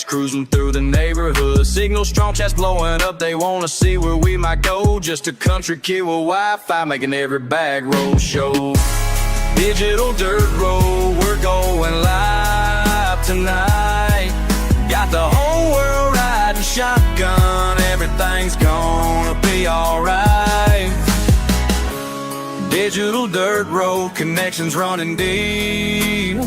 dash, cruising through the neighborhood. Signal strong, chats blowing up, they wanna see where we might go. Just a country kid with Wi-Fi, making every back road show. Digital dirt road, we're going live tonight. Got the whole world riding shotgun, everything's gonna be alright. Digital dirt road, connections running deep.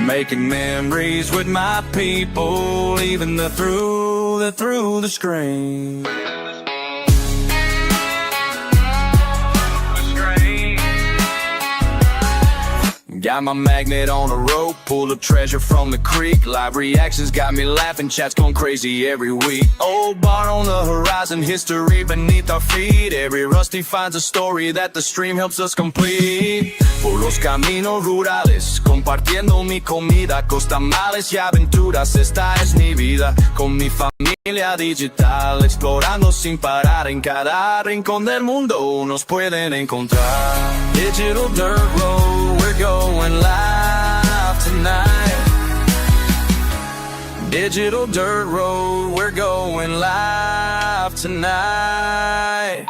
Making memories with my people, even through the screen. Got my magnet on a rope, pulled up treasure from the creek. Live reactions got me laughing, chats going crazy every week. Old bar on the horizon, history beneath our feet. Every rusty finds a story that the stream helps us complete. Por los caminos rurales, compartiendo mi comida, costamales y aventuras, esta es mi vida. Con mi familia digital, explorando sin parar. En cada rincón del mundo nos pueden encontrar. Digital dirt road, we're going live tonight. Digital dirt road, we're going live tonight.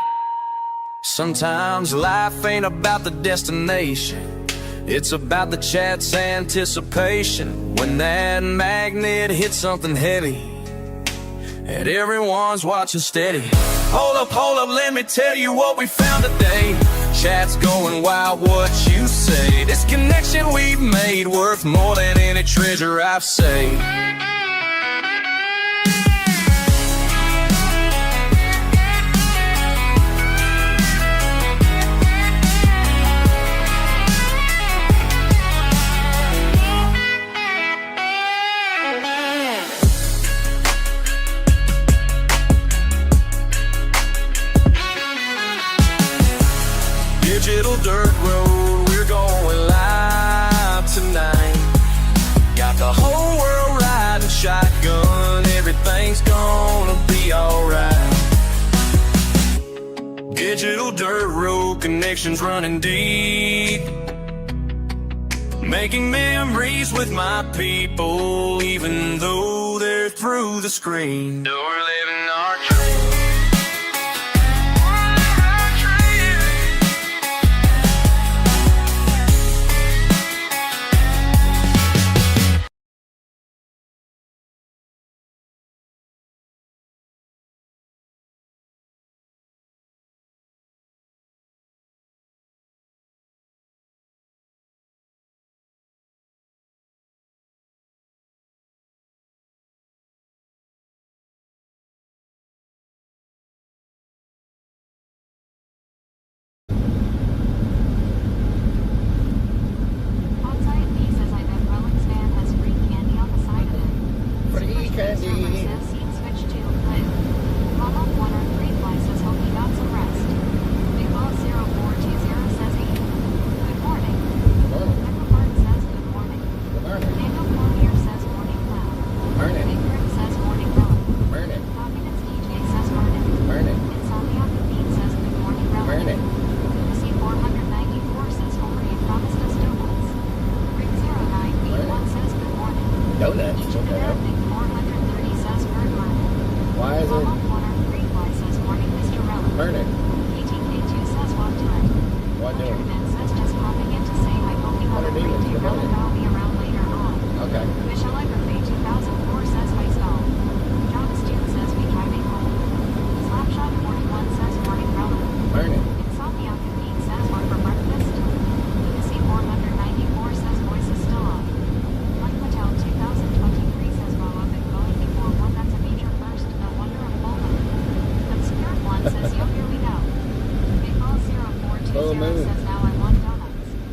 Sometimes life ain't about the destination, it's about the chat's anticipation. When that magnet hits something heavy and everyone's watching steady. Hold up, let me tell you what we found today. Chat's going wild, what you say? This connection we've made worth more than any treasure I've saved. Digital dirt road, we're going live tonight. Got the whole world riding shotgun, everything's gonna be alright. Digital dirt road, connections running deep. Making memories with my people, even though they're through the screen. We're living our dream.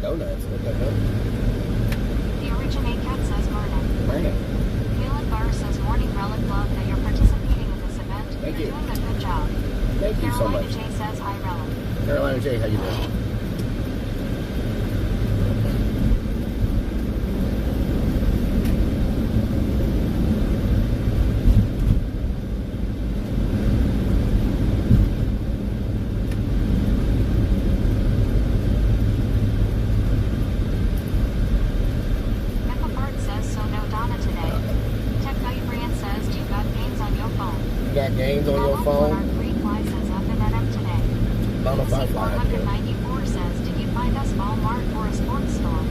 Donuts, what the hell? The Originate Cat says morning. Morning. Kaylin Barr says morning. Rellik love that you're participating in this event. Thank you. You're doing a good job. Thank you so much. Carolina J says hi Rellik. Carolina J, how you doing? got games on your phone? Fly says up and M today. Bonafide Fly. 494 says, did you find us Walmart or a sports store?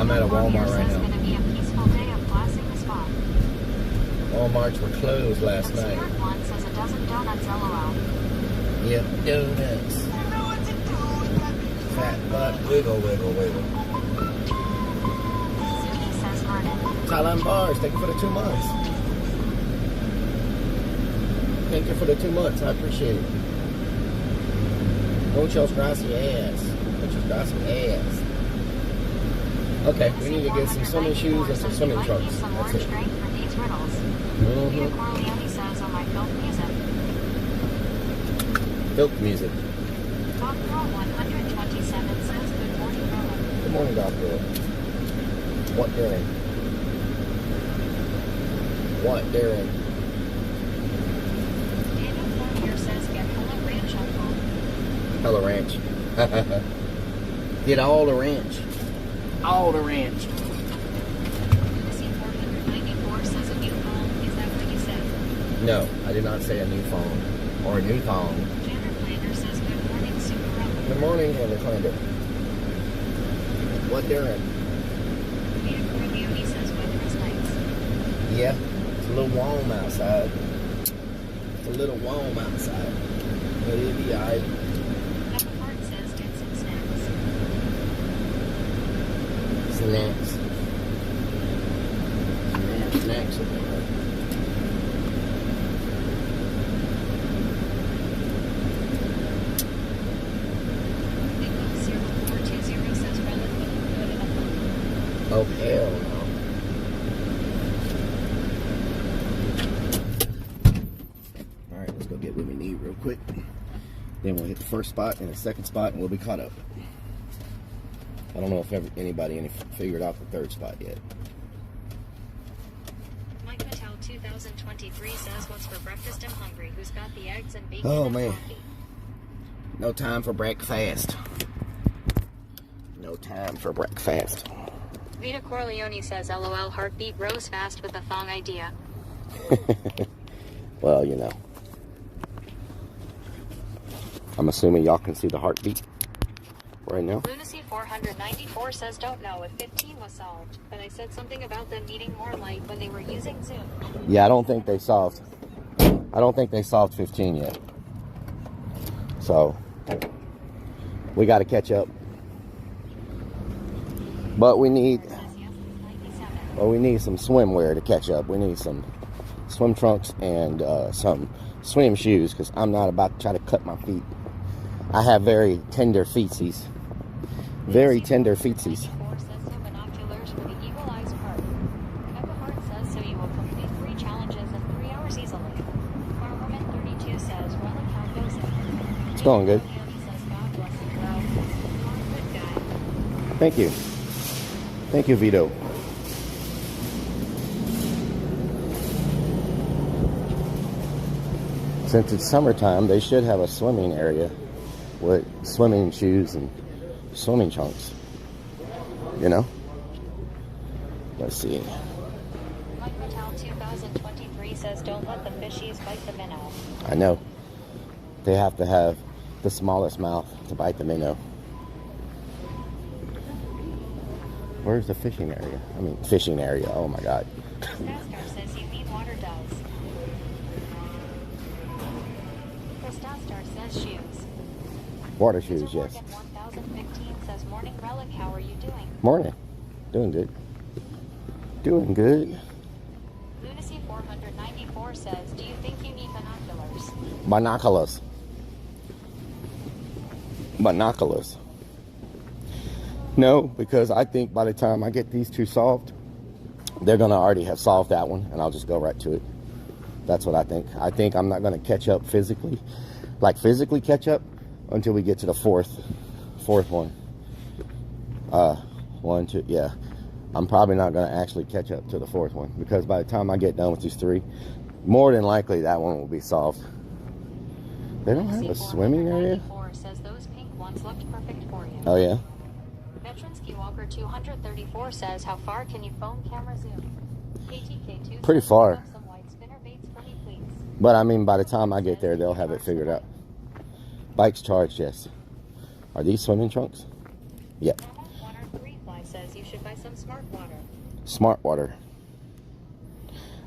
I'm at a Walmart right now. It's going to be a peaceful day of classing the spot. Walmarts were closed last night. Spirit One says a dozen donuts LOL. Yep, donuts. Fat butt, wiggle, wiggle, wiggle. Suki says Vernon. Thailand bars, thank you for the 2 months. Thank you for the 2 months, I appreciate it. Muchos gracias. Muchos gracias. Okay, we need to get some swimming shoes and some swimming trunks. That's it. Corleone says on my filth music. Filth music. Top Girl 127 says good morning, Roland. Good morning, Doctor. What doing? What doing? Daniel Fournier says get Hello Ranch on phone. Hello Ranch. Get all the ranch. All the ranch. Lucy 494 says a new phone. Is that what you said? No, I did not say a new phone. Or a new phone. Tanner Planner says good morning, Superella. Good morning, Tanner Planner. What doing? Daniel Corleone says weather is nice. Yeah, it's a little warm outside. It's a little warm outside. But it'll be alright. Pepper Heart says get some snacks. Snacks. Snacks will be right. Nicholas 0420 says Relic wouldn't put it up. Oh, hell no. Alright, let's go get what we need real quick. Then we'll hit the first spot and the second spot and we'll be caught up. I don't know if anybody figured out the third spot yet. Mike Mattel 2023 says what's for breakfast? I'm hungry. Who's got the eggs and bacon Oh, and man. coffee? No time for breakfast. No time for breakfast. Vita Corleone says LOL heartbeat rose fast with the thong idea. Well, you know. I'm assuming y'all can see the heartbeat right now. Lunacy 494 says don't know if 15 was solved, but I said something about them needing more light when they were using Zoom. Yeah, I don't think they solved 15 yet. So we got to catch up. But we need some swimwear to catch up. We need some swim trunks and some swim shoes because I'm not about to try to cut my feet. I have very tender feetsies. Very tender feetsies. Binoculars for the Eagle Eyes Park. Peppa Heart says so you will complete 3 challenges in 3 hours easily. Farmerman 32 says Relic how goes it? It's going good. Says God bless you, bro. You're a good guy. Thank you. Thank you, Vito. Since it's summertime, they should have a swimming area with swimming shoes and swimming trunks. You know? Let's see. Mike Mattel 2023 says don't let the fishies bite the minnow. I know. They have to have the smallest mouth to bite the minnow. Where's the fishing area? I mean, fishing area. Oh my God. Nascar says you mean water does. Christastar says shoes. Water shoes, yes. Morgan 1015 says morning Relic, how are you doing? Morning. Doing good. Doing good. Lunacy 494 says, do you think you need binoculars? Binoculars. Binoculars. No, because I think by the time I get these two solved, they're going to already have solved that one, and I'll just go right to it. That's what I think. I think I'm not going to catch up physically, like physically catch up, until we get to the fourth one. One, two, yeah. I'm probably not going to actually catch up to the fourth one, because by the time I get done with these 3, more than likely that one will be solved. They don't have a swimming area? Says those pink ones looked perfect for you. Oh, yeah? Veteran Ski Walker 234 says, how far can you phone camera zoom? KTK2 Pretty far. Some white spinner baits for me, please. But I mean, by the time I get there, they'll have it figured out. Bikes charged, yes. Are these swimming trunks? Yep. Rellik I says you should buy some smart water. Smart water.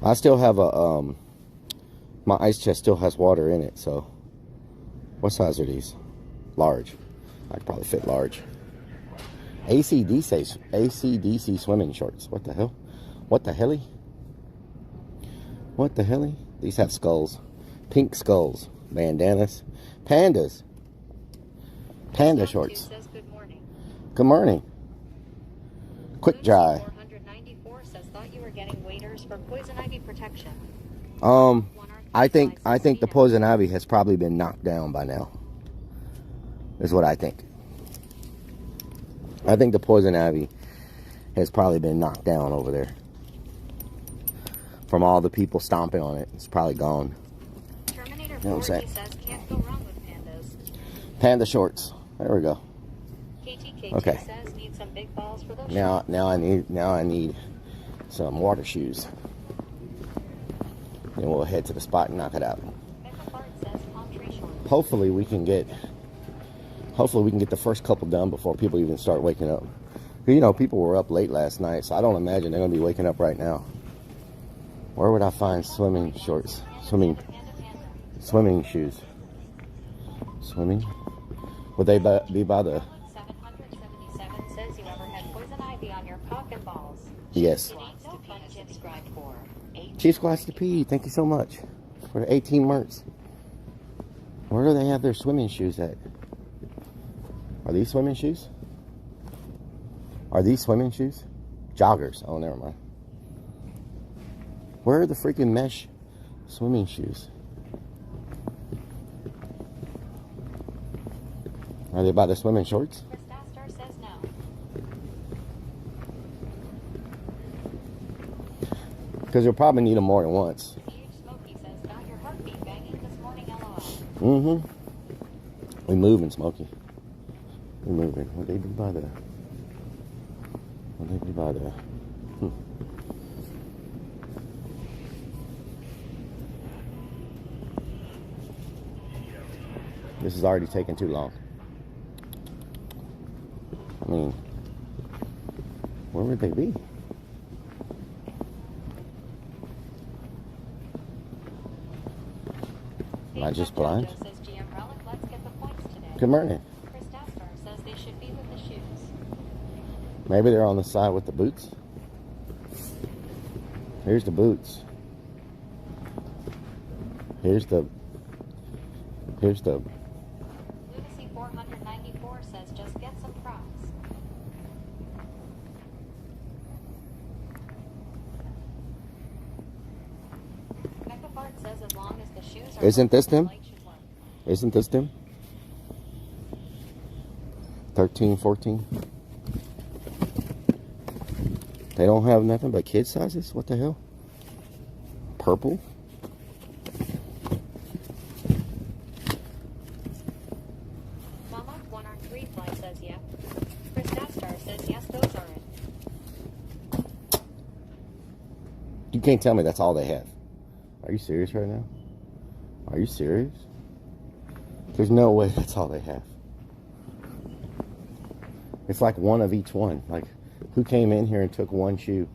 I still have a, my ice chest still has water in it, so. What size are these? Large. I could probably fit large. ACDC swimming shorts. What the hell? What the helly? What the helly? These have skulls. Pink skulls. Bandanas. Pandas. Panda shorts. Says good morning. Good morning. Quick dry. 494 says thought you were getting waders for poison ivy protection. I think the poison ivy has probably been knocked down by now. Is what I think. I think the poison ivy has probably been knocked down over there. From all the people stomping on it, it's probably gone. Terminator You know what I'm saying? says can't go wrong with pandas. Panda shorts. There we go. KTK Okay. says need some big balls for those. Now I need some water shoes. Then we'll head to the spot and knock it out. Hopefully we can get the first couple done before people even start waking up. You know, people were up late last night, so I don't imagine they're going to be waking up right now. Where would I find swimming shorts? Swimming shoes. Swimming? Would they be by the... 777 says you ever had poison ivy on your cock and balls. Yes. No fun subscribe for. Chief Squats to P, thank you so much for the 18 months. Where do they have their swimming shoes at? Are these swimming shoes? Are these swimming shoes? Joggers. Oh, never mind. Where are the freaking mesh swimming shoes? Are they by the swimming shorts? Star says no. Because you'll probably need them more than once. Huge Smokey says got your heartbeat banging this morning, LOL. Mm-hmm. We moving, Smokey. We moving. Would they be by the... This is already taking too long. I mean, where would they be? Am I just blind? Says GM Rellik, let's get the points today. Good morning. Chris Dastar says they should be with the shoes. Maybe they're on the side with the boots. Here's the boots. Here's the Lunacy 494 says just get some Crocs. Mechabart says as long as the shoes are Isn't this them? light should work. Isn't this them? 13, 14. They don't have nothing but kid sizes? What the hell? Purple? Mama 1R3 Fly says yeah. Chris Dastar says yes, those are it. You can't tell me that's all they have. Are you serious right now? Are you serious? There's no way that's all they have. It's like one of each one. Like, who came in here and took one shoe?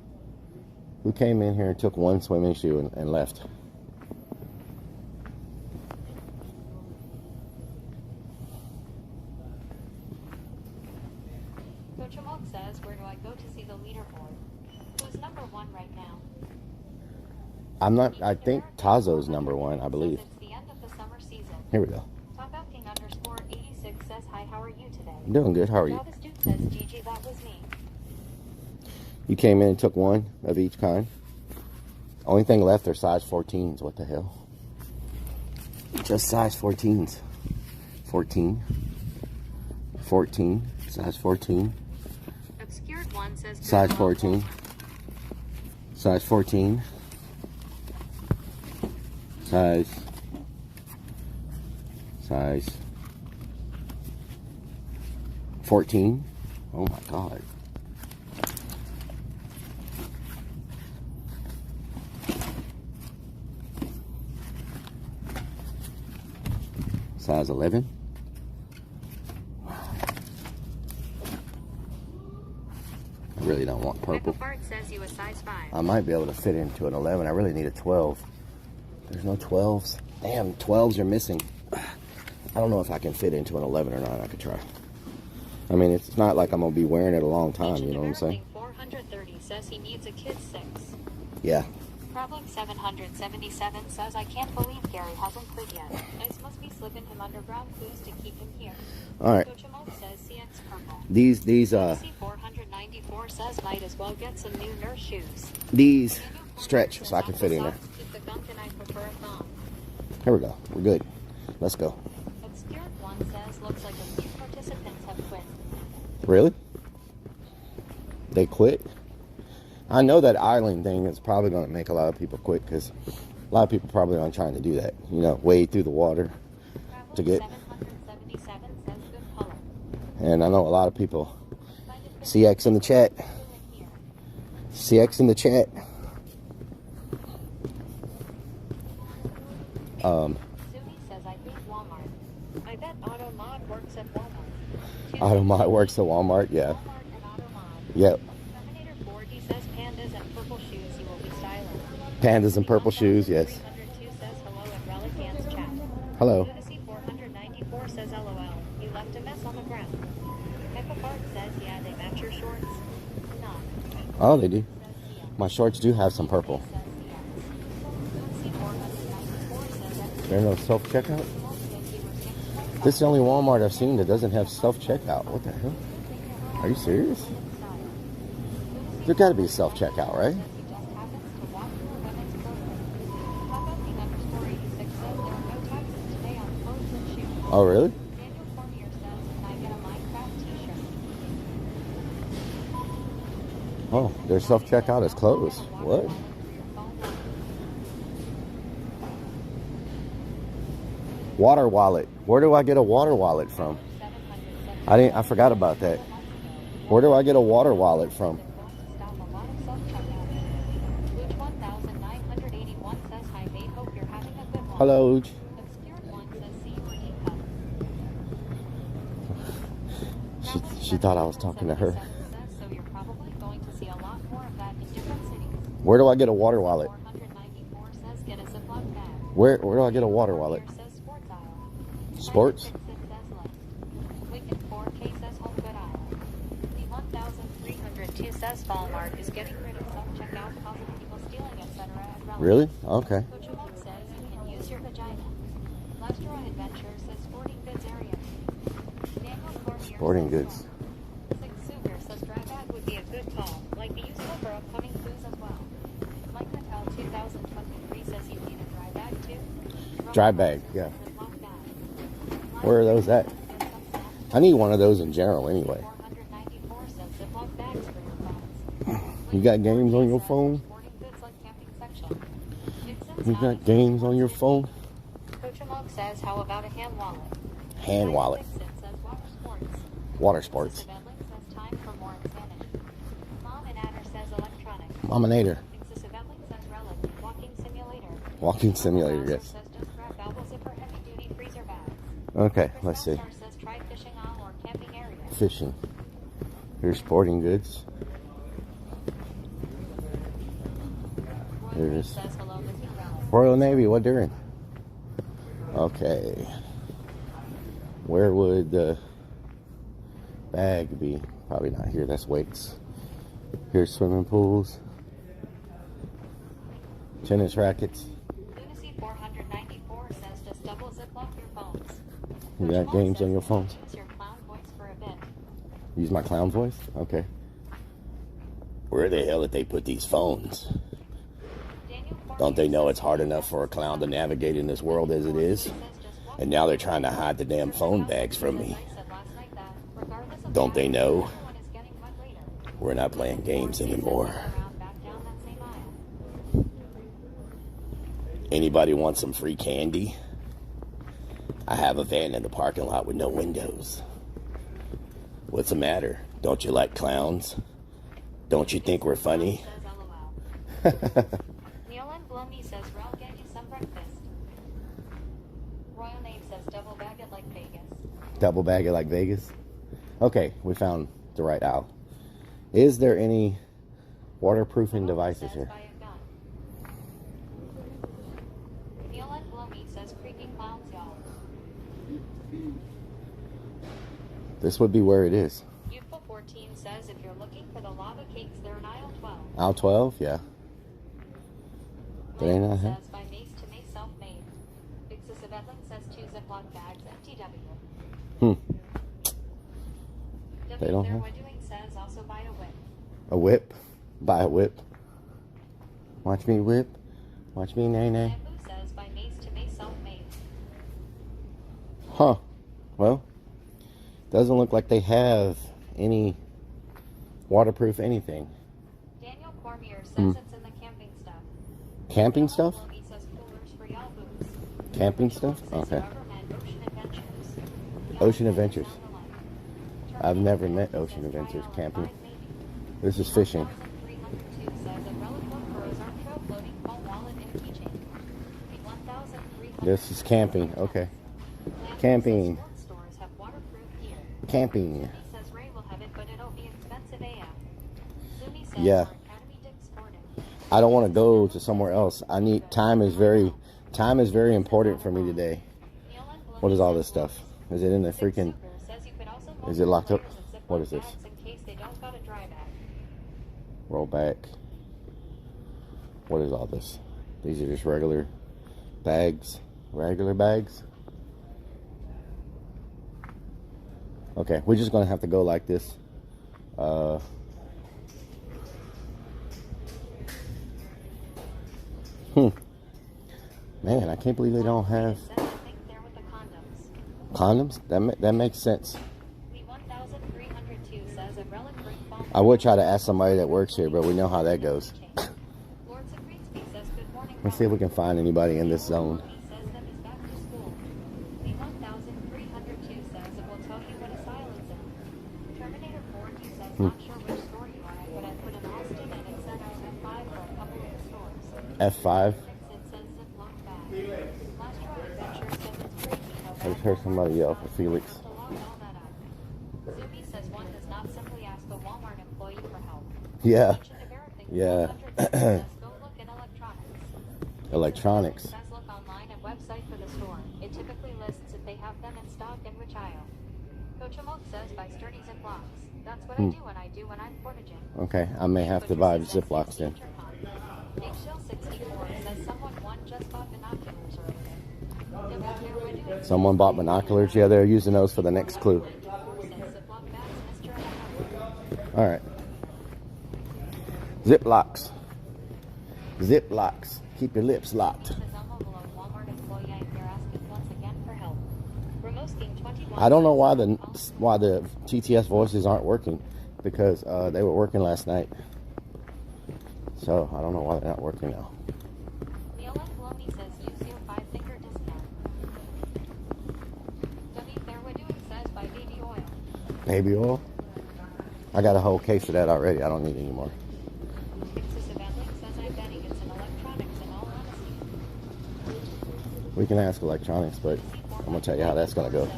Who came in here and took one swimming shoe and left? Coach Amok says, where do I go to see the leaderboard? Who's number one right now? I think Tazo's number one, I believe. It's the end of the summer season. Here we go. Top Acting _86 says, hi, how are you today? I'm doing good. How are you? Travis Duke says, Gigi, that was me. You came in and took one of each kind. Only thing left are size 14s. What the hell? Just size 14s. 14. 14. Size 14. Obscured one says, Size 14. Size 14. Size 14. Oh my God. Size 11. I really don't want purple. Bart says you a size 5. I might be able to fit into an 11. I really need a 12. There's no 12s. Damn, 12s are missing. I don't know if I can fit into an 11 or not. I could try. I mean, it's not like I'm going to be wearing it a long time, you know what I'm saying? 430 says he needs a kid 6. Yeah. Problem 777 says, I can't believe Gary hasn't quit yet. Ice must be slipping him underground clues to keep him here. All right. Coach Amon says CX purple. These, C494 says might as well get some new nurse shoes. these stretch so I can fit in there. Keep the gunk and I prefer a thong. Here we go. We're good. Let's go. Obscured one says, looks like a few participants have quit. Really? They quit? I know that island thing is probably going to make a lot of people quit because a lot of people probably aren't trying to do that. You know, wade through the water to get. 777 says good color. And I know a lot of people. CX in the chat. CX in the chat. Sumi says, I think Walmart. I bet AutoMod works at Walmart. AutoMod works at Walmart, yeah. Walmart and AutoMod. Yep. Terminator 4, he says pandas and purple shoes you will be styling. Pandas and purple shoes, yes. 302 says hello at Rellik I's chat. Hello. Lunacy 494 says LOL. You left a mess on the ground. Peppa Bart says, yeah, they match your shorts. No. Oh, they do. Says CX. My shorts do have some purple. Says CX. Lunacy 494 says X. There's no self-checkout? This is the only Walmart I've seen that doesn't have self-checkout. What the hell? Are you serious? There got to be self-checkout, right? Oh, really? Oh, their self-checkout is closed. What? Water wallet. Where do I get a water wallet from? I forgot about that. Where do I get a water wallet from? Hello. She thought I was talking to her. Where do I get a water wallet? Where do I get a water wallet? Sports? Says Walmart is getting rid of self-checkout, causing people stealing, etc. at Rellik. Really? Okay. Coach Amon says you can use your vagina. Lester Adventure says sporting goods area. Daniel Cormier Sporting says goods. Six Sugar says dry bag would be a good call. Might be useful for upcoming clues as well. Mike Mattel 2023 says you need a dry bag too. Dry bag, yeah. Where are those at? I need one of those in general anyway. 494 says Ziploc bags for your phones. You got games on your phone? Sporting goods like camping section. You got games on your phone? Coach Amon says, how about a hand wallet? Hand wallet. Dixon says water sports. Water sports. Mrs. Evelyn says time for more insanity. Mom and Adder says electronic. Mominator. Mrs. Evelyn says relic. Walking simulator. Walking simulator, Bowser yes. says just grab Babel zipper heavy duty freezer bags. Okay, Chris let's see. Belstar says try fishing aisle or camping area. Fishing. Here's sporting goods. Roy Reed Here's says hello missing relic. Royal Navy, what during? Okay. Where would the bag be? Probably not here, that's weights. Here's swimming pools. Tennis rackets. Lunacy 494 says just double ziplock your phones. You Coach got Amon games on says your phones? Use your clown voice for a bit. Use my clown voice? Okay. Where the hell did they put these phones? Daniel Don't they Cormier know says it's hard enough for a clown to navigate in this world as it is? And now they're trying to hide the damn phone bags from me. Don't they know? We're not playing games anymore. Anybody want some free candy? I have a van in the parking lot with no windows. What's the matter? Don't you like clowns? Don't you think we're funny? Neil and Blumey says, Ralph, get you some breakfast. Royal Nave says, double bag Double bag it like Vegas. Okay, we found the right aisle. Is there any waterproofing devices here? By a gun. Neil and Blomey says creaking clowns, y'all. This would be where it is. Youthful 14 says if you're looking for the lava cakes, they're in aisle 12. Aisle 12, yeah. They ain't not here. Says by Mace to Mace self-made. Big Sis of Edling says 2 Ziploc bags, MTW. They don't have What doing says also buy a whip. a whip. Buy a whip. Watch me whip. Watch me nay nay. Bamboo says by Mace to Mace self-made. Huh. Well, doesn't look like they have any waterproof anything. Daniel Cormier says it's in the camping stuff. Camping stuff? He says coolers for y'all boots. Camping stuff? Okay. Ocean Adventures. Ocean Adventures. I've never met Ocean Adventures camping. This is fishing. 1302 says umbrella furs aren't trail floating, phone wallet, and keychain. 1300 This is camping. Okay. Camping. stores have waterproof gear. Camping. He says Ray will have it, but it'll be expensive AF. Sumi says Yeah. for Academy Dick Sporting. I don't want to go to somewhere else. I need time is very important for me today. What is all this stuff? Is it in the freaking Is it locked up? What is this? In case they don't got a dry bag. Roll back. What is all this? These are just regular bags. Regular bags. Okay, we're just gonna have to go like this. Man, I can't believe they don't have I think they're with the condoms. condoms. That makes sense. The 1302 says a relic ring phone. I would try to ask somebody that works here, but we know how that goes. Lawrence of Greensby says good morning. Let's see if we can find anybody in this zone. He says that he's back to school. The 1302 says it will tell you what asylum is in. Terminator 4 says not sure which store you are, but I put in Austin and it said I was F5 for a couple of the stores. F5. It says Ziploc bag. Last Row Adventure says it's free. I just heard somebody yell for Felix. Zumi says one does not simply ask a Walmart employee for help. Yeah. Mentioned a Verific Yeah. 100 says go look in electronics. Electronics. Says look online at website for the store. It typically lists if they have them in stock and which aisle. Coach Amok says buy sturdy Ziplocs. That's what I do when I'm portaging. Okay, I may have to buy Ziplocs then. Big Shell 64 says someone just bought binoculars earlier. Someone bought binoculars. Yeah, they're using those for the next clue. All right. Ziplocs. Ziplocs. Keep your lips locked. I don't know why the TTS voices aren't working, because they were working last night. So I don't know why they're not working now. Neil and Blomey says use your 5-finger discount. W. Fairwood says buy baby oil. Baby oil? I got a whole case of that already. I don't need any more. Says I'm betting it's in electronics in all honesty. We can ask electronics, but I'm going to tell you how that's going to go.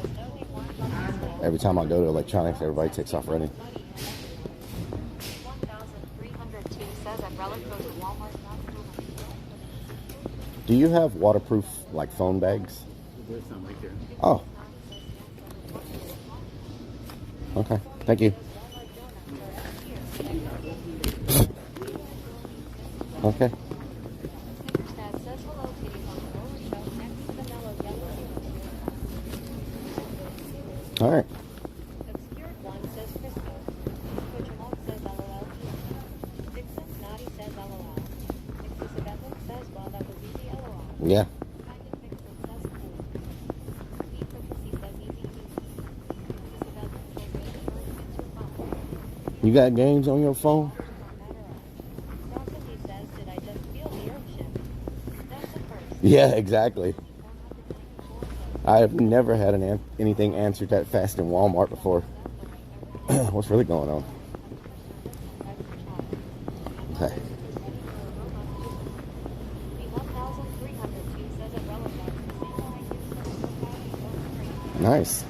Every time I go to electronics, everybody takes off running. 1302 says umbrella goes to Walmart. Do you have waterproof, like, phone bags? There's some right there. Oh. Okay. Thank you. Okay. All right. Obscured one says Crystal. Coach Amok says LOL. Dixon's Naughty says LOL. Exclusive Edmund says, well, that was easy LOL. Yeah. Kind of fix it says cool. Lee Frequency says easy easy. Exclusive Edmund says maybe it's your phone. You got games on your phone? Rosalie says, did I just feel the earth shift? That's a first. Yeah, exactly. I've never had anything answered that fast in Walmart before. What's really going on? Okay. Nice.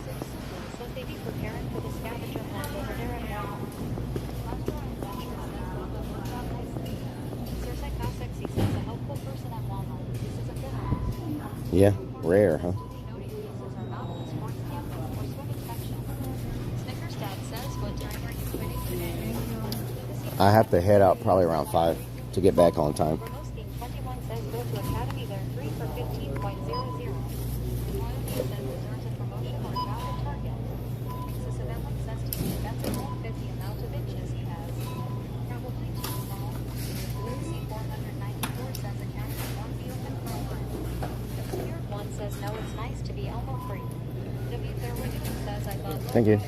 Yeah, rare, huh? I have to head out probably around 5 to get back on time. Thank you.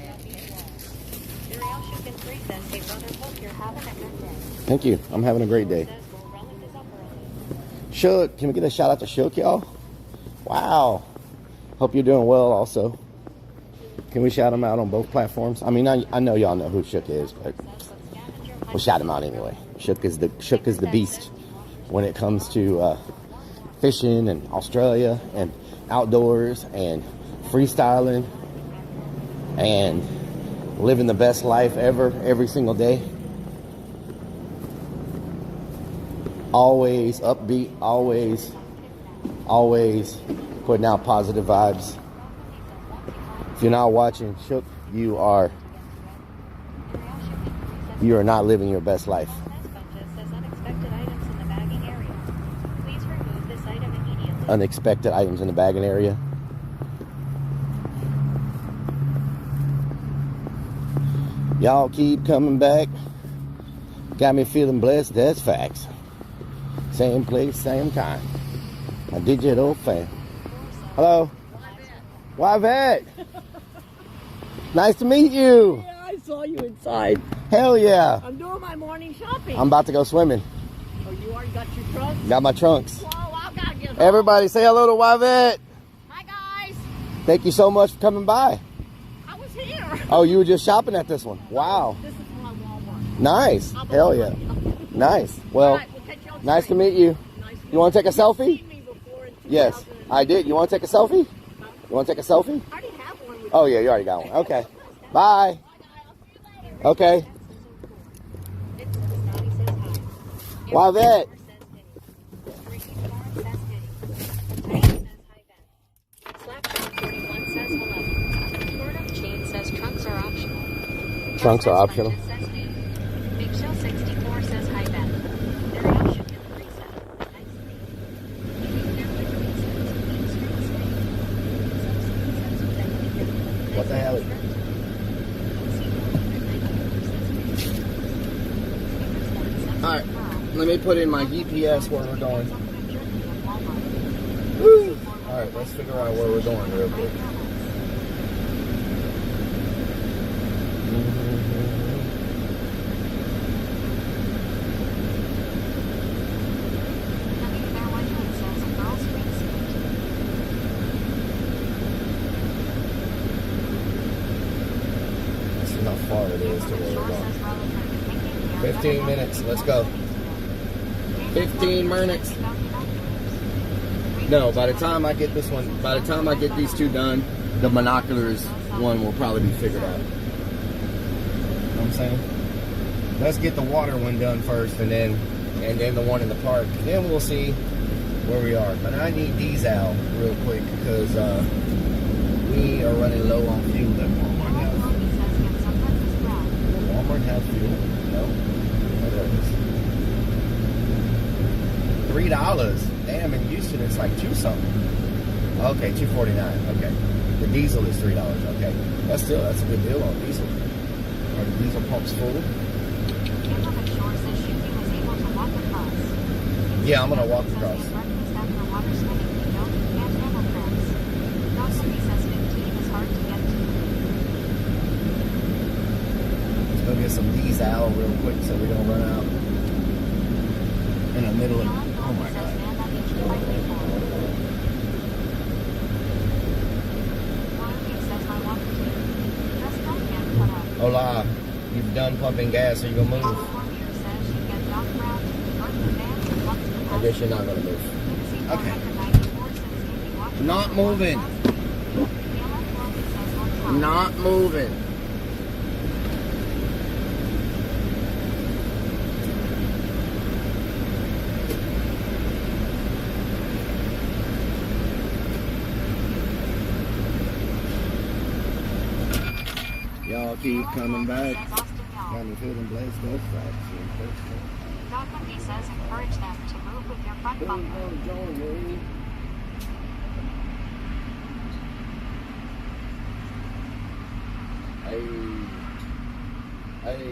Thank you. I'm having a great day. Shook, can we get a shout out to Shook, y'all? Wow. Hope you're doing well also. Can we shout him out on both platforms? I mean, I know y'all know who Shook is, but we'll shout him out anyway. Shook is the beast when it comes to fishing and Australia and outdoors and freestyling and living the best life ever every single day. Always upbeat, always putting out positive vibes. If you're not watching Shook, you are not living your best life. Unexpected items in the bagging area. Y'all keep coming back. Got me feeling blessed. That's facts. Same place, same time. A digital fan. Hello. Wyvette. Nice to meet you. Yeah, I saw you inside. Hell yeah. I'm doing my morning shopping. I'm about to go swimming. Oh, you already got your trunks? Got my trunks. Whoa, I gotta get home. Everybody say hello to Wyvette. Hi, guys. Thank you so much for coming by. I was here. Oh, you were just shopping at this one. Wow. This is my Walmart. Nice. Hell yeah. Nice. Well, All right, we'll catch y'all nice to tonight. meet you. Nice to You want to take a meet you. selfie? You've seen me before in Yes, 2000. I did. You want to take a selfie? You want to take a selfie? I already have one with Oh, yeah, you already got one. Okay. Bye. Okay. Wyvette. Trunks are optional. Big Show 64 says hi, Beth. Ariel should get 3 What the hell? Alright, let me put in my GPS where we're going. Woo! Alright, let's figure out where we're going real quick. Let's see how far it is to where we're going. 15 minutes, let's go. 15 minutes. No, by the time I get this one, by the time I get these two done, the binoculars one will probably be figured out. You know what I'm saying? Let's get the water one done first, and then the one in the park. Then we'll see where we are. But I need diesel real quick because we are running low on fuel at Walmart has. Walmart has fuel. No. $3. Damn, in Houston it's like $2 something. Okay, $2.49. Okay. The diesel is $3. Okay. That's a good deal on diesel. Are the diesel pumps full? Yeah, I'm gonna walk across. Let's go get some diesel real quick so we don't run out in the middle of. Oh my god. Hola, you've done pumping gas, are you gonna move? I guess you're not gonna move. Okay. Not moving. Not moving. keep coming back. Says Austin y'all. Got me feeling blessed up. Dog Monkey says encourage them to move with your front bumper. Hey.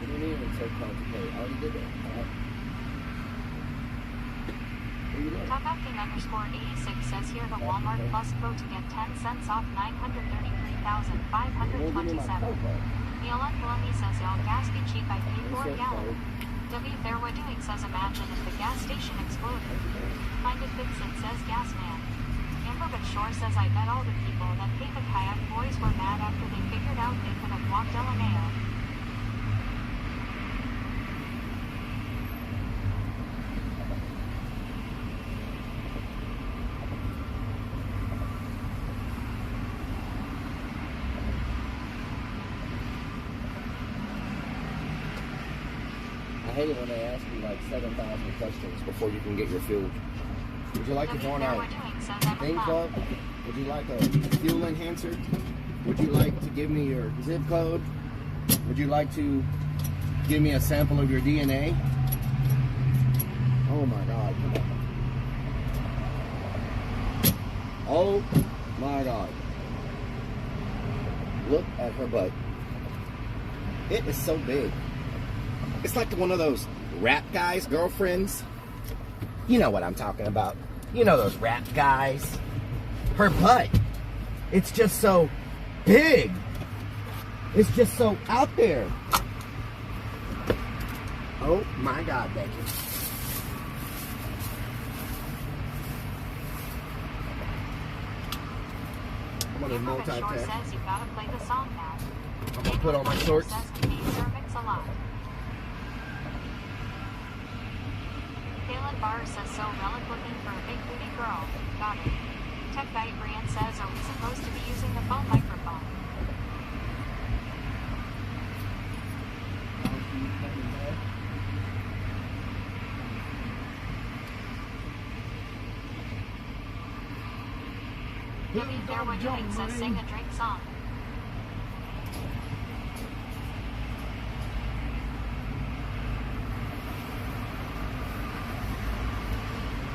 What do you mean it's so complicated? I already did that. Top-King_86 says here the Walmart Plus quote to get 10 cents off 933,527. Neil Unblummy says y'all gas be cheap, I paid for a gallon. W. Fairway Doing says imagine if the gas station exploded. Find it fix it says gas man. Amber but Shore says I bet all the people that paid the kayak boys were mad after they figured out they could have walked LMAO. I hate it when they ask you like 7,000 questions before you can get your fuel. Would you like to join our thing club? Would you like a fuel enhancer? Would you like to give me your zip code? Would you like to give me a sample of your DNA? Oh my God, come on. Oh my God. Look at her butt. It is so big. It's like one of those rap guys' girlfriends. You know what I'm talking about. You know those rap guys. Her butt. It's just so big. It's just so out there. Oh my God, Becky. I'm gonna multitask. Says you gotta play the song now. I'm gonna put on my shorts. Says cervix a lot. Kaylin Barr says so Relic looking for a big booty girl. Got it. Tech Guy Brian says are we supposed to be using the phone microphone? W. Fairwood Doing says sing a Drake song.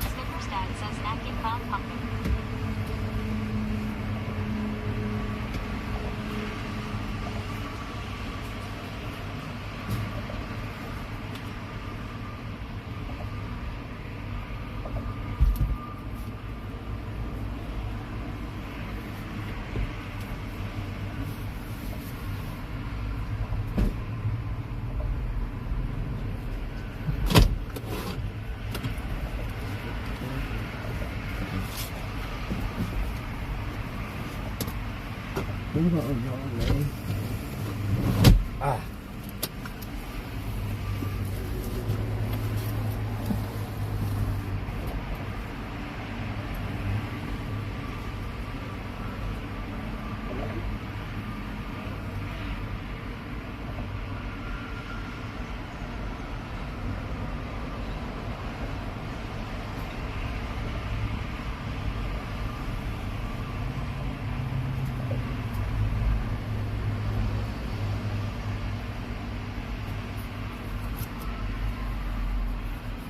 Snickers Dad says snacking found pumpkin. Ah.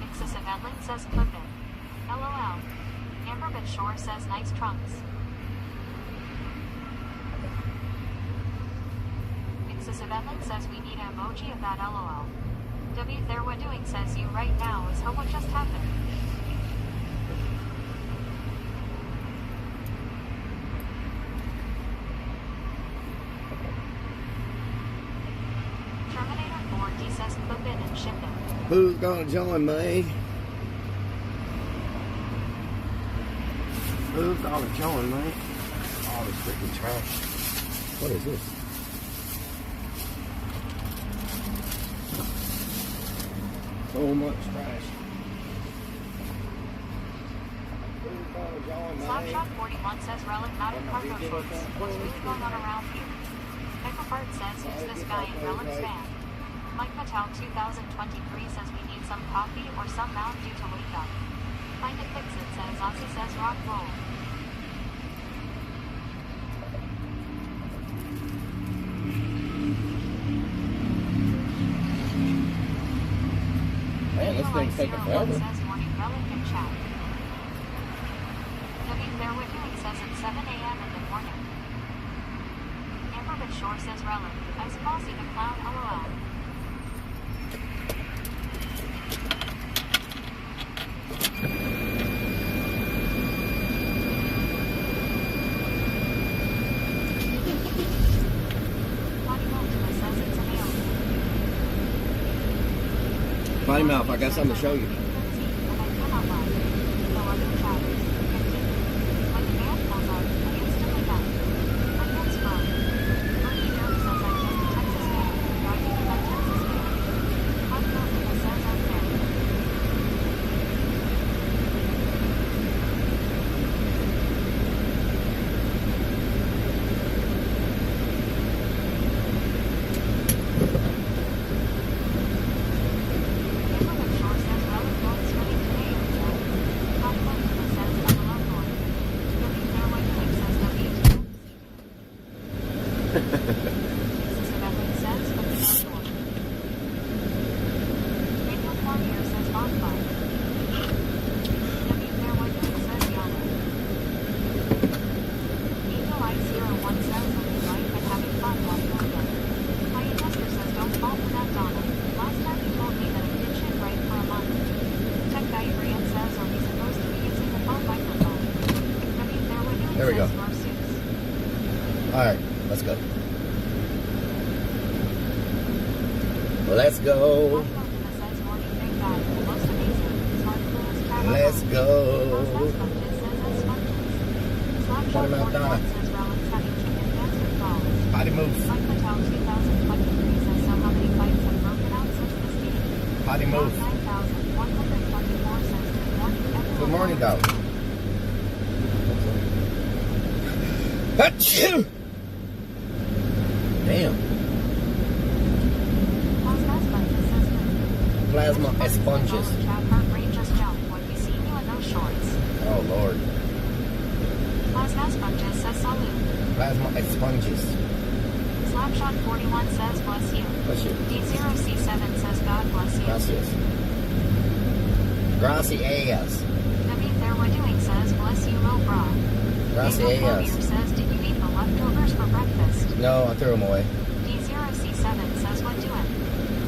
Excessive Edlin says clip it. LOL. Amber but Shore says nice trunks. Excessive Edlin says we need an emoji of that LOL. W. Fairwood Doing says you right now is what just happened. Terminator 4D says clip it and ship it. Who's gonna join me? Who's gonna join me? All this freaking trash. What is this? So much trash. Who's gonna join me? Slapshot 41 says Relic not in cargo shorts. What's really going on around here? Necropart says who's this guy in Relic's van? Mike Mattel 2023 says we need some coffee or some Mountain Dew to wake up. Find it fix it says Ozzy says rock roll. Man, this thing's taking forever. Says morning Rellik in chat. There we're doing says at 7 a.m. in the morning. Amber Shore says Rellik. I suppose the clown LOL. Potty mouth, I got something to show you. There we go. Alright, let's go. Let's go. Let's go. What about Donna? Potty move. Potty move. Good morning, dog. Achoo! Damn. Plasma sponges. Oh, Lord. Plasma sponges says salute. Plasma sponges. Slapshot 41 says bless you. Bless you. D0C7 says God bless you. Gracias. Gracias. David there we're doing says bless you low bra. Gracias. Says did you eat the leftovers for breakfast? No, I threw them away. D0C7 says what doing?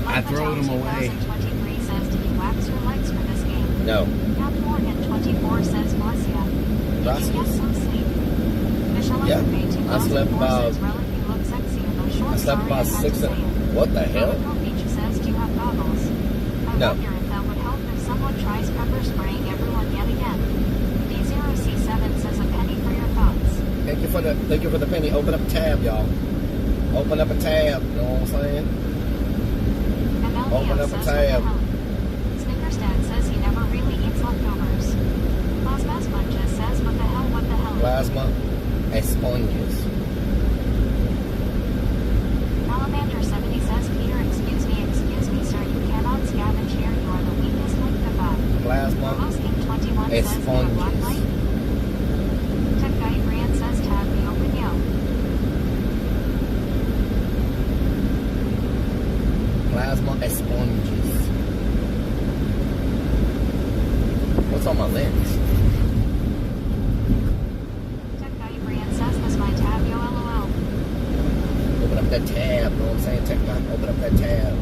I threw them away. 2023 says did you wax your legs for this game? No. Cap Morgan 24 says bless ya. Did Gracias. you get some sleep? Michelle Yeah, I slept 2004 about- says Rellik you look sexy in those shorts. I slept Sorry, about had to 6 say it. What the hell? Beach says do you have goggles? I No. wonder if that would help if someone tries pepper spraying everyone yet again. D0C7 says a penny for your thoughts. Thank you for the penny. Open up a tab, y'all. Open up a tab. You know what I'm saying? MLBO Open up a says, tab. what the hell? Snickers Dad says he never really eats leftovers. Plasma Sponges says what the hell? Plasma sponges. Salamander 70 says Peter excuse me sir you cannot scavenge here you are the weakest link to God. Plasma Ramos King 21 says no black sponges. light. Tech Guy Brian says tab me open yo. Plasma sponges. What's on my lens? Tech Guy Brian says this my tab yo lol. Open up that tab. You know what I'm saying? Tech guy, open up that tab.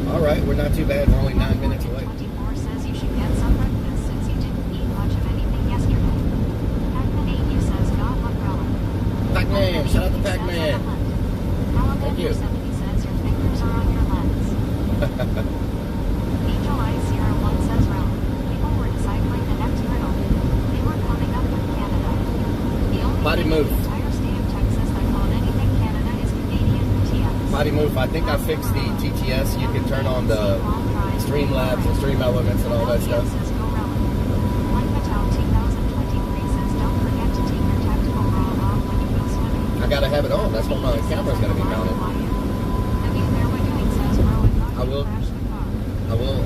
Alright, we're not too bad. We're only 9 minutes away. 24 says you should get some breakfast since you didn't eat much of anything yesterday. Pac-Man 8 says God love Rellik. Pac-Man, shout out to Pac-Man. Thank you. 70 says your fingers are on your lens. Angel Eyes 01 says Rellik. People were deciphering the next riddle. They were coming up with Canada. The only Body thing move. in the entire state of Texas that called anything Canada is Canadian TS. Body move. I think I fixed the TTS. You can turn on the Streamlabs and Stream Elements and all that stuff. Says go Rellik. Mike Patel 2023 says don't forget to take your tactical bra off when you go swimming. I gotta have it on. That's what my camera's gonna be mounted. I will- I will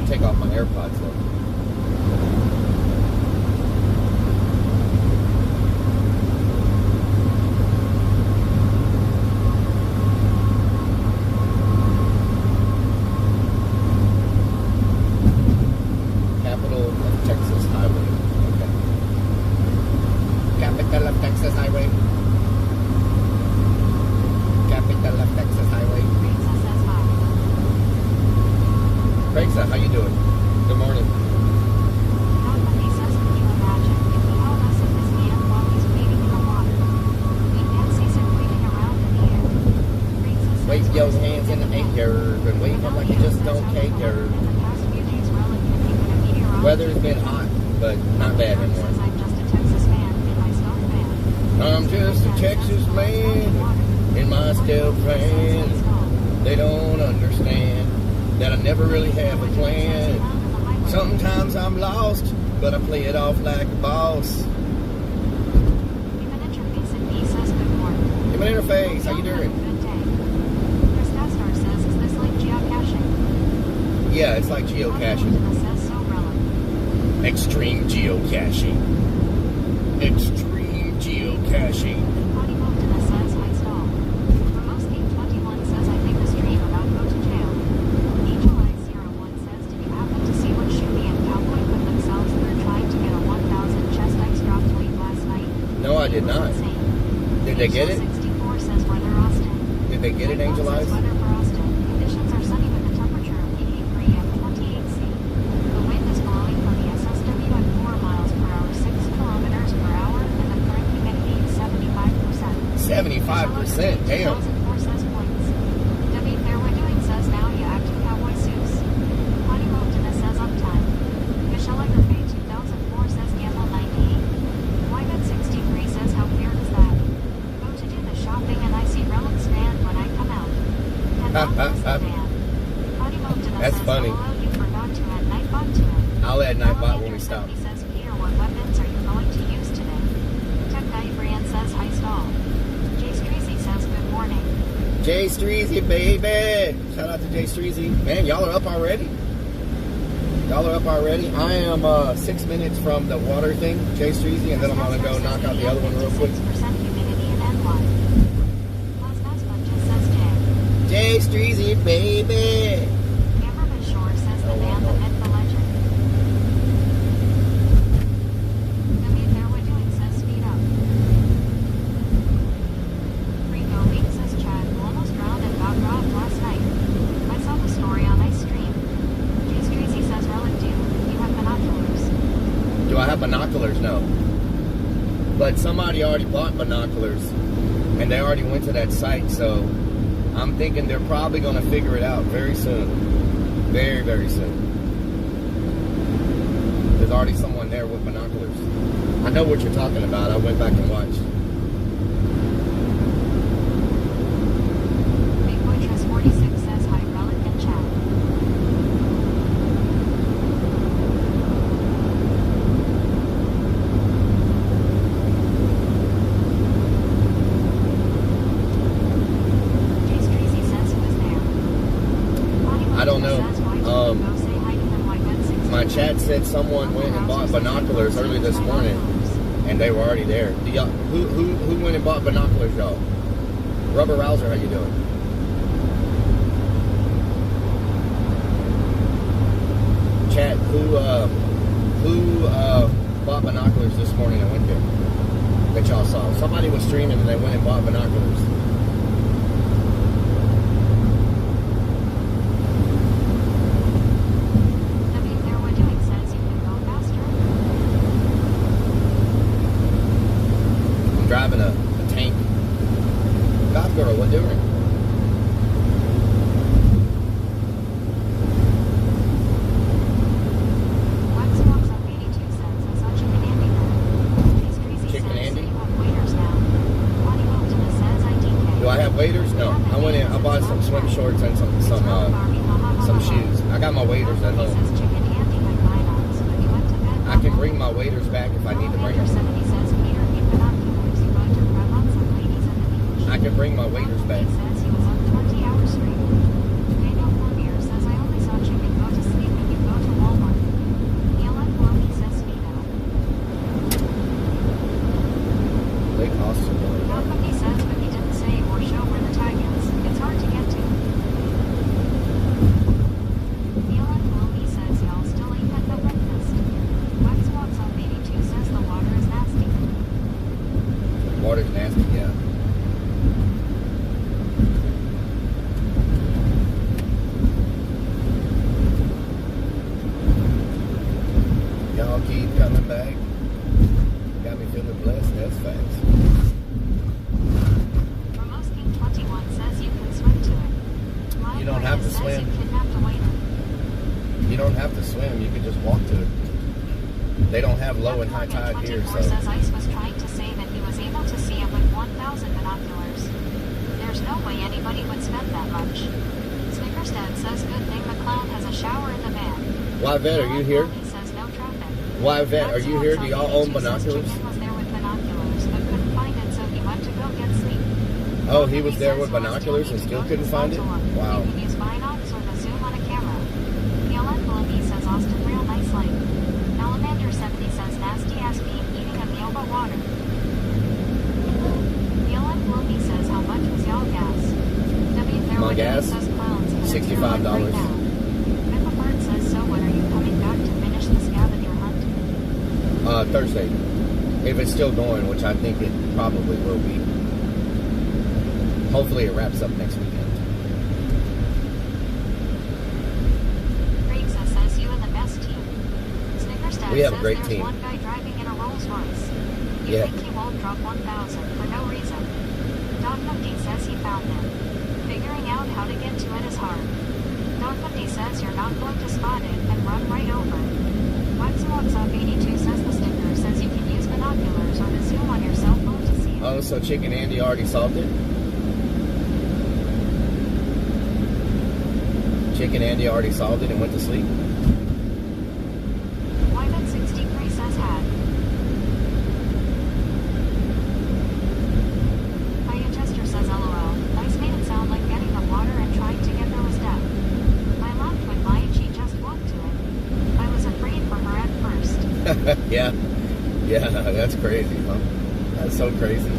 take off my AirPods though. Wave your hands in the air and wave them like you just don't care. In the past few days, Rellik had taken a meteorology Weather's been hot, but not bad says anymore. I'm just a Texas man in my Scav van. I'm just a Texas man in my Scav van. They don't understand that I never really have a plan. Sometimes I'm lost, but I play it off like a boss. Human interface and he says good morning. Human interface, how you doing? Good day. Chris Dastar says, is this like geocaching? Yeah, it's like geocaching. Says so Rellik. Extreme geocaching. Extreme geocaching. Body Mountain says hi stall. Ramos 821 says I think the stream about go to jail. Angel Eyes 01 says did you happen to see what Shooby and Cowboy put themselves through trying to get a 1,000 chest X drop late last night? No, I did not. Insane. Did they get it? 64 says weather Austin. Did they get it, Angel Eyes? Weather for Austin. Conditions are sunny with a temperature of 83 and 28 C. The wind is blowing from the SSW at 4 miles per hour, 6 kilometers per hour, and the current humidity is 75%. 75%, damn. 2004 says points. W. There we're doing says now you active cowboy Seuss. Potty Mountain says uptime. Michelle Egerfay 2004 says Gamble 98. Wyman 63 says how weird is that? Go to do the shopping and I see Rellik's van when I come out. And not miss the van. Potty Mountain That's says funny. hello, you forgot to add Nightbot to it. I'll add Nightbot when we stop. He says, Peter, what weapons are you going to use today? Tech Night Brian says, hi stall. Jay Streezy says, good morning. Jay Streezy, baby. Shout out to Jay Streezy. Man, y'all are up already? Y'all are up already? I am 6 minutes from the water thing, Jay Streezy, and then I'm going to go knock out the other one real quick. 6% humidity in NY. Las Vegas just says Jay. Jay Streezy, baby. Hammerman Shore says the man, the myth, the legend. W. There we're doing says speed up. Rico Leak says Chad almost drowned and got robbed last night. I saw the story on Ice Stream. Jay Streezy says Rellik do. You have binoculars. Do I have binoculars? No. But somebody already bought binoculars, and they already went to that site, so I'm thinking they're probably going to figure it out very soon. Very, very soon. There's already someone there with binoculars. I know what you're talking about. I went back and watched. Big Boy Trust 46 says hi Rellik and Chad. Jay Streezy says who is there? I don't know. Says, why don't you go say hi to him like that 60? My chat said someone went and bought binoculars early this morning, and they were already there. Do y'all, who went and bought binoculars, y'all? Rubber Rouser, how you doing? Chat, who bought binoculars this morning and went there? That y'all saw. Somebody was streaming and they went and bought binoculars. W. There we're doing says you can go faster. I'm driving a tank. God girl, what doing? Wax walks up 82 cents. I saw Chicken Andy there. Jay Streezy Chicken says Andy? you have waiters now. Bonnie Mountain says I DK. Do I have waders? No. I went in. I bought some swim shorts and some shoes. I got my waders at home. Says Chicken Andy had binocs, but he went to bed. I can bring my waders back if I need to bring them. 70 says Peter need binoculars. You going to grab on some ladies in the beach. I can bring my waders back. He says he was up 20 hours straight. Daniel Cormier says I only saw Chicken go to sleep when you go to Walmart. Neil and Chloe says speed out. They cost some money. How come he says but he didn't say or show where the tag is? It's hard to get to. Neil and Chloe says y'all still ain't had no breakfast. Wax walks up 82 says the water is nasty. Water's nasty, yeah. have to says swim. you kidnapped a waiter. You don't have to swim. You could just walk to it. They don't have low and high tide here, 24 so. says ICE was trying to say that he was able to see it with 1,000 binoculars. There's no way anybody would spend that much. Snickers Dad says good thing the clown has a shower in the van. Why, Vet, are you here? He says no traffic. Why, Vet, are you here? Do y'all own binoculars? Chicken was there with binoculars, but couldn't find it, so he went to go get sleep. Oh, he was there with binoculars and still couldn't find it? Wow. You can use binocs or the zoom on a camera. PLN Gloomy says Austin real nice light. Alamander 70 says nasty ass being eating a meal but water. PLN Gloomy says how much was y'all gas? My gas? Says clowns $65. right now. Pepper Bird says so when are you coming back to finish the scavenger hunt? Thursday. If it's still going, which I think it probably will be. Hopefully it wraps up next weekend. Griggs says you and the best team. Snickers Dad We have a says great there's team. one guy driving in a Rolls Royce. You Yeah. think he won't drop 1,000 for no reason. Dog Nifty says he found him. Figuring out how to get to it is hard. Dog Nifty says you're not going to spot it and run right over it. Waxwalks up 82 says the sticker says you can use binoculars or the zoom on your cell phone to see it. Oh, so Chicken Andy already solved it? Chicken Andy already solved it and went to sleep? Wyman 63 says had. Ian Chester says LOL. Ice made it sound like getting the water and trying to get there was death. I laughed when Maya and she just walked to it. I was afraid for her at first. Yeah. Yeah, that's crazy, huh? That's so crazy.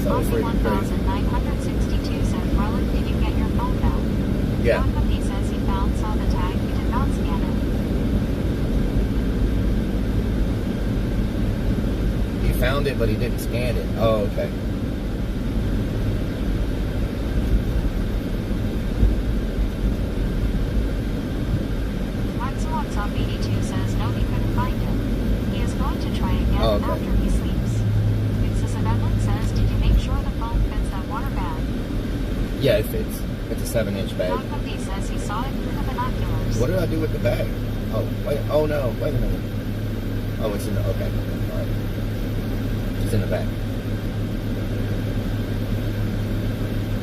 So Aussie freaking crazy. 1962 says, Rellik, did you get your phone back? Yeah. He says he saw the tag, he did not scan it. He found it, but he didn't scan it. Oh, okay. Waxwalks up 82 says, no, he couldn't find it. He is going to try again Oh, okay. after he sleeps. Mixes of Edlin says, did you make sure the phone fits that water bag? Yeah, it fits. It's a 7-inch bag. Dog Cookie says he saw it through the binoculars. What did I do with the bag? Oh, wait. Oh, no. Wait a minute. Oh, it's in the... Okay. All right. It's in the back.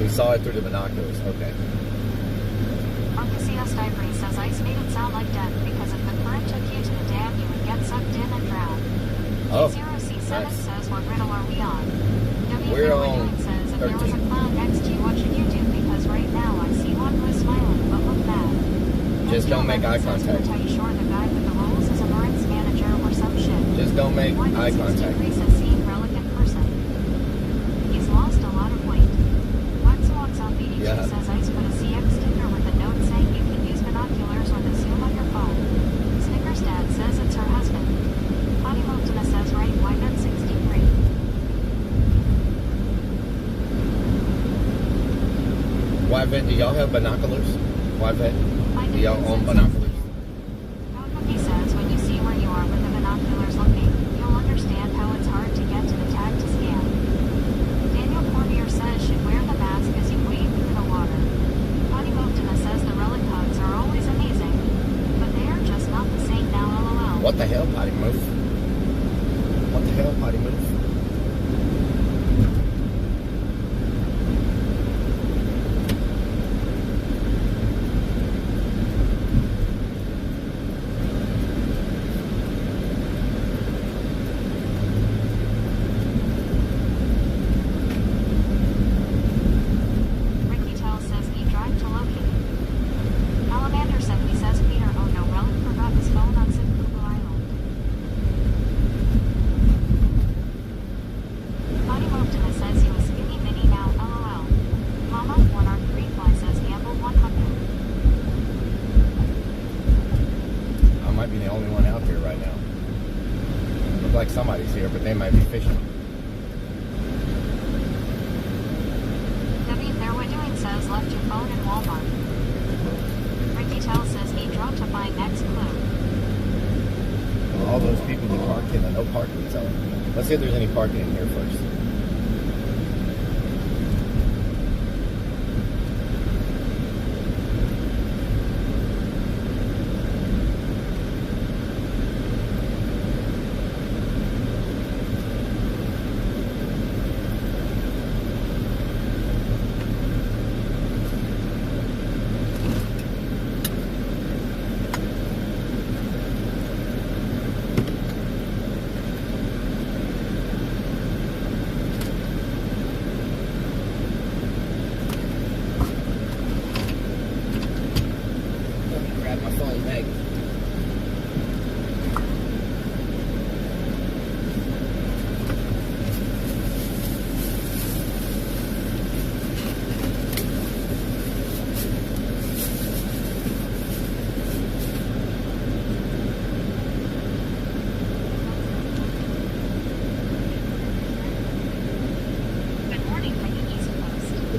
We saw it through the binoculars. Okay. Arcasias Divery says ice made it sound like death because if the current took you to the dam, you would get sucked in and drown. Oh, G0C7 nice. says, what riddle are we on? We're on says, if there was a 13. clown next to you, what should you do? Because right now I see one who is smiling but look mad. Just don't make eye Says, contact. are you sure the guy with the rolls is a Marines manager or some shit? Just don't make eye contact. Says seeing Rellik in person. He's lost a lot of weight. Waxwalks on 82 Yeah. says ice put a CX sticker with a note saying you can use binoculars or the zoom on your phone. Snickers Dad says it's her husband. Potty Moptima says right, Wyman 63. Why, Vet, do y'all have binoculars? Why, Vet? Do y'all own binoculars? Dog Cookie says when you see where you are with the binoculars looking, you'll understand how it's hard to get to the tag to scan. Daniel Cormier says should wear the mask as you wade through the water. Potty Moptima says the Rellik hugs are always amazing, but they are just not the same now, LOL. What the hell, Potty Move? What the hell, Potty Move? Ricky Tell says he drive to Loki. Alamander 70 says Peter, oh no, Rellik forgot his phone on Simcoe Island. Potty Moptima says he was skinny mini now, LOL. Mama 1R3 Fly says gamble 100. I might be the only one out here right now. Look like somebody's here, but they might be fishing. W. Doing says left your phone in Walmart. Ricky Tell says he drove to find next clue. All those people that parked in the no parking zone. Let's see if there's any parking in here first.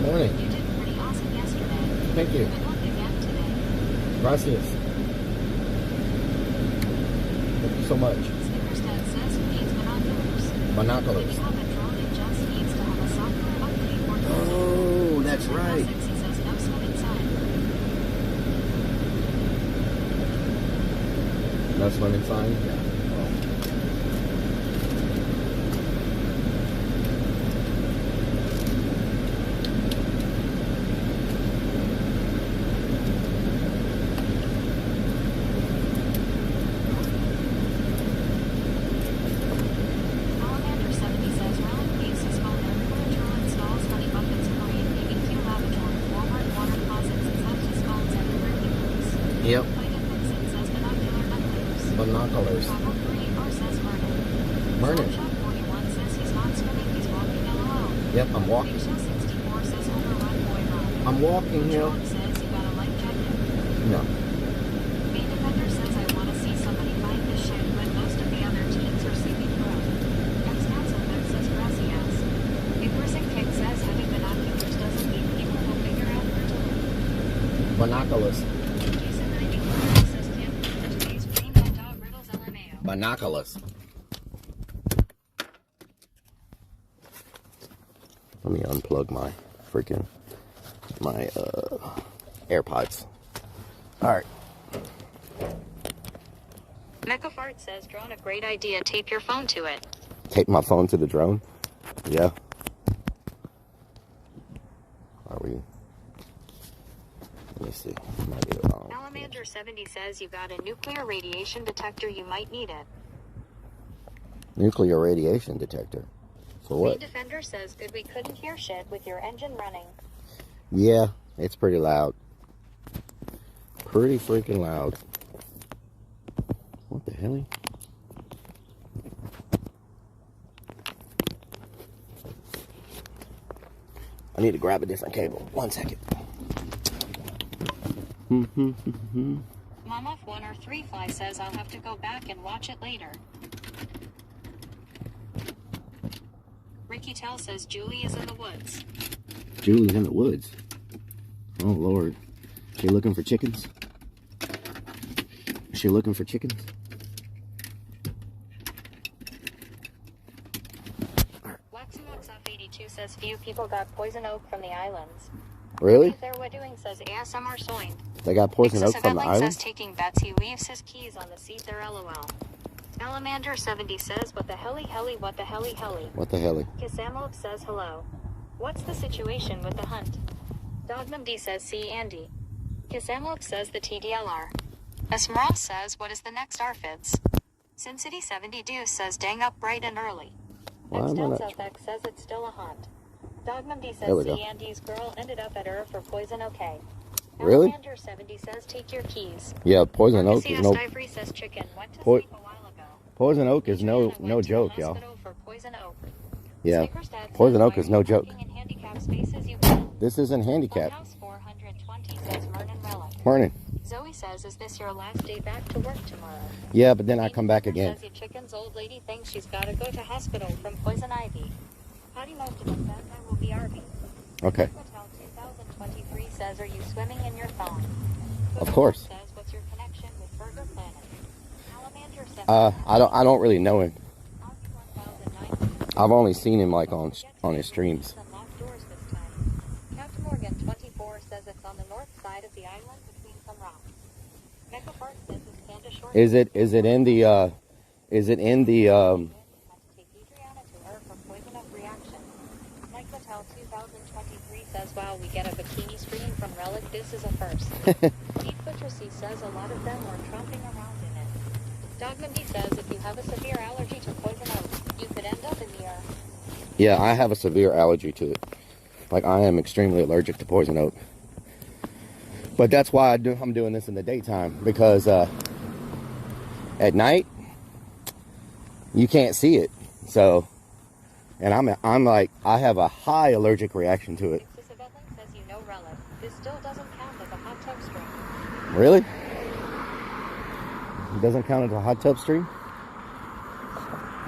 Good morning. You did pretty awesome yesterday. Thank you. Good luck again today. Gracias. Thank you so much. Snickerstead says he needs binoculars. If Binoculars. you have a drone, it just needs to have a software update or Oh, that's right. He says no swimming sign. No swimming sign? Yeah. Salamander 70 says Rellik I uses phone everywhere. Drill installs honey buckets, marine, BBQ laboratory, forward water closets, and such as phones everywhere he goes. Yep. Planet Vixen says binocular nuclears. Binoculars. Travel 3R says Vernon. Vernon. Shop 41 says he's not swimming, he's walking LOL. Yep, I'm walking. Big Show 64 says Homer run, boy run. I'm walking here. John says you got a life jacket. No. Main Defender says I want to see somebody find this shit when most of the other teams are sleeping through. X-Downs Effect says grassy ass. Igorsic Kick says having binoculars doesn't mean people will figure out where to look. Binoculars. Jason 94 says can't remember today's dream hot dog riddles LMAO. Binoculars. Let me unplug my freaking AirPods. All right. Mechafart says drone a great idea, tape your phone to it. Tape my phone to the drone. Yeah. Are we? Let me see. Might get it wrong. Salamander 70 says you got a nuclear radiation detector, you might need it. Nuclear radiation detector. For Main what? Defender says good we couldn't hear shit with your engine running. Yeah, it's pretty loud. Pretty freaking loud. What the hell? I need to grab a different cable. 1 second. Mama 1 or 3 Fly says I'll have to go back and watch it later. Ricky Tell says Julie is in the woods. Julie's in the woods. Oh, Lord. She looking for chickens? Is she looking for chickens? Waxy82 says few people got poison oak from the islands. Really? There what doing says ASMR soin. They got poison oak from the Says island? taking bets, he leaves his keys on the seat there LOL. Salamander 70 says what the helly what the helly. What the hell? Kissamolk says hello. What's the situation with the hunt? Dogman D says see Andy. Kissamolk says the TDLR. Esmeralda says what is the next RFIDS? SimCity 70 Deuce says dang up bright and early. Why am I not- X says it's still a hunt. Dogman D There we says go. see Andy's girl ended up at her for poison okay. Really? Salamander 70 says take your keys. Yeah, poison oak is no Ivory says chicken went to Po- sleep a while ago. poison oak is no Went to joke, the y'all. hospital for poison oak. Yeah, Snickerstead poison says, oak "Why is are no you joke. parking in handicapped spaces, you can?" This isn't handicap. House 420 says Mernon Relic. Morning. Zoe says, "Is this your last day back to work tomorrow?" Yeah, but then I come back again. Says your chicken's old lady thinks she's got to go to hospital from poison ivy. How do you know to do that? I will be RV. Okay. Hotel 2023 says, "Are you swimming in your phone?" Of course. Says, "What's your connection with Burger Planet?" Salamander 70 I don't really know him. Aussie 1009 I've only seen him like on his streams. Unlocked doors this time. Captain Morgan 24 says it's on the north side of the island between some rocks. Mecha Park says it's Panda Short. Is it in the Had to take Adriana to her for poison oak reaction. Mike Mattel 2023 says, "Wow, we get a bikini stream from Relic. This is a first." Deep Literacy says a lot of them were tromping around in it. Dogmandy says if you have a severe allergy to poison oak, you could end up in the Yeah, I have a severe allergy to it. Like, I am extremely allergic to poison oak. But that's why I'm doing this in the daytime, because at night you can't see it. So, and I'm like, I have a high allergic reaction to it. Isabella says you know Relic. This still doesn't count as a hot tub stream. Really? It doesn't count as a hot tub stream?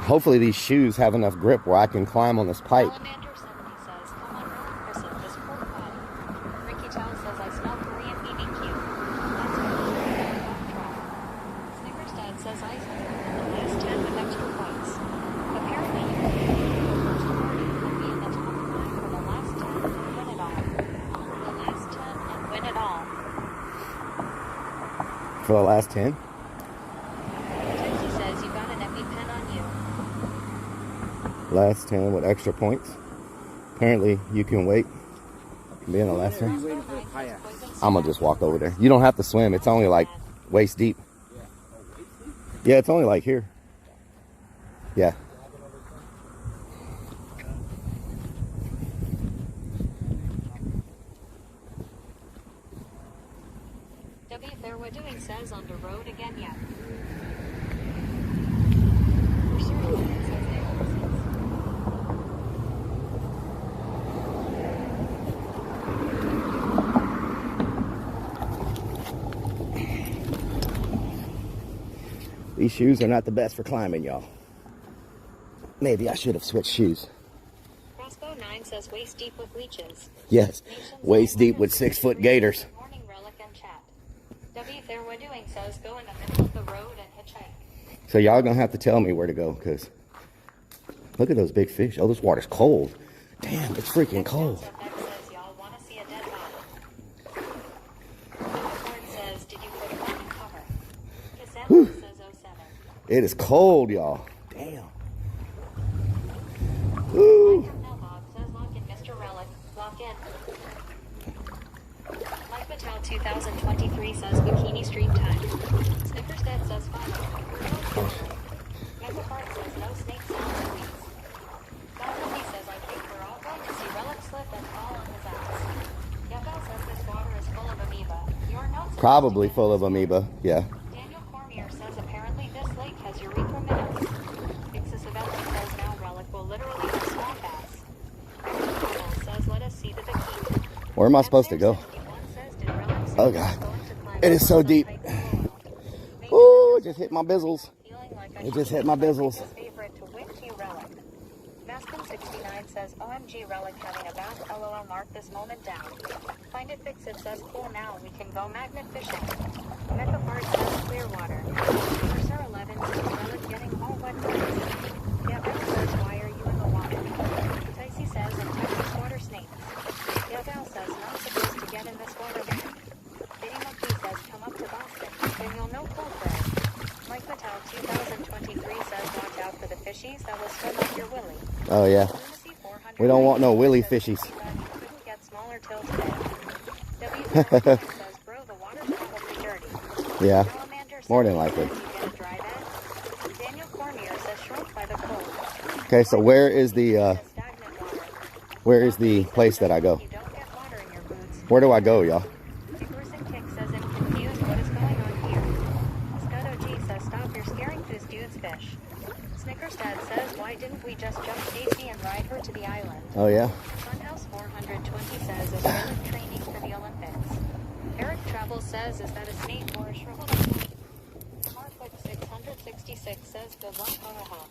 Hopefully these shoes have enough grip where I can climb on this pipe. Salamander 70 says, "Come on, Relic Christmas, this pork For the last 10? Mackenzie says you got an EpiPen on you. Last 10 with extra points. Apparently, you can wait. Being the last 10. I'm gonna just walk over there. You don't have to swim. It's only like waist deep. Yeah, it's only like here. Yeah. W. Fairwood doing says on the road again yet. For certain, it says they will cease. These shoes are not the best for climbing, y'all. Maybe I should have switched shoes. Crossbow 9 says waist deep with leeches. Yes, waist deep with 6-foot gators. Morning Relic and chat. W. Fairwood doing says go in the middle of the road and hitchhike. So y'all gonna have to tell me where to go, because look at those big fish. Oh, this water's cold. Damn, it's freaking cold. Says y'all want to see a dead body. Report says did you put it on cover? Cassandra says 07. It is cold, y'all. Damn. Woo. Bob says lock in Mr. Relic. Lock in. Mike Patel 2023 says bikini stream time. Snickers Dead says 5. Mega Fart says no snake sounds please. Don Lee says I think we're all going to see Relic slip and fall on his ass. Yabel says this water is full of amoeba. Your notes Probably full of amoeba. Yeah. Daniel Cormier says apparently this lake has urethra minnows. Ixis Evelyn says now Relic will literally have small bass. Eric says let us see the bikini. Where am I supposed to go? Oh, God. It is so deep. Ooh, it just hit my bizzles. It just hit my bizzles. Favorite to win to Relic. Mascom 69 says OMG Relic having a bath. LOL mark this moment down. Find it fix it says cool now we can go magnet fishing. Mecca Fart says clear water. Mercer 11 says Relic getting all wet. Yeah, Relic says why are you in the water? Ticey says in Texas water snakes. Yeah, Val says not supposed to get in this water man. Biddy Monkey says come up to Boston. Then you'll know cold bread. Mike Patel 2023 says watch out for the fishies that will swim up your willy. Oh, yeah. We don't want no willy fishies. Couldn't get smaller till today. W says bro the water's probably dirty. Yeah. Salamander says, More than likely. you get a dry bed. Daniel Cormier says shrunk by the cold. Okay, so where is the Stagnant water. place that I go? You don't get water in your boots. Where do I go, y'all? Dickerson Kick says I'm confused. What is going on here? Scott OG says stop. You're scaring this dude's fish. Snickers Dad says why didn't we just jump Casey and ride her to the island? Oh, yeah. Funhouse 420 says is Relic training for the Olympics. Eric Travel says is that a snake or a shriveled Markwood 666 says good luck, ha ha ha.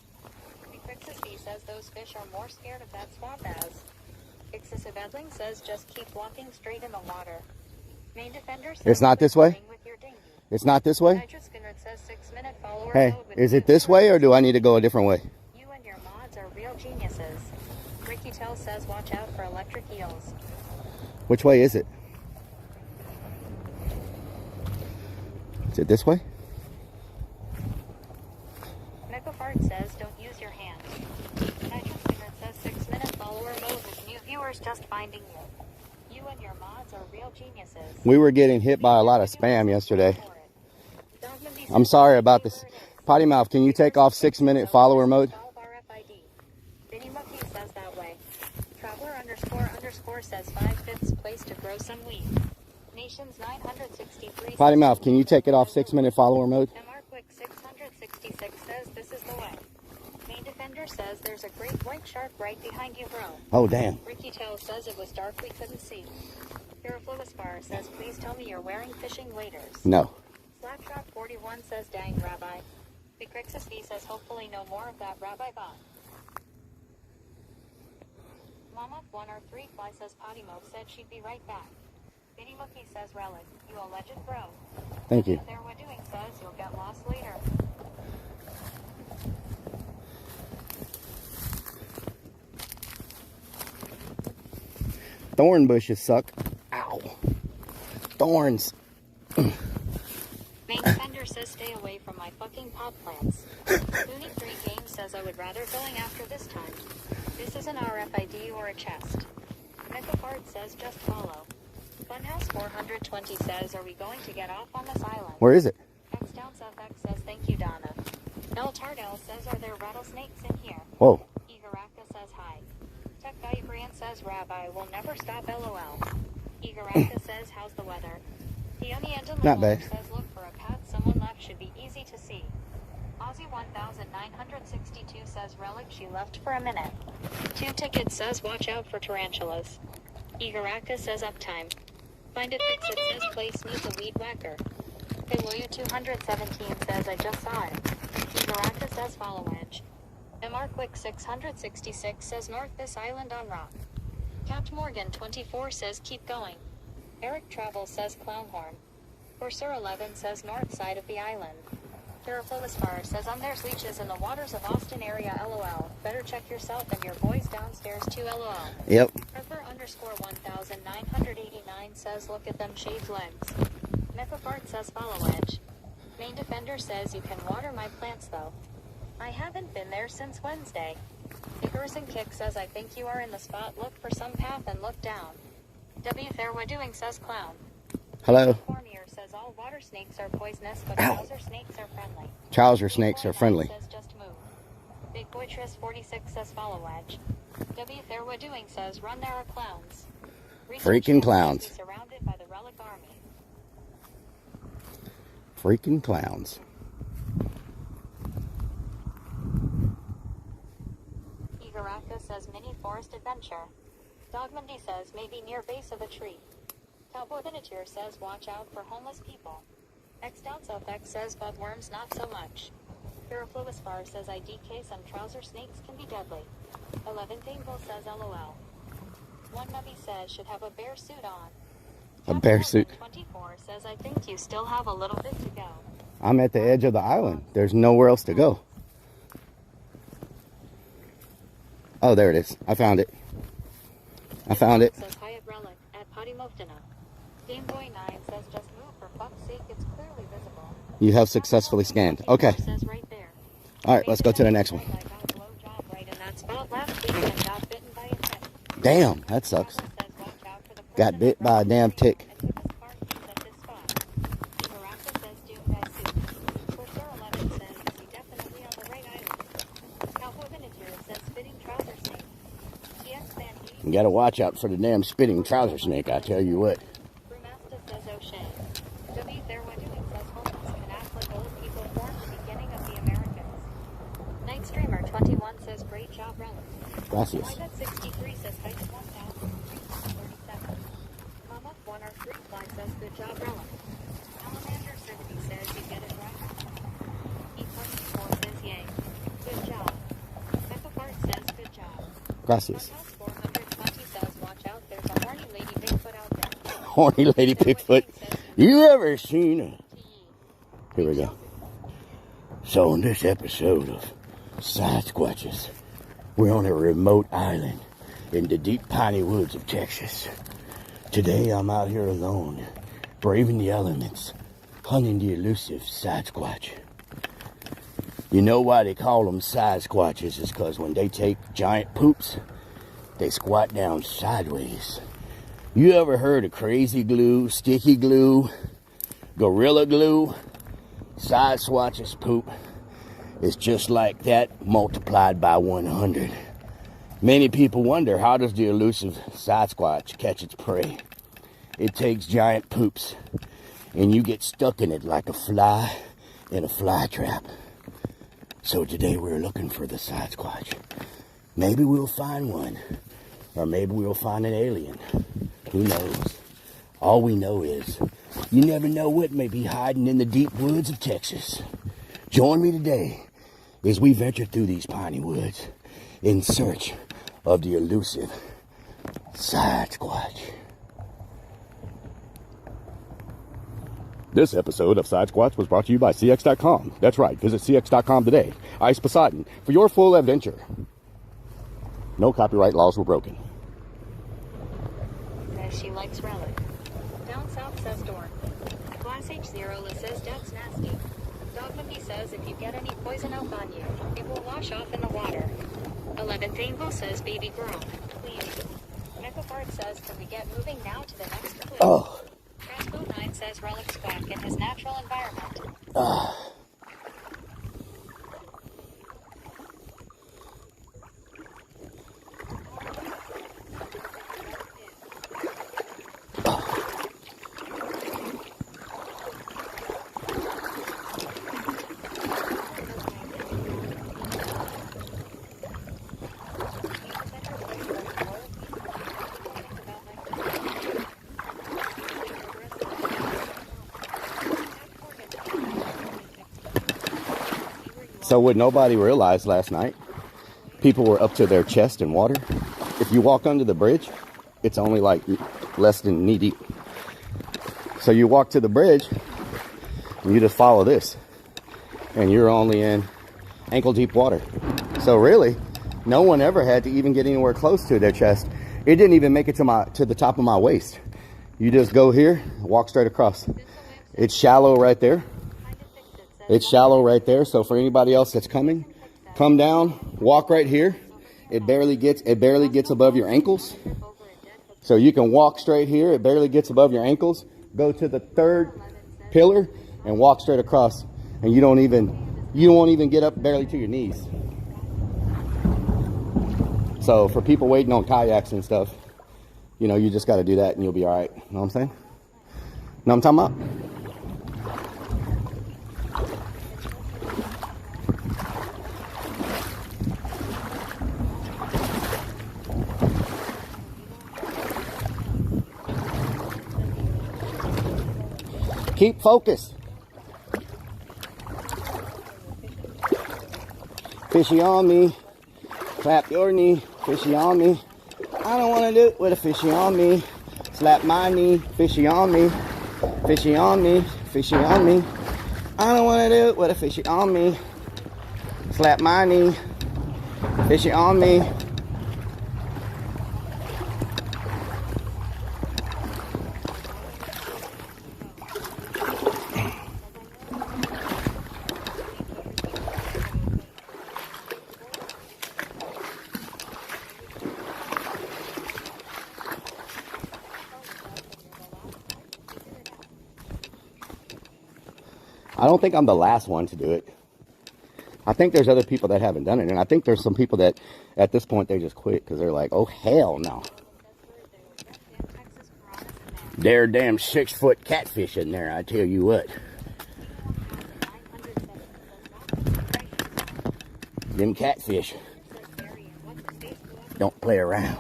Crixus B says those fish are more scared of that swamp as. Ixis Evedling says just keep walking straight in the water. Main Defender says It's not this way? with your dinghy. It's not this way? Nitrous Skinnerd says 6-minute follower Hey, mode with is it two this way or friends. do I need to go a different way? You and your mods are real geniuses. Ricky Tell says watch out for electric eels. Which way is it? Is it this way? Megafart says don't use your hands. Nitrous Skinnerd says 6-minute follower mode with new viewers just finding you. You and your mods are real geniuses. We were getting hit by a lot of spam yesterday. I'm sorry about this. Potty Mouth, can you take off 6-minute follower mode? Vinny Monkey says that way. Traveler __ says 5/5 place to grow some weed. Nations 963. Potty Mouth, can you take it off 6-minute follower mode? MR Quick 666 says this is the way. Main Defender says there's a great white shark right behind you, bro. Oh, damn. Ricky Tail says it was dark we couldn't see. Pirafluus Bar says please tell me you're wearing fishing waders. No. Slapshot 41 says dang Rabbi. Big Crixus V says hopefully no more of that Rabbi bot. Mama 1R3 Fly says Potty Mo said she'd be right back. Bitty Mookie says Relic, you a legend bro. Thank you. There what doing says you'll get lost later. Thorn bushes suck. Ow. Thorns. Main pot plants. Looney 3 Game says I would rather going after this time. This is an RFID or a chest. Mythopart says just follow. Funhouse 420 says, are we going to get off on this island? Where is it? X Down South X says, thank you, Donna. El Tardell says, are there rattlesnakes in here? Whoa. Igaraka says hi. Tech Vibrant says, Rabbi will never stop LOL. Igaraka says, how's the weather? Peony Engine Not bad. says, look for a path someone left should be easy to see. Aussie 1962 says, Relic she left for a minute. 2 Tickets says, watch out for tarantulas. Igaraka says, uptime. Find it fix it says, place needs a weed whacker. Hey Lawyer 217 says, I just saw it. Igaraka says, follow edge. MR Quick 666 says, north this island on rock. Capt Morgan 24 says, keep going. Eric Travel says, Clownhorn. Corsair 11 says, north side of the island. Terraflowisfar says, there's leeches in the waters of Austin area LOL. Better check yourself and your boys downstairs too LOL. Yep. Harper _ 1989 says, look at them shaved legs. Mythopart says, follow edge. Main Defender says, you can water my plants though. I haven't been there since Wednesday. Icarus and Kick says, I think you are in the spot. Look for some path and look down. W Fairway Doing says, clown. Hello. Cormier says, all water snakes are poisonous, but Ow. trouser snakes are friendly. Trouser snakes are friendly. Says, just move. Big Boy Tris 46 says, follow edge. W Fairway Doing says, run there are clowns. Freaking clowns. Surrounded by the Relic Army. Freaking clowns. Igaraka says, mini forest adventure. Dogmandy says, maybe near base of a tree. Cowboy Miniature says, watch out for homeless people. X Down South X says, bug worms not so much. Terraflowisfar says, ID case and trouser snakes can be deadly. 11 Painful says, LOL. One Nubby says, should have a bear suit on. A bear suit. 24 says, I think you still have a little bit to go. I'm at the edge of the island. There's nowhere else to go. Oh, there it is. I found it. I found it. Says, hi at Relic at Potty Moftina. Game Boy 9 says, just move for fuck's sake, it's clearly visible. You have successfully scanned. Okay. Says right there. All right, let's go to the next one. I got a blowjob right in that spot last week and got bitten by a tick. Damn, that sucks. Says, watch out for the Got poison bit that by a runs damn free tick. and took his car keys at this spot. Maraka says, Doom guy suit. Corsair 11 says, is he definitely on the right island? Cowboy Miniature says, spitting trouser snake. TX Van D You gotta watch out for the damn spitting trouser snake, I tell you what. Brewmaster says O'Shea. W. Fairway Doing says homeless can act like old people formed the beginning of the Americans. Night Streamer 21 says great job, Relic. Gracias. Wybet 63 says heights 1,337. Mama 1 or 3 fly says good job, Relic. Salamander 70 says you get it right. E24 says yay. Good job. Mephapart says good job. Gracias. Funhouse 420 says watch out, there's a horny lady Bigfoot out there. Horny lady Bigfoot. You ever seen her? Here we go. So in this episode of Sasquatches, we're on a remote island in the deep piney woods of Texas. Today I'm out here alone, braving the elements, hunting the elusive Sasquatch. You know why they call them Sasquatches is because when they take giant poops, they squat down sideways. You ever heard of crazy glue, sticky glue, gorilla glue? Sasquatch's poop is just like that multiplied by 100. Many people wonder, how does the elusive Sasquatch catch its prey? It takes giant poops, and you get stuck in it like a fly in a fly trap. So today we're looking for the Sasquatch. Maybe we'll find one, or maybe we'll find an alien. Who knows? All we know is, you never know what may be hiding in the deep woods of Texas. Join me today as we venture through these piney woods in search of the elusive Sasquatch. This episode of Sasquatch was brought to you by CX.com. That's right, visit CX.com today. Ice Poseidon, for your full adventure. No copyright laws were broken. Says she likes Relic. Down South says Dorn. Glass H0 says that's nasty. Dog Monkey says if you get any poison oak on you, it will wash off in the water. 11th Angle says baby girl, please. Mechapart says can we get moving now to the next clue? Oh. Crossbow 9 says Rellik's back in his natural environment. So what nobody realized last night, people were up to their chest in water. If you walk under the bridge, it's only like less than knee deep. So you walk to the bridge and you just follow this and you're only in ankle deep water. So really, no one ever had to even get anywhere close to their chest. It didn't even make it to the top of my waist. You just go here, walk straight across. It's shallow right there. It's shallow right there. So for anybody else that's coming, come down, walk right here. It barely gets above your ankles. So you can walk straight here. It barely gets above your ankles. Go to the third pillar and walk straight across. And you won't even get up barely to your knees. So for people waiting on kayaks and stuff, you know, you just got to do that and you'll be all right. Know what I'm saying? Know what I'm talking about? Keep focused. Fishy on me. Clap your knee. Fishy on me. I don't want to do it with a fishy on me. Slap my knee. Fishy on me. Fishy on me. Fishy on me. I don't want to do it with a fishy on me. Slap my knee. Fishy on me. I don't think I'm the last one to do it. I think there's other people that haven't done it. And I think there's some people that at this point they just quit because they're like, oh, hell no. They're damn 6-foot catfish in there, I tell you what. Them catfish don't play around.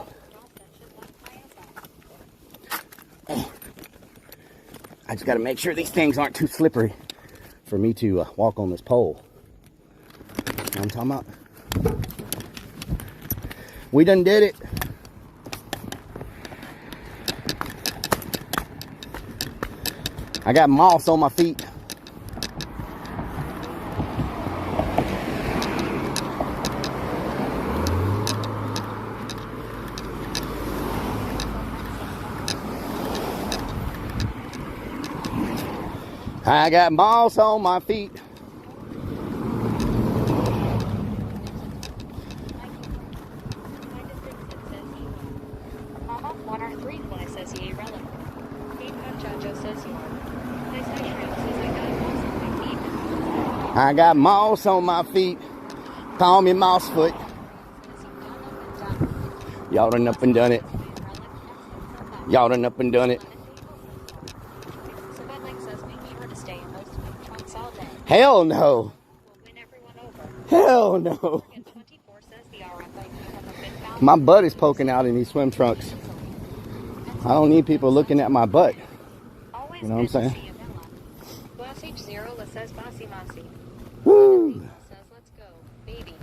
I just got to make sure these things aren't too slippery for me to walk on this pole. You know what I'm talking about? We done did it. I got moss on my feet. I got moss on my feet. Mama, 1 or 3 fly says ye Rellik. Kate Conchacho says you are. Nice shrimp says I got moss on my feet. I got moss on my feet. Call me Mossfoot. Y'all done up and done it. Y'all done up and done it. Hell no. Hell no. My butt is poking out in these swim trunks. I don't need people looking at my butt. You know what I'm saying? Woo. Let's go, baby.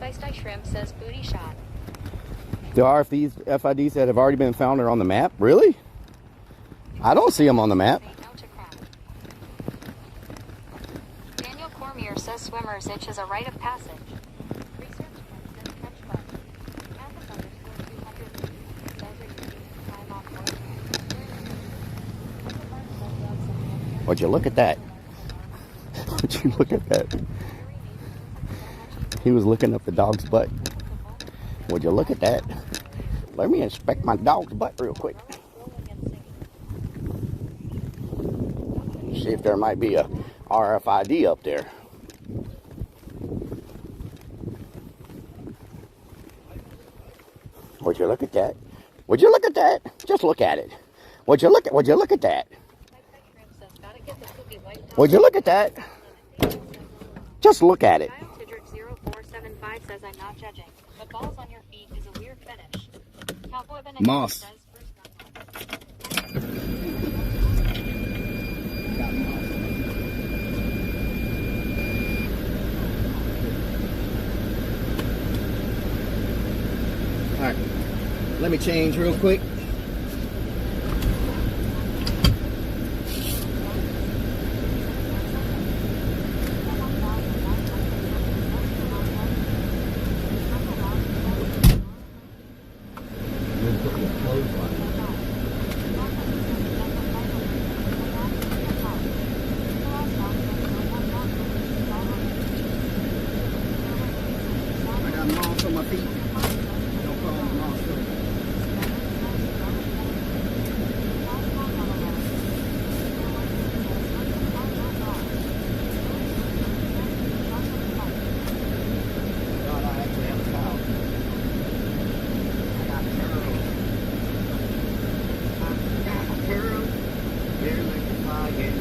Feisty Shrimp says booty shot. The RFDs, FIDs that have already been found are on the map? Really? I don't see them on the map. Daniel Cormier says swimmer's itch is a rite of passage. Research says catch bug. Campus _200 says are using time off work. Would you look at that? Would you look at that? He was looking up the dog's butt. Would you look at that? Let me inspect my dog's butt real quick. See if there might be a RFID up there. Would you look at that? Would you look at that? Just look at it. Would you look at that? Would you look at that? Just look at it. Tidrick 0475 says I'm not judging, but balls on your feet is a weird finish. Cowboy Banana Moss. says first Alright, let me change real quick. I got moss on my feet. Don't call them moss. God, I actually have a towel. I got curls. I got curls. They're like a fire.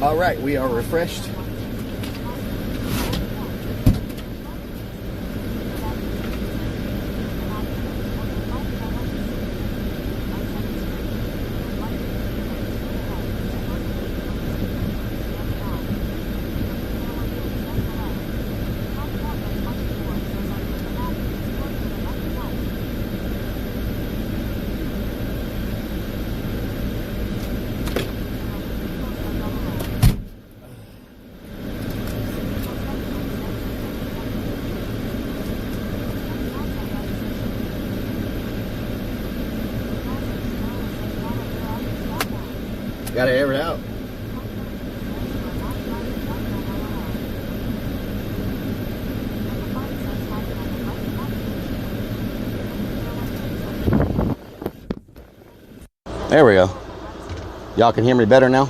All right, we are refreshed. Gotta air it out. There we go. Y'all can hear me better now?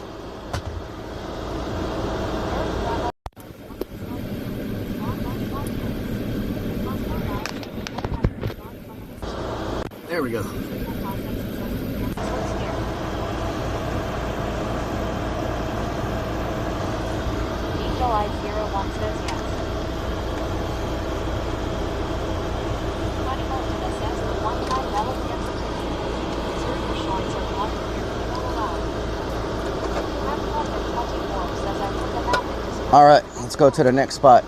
There we go. July 01 says yes. Honey Mountain says the one-time valid sensitivity. Server shorts are not clear. Not allowed. Capcom 24 says I put the map in Discord. All right, let's go to the next spot.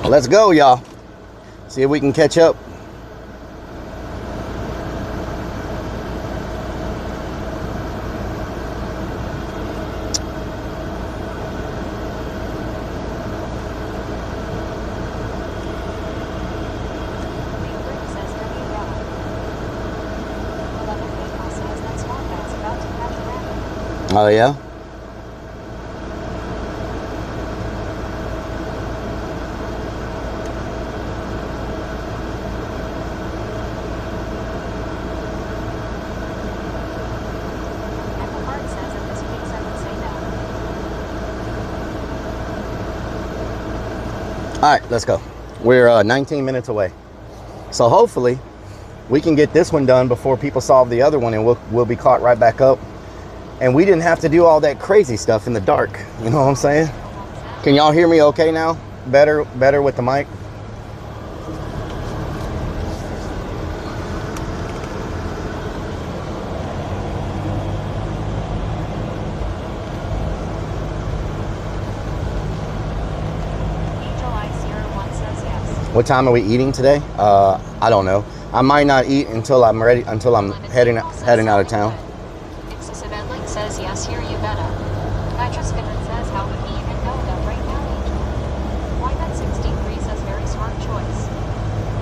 Let's go, y'all. See if we can catch up. Oh, yeah? All right, let's go. We're 19 minutes away. So hopefully we can get this one done before people solve the other one, and we'll be caught right back up. And we didn't have to do all that crazy stuff in the dark. You know what I'm saying? Can y'all hear me okay now? Better with the mic? What time are we eating today? I don't know. I might not eat until I'm ready, until I'm heading out of town. Excessive Edling says yes, here you better. Nitrous Spinnert says how would he even know that right now, Angel? Why that 63 says very smart choice.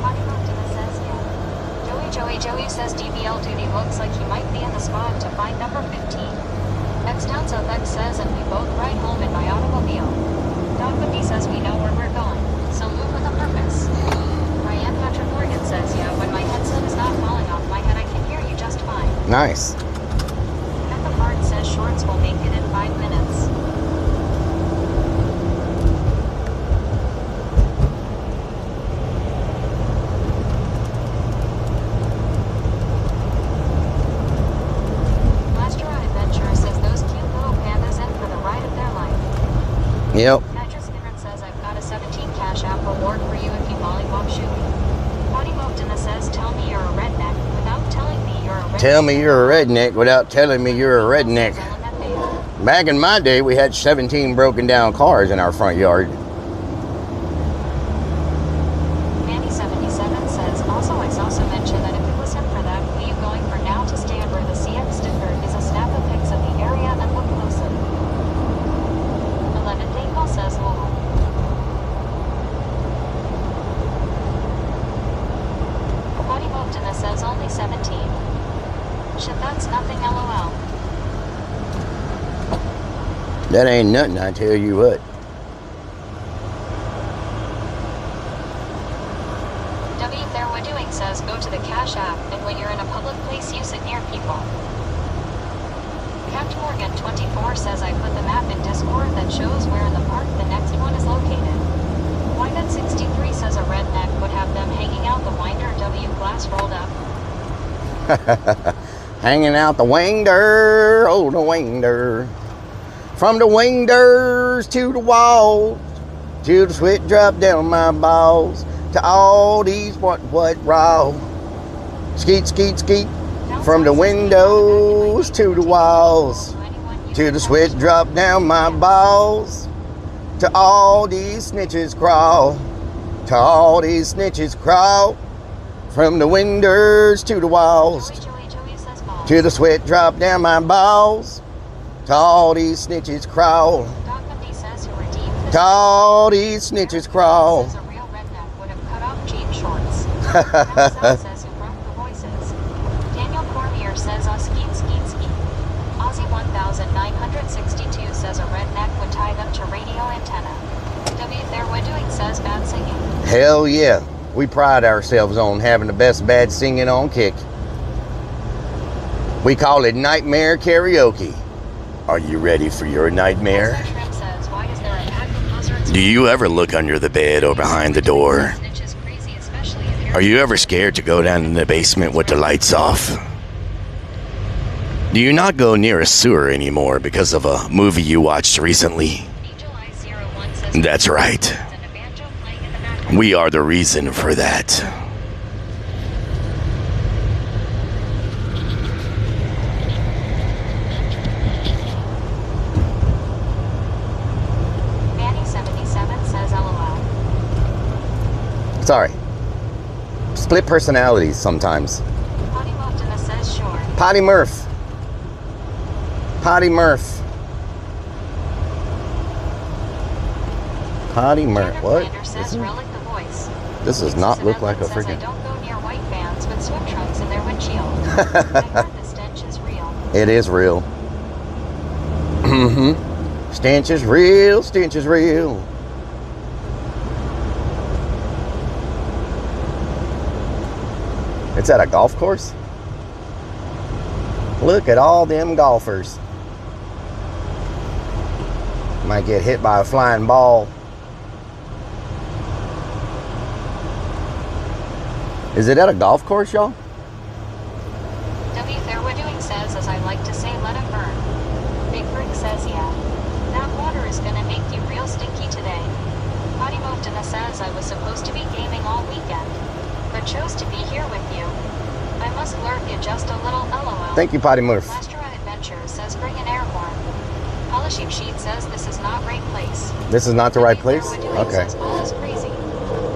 Potty Mountain says yeah. Joey says DBL duty looks like he might be in the spot to find number 15. X Downs of X says and we both ride home in my automobile. Don Whitney says we know where we're going. So move with a purpose. Ryan Patrick Morgan says, yeah, when my headset is not falling off my head, I can hear you just fine. Nice. Becca Hart says shorts will make it in 5 minutes. Blaster Adventure says those cute little pandas in for the ride of their life. Yep. Cash App reward for you if you mollywop shoot. Potty Moakton says, tell me you're a redneck without telling me you're a redneck. Tell me you're a redneck without telling me you're a redneck. Back in my day, we had 17 broken down cars in our front yard. Manny77 says, also I saw some mention that if it was him for that, who you going for now to stand where the CX sticker is a snap of pics of the area and look closer. 11 Daycall says, lol. Says only 17. Shit, that's nothing, lol. That ain't nothing, I tell you what. W. There we're doing says go to the Cash App, and when you're in a public place, use it near people. Captain Morgan 24 says I put the map in Discord that shows where in the park the next one is located. Why that 63 says a redneck would have Hanging out the winder, oh the winder. From the winders to the walls, till the sweat drop down my balls, to all these what raw. Skeet, skeet, skeet. From the windows to the walls, till the sweat drop down my balls, to all these snitches crawl, to all these snitches crawl. From the windows to the walls, till the sweat drop down my balls, to all these snitches crawl, to all these snitches crawl. Says a real redneck would have cut off jean shorts. Marcel says who broke the voices. Daniel Cormier says skeet skeet skeet. Aussie 1962 says a redneck would tie them to radio antenna. W. There We're Doing says bad singing. Hell yeah. We pride ourselves on having the best bad singing on kick. We call it nightmare karaoke. Are you ready for your nightmare? Shrimp says, why is there a pack of buzzards? Do you ever look under the bed or behind the door? Snitches crazy, especially if you're Are you ever scared to go down in the basement with the lights off? Do you not go near a sewer anymore because of a movie you watched recently? Angel Eye 01 says That's right. and a banjo playing in the background. We are the reason for that. Manny 77 says LOL. Sorry. Split personalities sometimes. Potty Moftina says sure. Potty Murph. Potty Murph. Potty Murph. Tanner What? Commander says Relic the voice. This does not look like a Says I freaking... don't go near white vans with swim trunks in their windshield. I heard the stench is real. It is real. Mm-hmm. Stench is real. Stench is real. It's at a golf course? Look at all them golfers. Might get hit by a flying ball. Is it at a golf course, y'all? W. There We're Doing says, as I like to say, let it burn. Big Brick says, yeah. That water is gonna make you real stinky today. Potty Moftina says I was supposed to be gaming all weekend, but chose to be here with you. I must lurk it just a little LOL. Thank you, Potty Murph. Lastra Adventure says bring an air horn. Polisheep Sheet says this is not right place. This is not the right W. place? There We're Doing Okay. says all is crazy.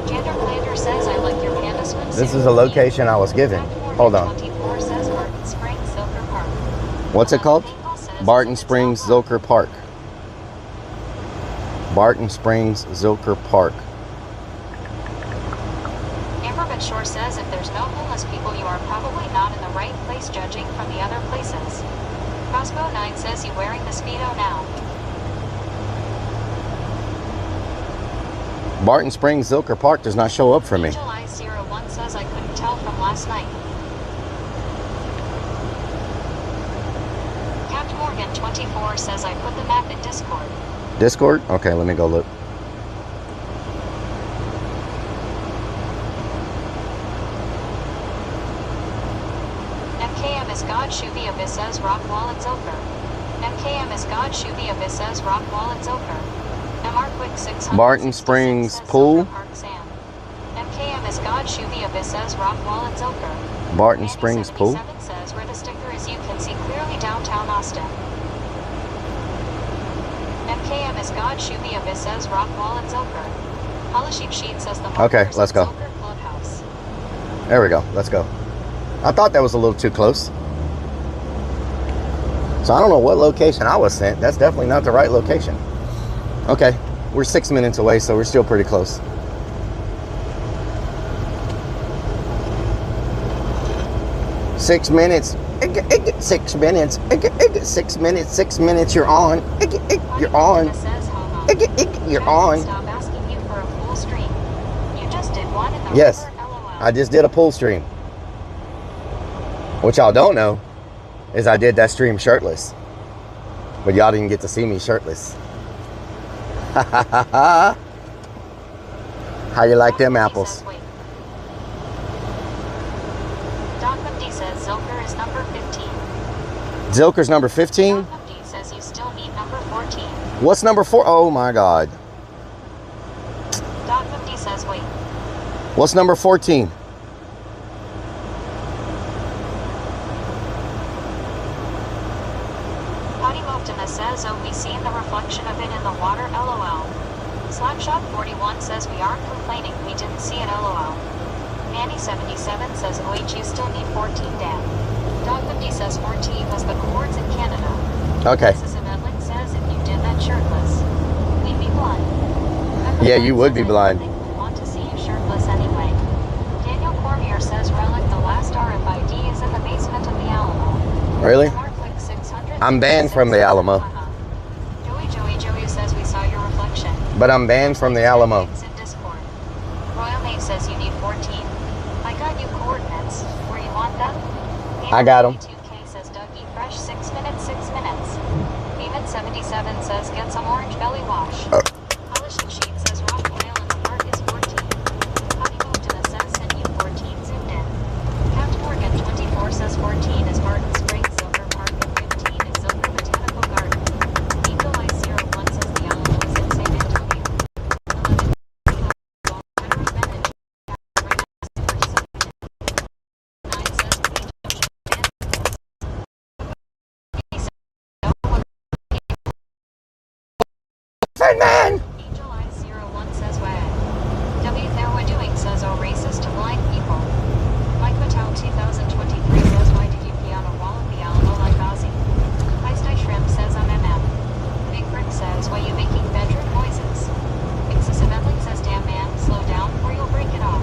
Jander Plander says I like your panda swimsuit. This is the location I was given. Hold on. 24 says Barton Springs, Zilker Park. What's it called? Dingle says Barton it's Springs, South Park. Zilker Park. Barton Springs, Zilker Park. Amber But Shore says if there's no homeless people, you are probably not in the right place judging from the other places. Crossbow 9 says you wearing the Speedo now. Barton Springs, Zilker Park does not show up for me. Angel Eye 01 says I couldn't tell from last night. Capt Morgan 24 says I put the map in Discord. Discord? Okay, let me go look. MKM is God Shuvi Abyss says Rock Wall and Zilker. MKM is God Shuvi Abyss says Rock Wall and Zilker. MR Quick 600 Barton Springs Pool. Park Sand. MKM is God Shuvi Abyss says Rock Wall and Zilker. Barton Manny Springs Pool. 77 says where the sticker is you can see clearly downtown Austin. MKM is God Shuvi Abyss says Rock Wall and Zilker. Polisheep Sheet says the Okay, Markers let's at go. Zilker Clubhouse. There we go. Let's go. I thought that was a little too close. So I don't know what location I was sent. That's definitely not the right location. Okay, we're 6 minutes away, so we're still pretty close. Six minutes. 6 minutes. 6 minutes. 6 minutes. You're on. You're on. Says homo. You're Jack, on. Stop asking you for a full stream. You just did one in the Yes, river, LOL. I just did a pull stream. What y'all don't know is I did that stream shirtless. But y'all didn't get to see me shirtless. How you like them apples? Don Bundy says Zilker is number 15. Zilker's number 15? Dog 50 says you still need number 14. What's number 4? Oh my God. Dog 50 says wait. What's number 14? Potty Optimus says, oh, we seen the reflection of it in the water, lol. Slapshot 41 says we aren't complaining, we didn't see it, lol. Manny 77 says, oh, you still need 14, damn. Dog 50 says 14 was the chords in Canada. Okay. Mrs. Evelyn says, if you did that shirtless, we'd be blind. Yeah, you would be blind. I want to see you shirtless anyway. Daniel Cormier says, Relic, the last RFID is in the basement of the Alamo. Really? Markwick 600 I'm banned from the Alamo. Joey says we saw your reflection. But I'm banned from the Alamo. In Discord. Royal Maeve says you need 14. I got you coordinates. Where you want them? I got 'em. 2K says Dougie Fresh 6 minutes, 6 minutes. Demon 77 says get some orange belly wash. Polish and Sheet says Rock Mile in the park is 14. Potty Optimus says send you 14 zoomed in. Captain Morgan 24 says 14 is Martin Springs Silver Park and 15 is Silver Botanical Garden. Eagle Eye 01 says the Alamo is in San Antonio. 11 Man! Angel Eye 01 says wag. W there we're doing says oh racist to blind people. Mike Mattel 2023 says why did you pee on a wall at the Alamo like Ozzy? Feisty Shrimp says I'm MM. Big Brick says why you making bedroom noises? Excessive Edling says damn man, slow down or you'll break it off.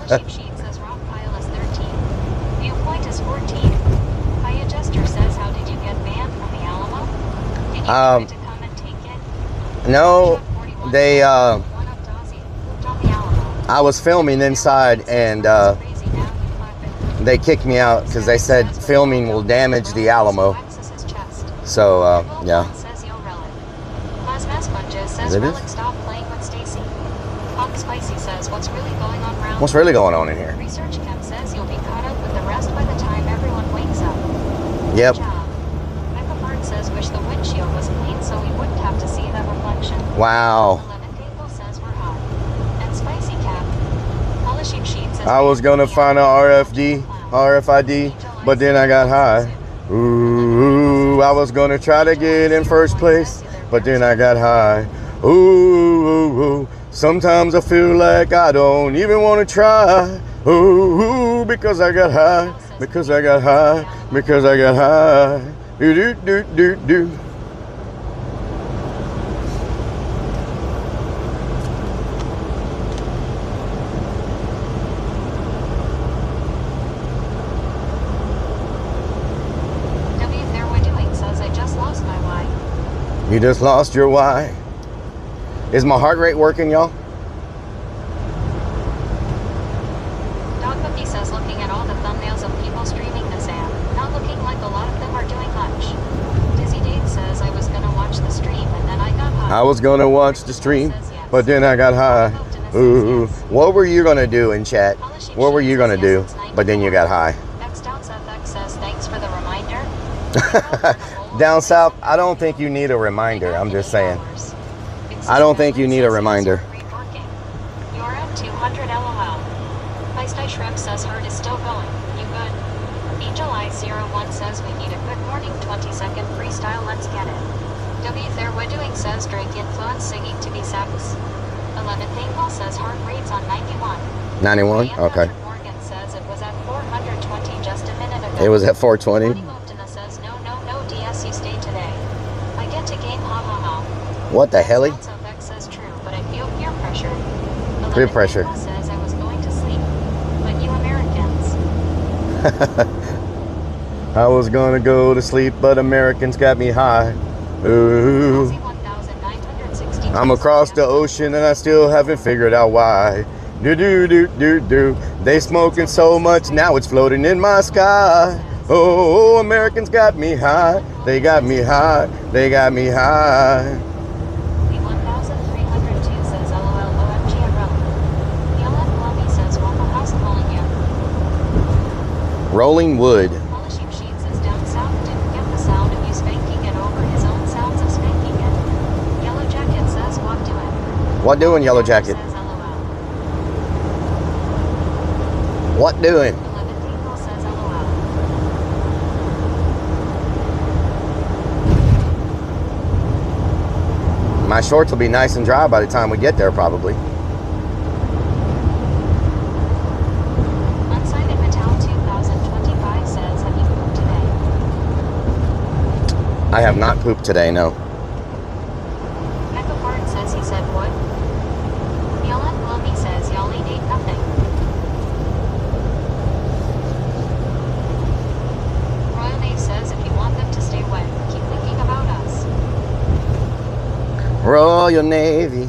Sheep Sheet says rock pile is 13. Viewpoint is 14. High Adjuster says how did you get banned from the Alamo? Did you try to come and take it? No, they, I was filming inside and they kicked me out because they said filming will damage the Alamo. So, yeah. It is? Stop playing with Stacy. Hot Spicy says, what's really going on round? What's really going on in here? Research Chem says you'll be caught up with the rest by the time everyone wakes up. Yep. Good job. Mecca Bird says, wish the windshield was clean so we wouldn't have to see that reflection. Wow. Lemon Dingle says we're hot. And Spicy Cap. Polishing Sheet says I was gonna find a RFID, but then I got high. Ooh, I was gonna try to get in first place, but then I got high. Ooh, sometimes I feel like I don't even want to try. Ooh, because I got high, because I got high, because I got high. Do do do do do. W there we're doing says I just lost my why. You just lost your why. Is my heart rate working, y'all? Dog 50 says looking at all the thumbnails of people streaming this app, not looking like a lot of them are doing much. Dizzy Dave says I was gonna watch the stream and then I got high. I was gonna watch the stream, but then I got high. Ooh, what were you gonna do in chat? What were you gonna do? But then you got high. X Downs FX says thanks for the reminder. Down south, I don't think you need a reminder. I'm just saying. I don't think you need a reminder. You're at 200 LOL. Feisty Shrimp says herd is still going. You good? Angel Eye 01 says we need a good morning 20-second freestyle. Let's get it. W there we're doing says drink influence singing to be sex. 11 Thankful says heart rate's on 91. 91? Okay. Morgan says it was at 420 just a minute ago. It was at 420. Optima says no DS you stay today. I get to game ha ha ha. What the hell? X says true, but I feel peer pressure. Peer pressure. Says I was going to sleep, but you Americans. I was gonna go to sleep, but Americans got me high. Ooh. I'm across the ocean and I still haven't figured out why. Do do do do do. They smoking so much now it's floating in my sky. Oh, Americans got me high. They got me high. They got me high. The 1302 says LOL OMG at Rellik. The LF Lobby says Waffle House calling you. Rolling wood. Polishing sheets is down south. Didn't get the sound of you spanking it over his own sounds of spanking it. Yellow Jacket says what doing? What doing, Yellow Jacket? Says LOL. What doing? 11 people says LOL. My shorts will be nice and dry by the time we get there, probably. Unsighted Metal 2025 says, have you pooped today? I have not pooped today, no. Mecha Fart says he said what? Yellen Gloomy says y'all ain't ate nothing. Royal Nave says if you want them to stay wet, keep thinking about us. Royal Navy.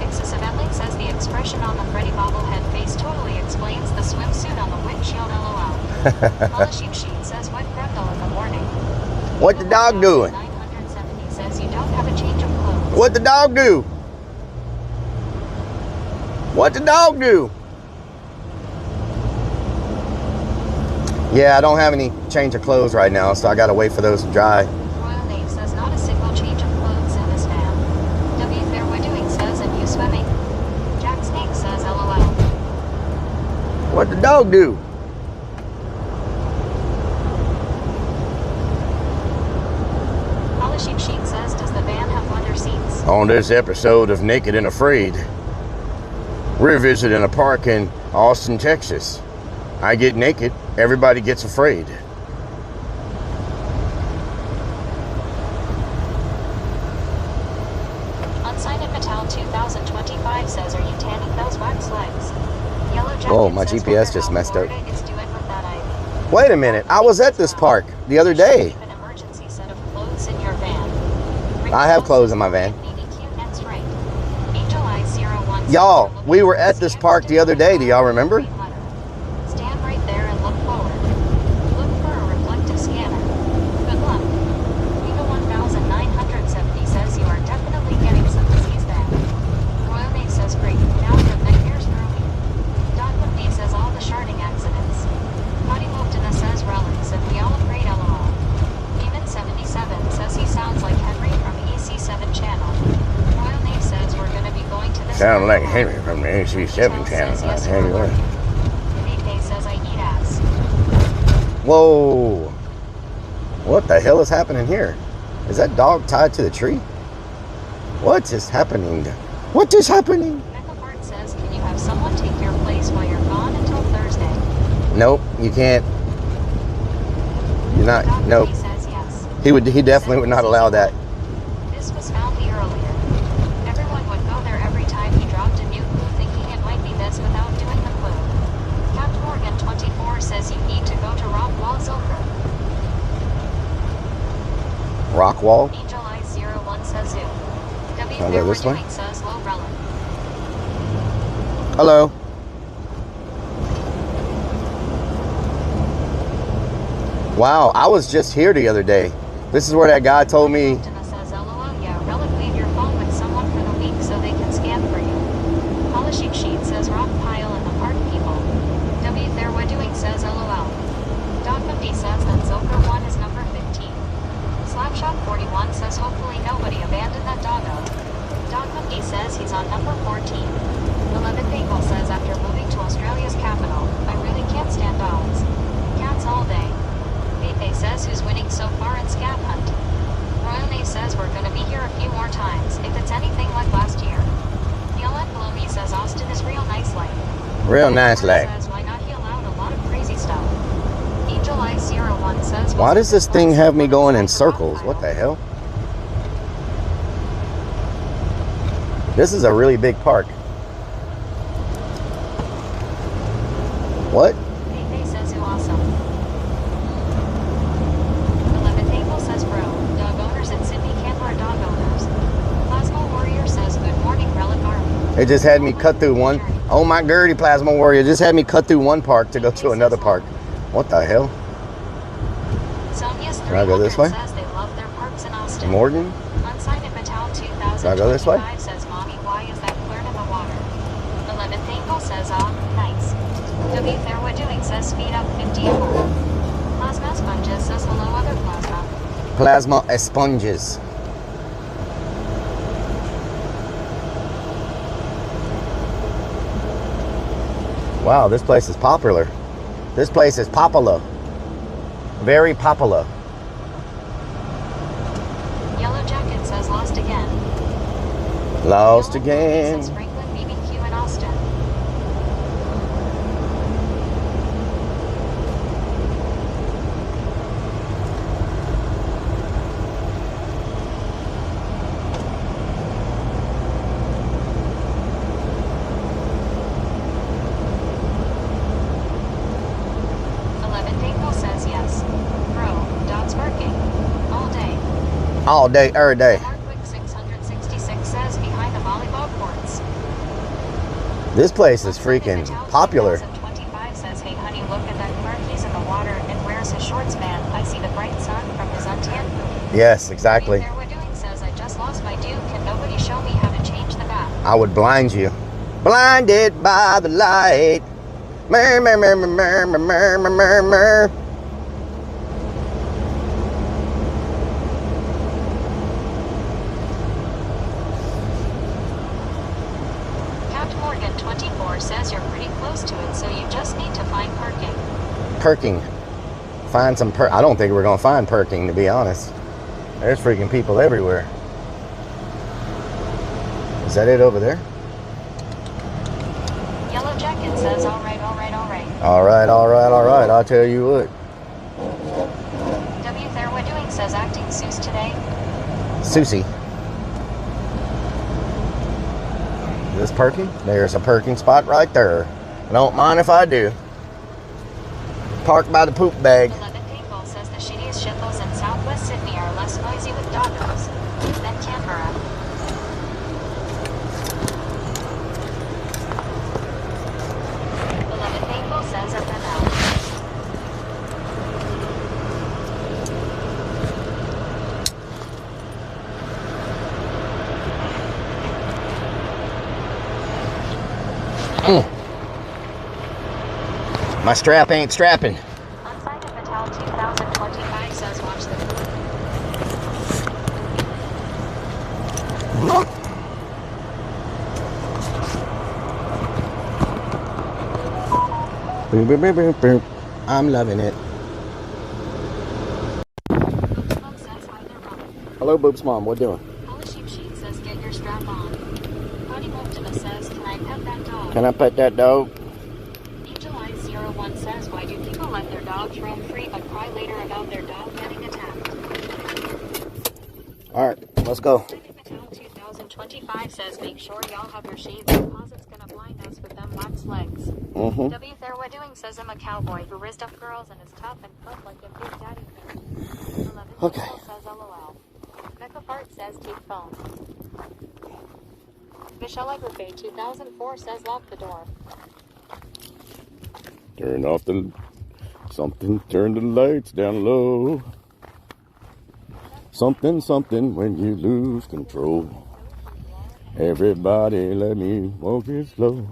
Excessive Link says the expression on the Freddy bobblehead face totally explains the swimsuit on the windshield LOL. Polishing Sheet says what Grundle in the morning. What the dog doing? 970 says you don't have a change of clothes. What the dog do? What the dog do? Yeah, I don't have any change of clothes right now, so I gotta wait for those to dry. Royal Nave says not a single change of clothes in this van. W. Fairwood Doing says and you swimming. Jack Snake says LOL. What the dog do? Polishing Sheet says does the van have leather seats? On this episode of Naked and Afraid, we're visiting a park in Austin, Texas. I get naked, everybody gets afraid. Unsighted Metal 2025 says are you tanning those wax legs? Yellow Jacket Oh, my says GPS wonder just how messed up. Florida is doing with that ivy. Wait a minute, I was at this park the other day. Keep an emergency set of clothes in your van. I have clothes in my van. That's right. Angel Eyes 01 Y'all, we were at this park the other day, do y'all remember? Stand right there and look forward. Look for a reflective scanner. Good luck. Viva 1970 says you are definitely getting some disease then. Royal Nave says great. Now for nightmares for a week. Don Whitney says all the sharding accidents. Potty Moptina says relics and we all afraid LOL. Demon 77 says he sounds like Henry from EC7 channel. Royal Nave says we're gonna be going to this. Sound like Henry from the AC7 channel. Yes, Henry what? Nate says I eat ass. Whoa. What the hell is happening here? Is that dog tied to the tree? What is happening? What is happening? Mecha Fart says, can you have someone take your place while you're gone until Thursday? Nope, you can't. You're not. Dr. Nope. B says yes. He definitely would not allow that. This was found the earlier. Everyone would go there every time he dropped a new clue thinking it might be this without doing the clue. Cap Morgan 24 says you need to go to Rockwall Zilker. Rockwall. Angel Eyes 01 says zoo. W. I'll go this way. Doing says low relic. Hello. Wow, I was just here the other day. This is where that guy told me. Tina says LOL, yeah, Relic leave your phone with someone for the week so they can scan for you. Polishing Sheet says rock pile and the park people. W. Fairwood Doing says LOL. Dog 50 says that Zilker 1 is number 15. Slapshot 41 says hopefully nobody abandoned that doggo. Dog 50 says he's on number 14. 11 Bagel says after moving to Australia's capital, I really can't stand dogs. Cats all day. Pepe says who's winning so far in Scav Hunt. Royal Nave says we're gonna be here a few more times, if it's anything like last year. Yellen Gloomy says Austin is real nice like. Real nice like. Says why not he allowed a lot of crazy stuff. Angel Eyes 01 says Why does this thing have me going in circles? What the hell? This is a really big park. What? Pepe says who awesome. 11 Table says bro. Dog owners in Sydney can't wear dog owners. Plasma Warrior says good morning Relic Army. It just had me cut through one. Oh my Gertie, Plasma Warrior. Just had me cut through one park to go to another park. What the hell? Sonia's Can I go this way? says they love their parks in Austin. Morgan? Unsighted Metal Can I go this way? 2025 says mommy why is that clear in the water? Paul says, ah, nice. W there, what doing says speed up 50 more. Plasma Sponges says hello, other plasma. Plasma sponges. Wow, this place is popular. This place is popular. Very popular. Yellow Jacket says lost again. Lost Yellow again. says Franklin BBQ in Austin. All day, every day. Hardwick 666 says behind the volleyball courts. This place is freaking popular. 2025 says, hey honey, look at that car. He's in the water and wears his shorts, man. I see the bright sun from his untanned booty. Yes, exactly. There, what doing says, I just lost my dude. Can nobody show me how to change the bath? I would blind you. Blinded by the light. Mer, mer, mer, mer, mer, mer, mer, mer, mer. Count Morgan 24 says you're pretty close to it, so you just need to find parking. Perking. Find some I don't think we're going to find perking, to be honest. There's freaking people everywhere. Is that it over there? Yellow Jacket says, all right, all right, all right. All right, all right, all right. I'll tell you what. W there, what doing says acting Seuss today. Susie. This parking? There's a parking spot right there. I don't mind if I do. Park by the poop bag. 11 Paintball says the shittiest shitholes in southwest Sydney are less noisy with doggos than Canberra. Says up and out. My strap ain't strapping. On site of Patel 2025 says watch the Boop, boop, boop, boop, boop. I'm loving it. Boobs Mom says hi there, Mom. Hello, Boobs Mom. What doing? Holy Sheep Sheet says get your strap on. Potty Optimus says can I pet that dog? Can I pet that dog? Angel Eyes 01 says why do people let their dogs roam free but cry later about their dog getting attacked? All right, let's go. Patel 2025 says make sure y'all have your shades. Deposit's gonna blind us with them wax legs. Mm-hmm. W there, what doing says I'm a cowboy who raised up girls and is tough and fun like a big daddy can. 11 Okay. says LOL. Mecha Fart says keep phone. Michelle Everfay 2004 says lock the door. Turn off the turn the lights down low. Something when you lose control. Everybody let me walk it slow.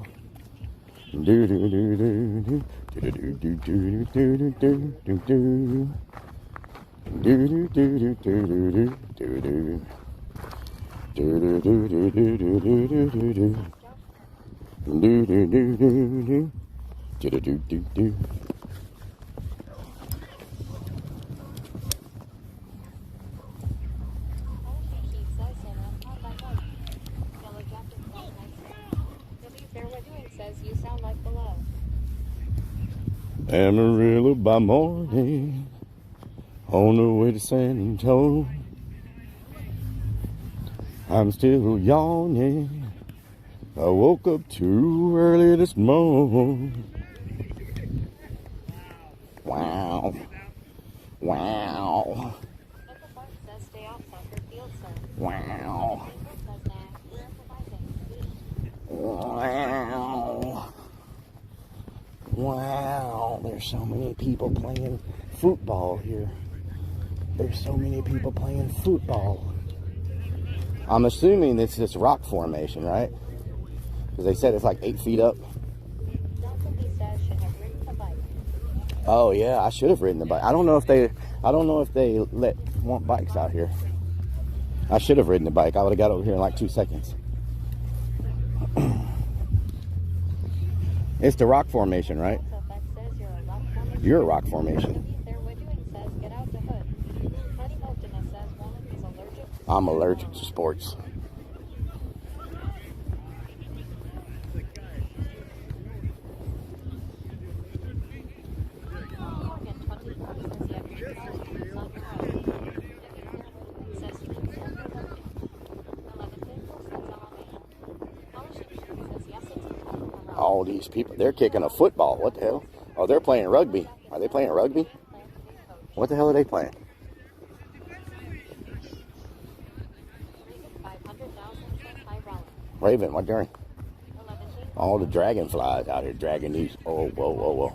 Do do do do do do do do do do do do do do. Do do do do do do do do. Do do do do do do do do do do. Do do do do do. Do do do do do. You sound like below. Amarillo by morning, on the way to San Antonio. I'm still yawning. I woke up too early this morning. Wow. Wow. Says stay off soccer field, sir. Wow. Wow. Wow. There's so many people playing football here. There's so many people playing football. I'm assuming it's this rock formation, right? Because they said it's like 8 feet up. Oh yeah, I should have ridden the bike. I don't know if they want bikes out here. I should have ridden the bike. I would have got over here in like 2 seconds. It's the rock formation, right? Also, that says you're a rock formation. You're a rock formation. There, what doing says get out the hood. Honey Multina says woman is allergic. I'm allergic to sports. Morgan 24 says yeah, green color is on your own. Says you can send your work. 11 Pinball says oh man. Polishing Shoe says yes it's a All these people, they're kicking a football. What the hell? Oh, they're playing rugby. Are they playing rugby? What the hell are they playing? 500,000 says hi Rolling. Raven, what doing? 11 All the dragonflies out here dragging these. Oh, whoa, whoa, whoa.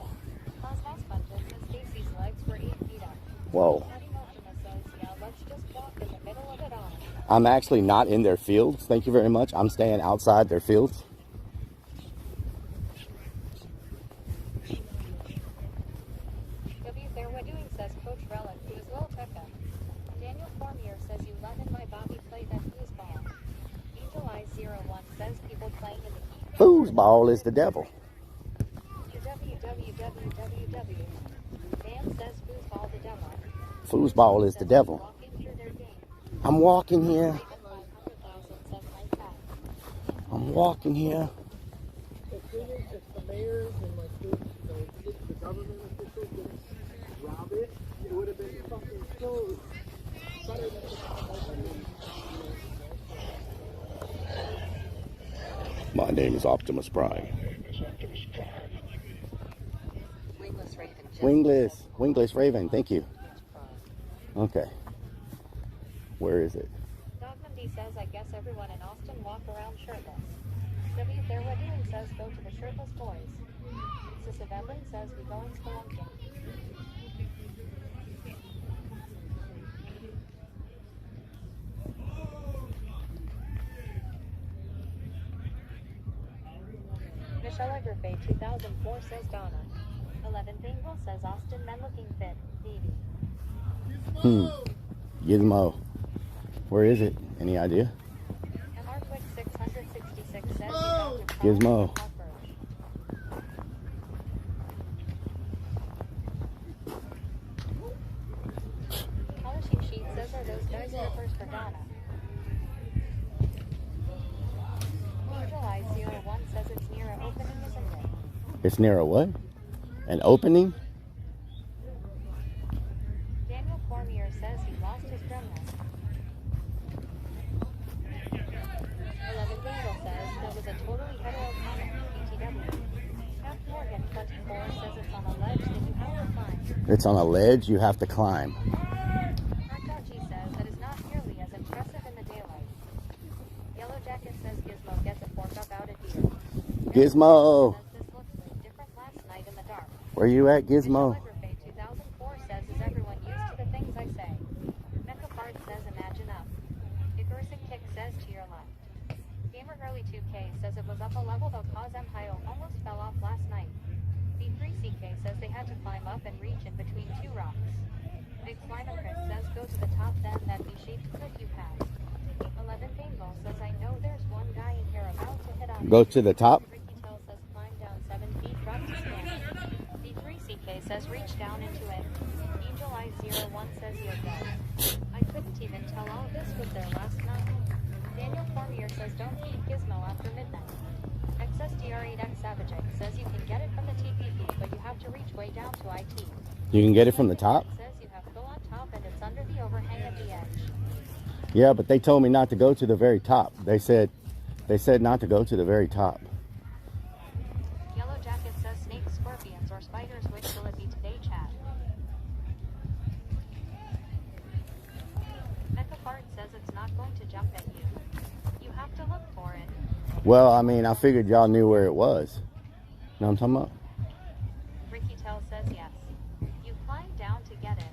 Buzz House Bunches says Stacy's legs were 8 feet up. Whoa. Honey Multina says yeah, let's just walk in the middle of it all. I'm actually not in their fields. Thank you very much. I'm staying outside their fields. W. Fairwood doing says Coach Rellik, who is Will Pekka. Daniel Cormier says you let in my Bobby play that foosball. Angel Eyes 01 says people playing in the heat. Foosball is the devil. WWWWW. Dan says foosball the devil. Foosball is the devil. Walking through their game. I'm walking here. Raven 500,000 says my cat. I'm walking here. As soon as if the mayors and like the government officials didn't rob it, it would have been fucking so better than My name is Optimus Prime. Wingless Raven. Wingless Raven. Thank you. Okay. Where is it? Dogman D says I guess everyone in Austin walk around shirtless. W. Fairwood doing says go to the shirtless boys. Sissa Vedlin says we going spelunking. Michelle Egerfay 2004 says Donna. 11 Bingle says Austin men looking fit. Davey. Gizmo. Where is it? Any idea? And Hardwick 666 says you got to Gizmo. Polishing Sheet says are those guys rippers for Donna. Angel Eyes 01 says it's near an opening, isn't it? It's near a what? An opening? Daniel Cormier says he lost his gremlin. 11 Dingle says that was a totally hetero comment, BTW. F. Morgan 24 says it's on a ledge that you have to climb. It's on a ledge you have to climb. Hot G says that is not nearly as impressive in the daylight. Yellow Jacket says Gizmo gets a fork up out at deer. Gizmo! Says this looks way different last night in the dark. Where you at, Gizmo? Michelle Egerfay 2004 says is everyone used to the things I say. Mecha Bard says imagine up. Icarus and Kick says to your left. Gamer Early 2K says it was up a level though cause Empire almost fell off last night. B3CK says they had to climb up and reach in between two rocks. Big Slimer Chris says go to the top then that V-shaped cliff you passed. 11 Paintball says I know there's one guy in here about to hit on Go to the top? Ricky Tell says climb down 7 feet, drop to stand. B3CK says reach down into it. Angel Eyes 01 says you're dead. I couldn't even tell all this was there last night. Daniel Cormier says don't feed Gizmo after midnight. XSDR8X Savage X says you can get it from the TPP, but you have to reach way down to IT. You can get it from the top? Says you have to go on top and it's under the overhang at the edge. Yeah, but they told me not to go to the very top. They said not to go to the very top. Yellow Jacket says snakes, scorpions, or spiders. Which will it be today, Chad? Mecha Bart says it's not going to jump at you. You have to look for it. Well, I mean, I figured y'all knew where it was. Know what I'm talking about? Ricky Tell says yes. You climb down to get it.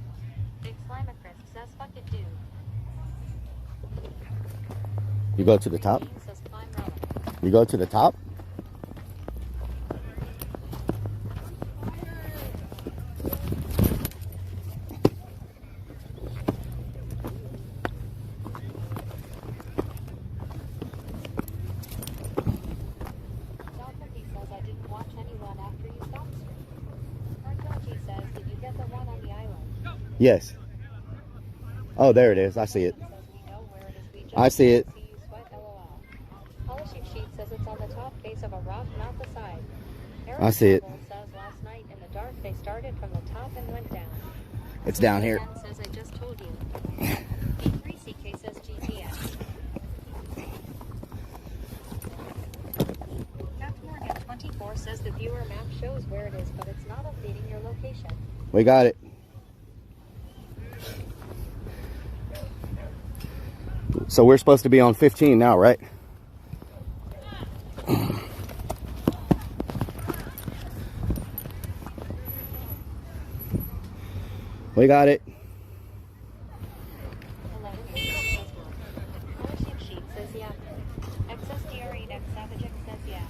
Big Slimacris says fuck it, dude. You go to the top? Says climb Relic. You go to the top? Yes. Oh, there it is. I see it. I see it. Polishing sheet says it's on the top face of a rock, not the side. I see it. Says last night in the dark they started from the top and went down. It's down here. Says I just told you. 3CK says GPS. Captain Morgan 24 says the viewer map shows where it is, but it's not updating your location. We got it. So we're supposed to be on 15 now, right? We got it. 11 polishing sheet says yeah. XSDR8X Savage says yeah.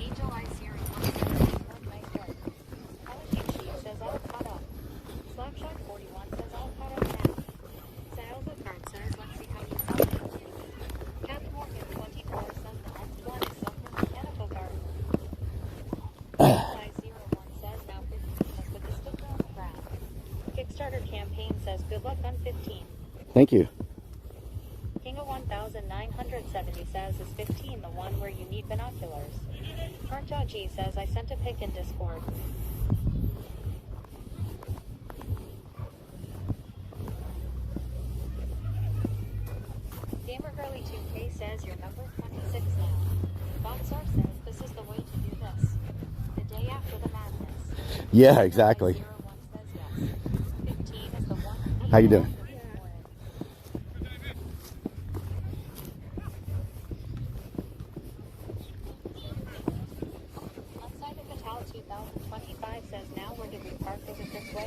Angel Eye Siri nice work. Polishing sheet says all caught up. Slapshot 41 says all caught up now. Sales of card says let's see how you sell it. Captain Morgan 24 says the next one is Silver Mechanical Guard. Eye 01 says now 15 has put the sticker on the graph. Kickstarter campaign says good luck on 15. Thank you. King of 1970 says is 15 the one where you need binoculars. Karnjaw G says I sent a pic in Discord. Gamer Girly 2K says you're number 26 now. Boxar says this is the way to do this. The day after the madness. Yeah, exactly. 01 says yes. 15 is the one. How you doing? Outside of Fatal 2025 says now where did we park? Is it this way?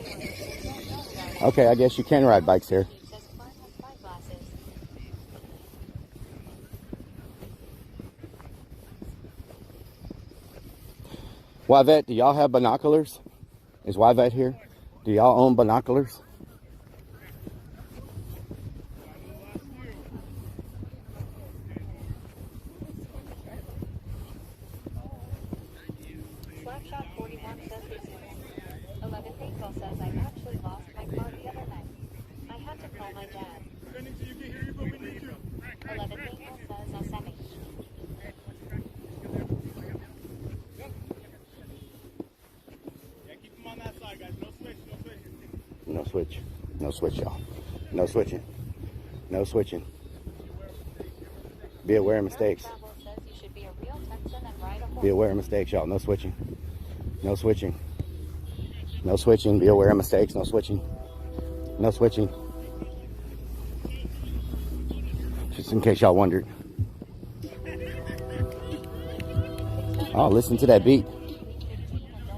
Okay, I guess you can ride bikes here. Says Clark has spyglasses. Yvette, do y'all have binoculars? Is Yvette here? Do y'all own binoculars? Slapshot 41 says this is 11 April says I actually lost my car the other night. I had to call my dad. 11 April says SMH. No switch. No switch, y'all. No switching. No switching. Be aware of mistakes. Travel says you should be a real Texan and ride a horse. Be aware of mistakes, y'all. No switching. No switching. No switching. Be aware of mistakes. No switching. No switching. Just in case y'all wondered. Oh, listen to that beat.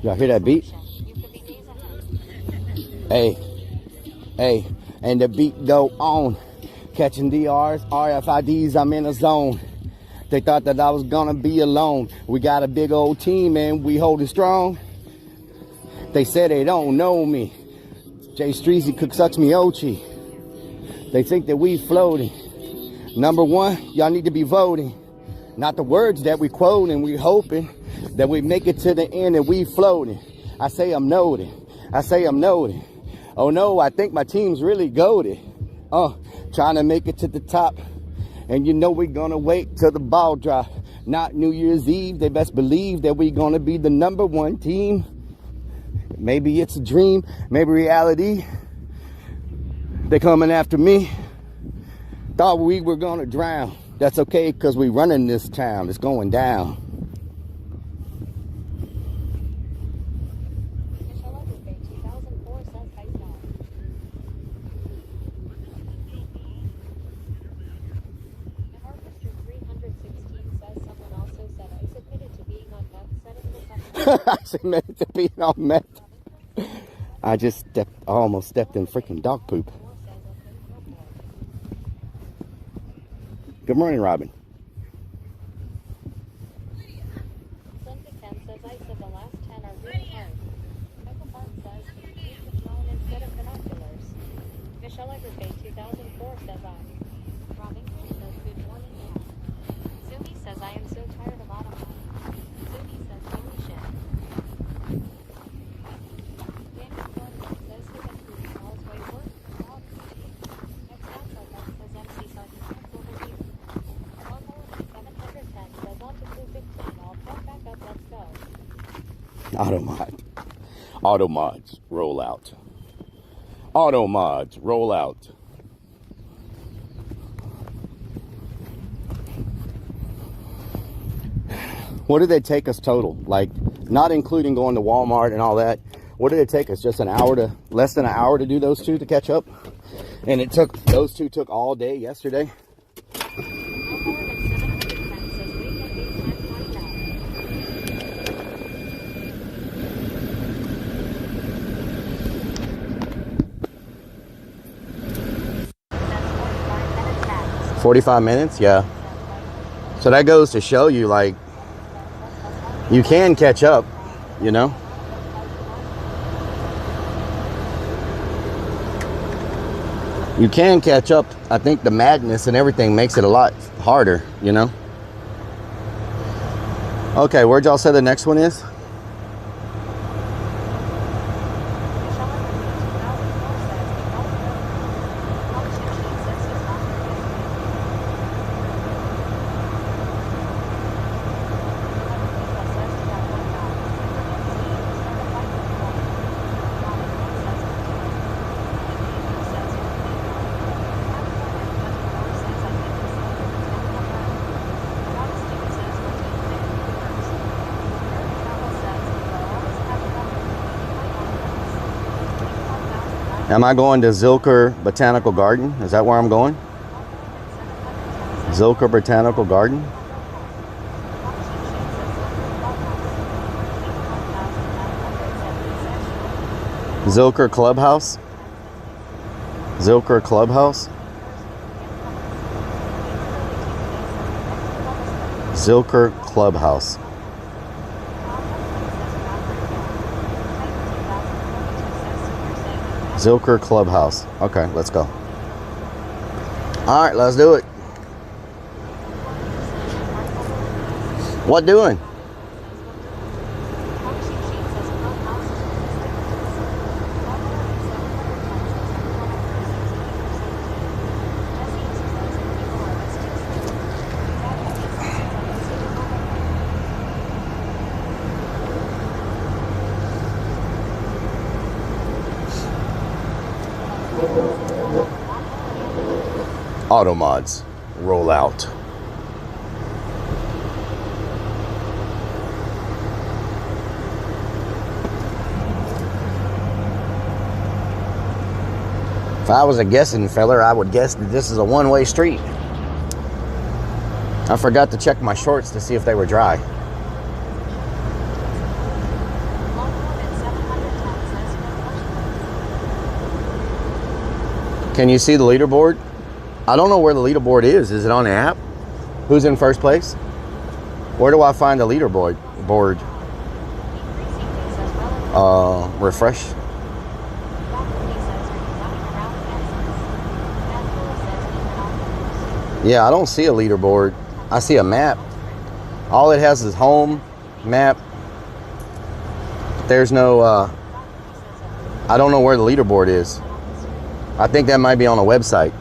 Y'all hear that beat? You could be days ahead. Hey, hey, and the beat go on. Catching DRs, RFIDs, I'm in a zone. They thought that I was gonna be alone. We got a big old team and we holding strong. They said they don't know me. Jay Streezy cook sucks me Ochi. They think that we floating. Number one, y'all need to be voting. Not the words that we quoting, we hoping that we make it to the end and we floating. I say I'm noted. I say I'm noted. Oh no, I think my team's really goated. Trying to make it to the top. And you know we're gonna wait till the ball drop. Not New Year's Eve, they best believe that we're gonna be the number one team. Maybe it's a dream, maybe reality. They coming after me. Thought we were gonna drown. That's okay, cause we running this town. It's going down. Michelle Everbay 2004 says hi now. And Orchestra 316 says someone also said I submitted to being on meth, setting this up. I submitted to being on meth. I almost stepped in freaking dog poop. Good morning, Robin. Linda Ken says I said the last 10 are really hard. Michael Bart says use the phone instead of binoculars. Michelle Everbay 2004 says I. Robin King says good morning now. Sumi says I am so tired of Ottawa. Sumi says holy shit. Daniel Gordon says his improved always 15. I'll pump back up. Let's go. Automod. Automods, roll out. Automods, roll out. What did it take us total? Like, not including going to Walmart and all that. What did it take us? Just less than an hour to do those two to catch up? And those two took all day yesterday. No more than 700 cents says weekend beat time 20,000. 45 minutes? Yeah. So that goes to show you, like, you can catch up, you know? You can catch up. I think the madness and everything makes it a lot harder, you know? Okay, where'd y'all say the next one is? Am I going to Zilker Botanical Garden? Is that where I'm going? Zilker Botanical Garden? Zilker Clubhouse? Zilker Clubhouse? Zilker Clubhouse. Zilker Clubhouse. Okay, let's go. All right, let's do it. What doing? Automods, roll out. If I was a guessing feller, I would guess that this is a one-way street. I forgot to check my shorts to see if they were dry. Can you see the leaderboard? I don't know where the leaderboard is. Is it on the app? Who's in first place? Where do I find the leaderboard? Refresh. Yeah, I don't see a leaderboard. I see a map. All it has is home, map. There's no, I don't know where the leaderboard is. I think that might be on a website.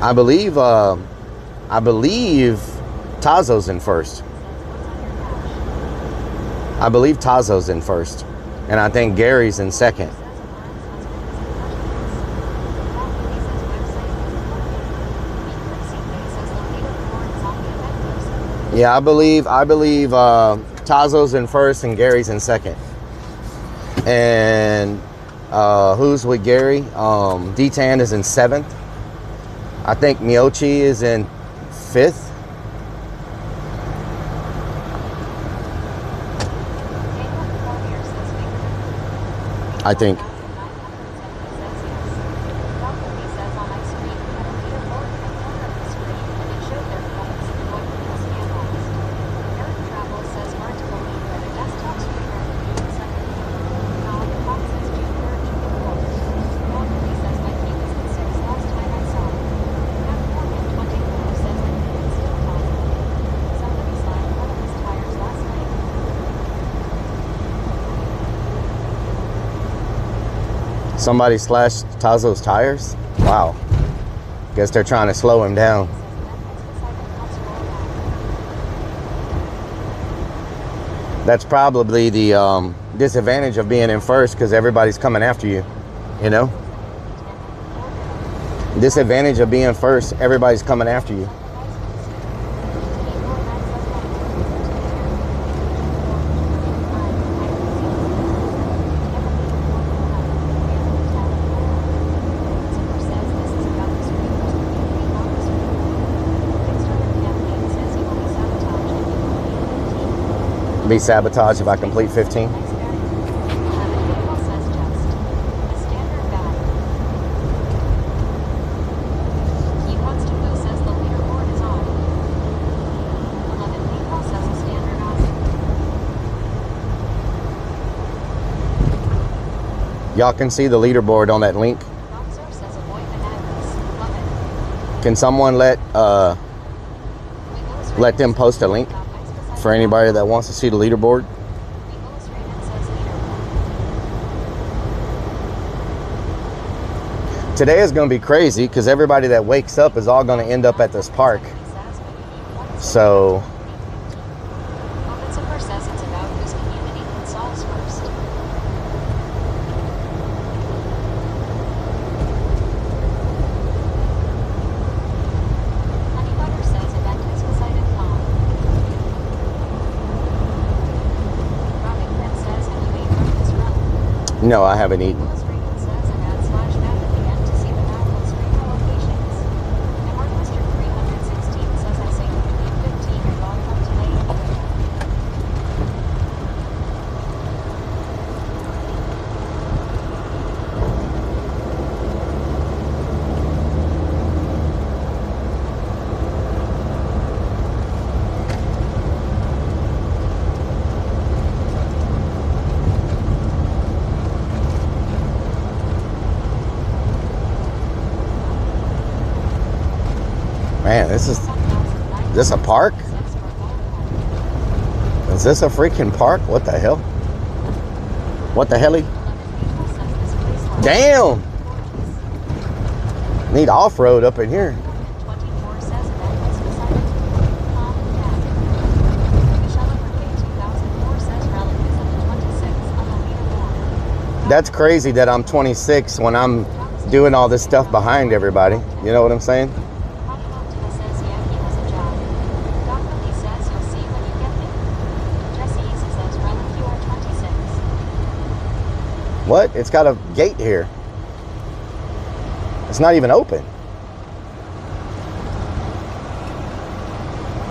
I believe Tazo's in first. I believe Tazo's in first. And I think Gary's in second. Yeah, I believe Tazo's in first and Gary's in second. And who's with Gary? D-Tan is in seventh. I think Miyochi is in fifth. I think. Somebody slashed Tazo's tires? Wow. Guess they're trying to slow him down. That's probably the disadvantage of being in first, because everybody's coming after you, you know? Disadvantage of being first, everybody's coming after you. Be sabotaged if I complete 15. Y'all can see the leaderboard on that link. Can someone let them post a link for anybody that wants to see the leaderboard? Today is going to be crazy because everybody that wakes up is all going to end up at this park. So no, I haven't eaten. Man, is this a park? Is this a freaking park? What the hell? What the helly? Damn! Need off-road up in here. That's crazy that I'm 26 when I'm doing all this stuff behind everybody. You know what I'm saying? What? It's got a gate here. It's not even open.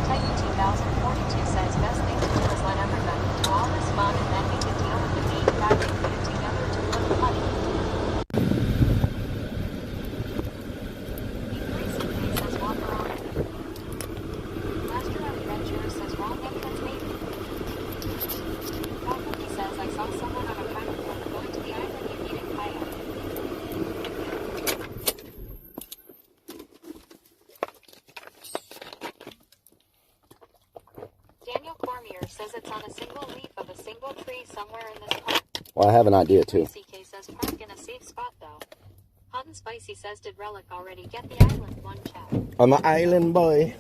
Titan 2042 says best thing to do is let everybody do all this fun and then we can deal with the main guy and put it together to put money. Increasingly says walk around. Master Adventure says wrong entrance maybe. Gotham says I saw someone on a private boat going to the island you needed kayak. Daniel Cormier says it's on a single leaf of a single tree somewhere in this park. Well, I have an idea too. CK says park in a safe spot though. Hot and Spicy says did Rellik already get the island? One chat. I'm an island boy.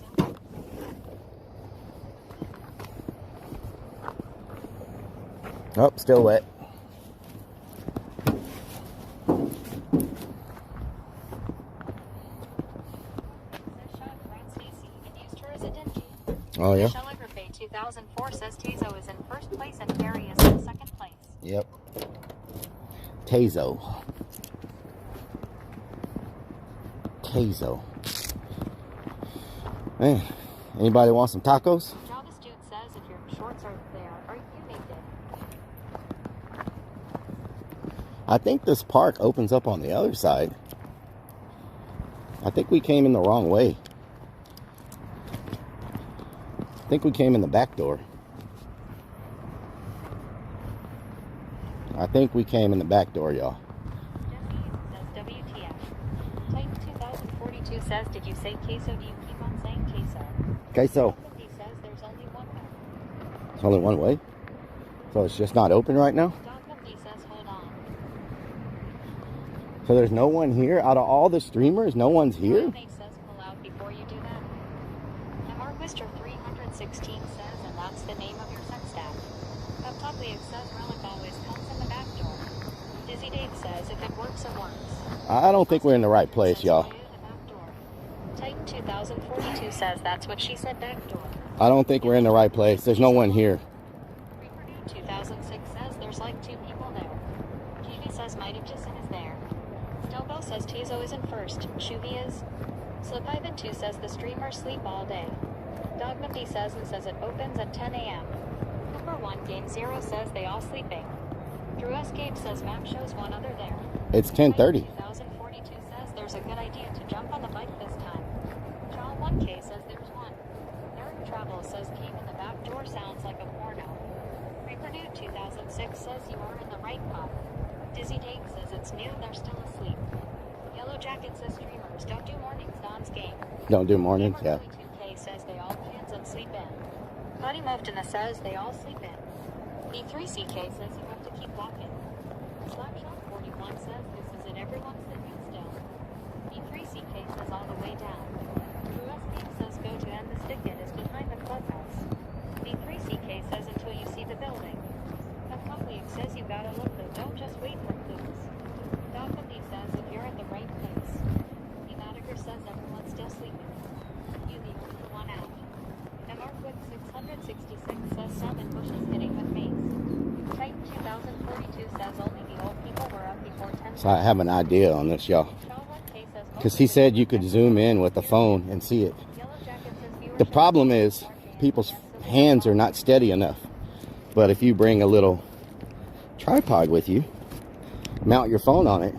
Oh, still wet. Oh, yeah? Shellography 2004 says Tazo is in first place and Gary is in second place. Yep. Tazo. Tazo. Man, anybody want some tacos? Jarvis Dude says if your shorts are there, are you naked? I think this park opens up on the other side. I think we came in the wrong way. I think we came in the back door. I think we came in the back door, y'all. Jesse says WTF. Titan 2042 says, did you say queso? Do you keep on saying queso? Queso. He says there's only one way. There's only one way? So it's just not open right now? Dog He says hold on. So there's no one here? Out of all the streamers, no one's here? Make says pull out before you do that. And Mark Mr. 316 says, and that's the name of your sex staff. Up top it says Rellik always comes in the back door. Dizzy Dave says if it works, it works. I don't think we're in the right place, y'all. Titan 2042 says that's what she said, back door. I don't think we're in the right place. There's no one here. Reproduce 2006 says there's like 2 people there. TV says Mighty Jason is there. Stelbo says Tizo isn't first. Shuvi is. Slip Ivan 2 says the streamers sleep all day. Dogma B says and says it opens at 10 a.m. Number 1 Game 0 says they all sleeping. Drew S. Gabe says map shows one other there. It's 10:30. 2042 says there's a good idea to jump on the bike this time. John 1K says there's one. Eric Travel says came in the back door sounds like a porno. Reproduce 2006 says you are in the right pub. Dizzy Dave says it's new, they're still asleep. Yellow Jacket says streamers don't do mornings, Don's game. Don't do mornings, yeah. 2K says they all cans and sleep in. Buddy Movdana says they all sleep in. B3CK says you have to keep walking. Slapshot 41 says this is it, everyone's sitting still. B3CK says all the way down. USB says go to end the stick is behind the clubhouse. B3CK says until you see the building. Public says you gotta look though, don't just wait for clues. Dogma D says if you're at the right place. Ematiger says everyone's still sleeping. You the only one out. And Markwood 666 says some in bushes hitting with mace. Titan 2042 says only the old people were up before 10. So I have an idea on this, y'all. Because he said you could zoom in with the phone and see it. The problem is people's hands are not steady enough. But if you bring a little tripod with you, mount your phone on it,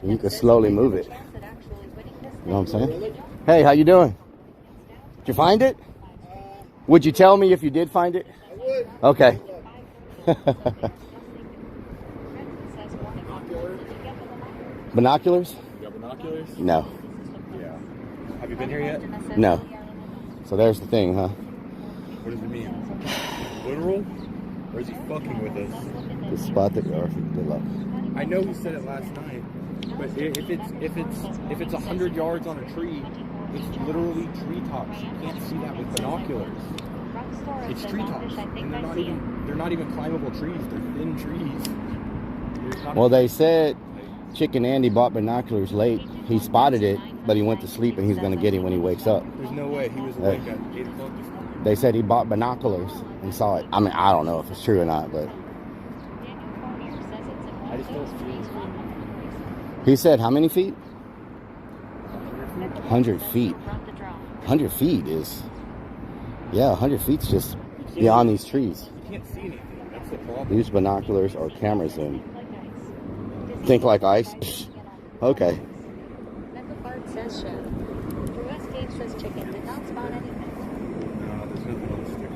and you can slowly move it. You know what I'm saying? Hey, how you doing? Did you find it? Would you tell me if you did find it? I would. Okay. Binoculars? You got binoculars? No. Yeah. Have you been here yet? No. So there's the thing, huh? What does it mean? Literal? Or is he fucking with us? The spot that or good luck. I know he said it last night, but if it's 100 yards on a tree, it's literally treetops. You can't see that with binoculars. It's treetops, and they're not even climbable trees. They're thin trees. There's not Well, they said Chicken Andy bought binoculars late. He spotted it, but he went to sleep and he's going to get him when he wakes up. There's no way he was awake at 8 o'clock this morning. They said he bought binoculars and saw it. I mean, I don't know if it's true or not, but I just don't see it. he said how many feet? 100 feet. 100 feet is, yeah, 100 feet's just beyond these trees. You can't see anything. That's the problem. Use binoculars or camera zoom. Think like ice? Psh. Okay. Bart says show. Drew Escape says chicken did not spot anything. There's nothing on the sticker.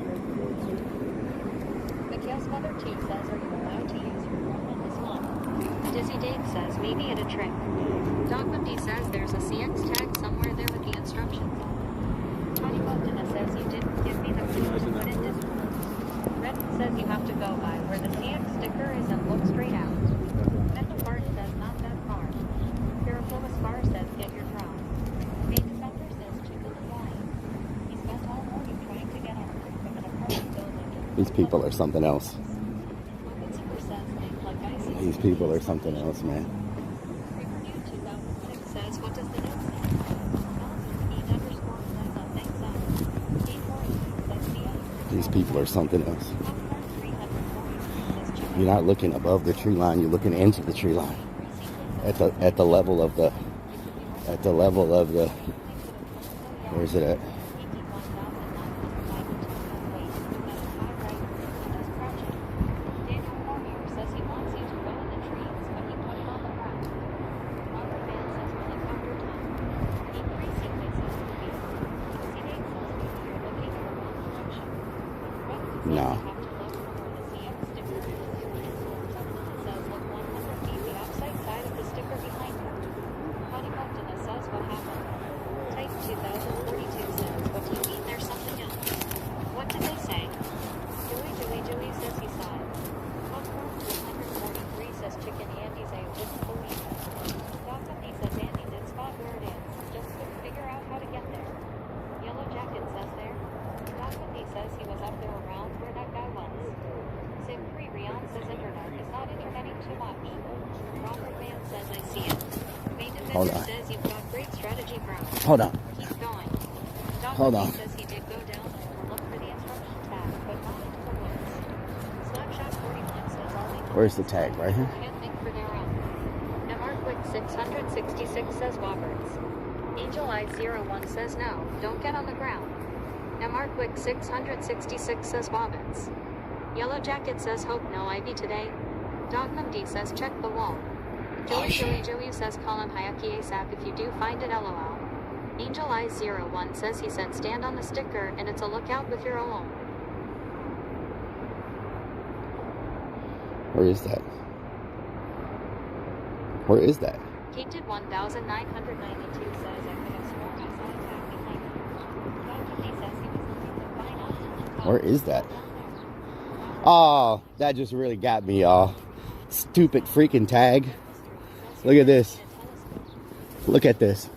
Mikhail's mother too says are you allowed to use your phone on this one? Dizzy Dave says maybe at a trick. Dogma D says there's a CX tag somewhere there with the instructions on. Tony Movdana says you didn't give me the clue to put in Discord. Red says you have to go by where the CX sticker is and look straight out. Mental Bart says not that far. Paraphilus Bar says get your drone. Main Defender says chicken is lying. He spent all morning trying to get on from an apartment building. These people are something else. Logan Super says things like ice. These people are something else, man. Review 2006 says what does the note say? Ed_says on things up. Game Warrior says the other. These people are something else. Popcorn 340 says chicken. You're not looking above the tree line, you're looking into the tree line. At the level of the where's it at? Daniel Cormier says he wants you to go in the trees, but he put it on the ground. Robert Van says helicopter time. Increasing faces to be. CD says you're looking in the wrong direction. Red No. says you have to look for where the CX sticker is. Someone says look 100 feet the outside side of the sticker behind you. Connie Movdana says what happened. Type 2042 says what do you mean there's something else? What did they say? Dewey says he saw it. Popcorn 343 says Chicken Andy's I didn't believe it. Hold on. Says you've got great strategy, bro. Hold on. Keep going. Hold on. Says he did go down there to look for the instruction tag, but not into the woods. Slapshot 41 says all they Where's the tag? Right here? can't think for their own. MR Quick 666 says Roberts. Angel Eye 01 says no, don't get on the ground. MR Quick 666 says Bobbins. Yellow Jacket says hope no Ivy today. Dognum D says check the wall. Joey says call him Hayaki ASAP if you do find it LOL. Angel Eye 01 says he said stand on the sticker and it's a lookout with your own. Where is that? Where is that? Tainted 1992 says I could have sworn I saw a tag behind him. Dognum D says he was looking to find out. Where is that? Oh, that just really got me, y'all. Stupid freaking tag. Look at this. Look at this.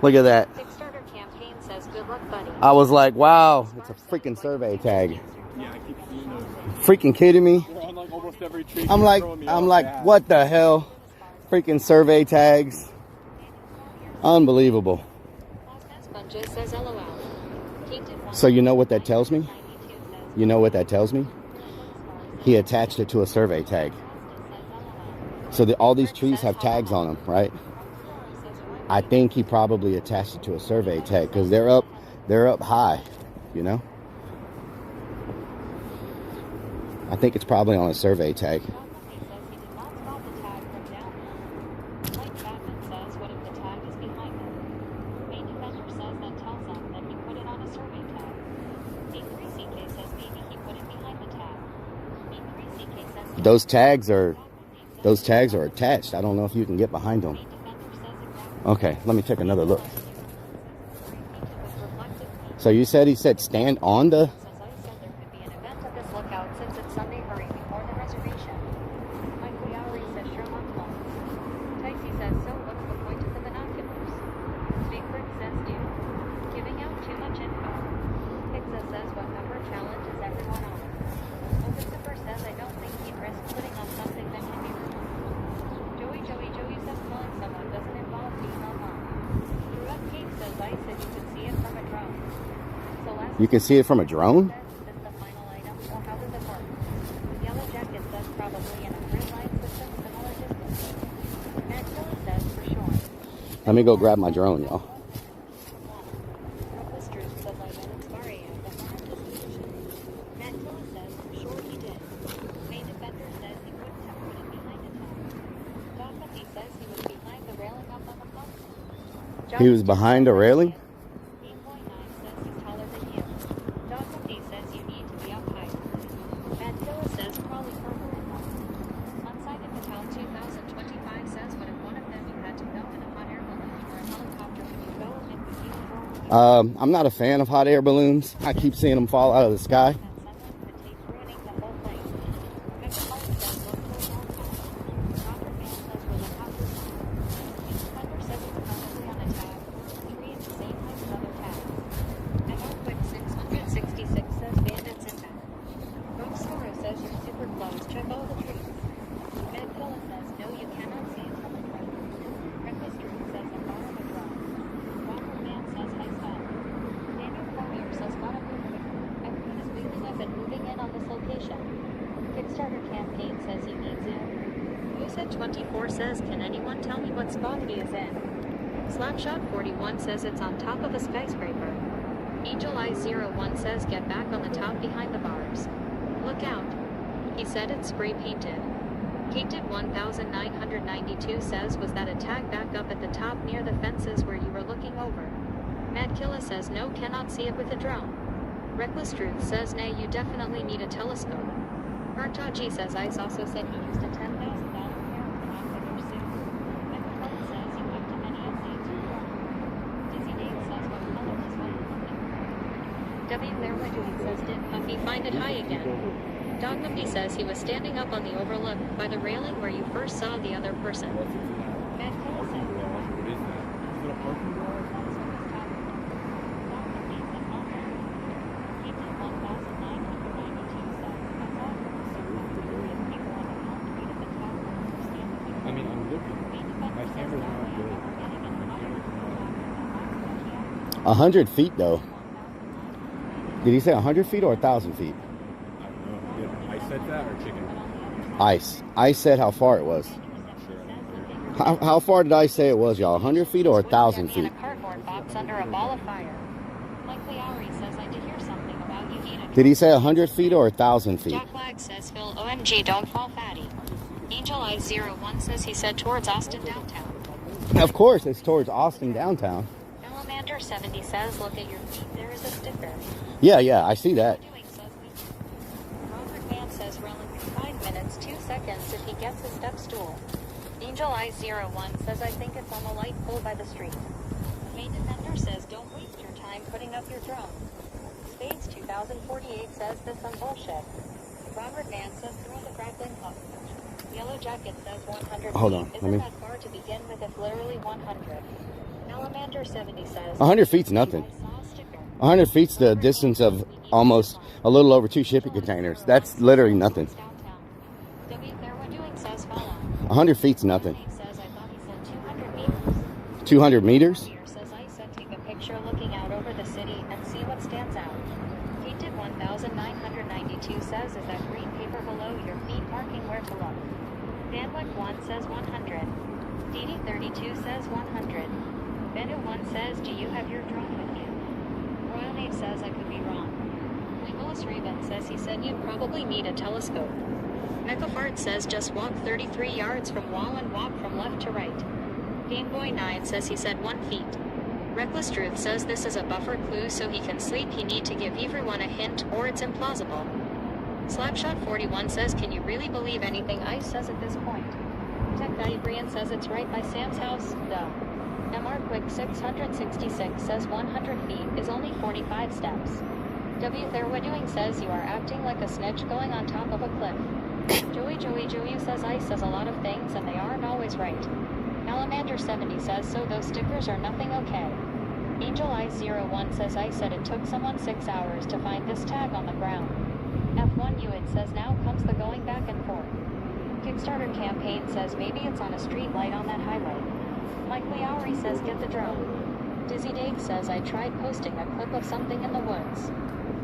Look at that. Kickstarter campaign says good luck, buddy. I was like, wow, it's a freaking survey tag. Yeah, I keep seeing those. Freaking kidding me? They're on like almost every tree. I'm like, what the hell? Freaking survey tags. Unbelievable. So you know what that tells me? You know what that tells me? He attached it to a survey tag. So all these trees have tags on them, right? I think he probably attached it to a survey tag because they're up high, you know? I think it's probably on a survey tag. Those tags are attached. I don't know if you can get behind them. Okay, let me take another look. So you said he said stand on the... You can see it from a drone? Let me go grab my drone, y'all. He was behind a railing? I'm not a fan of hot air balloons. I keep seeing them fall out of the sky. Kickstarter campaign says he needs in. Usage 24 says, can anyone tell me what spot he is in? Slapshot 41 says it's on top of a skyscraper. Angel Eye 01 says get back on the top behind the bars. Look out. He said it's spray painted. Tainted 1992 says was that a tag back up at the top near the fences where you were looking over? Mad Killa says no, cannot see it with a drone. Reckless Truth says nay, you definitely need a telescope. Artaji says Ice also said he used a $10,000 pair of binocular suit. Megaphone says you have too many updates for drone. Dizzy Dave says what color is what you're looking for. W. Larwidge says did Puffy find it high again? Dogmumpy says he was standing up on the overlook by the railing where you first saw the other person. Mad Killa says What is that? Is it a parking garage? I mean, My camera's not good. 100 feet though. Did he say 100 feet or 1,000 feet? I don't know. Did I said that or chicken? Ice. Ice said how far it was. I'm not sure. How far did I say it was, y'all? 100 feet or 1,000 In a feet? cardboard box under a ball of fire. Mike Lowry says I did hear something about you need a Did he say 100 feet or 1,000 feet? Jack Flag says Phil OMG don't fall fatty. Angel Eye 01 says he said towards Austin downtown. Of course, it's towards Austin downtown. Salamander 70 says look at your feet, there is a sticker. Yeah, I see that. Robert Mann says Rellik 5 minutes 2 seconds if he gets a step stool. Angel Eye 01 says I think it's on the light pole by the street. Main Defender says don't waste your time putting up your drone. Spades 2048 says this some bullshit. Robert Mann says throw the grappling hook. Yellow Jacket says 100 Hold on, feet. let Isn't me- that far to begin with if literally 100? Salamander 70 says 100 feet's nothing. 100 feet's the distance of almost a little over 2 shipping containers. That's literally nothing. 100 feet's nothing. 200 meters? Says I said take a picture looking out over the city and see what stands out. Painted 1992 says is that green paper below your feet marking where to look. Bandwick 1 says 100. DD 32 says 100. Benu 1 says do you have your drone with you? Royal Nave says I could be wrong. Nicholas Raven says he said you'd probably need a telescope. Mechafart says just walk 33 yards from wall and walk from left to right. Gameboy 9 says he said 1 feet. Reckless Truth says this is a buffer clue so he can sleep. He need to give everyone a hint or it's implausible. Slapshot 41 says can you really believe anything Ice says at this point? Tech Ibrian says it's right by Sam's house. Duh. MR Quick 666 says 100 feet is only 45 steps. W. Therwodoing says you are acting like a snitch going on top of a cliff. Joey says Ice says a lot of things and they aren't always right. Salamander 70 says so those stickers are nothing okay. Angel Eye 01 says I said it took someone 6 hours to find this tag on the ground. F1 Hewitt says now comes the going back and forth. Kickstarter campaign says maybe it's on a street light on that highway. Mike Lowry says get the drone. Dizzy Dave says I tried posting a clip of something in the woods.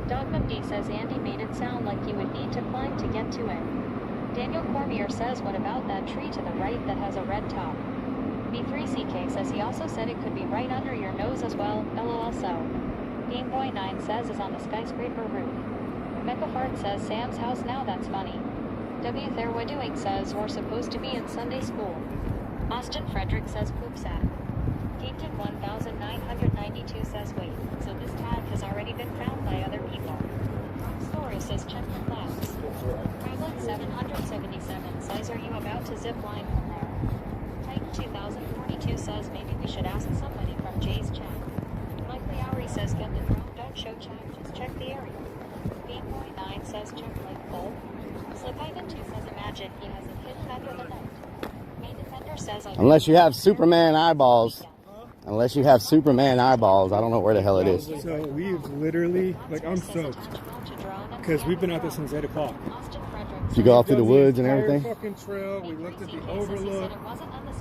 Dogman D says Andy made it sound like you would need to climb to get to it. Daniel Cormier says what about that tree to the right that has a red top? B3CK says he also said it could be right under your nose as well, lol so. Gameboy 9 says is on the skyscraper roof. Mechafart says Sam's house now that's funny. W. Therwodoing says we're supposed to be in Sunday school. Austin Frederick says poop sack. Gaten 1992 says wait, so this tag has already been found by other people. Story says check the flags. Traveling 777 says are you about to zip line from there? Titan 2042 says maybe we should ask somebody from Jay's chat. Mike Lowry says get the drone, don't show chat, just check the area. Gameboy 9 says check like pole. Slip Ivan 2 says imagine he has it hidden under the night. Main Defender says Unless you have Superman eyeballs. Unless you have Superman eyeballs, I don't know where the hell it is. So we've literally, like, I'm soaked because we've been out there since 8 o'clock. Did you go off through the woods and everything? Fucking trail. We looked at the overlook,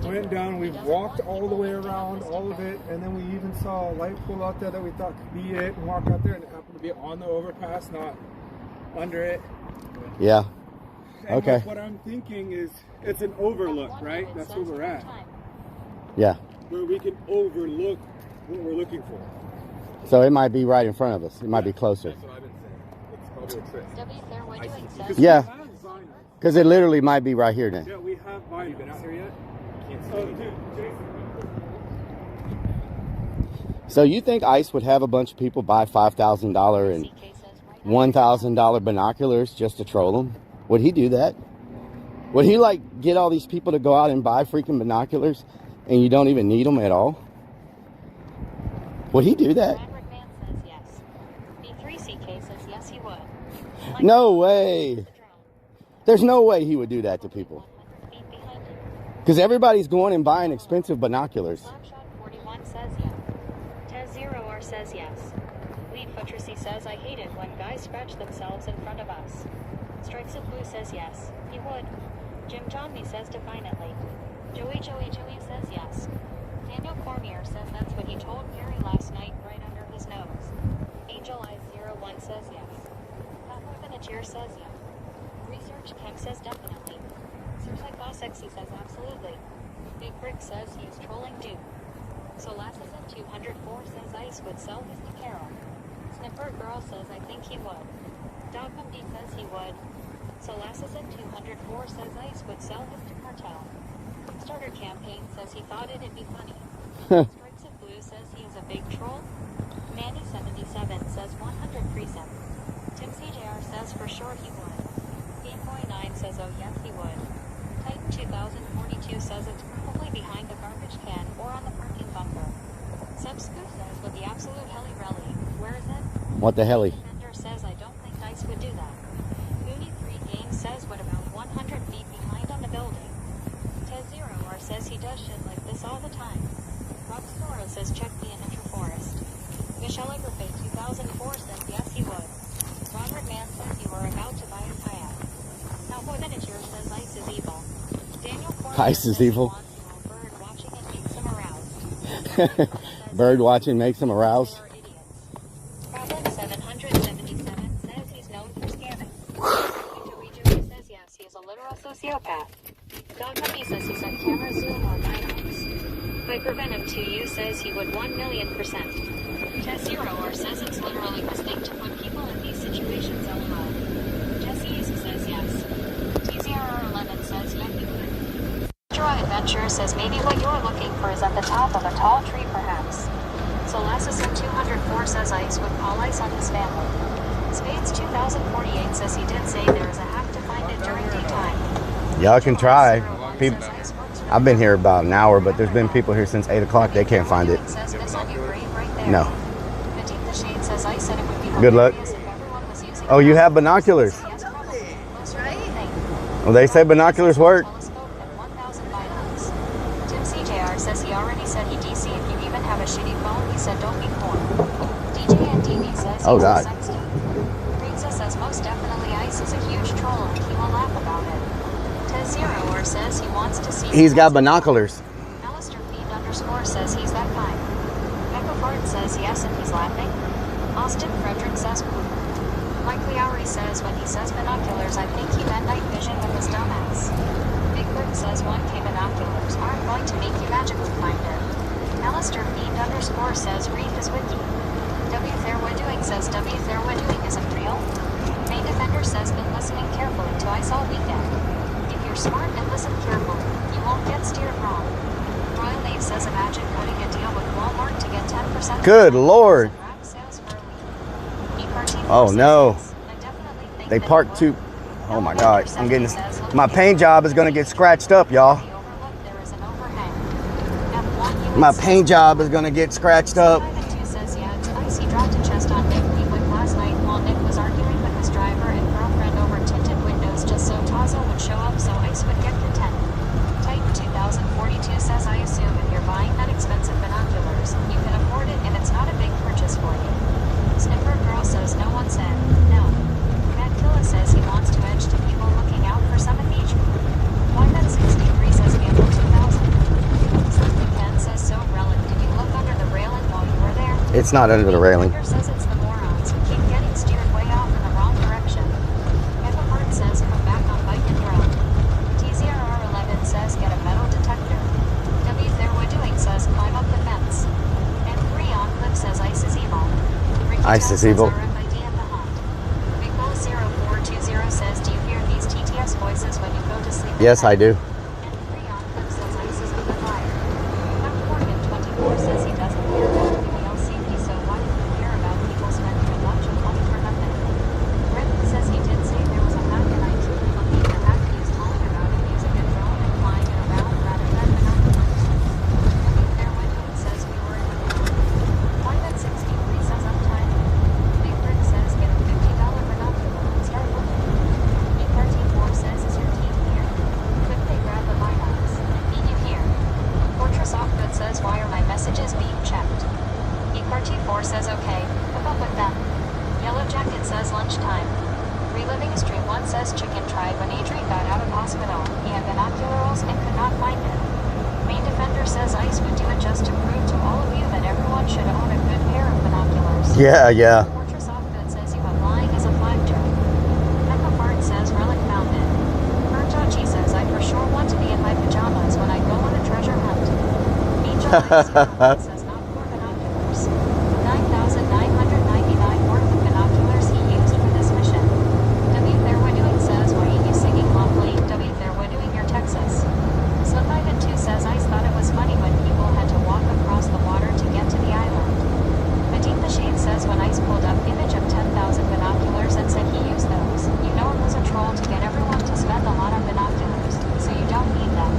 went down. We walked all the way around all of it, and then we even saw a light pole out there that we thought could be it, and walked out there, and it happened to be on the overpass, not under it. Yeah. And Okay. what I'm thinking is, it's an overlook, right? That's where we're at, Yeah. where we can overlook what we're looking for. So it might be right in front of us. It might be closer. That's what I've been saying. It's probably a trick. says Yeah. We have vinyl. Because it literally might be right here then. Yeah, we have vinyl. You been out here yet? Oh, dude, Jason. So you think ICE would have a bunch of people buy $5,000 and $1,000 binoculars just to troll them? Would he do that? Would he like get all these people to go out and buy freaking binoculars and you don't even need them at all? Would he do that? Robert Mann says yes. B3CK says yes he would. No way. There's no way he would do that to people. Because everybody's going and buying expensive binoculars. Slapshot 41 says yes. Tez0R says yes. Lead Buttressy says I hate it when guys scratch themselves in front of us. Strikes of Blue says yes, he would. Jim Johnny says defiantly. Joey says yes. Daniel Cormier says that's what he told Gary last night right under his nose. Angel Eyes 01 says yes. Not more than a cheer says yes. Research Chem says definitely. Seems like Boss Exy says absolutely. Big Brick says he is trolling Duke. Solasses at 204 says Ice would sell his to Carol. Snipper Girl says I think he would. Dogman D says he would. Solasses at 204 says Ice would sell his to Cartel. Starter Campaign says he thought it'd be funny. Strikes of Blue says he is a big troll. Manny77 says 100%. Tim CJR says for sure he would. Gameboy 9 says oh yes he would. Titan 2042 says it's probably behind a garbage can or on the parking bunker. Subscoop says with the absolute Rellik I. Where is it? What the hell? Defender says I don't think Ice would do that. Mooney 3 Games says what about 100 feet behind on the building? Tez0R says he does shit like this all the time. Rockstora says check the inner forest. Michelle Eberfay 2004 says yes he would. Ronald Man says you were about to buy a kayak. Now more than a cheer says Ice is evil. Daniel Cormier Ice is says he evil. wants to know bird watching and makes him aroused. Bird watching makes him aroused. Problem 777 says he's known for scamming. Joey says yes, he is a literal sociopath. Dog Puppy says he's on camera zoom or binocs. Viper Venom 2U says he would 1,000,000%. Tez0R says it's literally a mistake to put people in these situations LOL. Jesse East says yes. TZRR11 says yeah he would. Draw Adventure says maybe what you're looking for is at the top of a tall tree perhaps. Solassis 204 says Ice would call Ice on his family. Spades 2048 says he did say there is a hack to find it during daytime. Y'all can try. People, I've been here about an hour, but there's been people here since 8 o'clock. They can't find it. No. Good luck. Oh, you have binoculars. Well, they say binoculars work. Tim CJR says he already said he DC if you even have a shitty phone. He said don't be poor. DJ and DB says Oh, God. Pizza says most definitely Ice is a huge troll and he will laugh about it. Tez0R says he wants to see. He's got binoculars. Alistair Fiend _ says he's that kind. Echo Fart says yes and he's laughing. Austin Frederick says poop. Mike Lowry says when he says binoculars, I think he meant night vision with his dumbass. Big Bird says 1K binoculars aren't going to make you magically find it. Alistair Fiend _ says read his wiki. W. Fairwood Doing says W. Fairwood Doing isn't real. Main Defender says been listening carefully to Ice all weekend. If you're smart and listen carefully, you won't get steered wrong. Royal Nave says imagine cutting a deal with Walmart to get 10%. Good Lord. Oh no. They parked too. Oh my God. I'm getting this. My paint job is going to get scratched up, y'all. My paint job is going to get scratched up. Icy dropped a chest on Nick Leawood last night while Nick was arguing with his driver and girlfriend over tinted windows just so Tazo would show up so Ice would get content. Titan 2042 says I assume if you're buying that expensive binoculars, you can afford it and it's not a big purchase for you. Snipper Girl says no one said no. Matt Killa says he wants to edge to people looking out for some engagement. Wyman 63 says Gamble 2000. Sleepy Ken says so Rellik, did you look under the railing while you were there? It's not under the railing. Says it's the morons who keep getting steered way off in the wrong direction. Eva Hart says come back on bike and drone. TZRR11 says get a metal detector. W. Fairwood Doing says climb up the fence. And Freon Clip says Ice is evil. Ice is evil. Big Bull 0420 says do you hear these TTS voices when you go to sleep? Yes, I do. And Freon Clip says Ice is on the fire. Dr. Morgan 24 says he doesn't care about female safety, so why did he care about people spending a bunch of money for nothing? Rick says he did say there was a hack in IT, but the hack he is calling about it using a drone and flying it around rather than binoculars. Fairwood says we were in the Wyman 63 says uptime. Big Rick says get a $50 binocular and start looking. E34 says is your team here? Could they grab the binocs and meet you here? Fortress Offgood says why are my messages being checked? E44 says okay, hook up with them. Yellow Jacket says lunchtime. Reliving Stream 1 says chicken tried when Adrian got out of hospital. He had binoculars and could not find it. Yeah, yeah. Fortress Offgood says you have lying as a flag joke. Pepperfart says Relic found it. Burtochi says I for sure want to be in my pajamas when I go on a treasure hunt. Angel Eyes says not for binoculars. 9,999 worth of binoculars he used for this mission. W. Doing says why are you singing lovely? W. Doing your Texas. Slip Ivan 2 says Ice thought it was funny when people had to walk across the water to get to the island. Deep the Shade says when Ice pulled up image of 10,000 binoculars and said he used those, you know it was a troll to get everyone to spend a lot on binoculars, so you don't need them.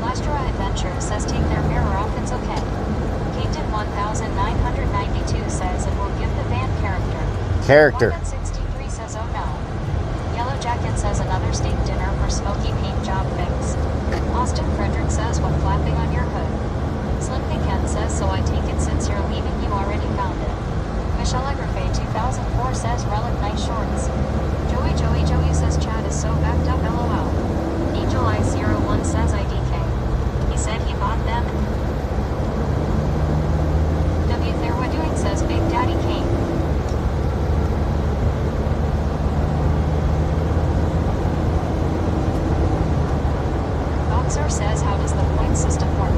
Lastra Adventure says take their mirror off, it's okay. Kingdom 1992 says it will give the van character. Character. 63 says oh no. Yellow Jacket says another steak dinner for smoky paint job fix. Austin Frederick says what flapping on your hood. Slim Ken says, so I take it since you're leaving you already found it. Michelle Agrafay 2004 says Relic nice shorts. Joey says Chad is so backed up LOL. Angel Eye 01 says IDK. He said he bought them. W. Doing says Big Daddy came. Boxer says how does the point system work?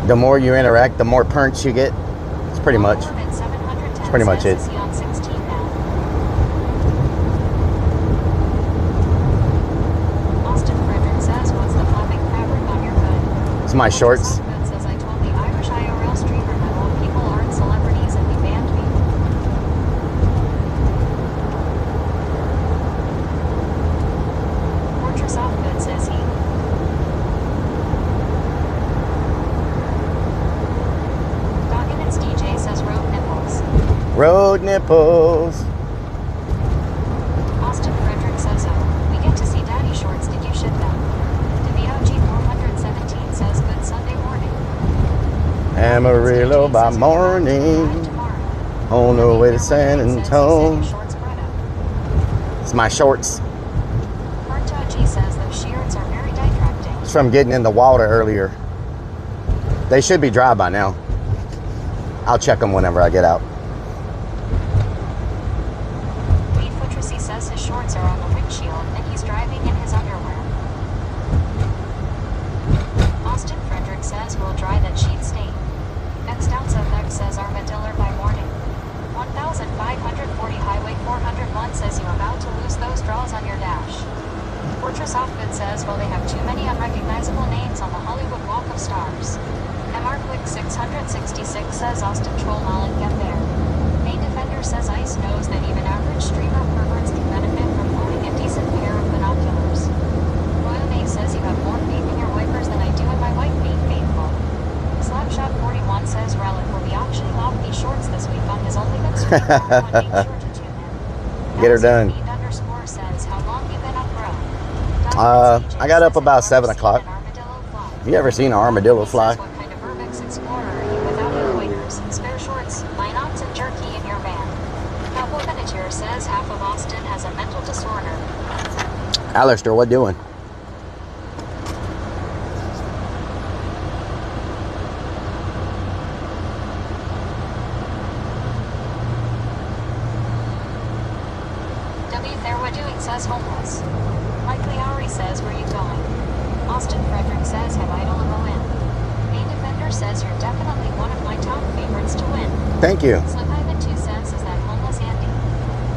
The more you interact, the more perks you get. It's pretty much. It's pretty much it. Austin Frederick says, what's the flapping fabric on your hood? It's my shorts. Says, I told the Irish IRL streamer that old people aren't celebrities and they banned me. Fortress Offgood says he. DJ says road nipples. Road nipples. Austin Frederick says, oh, we get to see daddy shorts. Did you ship them? DeVito G417 says good Sunday morning. Amarillo by morning. On the way to San Antonio. It's my shorts. G says those shirts are very distracting. It's from getting in the water earlier. They should be dry by now. I'll check them whenever I get out. Reed Fortressy says his shorts are on the windshield and he's driving in his underwear. Austin Frederick says we'll dry that sheet stain. X Down X says armadillo by morning. 1,540 Highway 401 says you're about to lose those draws on your dash. Fortress Offgood says well they have too many unrecognizable names on the Hollywood Walk of Stars. MR Quick 666 says Austin Troll Mullen get there. Main Defender says Ice knows that even average streamer perverts can benefit from owning a decent pair of binoculars. Royal Nate says you have more faith in your wipers than I do in my wife being faithful. Slapshot 41 says Relic will be auctioning off these shorts this week on his OnlyFans stream. Make sure to tune in. Get her done. _ says how long you been up, bro? I got up about 7 o'clock. You ever seen an armadillo fly? Explorer are you without your waders, spare shorts, line-ons, and jerky in your van? Cowboy Venature says half of Austin has a mental disorder. Alistair, what doing? W. What doing says homeless. Mike Leary says where you going? Austin Frederick says have idol in the win. Says you're definitely one of my top favorites to win. Thank you. Slip Ivan 2 says is that homeless Andy.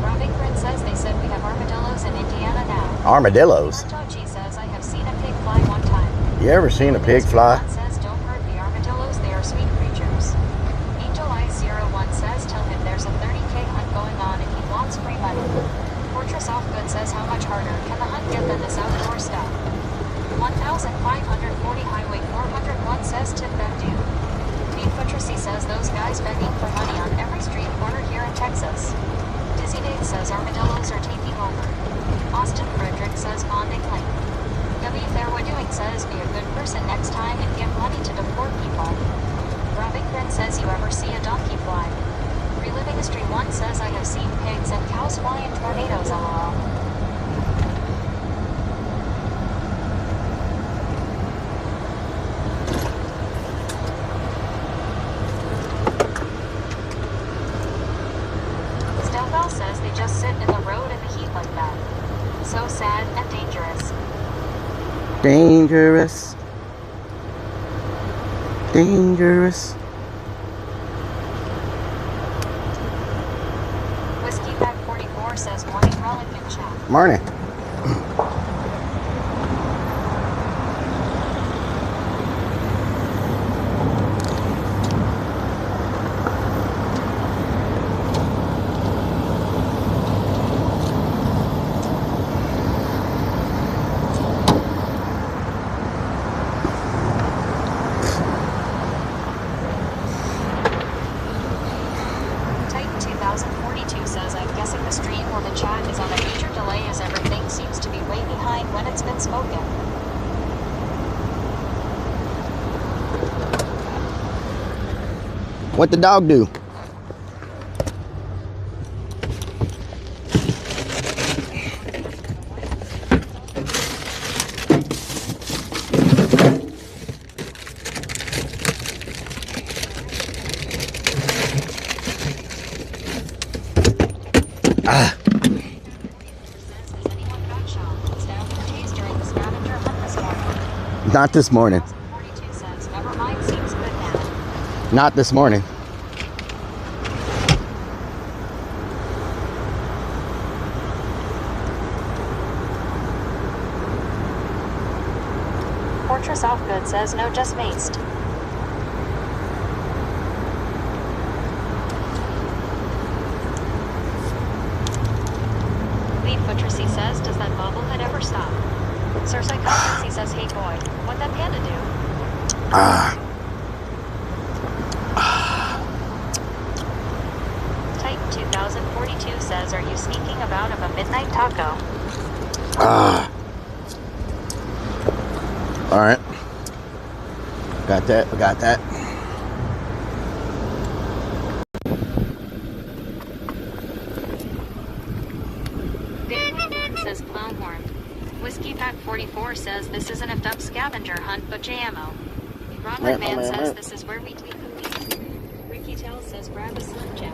Robbing Grin says they said we have armadillos in Indiana now. Armadillos? Tochi says I have seen a pig fly one time. You ever seen a pig fly? Says don't hurt the armadillos, they are sweet creatures. Angel Eye 01 says tell him there's a 30K hunt going on and he wants free money. Fortress Offgood says how much harder can the hunt get than this outdoor stuff? 1,540 Highway 401 says tip that dude. Pete Fortressy says those guys begging for money on every street corner here in Texas. Dizzy Dave says armadillos are taking over. Austin Frederick says bonding link. W. Doing says be a good person next time and give money to the poor people. Robbing Grin says you ever see a donkey fly. Reliving History 1 says I have seen pigs and cows fly in tornadoes LOL. Dangerous. Dangerous. Whiskey Pack 44 says morning Rellik in chat. Morning. Titan 2042 says, I'm guessing the stream or the chat is on a major delay as everything seems to be way behind when it's been spoken. What the dog do? Ah. Has anyone got shot? Stabbed or tased during the scavenger hunt this morning? Not this morning. 2042 says, never mind, seems good now. Not this morning. Fortress Offgood says, no, just maced. Lead Buttressy says, does that bobblehead ever stop? Sir Psychopathy says, hey boy, what'd that panda do? Ah. Titan 2042 says, are you sneaking about of a midnight taco? Ah. All right. Got that. We got that. Says Clownhorn. Whiskey Pack 44 says this isn't a duck scavenger hunt, but JMO. Ron Man says this is where we tweet the week. Ricky Tell says grab a Slim Jim.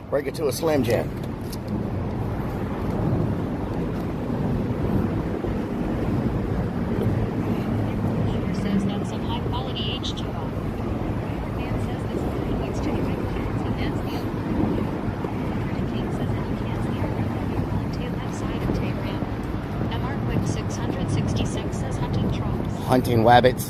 Break it to a Slim Jim. Says that's some high quality H2O. Man says this leads to the right cans, and that's the other. King says any cans the IRL tail left side of Tehran. MR Quick 666 says hunting trolls. Hunting wabbits.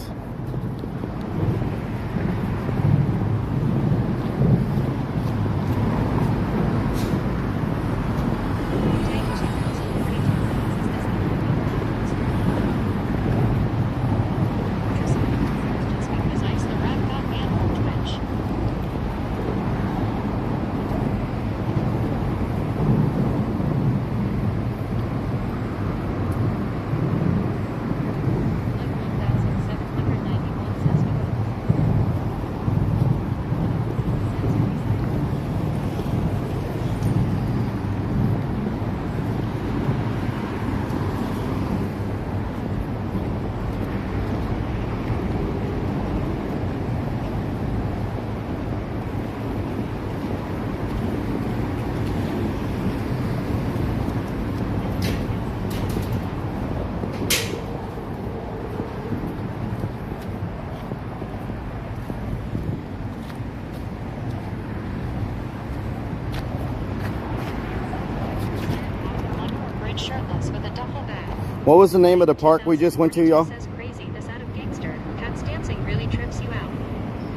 Shirtless with a duffel bag. What was the name of the park we just went to, y'all? Says crazy, this out of gangster. Cats dancing really trips you out.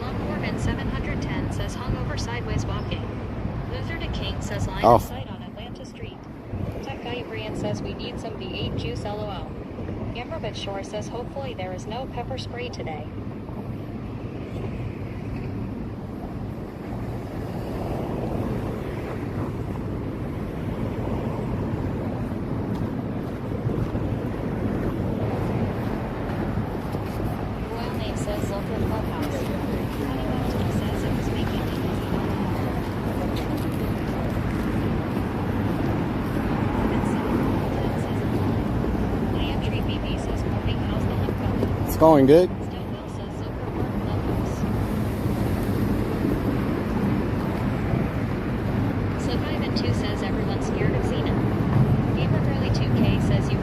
Long Mormon 710 says hungover sideways walking. Loser to King says line of sight on Atlanta Street. Tech Guy Brian says we need some V8 juice LOL. Amberbit Shore says hopefully there is no pepper spray today. Royal Name says Zilker Clubhouse. Honey Mountain says it was making it easy. Entry BB says morning, how's the hunt going? It's going good. Stonewall says Zilker Park Clubhouse. Slip Ivan 2 says everyone's scared of Xena. Gamer Girly 2K says you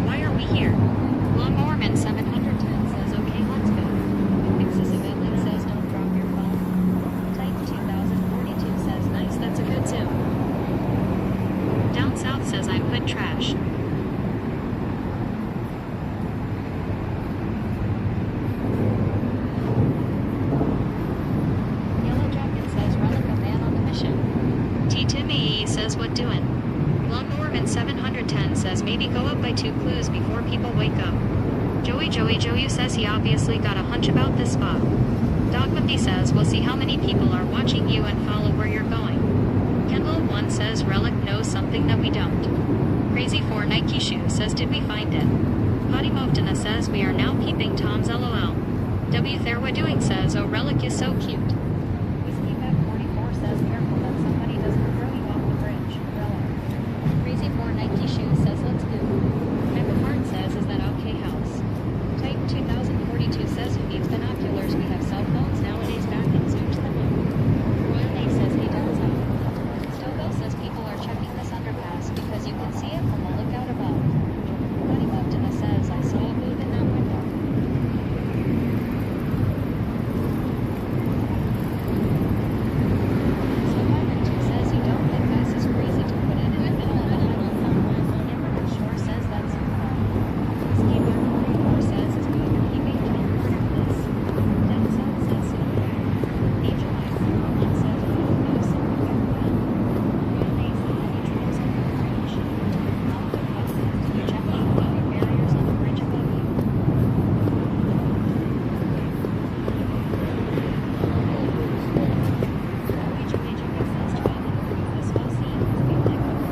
Why are we here? Lawnmowerman 710 says, okay, let's go. Excessive Edlin says, don't drop your phone. Titan 2042 says, nice, that's a good zoom. Down South says, I put trash. Yellow Jacket says, Relic a man on the mission. T Timmy says, what doing? Lawnmowerman 710 says, maybe go up by 2 clues before people wake up. Joey says he obviously got a hunch about this spot. Dogmathy says, we'll see how many people are watching you and follow where you're going. Kendall 1 says, Relic knows something that we don't. Crazy 4 Nike Shoe says, did we find it? Potty Movdana says, we are now peeping Tom's LOL. W Therwa doing says, oh, Relic is so cute. Whiskey Beck 44 says, careful that somebody doesn't throw you off the bridge. Relic. Crazy 4 Nike Shoe says, let's go. Evan Hart says, is that okay house? Titan 2042 says, who needs binoculars? We have cell phones nowadays back in zoom to the moon. Royal Nay says, hey, down south. Stoville says people are checking this underpass because you can see it from the lookout above. Buddy Movdana says, I saw a move in that window. Survivor 2 says, you don't think this is crazy to put it in the middle of the island. Infinite Shore says, that's Whiskey Beck 44 says, is we keeping to the corner, please. Down South says, so. Angel Eyes 01 says, we don't know something very well. Real Nay says, any trolls on the bridge? Alpha Puff says, do you check out the barriers on the bridge above you? Joey says, 12 and 3. This whole scene must be like the this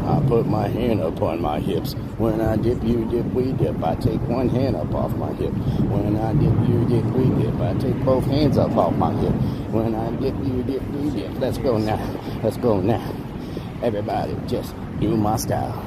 I put my hand upon my hips. When I dip, you dip, we dip. I take one hand up off my hip. When I dip, you dip, we dip. I take both hands up off my hip. When I dip, you dip, we dip. Let's go now. Let's go now. Everybody just do my style.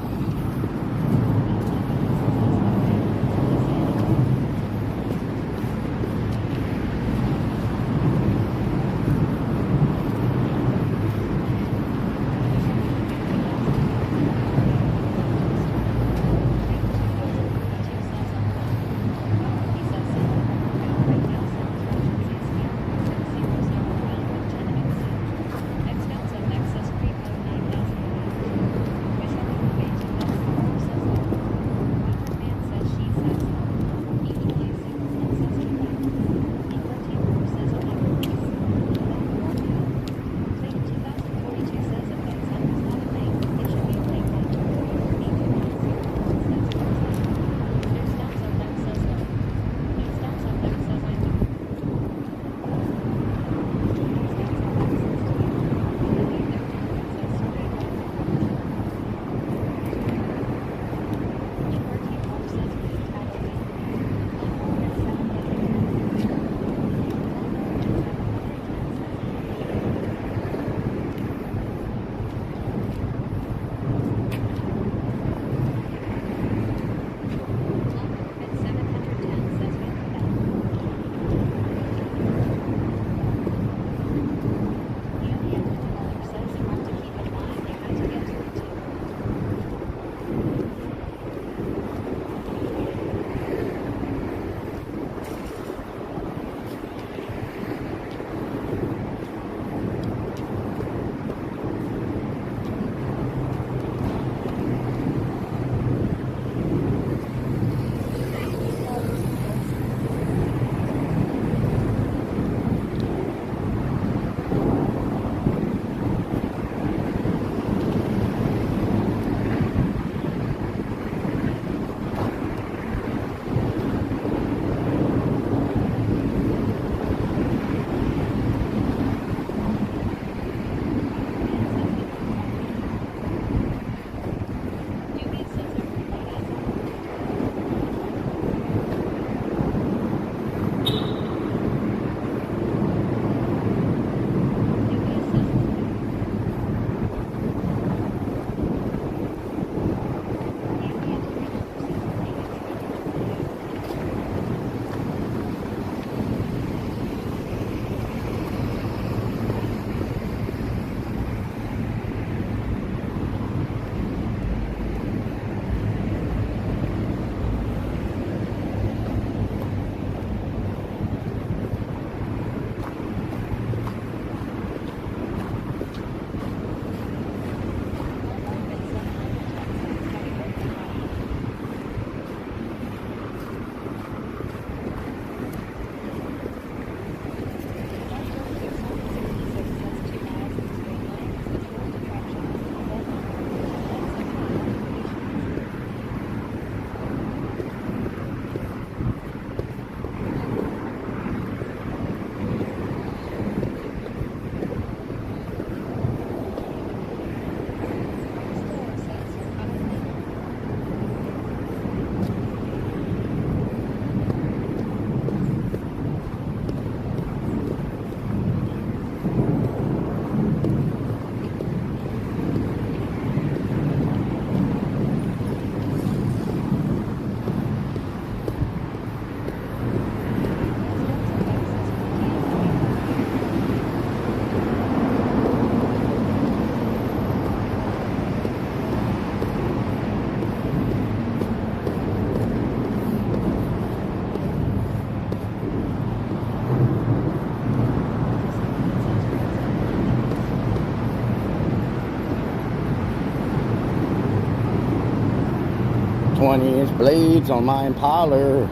20-inch blades on my Impala.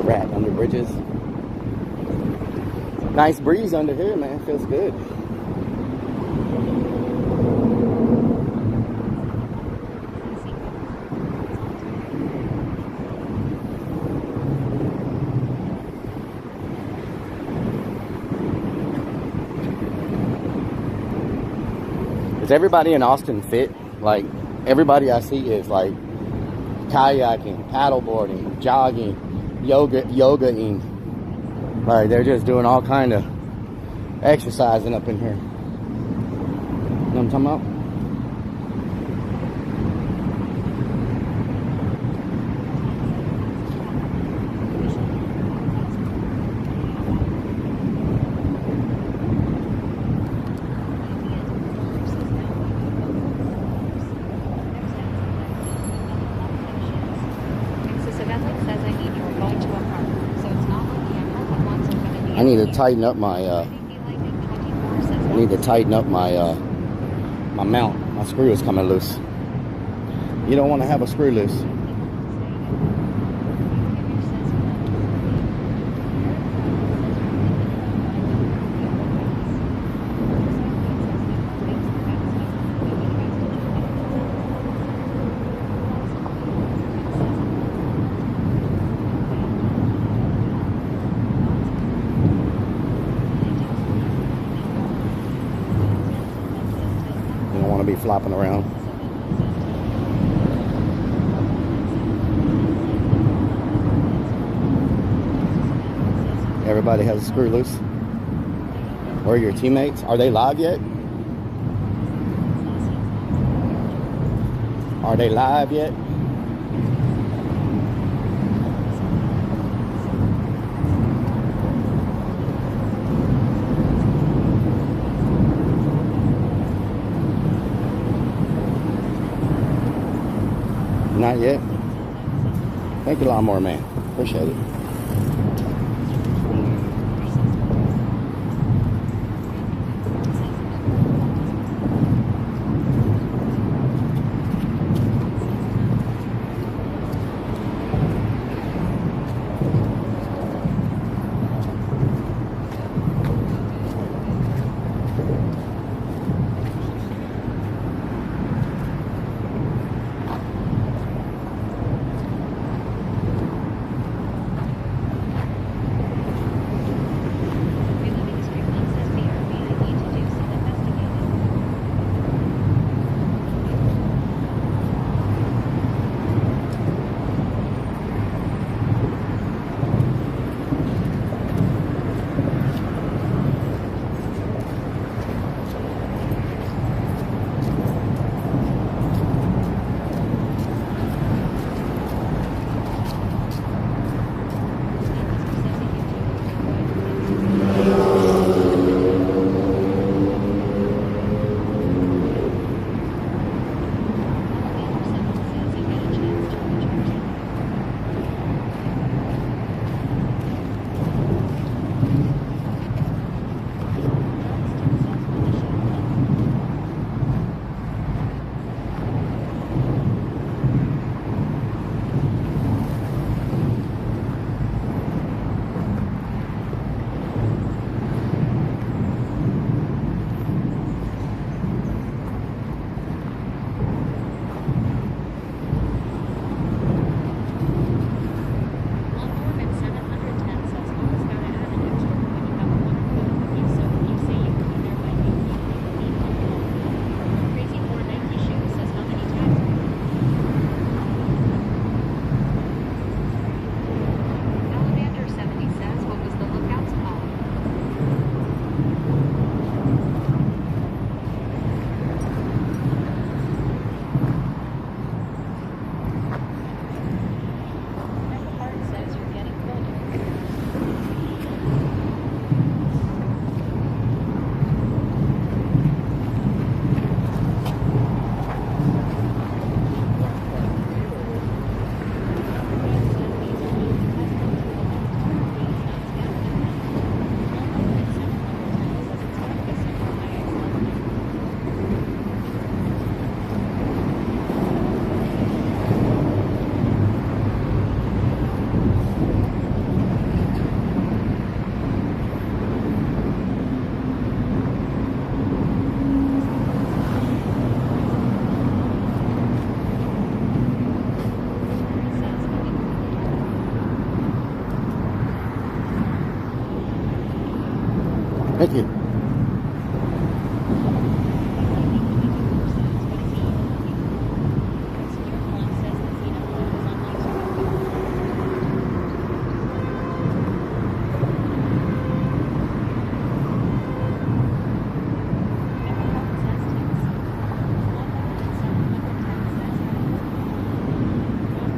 Rat under bridges. Nice breeze under here, man. Feels good. Is everybody in Austin fit? Like, everybody I see is like kayaking, paddleboarding, jogging, yogaing. Like, they're just doing all kind of exercising up in here. You know what I'm talking about? I need to tighten up my my mount. My screw is coming loose. You don't want to have a screw loose. Be flopping around. Everybody has a screw loose. Where are your teammates? Are they live yet? Are they live yet? Not yet. Thank you, Lawnmower Man. Appreciate it. Thank you.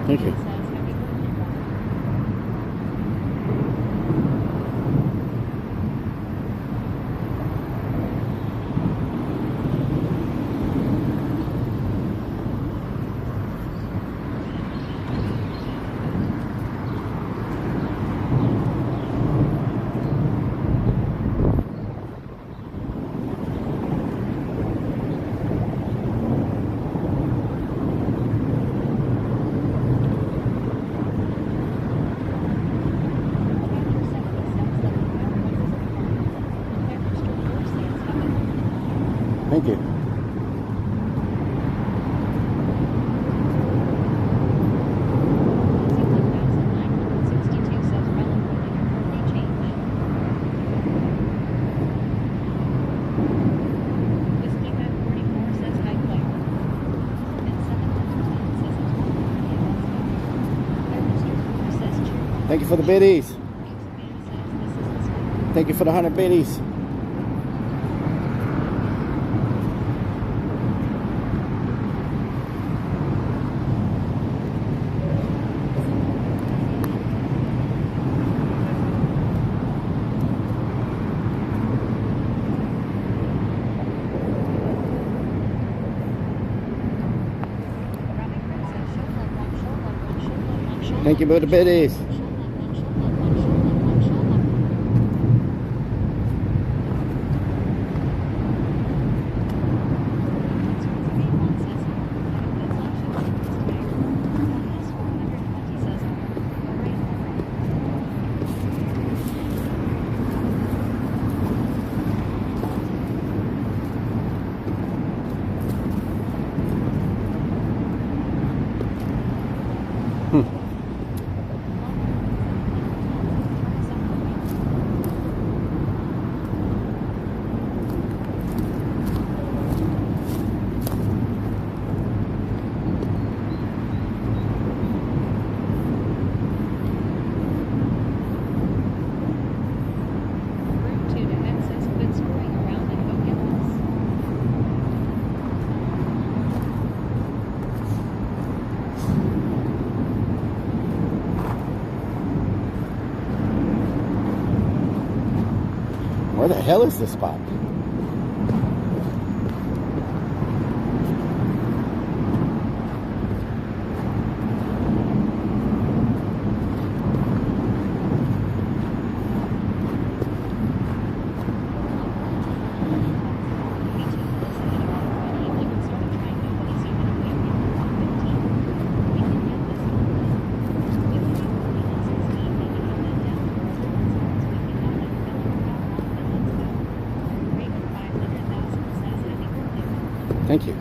Thank you. Thank you. Thank you for the biddies. Thank you for the 100 biddies. Thank you for the biddies. Where the hell is this spot? Thank you.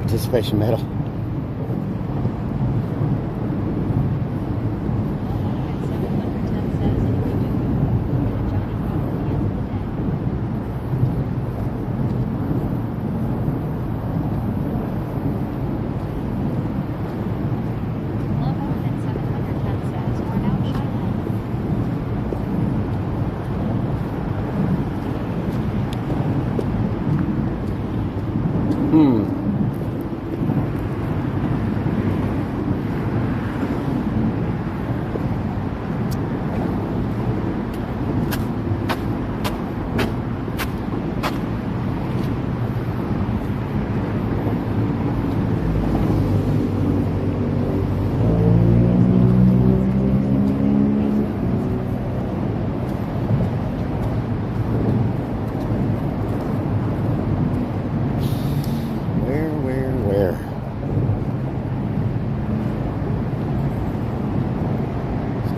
Participation medal.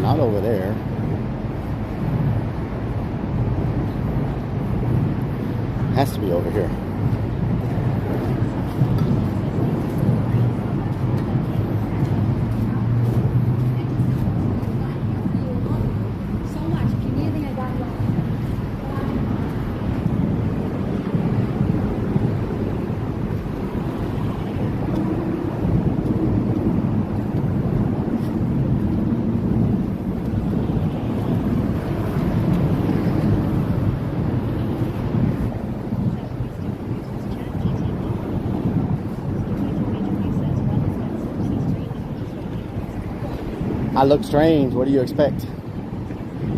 Not over there. Has to be over here. So much. If you need anything, I got you. I look strange. What do you expect?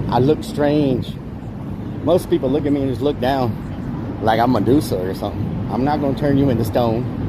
I look strange. Most people look at me and just look down like I'm Medusa or something. I'm not going to turn you into stone.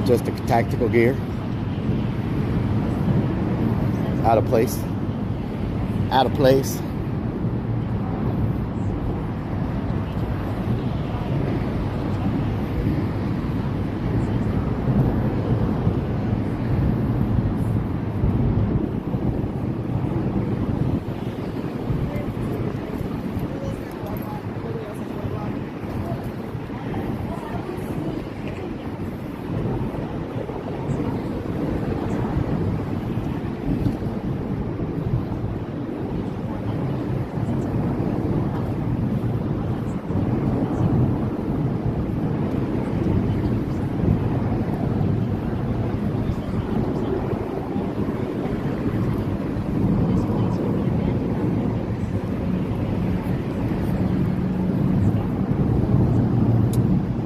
Just a tactical gear. Out of place. Out of place.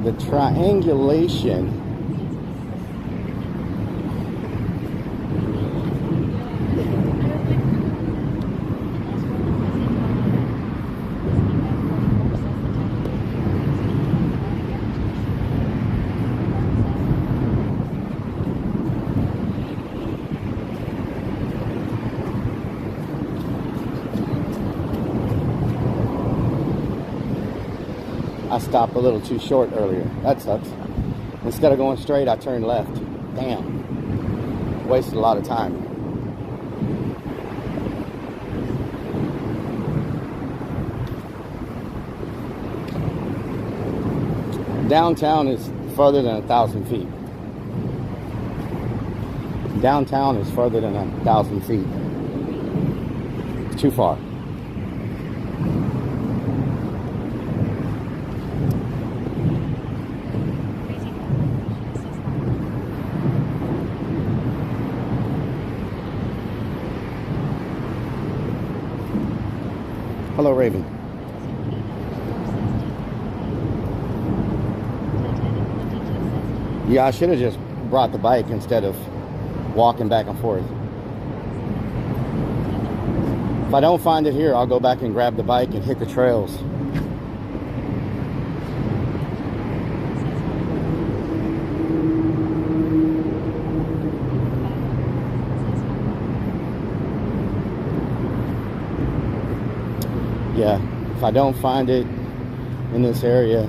The triangulation I stopped a little too short earlier. That sucks. Instead of going straight, I turned left. Damn. Wasted a lot of time. Downtown is further than 1,000 feet. Downtown is further than 1,000 feet. It's too far. Hello, Raven. Yeah, I should have just brought the bike instead of walking back and forth. If I don't find it here, I'll go back and grab the bike and hit the trails. Yeah, if I don't find it in this area,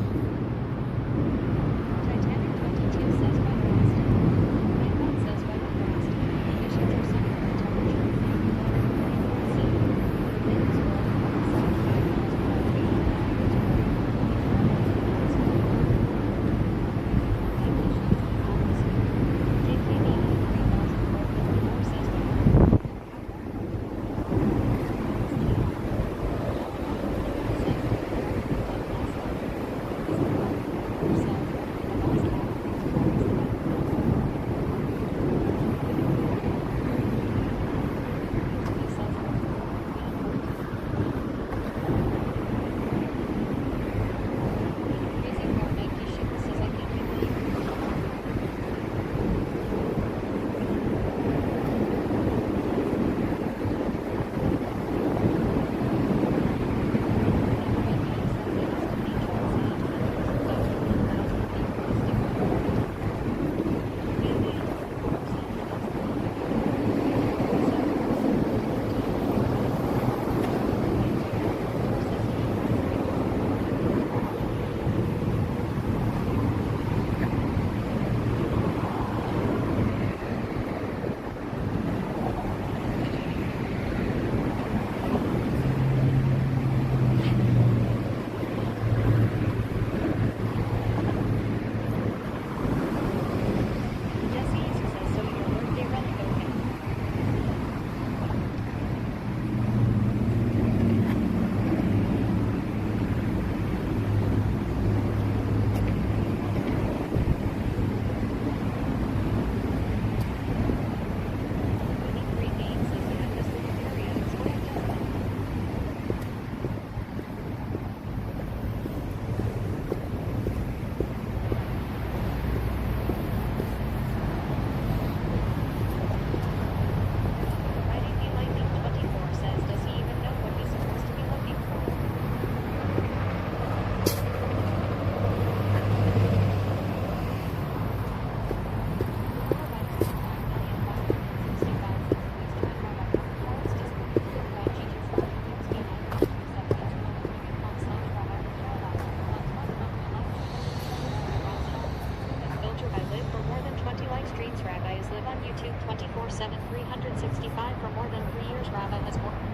24/7 365 for more than 3 years. Rava has worked.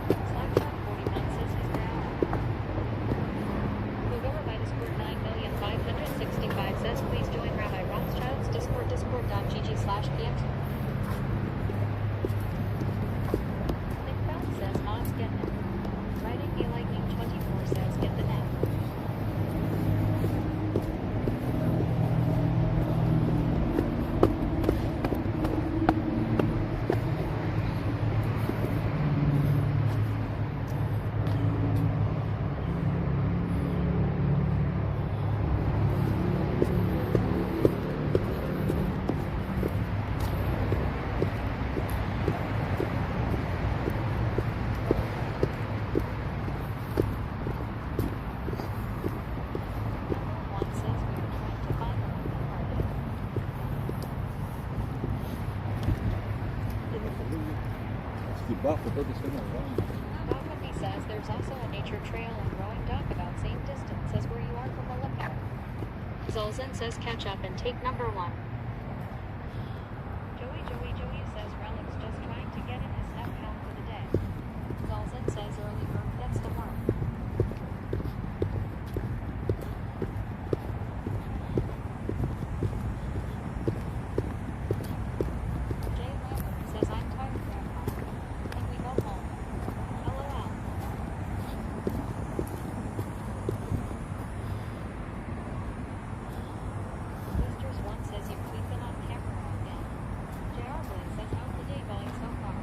Slackshot 49 says he's down. Gogorabyte Discord 9,565 says please join Rabbi Rothschild's Discord discord.gg/px. McFound says mods get it. Writing me lightning 24 says get the net. One says we are trying to find the party. Balcony says there's also a nature trail and growing dock about same distance as where you are from the lookout. Zolzin says catch up and take number 1. Joey says Relic's just trying to get in his step count for the day. Zolzin says early bird gets the worm. Jay Lambert says I'm tired, Grandpa. Can we go home? LOL. Blisters 1 says we've been on camera again. JR Blaze says how's the day going so far?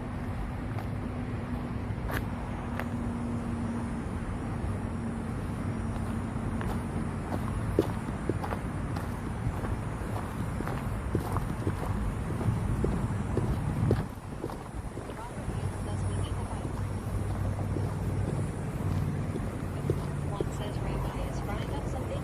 Robert Hughes says we need a bite. 1 says Rabbi is frying up some bacon.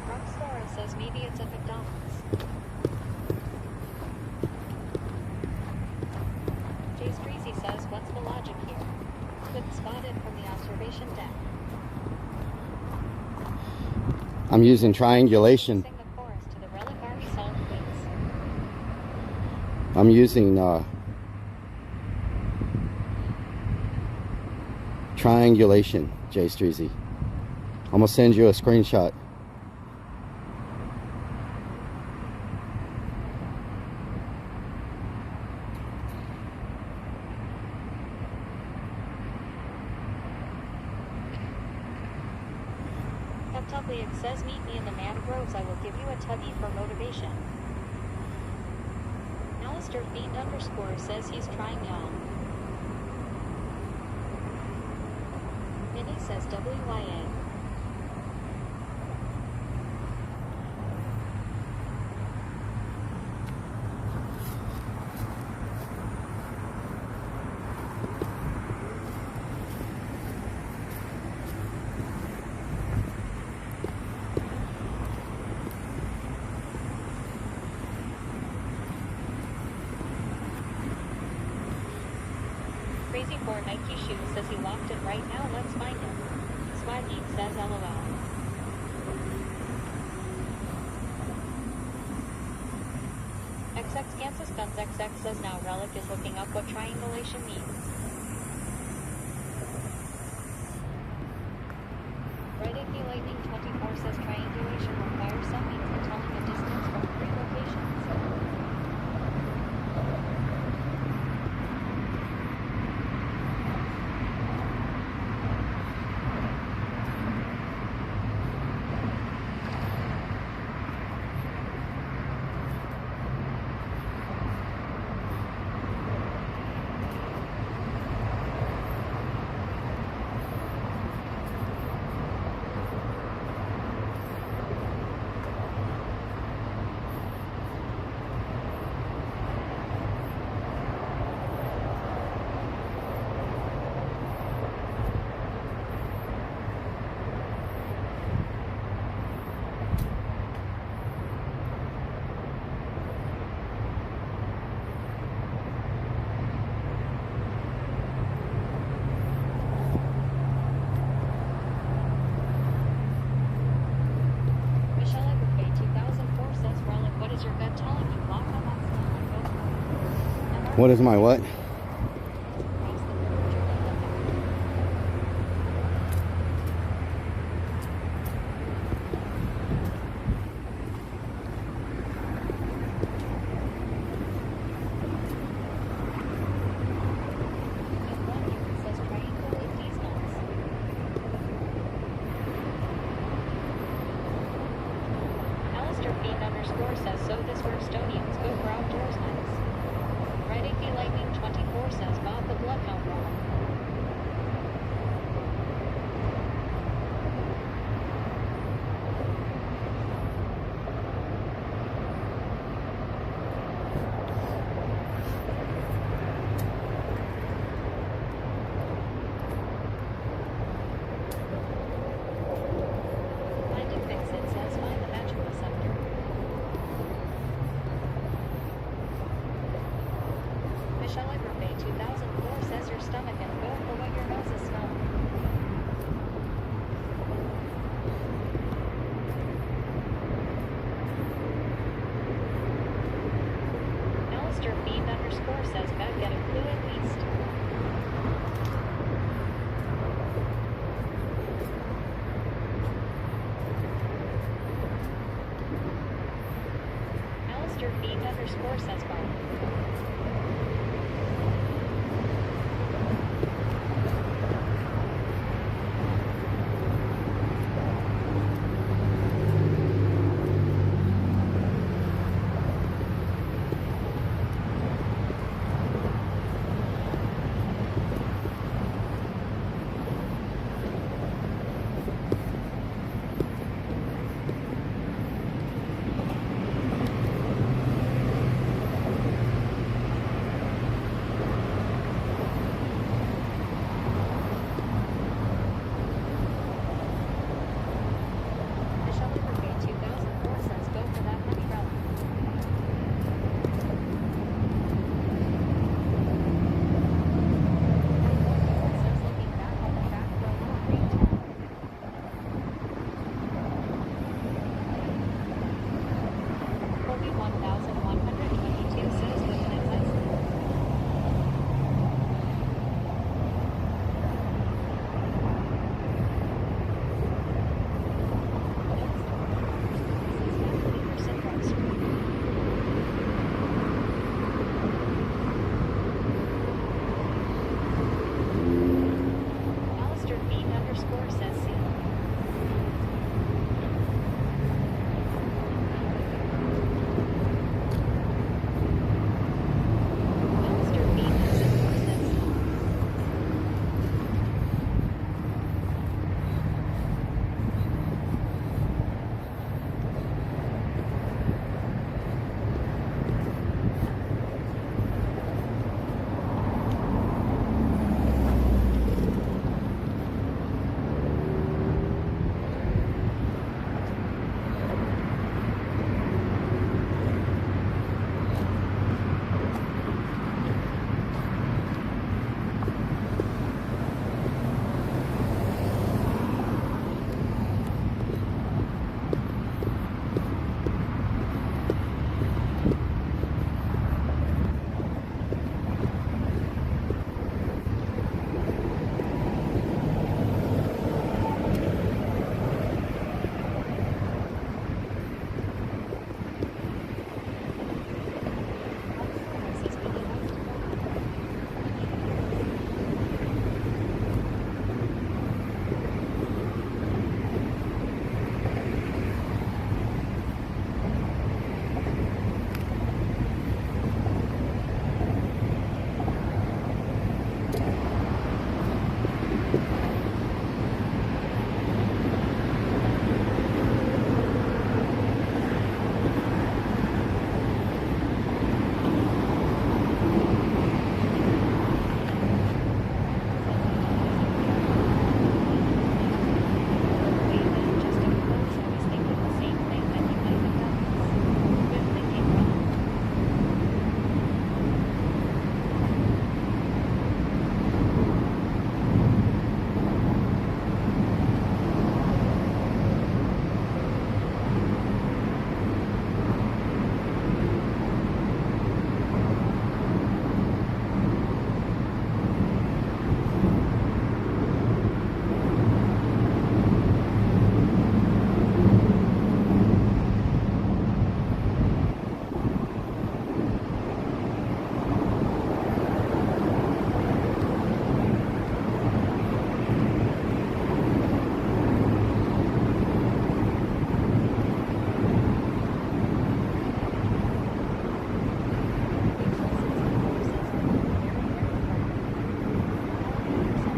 Rockstar says maybe it's at McDonald's. Jay Streezy says what's the logic here? Couldn't spot it from the observation deck. I'm using triangulation. Sing the chorus to the Rellik I song, please. I'm using triangulation, Jay Streezy. I'm gonna send you a screenshot. It says meet me in the mangroves. I will give you a tubby for motivation. Alistair Fiend _ says he's trying y'all. Minnie says WYA. Crazy for Nike shoes says he locked in right now. Let's find him. Swaggy says LOL. XX Kansas Guns XX says now Rellik is looking up what triangulation means. Rellik I Lightning 24 says triangulation requires some means of telling a distance from 3 locations. What is my what? Says so this for Estonians, go for outdoors nights. Rellik I 24 says Bob the Bloodhound Runner. Find a fix it says find the magical scepter.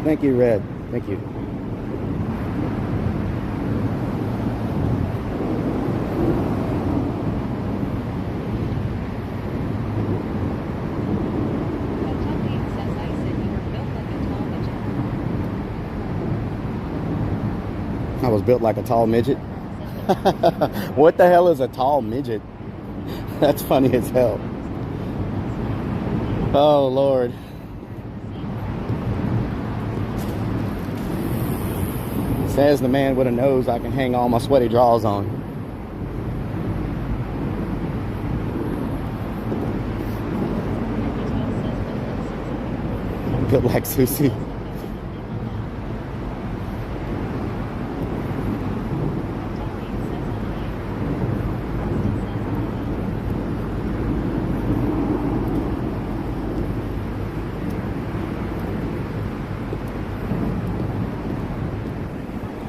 Thank you, Red. Thank you. Kentucky says I said you were built like a tall midget. I was built like a tall midget. What the hell is a tall midget? That's funny as hell. Oh, Lord. Says the man with a nose I can hang all my sweaty drawers on. Built like Susie.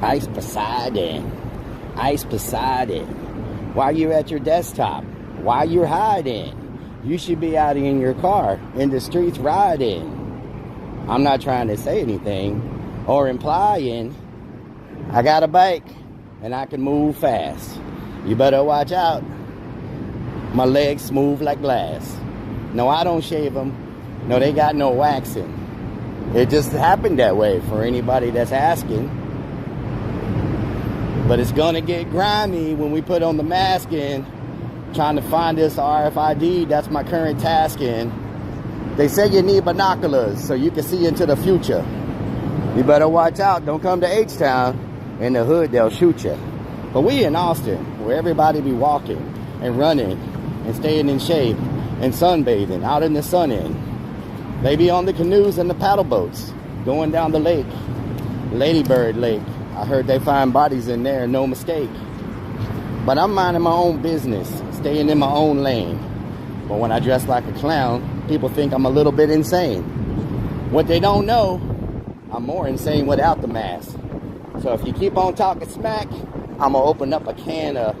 Ice Poseidon. Ice Poseidon. While you're at your desktop, while you're hiding, you should be out in your car, in the streets riding. I'm not trying to say anything or implying I got a bike and I can move fast. You better watch out. My legs smooth like glass. No, I don't shave them. No, they got no waxing. It just happened that way for anybody that's asking. But it's gonna get grimy when we put on the mask in, trying to find this RFID. That's my current task in. They say you need binoculars so you can see into the future. You better watch out. Don't come to H-Town. In the hood, they'll shoot you. But we in Austin, where everybody be walking and running and staying in shape and sunbathing out in the sun in. They be on the canoes and the paddle boats going down the lake, Ladybird Lake. I heard they find bodies in there, no mistake. But I'm minding my own business, staying in my own lane. But when I dress like a clown, people think I'm a little bit insane. What they don't know, I'm more insane without the mask. So if you keep on talking smack, I'm gonna open up a can of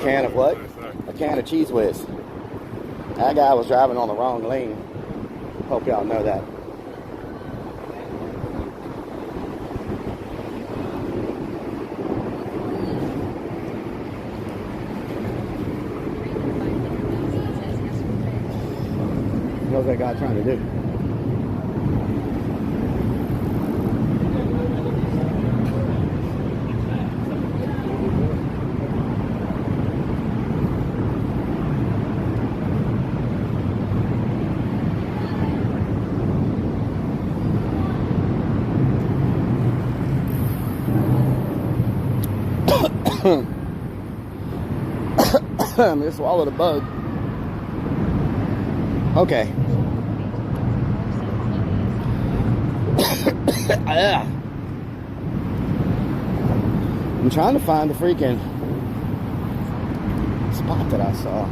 can of what? A can of Cheese Whiz. That guy was driving on the wrong lane. Hope y'all know that. What's that guy trying to do? Just swallowed a bug. Okay. I'm trying to find the freaking spot that I saw.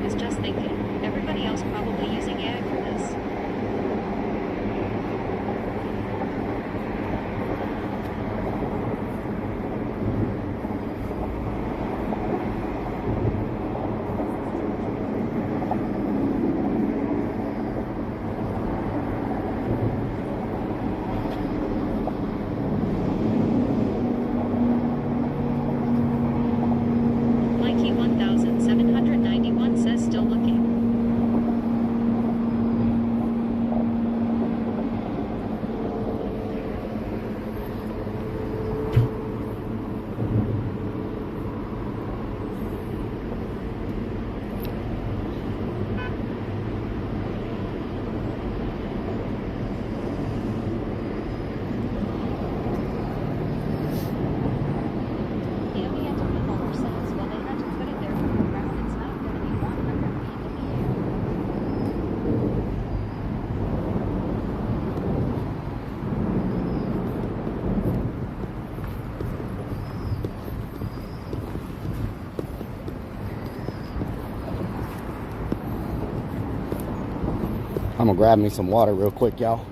was just thinking, everybody else probably using AI for this. Mikey 1791 says still looking. I'm gonna grab me some water real quick, y'all.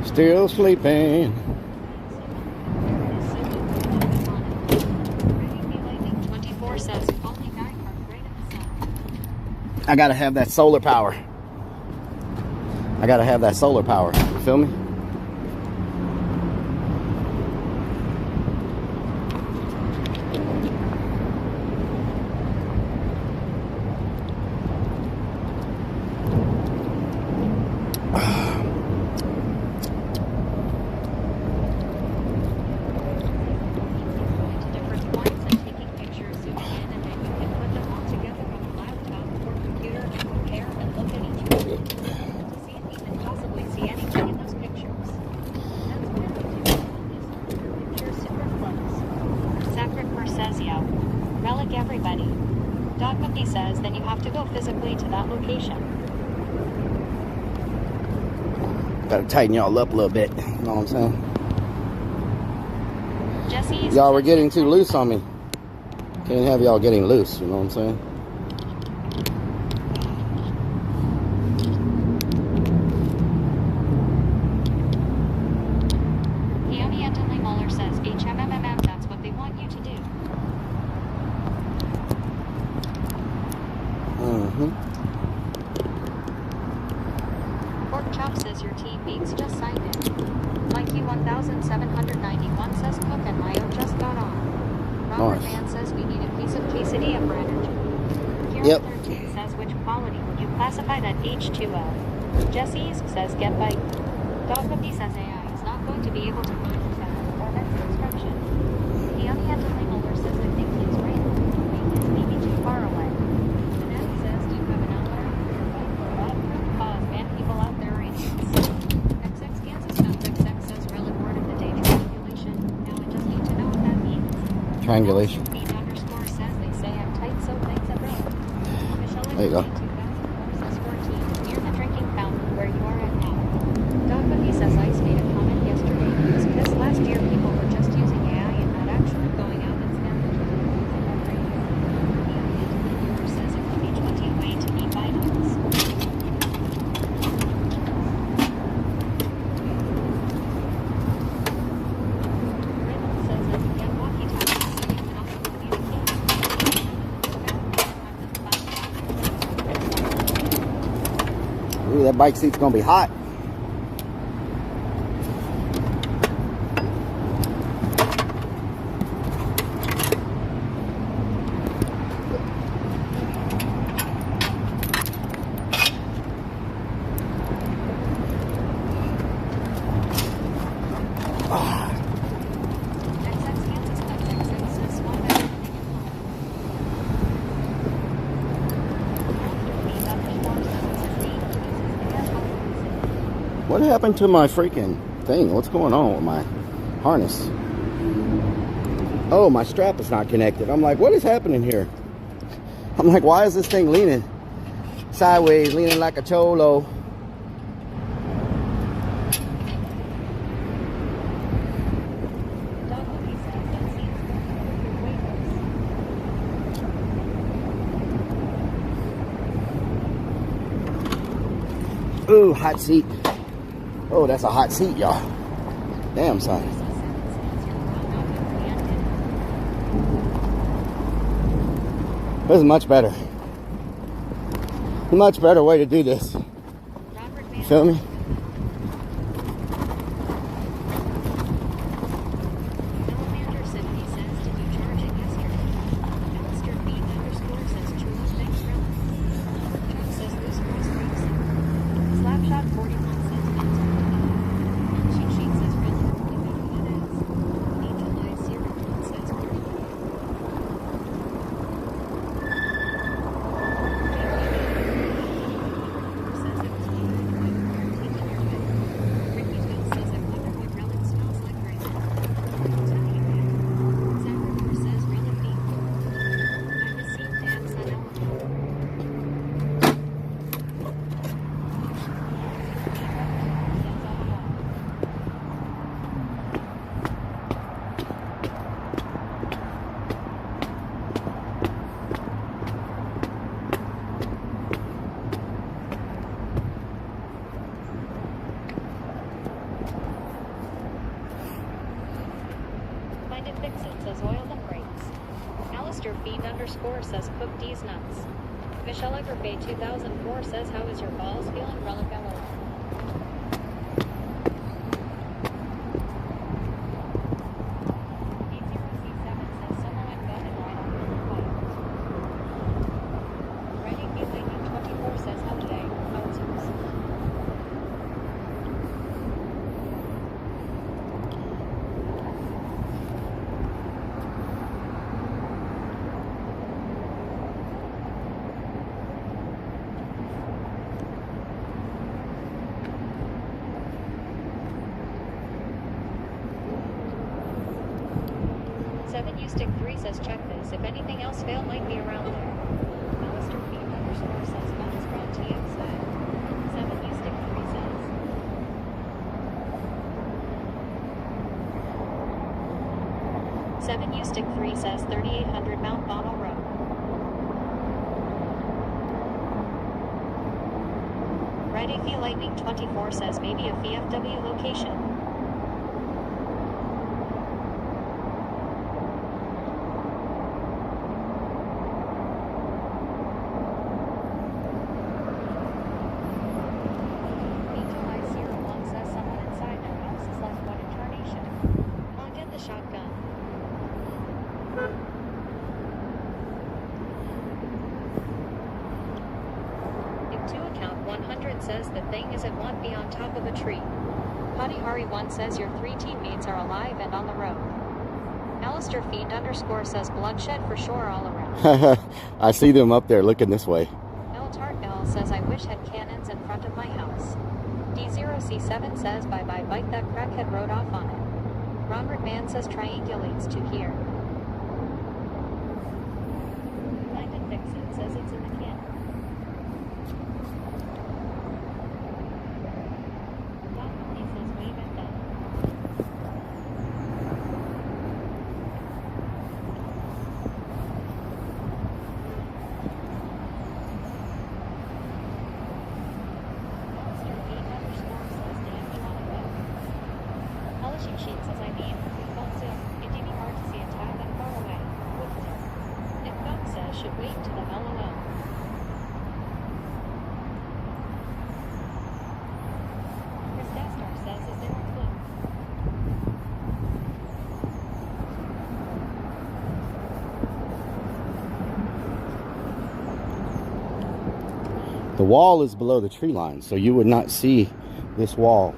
Still sleeping. 24 says only guy park right in the sun. I gotta have that solar power. I gotta have that solar power. You feel me? Different points and taking pictures, zooming in, and then you can put them all together on a laptop or computer and compare and look at each one to see if you can possibly see anything in those pictures. That's what it is. Picture super close. Sacred says, yeah. Relic everybody. Dog Monkey says, then you have to go physically to that location. Gotta tighten y'all up a little bit. You know what I'm saying? Jesse's Y'all were getting too loose on me. Can't have y'all getting loose, you know what I'm saying? Peony Anthony Muller says HMMMM, that's what they want you to do. Pork Chop says your teammates just signed in. Mikey 1791 says Cook and Mayo just got on. Robert Nice. Man says we need a piece of quesadilla for energy. Kieran Yep. 13 says which quality would you classify that H2O? Jesse's says get bite. Dog Cookie says AI is not going to be able to find the tag or next instruction. Peony Anthony Muller says I think he's right. It's maybe too far away. Fanatic says do you have an outlier for your bike or bathroom? Pause, man, people out there are idiots. XX Kansas Nuts XX says relic word of the day triangulation. Now I just need to know what that means. Triangulation. Beat underscore says they say I'm tight so thanks a bit. Michelle There you go. 2004 says 14 near the drinking fountain where you are at now. Dog Cookie says Ice made a comment yesterday. He was pissed last year people were just using AI and not actually going out and scavenging. The says it could be 20 way to eat vitamins. Raymond says that you get walkie-talkies so you can also communicate. Ooh, that bike seat's gonna be hot. XX Kansas XX says swap everything in line. What happened to my freaking thing? What's going on with my harness? Oh, my strap is not connected. I'm like, what is happening here? I'm like, why is this thing leaning sideways, leaning like a cholo? Ooh, hot seat. Oh, that's a hot seat, y'all. Damn, son. This is much better. A much better way to do this. You feel me? Says cook these nuts. Michelle Bay 2004 says how is your balls feeling? Rellik I. Stick 3 says check this. If anything else failed, might be around there. Alistair P _ says bonus brown TX said. 7 U stick 3 says. Seven U stick 3 says 3800 Mount Bonnell Road. Red AP Lightning 24 says maybe a VFW location. Says the thing isn't one be on top of a tree. Potty Hari 1 says your 3 teammates are alive and on the road. Alistair Fiend _ says bloodshed for sure all around. I see them up there looking this way. El Tart L says I wish had cannons in front of my house. D0C7 says bye bye bike that crackhead rode off on it. Robert Man says triangulates to here. Landon Dixon says it's in the can. Should wait to the LOL. Chris Dastar says is there a clue? The wall is below the tree line, so you would not see this wall.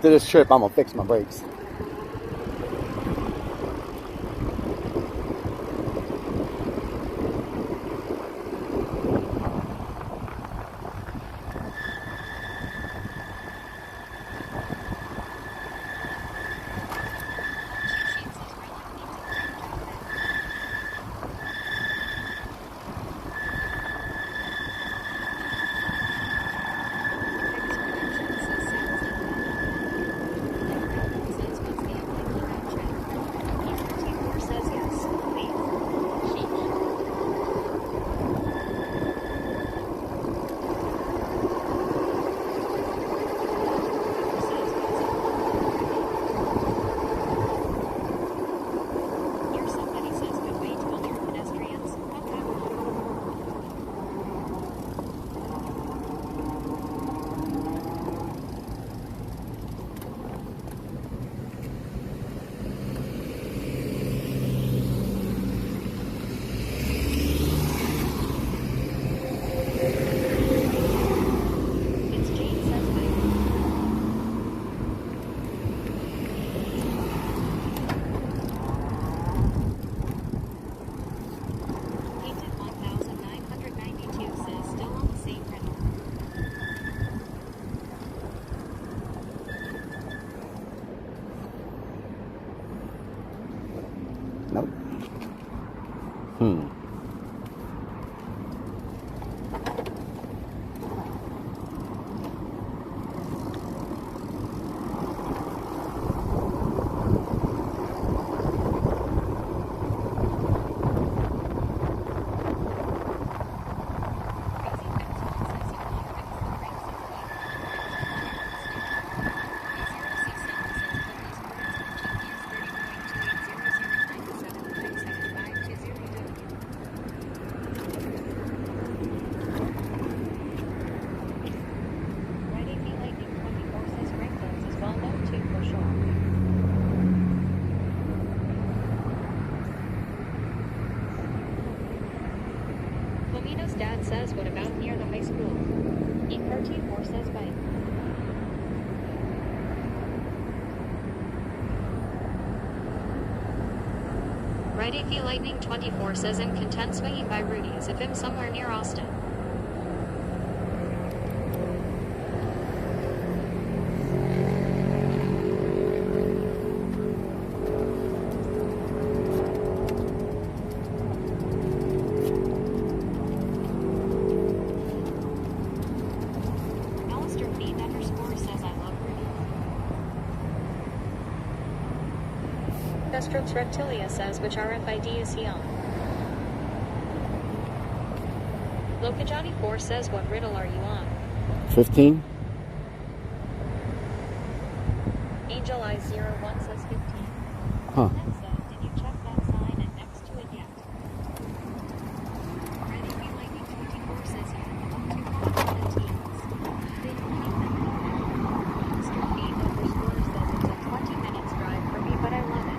After this trip, I'm gonna fix my brakes. Nope. Dad says, what about near the high school? E13-4 says bike. Right AV Lightning 24 says I'm content swinging by Rudy's if I'm somewhere near Austin. Strokes Reptilia says, which RFID is he on? Lokajani 4 says, what riddle are you on? 15. Angel Eye 01 says 15. Huh. That said, did you check that sign and next to it yet? Red AV Lightning 24 says yeah. 2 They don't keep them. Mr. B _ says it's a 20 minutes drive for me, but I love it.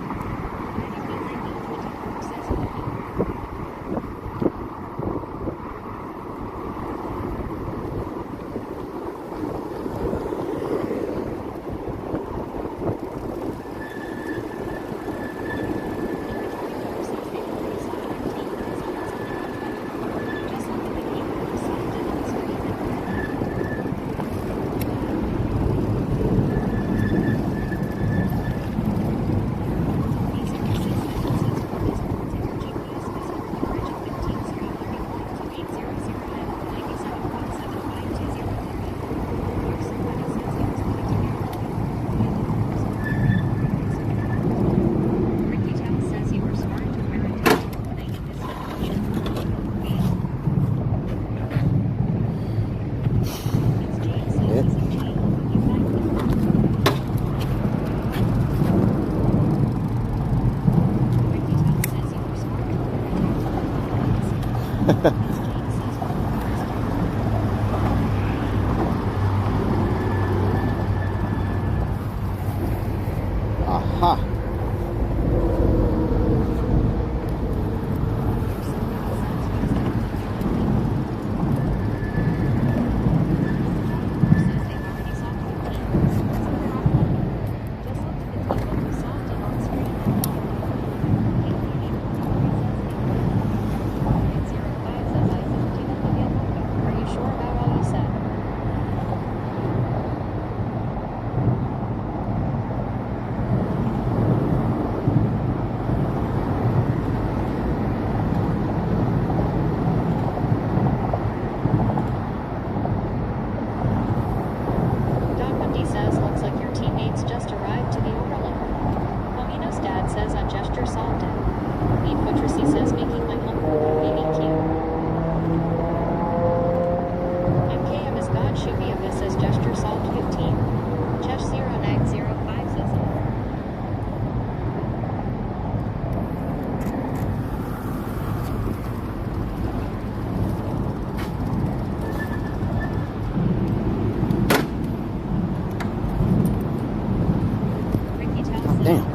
Aha. Damn.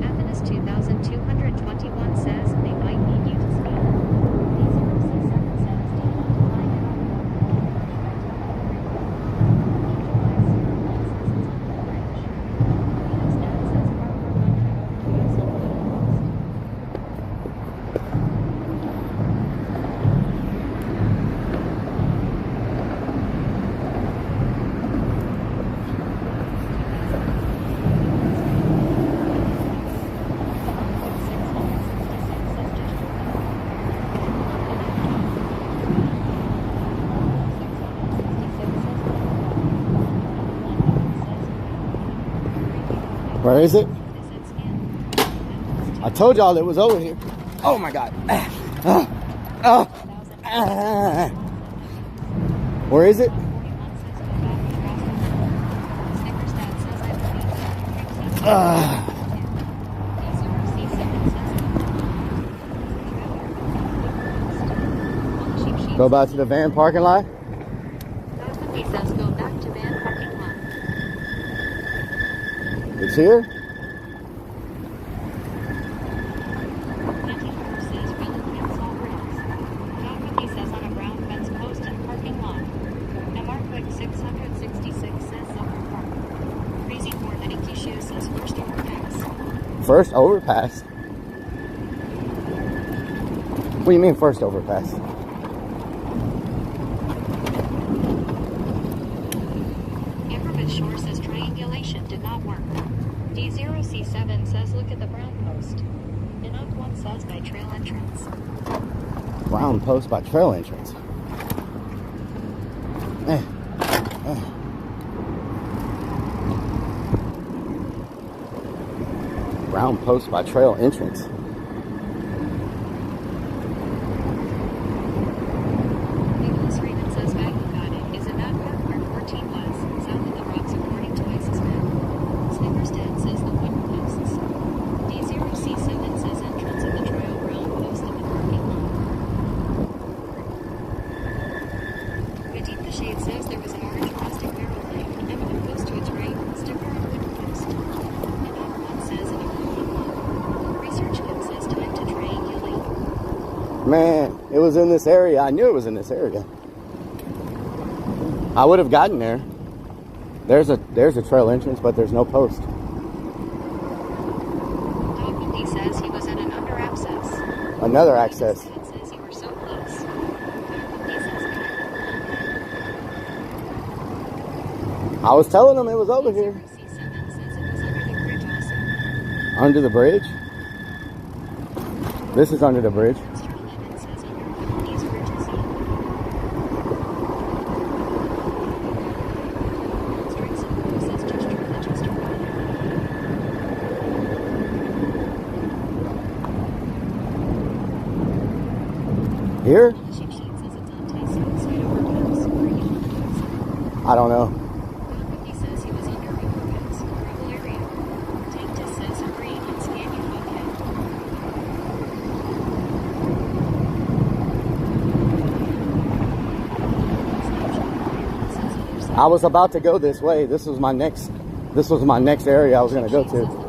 Athens 2221 says they might need you to speak. D0C7 says do not decline your Where is it? I told y'all it was over here. Oh my God. Where is it? Go back to the van parking lot. He says go back to van parking lot. It's here. Says Rellik I saw rails. He says on a brown fence post in parking lot. MR Quick 666 says Silver Park. Crazy 492 Shoe says first overpass. First overpass. What do you mean first overpass? Shore says triangulation did not work. D0C7 says look at the brown post. Enoch 1 says by trail entrance. Brown post by trail entrance. Brown post by trail entrance. Nicholas Raymond says Maggie got it. Is it that park where 14 was? South of the rocks according to Isis men. Snickers Dad says the wooden posts. D0C7 says entrance of the trail brown post in the parking lot. Beneath the shade says there was an orange plastic barrel light. M1 goes to its right. Sticker on wooden post. Enoch 1 says in a parking lot. Research Kim says time to triangulate. Man, it was in this area. I knew it was in this area. I would have gotten there. There's a trail entrance, but there's no post. Dog Mindy says he was at an under access. Another access. It says you were so close. Dog Mindy says I was telling them it was over here. C7 says it was under the bridge also. Under the bridge? This is under the bridge. Mr. 11 says under these bridges. Strict Simple says just Here? Sheep Sheet says it's on Tyson side overpass. Where you I don't know. Dog Mindy says he was under overpass. Gravel area. Tank Test says agree on scan you okay. I was about to go this way. This was my next area I was gonna go to.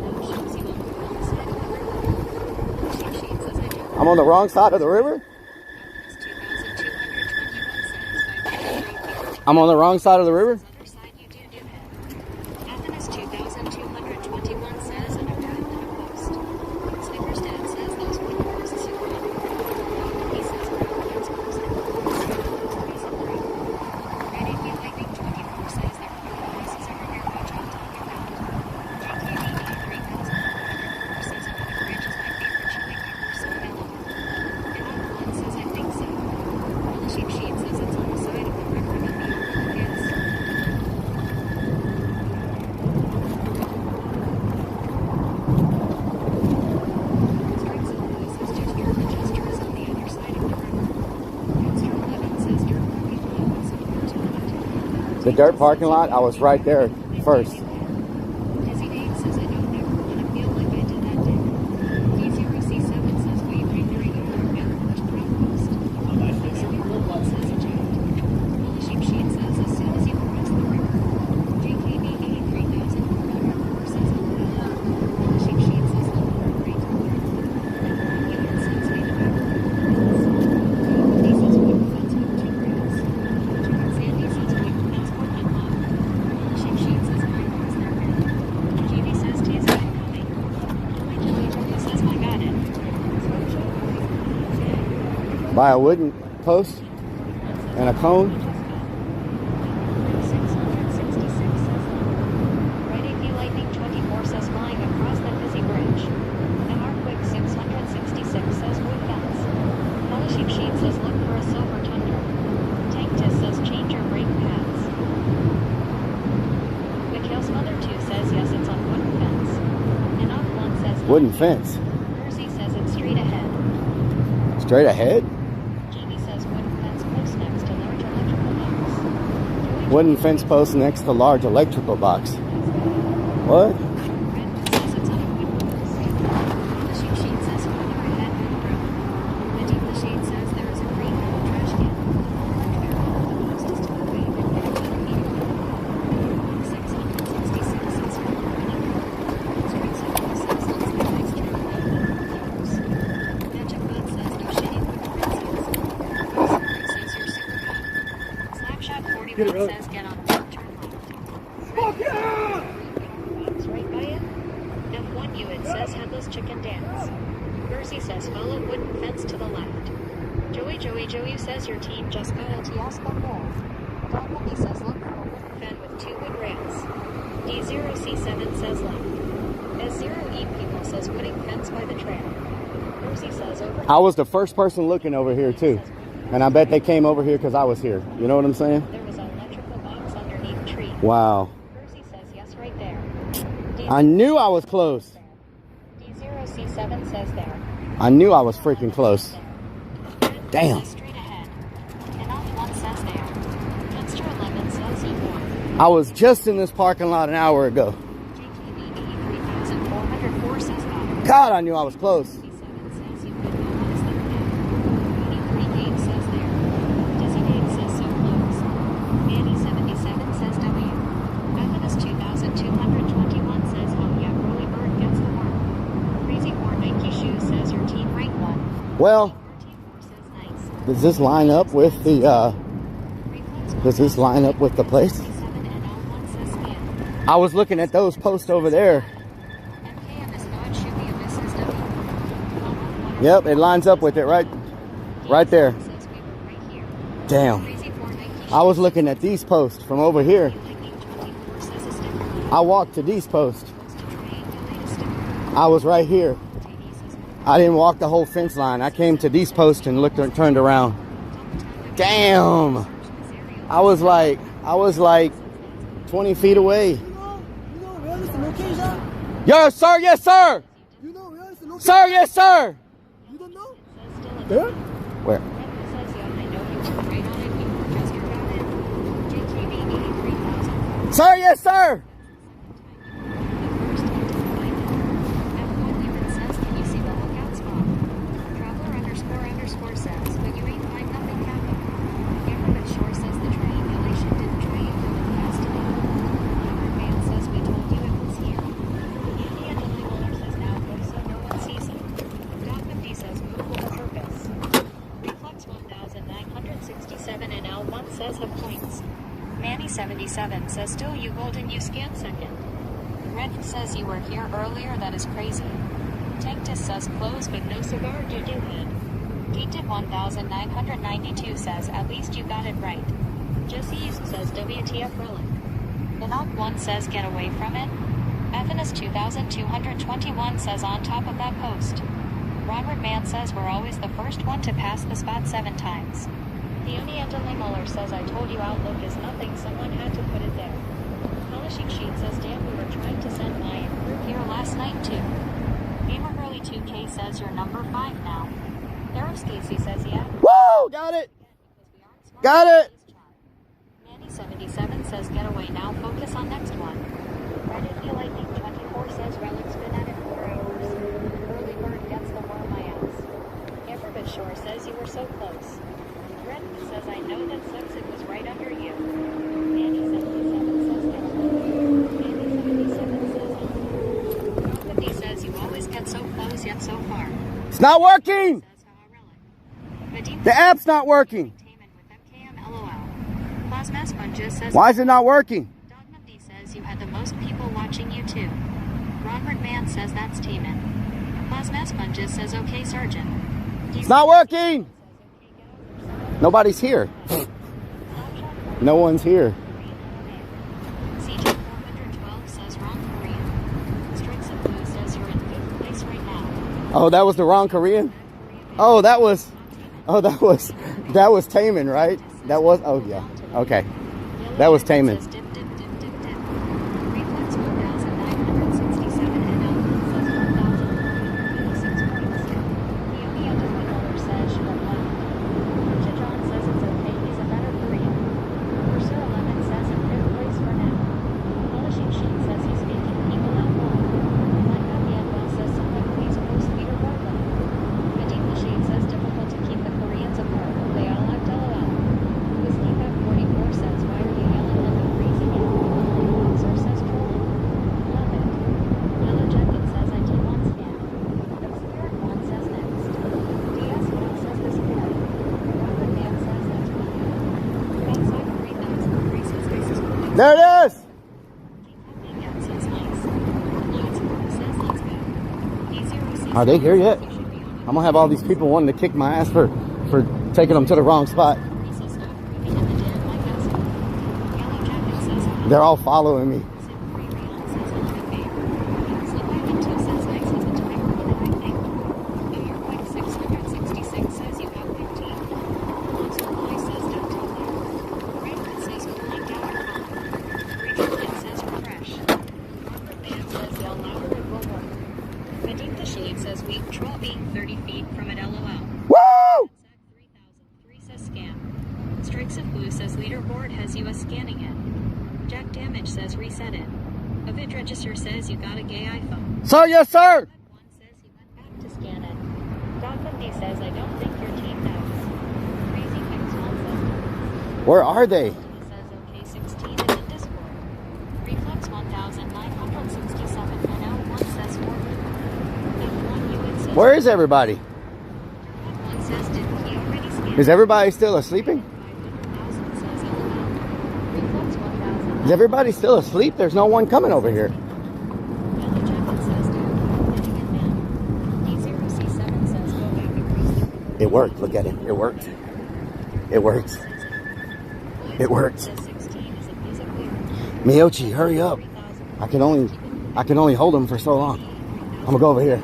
I'm on the wrong side of the river? I'm on the wrong side of the river? Athens 2221 says an attack on a post. Snickers Dad says those wood posts are wrong. He says Brownlands post and Red Indian Lightning 24 says there are blue places everywhere. Watch out, talking about. JKBD 3400 says another bridge is my favorite chili pepper, so mellow. And Aquan says I think so. Little Sheep Sheet says it's on the side of the river that the overlook is. The dirt parking lot, I was right there first. Dizzy Dave says I don't ever want to feel like I did that day. D0C7 says will you bring the regular average compost? One says eject. Little Sheep Sheet says as soon as you cross the river. JKBA 3404 says Little Sheep Sheet says look for a great color. Healer says we don't ever He says wooden fence with 2 rails. Chicken Sandy says wooden fence for unlock. Little Sheep Sheet says my mom's there now. Jeannie says Taser incoming. Joey says my got it. By a wooden post and a cone. 666 says Red Indy Lightning 24 says flying across that busy bridge. MR Quick 666 says wood fence. Little Sheep Sheet says look for a silver tundra. Tank Test says change your brake pads. Mikhail's Mother 2 says yes, it's on wooden fence. And Up 1 says no. Wooden fence. Percy says it's straight ahead. Straight ahead? Jamie says wooden fence post next to large electrical box. Wooden fence post next to large electrical box. What? Red says it's on a wooden post. The Sheep Sheet says farther ahead than road. Medieval the Shade says there is a green metal trash can. The post is to the right and 15 feet away. 666 says from the running. Straight 7 says let's get next to the Magic Bud says no shitty wooden fences. Rosemary says you're super hot. Slapshot 41 says get on left, turn left. Fuck yeah! Right by it. F1 Hewitt says headless chicken dance. Mercy says follow wooden fence to the left. Joey says your team just got LTS but more. Don Wendy says look for a wooden fence with 2 wood rails. D0C7 says left. S0E people says wooden fence by the trail. Mercy says over. I was the first person looking over here too. And I bet they came over here because I was here. You know what I'm saying? There was an electrical box underneath a tree. Wow. Mercy says yes right there. I knew I was close. D0C7 says there. I knew I was freaking close. Damn. Straight ahead. And off 1 says there. Monster 11 says E4. I was just in this parking lot an hour ago. JKBD 3404 says Bob. God, I knew I was close. 7 says you could know what is there now. 83 Game says there. Dizzy Dave says so close. Annie 77 says W. Athens 2221 says oh yeah, Rolly Bird gets the worm. Crazy 490 Shoes says your team rank 1. Well, Team 4 says nice. does this line up with the place? 7 and all 1 says scan. I was looking at those posts over there. MK and this God should be a Mrs. W. Yep, it lines up with it right there. Says we were right here. Damn. Crazy 490 I was looking at these posts from over here. Lightning 24 says a sticker line. I walked to these posts. To triangulate a sticker line. I was right here. JD says I didn't walk the whole fence line. I came to these posts and looked and turned around. Damn. I was like 20 feet away. Yo, sir, yes, sir. Sir, yes, sir. There? Where? says yeah, I know you were right on it. You were just about it. JKBD 3000. Sir, yes, sir. F1 even says, can you see the lookout spot? Traveler __ says, but you ain't find nothing happened. Cameraman Shore says the triangulation didn't triangulate fast enough. Hammer Man says we told you it was here. Andy and Lily Muller says now look so no one sees it. Doc MD says movable says have points. Manny77 says still you golden you scan second. Red says you were here earlier, that is crazy. Tanktus says close but no cigar, you do head. Gated 1992 says at least you got it right. Josie East says WTF Rellik. Enoch 1 says get away from it. Evanus 2221 says on top of that post. Robert Mann says we're always the first one to pass the spot 7 times. Theoni Anthony Muller says I told you Outlook is nothing, someone had to put it there. Polishing Sheet says damn we were trying to send my group here last night too. Gamer Early 2K says you're number 5 now. Darren Casey says yeah. Woo! Got it! Got it! Manny77 says get away now, focus on next one. Reddit Feel Lightning 24 says Rellik's been at it 4 hours. Early bird gets the worm my ass. Amberbit Shore says you were so close. Red says I know that sucks, it was right under you. Manny77 says get away. Manny77 says Nobody says you always get so close yet so far. It's not working! Says how Rellik. The app's not working. Plasma Sponges says Why is it not working? Dogma D says you had the most people watching you too. Robert Mann says that's Taman. Plasma Sponges says okay Sergeant. It's not working! Nobody's here. No one's here. CJ412 says wrong Korean. Strikes of Blue says you're in 5th place right now. Oh, that was the wrong Korean? Oh, that was Taman, right? That was, oh yeah. Okay. That was Taman. Reflex 1967 and Alpha says 1,426 points. The only other Miller says she won't let. Ninja John says it's okay, he's a better Korean. Pursuer 11 says in 5th place for now. Polishing Sheet says he's making people out more. Black Boss says someone please post leaderboard link. Medina Shade says difficult to keep the Koreans apart. They all act LOL. Whiskey Pep 44 says why are you yelling like a crazy man? Sir says trolling. Love it. Yellow Jacket says I did one scan. Obscure 1 says next. DS1 says this good. Robert Man says that's fine. Backside 3003 says this is cool. There it is! Yeah, says nice. Lloyd's 4 says let's go. D06 Are they here yet? you should be on I'm gonna have all these people wanting to kick my ass for taking them to the wrong spot. Recess stop creeping in the den like us. Yellow Jacket says They're all following me. Sim 3 Rion says I'm the favorite. Slip Ivan 2 says nice as a timer with it, I think. Airpoint 666 says you have 15. Monster Boy says don't tell me. Raymond says cooling down your phone. Rachel Lynn says refresh. Robert Man says yell louder it will work. Medina Shade says weak troll being 30 feet from it LOL. Woo! Zach 3003 says scam. Strikes of Blue says leaderboard has you as scanning it. Jack Damage says reset it. A vid register says you got a gay iPhone. Sir, yes, sir! One says he went back to scan it. Dog 50 says I don't think your team knows. Crazy Fix 1 says Where are they? he says okay 16 is in Discord. Reflex 1967 and L1 says 4. F1 Hewitt says Where is everybody? 1 says did he already scan? Is everybody still sleeping? 500,000 says LOL. Reflex 1000. Is everybody still asleep? There's no one coming over here. Yellow Jacket says down. Getting it now. D0C7 says go back across the river. It worked. Look at it. It worked. It worked. It worked. Says 16 is it physically Miyochi, hurry up. 3,000. I can only hold them for so long. I'm gonna go over here.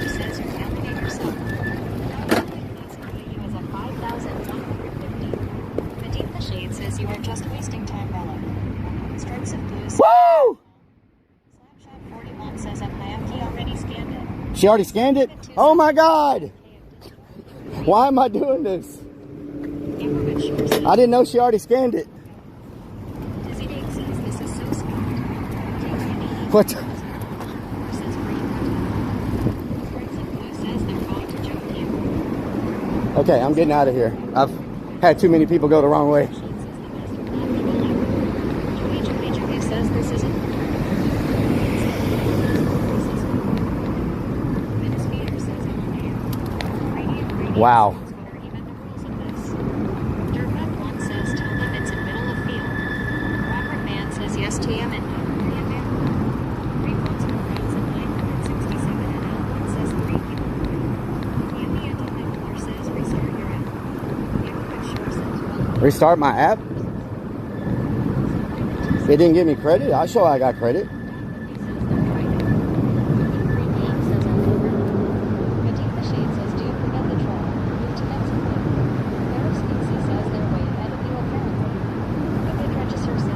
Says you're counting it yourself. Classify you as a 5,150. Medina Shade says you are just wasting time, Rellik. Stripes of Blue says Woo! Slapshot 41 says Hayaki already scanned it. She already scanned it? Oh my god! Why am I doing this? Amberwood Shore says I didn't know she already scanned it. Dizzy Date says this is so smart. What? Says green. Stripes of Blue says they're going to jump you. Okay, I'm getting out of here. I've had too many people go the wrong way. Shade says the best of Joey says this isn't. Minister says I'm on air. Radio Wow. says we're even TM and 9 there. Reports 4,967 NL. One says 3 people. The ambient binocular says restart your app. The Equipment Shore says welcome. Restart my app? It didn't give me credit? I show I got credit.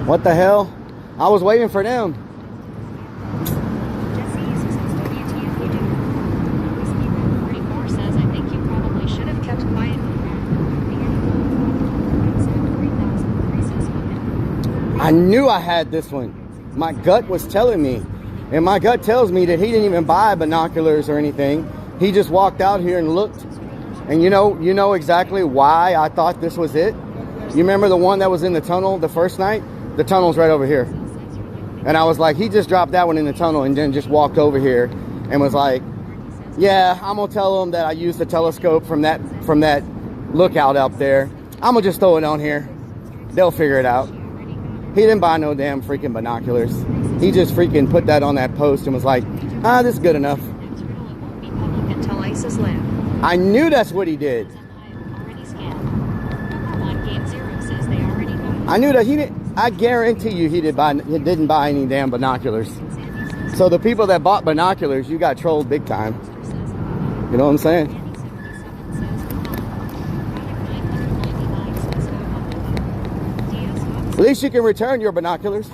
What the hell? I was waiting for them. I knew I had this one. My gut was telling me. And my gut tells me that he didn't even buy binoculars or anything. He just walked out here and looked. And you know exactly why I thought this was it? You remember the one that was in the tunnel the first night? The tunnel's right over here. And I was like, he just dropped that one in the tunnel and then just walked over here and was like, yeah, I'm gonna tell them that I used the telescope from that lookout up there. I'm gonna just throw it on here. They'll figure it out. He didn't buy no damn freaking binoculars. He just freaking put that on that post and was like, this is good enough. I knew that's what he did. I knew that he didn't. I guarantee you he didn't buy any damn binoculars. So the people that bought binoculars, you got trolled big time. You know what I'm saying? At least you can return your binoculars.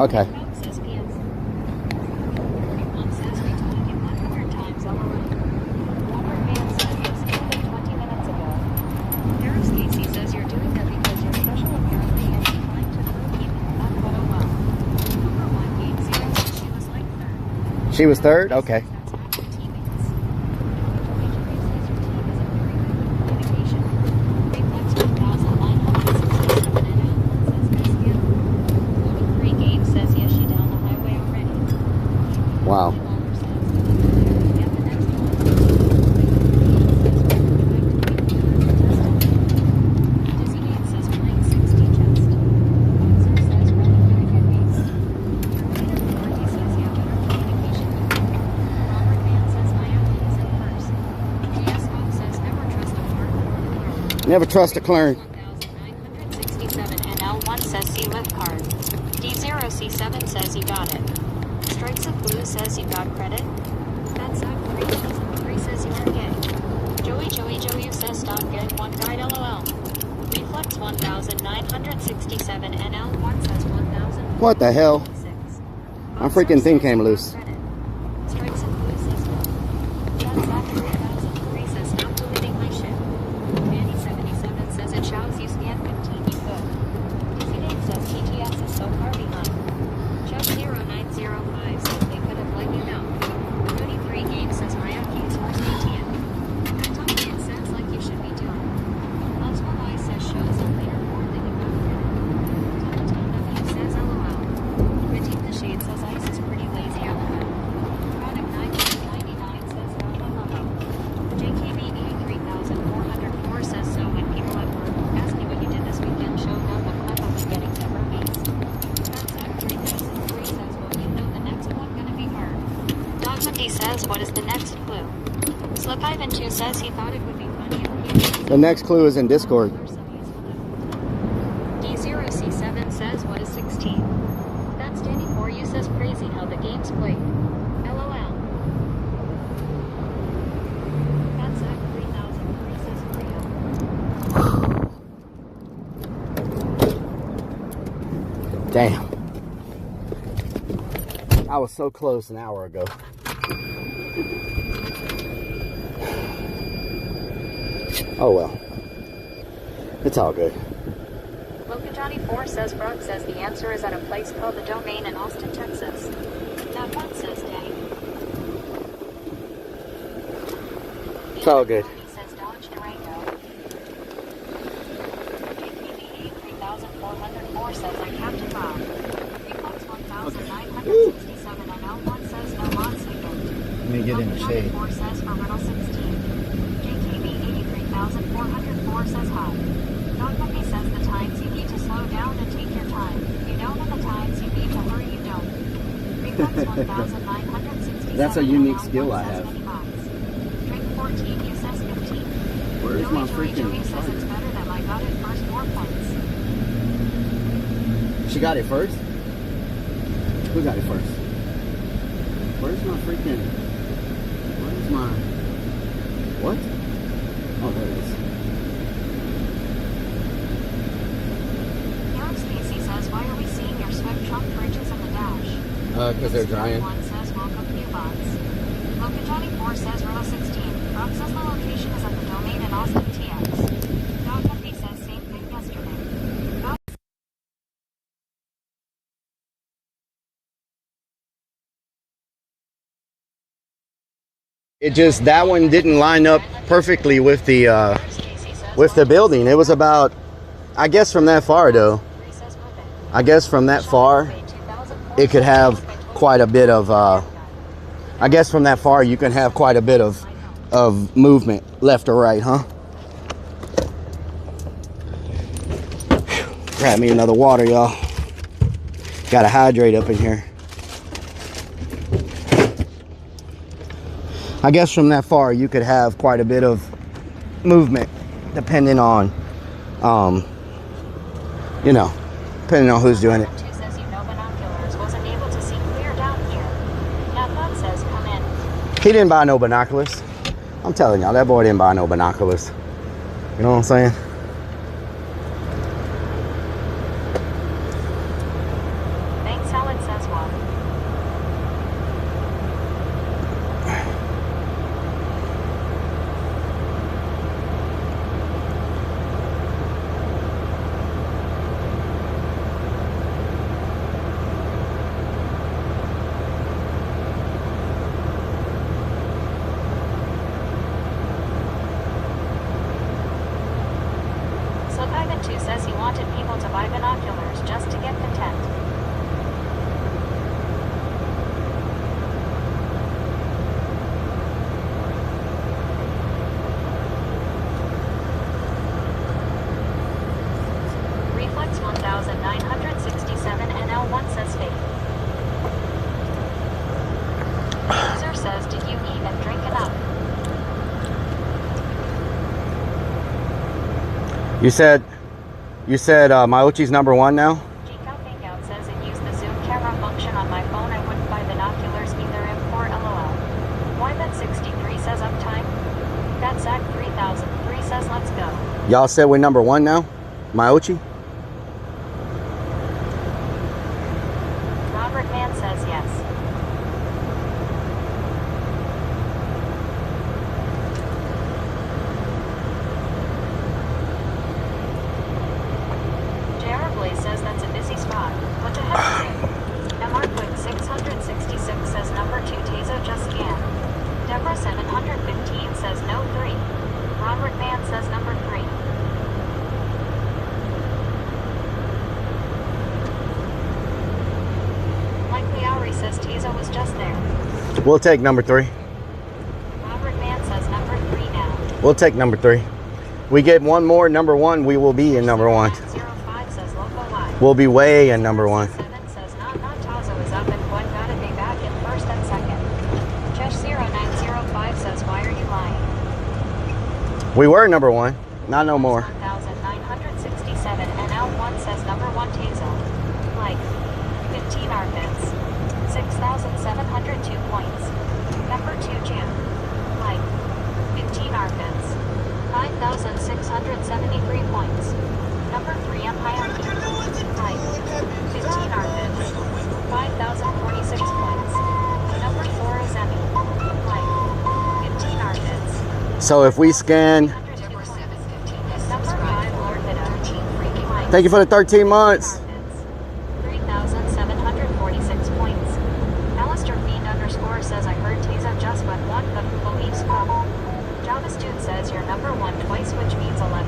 Okay. She was third? Okay. Wow. Never trust a clone. 1,967 NL1 says see lift card. D0C7 says you got it. Strikes of Blue says you got credit. That's up 3003 says you are gay. Joey says stop good. One guide LOL. Reflex 1,967 NL1 says 1,000. What the hell? My freaking thing came loose. Strikes of Blue says no. That's up 3003 says stop deleting my shit. Manny 77 says it shows you scan 15 you good. Dizzy Dave says TTS is so far behind. Chuck 0905 says they could have let you know. 33 Games says Mayaki is first ATM. Tom it sounds like you should be doing. Multiple Y says shows up later more than you got credit. Tom W says LOL. Redeem the Shade says Ice is pretty lazy LOL. Product 999 says LOL. JKB 83,404 says so when people at work ask me what you did this weekend, showed them the clip of me getting pepper beans. That's at 3003 says, well, you know the next one gonna be hard. Dogma D says, what is the next clue? Slip Ivan 2 says he thought it would be funny if he The next clue is in Discord. D0C7 says, what is 16? That's standing for you says crazy how the game's played. LOL. That's at 3003 says Frio. Damn. I was so close an hour ago. Oh well. It's all good. Welcome Johnny 4 says Brock says the answer is at a place called The Domain in Austin, Texas. Now Brock says Daddy. It's all good. He says Dodge Durango. JKB 3404 says I Captain Rob. Reflex 1967 and L1 says no Monsignor. Let me get in the shade. 4 says for Riddle 16. JKB 83404 says hi. Dog Puppy says the times you need to slow down and take your time. You don't, and the times you need to hurry, you don't. Reflex 1967. That's a unique skill I have. Drink 14, you says 15. Where's my freaking Joey says it's better that I got it first, 4 points. She got it first? Who got it first? Where's my freaking... Where's my... What? Oh, there it is. Eric Stacy says, why are we seeing your sweat trunk bridges in the dash? Because they're drying. One says, welcome U-Bots. Loca Johnny 4 says, Riddle 16. Brock says the location is at the Domain in Austin, TX. Dog Puppy says, same thing yesterday. It just, that one didn't line up perfectly with the building. It was about, I guess from that far though, I guess from that far, it could have quite a bit of, I guess from that far you can have quite a bit of movement left or right, huh? Grab me another water, y'all. Gotta hydrate up in here. I guess from that far you could have quite a bit of movement depending on, you know, depending on who's doing it. Says you know binoculars wasn't able to see clear down here. Now Thud says come in. He didn't buy no binoculars. I'm telling y'all, that boy didn't buy no binoculars. You know what I'm saying? Thanks, Helen says one. Ivan 2 says he wanted people to buy binoculars just to get content. Reflex 1967 NL1 says fake. User says, did you eat and drink enough? You said Maochi's #1 now? G-Cow Hangout says it used the zoom camera function on my phone. I wouldn't buy binoculars either. M4 LOL. YBet63 says uptime. That Zach 3003 says let's go. Y'all said we're #1 now? Maochi? Robert Mann says yes. JR Blaze says that's a busy spot. What the heck is it? MR Quick 666 says #2 Tazo just scanned. Deborah 715 says no 3. Robert Mann says #3. Mike Lowry says Tazo was just there. We'll take #3. Robert Mann says #3 now. We'll take #3. We get one more #1, we will be in #1. 05 says Loco Live. We'll be way in #1. 7 says not Tazo is up and one gotta be back in first and second. Chesh 0905 says why are you lying? We were #1, not no more. 1967 and L1 says #1 Tazo. Like 15 arpits. 6,702 points. #2 Jam. Like 15 arpits. 5,673 points. #3 Empire King. Like 15 arpits. 5,046 points. #4 is Emmy. Like 15 arpits. So if we scan, #5 Lord Vida. Like Thank you for the 13 months. 3,746 points. Alistair Fiend _ says I heard Tazo just went one, but who believes Scum? Java's Dude says you're number one twice, which means 11.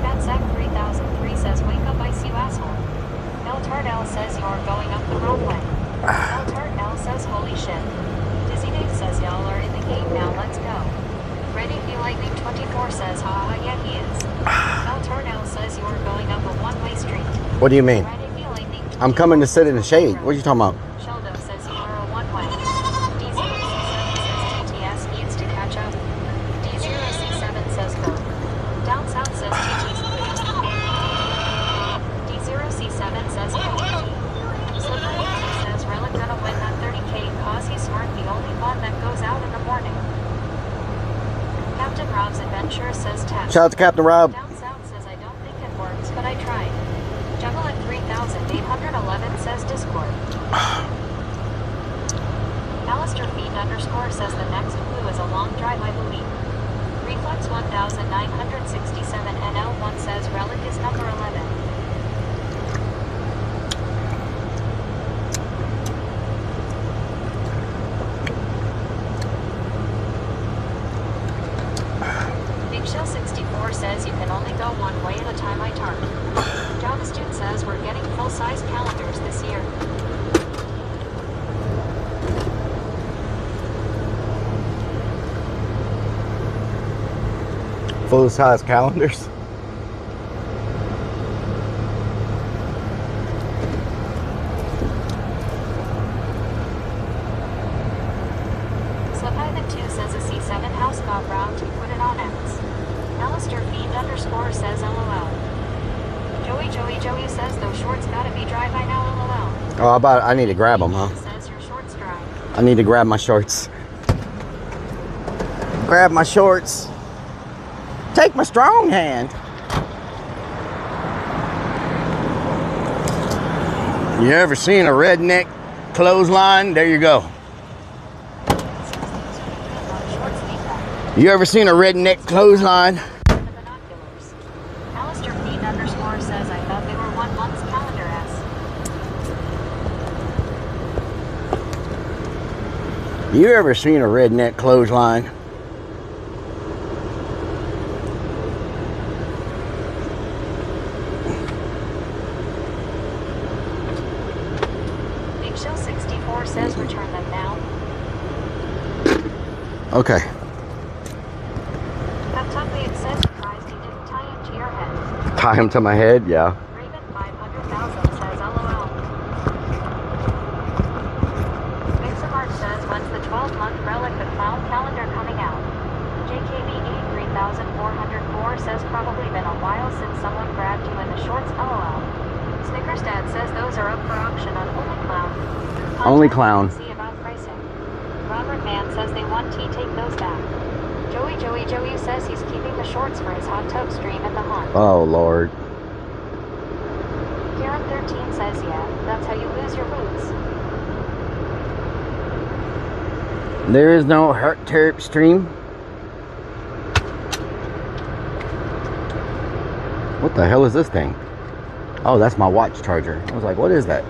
Fatsec 3003 says wake up, ice you asshole. Eltard L says you're going up the wrong way. Eltard L says holy shit. Dizzy Dave says y'all are in the game now, let's go. Ready V Lightning 24 says haha, yeah he is. Eltard L says you're going up a one-way street. What do you mean? Ready V Lightning 24 I'm coming to sit in the shade. What are you talking about? Sheldo says you are a one-way. D0C7 says TTS needs to catch up. D0C7 says go. Down South says TT's clear. D0C7 says go. Slippery says Rellik gonna win that 30k cause he's smart, the only one that goes out in the morning. Captain Rob's Adventure says test. Shout out to Captain Rob. Down South says I don't think it works, but I tried. Juggling 3811 says Discord. Alistair Feet _ says the next clue is a long drive, I believe. Reflex 1967 NL1 says Rellik is number 11. Big Shell 64 says you can only go one way at a time, I tarp. Java Student says we're getting full-size calendars this year. Full-size calendars. Sliphythan 2 says a C7 house got robbed, put it on X. Alistair Fiend _ says LOL. Joey says those shorts gotta be dry by now, LOL. Oh, I need to grab them, huh? Says your shorts dry. I need to grab my shorts. Grab my shorts. Take my strong hand. You ever seen a redneck clothesline? There you go. Shorts need that. You ever seen a redneck clothesline? The binoculars. Alistair Fiend _ says I thought they were 1 month's calendar S. You ever seen a redneck clothesline? Big Shell 64 says return them now. Okay. Peptuckley it says surprised you didn't tie him to your head. Tie him to my head, yeah. Raven 500,000 says LOL. Mixamart says when's the 12-month Rellik the Clown calendar coming out? JKB 3404 says probably been a while since someone grabbed you in the shorts, LOL. Snickers Dad says those are up for auction on Only Clown. Only Clown. See about pricing. Robert Man says they want to take those back. Joey says he's keeping the shorts for his hot tub stream at the haunt. Oh, Lord. Karen 13 says yeah, that's how you lose your boots. There is no hurt terp stream. What the hell is this thing? Oh, that's my watch charger. I was like, what is that?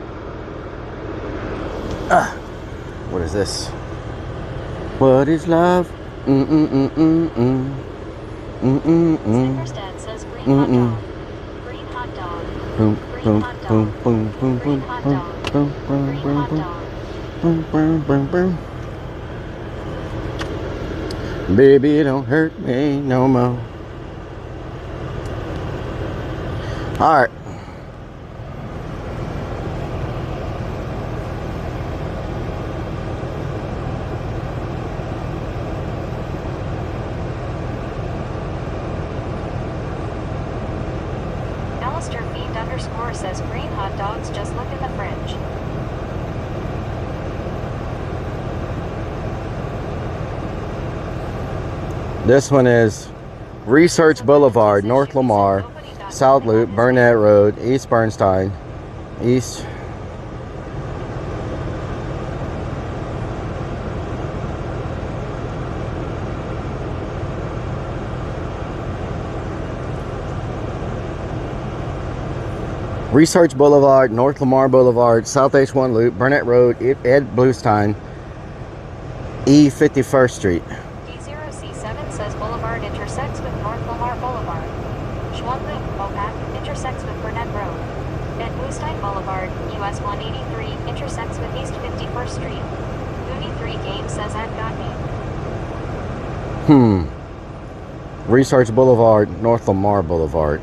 What is this? What is love? Snickers Dad says green hot dog. Green hot dog. Boom, Green boom, hot boom, dog. boom, boom, Green boom, hot boom, dog. boom, boom, Green boom, hot boom, dog. boom, boom, boom, boom. Baby, don't hurt me no more. All right. Alistair Fiend _ says green hot dogs, just look in the fridge. This one is Research Boulevard, North Lamar, South Loop, Burnett Road, East Bernstein, East. Research Boulevard, North Lamar Boulevard, South H1 Loop, Burnett Road, Ed Bluestein, E51st Street. D0C7 says Boulevard intersects with North Lamar Boulevard. Schwann Loop, Mopac, intersects with Burnett Road. Ed Bluestein Boulevard, US 183, intersects with East 51st Street. Mooney 3 Game says I've got me. Research Boulevard, North Lamar Boulevard.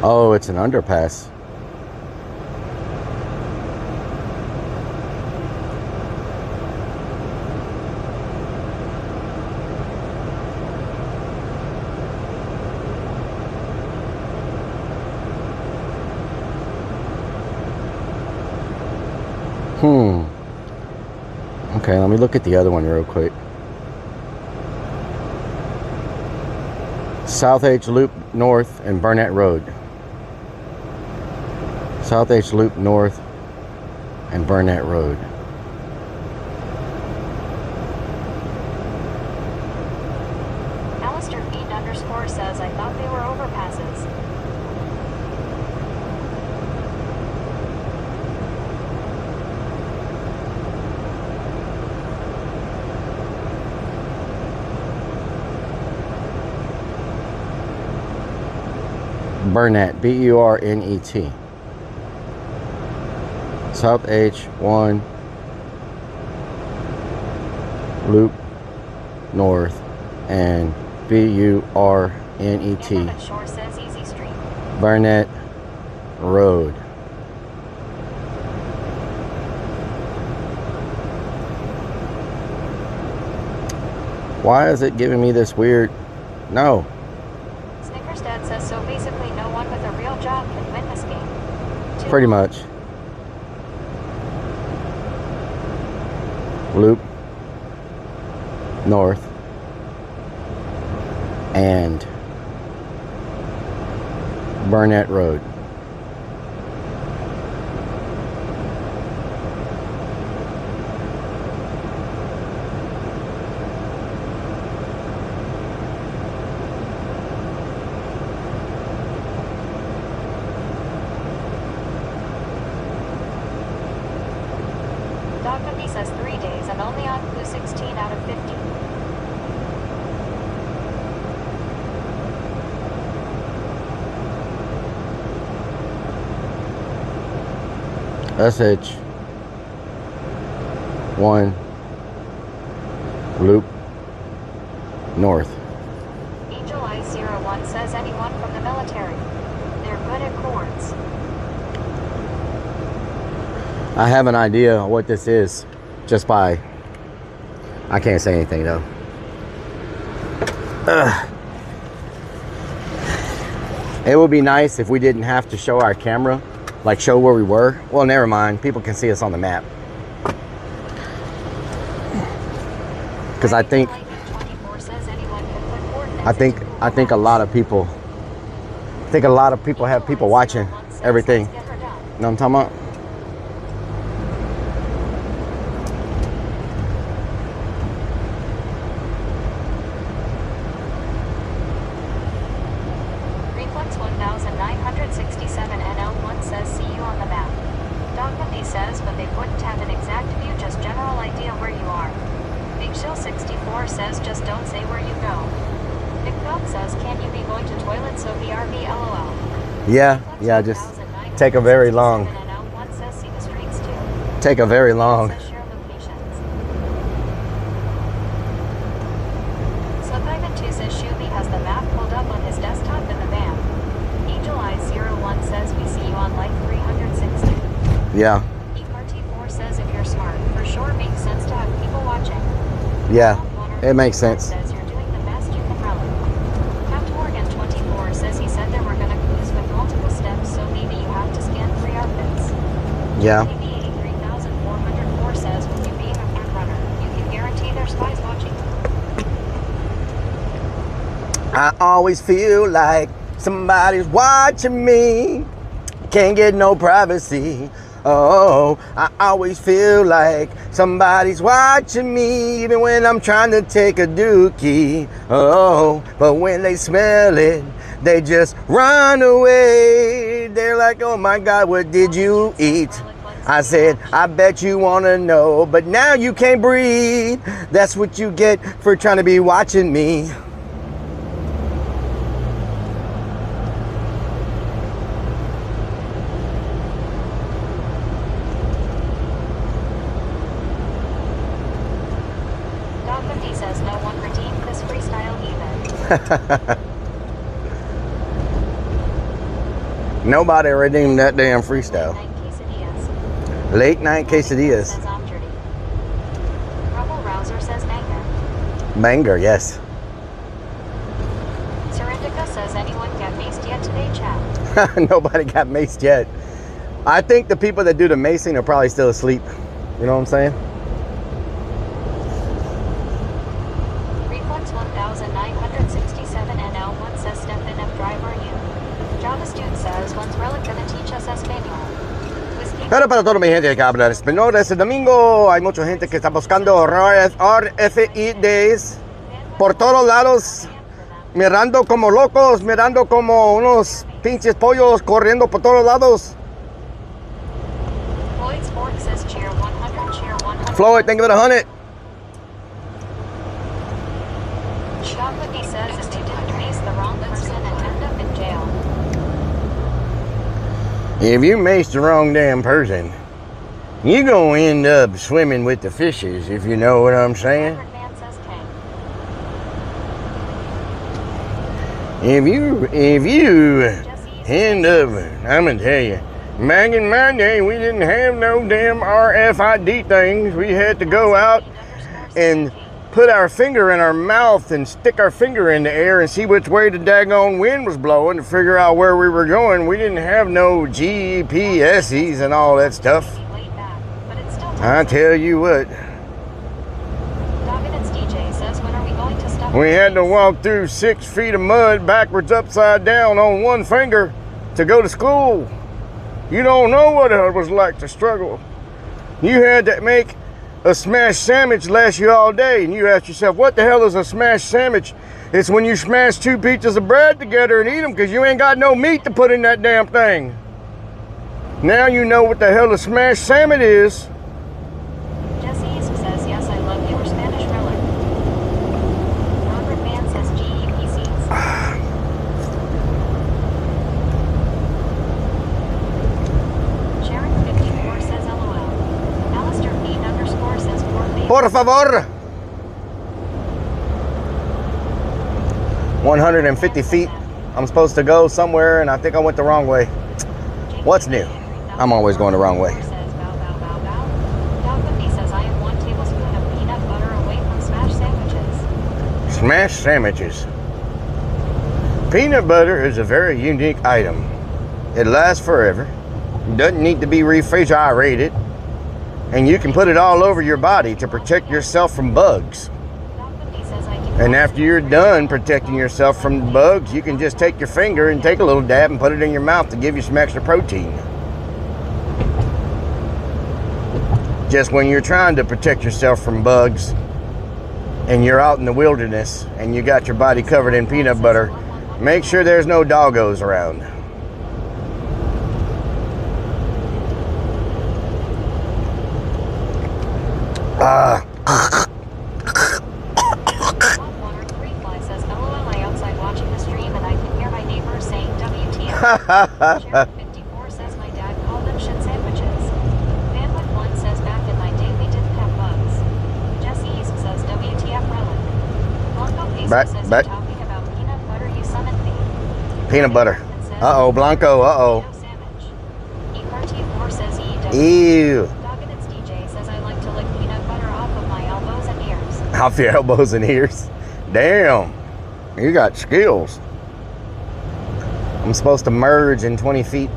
Oh, it's an underpass. Okay, let me look at the other one real quick. South H Loop North and Burnett Road. South H Loop North and Burnett Road. Alistair Fiend _ says I thought they were overpasses. Burnett, B-U-R-N-E-T. South H1 Loop North and B-U-R-N-E-T. Hammerman Shore says Easy Street. Burnett Road. Why is it giving me this weird? No. Snickers Dad says so basically no one with a real job can win this game. Pretty much. Loop North and Burnett Road. Dog Cookie says 3 days and only on Clue 16 out of 50. SH1 Loop North. Angel Ice 01 says anyone from the military. They're good at chords. I have an idea what this is just by, I can't say anything though. It would be nice if we didn't have to show our camera, like show where we were. Well, never mind. People can see us on the map. Because I think a lot of people have people watching everything. You know what I'm talking about? Reflex 1967 NL1 says see you on the map. Dog Cookie says but they wouldn't have an exact view, just general idea where you are. Big Shill 64 says just don't say where you go. Nick Dog says can you be going to toilet so BRB LOL. Yeah, just take a very long. NL1 says see the streets too. Take a very long. Says share locations. Slip Ivan 2 says Shuby has the map pulled up on his desktop in the van. Angel Eyes 01 says we see you on like 360. Yeah. ERT4 says if you're smart, for sure makes sense to have people watching. Yeah, it makes sense. Says you're doing the best you can relic. Captain Morgan 24 says he said there were gonna clues with multiple steps, so maybe you have to scan 3 outfits. Yeah. maybe 83,404 says with you being a front runner, you I always feel like somebody's watching me. Can't get no privacy. Oh, I always feel like somebody's watching me, even when I'm trying to take a dookie. Oh, but when they smell it, they just run away. They're like, oh my God, what did you eat? I said, I bet you want to know, but now you can't breathe. That's what you get for trying to be watching me. Dog 50 says no one redeemed this freestyle even. Nobody redeemed that damn freestyle. Night quesadillas. Late night quesadillas. Says I'm dirty. Rumble Rouser says anger. Banger, yes. Serendica says anyone get maced yet today, chat. Nobody got maced yet. I think the people that do the macing are probably still asleep. You know what I'm saying? Reflex 1967 NL1 says step in F driver you. Java student says when's Rellik gonna teach us Espanol? Whiskey. Pero para toda mi gente que habla español, este domingo hay mucha gente que está buscando RFIDs por todos lados, mirando como locos, mirando como unos pinches pollos corriendo por todos lados. Floyd Sport says cheer 100, cheer 100. Floyd, thank you for the 100. Chocolate says if they didn't mace the wrong person and end up in jail. If you mace the wrong damn person, you gonna end up swimming with the fishes, if you know what I'm saying. Robert Man says King. If you end up, I'm gonna tell you, back in my day, we didn't have no damn RFID things. We had to go out and put our finger in our mouth and stick our finger in the air and see which way the daggone wind was blowing to figure out where we were going. We didn't have no GPSs and all that stuff. Laid back, but it's still I tell you what, Doggett DJ says when are we going to stop? we had to walk through 6 feet of mud backwards upside down on one finger to go to school. You don't know what it was like to struggle. You had to make a smashed sandwich last you all day, and you ask yourself, what the hell is a smashed sandwich? It's when you smash 2 pieces of bread together and eat them because you ain't got no meat to put in that damn thing. Now you know what the hell a smashed sandwich is. Jesse East says yes, I love your Spanish Rellik. Robert Man says GEPCs. Sharon 54 says LOL. Alistair P_ says poor baby. Por favor. 150 feet. I'm supposed to go somewhere, and I think I went the wrong way. What's new? I'm always going the wrong way. Says bow, bow, bow, bow. Dog 50 says I am 1 tablespoon of peanut butter away from smashed sandwiches. Smashed sandwiches. Peanut butter is a very unique item. It lasts forever. Doesn't need to be refrigerated. And you can put it all over your body to protect yourself from bugs. Dog 50 says I can. And after you're done protecting yourself from bugs, you can just take your finger and take a little dab and put it in your mouth to give you some extra protein. Just when you're trying to protect yourself from bugs and you're out in the wilderness and you got your body covered in peanut butter, make sure there's no doggos around. Water 3 Fly says LOL I outside watching the stream and I can hear my neighbors saying WTF. Sharon 54 says my dad called them shit sandwiches. Bandwidth 1 says back in my day we didn't have bugs. Jesse East says WTF Rellik. Blanco Peso Back- says back. you're talking about peanut butter you summoned me. Peanut butter. Uh-oh, Blanco, uh-oh. E4 says EW. Ew. Dogged's DJ says I like to lick peanut butter off of my elbows and ears. Off your elbows and ears. Damn. You got skills. I'm supposed to merge in 20 feet.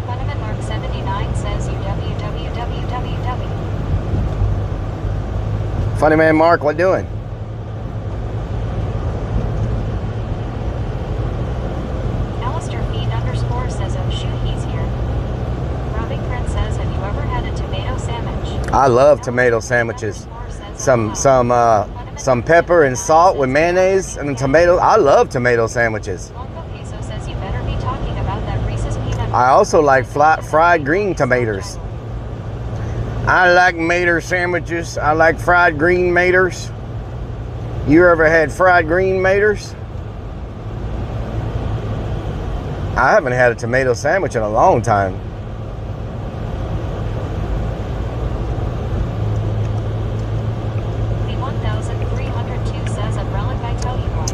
Fundaman Mark 79 says UWWWWW. Funny man Mark, what doing? I love tomato sandwiches. Some pepper and salt with mayonnaise and tomatoes. I love tomato sandwiches. I also like fried green tomatoes. I like mater sandwiches. I like fried green maters. You ever had fried green maters? I haven't had a tomato sandwich in a long time. The 1302 says of Rellik I tell you what.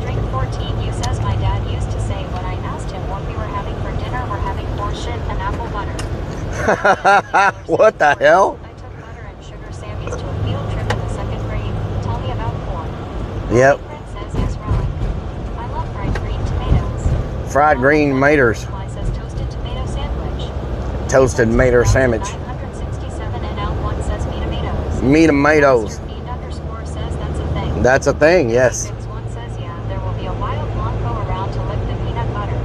Drink 14 you says my dad used to say when I asked him what we were having for dinner, we're having horseshit and apple butter. What the hell? I took butter and sugar Sammys to a field trip in the 2nd grade. Tell me about corn. Yep. Fred says yes, Rellik. I love fried green tomatoes. Fried green maters. Fly says toasted tomato sandwich. Toasted mater sandwich. 967 and L1 says me tomatoes. Me tomatoes. Fiend underscore says that's a thing. That's a thing, yes. Fix one says yeah, there will be a wild Blanco around to lick the peanut butter.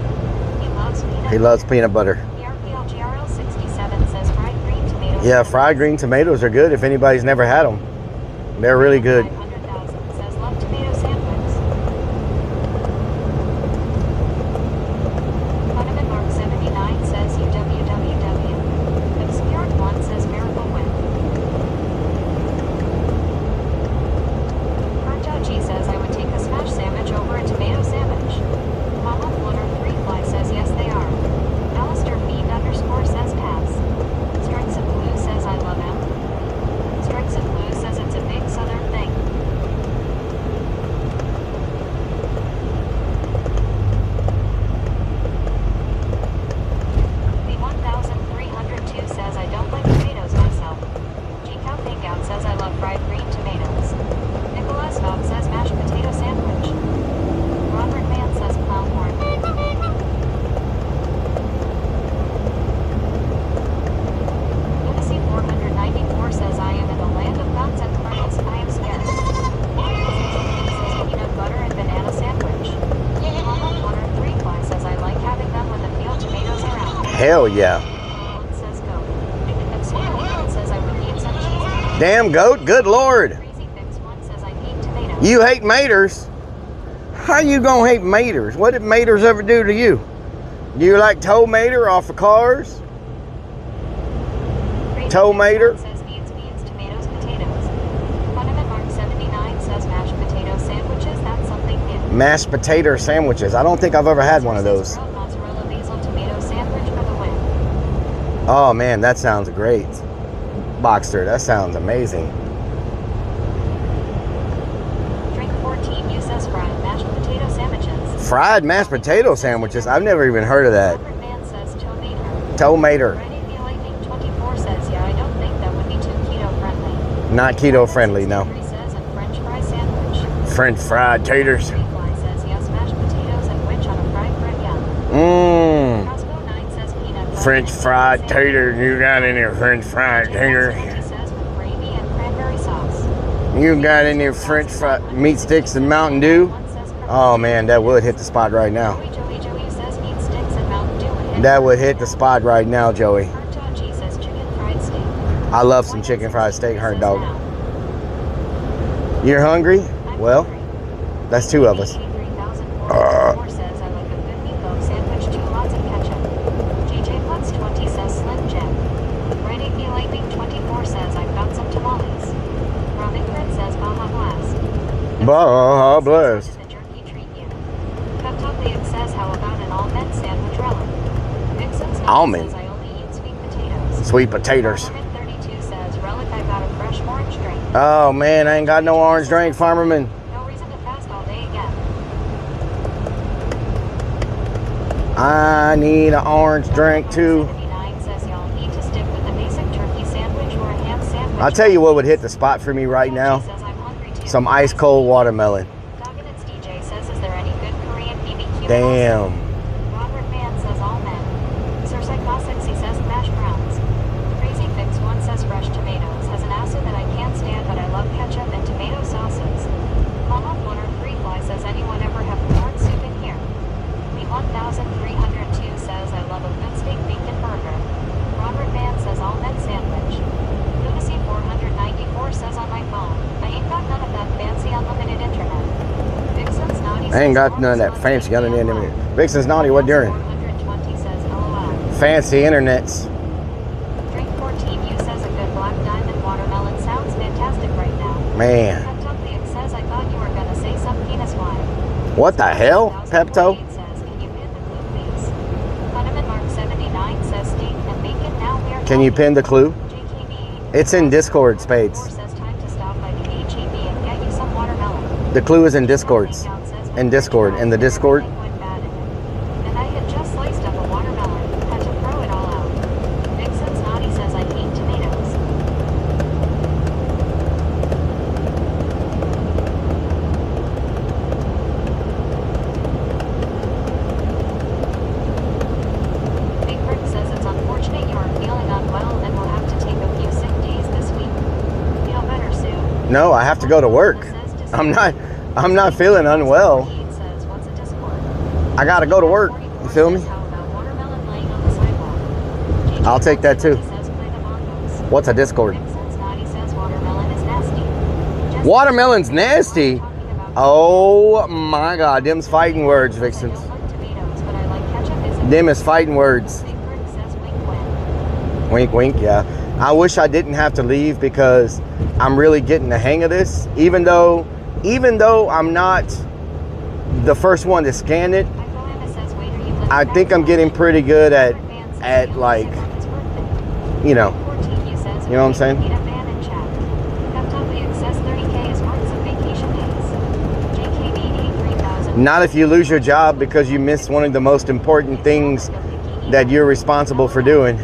He loves peanut He loves peanut butter. PRPLGRL 67 says fried green tomatoes. Yeah, fried green tomatoes are good if anybody's never had them. They're really good. 500,000 says love tomato sandwiches. Fundaman Mark 79 says UWWW. Obscured 1 says miracle win. G says I would take a smash sandwich over a tomato sandwich. Mama Flutter 3 Fly says yes they are. Alistair Fiend underscore says pass. Strikes of Blue says I love him. Strikes of Blue says it's a big southern thing. The 1302 says I don't like tomatoes myself. G-Cow Pingout says I love fried green tomatoes. Nicholas Dog says mashed potato sandwich. Robert Mann says clown horn. Lunacy 494 says I am in the land of guns and furnace. I am scared. Says peanut butter and banana sandwich. Mama Flutter 3 Fly says I like having them with the field tomatoes around. Hell yeah. Says go. Absolutely says I would need some cheese. Damn goat, good lord. Crazy Fix 1 says I hate tomatoes. You hate maters? How you gonna hate maters? What did maters ever do to you? Do you like tow mater off of cars? Tow mater? Says beans, tomatoes, potatoes. Fundament Mark 79 says mashed potato sandwiches. That's something new. Mashed potato sandwiches. I don't think I've ever had one of those. Grilled mozzarella basil tomato sandwich for the win. Oh man, that sounds great. Boxster, that sounds amazing. Drink 14 you says fried mashed potato sandwiches. Fried mashed potato sandwiches? I've never even heard of that. Robert Mann says tow mater. Tow mater. Ready the Lightning 24 says yeah, I don't think that would be too keto friendly. Not keto friendly, no. 63 says a French fry sandwich. French fried taters. Fly says yes, mashed potatoes and witch on a fried bread yum. Mmm. Crossbow 9 says peanut butter. French fried taters. You got any French fried taters? Says with gravy and cranberry sauce. You got any French fried meat sticks and Mountain Dew? One says Oh man, that would hit the spot right now. Joey says meat sticks and Mountain Dew and hit. That would hit the spot right now, Joey. G says chicken fried steak. I love some chicken fried steak, herd dog. You're hungry? Well, that's two of us. 83,404 says I like a good meatloaf sandwich, 2 lots of ketchup. JJ Putz 20 says Slim Jim. Ready the Lightning 24 says I've got some tamales. Robin Fred says Baja Blast. Baja Blast. The jerky treat you. Cuptopic says how about an almond sandwich relic. Vixen's Almond. says I only eat sweet potatoes. Sweet potatoes. Farmerman 32 says Relic I got a fresh orange drink. Oh man, I ain't got no orange drink, Farmerman. No reason to fast all day again. I need an orange drink too. 79 says y'all need to stick with the basic turkey sandwich or a ham sandwich. I'll tell you what would hit the spot for me right now. Says I'm hungry too. Some ice cold watermelon. Dogged's DJ says is there any good Korean BBQ? Damn. Robert Mann says all men. Sir Psychosexy says mashed browns. Crazy Fix 1 says fresh tomatoes. Has an acid that I can't stand but I love ketchup and tomato sauces. Mama Flutter 3 Fly says anyone ever have corn soup in here? The 1302 says I love a good steak bacon burger. Robert Mann says all men sandwich. I ain't got none of that fancy gun in there. Vixen's naughty, what during? 420 says LOL. Fancy internets. Drink 14U says a good black diamond watermelon sounds fantastic right now. Man. Pepto says I thought you were gonna say some penis wine. What the hell, Pepto? Says, can you pin the clue, please? Funneman Mark 79 says steak and bacon. Now we are Can you pin the clue? JKB. It's in Discord, Spades. Says time to stop by the HEB and get you some watermelon. The clue is in Discords. In Discord. In the Discord. And I had just sliced up a watermelon. Had to throw it all out. Vixen's naughty says I hate tomatoes. Big Brick says it's unfortunate you are feeling unwell and will have to take a few sick days this week. Feel better soon. No, I have to go to work. I'm not feeling unwell. Says, what's a Discord? I gotta go to work. You feel me? How about watermelon laying on the sidewalk? I'll take that too. Says play the bongos. What's a Discord? Vixen's naughty says watermelon is nasty. Jessica Watermelon's nasty. talking about Oh my god, them's fighting words, Vixens. I don't like tomatoes, but I like ketchup. Isn't Them is fighting words. Big Brick says wink wink. Wink, wink, yeah. I wish I didn't have to leave because I'm really getting the hang of this. Even though I'm not the first one to scan it, I think I'm getting pretty good at like, you know what I'm saying? Not if you lose your job because you miss one of the most important things that you're responsible for doing.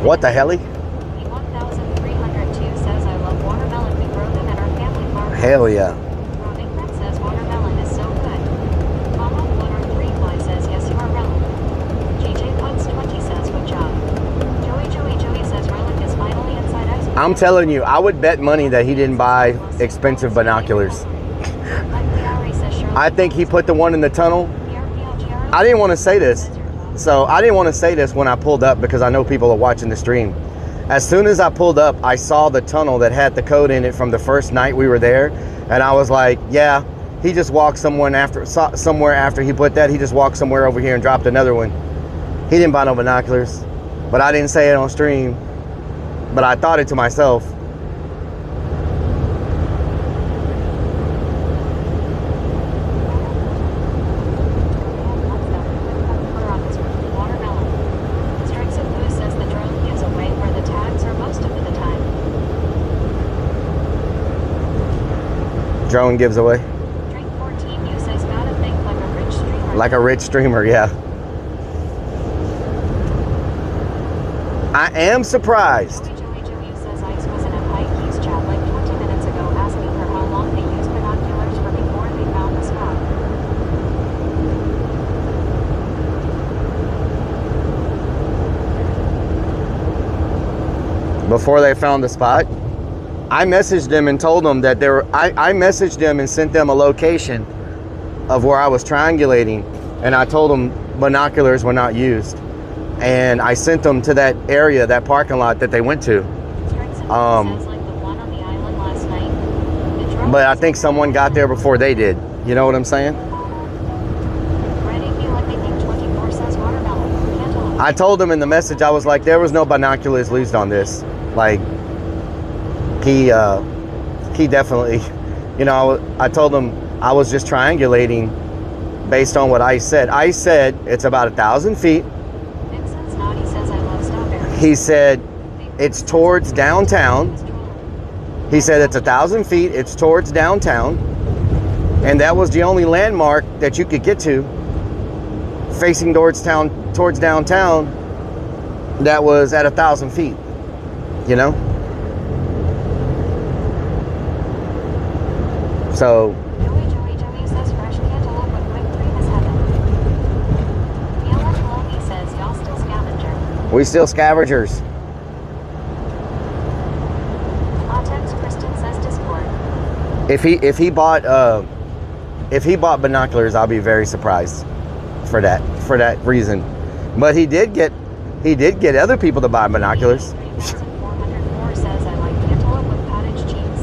What the hell? 1302 says I love watermelon. We grow them at our family farm. Hell yeah. Robin Brett says watermelon is so good. Mama 103 says yes you are relevant. JJ Pugs 20 says good job. Joey says Rellik is finally inside ice cream. I'm telling you, I would bet money that he didn't buy expensive binoculars. I think he put the one in the tunnel. I didn't want to say this. So I didn't want to say this when I pulled up because I know people are watching the stream. As soon as I pulled up, I saw the tunnel that had the code in it from the first night we were there. And I was like, yeah, he just walked somewhere after he put that. He just walked somewhere over here and dropped another one. He didn't buy no binoculars, but I didn't say it on stream. But I thought it to myself. Drone gives away. Drink 14 you says gotta think like a rich streamer. Like a rich streamer, yeah. I am surprised. Joey says Ice was in a high keys chat like 20 minutes ago asking her how long they used binoculars for before they found the spot. Before they found the spot, I messaged them and told them that I messaged them and sent them a location of where I was triangulating, and I told them binoculars were not used, and I sent them to that area, that parking lot that they went to. But I think someone got there before they did. You know what I'm saying? I told them in the message, I was like, there was no binoculars used on this. Like, he definitely, you know, I told him I was just triangulating based on what Ice said. Ice said it's about 1,000 feet. He said it's towards downtown. He said it's 1,000 feet, it's towards downtown. And that was the only landmark that you could get to facing towards downtown that was at 1,000 feet, you know? So Joey says fresh cantaloupe with whipped cream is heaven. Yellow says y'all still scavenger. we still scavengers. Latex Kristen says Discord. If he bought binoculars, I'll be very surprised for that reason. But he did get other people to buy binoculars. 3404 says I like cantaloupe with cottage cheese.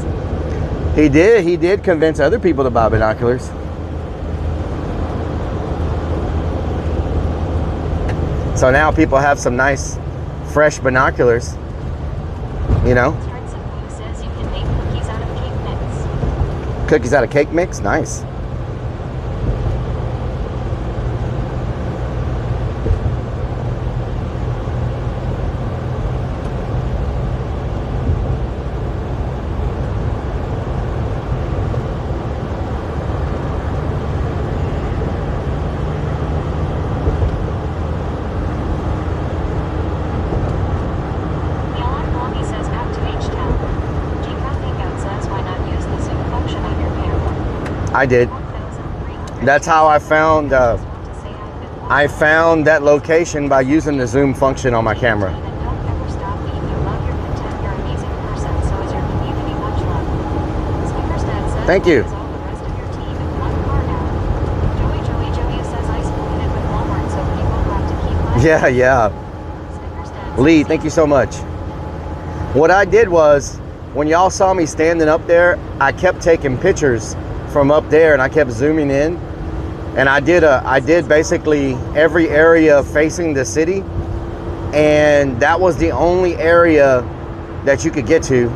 He did convince other people to buy binoculars. So now people have some nice, fresh binoculars. You know? Strikes of Blue says you can make cookies out of cake mix. Cookies out of cake mix? Nice. Elon Mommy says back to H-Town. G-Cup Hangout says why not use the zoom function on your camera. I did. 1,300 That's how I found want to say I've been I found that location by using the zoom function on my camera. And don't ever stop me. If you love your content, you're an amazing person. So is your community. Much love. Snickersdad says Thank you. is all the rest of your team in one car now. Joey says I split it with Walmart, so people have to keep buying. Yeah. Snickersdad Lee, says thank you so much. What I did was, when y'all saw me standing up there, I kept taking pictures from up there and I kept zooming in. And I did basically every area facing the city. And that was the only area that you could get to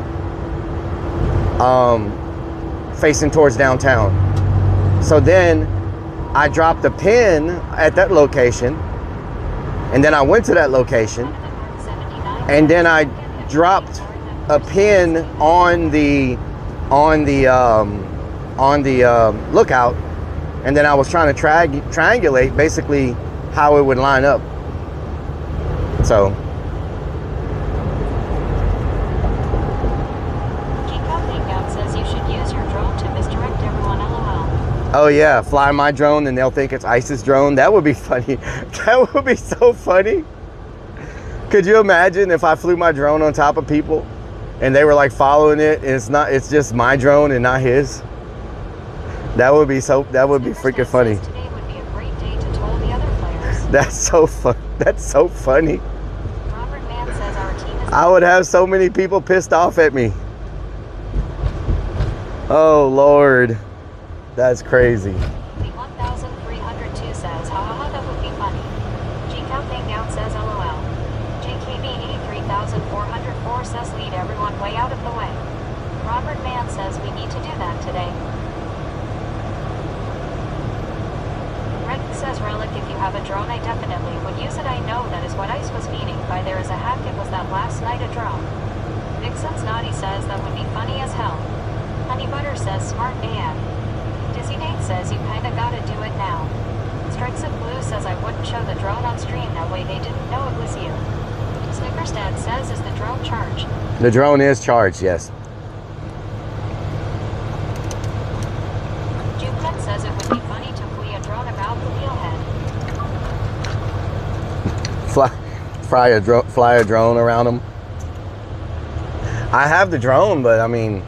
facing towards downtown. So then I dropped a pin at that location. And then I went to that location. And then I dropped a pin on the lookout, and then I was trying to triangulate basically how it would line up. So G-Cup Hangout says you should use your drone to misdirect everyone. LOL. oh yeah, fly my drone and they'll think it's ISIS drone. That would be funny. That would be so funny. Could you imagine if I flew my drone on top of people and they were like following it and it's just my drone and not his? That would be freaking funny. Today would be a great day to toll the other players. That's so fun. That's so funny. Robert Mann says our team is I would have so many people pissed off at me. Oh Lord, that's crazy. The 1,302 says, ha ha ha, that would be funny. G-Cup Hangout says, LOL. JKB 83,404 says, lead everyone way out of the way. Robert Mann says, we need to do that today. Rellik says, Rellik, if you have a drone, I definitely would use it. I know that is what ICE was meaning by there is a hack. It was that last night a drone. Vixen's Naughty says, that would be funny as hell. Honey Butter says, smart AF. Dizzy Nate says, you kinda gotta do it now. Strikes of Blue says, I wouldn't show the drone on stream, that way they didn't know it was you. Snickersdad says, is the drone charged? The drone is charged, yes. Jupet says it would be funny to flee a drone about the wheelhead. Fly a drone around them. I have the drone, but I mean,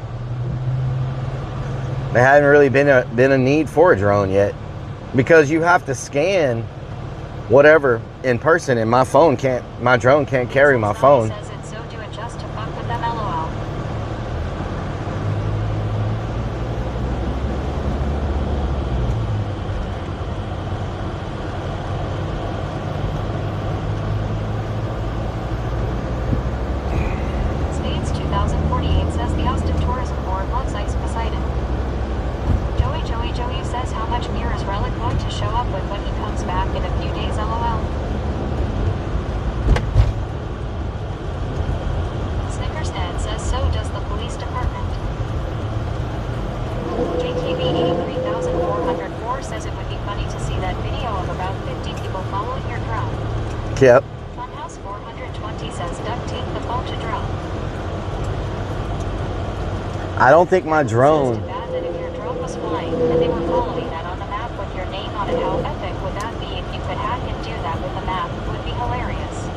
there hasn't really been a need for a drone yet, because you have to scan whatever in person, and my drone can't carry my phone. Says it, so do it just to fuck with them. LOL. Spades 2048 says the Austin Tourism Board loves Ice Poseidon. Joey says, how much gear is Rellik going to show up with when he comes back in a few days? LOL. Snickersdad says, so does the police department. JKB 83,404 says it would be funny to see that video of about 50 people following your drone. Yep. Funhouse 420 says, duct tape the phone to drone. I don't think my Says drone. too bad that if your drone was flying and they were following that on the map with your name on it, how epic would that be? If you could hack and do that with the map, it would be hilarious.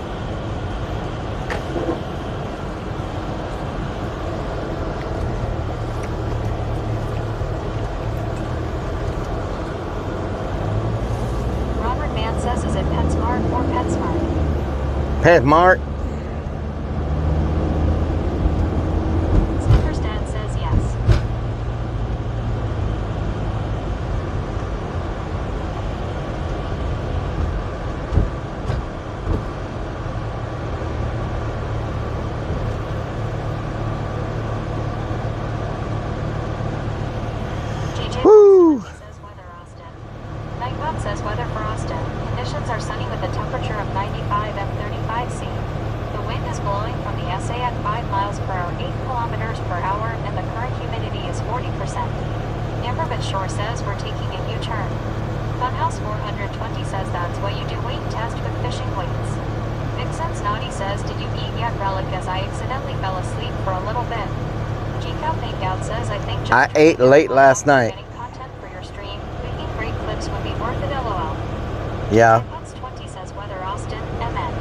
Robert Mann says, is it PetSmart or PetSmart? PetSmart. Snickersdad says yes. Nightbot says weather for Austin. Conditions are sunny with a temperature of 95 and 35 C. The wind is blowing from the SA at 5 miles per hour, 8 kilometers per hour, and the current humidity is 40%. Amberbit Shore says we're taking a U-turn. Funhouse 420 says that's what you do weight test with fishing weights. Vixen's Naughty says, did you eat yet, Rellik, as I accidentally fell asleep for a little bit. G-Cow Thankout says, I think just I ate late last night. getting content for your stream, making great clips would be worth it, LOL. Yeah. Puts 20 says weather Austin, MN.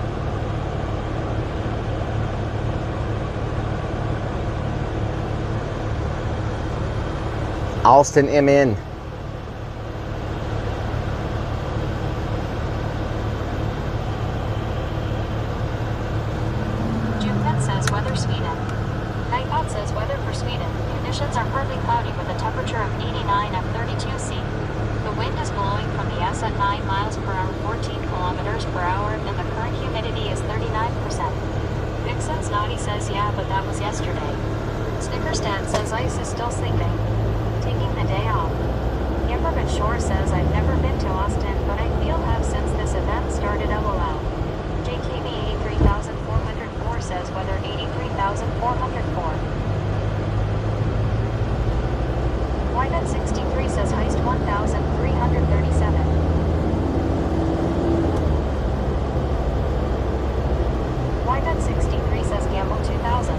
Austin MN. June says weather Sweden. Nightbot says weather for Sweden. Conditions are partly cloudy with a temperature of 89 and 32 C. The wind is blowing from the S at 9 miles per hour, 14 kilometers per hour, and the current humidity is 39%. Vixen's Naughty says yeah, but that was yesterday. Snickerstad says ice is still sleeping. Taking the day off. Amberbit Shore says I've never been to Austin, but I feel have since this event started, LOL. JKB 83404 says weather 83404. Wyvet 63 says heist 1337. Wyvet 63 says gamble 2000.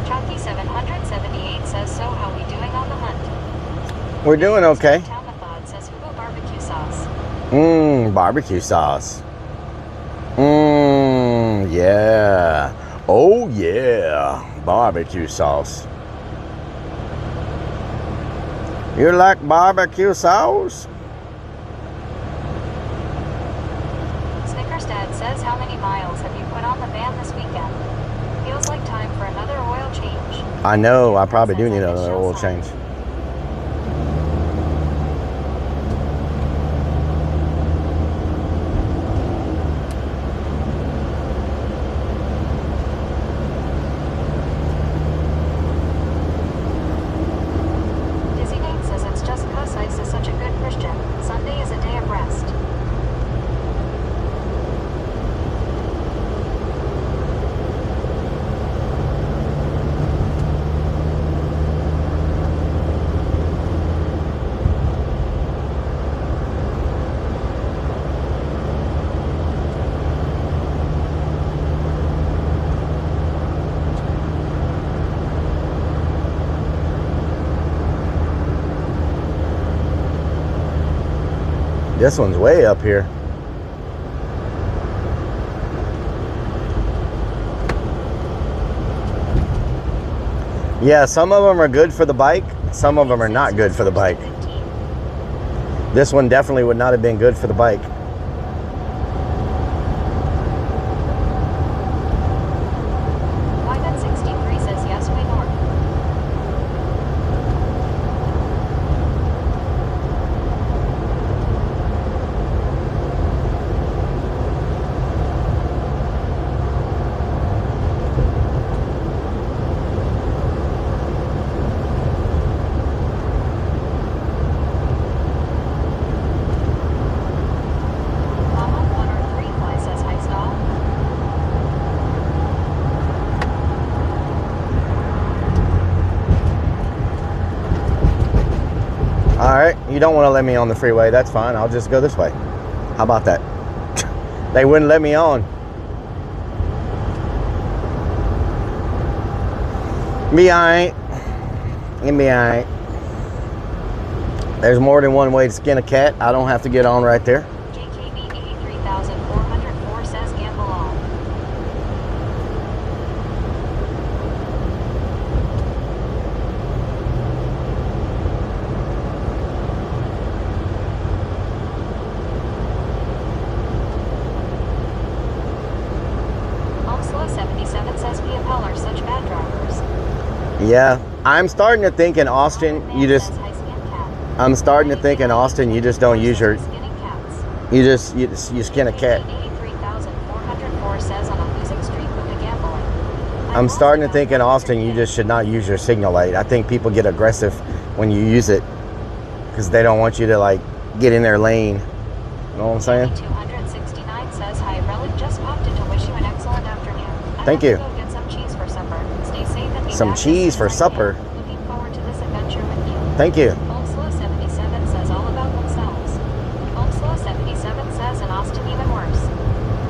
Chalky 778 says, so how we doing on the hunt? We're doing okay. Talmathod says, Hugo barbecue sauce. Barbecue sauce. Yeah. Oh, yeah. Barbecue sauce. You like barbecue sauce? Snickerstad says, how many miles have you put on the van this weekend? Feels like time for another oil change. I know. I probably do need another oil change. Dizzy Nate says it's just 'cause Ice is such a good Christian. Sunday is a day of rest. This one's way up here. Yeah, some of them are good for the bike. Some of them are not good for the bike. This one definitely would not have been good for the bike. Wyvet 63 says yes, way north. Mama 103 fly says hi, stall. Alright, you don't want to let me on the freeway. That's fine. I'll just go this way. How about that? They wouldn't let me on. Be alright. It'll be alright. There's more than one way to skin a cat. I don't have to get on right there. JKB 83404 says gamble on. Omslow 77 says PFL are such bad drivers. Yeah, I'm starting to think in Austin, you just, Says hi, scan cat. I'm starting to think in Austin, you just don't use your, Skinning cats. you skin a cat. 83,404 says on a losing streak with the gambling. I'm starting to think in Austin, you just should not use your signal light. I think people get aggressive when you use it because they don't want you to like get in their lane. You know what I'm saying? 269 says, hi, Rellik just popped in to wish you an excellent afternoon. Thank you. Go get some cheese for supper. Stay safe and be Some back as cheese soon for as I supper? can. Looking forward to this adventure with you. Thank you. Old Slow 77 says all about themselves. Old Slow 77 says in Austin even worse.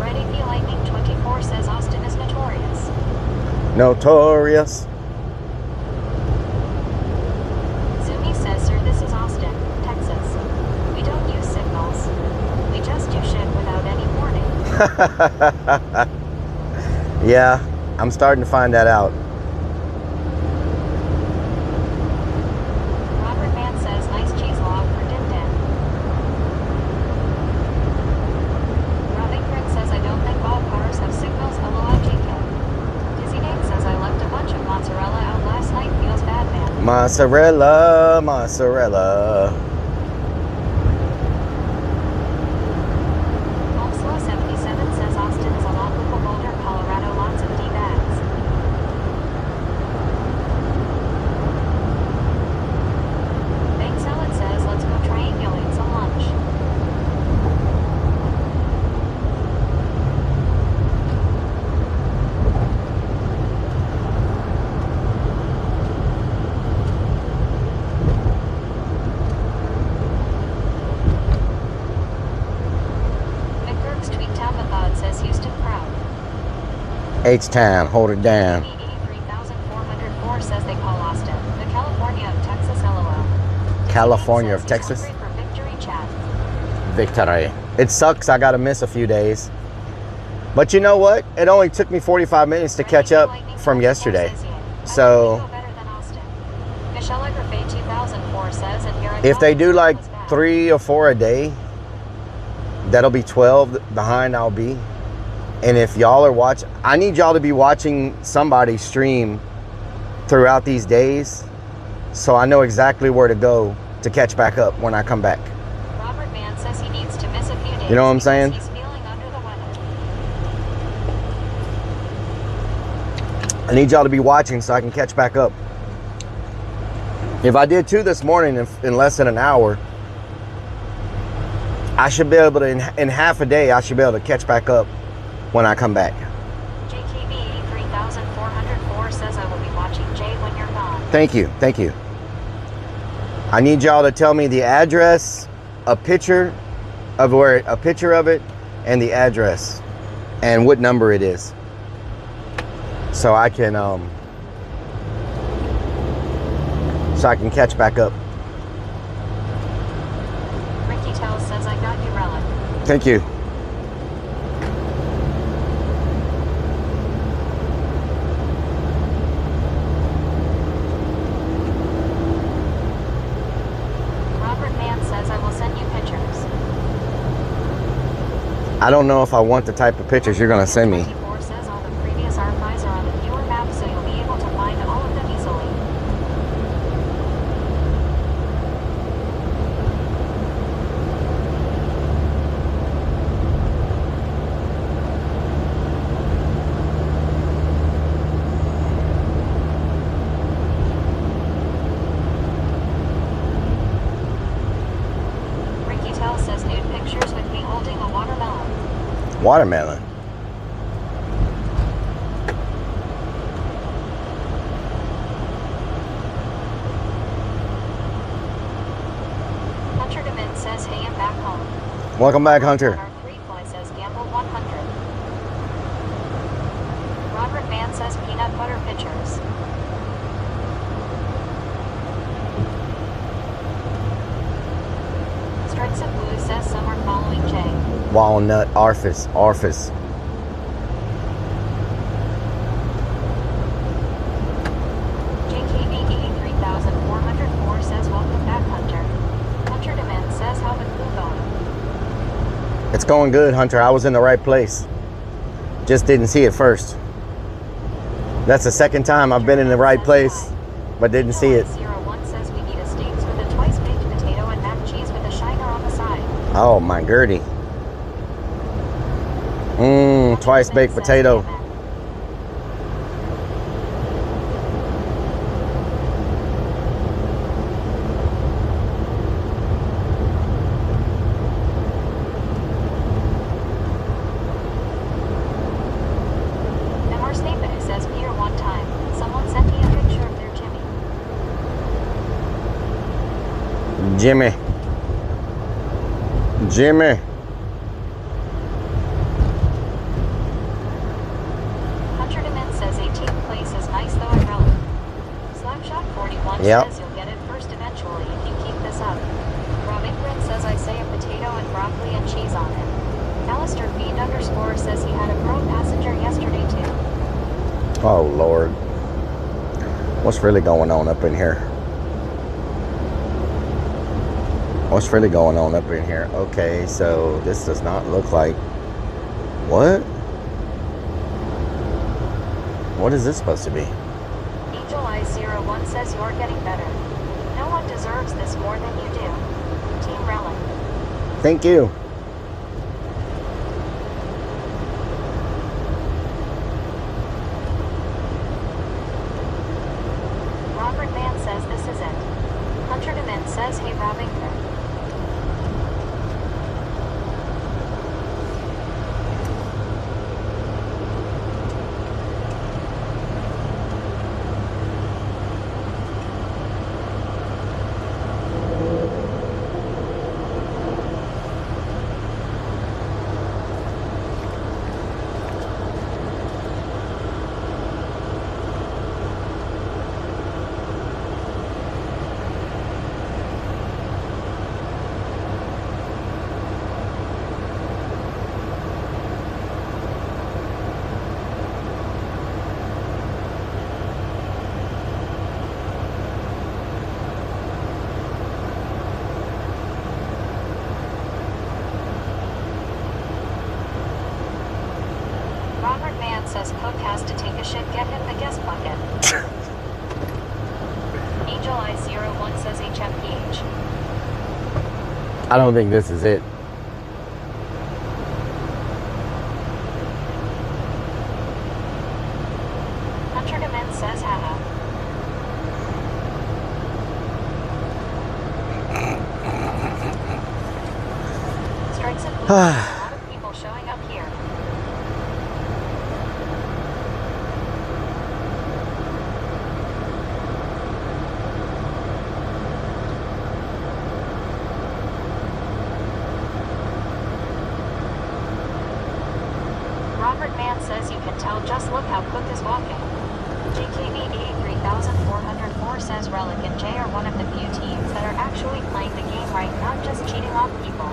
Ready P Lightning 24 says Austin is notorious. Notorious. Sumi says, sir, this is Austin, Texas. We don't use signals. We just do shit without any warning. Yeah, I'm starting to find that out. Robert Mann says, nice cheese log for Din Din. Robbie Prince says, I don't think all cars have signals. LOL JK. Dizzy Nate says, I left a bunch of mozzarella out last night. Feels bad, man. Mozzarella, mozzarella. Old Slow 77 says Austin is a lot like Boulder, Colorado. Lots of D-bags. Bank Salad says, let's go triangulate some lunch. McGurk's tweet Tabithod says Houston proud. H-Town, hold it down. 83,404 says they call Austin the California of Texas. LOL. California of Says he's Texas. hungry for victory chat. Victory. It sucks I gotta miss a few days. But you know what? It only took me 45 minutes to catch up from yesterday. So if they do like 3 or 4 a day, that'll be 12 behind I'll be. And if y'all are watching, I need y'all to be watching somebody stream throughout these days so I know exactly where to go to catch back up when I come back. Robert Mann says he needs to miss a few days. You know what I'm saying? He's feeling under the weather. I need y'all to be watching so I can catch back up. If I did 2 this morning in less than an hour, I should be able to, in half a day, I should be able to catch back up when I come back. JKB 3404 says I will be watching Jay when you're gone. Thank you. Thank you. I need y'all to tell me the address, a picture of it, and the address, and what number it is, so I can catch back up. Ricky Tells says I got you, Rellik. Thank you. Robert Mann says I will send you pictures. I don't know if I want the type of pictures you're gonna send me. 24 says all the previous archives are on the viewer map, so you'll be able to find all of them easily. Ricky Tell says nude pictures with me holding a watermelon. Watermelon. Hunter DeMint says, hey, I'm back home. Welcome back, Hunter. Our 3 Fly says, gamble 100. Robert Mann says, peanut butter pictures. Strikes of Blue says, some are following Jay. Walnut, Arfus. JKB 83,404 says, welcome back, Hunter. Hunter DeMint says, how the flu going? It's going good, Hunter. I was in the right place. Just didn't see it first. That's the second time I've been in the right place, but didn't see it. 01 says we need a steaks with a twice baked potato Oh, my Gertie. Twice baked potato. Says Peter one time, someone sent me a picture of their Jimmy. Jimmy. Hunter Demin says 18th place is nice though at Rellik. Slapshot 41 says you'll get it first eventually if you keep this up. Rob Ingrid says I say a potato and broccoli and cheese on it. Alistair Fiend _ says he had a pro passenger yesterday too. Oh, Lord. What's really going on up in here? What's really going on up in here? Okay, so this does not look like... What? What is this supposed to be? Angel Eye 01 says you're getting better. No one deserves this more than you do. Team Rellik. Thank you. Robert Mann says this is it. Hunter Demin says hey Rob Ingrid. Robert Mann says Cook has to take a shit, get him the guest bucket. Angel Eye 01 says HMPH. I don't think this is it. Hunter Demin says haha. Strikes and a lot of people showing up here. Robert Mann says you can tell, just look how Cook is walking. JKB 83404 says Rellik and Jay are one of the few teams that are actually playing the game right, not just cheating off people.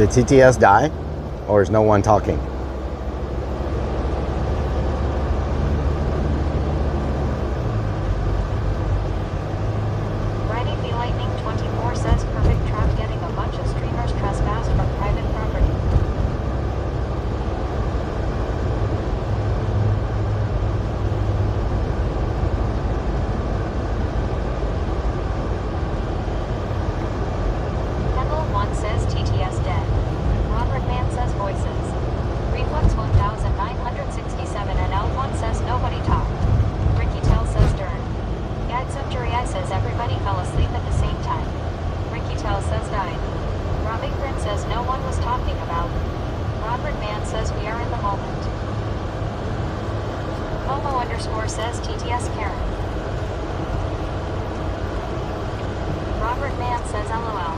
Did TTS die? Or is no one talking? Riding the Lightning 24 says perfect trap getting a bunch of streamers trespassed from private property. Kendall 1 says TTS dead. Robert Mann says voices. Reflex 1967 and L1 says nobody talked. Ricky Tell says Dern. Gag Century I says everybody fell asleep at the same time. Ricky Tell says died. Robbie Grin says no one was talking about. Robert Mann says we are in the moment. Momo _ says TTS Karen. Robert Mann says LOL.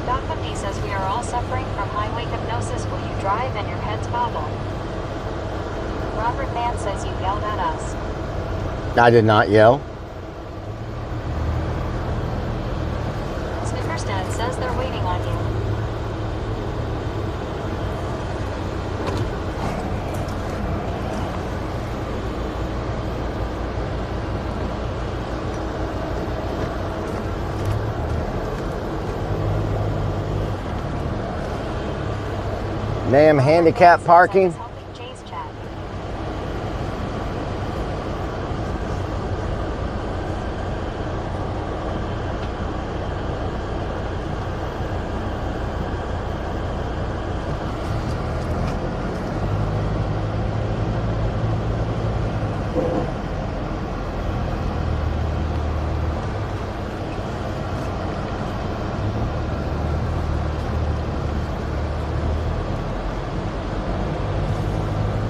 Gotham D says we are all suffering from highway hypnosis. Will you drive and your heads bobble? Robert Mann says you yelled at us. I did not yell. Snickerstead says they're waiting on you. Damn handicap parking. Helping Jay's chat.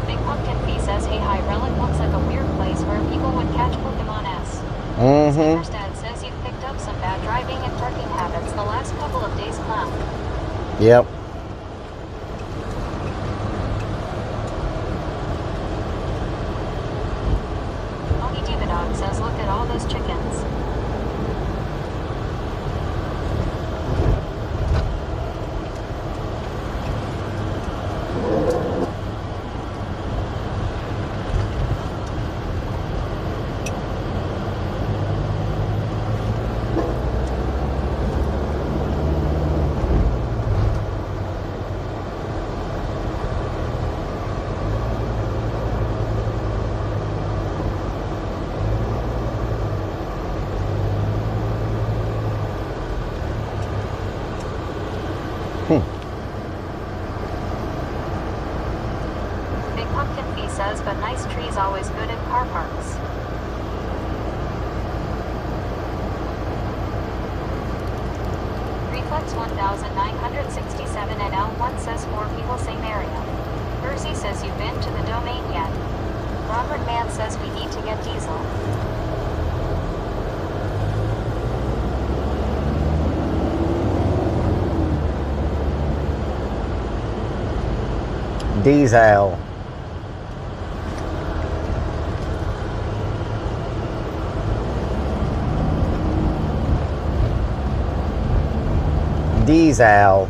Big Pumpkin Fee says, hey hi, Relic looks like a weird place where people would catch Pokemon S. Snickerstead says you've picked up some bad driving and parking habits the last couple of days, clown. Yep. Oni Dividog says look at all those chickens. Big Pumpkin Fee says, but nice trees always good in car parks. Reflex 1967 and L1 says 4 people same area. Percy says you've been to the domain yet. Robert Mann says we need to get diesel. Diesel. Diesel.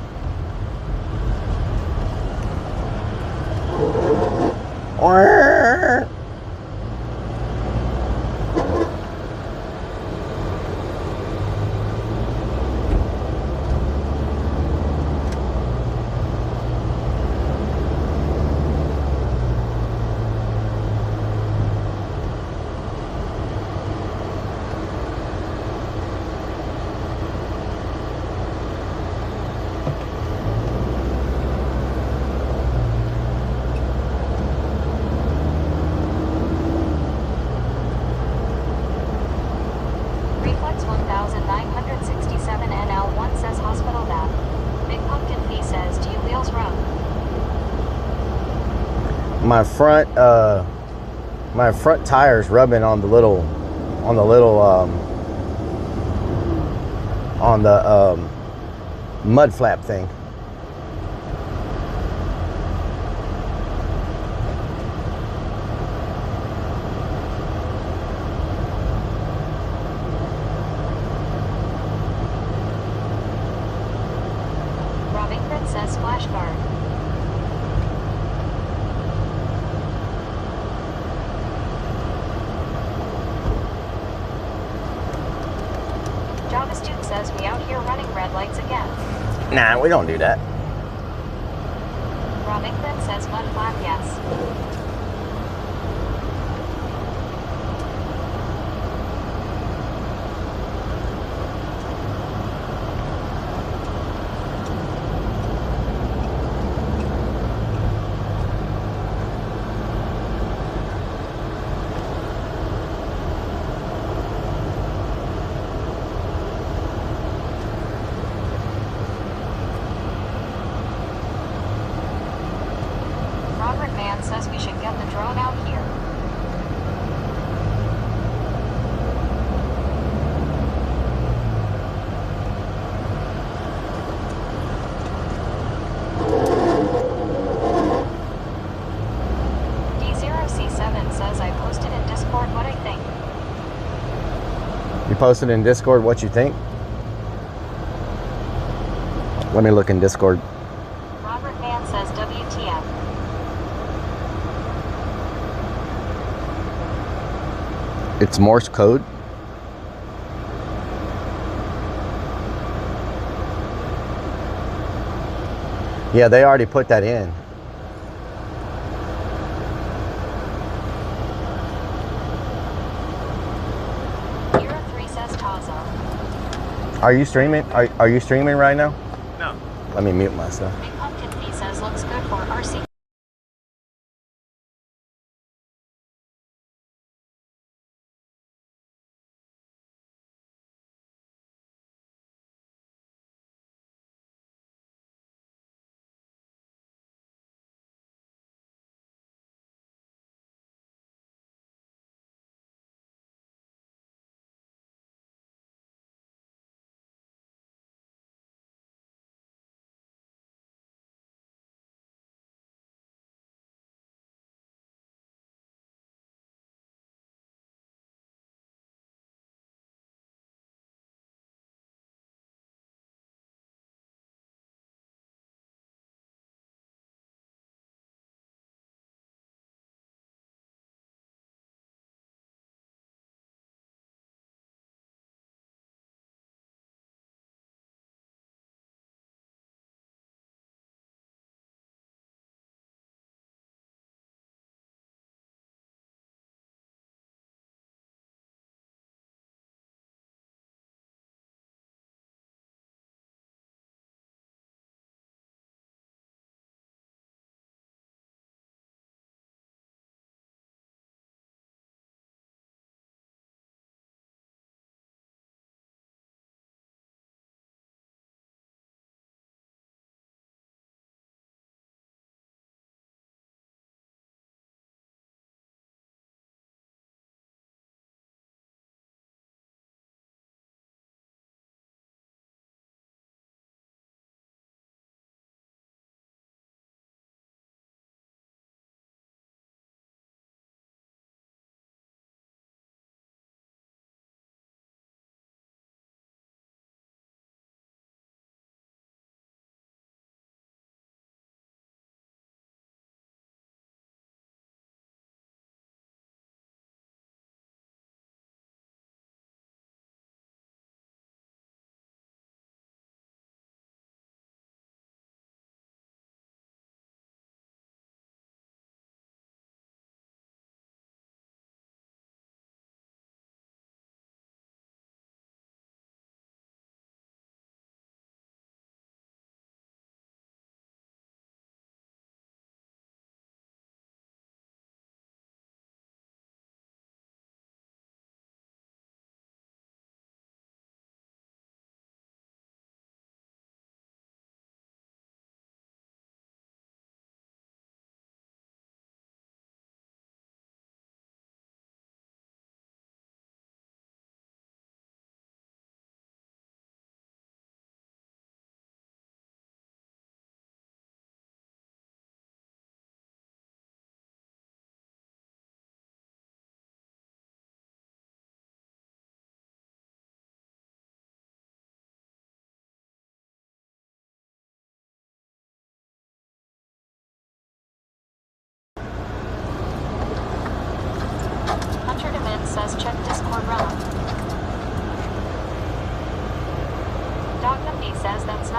Reflex 1967 and L1 says hospital bath. Big Pumpkin Fee says, do you wheels rub? My front tire's rubbing on the mud flap thing. yes. Nah, we don't do that. Robington says mud flap yes. Robert Mann says we should get the drone out here. D0C7 says I posted in Discord what I think. You posted in Discord what you think? Let me look in Discord. Robert Mann says WTF. It's Morse code. Yeah, they already put that in. Hero 3 says Taza. Are you streaming? Are you streaming right now? No. Let me mute myself. Big Pumpkin P says looks good for RC.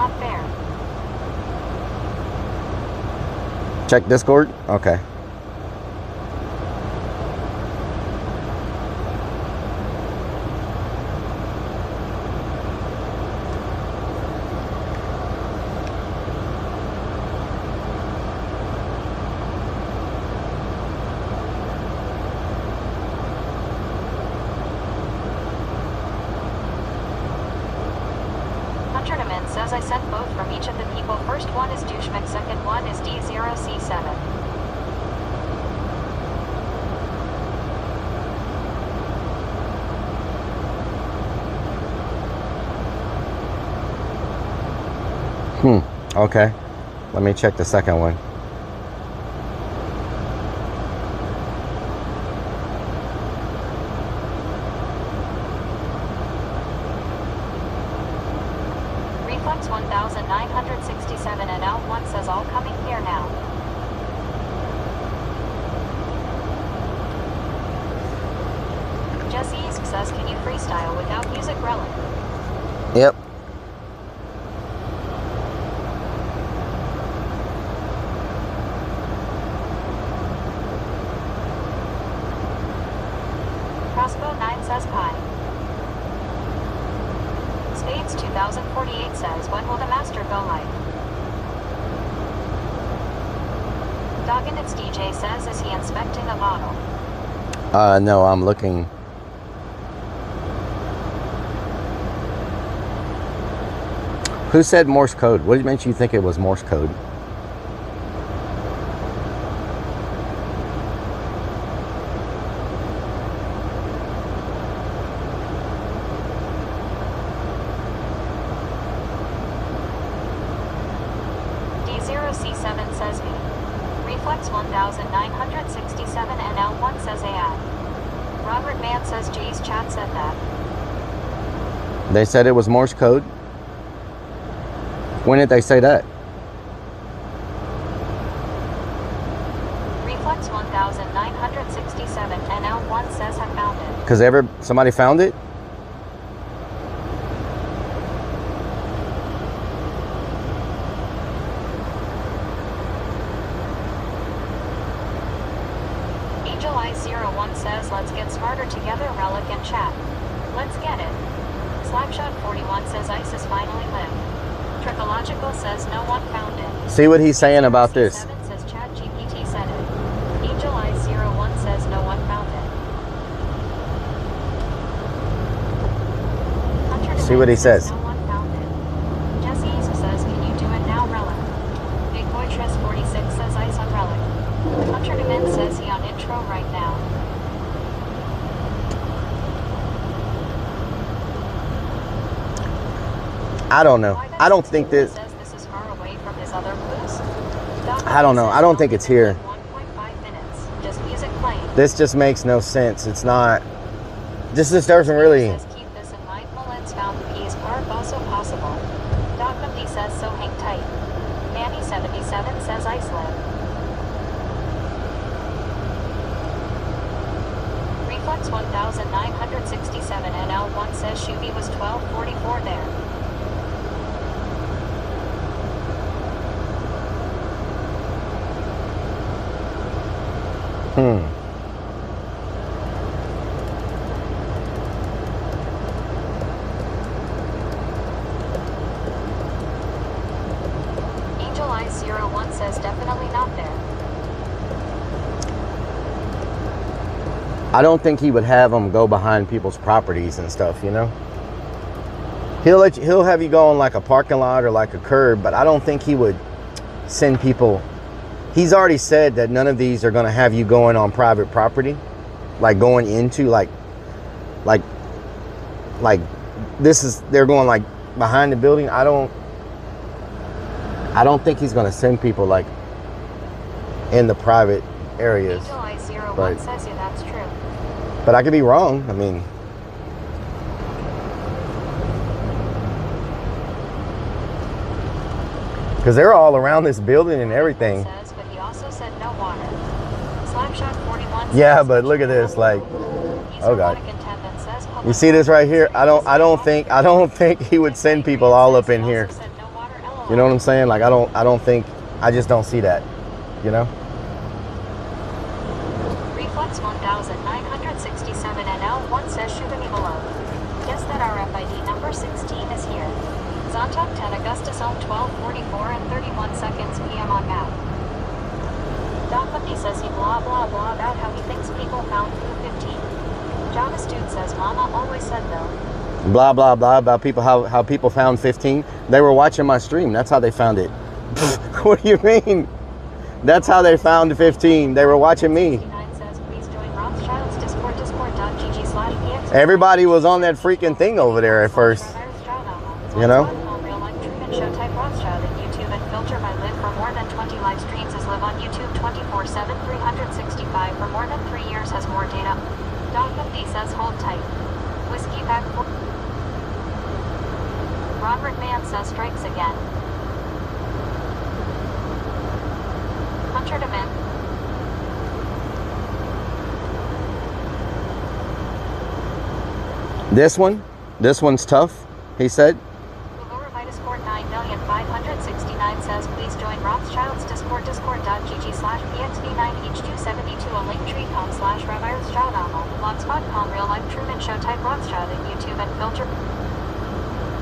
not fair. Check Discord. Okay. Tournament says I sent both from each of the people. First one is douchebag, second one is D0C7. Okay. Let me check the second one. Reflex 1967 and L1 says all coming here now. Jesse East says can you freestyle without music? Rellik. Yep. Crossbow 9 says pie. Spades 2048 says when will the master go live? Doggin' it's DJ says is he inspecting a model? No, I'm looking. Who said Morse code? What makes you think it was Morse code? D0C7 says me. Reflex 1967 and L1 says AI. Robert Mann says Jay's chat said that. They said it was Morse code. When did they say that? Reflex 1967 and L1 says I found it. Because somebody found it? Angel I01 says let's get smarter together. Rellik and chat. Let's get it. Slapshot 41 says ISIS finally lived. Trichological says no one found it. See what he's saying about this. 7 says chat GPT said it. Angel I01 says no one found it. See what he says. No one found it. Jesse East says can you do it now? Rellik. Big Boy Tress 46 says ice on Rellik. Hunter Demin says he on intro right now. I don't know. I don't think this. Says this is far away from his other clues. I don't know. I don't think it's here. 1.5 minutes. Just music playing. This just makes no sense. It's not. This doesn't really. Says keep this in mind. Mullins found the Peas Park also possible. Dogma D says so hang tight. Manny 77 says ice live. Reflex 1967 and L1 says Shuby was 1244 there. Angel I01 says definitely not there. I don't think he would have them go behind people's properties and stuff, you know? He'll have you go on like a parking lot or like a curb, but I don't think he would send people. He's already said that none of these are going to have you going on private property, like going into like this is, they're going like behind the building. I don't think he's going to send people like in the private areas. Angel I01 but says yeah, that's true. But I could be wrong. I mean, because they're all around this building and everything. Says, but he also said no water. Slapshot 41 Yeah, says, but look at this, like, oh God. Contendant says, You see this right here? I don't think he would send people all up in here. Said no water You know what I'm saying? Like, I don't think, I just don't see that, you know? Reflex 1967 NL1 says shoot me below. Guess that RFID number 16 is here. Zontok 10 Augustus on 12:44 and 31 seconds PM on map. Doc Bucky says he blah blah blah about how he thinks people found Clue 15. Jonas Dude says Mama always said though. Blah, blah, blah about people, how people found 15. They were watching my stream. That's how they found it. What do you mean? That's how they found 15. They were watching me. Says, please join Rothschild's Discord, discord.gg/px. Everybody was on that freaking thing over there at first. You know? Real life Truman Show type Rothschild at YouTube and filter my live for more than 20 live streams as live on YouTube 24/7 365 for more than 3 years has more data. Dog Bucky says hold tight. Whiskey back. Robert Mann says strikes again. Hunter Demin. This one's tough, he said. Lower Vitus Court 9,569 says please join Rothschild's Discord, discord.gg/pxv9h272 a linktree.com/RabbiRothschild blogspot.com real life Truman Show type Rothschild at YouTube and filter.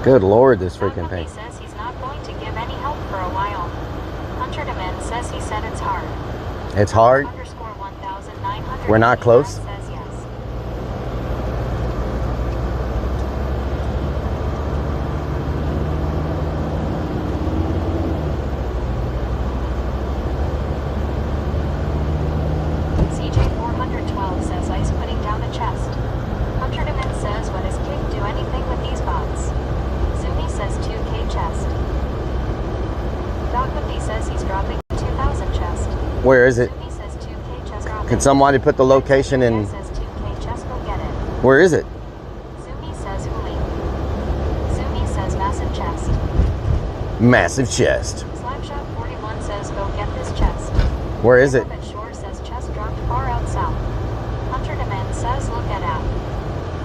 Good Lord, this freaking thing. He says he's not going to give any help for a while. Hunter Demin says he said it's hard. It's hard. Underscore 1,900. We're not close. Says yes. CJ412 says ice putting down a chest. Hunter Demin says what is Kick do anything with these bots? Zumi says 2K chest. Doc Bucky says he's dropping 2,000 chest. Where is it? Zumi says 2K chest dropping. Can somebody put the location in? Says 2K chest, go get it. Where is it? Zumi says Huli. Zumi says massive chest. Massive chest. Slapshot 41 says go get this chest. Where is it? Robert Shore says chest dropped far out south. Hunter Demin says look at app.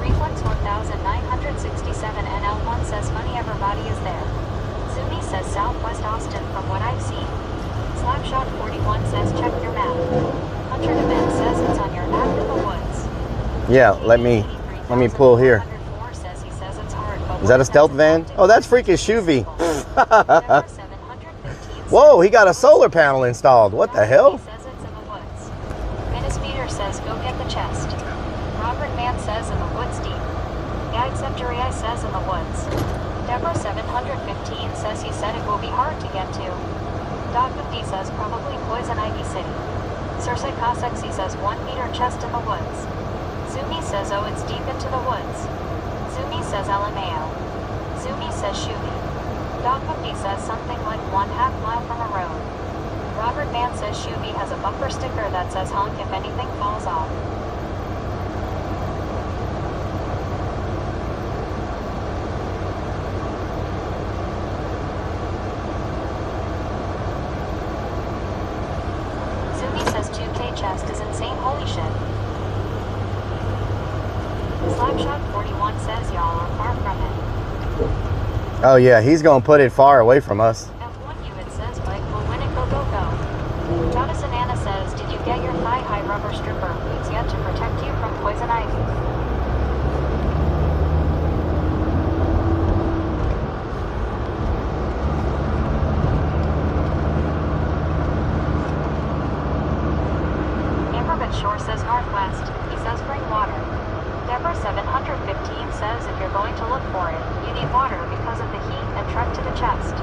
Reflex 1967 NL1 says funny everybody is there. Zumi says Southwest Austin from what I've seen. Slapshot 41 says check your map. Hunter Demin says it's on your map in the woods. Yeah, let me pull here. Says he says it's hard, but Is that a stealth van? Oh, that's freaking Shuvy. Number 715 Whoa, he got a solar panel installed. What the hell? says it's in the woods. Menace Peter says go get the chest. Robert Mann says in the woods deep. Gag Septuria says in the woods. Deborah 715 says he said it will be hard to get to. Dog 50 says probably Poison Ivy City. Cersei Cossexy says 1 meter chest in the woods. Zumi says oh it's deep into the woods. Zumi says LMAO. Zumi says Shuvy. Dog 50 says something like 1/2 mile from a road. Robert Mann says Shuvy has a bumper sticker that says honk if anything falls off. Zumi says 2K chest is insane, holy shit. Slapshot 41 says y'all are far from it. Oh yeah, he's gonna put it far away from us. F1U it says Mike will win it, go go go. Jonathan Anna says, did you get your thigh-high rubber stripper boots yet to protect you from poison ivy? Amberbit Shore says northwest. He says bring water. Deborah 715 says if you're going to look for it, you need water because of the heat and trek to the chest.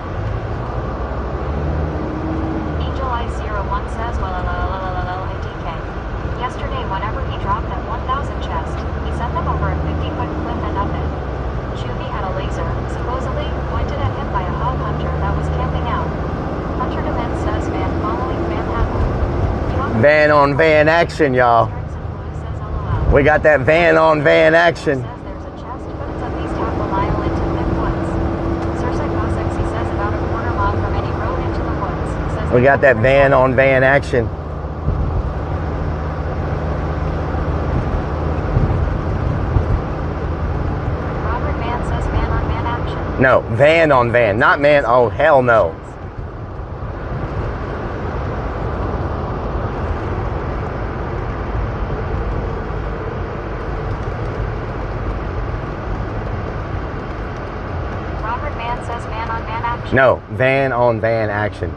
Angel Eyes 01 says DK. Yesterday whenever he dropped that 1,000 chest, he sent them over a 50-foot cliff and up it. Shuvy had a laser, supposedly, pointed at him by a hog hunter that was camping out. Hunter Demin says van following Van Happen. Van on van action, y'all. We got that van on van action. Says there's a chest, but it's at least half a mile into thick woods. Cersei Cossexy says about a quarter mile from any road into the woods. Says We got that van on van action. Robert Mann says man on man action. No, van on van, not man. Oh, hell no. Robert Mann says man on man action. No, van on van action.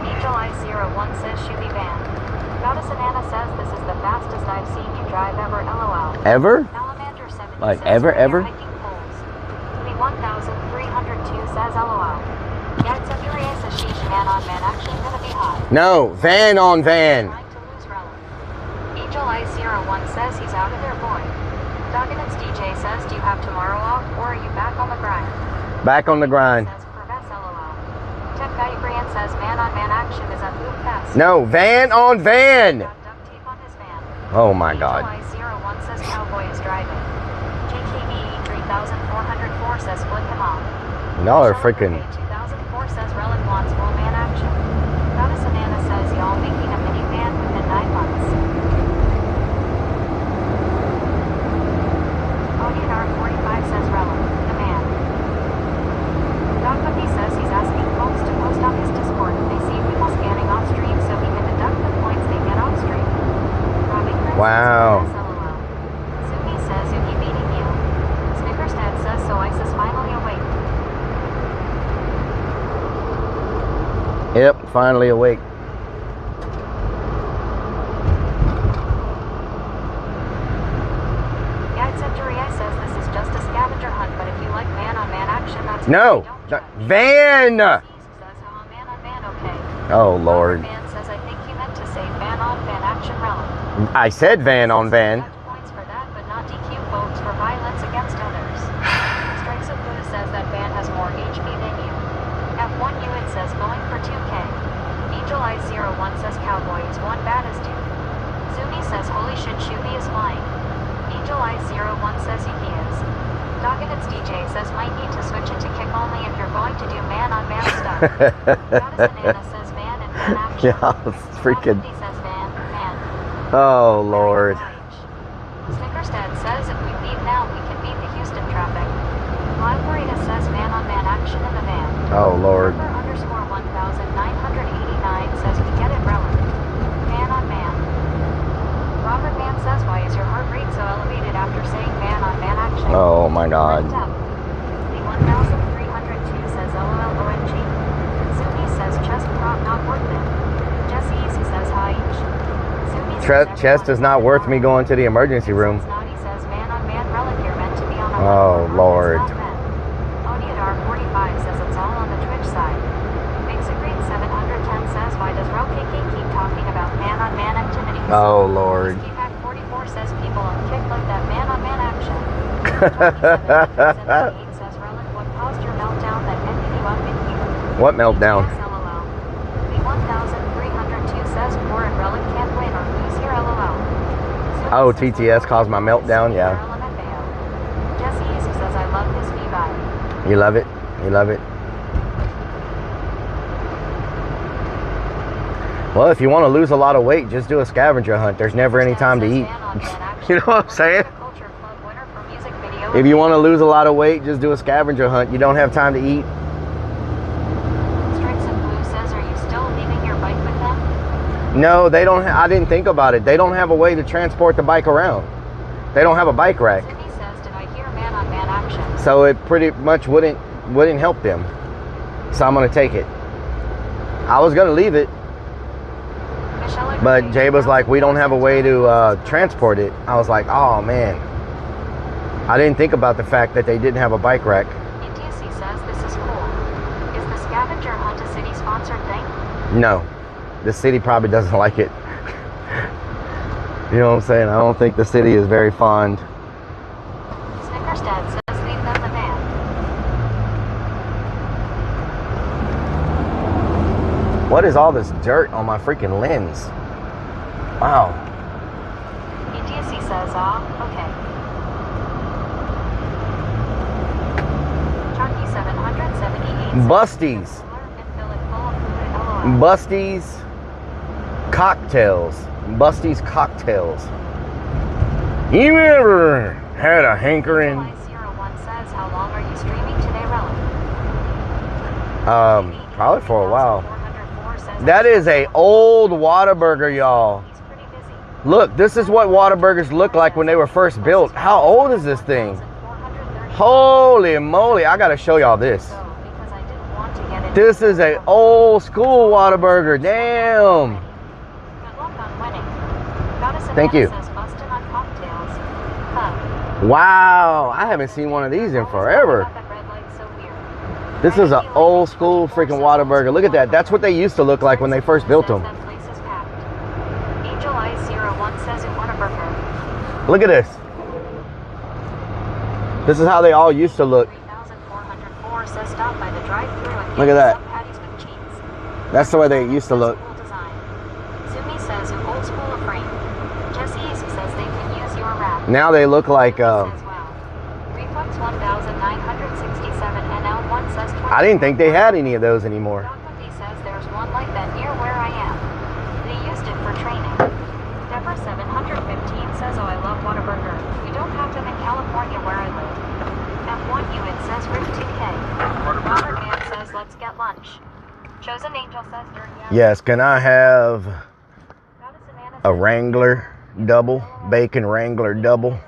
Angel I 01 says shooty van. Goddess Anana says this is the fastest I've seen you drive ever, lol. Ever? Salamander 70 Like, says ever, when ever? you're hiking poles. The 1302 says lol. Yad Century says sheesh, man on man action gonna be hot. No, van on van. Trying to lose Rellik. Angel I 01 says he's out of there, boy. Dogginance DJ says, do you have tomorrow off, or are you back on the grind? Back on the grind. Says Corvette, lol. Tech Guy Brian says man on man action is at Boot Fest. No, van on van. Got duct tape on his van. Oh my God. Angel I 01 says cowboy is driving. JKB 3404 says flip him off. Y'all are Sean freaking. Murphy 2004 says Rellik wants full man action. Goddess Anana says y'all making a minivan within 9 months. Odiadar 45 says Rellik, the man. Doc Puppy says he's asking folks to post on his Discord if they see people scanning off stream so he can deduct the points they get off stream. Robbie Chris Wow. says LOL. Suki says Yuki beating you. Snickerstead says so Ice is finally awake. Yep, finally awake. Guide Centuria says this is just a scavenger hunt, but if you like man on man action, that's No, fine, don't judge. van. Says man on man, okay. Oh Lord. Man says I think you meant to say van on van action Rellik. I said van on van. Deduct points for that, but not DQ folks for violence against others. Strikes of Blue says that van has more HP than you. F1 Hewitt says going for 2K. Angel I 01 says cowboy is one bad as two. Zuni says holy shit Shuby is flying. Angel I 01 says he is. Dogginit's DJ says might need to switch it to kick only if you're going to do man on man stuff. Goddess Anana says van and van action. Yeah, it's freaking. He says van, man. Oh Lord. Snickerstead says if we leave now, we can beat the Houston traffic. Live Burrito says man on man action in the van. Oh Lord. Harper _1989 says we get it, Rellik. Man on man. Robert Mann says why is your heart rate so elevated after saying man on man action? Oh my God. Lift up. The 1302 says LOL OMG. Zumi says chest prop not worth it. Jesse Easy says hi. Zumi says Chest is not worth me going to the emergency room. Snotty says man on man Rellik, you're meant to be on a Oh, line. Lord. It's not meant. Odiadar 45 says it's all on the Twitch side. Makes a green 710 says why does Rellik keep talking about man on man activities? Oh Lord. Skipack 44 says people on kick like that man on man action. 2778 says Rellik, what caused your meltdown that ended you up in here? What meltdown? Yes, LOL. The 1302 says poor and Rellik can't win or lose here, LOL. Oh, TTS caused my meltdown, yeah. Jesse Easy says I love this V-Vibe. You love it? You love it? Well, if you want to lose a lot of weight, just do a scavenger hunt. There's never any time to eat. You know what I'm saying? If you want to lose a lot of weight, just do a scavenger hunt. You don't have time to eat. Strikes and Blue says, are you still leaving your bike with them? No, they don't. I didn't think about it. They don't have a way to transport the bike around. They don't have a bike rack. Sydney says, did I hear man on man action? So it pretty much wouldn't help them. So I'm gonna take it. I was gonna leave it, but Jay was like, we don't have a way to transport it. I was like, oh man. I didn't think about the fact that they didn't have a bike rack. ETC says this is cool. Is the scavenger hunt a city sponsored thing? No, the city probably doesn't like it. You know what I'm saying? I don't think the city is very fond. Snickerstead says leave them the van. What is all this dirt on my freaking lens? Wow. ETC says, okay. Chunky 778 Busties. Busties cocktails. Busties cocktails. You ever had a hankering? One says How long are you streaming today, Rellik? Probably for a while. That is a old Whataburger, y'all. He's pretty busy. Look, this is what Whataburgers looked like when they were first built. How old is this thing? Holy moly, I gotta show y'all this. Because I didn't want to get it. This is a old school Whataburger. Damn. Good luck on winning. Goddess Thank you. Amanda says bustin' on cocktails. Huh. Wow, I haven't seen one of these in forever. That red light's so weird. This is an old school freaking Whataburger. Look at that. That's what they used to look like when they first built them. That place is packed. Angel Eyes 01 says in Whataburger. Look at this. This is how they all used to look. 3404 says stop by the drive-thru and Look at that. some patties with cheese. That's the way they used to look. Cool design. Zumi says old school of frame. Jesse East says they can use your wrap. Now they look like, Says wow. Reflex 1967 NL1 says 20. I didn't think they had any of those anymore. Donkey says there's one like that near where I am. They used it for training. Depper 715 says, oh, I love Whataburger. We don't have them in California where I live. F1 it says Rip 2K. Robert Man says, let's get lunch. Chosen Angel says, during the Yes, can I have Goddess Amanda a says, Wrangler double? Bacon Wrangler double? Muller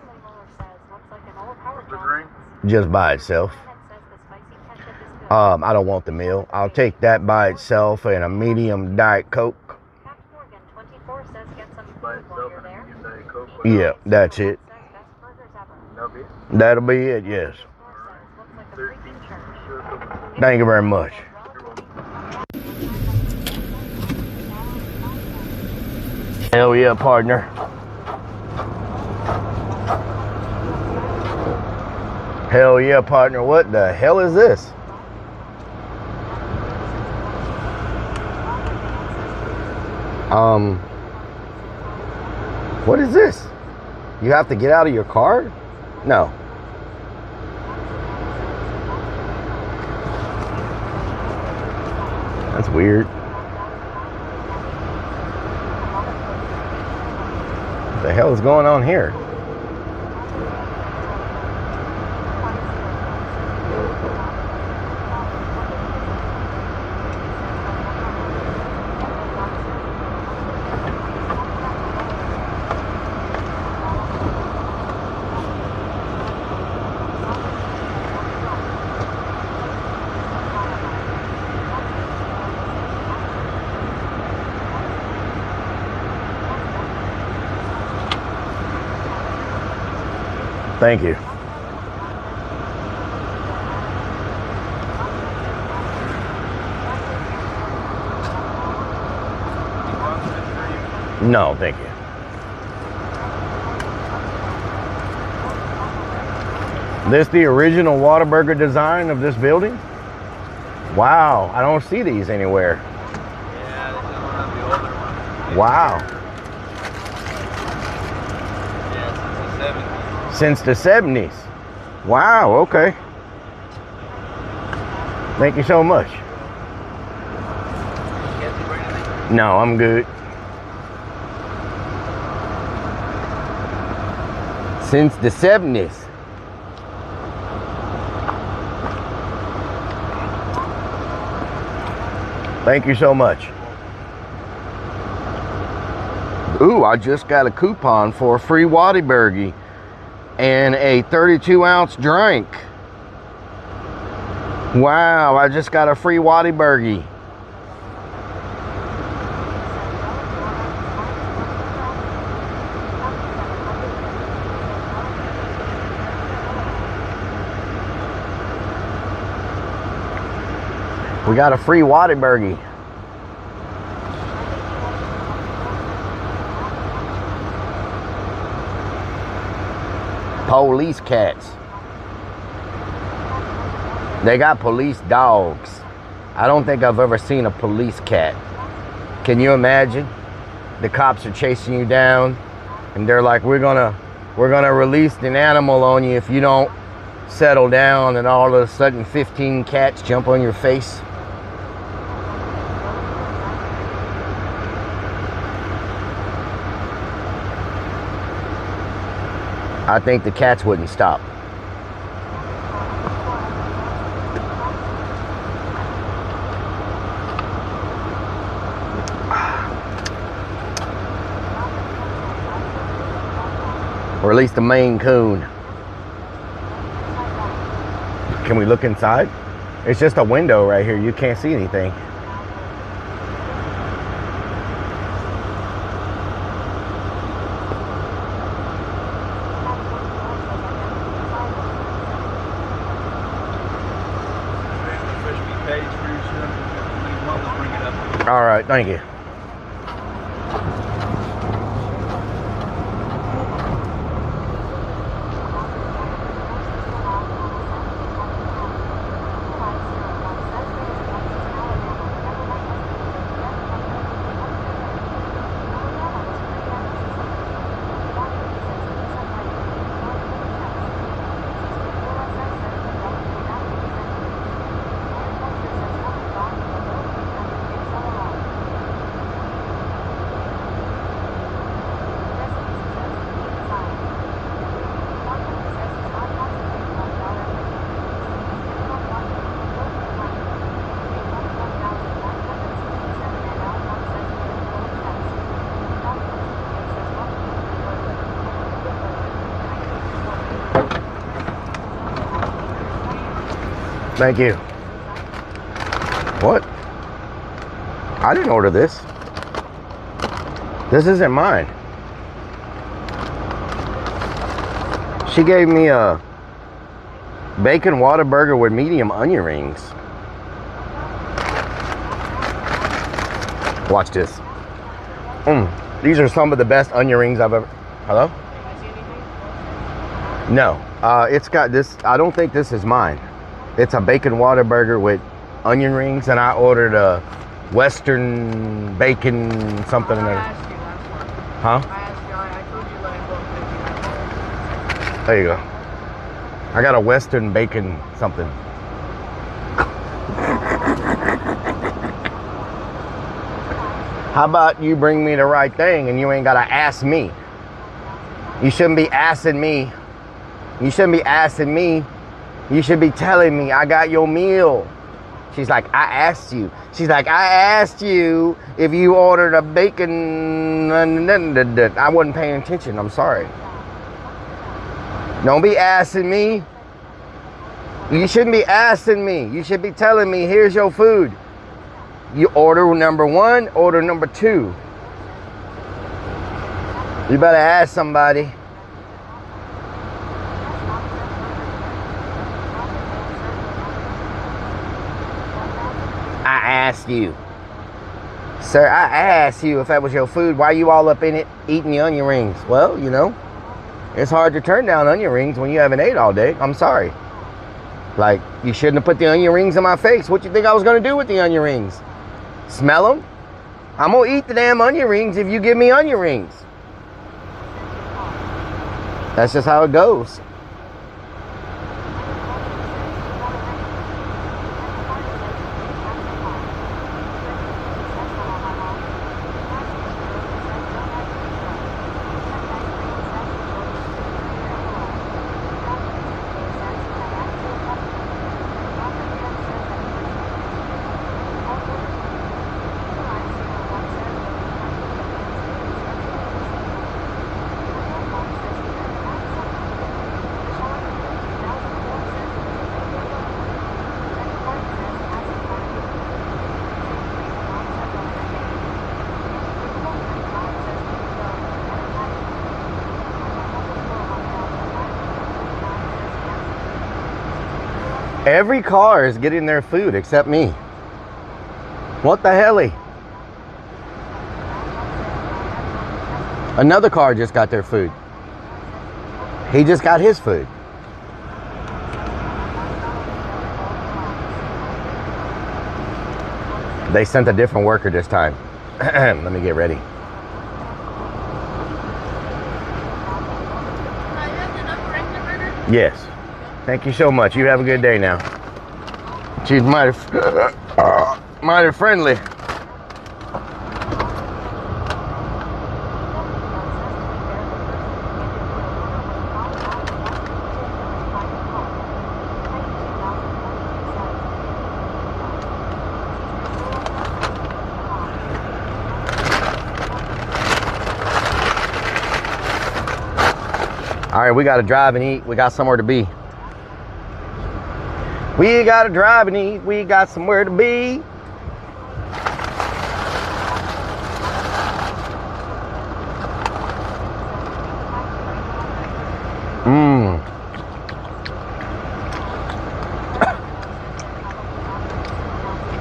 says, looks like an old Howard Johnson. Just by itself. Says the spicy ketchup is good. I don't want the meal. I'll take that by itself and a medium Diet Coke. Cap Morgan 24 says, get some food while you're there. Yeah, that's it. Says, best burgers ever. That'll be it, yes. Looks like a freaking church. Thank you very much. Hell yeah, partner. Hell yeah, partner. What the hell is this? What is this? You have to get out of your car? No. That's weird. What the hell is going on here? Thank you. No, thank you. This the original Whataburger design of this building? Wow, I don't see these anywhere. Yeah, this is one of the older ones. Wow. Yeah, Since the 70s. Wow, okay. Thank you so much. No, I'm good. Since the 70s. Thank you so much. Ooh, I just got a coupon for a free Whataburger and a 32-ounce drink. Wow, I just got a free Whataburger. We got a free Whataburger. Police cats. They got police dogs. I don't think I've ever seen a police cat. Can you imagine? The cops are chasing you down and they're like, we're gonna release an animal on you if you don't settle down, and all of a sudden 15 cats jump on your face. I think the cats wouldn't stop. Or at least the Maine Coon. Can we look inside? It's just a window right here. You can't see anything. All right, thank you. Thank you. What? I didn't order this. This isn't mine. She gave me a bacon Whataburger with medium onion rings. Watch this. These are some of the best onion rings I've ever... Hello? No. It's got this... I don't think this is mine. It's a bacon Whataburger with onion rings, and I ordered a Western bacon something. I asked you last one. Huh? I asked you, I told you let him go. There you go. I got a Western bacon something. How about you bring me the right thing and you ain't gotta ask me? You shouldn't be asking me. You shouldn't be asking me. You should be telling me I got your meal. She's like, I asked you. She's like, I asked you if you ordered a bacon. I wasn't paying attention. I'm sorry. Don't be asking me. You shouldn't be asking me. You should be telling me, here's your food. You order number 1, order number 2. You better ask somebody. I asked you. Sir, I asked you if that was your food. Why are you all up in it eating the onion rings? Well, you know, it's hard to turn down onion rings when you haven't ate all day. I'm sorry. Like, you shouldn't have put the onion rings in my face. What you think I was going to do with the onion rings? Smell them? I'm going to eat the damn onion rings if you give me onion rings. That's just how it goes. Every car is getting their food except me. What the hell? Another car just got their food. He just got his food. They sent a different worker this time. Let me get ready. Yes. Thank you so much. You have a good day now. She's mighty friendly. All right, we got to drive and eat. We got somewhere to be. We got to drive and eat. We got somewhere to be.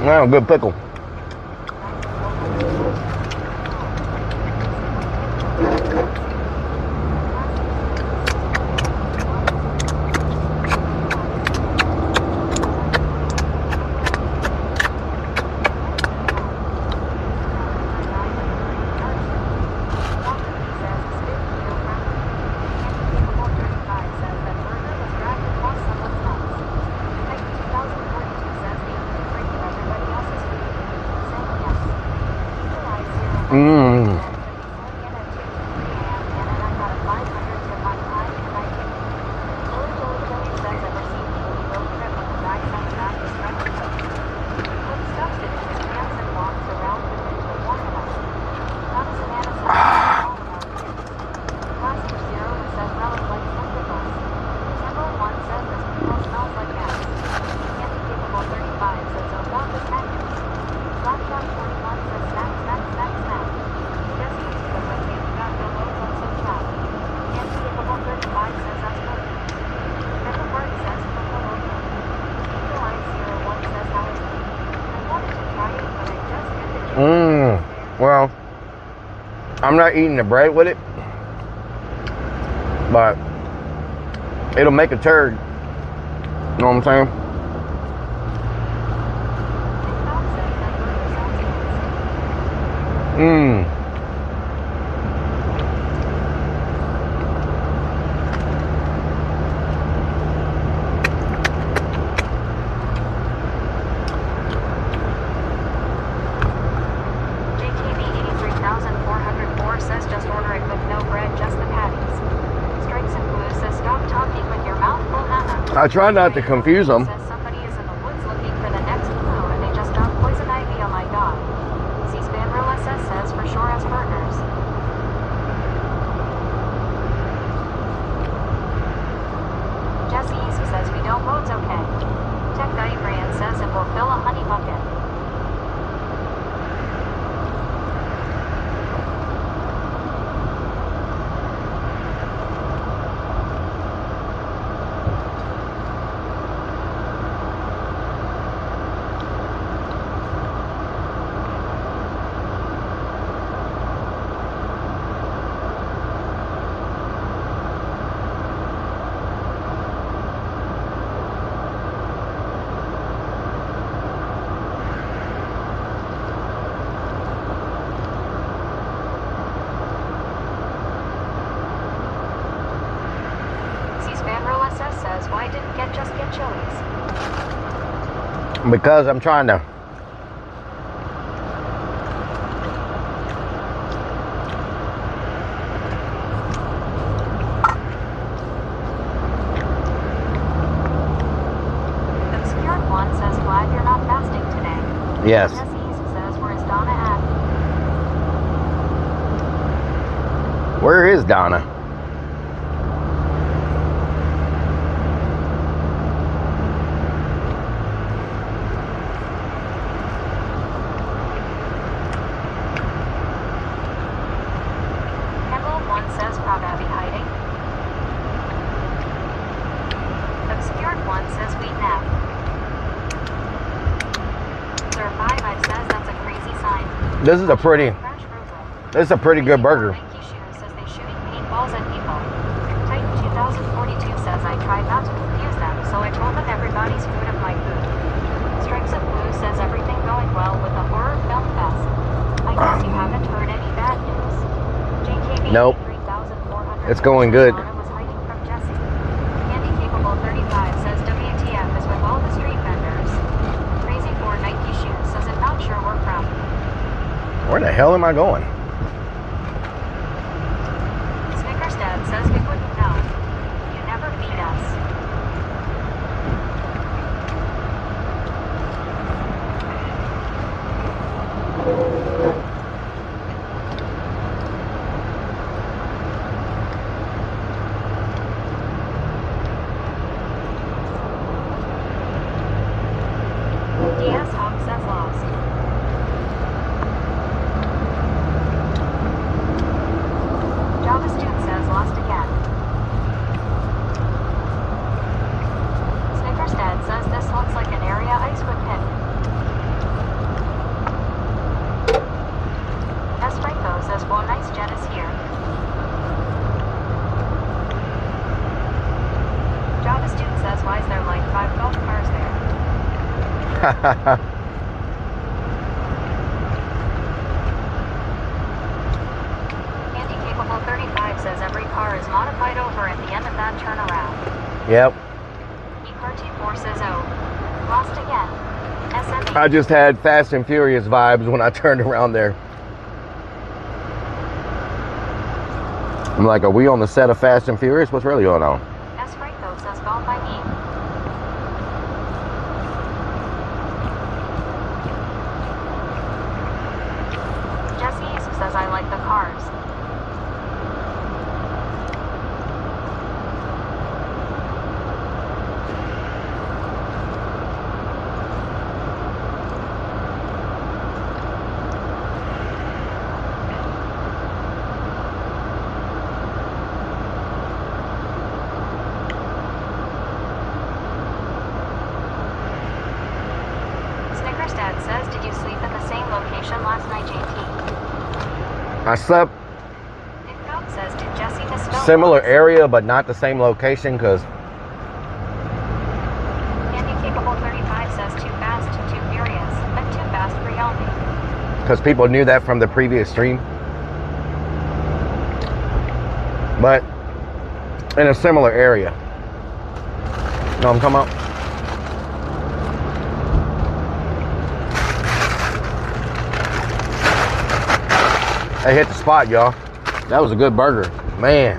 Wow, good pickle. Well, I'm not eating the bread with it, but it'll make a turd. You know what I'm saying? I try not to confuse them. Somebody is in the woods looking for the next clue, and they just found poison ivy on my dog. C-SPAN Real SS says for sure as partners. Jesse East says we don't vote's okay. Tech Guy Brand says it will fill a honey bucket. Why didn't just get chilies? Because I'm trying to. Obscured One says glad you're not fasting today. Yes. Jesse East says where's Donna at? Where is Donna? This is a pretty good burger. Says they shooting paintballs at people. Titan 2042 says I tried not to confuse them, so I told them everybody's food of my food. Stripes of Blue says everything going well with the horror film fest. I guess you haven't heard any bad news. JKB Nope. 3400 It's going good. was hiding from Jesse. Candy Capable 35 says WTF is with all the street vendors. Crazy 4 Nike Shoes says I'm not sure where from. Where the hell am I going? Snickers Dad says we wouldn't know. You never beat us. Andy Capable 35 says every car is modified over at the end of that turnaround. Yep. eCar24 says, oh, lost again. SME. I just had Fast and Furious vibes when I turned around there. I'm like, are we on the set of Fast and Furious? What's really going on? S. Franco says, gone by me. Jesse East says, I like the cars. Snickers Dad says, did you sleep in the same location last night, JT? I slept Nick Cobb says, did Jesse misspell similar once? area, but not the same location, because Andy Capable 35 says, too fast, too furious, but too fast for Yelmy. people knew that from the previous stream. But in a similar area. You know what I'm talking about? I hit the spot, y'all. That was a good burger. Man.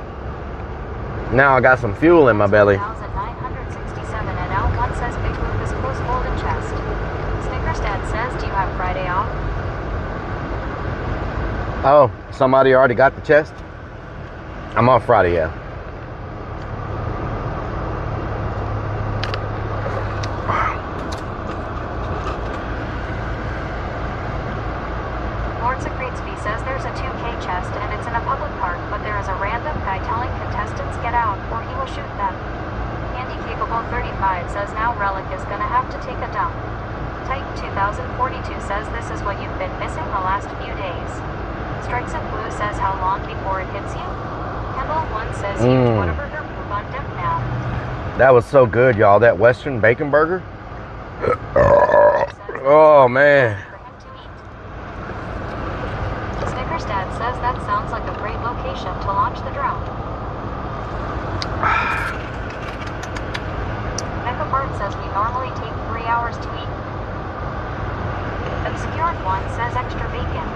Now I got some fuel in my belly. 1,967 and out. One says Big Move is close folded chest. Snickers Dad says, do you have Friday off? Oh, somebody already got the chest? I'm off Friday, yeah. Lord Secretesby says there's a 2K chest and it's in a public park, but there is a random guy telling contestants get out or he will shoot them. Andy Capable 35 says now Rellik is gonna have to take a dump. Titan 2042 says this is what you've been missing the last few days. Strikes of Blue says how long before it hits you? Handle 1 says huge Whataburger move on dip now. That was so good, y'all. That Western bacon burger. Oh, man. Snickers Dad says that sounds like a great location to launch the drone. Mecha Bart says we normally take 3 hours to eat. Obscured 1 says extra bacon.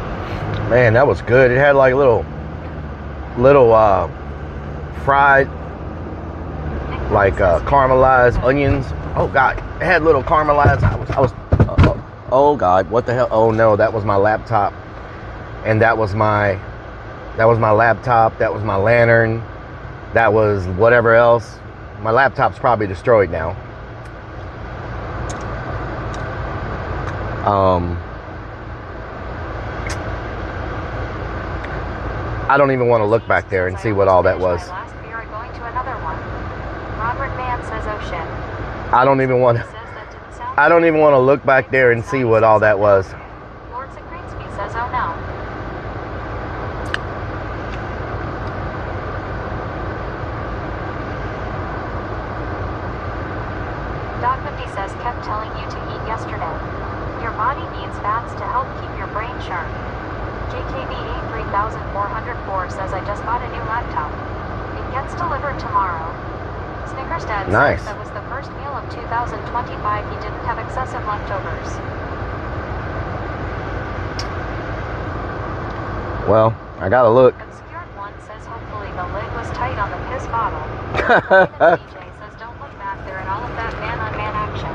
Man, that was good. It had like little fried, like caramelized onions. Oh God, it had little caramelized. Oh God, what the hell? Oh no, that was my laptop, and that was my laptop. That was my lantern. That was whatever else. My laptop's probably destroyed now. I don't even want to look back there and see what all that was. Last beer, I'm going to another one. Roderick Mann says, oh shit. I don't even want to look back there and see what all that was. Lord Secretesby says, oh no. Doc 50 says, kept telling you to eat yesterday. Your body needs fats to help keep your brain sharp. JKBA 3404 says, I just bought a new laptop. It gets delivered tomorrow. Snickers Dad Nice. says that was the first meal of 2025. He didn't have excessive leftovers. Well, I gotta look. Obscured 1 says hopefully the lid was tight on the piss bottle. DJ says don't look back there at all of that man-on-man action.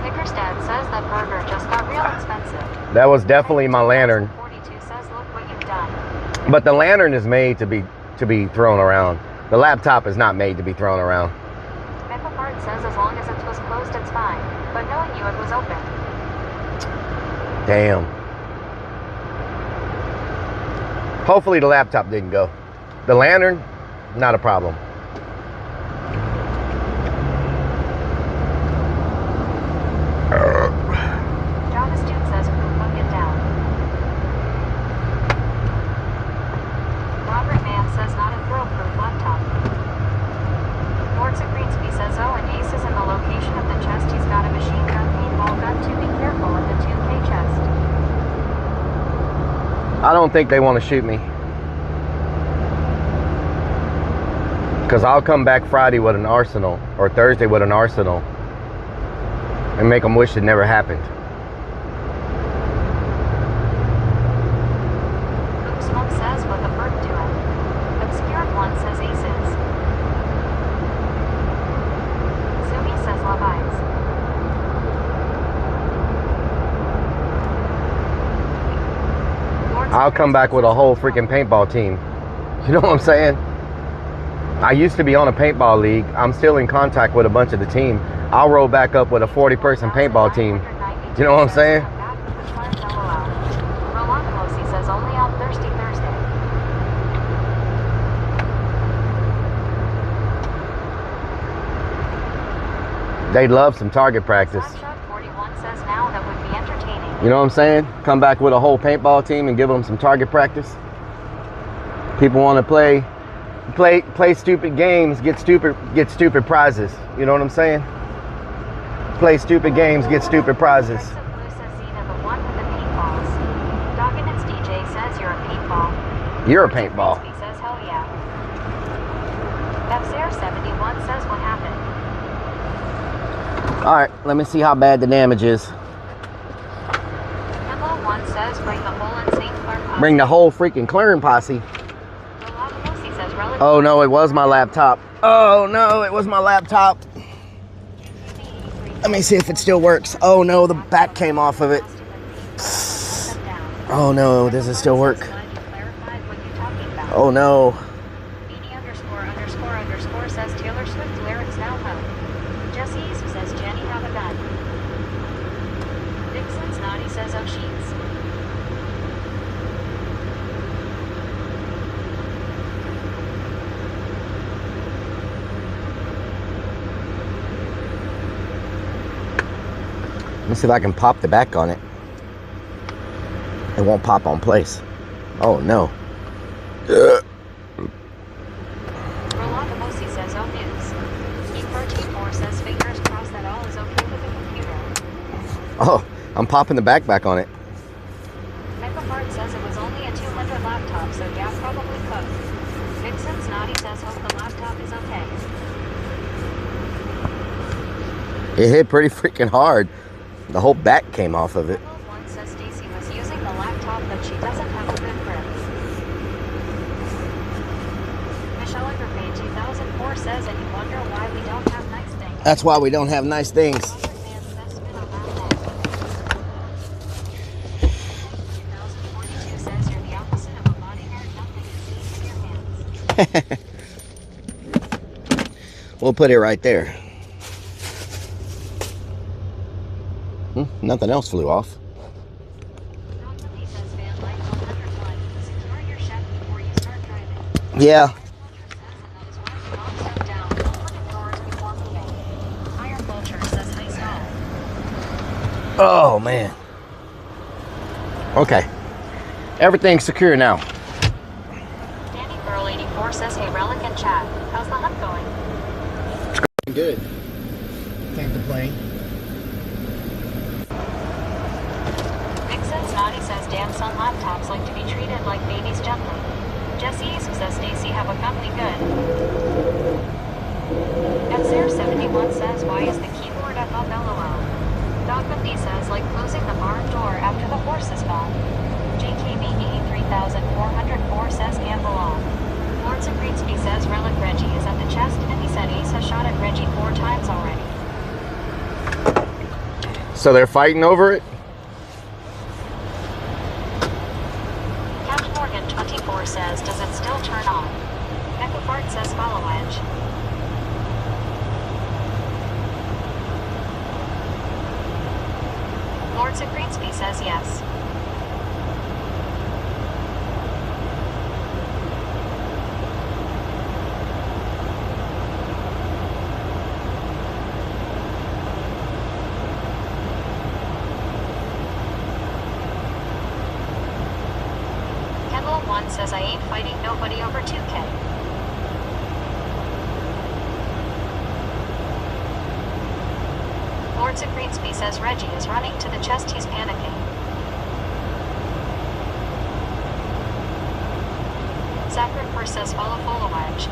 Snickers Dad says that burger just got real expensive. That was definitely my lantern. 42 says look what you've done. But the lantern is made to be thrown around. The laptop is not made to be thrown around. Mecha Bart says as long as it was closed it's fine. But knowing you it was open. Damn. Hopefully the laptop didn't go. The lantern, not a problem. Java Student says bucket down. Robert Mann says not a throw-proof laptop. Lord Secretesby says oh and Ace is in the location of the chest. He's got a machine gun, paintball gun, them to be careful at the 2K chest. I don't think they want to shoot me. Because I'll come back Friday with an arsenal, or Thursday with an arsenal, and make them wish it never happened. Smoke says what the bird doing. Obscured one says aces. Sumi says love eyes. I'll come back with a whole freaking paintball team. You know what I'm saying? I used to be on a paintball league. I'm still in contact with a bunch of the team. I'll roll back up with a 40-person paintball team. You know what I'm saying? Roland Pelosi says only on Thursday. They'd love some target practice. Snapshot 41 says now that would be entertaining. You know what I'm saying? Come back with a whole paintball team and give them some target practice. People want to play stupid games, get stupid prizes. You know what I'm saying? Play stupid games, get stupid prizes. Blue says Zeta, the one with the paintballs. Documents DJ says you're a paintball. You're a paintball. Crispy says hell yeah. FCR71 says what happened. All right, let me see how bad the damage is. Emma 1 says bring the whole insane clerk posse. Bring the whole freaking clearing posse. Oh no, it was my laptop. Oh no, it was my laptop. Let me see if it still works. Oh no, the back came off of it. Oh no, does it still work? Oh no. ___ says Taylor Swift lyrics now home. Jesse East says Jenny have a gun. Dixon's Naughty says oh sheets. Let me see if I can pop the back on it. It won't pop on place. Oh no. Rolanda Mosi says oh news. E4T4 says fingers crossed that all is okay with the computer. Oh, I'm popping the back on it. Mecafart says it was only a 200 laptop, so yeah, probably cooked. Vixen's Naughty says hope the laptop is okay. It hit pretty freaking hard. The whole back came off of it. One says Stacy was using the laptop, but she doesn't have a good grip. Michelle Underpaid 2004 says, and you wonder why we don't have nice things. That's why we don't have nice things. 2042 says you're the opposite of a bodyguard. Nothing is in your hands. We'll put it right there. Nothing else flew off. Yeah. Oh man. Okay. Everything's secure now. Danny Girl 84 says, hey Rellik and Chad, how's the hunt going? Good. Can't complain. Vixen's Naughty says, damn, some laptops like to be treated like babies gently. Jesse East says, Stacy have a company good. FCR71 says, why is the keyboard above LOL? Dogman D says, like closing the barn door after the horses fall. JKB 83404 says, gamble on. Lords of Greensby says, Rellik Reggie is at the chest, and he said Ace has shot at Reggie 4 times already. So they're fighting over it? Captain Morgan 24 says, does it still turn on? Echo Fart says, follow edge. Lords of Greensby says yes. Kendall 1 says, I ain't fighting nobody over 2K. Toxic Greensby says Reggie is running to the chest, he's panicking. Zachary first says follow Folowage.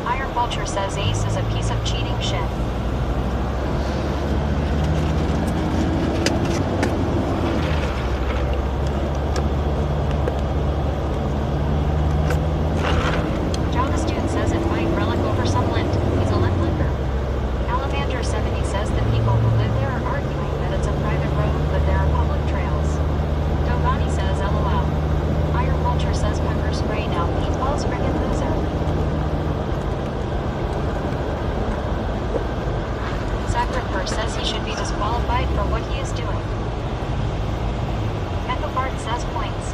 Iron Vulture says Ace is a piece of cheating shit. Jonas June says it fight Relic over some lint. He's a lint licker. Alamander 70 says the people who live there are arguing that it's a private road, but there are public trails. Dogani says LOL. Iron Vulture says pepper spray now. Meatball's friggin' loser. Zachary says he should be disqualified for what he is doing. Echo Bart says points.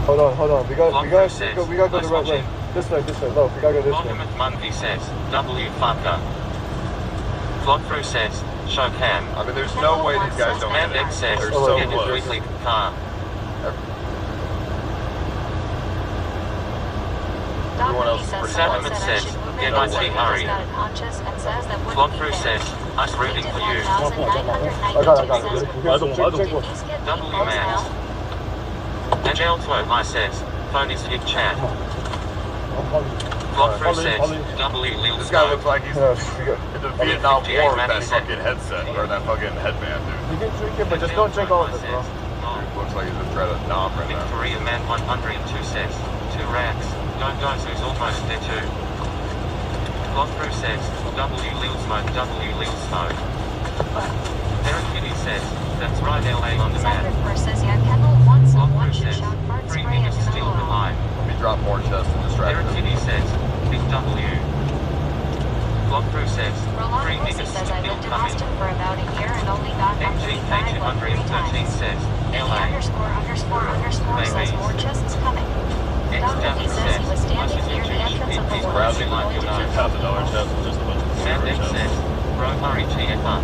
Hold on. We gotta go the right way. This way. Look, we gotta go this way. Monument Monkey says, W fucker. Vlogthrough says, show cam. I mean, there's no way these guys don't get it. Mandex says, They're so get his close. weekly car. Everyone else is says pretty someone Settlement said I says, should move get it my over tea because hurry. he's got a conscience and says that wouldn't be Vlogthrough fair. says, us rooting for you. 1,992 says, W man. And L12 says, phone is hit chat. Vlogthrough says, W Lil This guy looks like he's Yeah, in the Vietnam War with that 58 fucking headset or that fucking headband, dude. you can drink it, but just don't drink all of it, bro. Looks like he's just trying to nom right now. Victoria Man 102 says, 2 racks. Don't go who's almost there too. Vlogthrough says, W Lil Smoke, W Lil Smoke. Eric Kitty says, that's right LA on the map. Zachary says, yeah, Kendall wants someone Vlogthrough should says, shout fart 3 spray niggas at steal the him. line. Let me drop more chest and distract Eric him. Kitty says, Big W. Vlogthrough says, 3 Rolando niggas says I still lived in coming. Austin for about a year and only got up to 5 like 3 MGK213 times. says, Mickey LA. _ says more chests coming. Don Mickey says he was standing near the entrance of the He's war. browsing like a $2,000 chest with just a bunch of Mandex zero says, chests. Bro Murray TFR.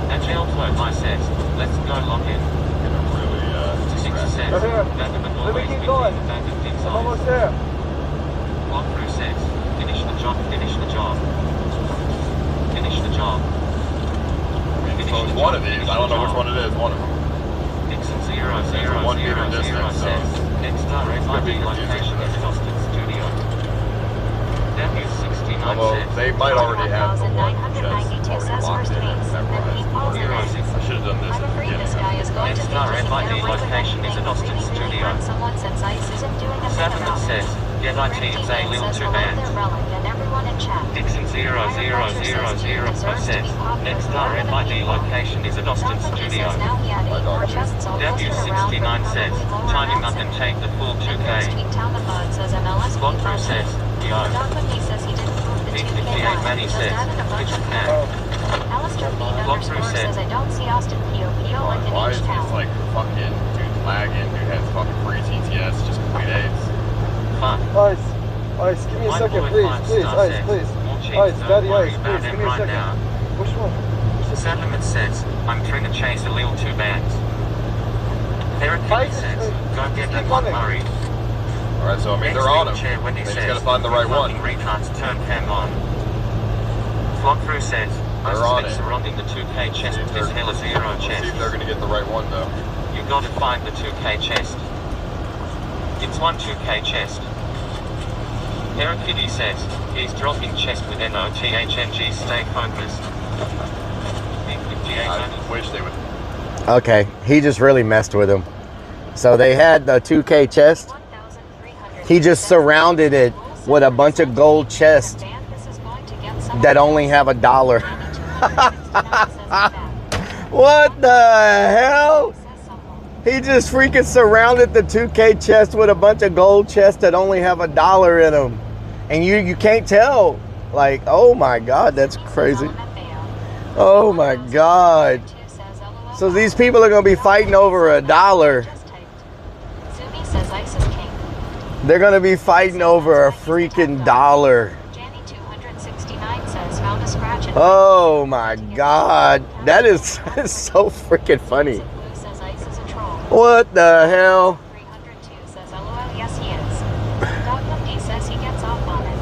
And L12 says, let's go lock in. Gonna really, 6 says, Right here. Vanderbilt Let me always keep wins going. in the Vanderbilt I'm side. almost there. Vlogthrough says, finish the job, finish the job. Finish the job. I mean, so it's one of these. I don't know which one it is. One of them. Dixon There's a 1 meter 00000 distance, so says, next direct gonna be ID location is confusing. Austin Studio. W69 Although says, they might already have the one 1992 chest says already locked first in and base. Then he calls it memorized. in. I should have done this I'm at the afraid beginning. this guy is going to Next think he direct can ID get away with location is anything. at Austin Really Studio. find someone since ICE isn't doing a thing Settlement about says, it. get IT Rick is a Dean little says too hello bad. there, Relic, and everyone in chat. Dixon 00005 says, next direct ID location is at Austin Don Mickey Studio. says now he had 8 more chests all clustered around for W69 says, probably lower time him up amounts and in. take the full And Grove 2K. Street Town the Bud says MLS Vlogthrough says, yo. Don Mickey says he didn't move the 2K P58 line, Manny just says, added a bunch kitchen of cat. Alistair B Vlogthrough _ says I don't see Austin PO like in Why is each this town. like fucking dude lagging? Dude has fucking free TTS, just complete AIDS. Fuck. Ice, give me a My second, boy please, 5-star Ice, says, please. more cheats, Ice, don't Daddy worry Ice, about please, him give me a right second. now. Which one? Settlement says, I'm trying to chase a little too bad. Eric Ice, says, go get keep that one coming. Murray. Alright, so I mean, Next they're on him. wheelchair when he They just says, gotta find the right one. fucking retards turn cam on. Vlogthrough says, They're us on sticks it. surrounding the 2K chest See if with this they're- hella zero Let's chest. see if they're gonna get the right one though. You gotta find the 2K chest. It's one 2K chest. Eric Kitty says, he's dropping chest with NOTHNG stay focused. I wish they would. Okay, he just really messed with him. So they had the 2K chest. He just surrounded it with a bunch of gold chests that only have $1. What the hell? He just freaking surrounded the 2K chest with a bunch of gold chests that only have $1 in them. And you can't tell. Like, oh my God, that's crazy. Oh my God. So these people are going to be fighting over $1. They're going to be fighting over a freaking $1. scratch and Oh my god. That is so freaking funny. Blue says Ice is a troll. What the hell? 302 says LOL, yes he is. Dog Monday says he gets off on it.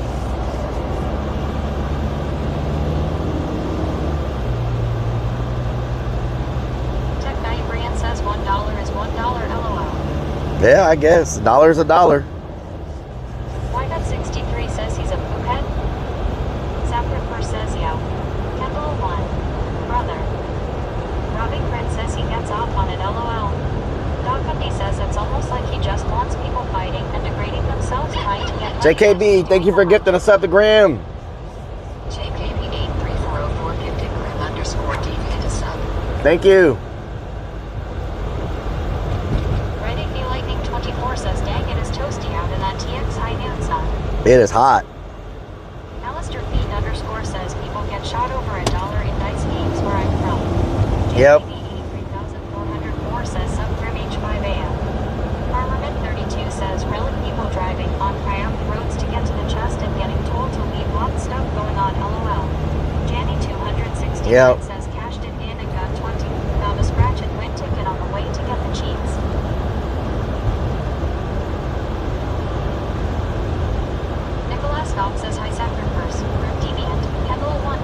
Tech Guy Brian says $1 is $1 LOL. Yeah, I guess. $1's a dollar. Wynut63 says he's a poophead. Zapper says yo. Kendall 1. Brother. Robbie Grin says he gets off on it LOL. Dog Bundy says it's almost like he just wants people fighting and degrading themselves trying to get money. JKB, thank you for gifting us up the gram. JKB83404 gifted gram_deviant a sub. Thank you. Reddit V Lightning 24 says dang it is toasty out in that TX high noon sun. It is hot. Alistair Feed _ says people get shot over $1 in dice games where I'm from. Yep. JKB83404 says sub grim H5AM. Farmerman 32 says relic people driving on cramped roads to get to the chest and getting told to leave lots stuff going on LOL. Janny 269 Yep. says cashed it in and got 20. Found a scratch and win ticket on the way to get the cheese. Nicholas Goff says hi sacrifice. Grim Deviant. Kendall 1.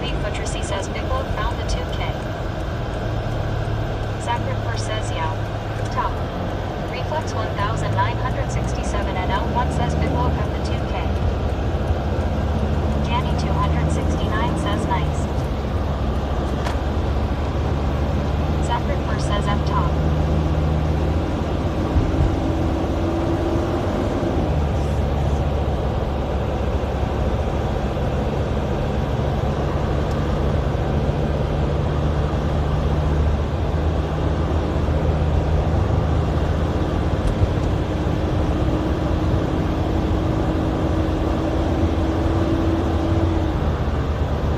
Lee Buttressy says Big Load found the 2K. Sacrifice says yeah. Top. Reflex 1967 and L1 says Big Load got the 2K. Janny 269 says nice. Sacrifice says F top.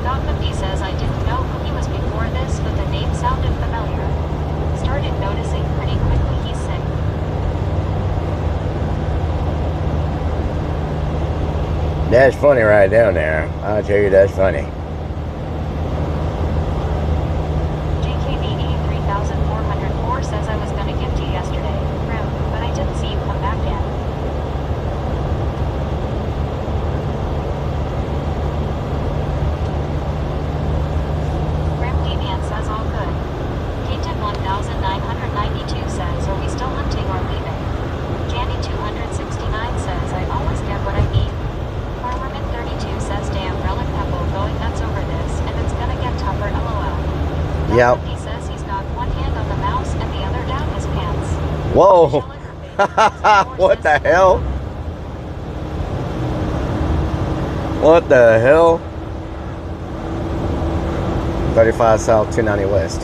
Don McGee says I didn't know who he was before this, but the name sounded familiar. Started noticing pretty quickly he's sick. That's funny right down there. I'll tell you, that's funny. JKBE 3404 says I was gonna gift you yesterday, Grim, but I didn't see you come back in. Grim Deviant says all good. Painted 1992 says, are we still hunting or leaving? Janny 269 says, I always get what I need. Farmerman 32 says, damn, Relic Pebble going nuts over this, and it's gonna get tougher LOL. Yep. He says he's got one hand on the mouse and the other down his pants. Whoa. What the hell? What the hell? 35 South, 290 West.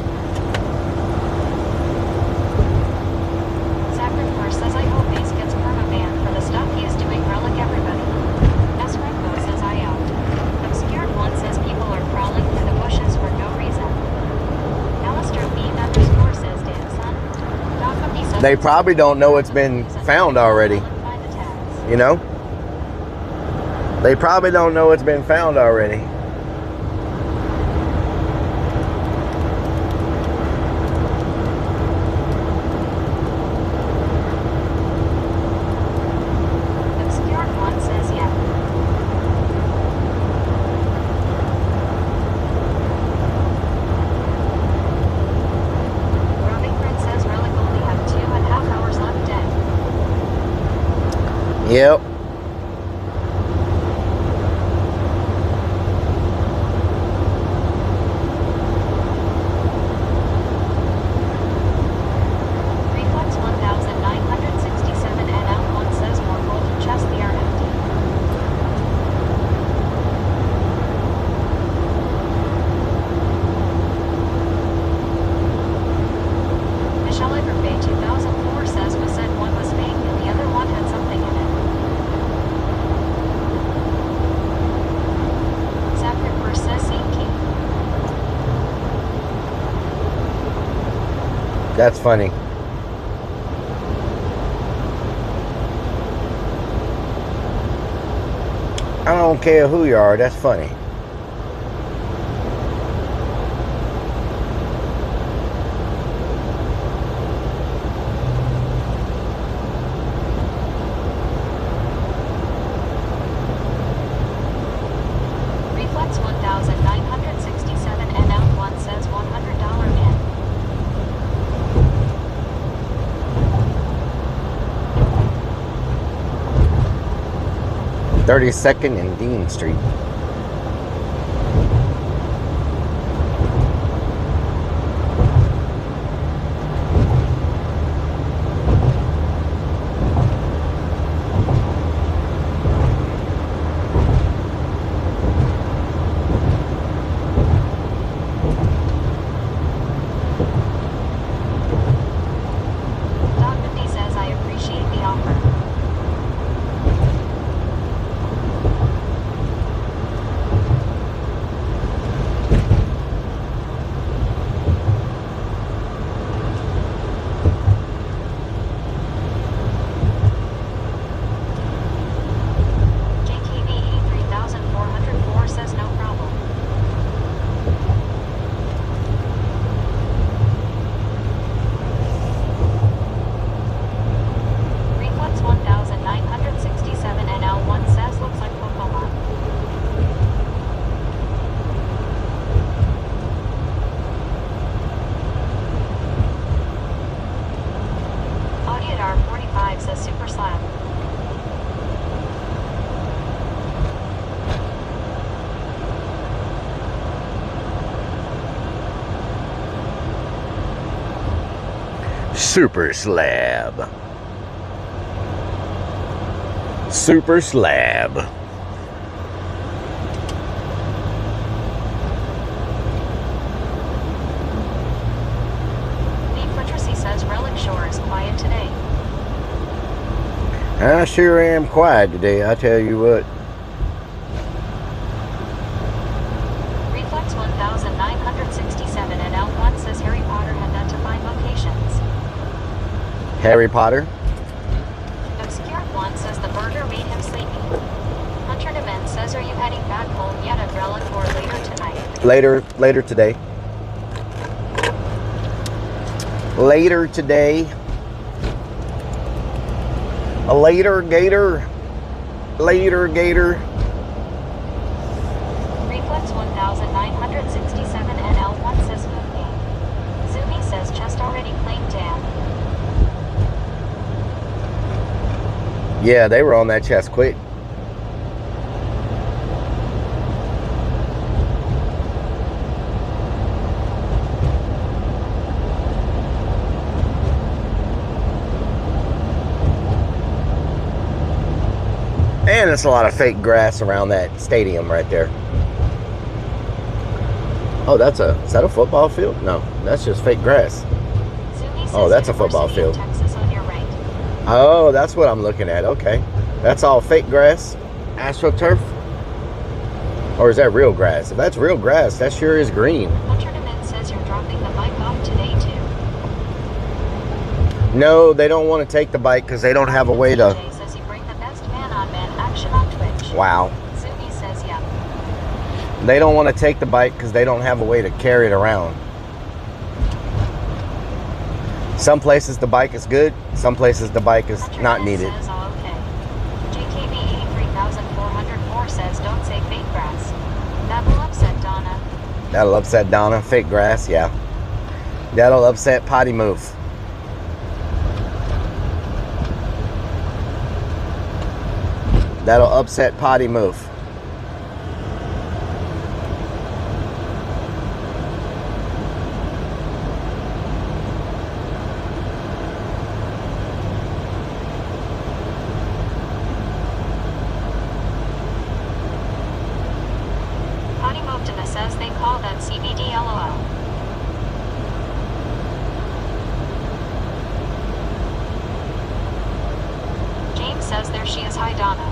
Sacrifice says I hope Ace gets perma-banned for the stuff he is doing Relic everybody. S. Rainbow says I out. Obscured One says people are crawling through the bushes for no reason. Alistair B _ says damn son. Dog Puppy says They probably don't know it's been found already. Find the tags. You know? They probably don't know it's been found already. Obscured One says yeah. Robbing Grin says Relic only have 2.5 hours left dead. Yep. That's funny. I don't care who you are, that's funny. Reflex 1967 NL1 says $100 in. 32nd and Dean Street. Dog 50 says I appreciate the offer. JKVE 3404 says no problem. Reflex 1967 NL1 says looks like Pokemon. Audiodar 45 says Super Slab. Super Slab. Super Slab. Lee Patrici says Relic Shore is quiet today. I sure am quiet today, I tell you what. Reflex 1967 NL1 says Harry Potter identifying locations. Harry Potter. Obscure One says the burger made him sleepy. Hunter Demen says, are you heading back home yet at Relic or later tonight? Later today. Later today. A later gator. Later gator. Reflex 1967 NL1 says food game. Zumi says chest already playing damn. Yeah, they were on that chest quick. And it's a lot of fake grass around that stadium right there. Oh, is that a football field? No, that's just fake grass. Zumi says Oh, that's a football University of field. Texas on your right. Oh, that's what I'm looking at. Okay. That's all fake grass? AstroTurf? Or is that real grass? If that's real grass, that sure is green. Hunter Demen says you're dropping the bike off today too. No, they don't want to take the bike because they don't have a way to... TJ says you bring the best man-on-man action on Twitch. Wow. Zumi says yeah. They don't want to take the bike because they don't have a way to carry it around. Some places the bike is good. Some places the bike is Hunter not Demen needed. says all okay. JKVE 3404 says don't say fake grass. That will upset Donna. That'll upset Donna. Fake grass, yeah. That'll upset Potty Move. That'll upset Potty Move. Potty Moved says they call that CBD LOL. James says there she is. Hi Donna.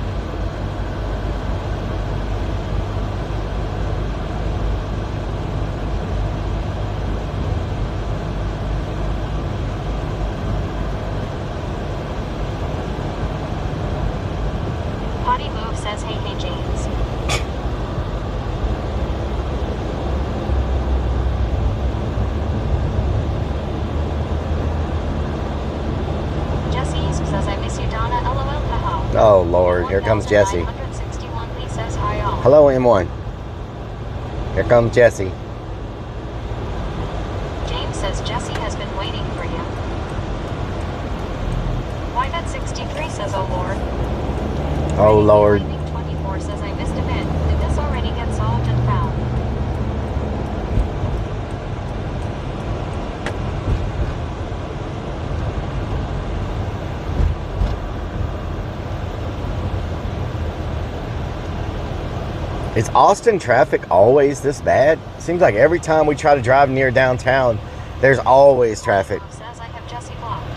Lord, here comes Jesse. 1961 Lee says hi all. Hello, M1. Here comes Jesse. James says Jesse has been waiting for you. Why that 63 says oh Lord. Oh Lord. Lightning 24 says I missed a bit. Did this already get solved and found? Is Austin traffic always this bad? Seems like every time we try to drive near downtown, there's always traffic. Says I have Jesse blocked.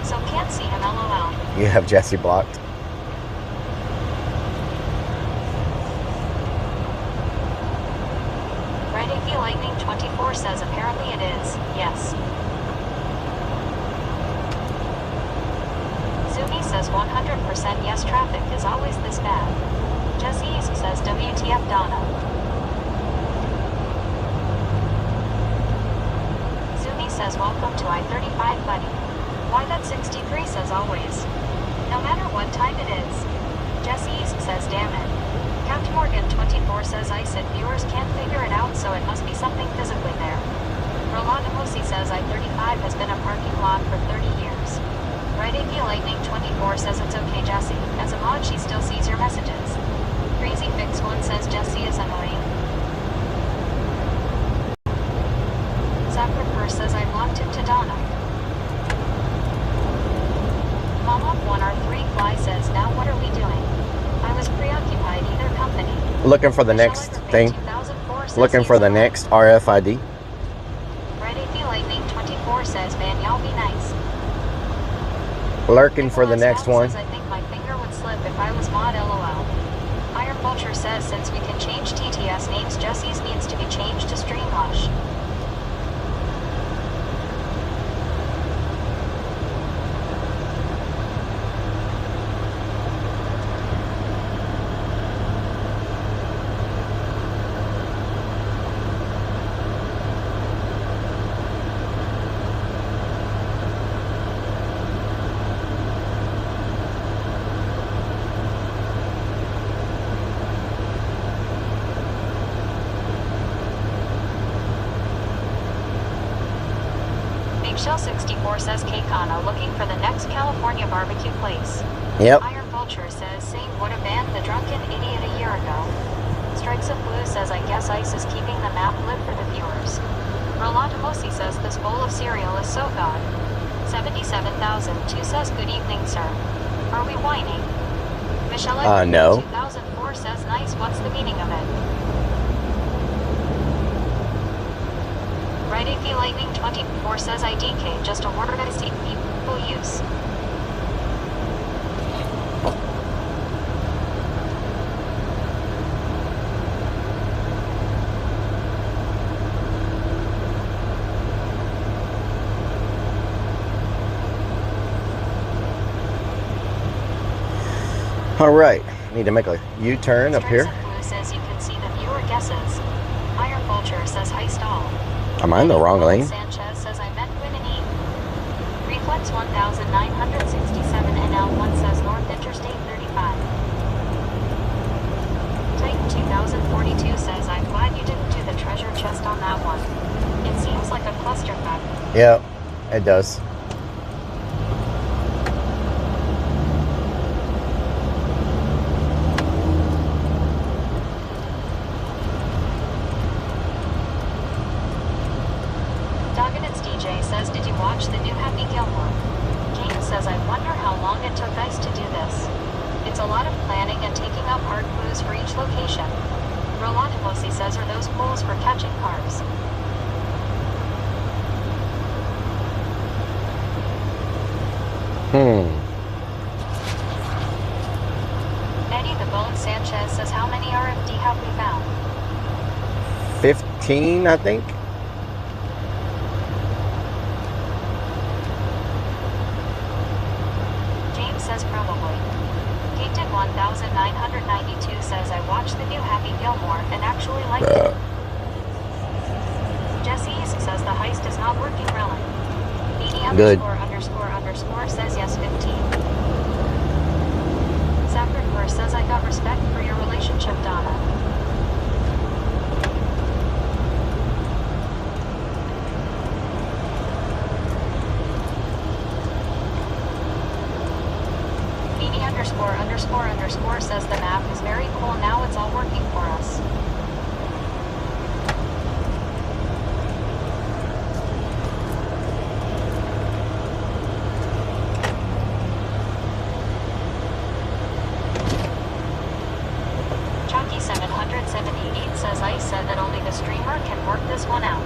So can't see him LOL. You have Jesse blocked. Red AP Lightning 24 says apparently it is. Yes. Zumi says 100% yes, traffic is always this bad. Jesse East says WTF Donna. Zumi says welcome to I-35 buddy. Why that 63 says always. No matter what time it is. Jesse East says damn it. Captain Morgan 24 says I said viewers can't figure it out, so it must be something physically there. Rolanda Mosi says I-35 has been a parking lot for 30 years. Red AP Lightning 24 says it's okay Jesse. As a mod she still sees your messages. Crazy Fix 1 says Jesse is annoying. Zapper says I blocked him to Donna. Mama 1R3 Fly says now what are we doing? I was preoccupied either company. Looking for the next thing. Looking for the next RFID. Red AP Lightning 24 says man y'all be nice. Lurking for the next one. I think my finger would slip if I was mod LOL. Iron Vulture says since we can change TTS names, Jesse's needs to be changed to Streamwash. Shell 64 says K-Kana looking for the next California barbecue place. Yep. Iron Vulture says Same would have banned the drunken idiot a year ago. Strikes of Blue says I guess ICE is keeping the map lit for the viewers. Rolanda Mosi says this bowl of cereal is so god. 77,002 says good evening sir. Are we whining? Michelle no. 2004 says nice, what's the meaning of it? Red AP Lightning 24 says IDK, just a word I see people use. All right, need to make a U-turn up here. Blue says you can see the viewer guesses. Iron Vulture says hi stall. Am I in the wrong lane? Sanchez says I meant win and eat. Reflex 1967 NL1 says North Interstate 35. Titan 2042 says I'm glad you didn't do the treasure chest on that one. It seems like a clusterfuck. Yep, it does. Says, did you watch the new Happy Gilmore? James says, I wonder how long it took ICE to do this. It's a lot of planning and taking up hard clues for each location. Rolanda Mosi says, are those pools for catching cars? Eddie the Bone Sanchez says, how many RFD have we found? 15, I think. Says probably. Gated 1992 says I watched the new Happy Gilmore and actually liked it. Jesse says the heist is not working really. BD ___ says yes 15. Sapper Very cool, now it's all working for us. Chucky 778 says Ice said that only the streamer can work this one out.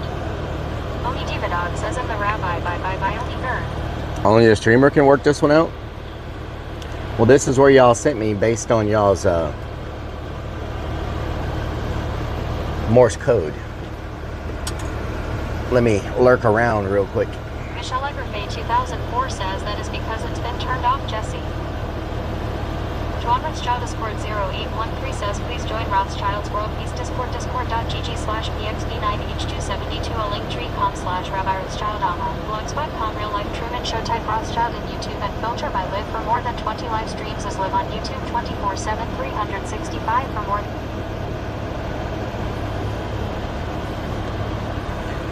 Only Diva Dog says I'm the rabbi by only nerd. Only the streamer can work this one out? Well, this is where y'all sent me based on y'all's Morse code. Let me lurk around real quick. Michelle Egerfay 2004 says that is because it's been turned off, Jesse. John Rothschild Discord 0813 says please join Rothschild's World Peace Discord discord.gg/pxp9h272 a linktree.com/Rabbi Rothschild blogspot.com real life Truman Show type Rothschild in YouTube and filter by live for more than 20 live streams as live on YouTube 24/7 365 for more.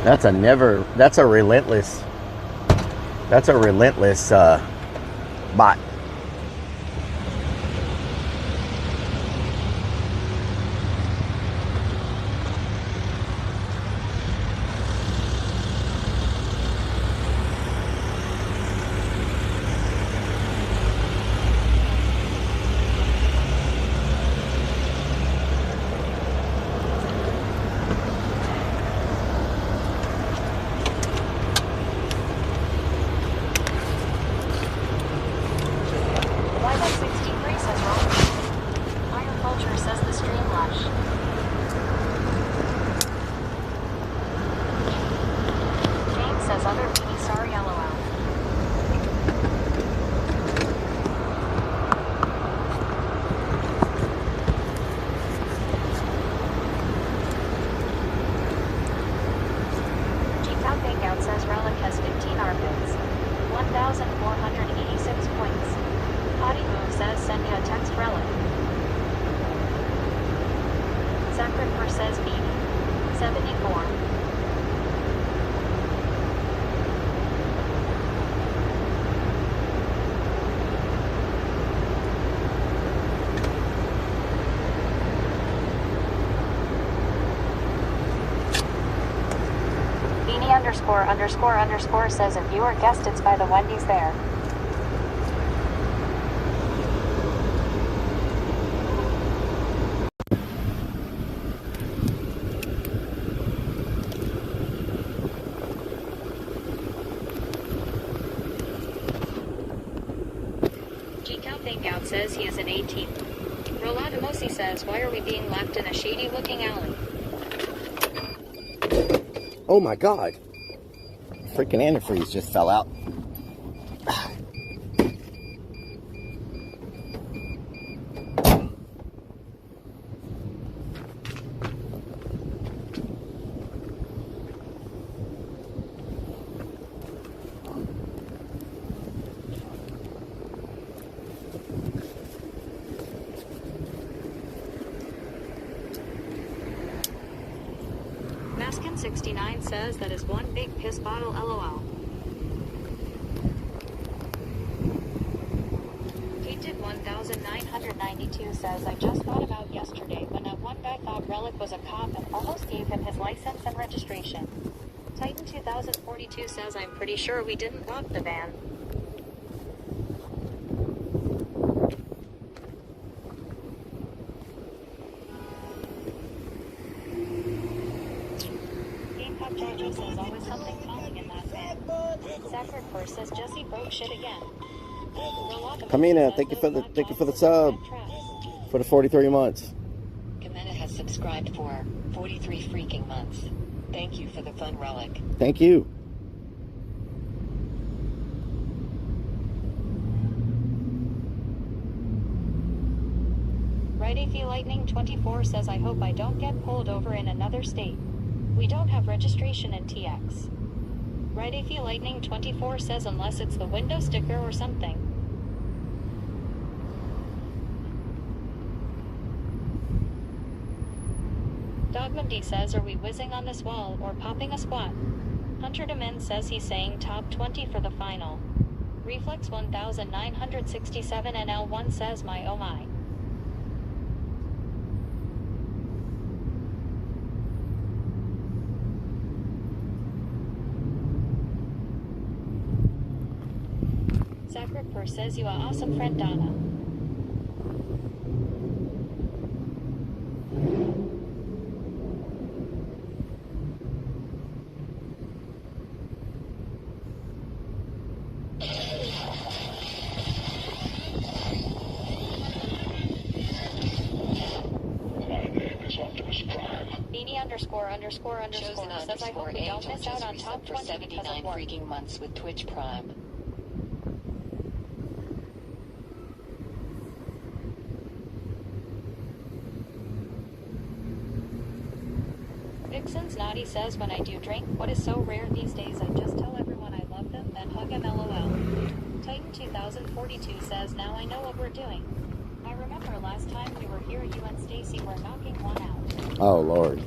That's a relentless bot. Says Rellik has 15 armpits. 1,486 points. Potty Move says send me a text Rellik. Sacrifice says Beanie. 74. ___ says if you are guessed it's by the Wendy's there. G-Cow Thinkout says he is an 18. Roladamosi says why are we being left in a shady looking alley? Oh my god. Freaking antifreeze just fell out. Maskin69 says that is one big piss bottle LOL. Painted 1992 says I just thought about yesterday when that one guy thought Rellik was a cop and almost gave him his license and registration. Titan 2042 says I'm pretty sure we didn't rob the van. Says always something falling in that van. Sacred First says Jesse broke shit again. Kamina, thank you for the sub. For the 43 months. Kamina has subscribed for 43 freaking months. Thank you for the fun Rellik. Thank you. Right AF Lightning 24 says I hope I don't get pulled over in another state. We don't have registration in TX. Right AF Lightning 24 says unless it's the window sticker or something. Dogmundy says are we whizzing on this wall or popping a squat? Hunter Demin says he's saying top 20 for the final. Reflex 1967 and L1 says my oh my. Sacred says you are awesome friend Donna. Beanie____ says I hope we don't miss out on top 20 79 freaking months with Twitch Prime. Vixen's Naughty says when I do drink, what is so rare these days I just tell everyone I love them and hug them LOL. Titan 2042 says now I know what we're doing. I remember last time we were here you and Stacy were knocking one out. Oh, Lord.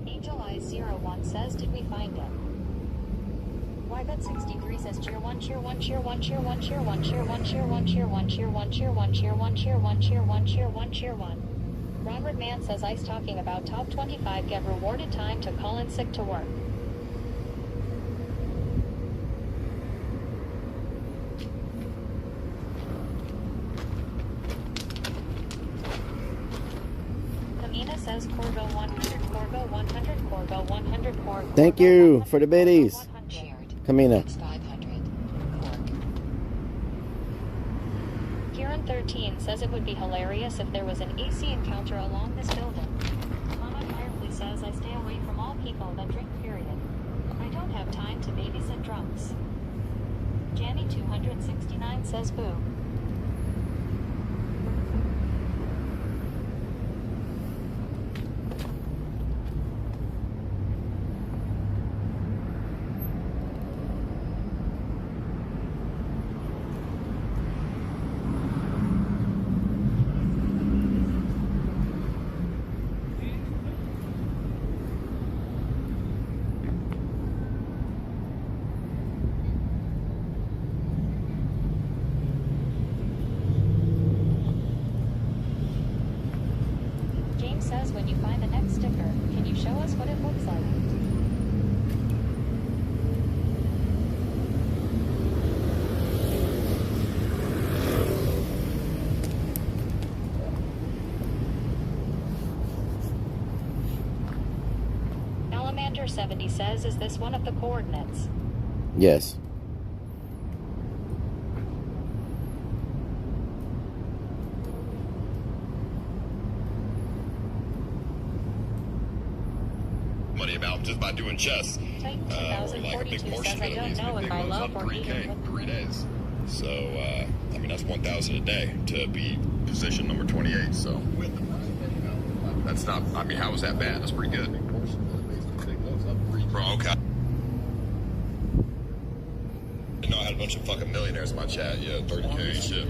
Angel Eyes 01 says did we find him? Wybet63 says cheer 1 cheer 1 cheer 1 cheer 1 cheer 1 cheer 1 cheer 1 cheer 1 cheer 1 cheer 1 cheer 1 cheer 1 cheer 1 cheer 1 cheer 1. Robert Mann says Ice talking about top 25 get rewarded time to call in sick to work. Kamina says Corgo 100 Corgo 100 Corgo 100 Corgo. Thank you for the biddies. Kamina. It's 500. Kieran 13 says it would be hilarious if there was an AC encounter along this building. Mama Firefly says I stay away from all people that drink, period. I don't have time to babysit drunks. Janny 269 says boo. Says when you find the next sticker, can you show us what it looks like? Alamander 70 says, is this one of the coordinates? Yes. Money about just by doing chess. Titan Like a big 2042 portion says I of don't these know big if I goes love up or 3K hate in 3 days. So I mean that's 1,000 a day to be position number 28. So that's not. I mean, how is that bad? That's pretty good. Bro, okay. You know, I had a bunch of fucking millionaires in my chat. Yeah, 30K shit.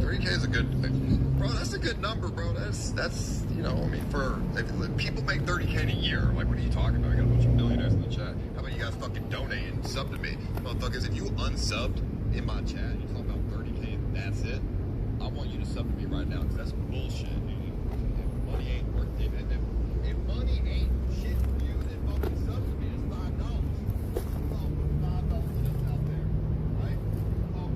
3K is a good, bro. That's a good number, bro. That's you know, I mean, for if people make 30K in a year, like, what are you talking about? I got a bunch of millionaires in the chat. How about you guys fucking donate and sub to me, motherfuckers? If you unsubbed in my chat, you're talking about 30K and that's it. I want you to sub to me right now because that's bullshit, dude. If money ain't worth it, if money ain't shit for you, then fucking sub to me. It's $5. Oh, $5 out there, right? Oh,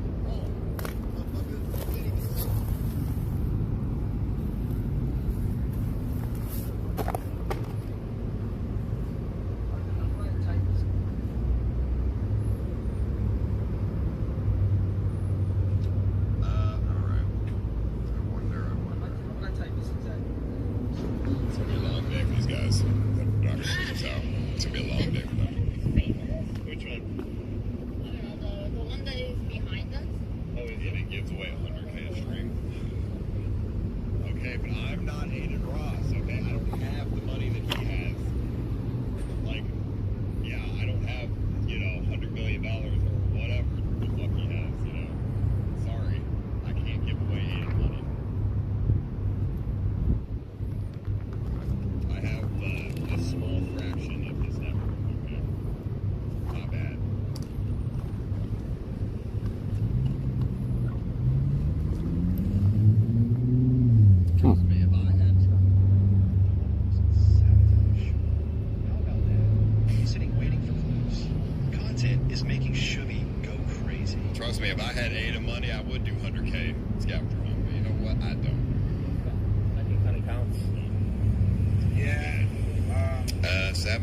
It's gonna be a long day for these guys. They're not gonna figure this out. It's gonna be a long day for them. Which one? I don't know, the one that is behind us. Oh, and it gives away 100K a stream. Okay, but I'm not Aiden Ross, okay? I don't have the money that he has. Like, yeah, I don't have, you know, $100 million or whatever the fuck he has, you know? Sorry, I can't give away Aiden money. I have a small fraction of his network, okay? Not bad. Trust me, if I had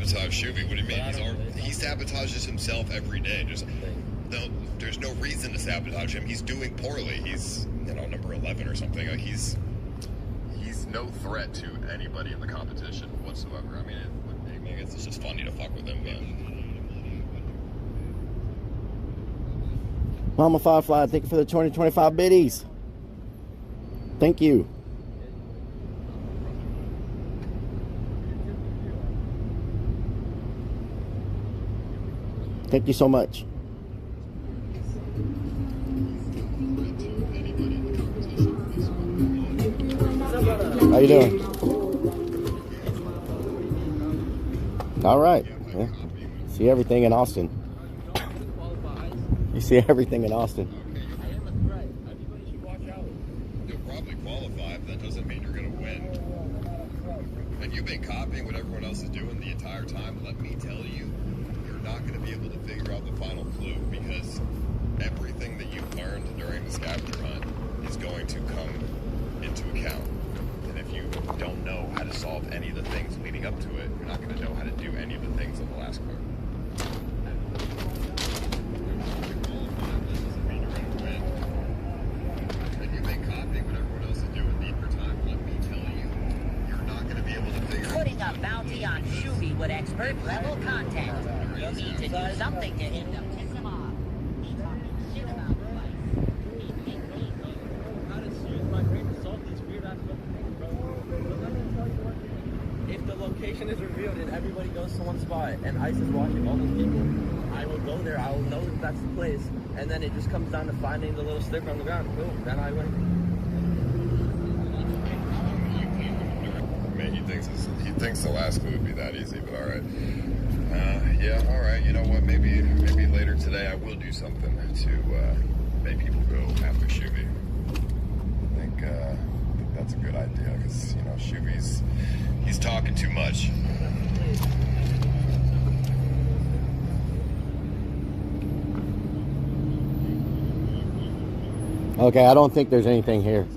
sabotage Shuby. What do you mean? He sabotages himself every day. There's no reason to sabotage him. He's doing poorly. He's, number 11 or something. Like he's no threat to anybody in the competition whatsoever. I mean, it's just funny to fuck with him, man. Mama Firefly, thank you for the 2025 biddies. Thank you. Thank you so much. How you doing? All right. Yeah. See everything in Austin. You see everything in Austin. You'll probably qualify, but that doesn't mean you're going to win. And you've been copying what everyone else is doing the entire time. Let me tell you, you're not going to be able to figure out the final clue because everything that you've learned during the scavenger hunt is going to come into account. And if you don't know how to solve any of the things leading up to it, you're not going to know how to do any of the things on the last card. Putting a bounty on Shuby with expert level content. You'll need to do something to him to piss him off. He's talking shit about the fight. How to use my brain to solve these weird ass fucking things, bro. But let me tell you one thing. If the location is revealed and everybody goes to one spot and ICE is watching all those people, I will go there, I will know that that's the place, and then it just comes down to finding the little sticker on the ground. Boom, then I win. He thinks the last clue would be that easy, but all right. Yeah, all right. You know what? Maybe later today I will do something to make people go after Shuby. I think that's a good idea because Shuby's he's talking too much. Okay, I don't think there's anything here.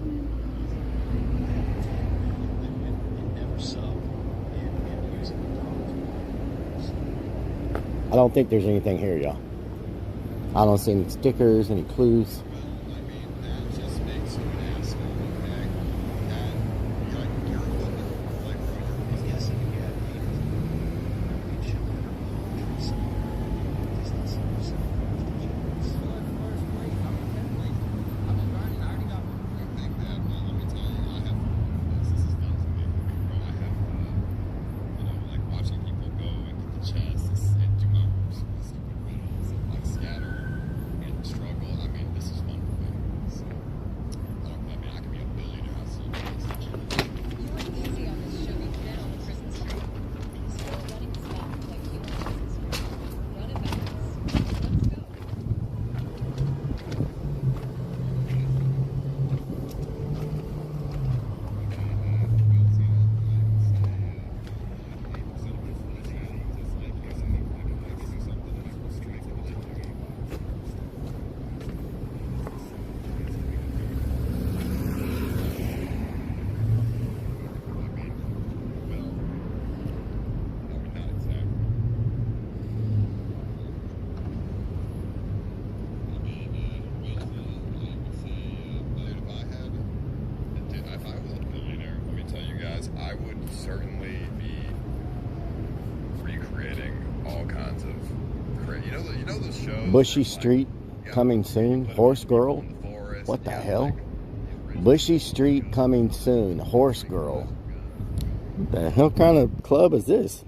I don't think there's anything here, y'all. I don't see any stickers, any clues. I would certainly be recreating all kinds of you know those shows. Bushy Street coming soon. Horse Girl. What the hell? Bushy Street coming soon. Horse Girl. What the hell kind of club is this?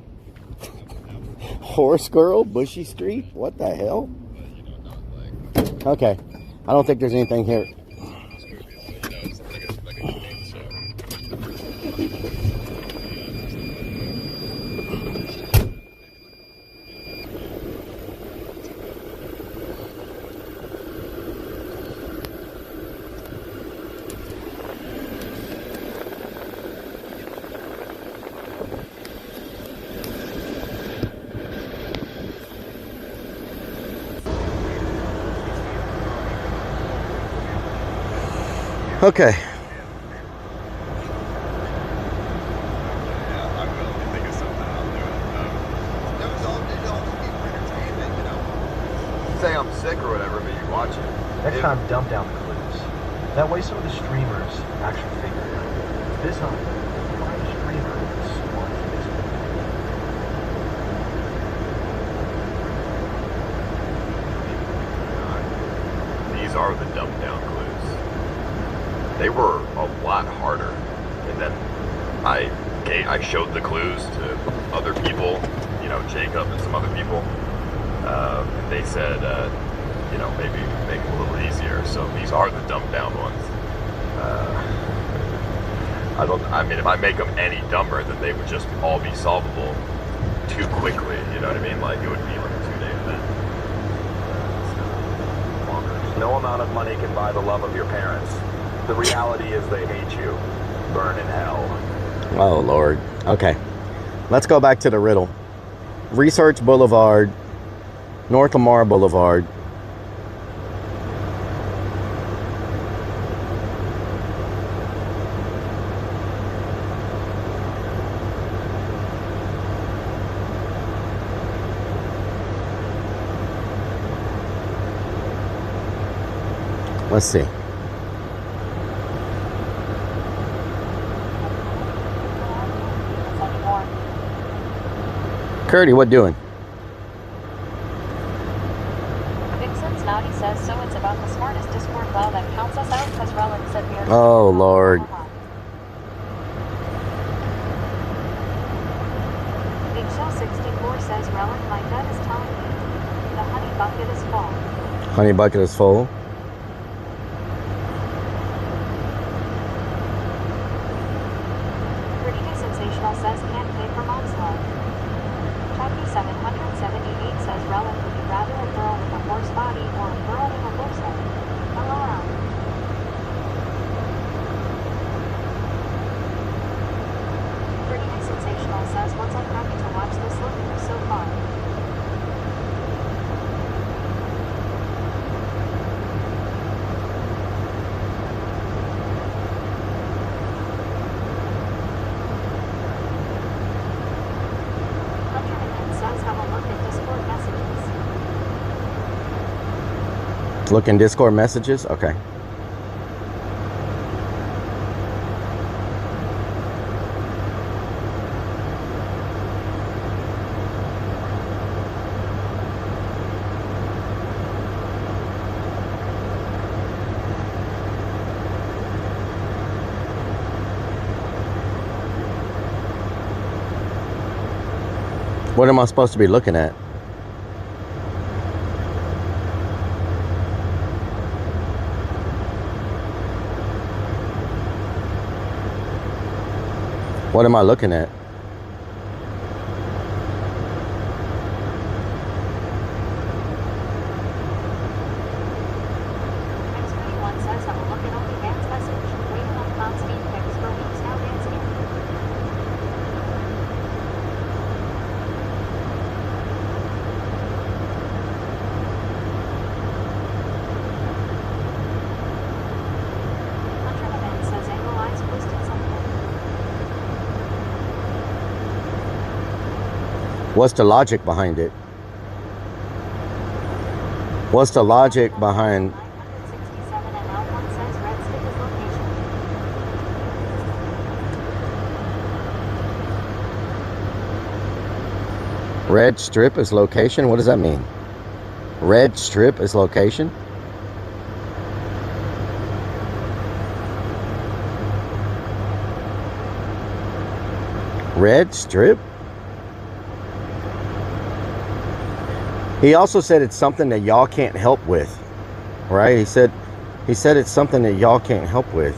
Horse Girl, Bushy Street? What the hell? Okay. I don't think there's anything here. Okay. dump down the clues. That way some of the streamers actually figure it out. This hunt, find a streamer who's smart for this. These are the dump down clues. They were a lot harder. And then I showed the clues to other people, you know, Jacob and some other people. And they said, you know, maybe make it a little easier. So these are the dump down ones. I mean, if I make them any dumber, then they would just all be solvable too quickly. You know what I mean? Like it would be like a 2-day event. No amount of money can buy the love of your parents. The reality is they hate you. Burn in hell. Oh, Lord. Okay. Let's go back to the riddle. Research Boulevard, North Lamar Boulevard. Let's see. Curdy, what doing? Vixen's naughty says so. It's about the smartest Discord WoW that counts us out because Rellik said we are. Oh, Lord. Big Shell 64 says Rellik, my gut is telling me the honey bucket is full. Honey bucket is full. Pretty Sensational says can't pay for mom's love. Chucky 778 says Rellik, would you rather a girl with a horse body or a girl with a horse head? LOL. Pretty Sensational says what's up, happy to watch this living so far. Look in Discord messages? Okay. What am I supposed to be looking at? What am I looking at? X31 says I will look at OnlyFans message. Waiting on clown speed pics for weeks now dancing. Says Angel Eyes posted something. What's the logic behind it? What's the logic behind... 967 and L1 says Red Stick is location. Red strip is location? What does that mean? Red strip is location? Red strip? He also said it's something that y'all can't help with, right? He said it's something that y'all can't help with.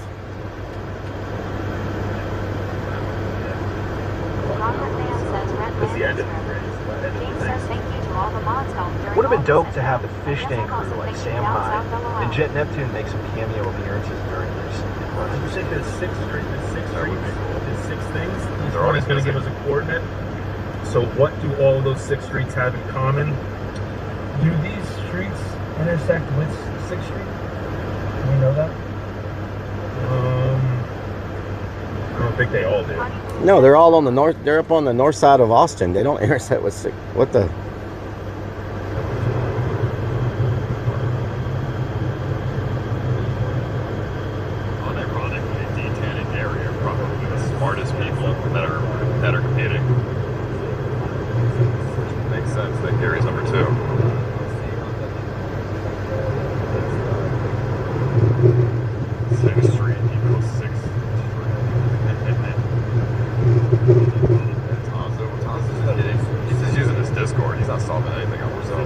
Would have been dope to have the fish tank crew like Sam High and Jet Neptune make some cameo appearances during this. You said there's six streets, there's six things. Each one is going to give us a coordinate. So what do all those 6 streets have in common? Do these streets intersect with 6th Street? Do we know that? I don't think they all do. No, they're all on the north. They're up on the north side of Austin. They don't intersect with what the. street equals 6. He's just using his Discord. He's not solving anything on himself.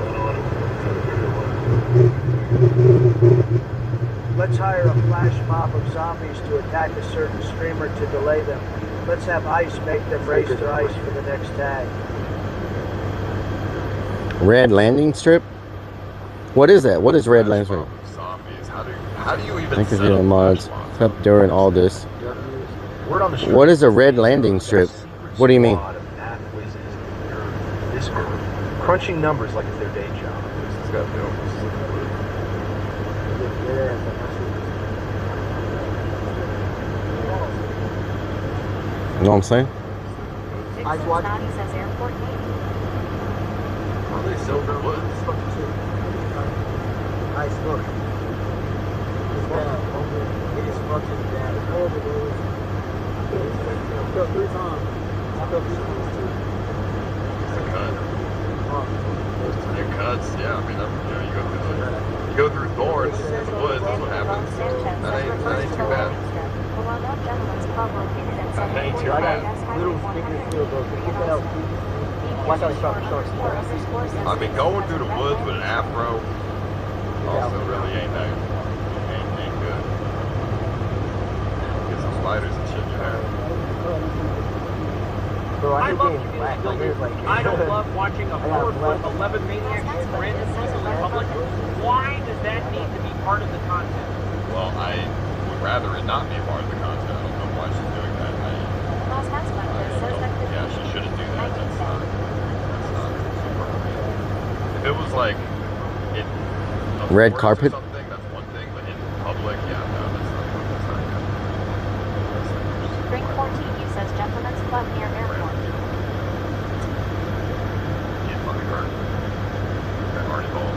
Let's hire a flash mob of zombies to attack a certain streamer to delay them. Let's have ICE make them race to ICE for the next tag. Red landing strip? What is that? What is red landing strip? Zombies. How do you even Thank you set for the up mods. Up during all this. Word on the street. What is a red landing strip? What do you mean? Squad of math whizzes in your Discord, crunching numbers like it's their day job. This has got to do. You know what I'm saying? Cincinnati says airport name. Are they silver woods? Nice look. It's bad. It is fucking bad. It's horrible, dude. I fell 3 times. I fell 3 times too. It's a cut. It cuts, yeah. I mean, you go through thorns in the woods. That's what happens. That ain't too bad. That ain't too bad. Little sticker field goes. Get that out. Watch out, start. I mean, going through the woods with an afro also really ain't good. Get some spiders and shit in your hair. Bro, I love I don't love watching a 4-foot 11 maniac shoot random people in public. Why does that need to be part of the content? Well, I would rather it not be part of the content. I don't know why she's doing that. Yeah, she shouldn't do that. That's not super appropriate. If it was like in a Red forest carpet? or something, that's one thing, but in public, yeah, no, that's not good. Drink 14 says Gentlemen's Club near airport. Get fucking hurt. Got Arnie Ball.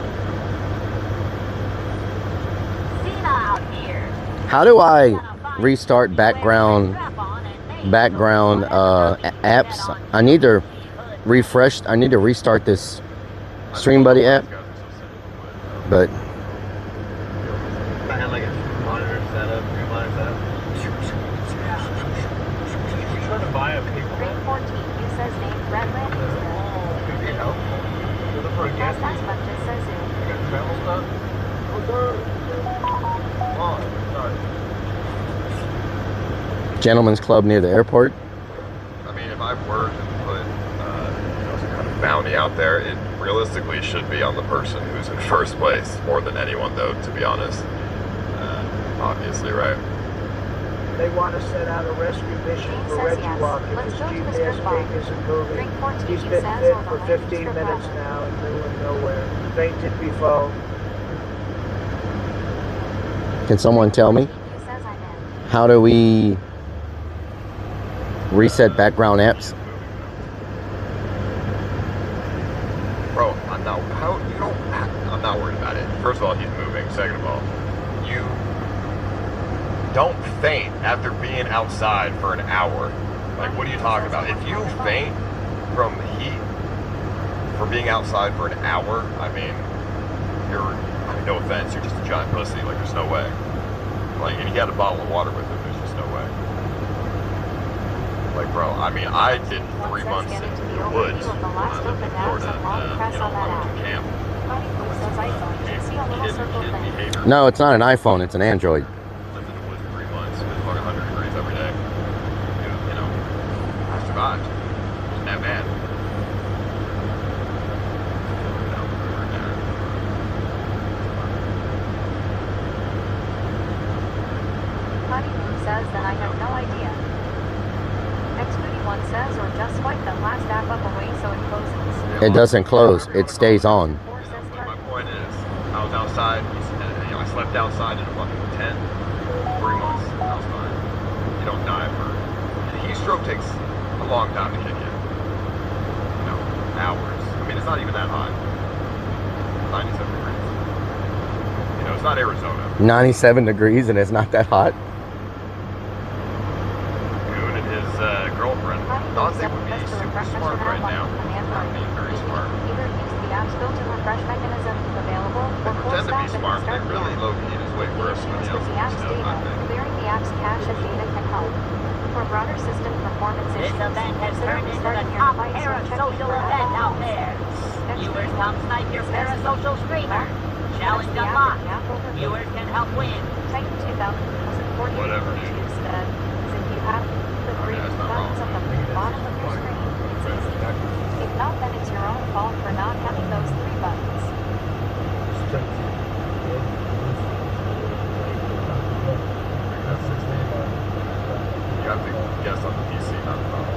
Cena out here. How do I restart background apps? I need to refresh. I need to restart this Stream Buddy app. But I had like a monitor setup, 3 monitor setup. You're trying to buy a paper. Drink 14 says name Red Landing Strip. Could be helpful. You're looking for a gas That's station. what just says it. You got travel stuff? Oh, sorry. Gentlemen's Club near the airport. I mean, if I were to put some kind of bounty out there, it realistically should be on the person who's in first place more than anyone, though, to be honest. Obviously, right? They want to set out a rescue mission for Reggie Walk if his GPS ping isn't moving. He's been fit for 15 minutes now and doing nowhere. Fainted before. Can someone tell me? How do we reset background apps? Bro, I'm not worried about it. First of all, he's moving. Second of all, you don't faint after being outside for an hour. Like, what are you talking about? If you faint from heat for being outside for an hour, I mean, no offense, you're just a giant pussy. Like, there's no way. Like, and he had a bottle of water with him, there's just no way. Like, bro, I mean, I did 3 months in the woods when I lived in Florida, Arlington camp. Kid behavior. No, it's not an iPhone. It's an Android. Lived in the woods for 3 months. It was fucking 100 degrees every day. You know, I survived. Wasn't that bad. Honeymoon says that I have no idea. X51 says or just swipe the last app up away so it closes. It doesn't close. It stays on. My point is, I was outside. I slept outside in a fucking tent for 3 months. I was fine. You don't die for. And heat stroke takes a long time to kick in. You know, hours. I mean, it's not even that hot. 97 degrees. You know, it's not Arizona. 97 degrees and it's not that hot. Goon and his girlfriend thought they would be super smart right now. Not being very smart. Either use the app's built-in refresh mechanism if available, or They pretend to be smart, but they really low-key is way worse than the other stuff, I think. Whatever, dude. Instead, is if you have the three buttons at the bottom of your screen, it's easy. If not, then it's your own fault for not having those three buttons. You have to guess on the PC, not the phone.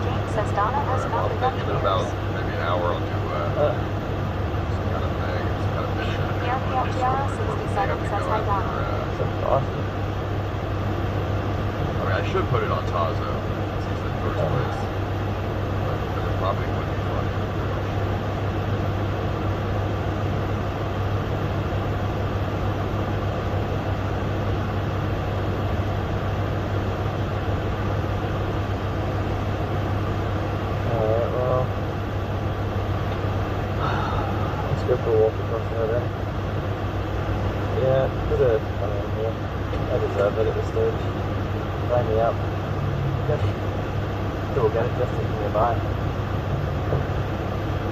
James says Donna has found the gun In about maybe an hour, I'll do some kind of thing, some kind of mission. Tiara 67 says hi Donna. I mean, I should put it on Tazo, since he's in first place. But it probably wouldn't be funny. Alright, well. Let's go for a walk across there then. Yeah, put a on here. I deserve it at this stage. Line me up. Still get it just as nearby.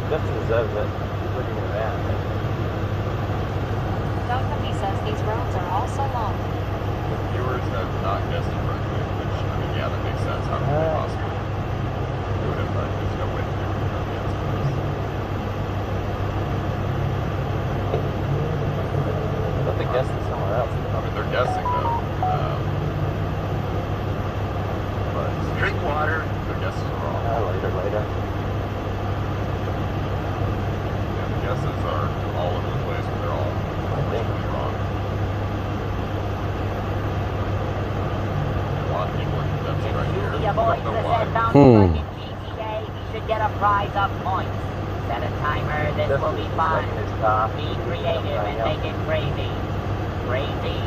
Justin deserves it. He's looking around. Dr. B says these roads are all so long. Viewers have not guessed it correctly, which, I mean, yeah, that makes sense. How could they possibly do it? But there's no way to do it without the answer to this. I thought they guessed it somewhere else. I mean, they're guessing, though. But drink water. Their guesses are wrong. Later. Yeah, the guesses are all over the place, but they're all completely wrong. A lot of people are convinced right here. You I boys don't know that why. said bounty run in GTA, you should get a prize of points. Set a timer, this will be fun. Be creative and make it crazy. Crazy.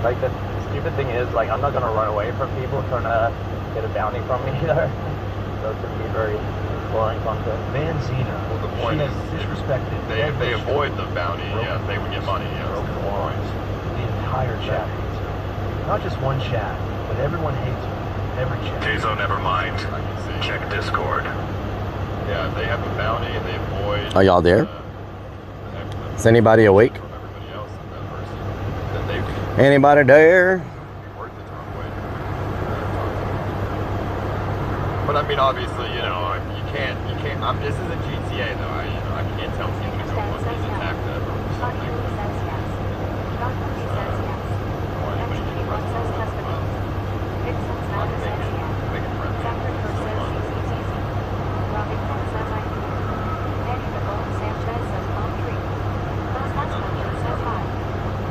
Like, the stupid thing is, like, I'm not gonna run away from people trying to get a bounty from me either. So it's gonna be very boring content. Van Zena, Well, the point she is, has disrespected if they avoid the bounty, yeah, they would get money. Yeah, that's the point. the entire chat hates her. Not just one chat, but everyone hates her. Every chat. Tizo, never mind. I can see. Check Discord. Yeah, if they have a bounty and they avoid. Are y'all there? Is anybody awake? From everybody else, that person, then they would Anybody there? work the wrong way. But I mean, obviously, you know, you can't. This is a GTA, though. I can't tell people to go fucking attack them or something. says yes. Dr. B says yes. MTV1 says custody. Vixen says yes. Zachary says easy. Robin says I do. Danny Nicole Sanchez says palm tree. Rose Hutchinson says hi.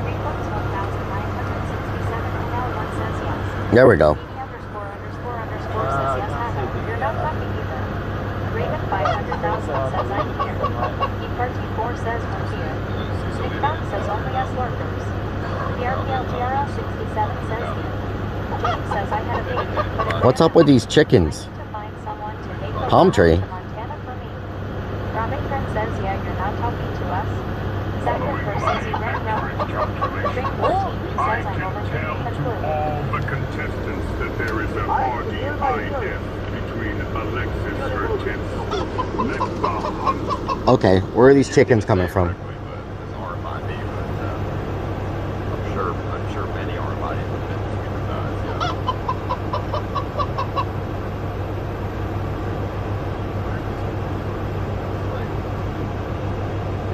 Reflex 1967 and L1 says yes. There we go. ___ says yes. You're not talking either. Raven 500,000 says I'm here. E4 says we're here. Nick Fox says only us lurkers. PRPLGRL 67 says here. James says I had a baby. But if What's up with these chickens? to find someone to make the Palm ride tree. to Montana for me. Robin Friend says yeah, you're not talking to us. Zachary says you ran around. Drink 14 says I'm overthinking the clue. All the contestants that there is a RDI death between Alexis Hurtins. Let the hunt. Okay, where are these chickens coming from? It's RFID, but I'm sure many RFID have been between the guys. Yeah.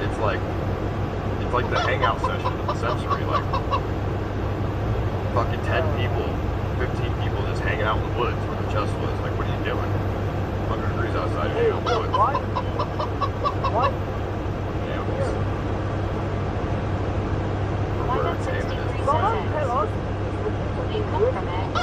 It's like the hangout session of the century. Like fucking 10 people, 15 people just hanging out in the woods where the chest was. Like, what are you doing? 100 degrees outside, hanging out in the woods. What? Animals. For birds, aiming at They come from eggs.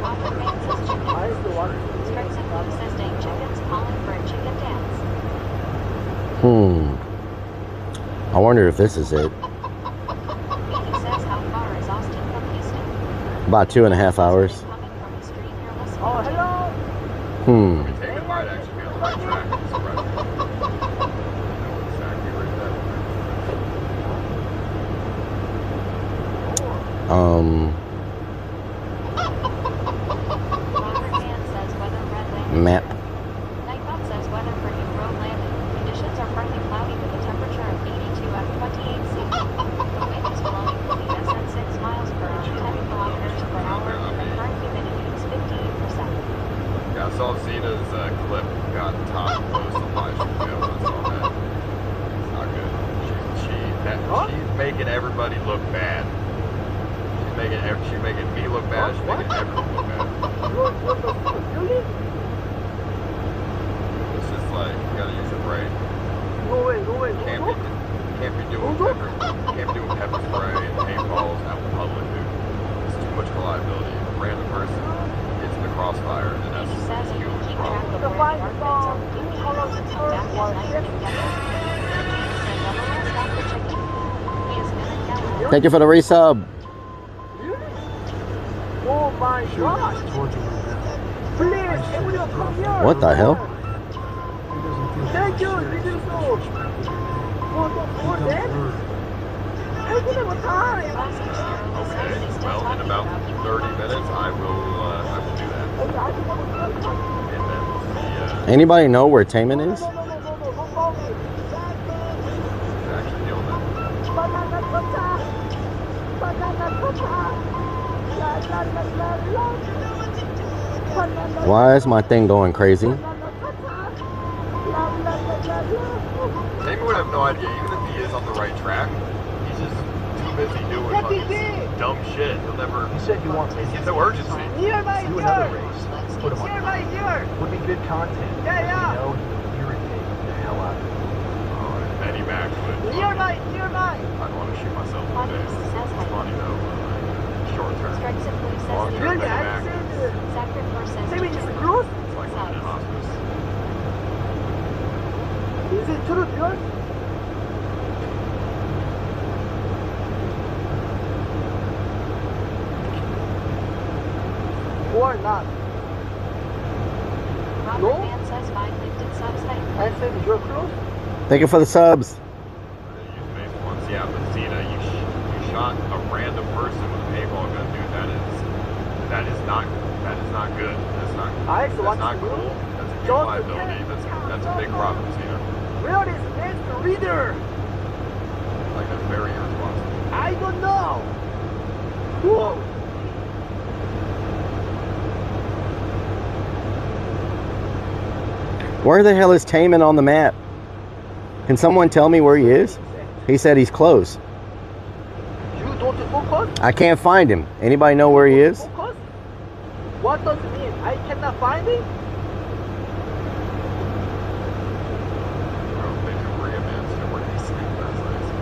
Robert Man says chickens. Strikes and Love says dang chickens calling for a chicken dance. I wonder if this is it. He says how far is Austin from Houston? About 2.5 hours. Coming from his Oh, hello. Hmm. Taman might actually be on the right track. It's surprising. I know exactly where it's at. Robert Mann says weather red landing. Map. Nightbot says weather for new road landing. Conditions are partly cloudy with a temperature of 82 at 28 C. The wind is blowing from the at 6 miles per hour, 10 kilometers per hour, and the current humidity is 15%. Yeah, I saw Zena's clip got top post on live stream. I saw that. It's not good. She's making everybody look bad. She's making me look bad. She's making everyone look bad. It's just like you gotta use your brain. Can't be doing pepper spray and paintballs out in public, dude. It's too much reliability. If a random person gets in the crossfire, then that's a huge problem. Thank you for the resub. Oh my God! Please, everyone come here! What the hell? Thank you, this is so... For that? I don't have time! Okay, well, in about 30 minutes, I will do that. And then the, Anybody know where Taman is? actually deal with that. Why is my thing going crazy? Maybe would have no idea, even if he is on the right track, he's just too busy doing fucking dumb shit. He'll never. You said you want to He has no urgency. do another race. Put him on. Would be good content. You know, he would irritate the hell out of you. Oh, and Benny Mac would. Nearby! I'd want to shoot myself in the face. It's funny though. Short term. Long term, Benny Mac is like living in hospice. Is it true, Björn? Or not? Robert Mann says 5 lifted subs. I said you're close? Thank you for the subs. Once, yeah, but Zena, you shot a random person with a paintball gun, dude. That is not good. That's not cool. That's a huge liability. That's a big problem, Zena. Where is next reader? Like, that's very irresponsible. I don't know. Whoa. Where the hell is Taman on the map? Can someone tell me where he is? He said he's close. You don't focus? I can't find him. Anybody know where he is? Focus? What does it mean? I cannot find him? You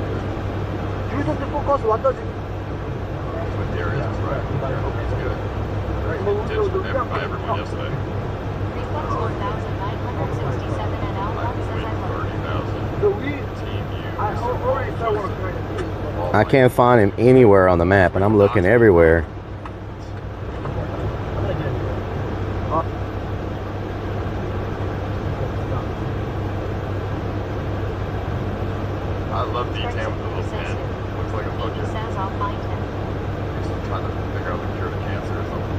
don't focus, what does it mean? But there is, right. He's good. Ditched by everyone yesterday. Reflex 1,967 and L1 says I love. 30,000. I can't find him anywhere on the map, and I'm looking everywhere. I love D-Tam with the little pen. Looks like a fucking... says I'll find him. He's trying to figure out the cure to cancer or something.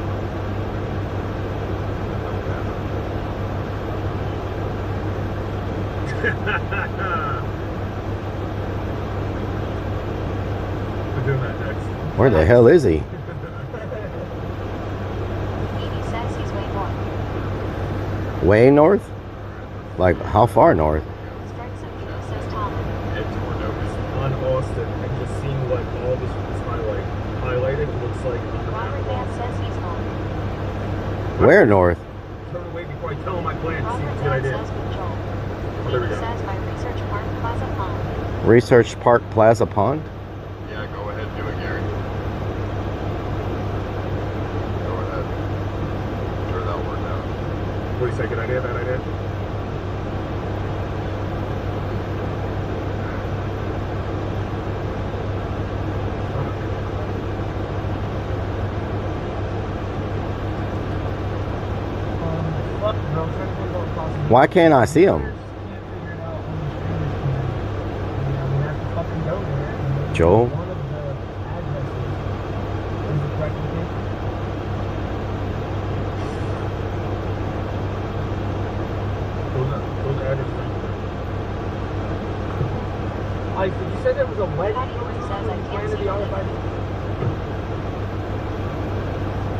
We're doing that next. Where the hell is he? He says he's way north. Way north? Like, how far north? On Austin, and just seeing what all this is highlighted, it looks like on the map. Robert Mann says he's north. Where north? Turn away before I tell him my plan to see Robert what I Mann did. says control. Oh, there we He go. says by Research Park Plaza Pond. Research Park Plaza Pond? Yeah, go ahead and do it, Gary. Go ahead. I'm sure that'll work out. What do you say? Good idea? Bad idea? Why can't I see them? Joel? Did you say there was a wedding going to the RFID?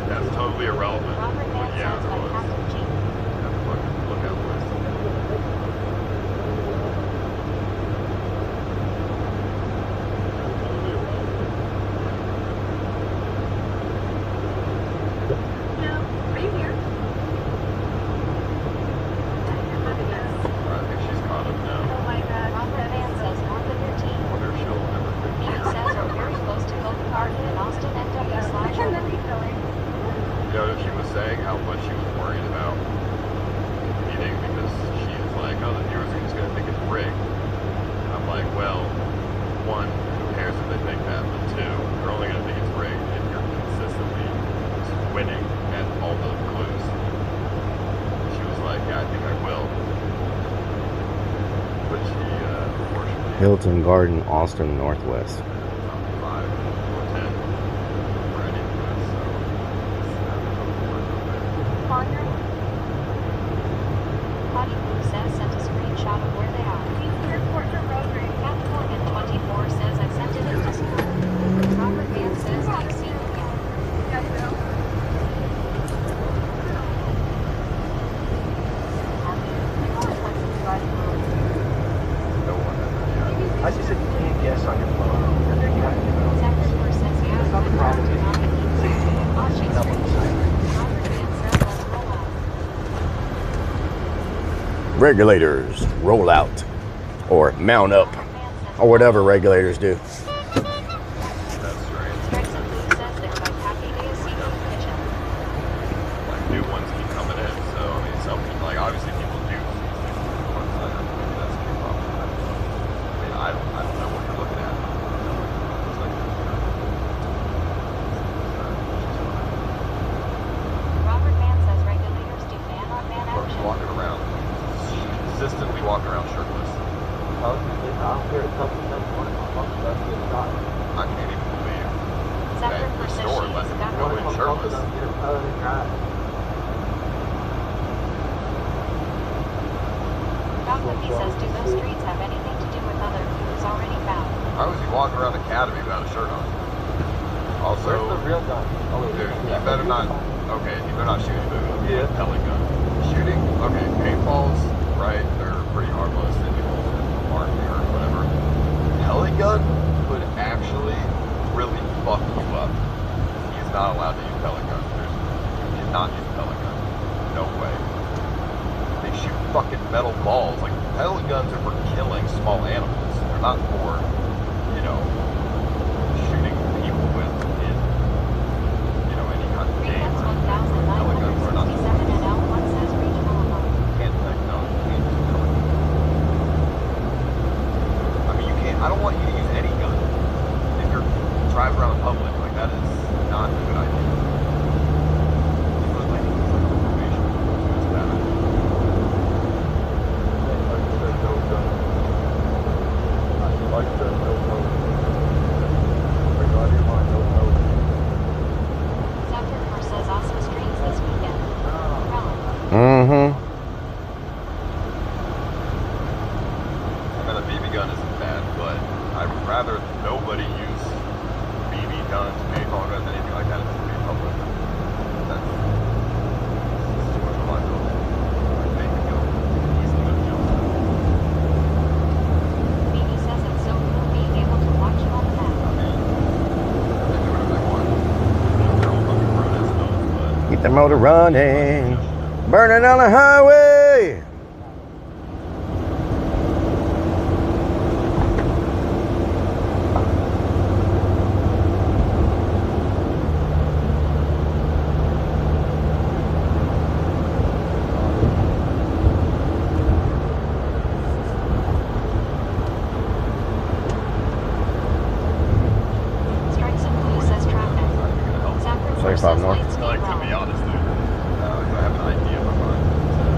That's totally irrelevant. Robert But Van yeah, says it by was. Captain G. Have to fucking look out west. Are you here? I think she's caught up now. Oh my god. Robert Van says north of your team. Wonder if she'll ever pick me Phoebe says we're very close to Coke Garden in Austin NW/. You know, she was saying how much she was worried about competing because she was like, oh, the viewers are just going to think it's rigged. And I'm like, well, one, who cares if they think that? But two, they're only going to think it's rigged if you're consistently just winning at all the clues. She was like, yeah, I think I will. But she, unfortunately, Hilton Garden, Austin, Northwest. top 5 or 10 for any of this, so Potty Blue says sent a screenshot of where they are. Cat Morgan 24 says I sent it in Discord. Robert Van says do you see it yet? I just said you can't guess on your phone. You have to give it on. Zachary says yeah. That's not the problem. It's up on the side. Robert Van says let's roll out. Regulators, roll out. Or mount up. Or whatever regulators do. Strikes and Blue says they're by Happy Day Seafood Kitchen. like new ones keep coming in. So I mean, some people, like obviously people do. Maybe that's a big problem. I mean, I don't know what you're looking at. It's like, Robert Van says regulators do man-on-man or she's action. walking around, consistently walking around shirtless. I don't care. It's something that's one of my fucking best good shots. I can't even believe that Zachary the says store she's lets them got go one. in shirtless. Dr. B says do those streets have anything to do with other clues already found? How is he walking around the academy without a shirt on? Also, Where's the real gun? Oh, dude, you better not. Okay, you better not shoot anybody with a pellet gun. Shooting, okay, paintballs, right? They're pretty harmless. And people aren't hurt, whatever. Pellet gun could actually really fuck you up. He's not allowed to use pellet guns. You cannot use pellet gun. No way. They shoot fucking metal balls. Like pellet guns are for killing small animals. They're not for, you know, shooting people with in, you know, any kind of game. Reflex Pellet guns are not. 1967 and L1 says regional alone. Can't like no, you can't use pellet guns. I mean, you can't. I don't want you to use any gun if you're driving around in public. Like that is not a good idea. You look like probation. It's bad. Zachary says awesome streets this weekend. Rellik. Mm-hmm. I mean, the BB gun isn't bad, but I'd rather nobody use BB guns, paintball guns, anything like that in the street public. That's too much of a liability. Like, they could go easily go to jail. Phoebe says it's so cool being able to watch it on the map. I mean, they do whatever they want. They're all fucking grown as adults, but Keep the motor running. Burning on the highway. Strikes and Blue says traffic. Zachary 75 north. lights like, to wrong. be honest, dude, I have an idea in my mind to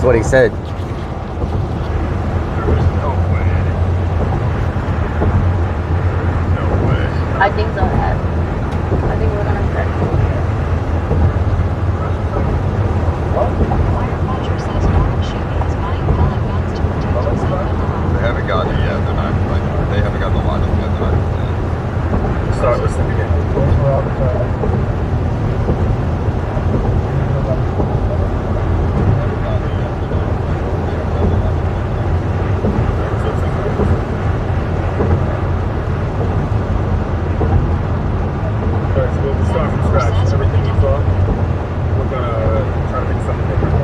what he said. I think so, Ed. I think we're gonna start. They haven't gotten it yet. They're not like they haven't got the logic yet. They're not gonna start listening again. Alright, so we'll start from scratch. Everything you thought, we're gonna try to make something different.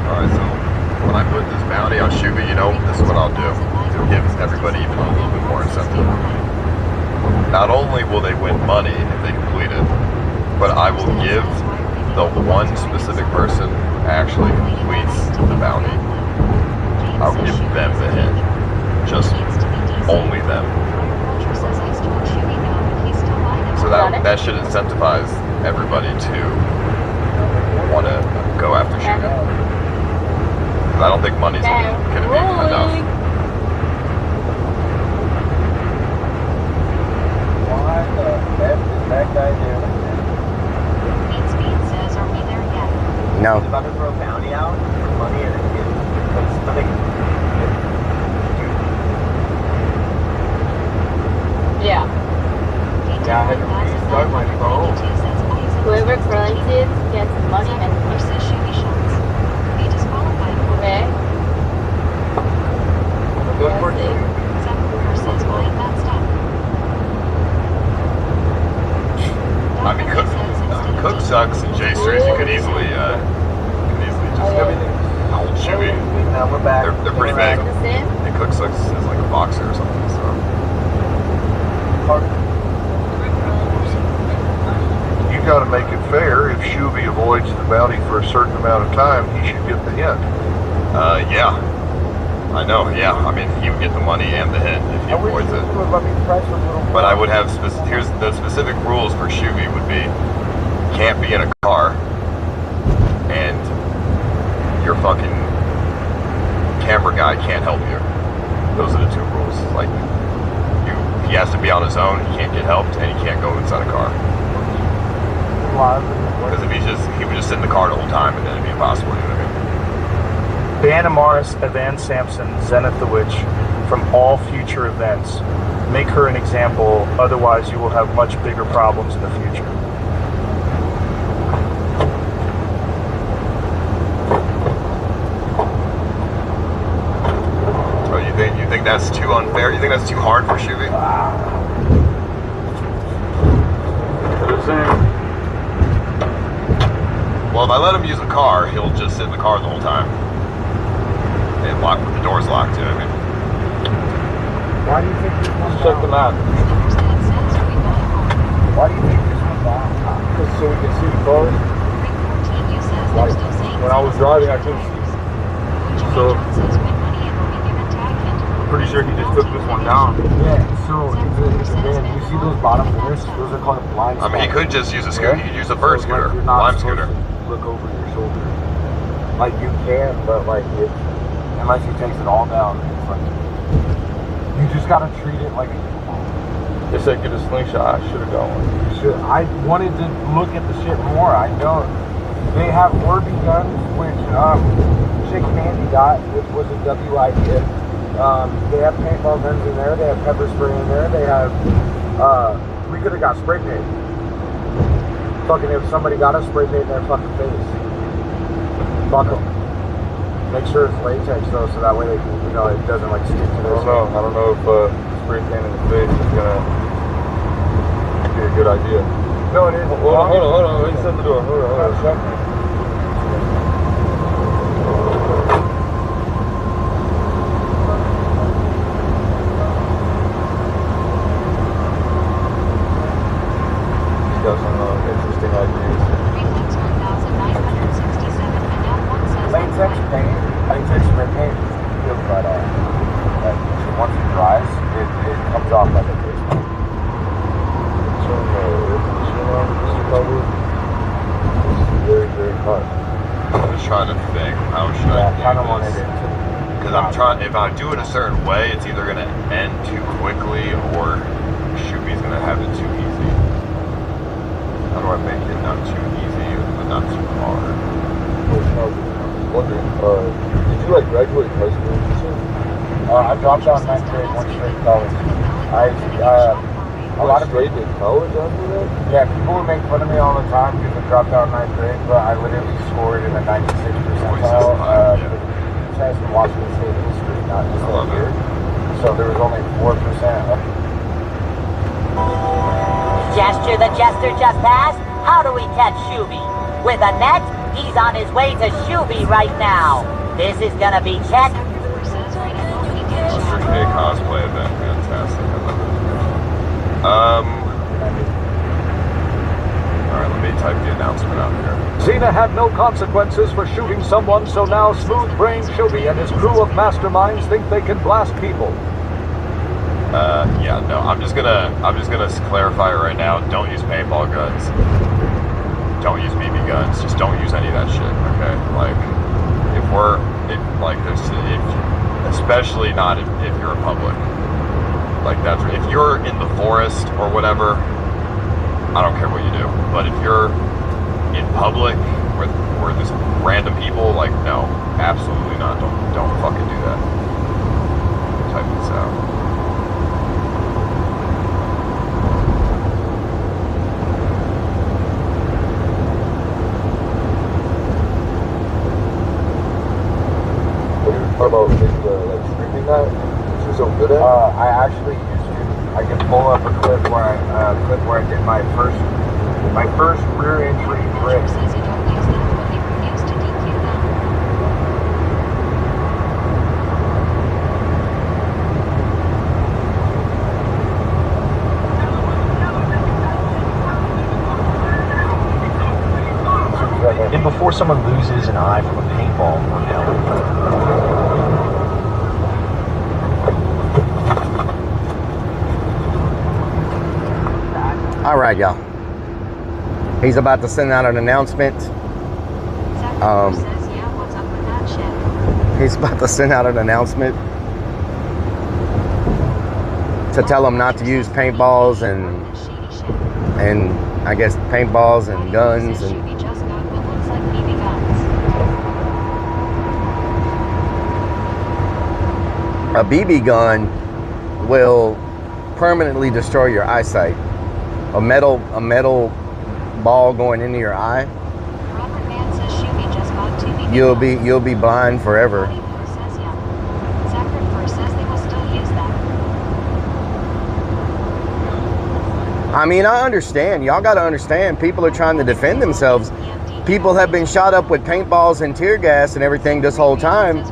Alright, so when I put this bounty on Shuby, you know, this is what I'll do to give everybody even a little bit more incentive. Not only will they win money if they complete it, but I will give the one specific person who actually completes the bounty, I'll give them the hit. Just only them. So that should incentivize everybody to want to go after Shuby. I don't think money's going to be enough. Why the F is that guy doing? No. He's about to throw a bounty out for money and it gets nothing. Yeah. Yeah, I had to restart my phone. Whoever currents it gets money and okay. Good for you. I mean, Cook sucks and J Streets. You could easily just hold Shuby. Now we're back. They're pretty big. And Cook sucks is like a boxer or something. So You got to make it fair. If Shuby avoids the bounty for a certain amount of time, he should get the hint. Yeah, I know. Yeah, I mean, he would get the money and the hint if he avoids it. But I would have here's the specific rules for Shuby would be: can't be in a car, and your fucking camera guy can't help you. Those are the two rules. Like, he has to be on his own. He can't get helped, and he can't go inside a car. Because if he would just sit in the car the whole time, and then it'd be impossible. You know what I mean? Ban Amaris, Evan Sampson, Zenith the Witch from all future events. Make her an example, otherwise you will have much bigger problems in the future. Oh, you think that's too unfair? You think that's too hard for Shuby? Well, if I let him use the car, he'll just sit in the car the whole time. And lock with the doors locked, you know what I mean? Why do you think this one's Check them out. Why do you think this one's on? Just so we can see the cars. Like, when I was driving, I couldn't see. So, pretty sure he just took this one down. Yeah, so then you see those bottom mirrors? Those are called blind spots. I mean, he could just use a scooter. He could use a bird scooter, You're not lime supposed scooter. to look over your shoulder. Like, you can, but like, unless he takes it all down, it's like, you just gotta treat it like a They said get a slingshot. I should have got one. I wanted to look at the shit more. I don't. They have Orby guns, which Chick Mandy got, which was a WI kit. They have paintball guns in there. They have pepper spray in there. They have. We could have got spray paint. Fucking if somebody got a spray paint in their fucking face. Fuck them. Make sure it's latex though, so that way they can, you know, it doesn't like stick to their skin. I don't know if spray paint in the face is gonna be a good idea. No, it is. Hold on. He said the door. Hold on. He's got some interesting ideas. Latex paint, latex spray paint feels right off. Like, once it dries, it comes off like a face paint. if I do it a certain way, it's either gonna end too quickly or Shuby's gonna have it too easy. How do I make it not too easy but not too hard? I was wondering, did you like graduate high school? I dropped out in 9th grade, went straight to college. A lot of straight to college after that? Yeah, people would make fun of me all the time because I dropped out in 9th grade, but I literally scored in the 96th percentile test in Washington State history, not just that year. So there was only 4%. Gesture the jester just passed? How do we catch Shuby? With a net? He's on his way to Shuby right now. This is gonna be check. 3K cosplay event, fantastic. I love it. Alright, let me type the announcement out here. Xena had no consequences for shooting someone, so now smooth-brained Shuby and his crew of masterminds think they can blast people. Yeah, no, I'm just gonna clarify it right now. Don't use paintball guns. Don't use BB guns. Just don't use any of that shit, okay? Like, especially not if you're in public. Like, if you're in the forest or whatever, I don't care what you do. But if you're in public where there's random people, like, no, absolutely not. Don't fucking do that. Type this out. How about maybe like streaming that? Is you so good at? I actually used to. I can pull up a clip where I did my first rear entry grip. And before someone loses an eye from a paintball or nail. All right, y'all. He's about to send out an announcement. He's about to send out an announcement to tell them not to use paintballs and I guess paintballs and guns and. A BB gun will permanently destroy your eyesight. A metal ball going into your eye, you'll be blind forever. I mean, I understand. Y'all got to understand. People are trying to defend themselves. People have been shot up with paintballs and tear gas and everything this whole time.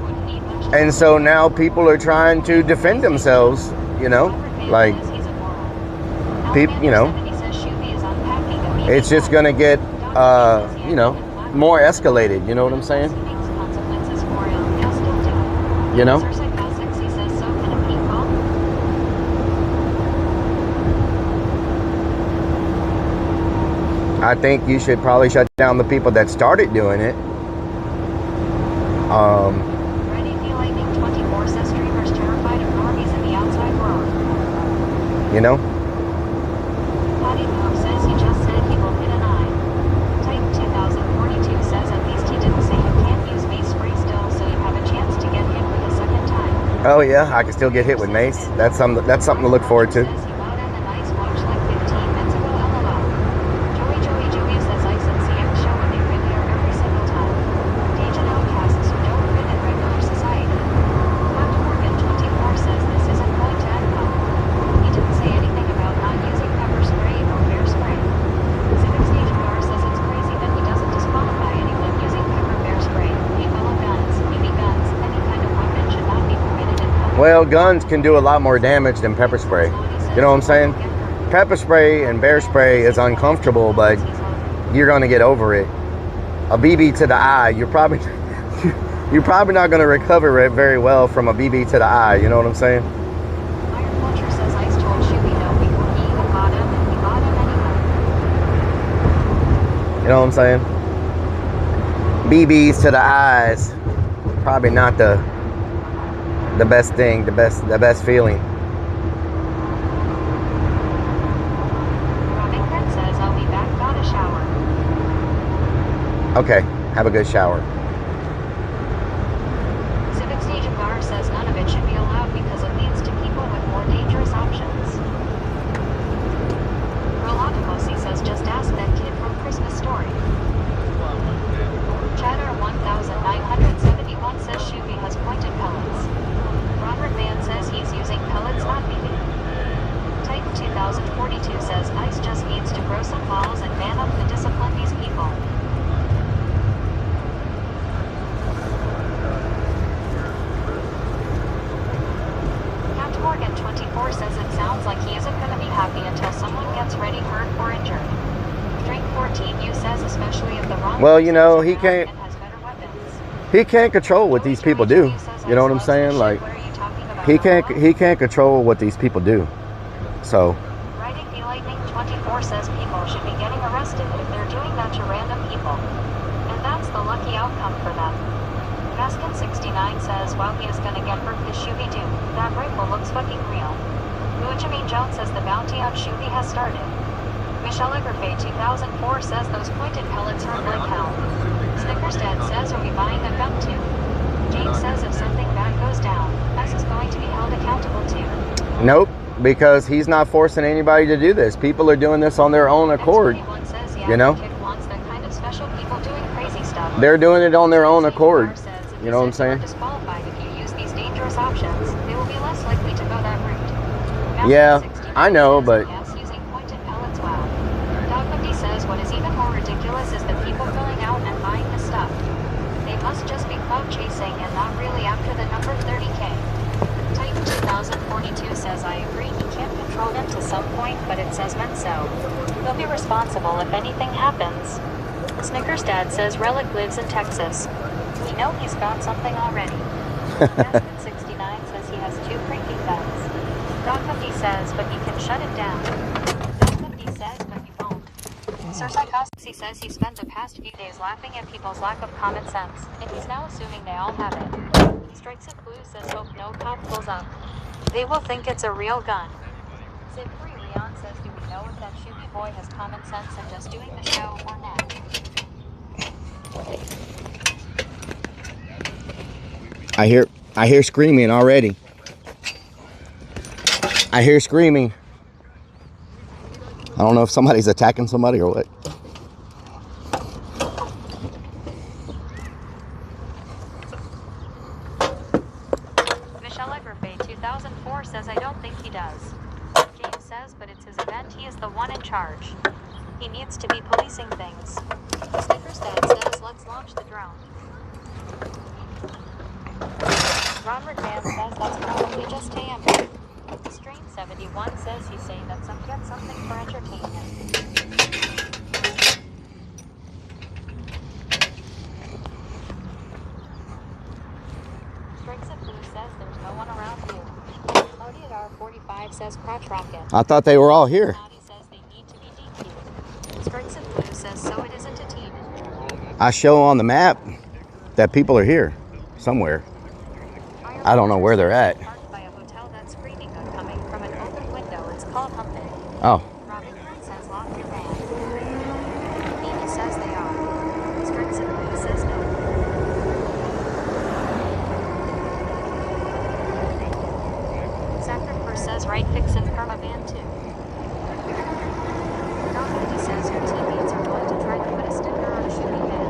And so now people are trying to defend themselves, you know, like, you know, it's just going to get, you know, more escalated. You know what I'm saying? You know? I think you should probably shut down the people that started doing it. You know? Potty Move says he just said he will hit an eye. Titan 2042 says at least he didn't say you can't use mace spray still, so you have a chance to get hit with a second time. Oh yeah, I can still get hit with mace. That's something to look forward to. Joey says Ice and CX show when they really are every single time. Dajan outcasts who don't fit in regular society. Matt Morgan 24 says this isn't going to end well. He didn't say anything about not using pepper spray or bear spray. Civic Station Bar says it's crazy that he doesn't disqualify anyone using pepper bear spray. Paintball guns, BB guns, any kind of weapon should not be permitted in public. Well, guns can do a lot more damage than pepper spray. You know what I'm saying? Pepper spray and bear spray is uncomfortable, but you're going to get over it. A BB to the eye, you're probably not going to recover it very well from a BB to the eye. You know what I'm saying? Iron Vulture says Ice told Shuby no before he even got him, and he got him anyway. You know what I'm saying? BBs to the eyes, probably not the the best thing, the best feeling. Robbing Prince says, I'll be back, got a shower. Okay, have a good shower. Civic Station Bar says none of it should be allowed because it leads to people with more dangerous options. Rolatomosi says, just ask that kid from Christmas Story. Chatter 1971 says Shuvi has pointed pellets. Robert Mann says he's using pellets, not BB. Titan 2042 says ICE just needs to grow some balls and man up to discipline these people. Captain Morgan 24 says it sounds like he isn't going to be happy until someone gets ready, hurt, or injured. Drink 14U says especially if the wrong Well, you know, he can't control what these people do. You know what I'm saying? Like, he can't control what these people do. So Writing the Lightning 24 says people should be getting arrested if they're doing that to random people. And that's the lucky outcome for them. Maskin 69 says, well, he is gonna get hurt this Shuvi do. That rifle looks fucking real. Mujamin Jones says the bounty on Shuvi has started. Michelle Egerfe 2004 says those pointed pellets hurt like hell. Snickers Dad says, are we buying a gun too? James says if something bad goes down, ICE is going to be held accountable too. nope, because he's not forcing anybody to do this. People are doing this on their own accord. You know? They're doing it on their own accord. You know what I'm saying? Disqualified if you use these dangerous options, they will be less likely to go that route. Yeah, I know, but Using pointed pellets, wow. Dog 50 says what is even more ridiculous is the people going out and buying the stuff. They must just be clout chasing and not really after the number 30K. Titan 2042 says I agree he can't control them to some point, but it says meant so. He'll be responsible if anything happens. Snickers Dad says Rellik lives in Texas. We know he's got something already. Aspen 69 says he has 2 cranking guns. Dog 50 says, but you can shut it down. Dog 50 says, but you won't. Sir Psychosity says he spent the past few days laughing at people's lack of common sense, and he's now assuming they all have it. Strikes at Blue says hope no cop pulls up. They will think it's a real gun. Sid 3 Leon says do we know if that Shuvi boy has common sense and just doing the show or not? I hear screaming already. I hear screaming. I don't know if somebody's attacking somebody or what. Michelle Egerfe 2004 says I don't think he does. James says but it's his event, he is the one in charge. He needs to be policing things. Snickers Dad says let's launch the drone. Ron McMahon says that's probably just him. Strain 71 says he's saying that some get something for entertainment. Strikes at Blue says there's no one around here. ODR 45 says crotch rocket. I thought they were all here. Says they need to be DQ'd. Strikes at Blue says so it isn't a team. I show on the map that people are here somewhere. I don't know where they're at. By a hotel that's screaming of coming from an open window. It's called Humping. Oh. Robin says lock your van. Amy says they are. Strikes at Blue says no. Saffron says right fix in Permavan too. Nobody says your teammates are going to try to put a sticker on a Shuvi van.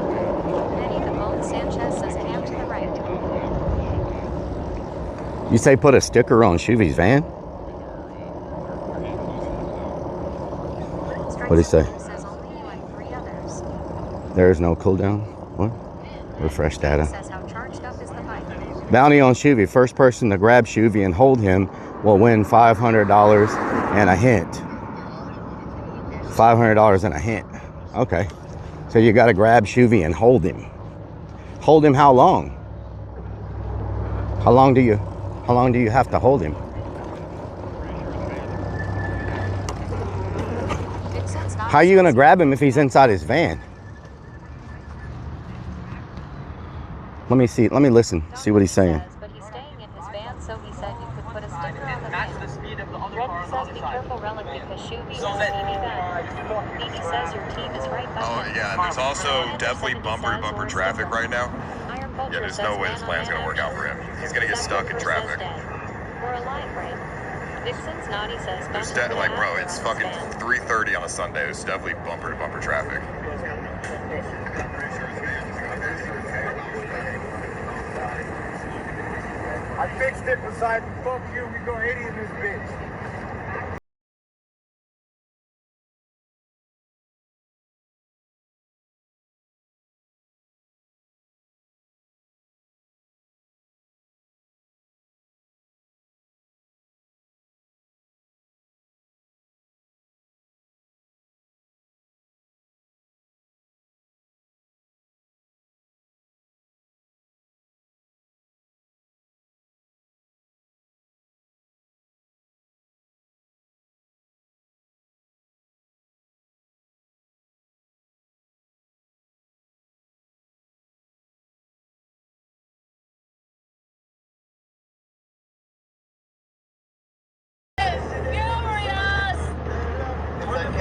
Benny the Bone Sanchez says cam to the right. You say put a sticker on Shuvi's van? What do you say? There is no cooldown. What? Refresh data. Bounty on Shuvi. First person to grab Shuvi and hold him will win $500 and a hint. $500 and a hint. Okay. So you got to grab Shuvi and hold him. Hold him how long? How long do you have to hold him? How are you going to grab him if he's inside his van? Let me see. Let me listen. See what he's saying. But he's staying in his van Beanie says your team is right by Oh, him. yeah, and there's also definitely bumper-to-bumper traffic right now. Iron Yeah, Vulture there's says no way this man on plan's man gonna work out action. for him. He's gonna get stuck in Says traffic. dead. We're alive, right? Vixen's naughty says There's got to like, bro, put it's an fucking after on this 3:30 on a Sunday. There's definitely bumper-to-bumper traffic. I fixed it, Poseidon. Fuck you. We go 80 in this bitch.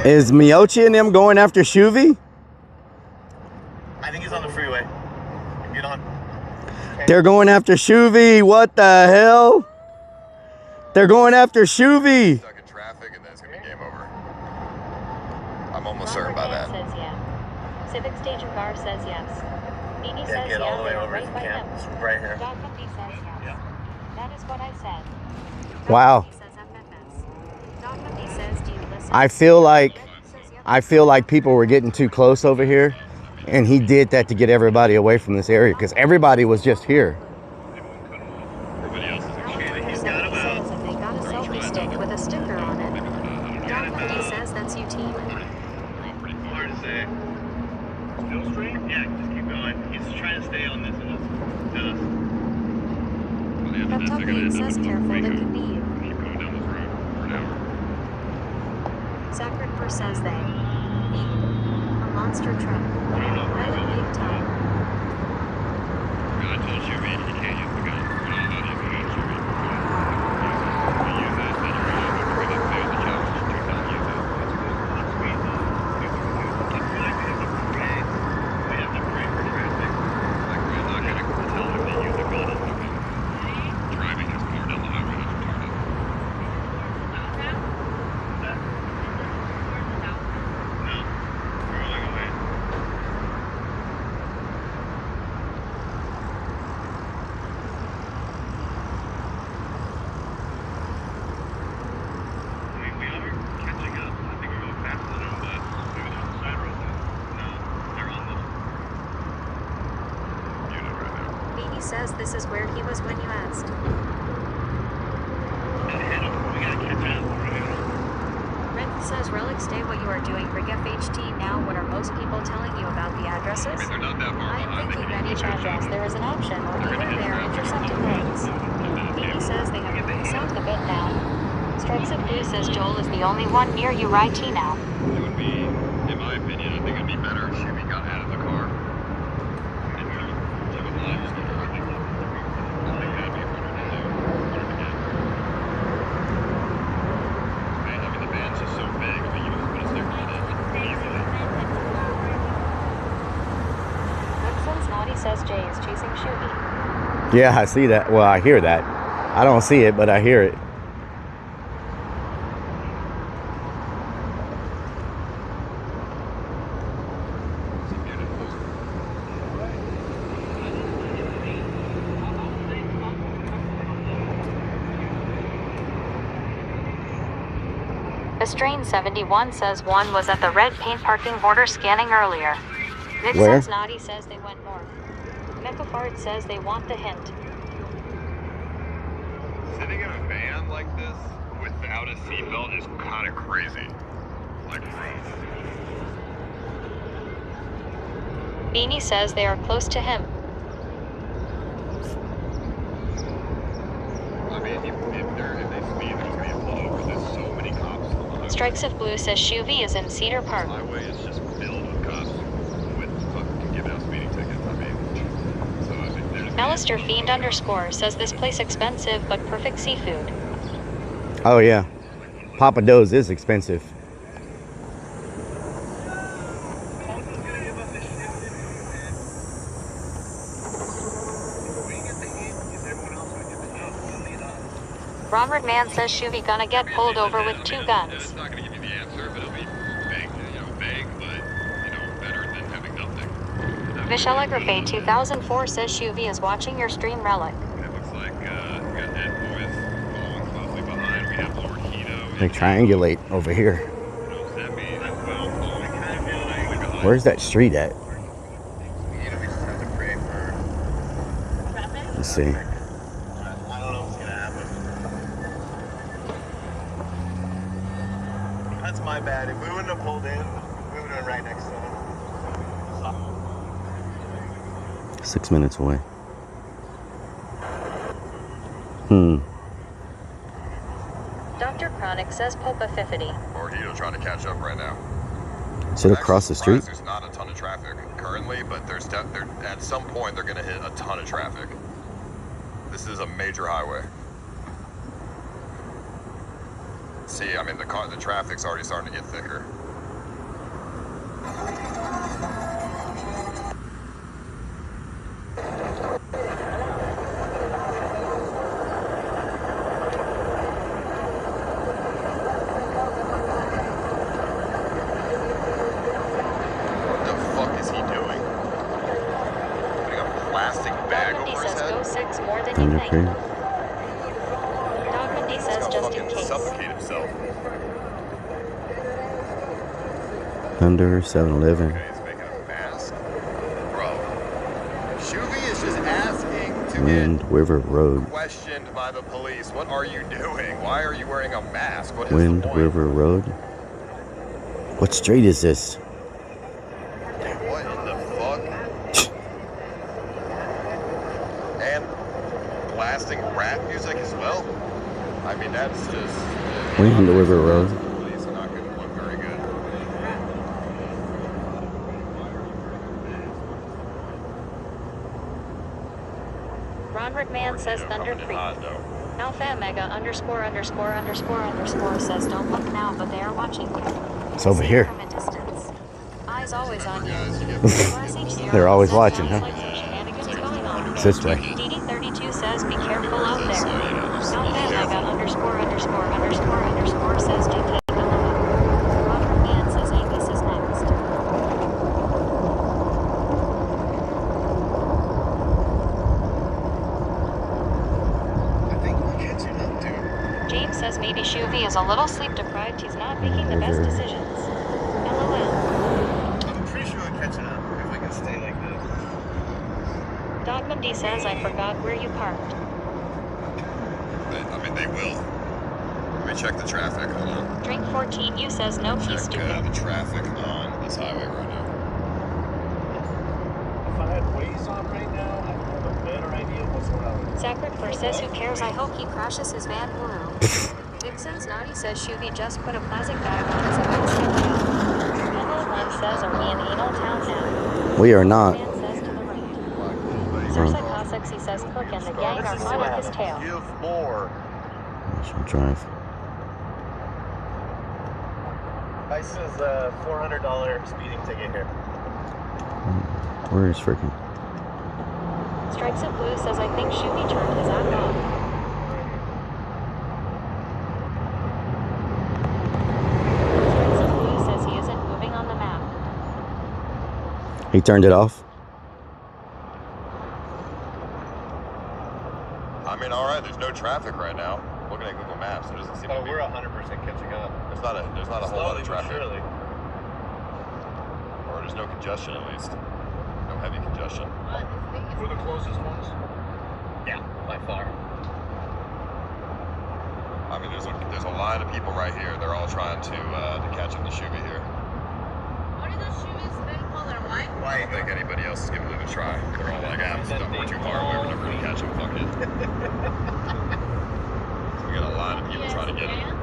Is Miyochi and them going after Shuvi? I think he's on the freeway. Get on. They're going after Shuvi. What the hell? They're going after Shuvi. Stuck in traffic, and then it's gonna be game over. I'm almost certain about that. says yeah. Civic Station Car says yes. Beanie Yeah, says get all the way they're over if right you by can. him. It's right here. Dog Humpty says yes. That is what I said. Wow. Dog Humpty says FFS. Dog Humpty says, do you listen? I feel like people were getting too close over here, and he did that to get everybody away from this area because everybody was just here. He's got says if they got a selfie stick with a sticker on it. Dog Humpty says that's you team. Hard to say. Still straight? Yeah, just keep going. He's trying to stay on this. That Tumbleweed says careful, that could be you. Sacred says they need a monster truck. Really big time. I told you, man, he can't use the gun. We're not allowed to use the gun, Jimmy. We use it, then you're going to bring it to the challenge to not use it. We have to pray for traffic. Like, we're not going to tell him to use a gun and fucking driving his car down the highway. That's retarded. No, we're going away. We are catching up. I think we're going faster than them, but maybe they're on the side road though. No, they're on the unit right now. Beanie says this is where he was when you asked. We gotta catch up. Red says Rellik, stay what you are doing. Bring FHT now. What are most people telling you about the addresses? I mean, they're not that far I am behind. thinking that each address there is an option or even their intercepted roads. Beanie says they have sound the bit now. Stripes of Blue says Joel is the only one near you right T now. It would be, in my opinion, I think it'd be better if Shimmy got out of the car and took a line just to I think that'd be harder to do. Man, I mean, the band's just so big. I mean, you just put a sticker on it easily. Vixen's naughty says Jay is chasing Shuby. Yeah, I see that. Well, I hear that. I don't see it, but I hear it. Strain 71 says one was at the red paint parking border scanning earlier. Vixen's Where? naughty says they went north. Mechafart says they want the hint. Sitting in a van like this without a seatbelt is kind of crazy. Like, Beanie says they are close to him. I mean, if they speed, there's gonna be a pull over. There's so many cops on the highway. Strikes of Blue says Shuvi is in Cedar Park. The highway is just filled with cops with fucking giving out speeding tickets. I mean, so I think there's Alistair Fiend _ says this place expensive but perfect seafood. Oh yeah, Papa Do's is expensive. Ronald Man says Shuvi gonna get pulled over with 2 guns. It's not going to give you the answer, but it'll be vague, vague, but, better than having nothing. Michelle Agrafay 2004 says Shuvi is watching your stream, Rellik. It looks like we got Ed Boys following closely behind. We have Lord Hito. They triangulate over here. Where's that street at? We just have to pray for Let's see. I don't know what's going to happen. That's my bad. If we wouldn't have pulled in, we would have been right next to him. 6 minutes away. Dr. Chronic says Popa 50. Lord Hito trying to catch up right now. Is it across the street? There's not a ton of traffic currently, but there's at some point they're going to hit a ton of traffic. This is a major highway. See, I mean, the traffic's already starting to get thicker. Thunder Creek. Dogmandy says just in case. Suffocate himself. Thunder 7-Eleven. Okay, he's making a mask. Bro. Shuvi is just asking to Wind River Road. get questioned by the police. What are you doing? Why are you wearing a mask? What is Wind the point? River Road. What street is this? What in the fuck? And blasting rap music as well? I mean, that's just... Wind River Road. Police are not going to look very good. Ronald Man says Thunder Creek. Alpha Omega ____ says don't look now, but they are watching you. It's over See here. from a distance. Eyes always on you. They're always watching, huh? Shenanigans going on. It's this way. DD32 says be careful out there. Alpha Omega ____ says do take a look. Ronald Man says Angus is next. James says maybe Shuvi is a little sleep deprived. He's not making the best decisions. LOL. I'm pretty sure we're catching up if we can stay like this. Dogmandy says I forgot where you parked. I mean, they will. Let me check the traffic. Hold on. Drink 14 you says no, he's stupid. The traffic on this highway right now. If I had Waze on right now, I'd have a better idea of what's around. Sacred says who cares, I hope he crashes his van blue. Vixen's Naughty says Shuvi just put a plastic bag on his own step down. Hello One says are we in anal town now? We are not. Man says to the right. Sursa Cossacks he says Cook and the gang are hot on his tail. Give more. Should drive. Ice is a $400 speeding ticket here. Where is freaking? Strikes of Blue says I think Shuvi turned his app off. Strikes of Blue says he isn't moving on the map. He turned it off. I mean, all right. There's no traffic right now. Looking at Google Maps, there doesn't seem to be. We're 100% catching up. There's not a whole lot of traffic. Surely. Or there's no congestion at least. No heavy congestion. We're the closest ones? Yeah, by far. I mean, there's a line of people right here. They're all trying to catch up to Shuvi here. What are those shoes? Red color, white? I don't think anybody else is giving it a try. They're all like, we're too far away. We're never gonna catch him. Fuck it. So we got a line of people trying to get him.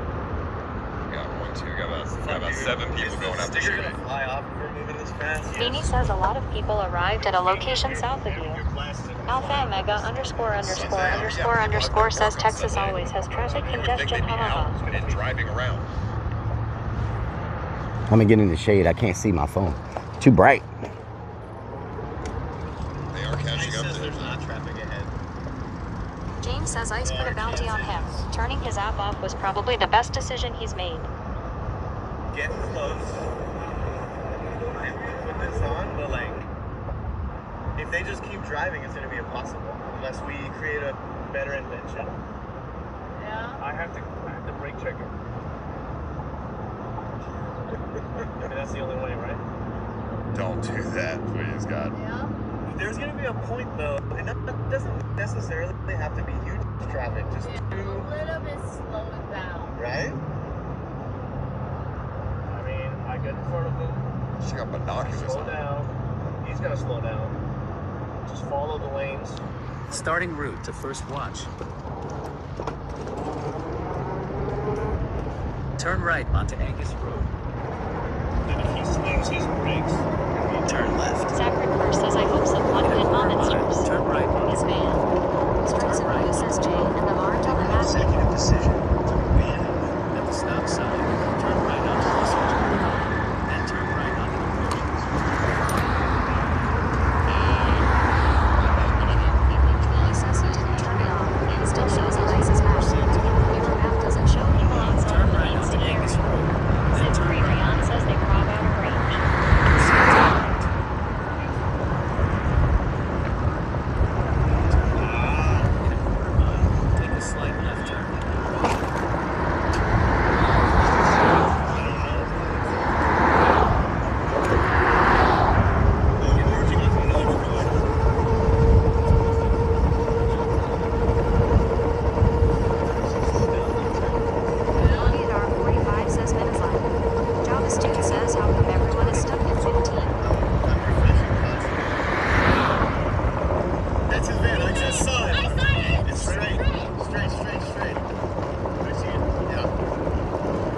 We got about 7 people going after Shuvi. Fly off if we're moving this fast. Beanie says a lot of people arrived at a location south of you. Alpha Omega ___ says Texas always has traffic congestion, haha. And driving around. I'm gonna get in the shade. I can't see my phone. Too bright. They are catching up. There's not traffic ahead. James says Ice put a bounty on him. Turning his app off was probably the best decision he's made. Get close. I put this on, but like, if they just keep driving, it's gonna be impossible unless we create a better invention. Yeah. I have to brake check it. I mean, that's the only way, right? Don't do that, please, God. Yeah. There's gonna be a point though, and that doesn't necessarily have to be huge traffic. Just A little bit slowing down. right? I mean, I get in front of him. She got binoculars Slow on. down. He's gonna slow down. Just follow the lanes. Starting route to first watch. Turn right onto Angus Road. And if he slams his brakes, Turn left. Zachary First says, I hope someone can monsters. Turn right onto His van. Strikes and uses Jay and the march on the back. executive decision to ban at the stop sign. Turn right onto Messenger. Then turn right onto the bridge. He says he didn't turn it on. He still shows a license map. Your map doesn't show he belongs Turn on the right lanes onto to carry. Angus Road. Then turn Zachary right. Rihanna says they rob out of range. Take a slight left turn. Lonnie at R45 says minutes left. Java student says how come everyone is stuck at 15. That's his van. I just saw it. It's straight. Straight. I see it. Yeah.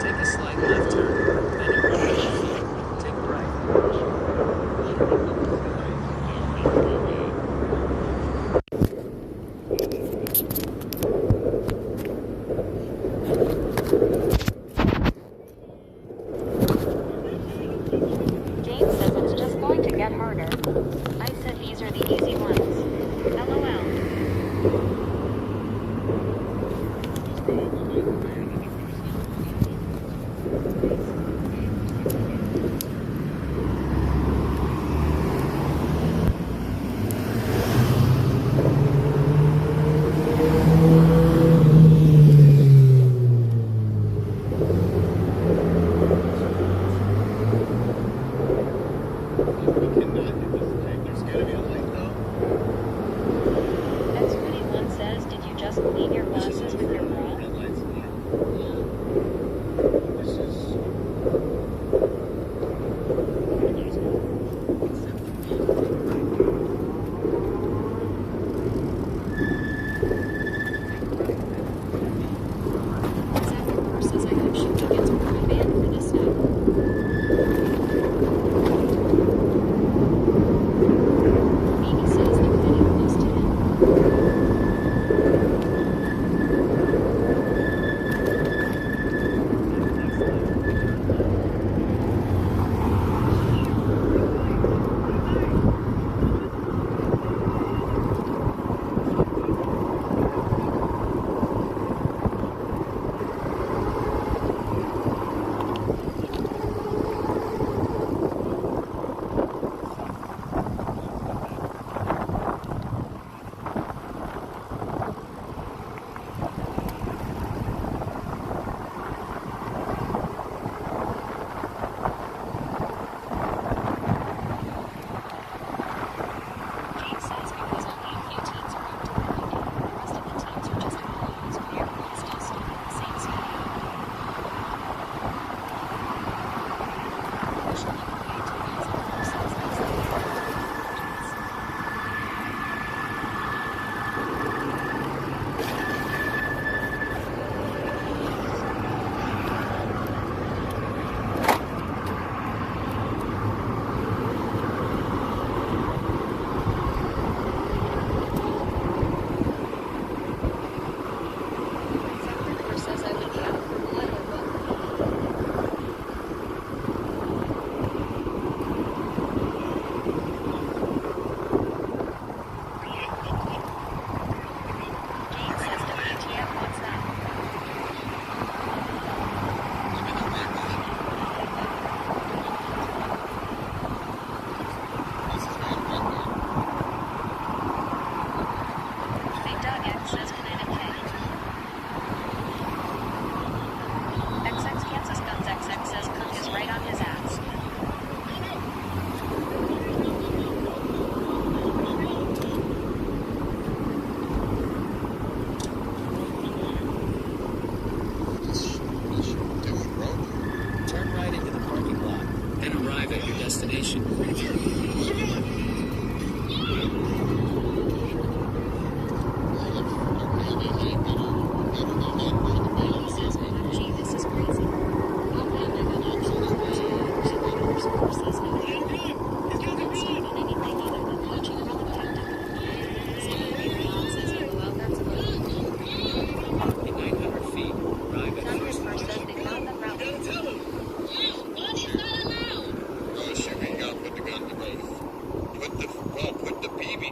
Take a slight left turn. Then you're right. Take a right. James says it's just going to get harder. I said these are the easy ones. LOL. We cannot hit this thing. There's gotta be a light though.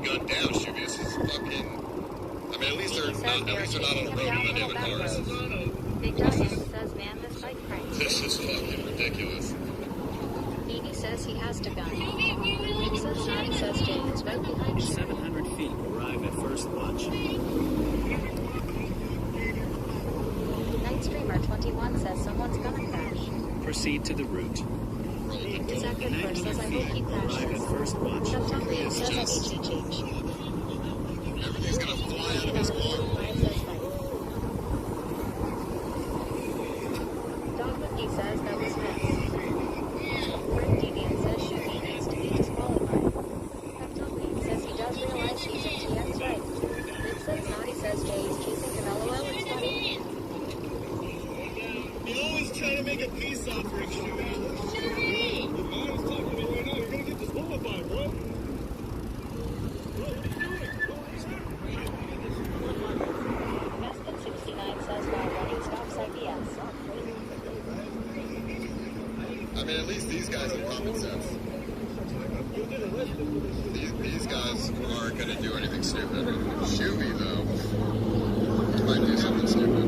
gunned down, Shuby. This is fucking. I mean, at least they're not on the road with any other cars. Big Giant says, man, this bike cranks. This is fucking ridiculous. Evie says he has to gun. Nick says Nine says Jay is right behind you. 700 feet. Arrive at first watch. Night Streamer 21 says someone's gonna crash. Proceed to the route. Zachary first says I hope he crashes. Arrive at first watch. Sometimes says I HHH. Everything's gonna fly out of his car. Dog Whiskey says that was mess. Rick Deviant says Shuby needs to be disqualified. Peptolene says he does realize he's in TX right. Nick says Naughty says Jay is chasing Canelo while it's funny. You're always trying to make a peace offering, Shuby. The man is talking to me right now. You're gonna get disqualified, bro. Meskin 69 says while running stops IBS. I mean, at least these guys have common sense. These guys aren't gonna do anything stupid. Shuby, though, might do something stupid.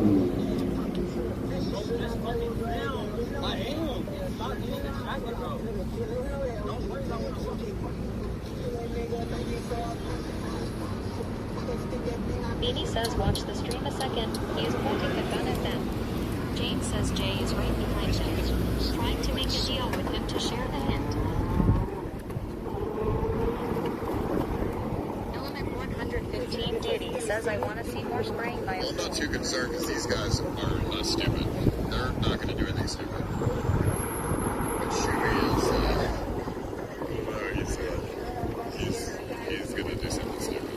Beanie says watch the stream a second. He is pointing the gun at them. James says Jay is right behind them. Trying to make a deal with him to share the hint. Element 115 Diddy says I want to see more spraying by I'm not too concerned because these guys are not stupid. They're not going to do anything stupid. But Shuby is, he's going to do something stupid.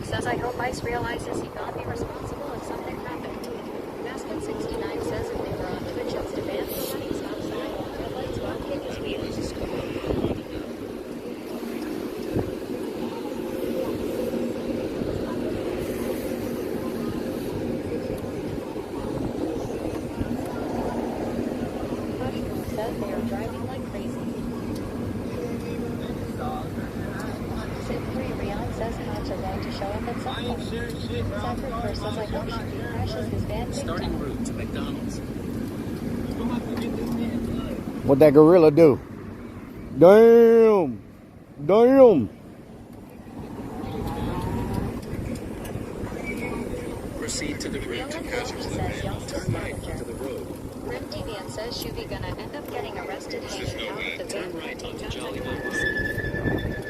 Says I hope Ice realizes he can't be responsible if something happened. Mascot 69 says if they were on Twitch, it's to ban the running stop sign. Red lights while kick his wheels. Mushroom says they are driving like crazy. Rion says not to run to show up at some point. Zachary first says I hope she crashes his van big Starting time. route to McDonald's. What'd that gorilla do? Damn! Damn! Proceed to the route. Turn right onto the road. Grim Deviant says Shuby gonna end up getting arrested hanging out at the Turn right onto Jolly Bones.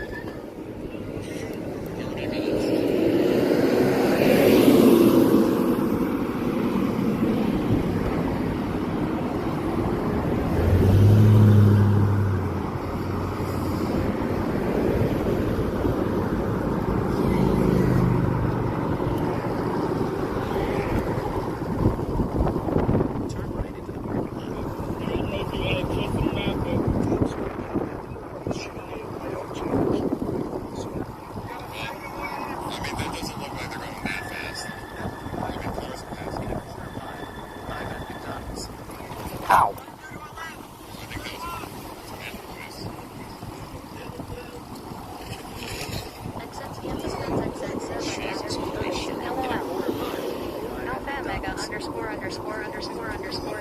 Ow!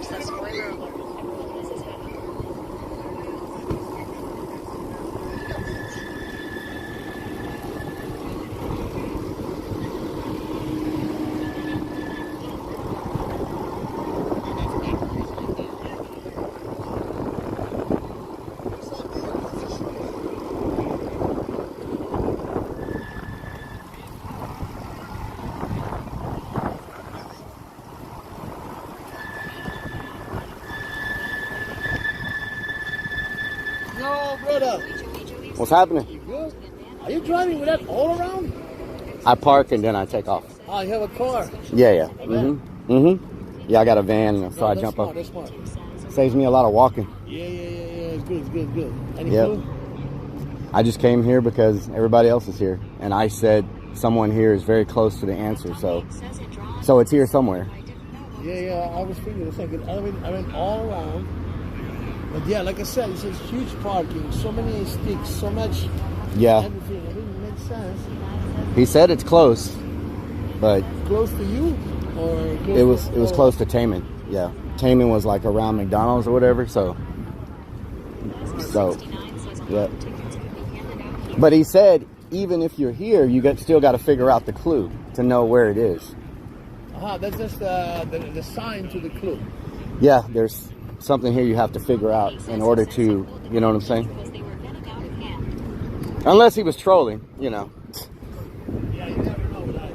_ says spoiler alert. This is happening. Yo, brother. What's happening? You good? Are you driving with that all around? I park and then I take off. Oh, you have a car. Yeah. Yeah, I got a van, so I jump smart, up. That's smart. Saves me a lot of walking. Yeah. It's good. Any Yep. food? I just came here because everybody else is here, and I said someone here is very close to the answer, so it's here somewhere. Yeah. I was thinking it's like I mean all around. But yeah, like I said, it's a huge parking, so many sticks, so much Yeah. Everything. It didn't make sense. He said it's close, but Close to you, or close it was close to Taman. Yeah, Taman was like around McDonald's or whatever. So yeah. But he said even if you're here, still got to figure out the clue to know where it is. That's just the sign to the clue. Yeah, there's something here you have to figure out in order to, you know what I'm saying? Unless he was trolling, you know. Yeah, you never know with that.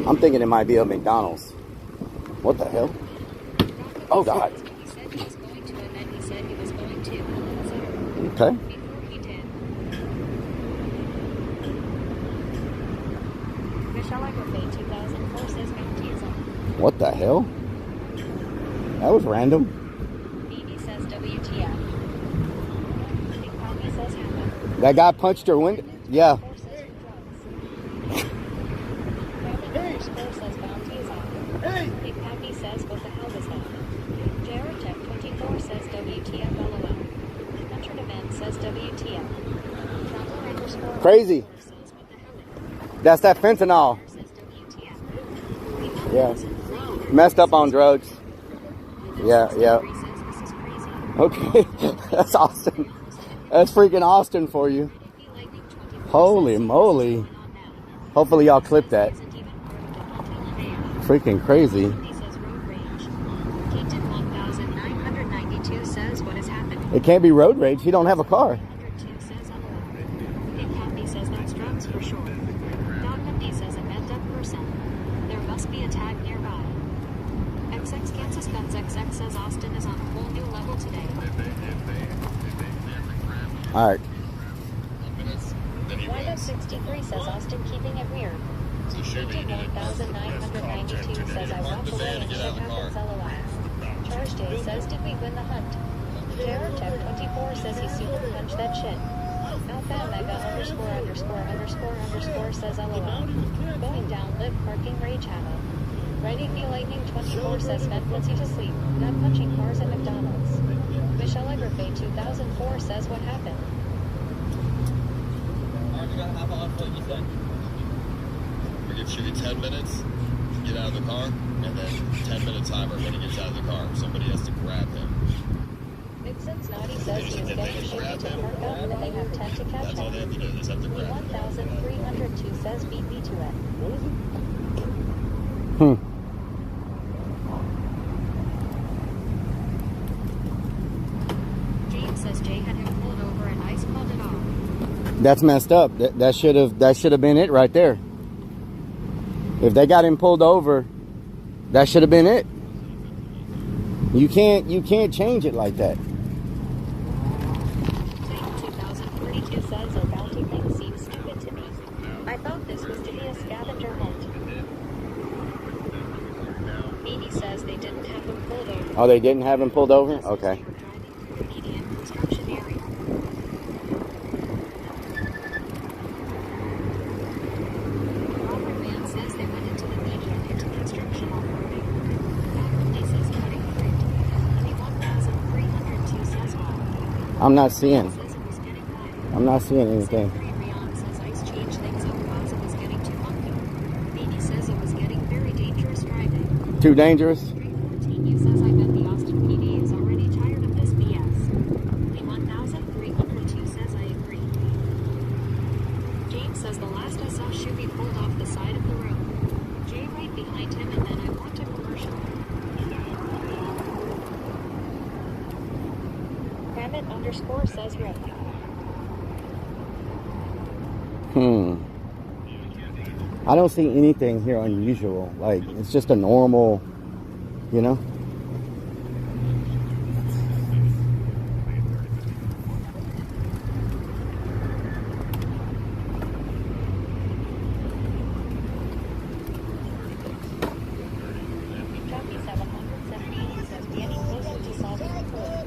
I'm thinking it might be a McDonald's. What the hell? Oh, God. Okay. What the hell? That was random. That guy punched her window. Yeah. Hey! Big Pappy says, what the hell is that? Jared Tech 24 says WTF LOL. Hunter Event says WTF. Crazy. That's that fentanyl. Yeah. Messed up on drugs. Yeah, yeah. Okay. That's Austin. That's freaking Austin for you. Holy moly. Hopefully y'all clip that. Freaking crazy. It can't be road rage. He don't have a car. Big Pappy says that's drugs for sure. Dog 50 says a bent up person. There must be a tag nearby. XX can't suspense XX says Austin is on a whole new level today. Alright. Wind up 63 says Austin keeping it weird. Agent 1992 says I walk away and shit happens LOL. Charge Day says did we win the hunt? Jared Tech 24 says he super punched that shit. Alpha Mega ____ says LOL. Going down live parking rage havoc. Ready Me Lightning 24 says Fed puts you to sleep. Not punching cars at McDonald's. Michelle Agrafay 2004 says what happened. We give Chewy 10 minutes to get out of the car, and then 10-minute timer when he gets out of the car. Somebody has to grab him. Big Cincinnati says he is getting Chewy to park up and they have 10 to catch That's all they have to do. They just have to grab him. 1302 says beat me to it. James says Jay had him pulled over and Ice called it off. That's messed up. That should have been it right there. If they got him pulled over, that should have been it. You can't change it like that. 2032 says a bounty thing seems stupid to me. I thought this was to be a scavenger hunt. Beanie says they didn't have him pulled over. Oh, they didn't have him pulled over? Okay. I'm not seeing anything. Too dangerous? Says I bet the Austin PD is already tired of this BS. 1302 says I agree. James says the last I saw Shuby pulled off the side of the road. Jay right behind him and then I want a commercial. Rabbit _ says Rick. I don't see anything here unusual. Like, it's just a normal, you know?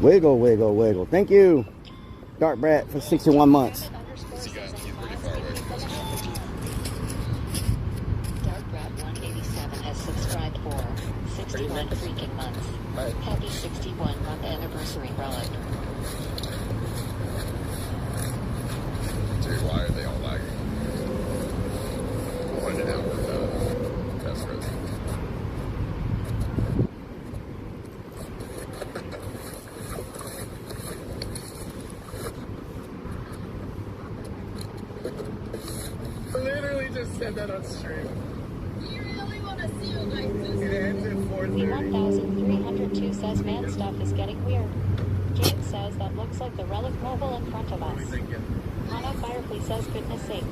Wiggle, wiggle, wiggle. Thank you, Dark Brat, for 61 months. Dark Brat 187 has subscribed for 61 freaking months. Happy 61-month anniversary relic. Dude, why are they all lagging? 1 hour test res. I literally just said that on stream. You really want to see you like this? It ends at 4:30. 1302 says man stuff is getting weird. James says that looks like the Relic mobile in front of us. Hana Firefly says goodness sakes.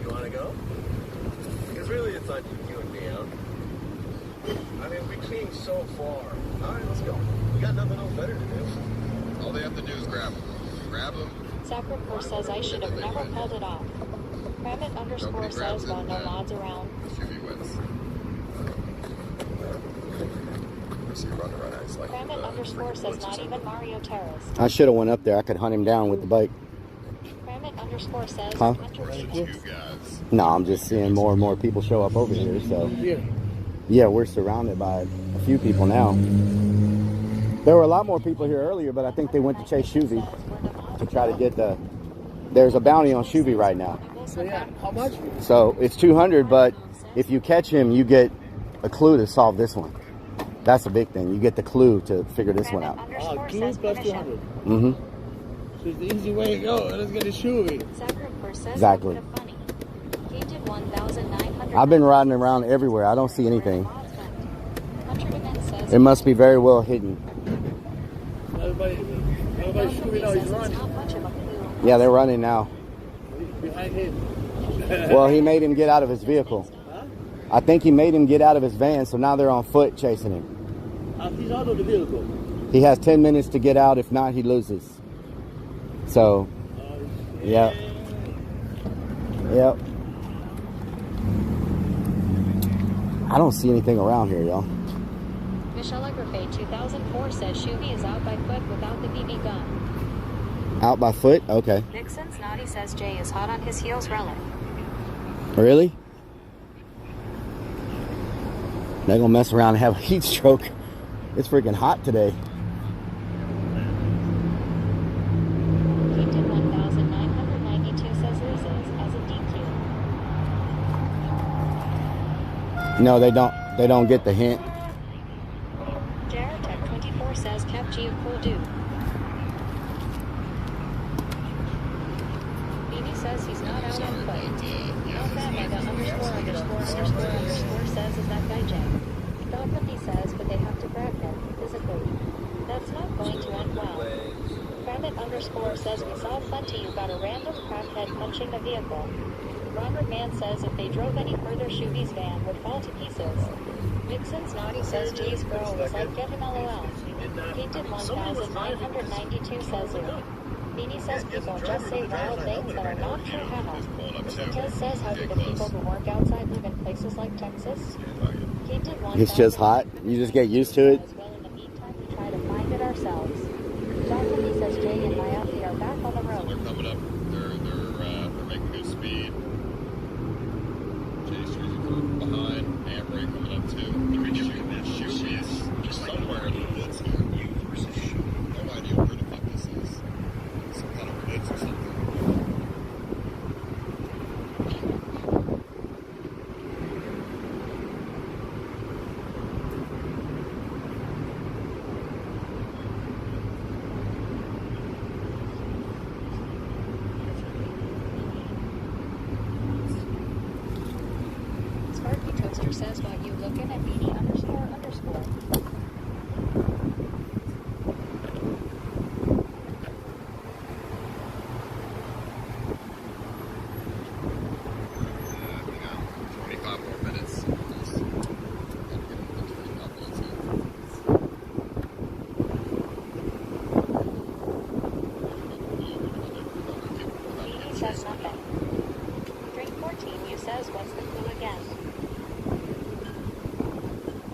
You want to go? Because really it's on you and me, huh? I mean, we came so far. Alright, let's go. We got nothing else better to do. All they have to do is grab them. Grab them. Sacrifice says I should have never called it off. Kramit underscore says while no mods around. Shuvi wins. So you run the right eyes like Kramit underscore says not even Mario Terrace. I should have went up there. I could hunt him down with the bike. Kramit underscore says Huh? No, I'm just seeing more and more people show up over here. So yeah, we're surrounded by a few people now. There were a lot more people here earlier, but I think they went to chase Shuvi to try to get the. There's a bounty on Shuvi right now. So yeah, how much? So it's 200, but if you catch him, you get a clue to solve this one. That's a big thing. You get the clue to figure this one out. Clue plus 200. Mm-hmm. So it's the easy way to go. Let's get a Shuvi. Exactly. I've been riding around everywhere. I don't see anything. It must be very well hidden. Everybody Shuvi now, he's running. Yeah, they're running now. Behind him. Well, he made him get out of his vehicle. I think he made him get out of his van, so now they're on foot chasing him. He's out of the vehicle. He has 10 minutes to get out. If not, he loses. So, yeah. Yep. I don't see anything around here, y'all. Michelle Agrafay 2004 says Shuvi is out by foot without the BB gun. Out by foot? Okay. Vixen's Naughty says Jay is hot on his heels Relic. Really? They're gonna mess around and have a heat stroke. It's freaking hot today. Painted 1992 says loses as a DQ. No, they don't get the hint. Jared Tech 24 says Cap G a cool dude. Beanie says he's not out on foot. Mega underscore says is that guy Jay. Dogmandy says, but they have to grab him physically. That's not going to end well. Kramit underscore says we saw plenty. You got a random crackhead punching a vehicle. Robert Man says if they drove any further, Shuvi's van would fall to pieces. Vixen's Naughty says Jay's girl was like, get him LOL. Painted 1992 says Lou. Beanie says people just say wild things that are not true how. Tez says how do the people who work outside live in places like Texas? Painted It's just hot. You just get used to it. as well in the meantime we try to find it ourselves. Dogmandy says Jay and Mayafi are back on the road. They're coming up. They're making good speed. Jay Street's coming behind. Ambre coming up too. Shuvi is somewhere in the woods here. No idea where the fuck this is. Some kind of woods or something. Sparky Toaster says while you looking at Beanie underscore. Beanie says nothing. Drink 14 you says what's the clue again?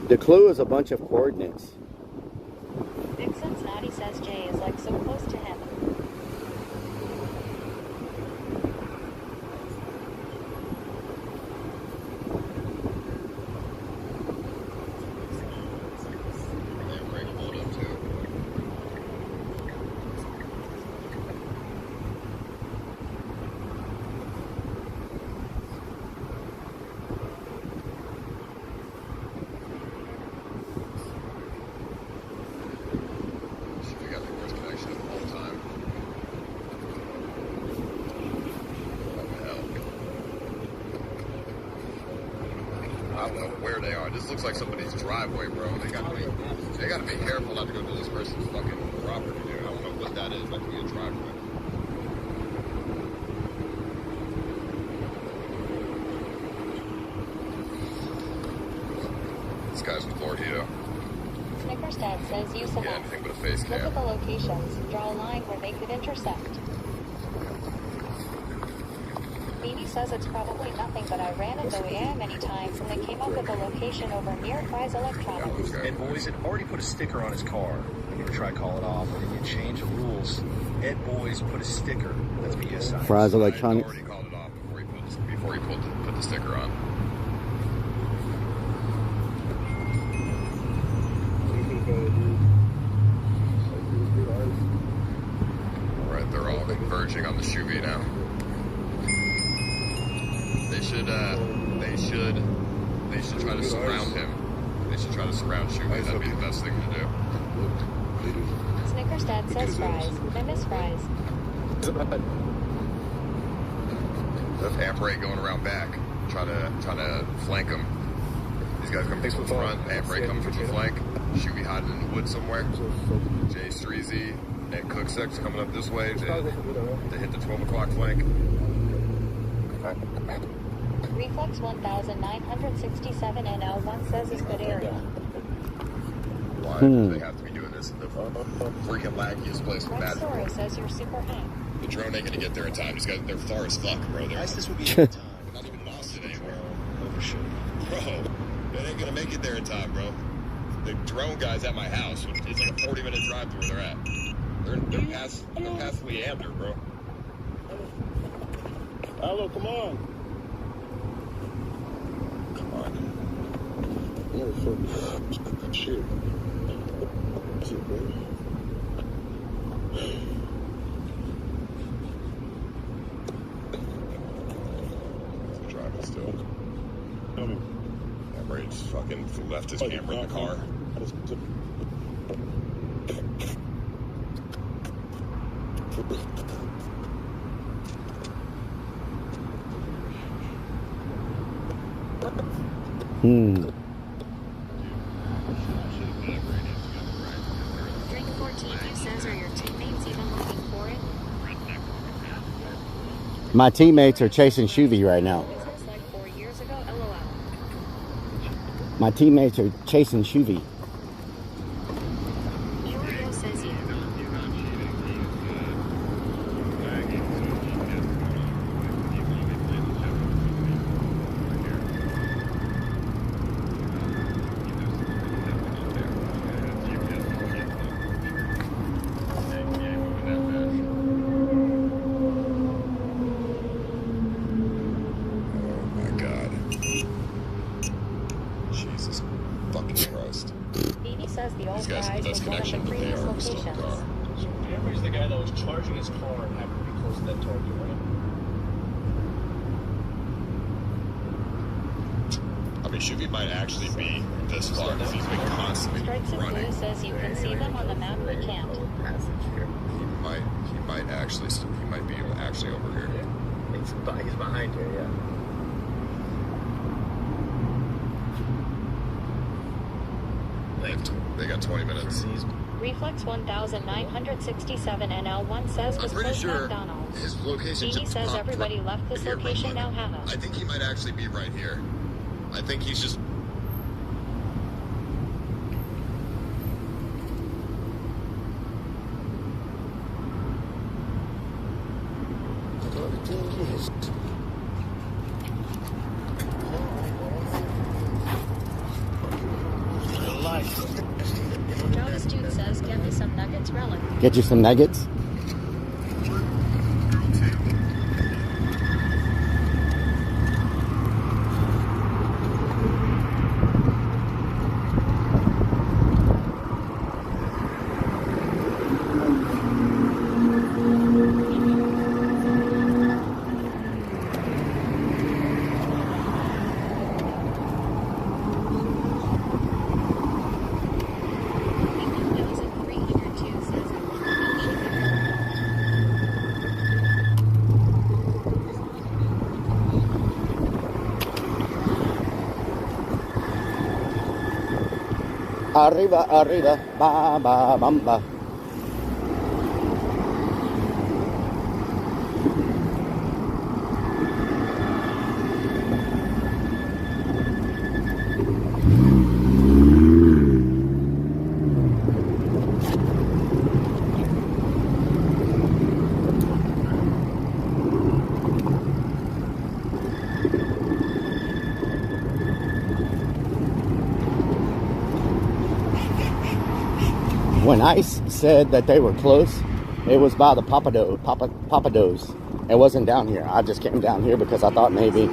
The clue is a bunch of coordinates. Vixen's Naughty says Jay is like so close to him. they are. This looks like somebody's driveway, bro. They gotta be careful not to go to this person's fucking property, dude. I don't know what that is. That could be a driveway. This guy's with Lordito. Snickers Dad says use a Yeah, map. anything but a face Look cam. at the locations. Draw a line where they could intersect. Beanie says it's probably nothing, but I ran into AI many times and they came up with a location over near Fry's Electronics. Ed Boys had already put a sticker on his car. I'm going to try to call it off, and then you change the rules. Ed Boys put a sticker. That's BSI. Fry's Electronics. I already called it off before he put the sticker on. Alright, they're all converging on the Shuby now. They should try to surround him. They should try to surround Shuby. That'd be the best thing to do. Snickers Dad says fries. I miss fries. Amp Ray going around back, trying to flank him. These guys coming from the front. Amp Ray coming from the flank. Shuby hiding in the woods somewhere. Jay Streezy and Cooksex coming up this way to hit the 12 o'clock flank. Reflex 1967 and L1 says is good area. Why do they have to be doing this in the freaking laggiest place with Red that? Story says you're super high. The drone ain't gonna get there in time. These guys, they're far as fuck, bro. This would be in time. Not even lost it anywhere. Overshoot. Bro, they ain't gonna make it there in time, bro. The drone guy's at my house. It's like a 40-minute drive to where they're at. They're past Leander, bro. Hello, come on. Come on. Motherfucker. Shit. Shit, bro. He's driving still. Yeah, Ray just fucking left his camera in the car. Drink 14 says are your teammates even looking for it? My teammates are chasing Shuvi right now. Business like 4 years ago, LOL. My teammates are chasing Shuvi. Uriel says you. Beanie says the old guys was one of the previous locations. Amber's the guy that was charging his car and happened to be close to that target, right? I mean, Shuvi might actually be this far because he's been constantly Strikes and running. Blue says you can see them on the map but can't. He might actually be actually over here. He's behind here, yeah. They got 20 minutes. Reflex 1967 and L1 says was I'm pretty close to sure McDonald's. his location Beanie says everybody left this location now have I think he might actually be right here. I think he's just. Jonas Dude says get me some nuggets Rellik. Get you some nuggets? Arriba, arriba, ba, ba, bamba. When Ice said that they were close, it was by the Papados. It wasn't down here. I just came down here because I thought maybe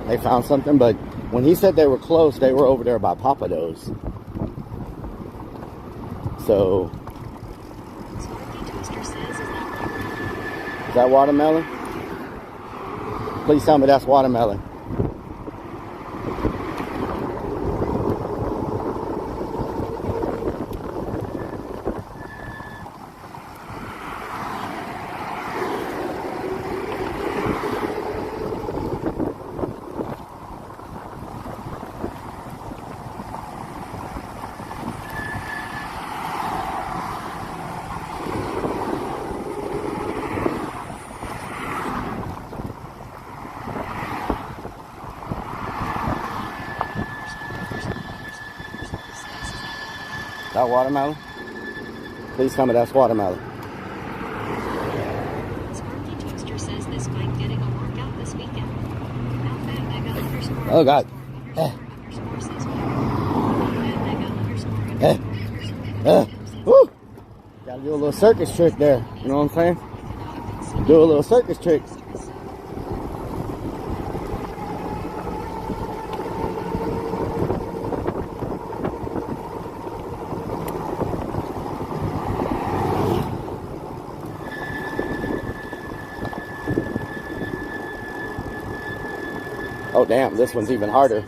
they found something. But when he said they were close, they were over there by Papados. So, is that watermelon? Please tell me that's watermelon. That watermelon? Please tell me that's watermelon. Sparky Toaster says this bike getting a workout this weekend. Oh God. Woo. Gotta do a little circus trick there. You know what I'm saying? Do a little circus trick. Oh damn, this one's even harder.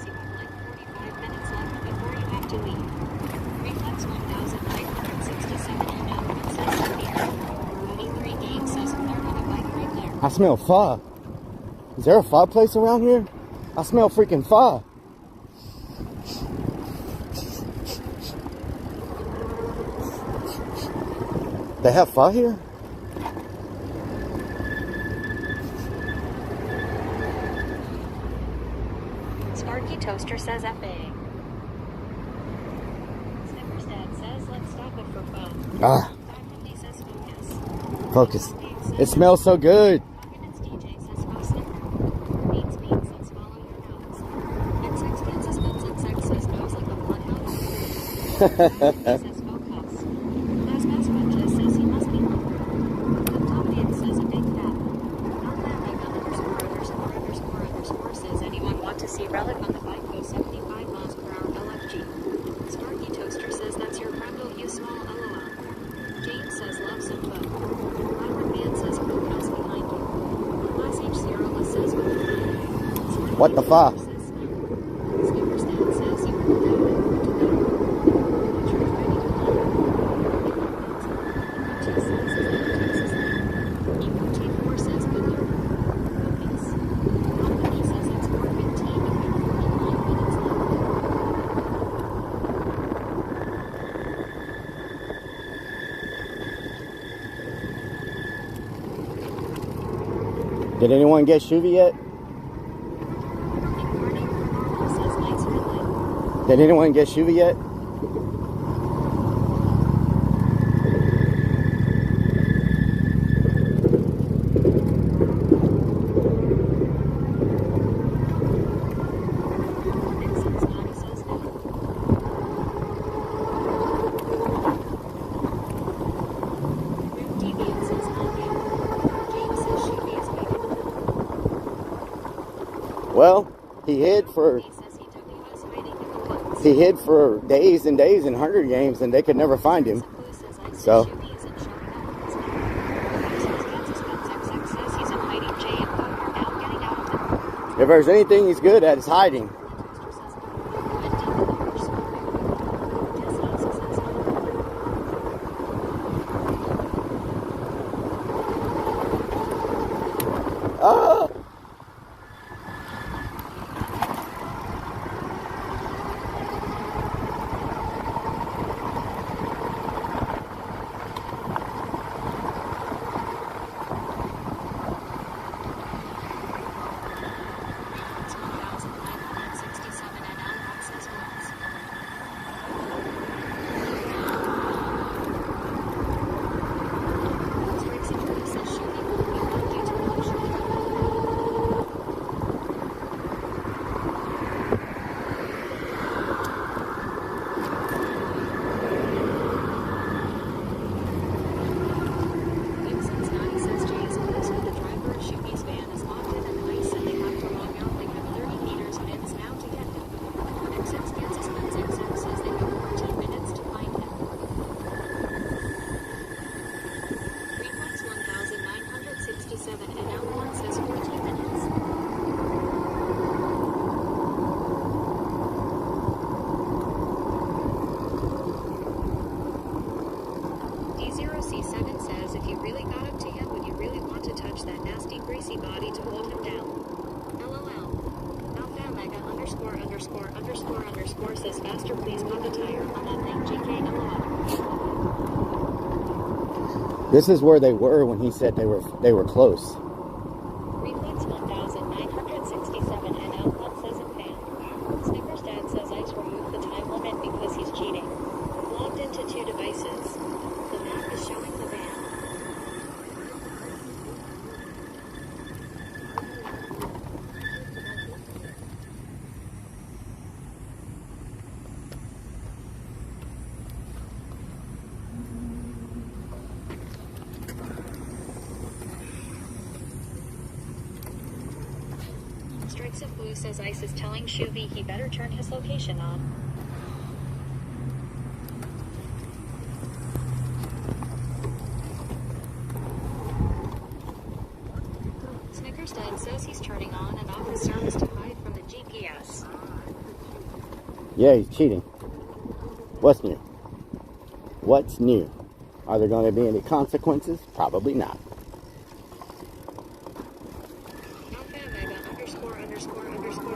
I smell pho. Is there a pho place around here? I smell freaking pho. They have pho here? Sparky Toaster says FA. Sniffer's dad says let's stop it for fun. Ah. He says focus. Focus. It smells so good. DJ says go sniffer. Beats says follow your nose. Insects Kid says insects says nose like a bloodhound. Says focus. Last Best Bunches says he must be hungry. Octavian says a big fat. __ says anyone want to see Rellik on the bike go 75 miles per hour LFG. Sparky Toaster says that's your friendo, you small LOL. James says love some fun. Robert Man says Coke House behind you. Class H Sierra says what the fuck? Skipper's dad says you were T4 says good luck. Focus. Company says it's 4:15. You have 49 minutes left. Did anyone get Shuvie yet? Did anyone get Shuvie yet? Well, he hid for days and days in Hunger Games, and they could never find him. So, if there's anything he's good at, it's hiding. Oh! underscore says faster, please pop a tire on that thing, GK LOL. This is where they were when he said they were close. Reflex 1967 and Outlet says it failed. Snickers Dad says Ice removed the time limit because he's cheating. Logged into 2 devices. The map is showing the ban. Strikes of Blue says Ice is telling Shuvi he better turn his location on. Snickers Dad says he's turning on and off his service to hide from the GPS. Yeah, he's cheating. What's new? What's new? Are there going to be any consequences? Probably not.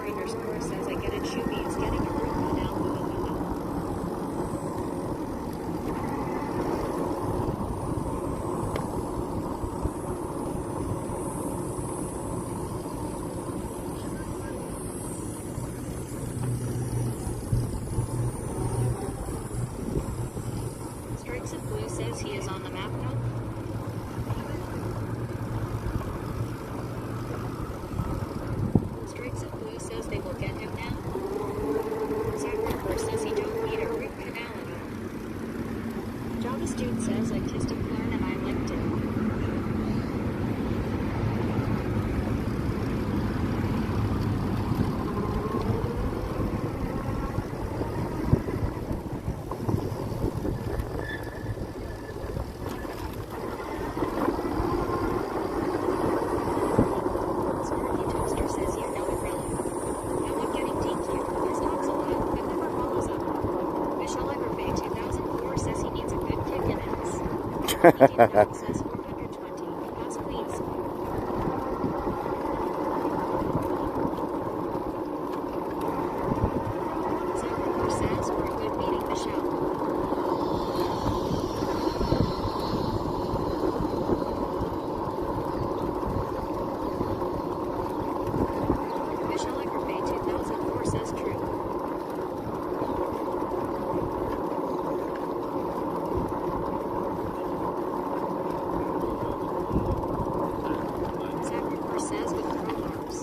Underscore says I get it, Shuvi is getting a root canal. Strikes of Blue says he is on the map now. Strikes of Blue says they will get him now. Zachary says he don't need a root canal at all. Java's Dude says I kissed a clone and I liked it. Says 420. Pass please. Zachary says we're good meeting Michelle. Michelle Agrafay 2004 says true. Says with crowbars.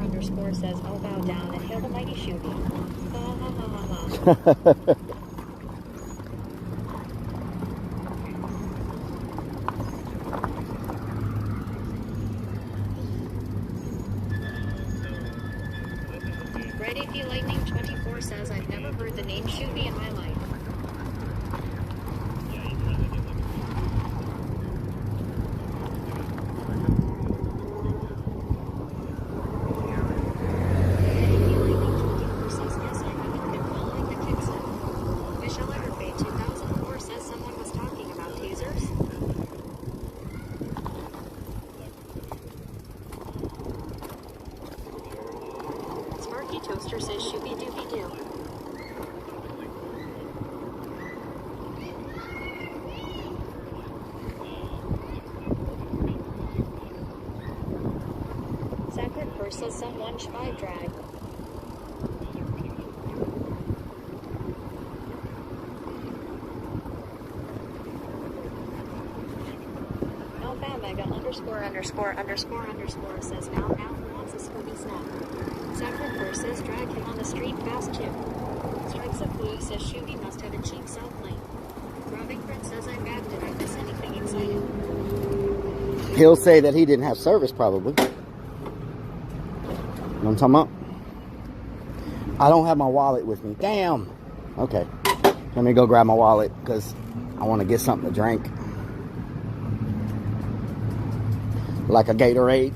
Underscore says I'll bow down and hail the mighty Shuvi. Ha ha ha ha ha. Red AP Lightning 24 says I've never heard the name Shuvi in my life. Toaster says shooby dooby doo. Sacred Purse says someone spy drag. Alpha underscore says now wants a Scooby snap. Sacred Purse says drag him on the street fast too. Strikes of Blue says Shuvi must have a cheap south lane. Robbing Prince says I'm back. Did I miss anything exciting? He'll say that he didn't have service probably. You know what I'm talking about? I don't have my wallet with me. Damn. Okay. Let me go grab my wallet because I want to get something to drink. Like a Gatorade.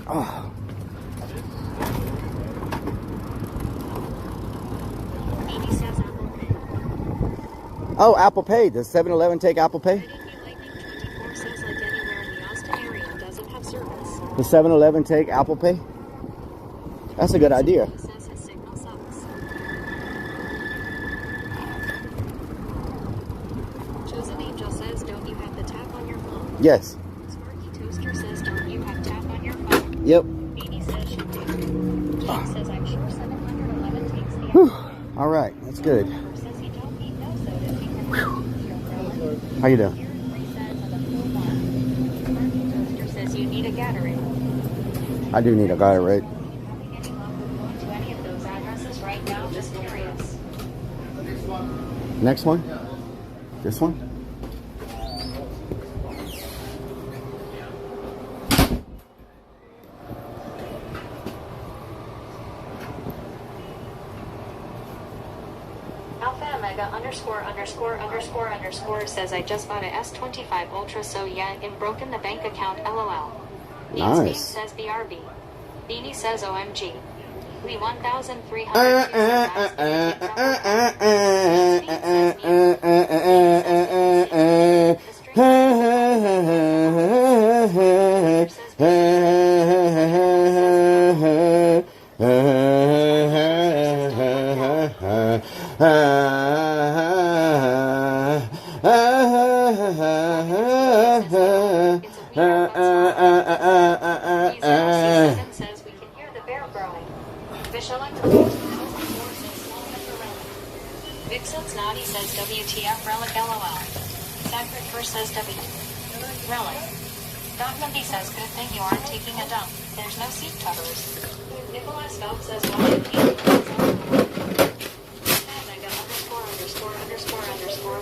Oh. Oh, Apple Pay. Does 7-Eleven take Apple Pay? Does 7-Eleven take Apple Pay? That's a good idea. Chosen Angel says, don't you have the tap on your phone? Yes. Sparky Toaster says, don't you have tap on your phone? Yep. Beanie says, you do. Jane says, I'm sure 711 takes the app. All right. That's good. Says he don't need no soda if he can. How you doing? Sparky Toaster says, you need a Gatorade. I do need a Gatorade. To any of those addresses right now, just curious. Next one? This one? Alpha Omega _____ says, I just bought a S25 Ultra, so yeah, and broken the bank account, LOL. Nice. Says the RV. Beanie says OMG. Lee 1300 says we can hear the bear growing. Vixen's Naughty says WTF Rellik LOL. Sacred First says W. Rellik. Doc Mundy says good thing you aren't taking a dump. There's no seat covers. Nicholas Phelps says ____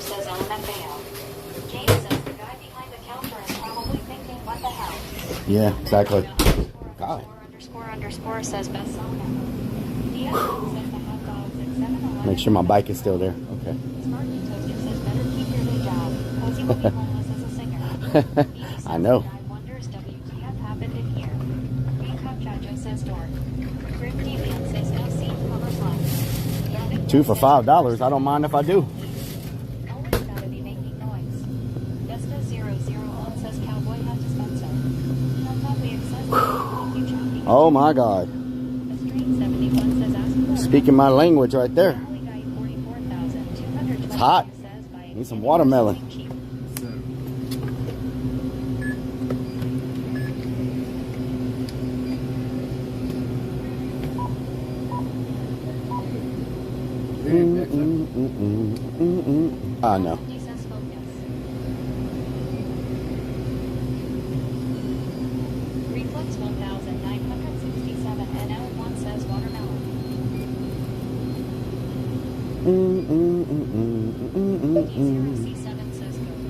says LMFAO. James says the guy behind the counter is probably thinking what the hell. Yeah, exactly. God. ___ says best song ever. The says the hot dogs at 7-Eleven. Make sure my bike is still there. Okay. Sparky Toaster says better keep your day job. Cozy will be homeless as a singer. I know. I wonders WTF happened in here. Green Cup Chacho says dork. Grim Deviant says no seat covers left. 2 for $5. I don't mind if I do. Always gotta be making noise. Vesta 001 says cowboy hat dispenser. Oh my God. Speaking my language right there. It's hot. Need some watermelon. No. Reflex 1967 NL1 says watermelon.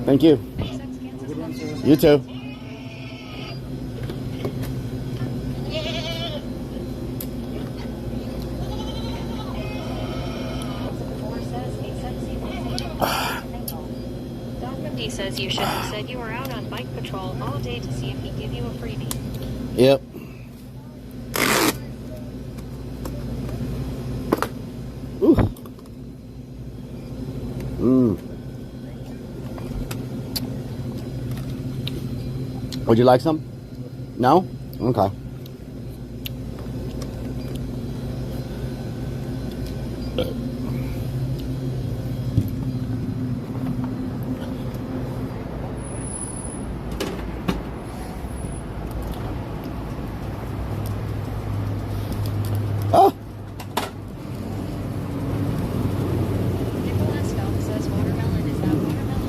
Thank you. You too. He says you should have said you were out on bike patrol all day to see if he'd give you a freebie. Yep. Ooh. Would you like some? No? Okay. Oh.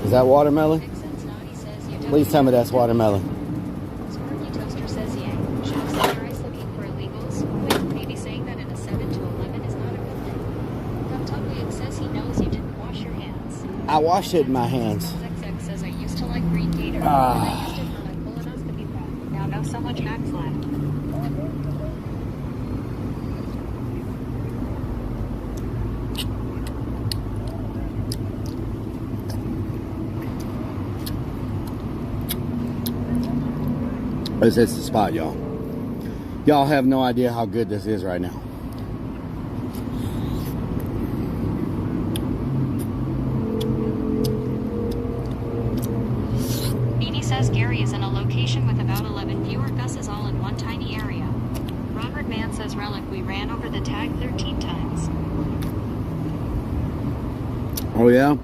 Is that watermelon? Please tell me that's watermelon. Sparky Toaster says yay. Chef Sunrise looking for illegals. Wait, maybe saying that in a 7 to 11 is not a good thing. Dumptugwig says he knows you didn't wash your hands. I washed it in my hands. XX says I used to like green gator. And I used it for my colonoscopy prep. Now no so much backslide. It's the spot, y'all. Y'all have no idea how good this is right now. Beanie says Gary is in a location with about 11 fewer guesses all in one tiny area. Robert Mann says Relic, we ran over the tag 13 times. Oh yeah?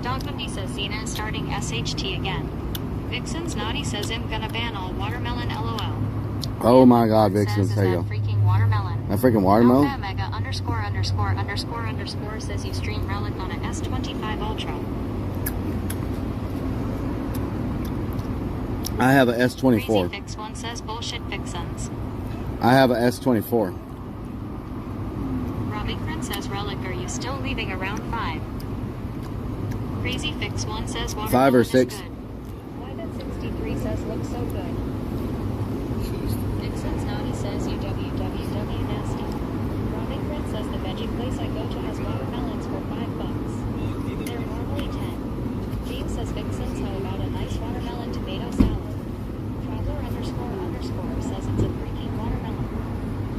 Dogmundy says Xena is starting SHT again. Vixen's Naughty says I'm gonna ban all watermelon LOL. Oh my God, Vixen, Says, there is you that go. freaking watermelon? That freaking watermelon? Alpha Mega ____ says you stream Relic on a S25 Ultra. I have a S24. Crazy Fix One says bullshit Vixens. I have a S24. Robbie Crin says Relic, are you still leaving around 5? Crazy Fix One says watermelon 5 or is 6. good. Why that 63 says looks so good. Vixen's Naughty says you www nasty. Robbie Crin says the veggie place I go to has watermelons for $5. They're normally 10. James says Vixens, how about a nice watermelon tomato salad? Traveler ___ says it's a freaking watermelon.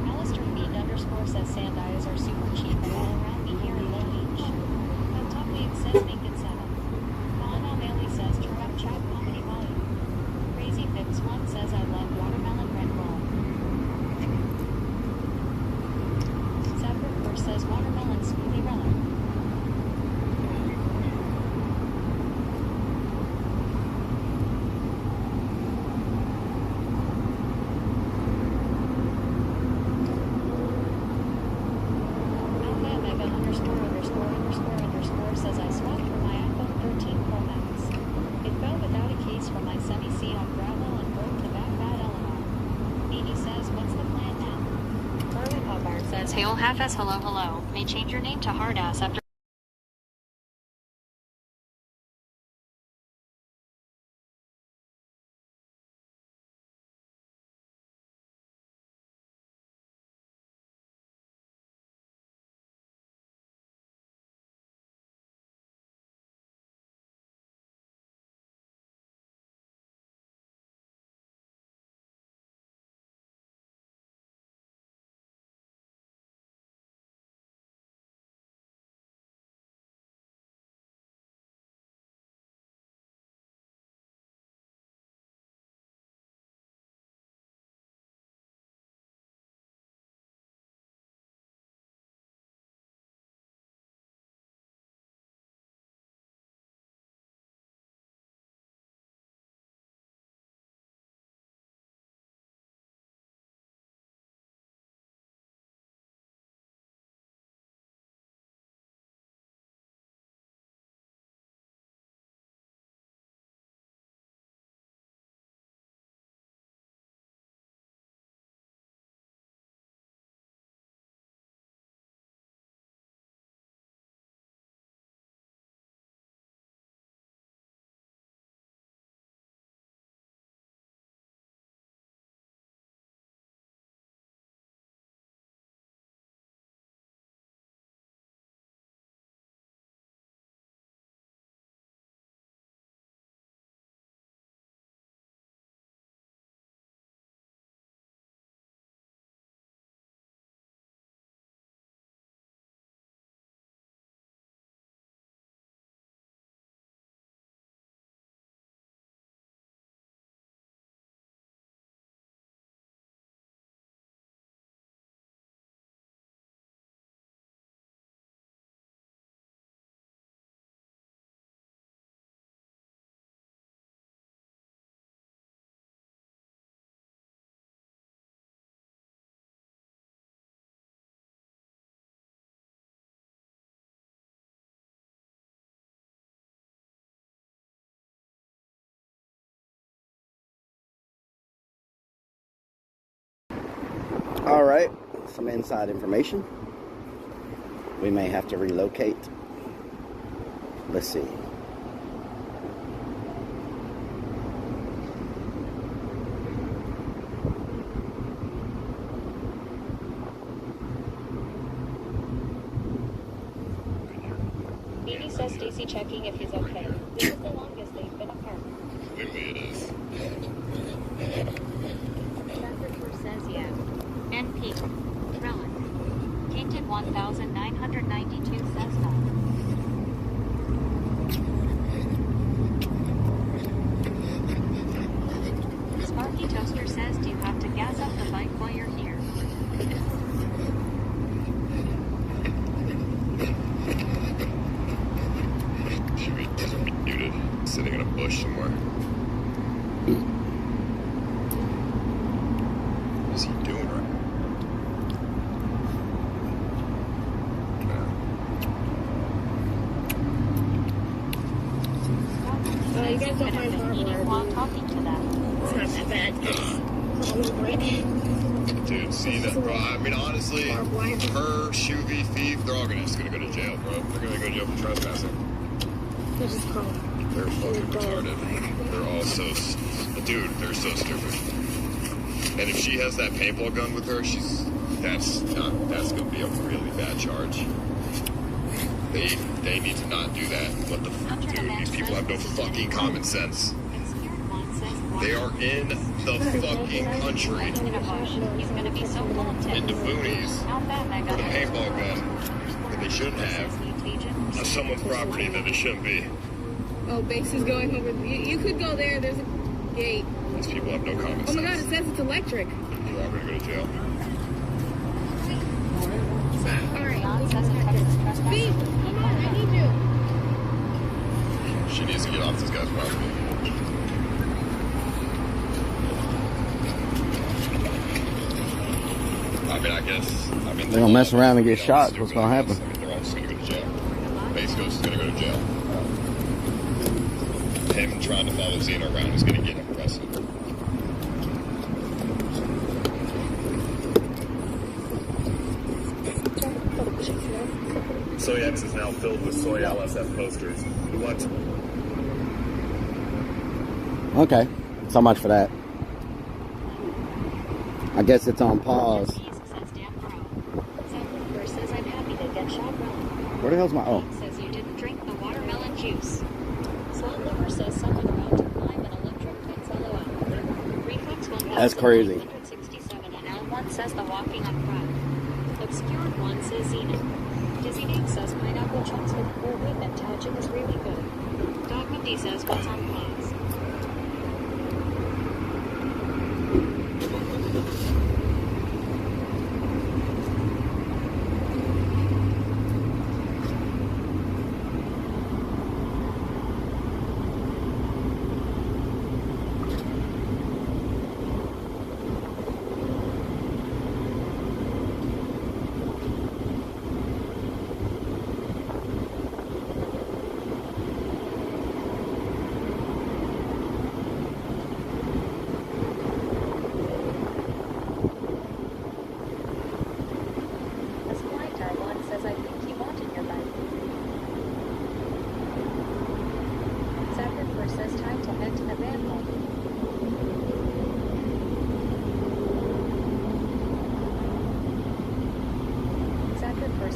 Alistair Mead _ says sand eyes are super cheap and all around me here in Low Beach. Top League says make it 7. Vaughn O'Malley says turn up chat comedy volume. Crazy Fix One says I love watermelon Red Bull. Separate Verse says watermelon smoothie Relic. Says I swapped for my iPhone 13 Pro Max. It fell without a case from my semi-C on gravel and broke the back bad Eleanor. Beanie says, what's the plan now? Burley Popart says, hey ol' half-ass hello. May change your name to hard-ass after All right, some inside information. We may have to relocate. Let's see. Beanie says Stacy checking if he's okay. This is the longest they've been apart. Clearly it is. Traffic says yeah. NP. Relic. Tainted 1992 says no. Sparky Toaster says, do you have to gas up the bike while you're here? Should be muted, sitting in a bush somewhere. What is he doing right Oh, you guys don't mind eating while talking to them. It's not that bad. Dude, see that, bro? I mean, honestly, her, Shuvi, Thief, they're all gonna go to jail, bro. They're gonna go to jail for trespassing. They're fucking retarded. They're all so, dude, they're so stupid. And if she has that paintball gun with her, that's gonna be a really bad charge. They need to not do that. What the dude? These people have no fucking common sense. They are in the fucking country, in the boonies, with a paintball gun that they shouldn't have, on someone's property that they shouldn't be. Oh, base is going over. You could go there. There's a gate. These people have no common sense. Oh my god, it says it's electric. They're all gonna go to jail. Alright. Steve, come on, I need you. She needs to get off this guy's property. I mean, I guess. They're gonna mess around and get shot. What's gonna happen? They're all just gonna go to jail. Base Ghost is gonna go to jail. Him trying to follow Xena around is gonna get him arrested. SoyX is now filled with soy LSF posters. What? Okay, so much for that. I guess it's on pause. Where the hell's my... Oh. Says you didn't drink the watermelon juice. Slot Lover says someone about to climb an electric fence LOL. Reflex 1 That's crazy. 167 and L1 says the walking on crowd. Obscured 1 says Xena. Dizzy Dave says pineapple chunks with cool whip and touching is really good. Dog Mindy says what's on pause.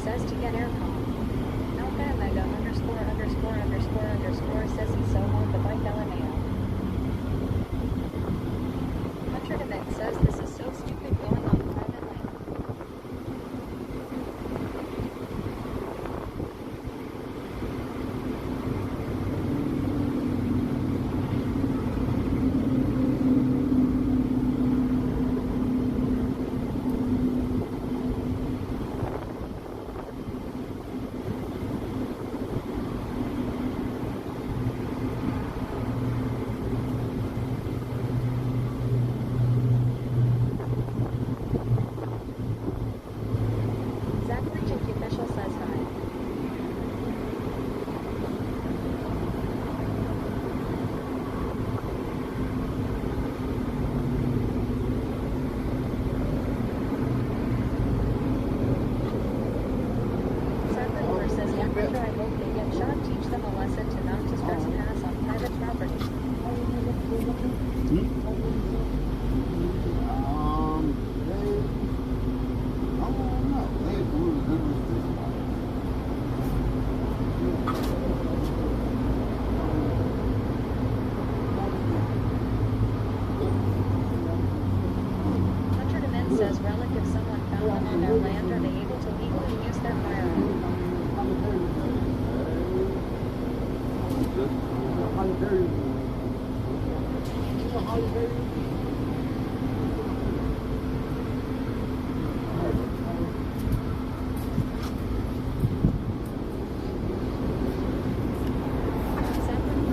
Says to get aircon. Alpha Mega _____ says he's so on the bike LMAO. Hunter Event says this is so stupid going on private land. Zachary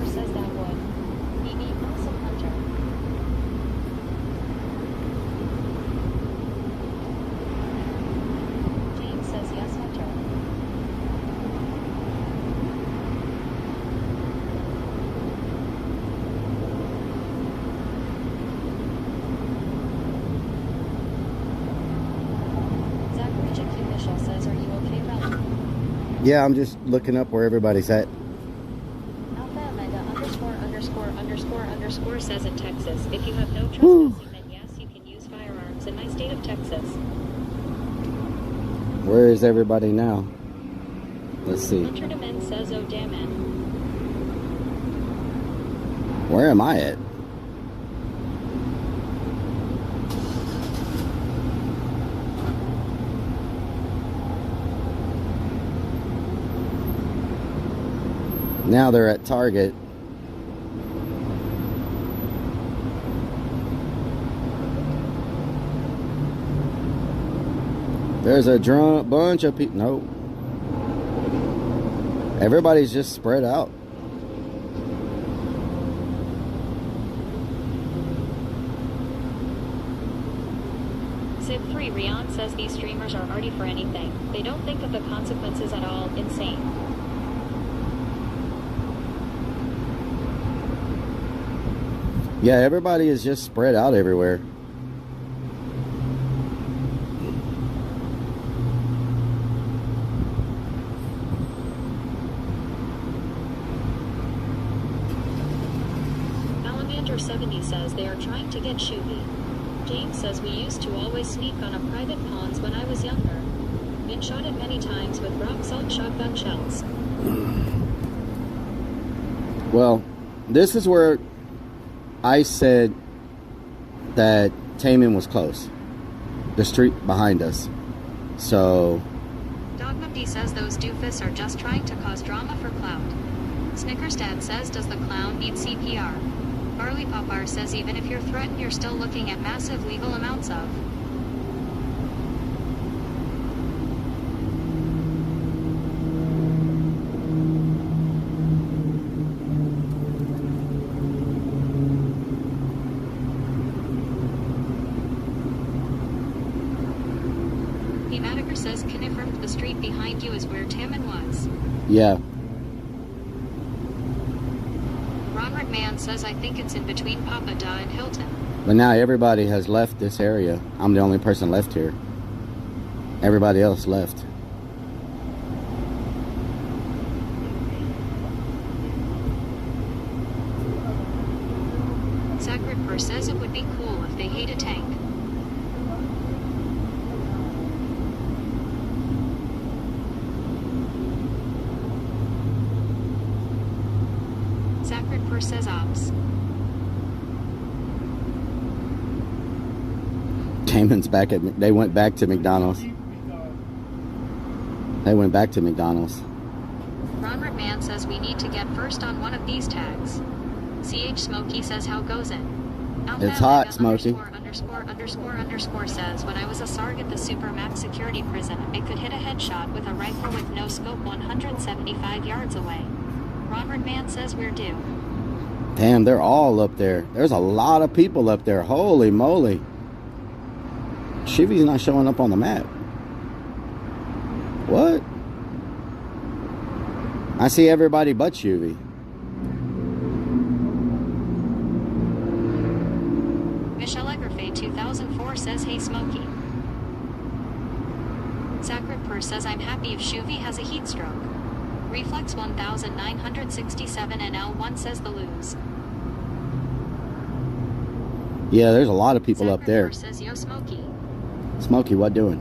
says that would. BB awesome hunter. James says yes hunter. Zachary Jackie Mitchell says, are you okay, Rellik? Yeah, I'm just looking up where everybody's at. Alpha Amanda ____ says in Texas, if you have no trespassing, then yes, you can use firearms in my state of Texas. Where is everybody now? Let's see. Hunter Demen says, oh damn it. Where am I at? Now they're at Target. There's a drunk bunch of people. No. Everybody's just spread out. Civ 3 Rion says these streamers are arty for anything. They don't think of the consequences at all. Insane. Yeah, everybody is just spread out everywhere. Alamander70 says they are trying to get Shuby. James says we used to always sneak on a private ponds when I was younger. Been shot at many times with rock salt shotgun shells. Well, this is where I said that Taman was close. The street behind us. So Dogmamd says those doofus are just trying to cause drama for clout. Snickers Dad says, does the clown need CPR? Barley Popar says even if you're threatened, you're still looking at massive legal amounts of. Hematiker says confirmed the street behind you is where Taman was. yeah. Ronald Man says I think it's in between Papada and Hilton. But now everybody has left this area. I'm the only person left here. Everybody else left. Sacred Purr says it would be cool if they hate a tank. Sacred Purr says ops. Taman's back at. They went back to McDonald's. They went back to McDonald's. Ronald Man says we need to get first on one of these tags. CH Smokey says how goes it? It's hot, Smokey. Underscore says when I was a SARG at the Supermax security prison, I could hit a headshot with a rifle with no scope 175 yards away. Ronald Man says we're due. Damn, they're all up there. There's a lot of people up there. Holy moly. Shivy's not showing up on the map. What? I see everybody but Shivy. Michelle Egerfay 2004 says hey Smokey. Sacred Purr says I'm happy if Shuvy has a heat stroke. Reflex 1967 and L1 says the lose. Yeah, there's a lot of people up there. Says yo Smokey. Smokey, what doing?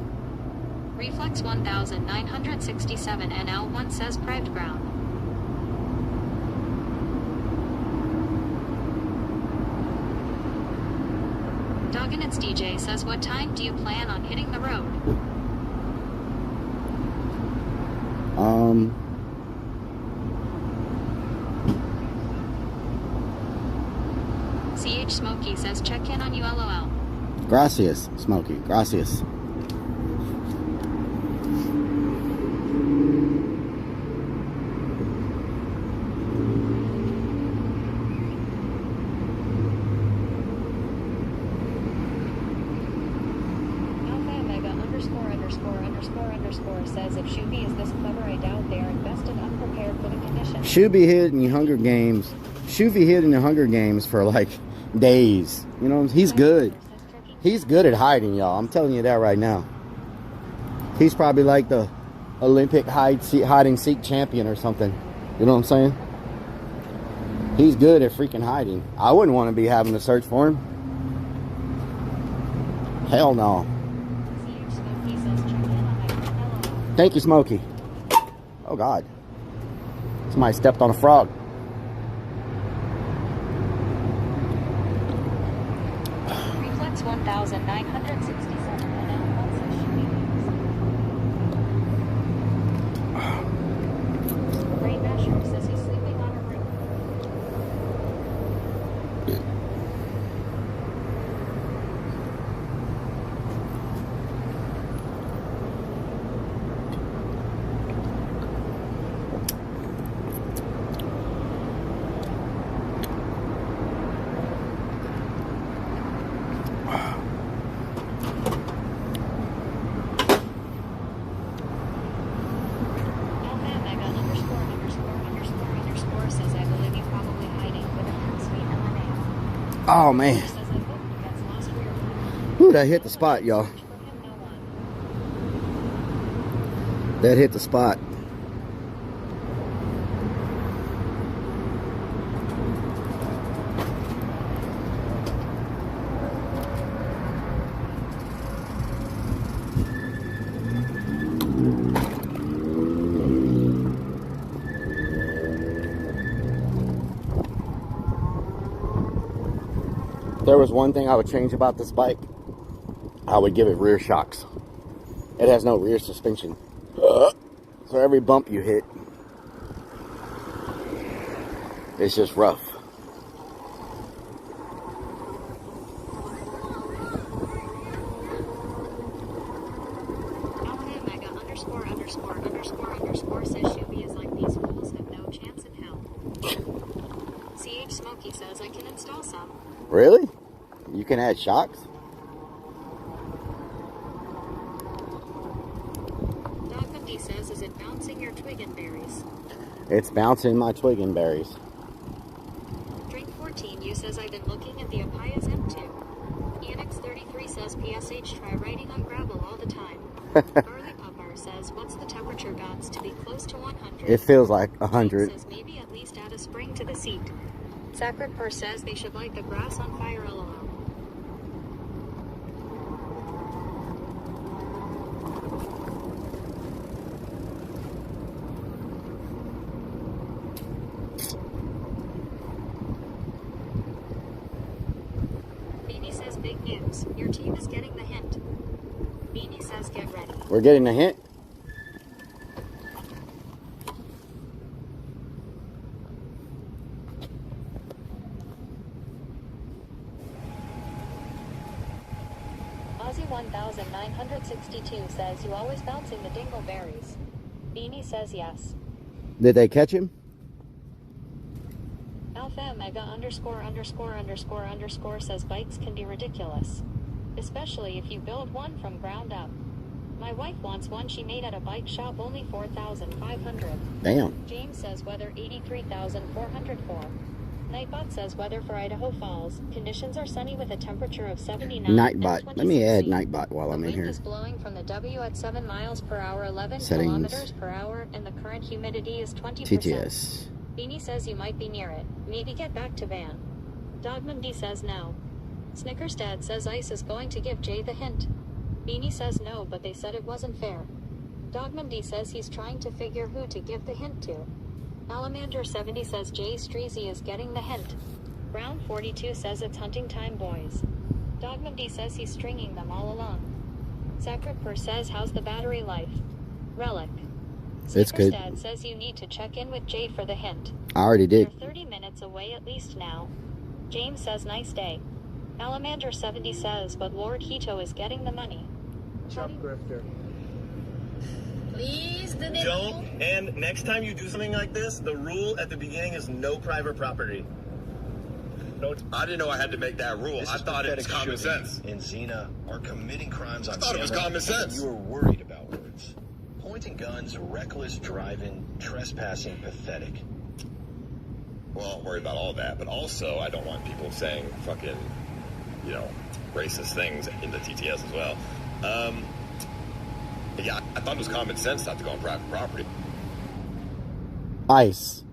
Reflex 1967 and L1 says private ground. Dogginit's DJ says what time do you plan on hitting the road? CH Smokey says check in on you, LOL. Gracias, Smokey. Gracias. Says if Shuby is this clever, I doubt they are invested unprepared for the conditions. Shuby hid in the Hunger Games. Shuby hid in the Hunger Games for like days. You know, he's good. He's good at hiding, y'all. I'm telling you that right now. He's probably like the Olympic hide and seek champion or something. You know what I'm saying? He's good at freaking hiding. I wouldn't want to be having to search for him. Hell no. Thank you, Smokey. Oh, God. Somebody stepped on a frog. Reflex 1967. Rain Masher says he's sleeping on a roof. Oh, man. Ooh, that hit the spot, y'all. That hit the spot. There was one thing I would change about this bike. I would give it rear shocks. It has no rear suspension. So every bump you hit, it's just rough. ____ says Shuby is like these fools have no chance in hell. CH Smokey says I can install some. Really? You can add shocks? Dogmundy says, is it bouncing your twig and berries? It's bouncing my twig and berries. Drink 14 you says I've been looking at the Apaya's M2. ENX33 says PSH try riding on gravel all the time. Garlic Popper says what's the temperature gods to be close to 100? It feels like 100. Says maybe at least add a spring to the seat. Sacred Purse says they should light the grass on fire LOL. Beanie says big news. Your team is getting the hint. Beanie says get ready. We're getting a hint? Aussie 1962 says you always bouncing the dingleberries. Beanie says yes. Did they catch him? Alpha Omega ____ says bikes can be ridiculous. Especially if you build one from ground up. My wife wants one she made at a bike shop only $4,500. Damn. James says weather 83,404. Nightbot says weather for Idaho Falls. Conditions are sunny with a temperature of 79. Nightbot. Let me add Nightbot while I'm in The wind here. is blowing from the W at 7 miles per hour, 11 Settings. kilometers per hour, and the current humidity is 20%. TTS. Beanie says you might be near it. Maybe get back to Van. Dogmundy says no. Snickers Dad says Ice is going to give Jay the hint. Beanie says no, but they said it wasn't fair. Dogmundy says he's trying to figure who to give the hint to. Alamander70 says Jay Streezy is getting the hint. Brown42 says it's hunting time, boys. Dogmundy says he's stringing them all along. Sacred Purse says how's the battery life? Relic. It's good. Dad says you need to check in with Jade for the hint. I already did. You're 30 minutes away at least now. James says nice day. Alamander70 says, but Lord Hito is getting the money. Chuck Grifter. Please, Don't. And next time you do something like this, the rule at the beginning is no private property. I didn't know I had to make that rule. I thought it was common sense. And Xena are committing crimes on I thought it was camera, common sense. You were worried about words. Pointing guns, reckless driving, trespassing, pathetic. Well, I'm worried about all that, but also I don't want people saying fucking, racist things in the TTS as well. Yeah, I thought it was common sense not to go on private property. Ice.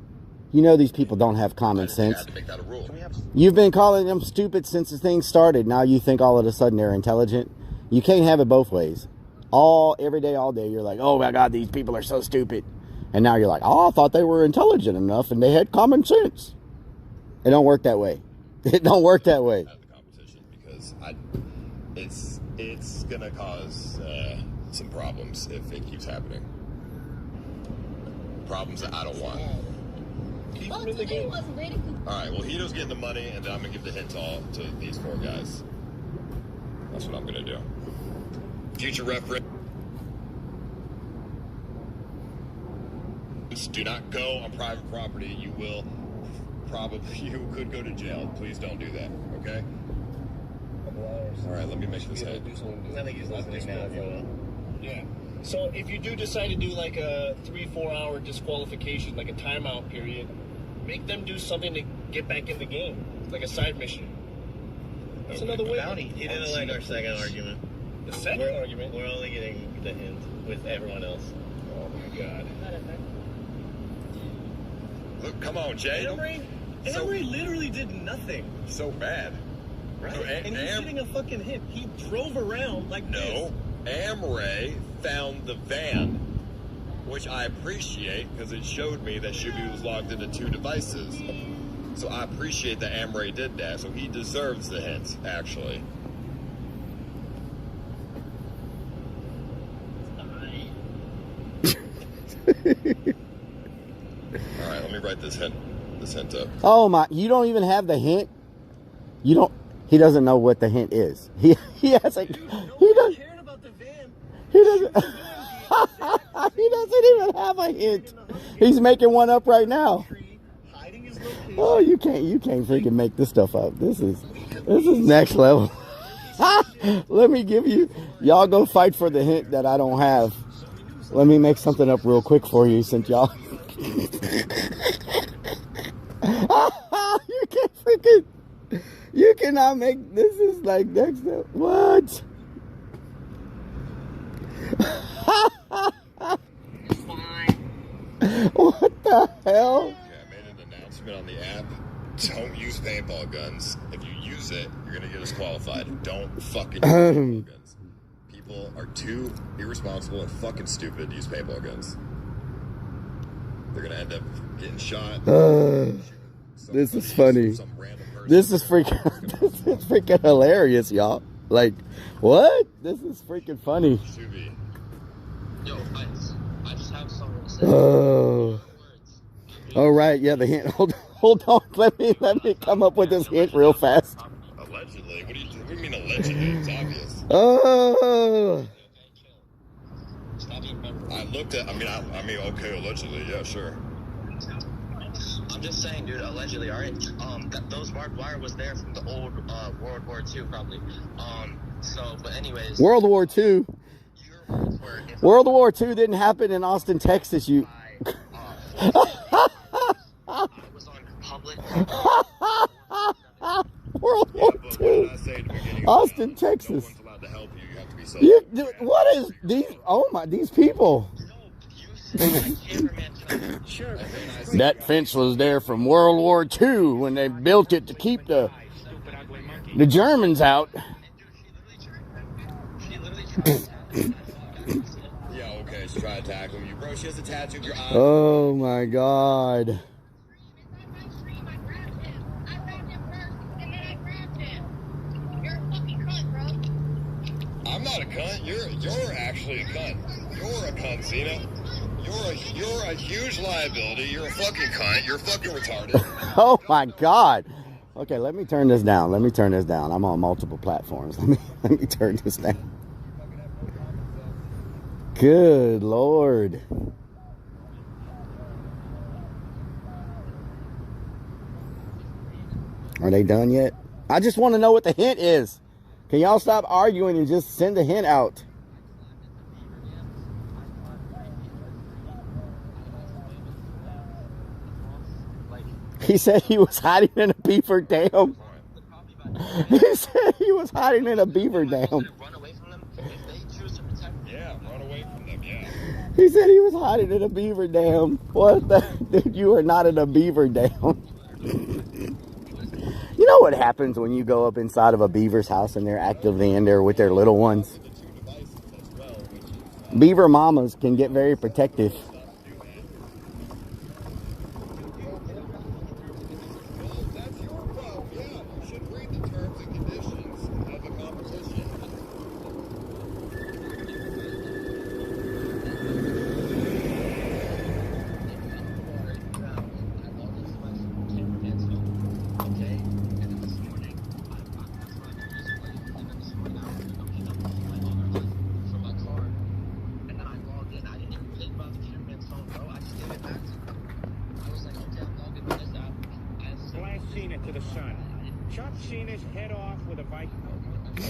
You know these people don't have common sense. Had to make that a rule. You've been calling them stupid since the thing started. Now you think all of a sudden they're intelligent. You can't have it both ways. Every day, all day, you're like, oh my God, these people are so stupid. And now you're like, oh, I thought they were intelligent enough and they had common sense. It don't work that way. It don't work that way. Because it's gonna cause some problems if it keeps happening. Problems that I don't want. All right, well, Hito's getting the money, and then I'm gonna give the hint to these 4 guys. That's what I'm gonna do. Future reference: do not go on private property. You could go to jail. Please don't do that. Okay. All right, let me make this head. I think he's listening now. Yeah. So if you do decide to do like a 3-4 hour disqualification, like a timeout period, make them do something to get back in the game, like a side mission. That's another way. He didn't like our second argument. The second argument? We're only getting the hint with everyone else. Oh my God. Look, come on, Jay. Emery literally did nothing. So bad. Right? So, and he's getting a fucking hit. He drove around like this. Amray found the van, which I appreciate because it showed me that Shubi was logged into 2 devices. So I appreciate that Amray did that. So he deserves the hint, actually. All right, let me write this hint up. Oh my! You don't even have the hint. You don't. He doesn't know what the hint is. He has a. He doesn't. He doesn't. He doesn't even have a hint. He's making one up right now. Oh, you can't freaking make this stuff up. This is next level. Let me give you. Y'all go fight for the hint that I don't have. Let me make something up real quick for you, since y'all. You can't freaking. You cannot make. This is like next level. What? What the hell? Okay, I made an announcement on the app. Don't use paintball guns. If you use it, you're gonna get disqualified. Don't fucking use paintball guns. People are too irresponsible and fucking stupid to use paintball guns. They're gonna end up getting shot. This is funny. This is freaking hilarious, y'all. Like, what? This is freaking funny. Yo, I just have something to say. Oh. All right, yeah, the hint. Hold on. Let me come up with this hint real fast. Allegedly? What do you mean allegedly? It's obvious. Oh. I looked at. I mean, okay, allegedly, yeah, sure. I'm just saying, dude. Allegedly, all right. Those barbed wire was there from the old World War II, probably. But anyways. World War II. World War II didn't happen in Austin, Texas. You. World War II. Austin, Texas. What is these? Oh my, these people. That fence was there from World War II when they built it to keep the Germans out. Yeah, okay, she's trying to tackle you. Bro, she has a tattoo of your eye. Oh my God. I'm not a cunt. You're actually a cunt. You're a cunt, Xena. You're a huge liability. You're a fucking cunt. You're fucking retarded. Oh my God. Okay, let me turn this down. Let me turn this down. I'm on multiple platforms. Let me turn this down. Good Lord. Are they done yet? I just want to know what the hint is. Can y'all stop arguing and just send the hint out? He said he was hiding in a beaver dam. He said he was hiding in a beaver dam. Yeah, run away from them, yeah. He said he was hiding in a beaver dam. What the? Dude, you are not in a beaver dam. You know what happens when you go up inside of a beaver's house and they're actively in there with their little ones? Beaver mamas can get very protective.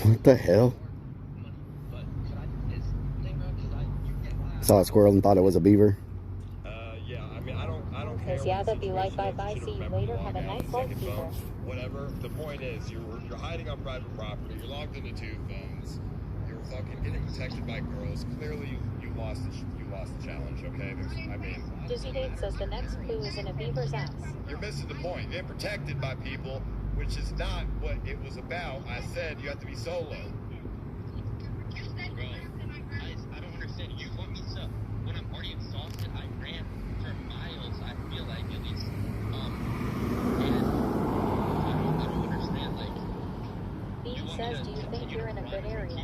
What the hell? Saw a squirrel and thought it was a beaver. Yeah, I mean, I don't care. Yeah, that'd be like bye-bye, see you later, have a nice life, Beaver. Whatever. The point is, you're hiding on private property. You're logged into 2 phones. You're fucking getting protected by girls. Clearly, you lost the challenge. Okay. I mean, Dizzy Date says the next clue is in a beaver's ass. You're missing the point. You're getting protected by people, which is not what it was about. I said you have to be solo. I don't understand. You want me to, when I'm already exhausted, I ran for miles, I feel like, at least. And I don't understand, like, Bean says, do you think you're in a good area?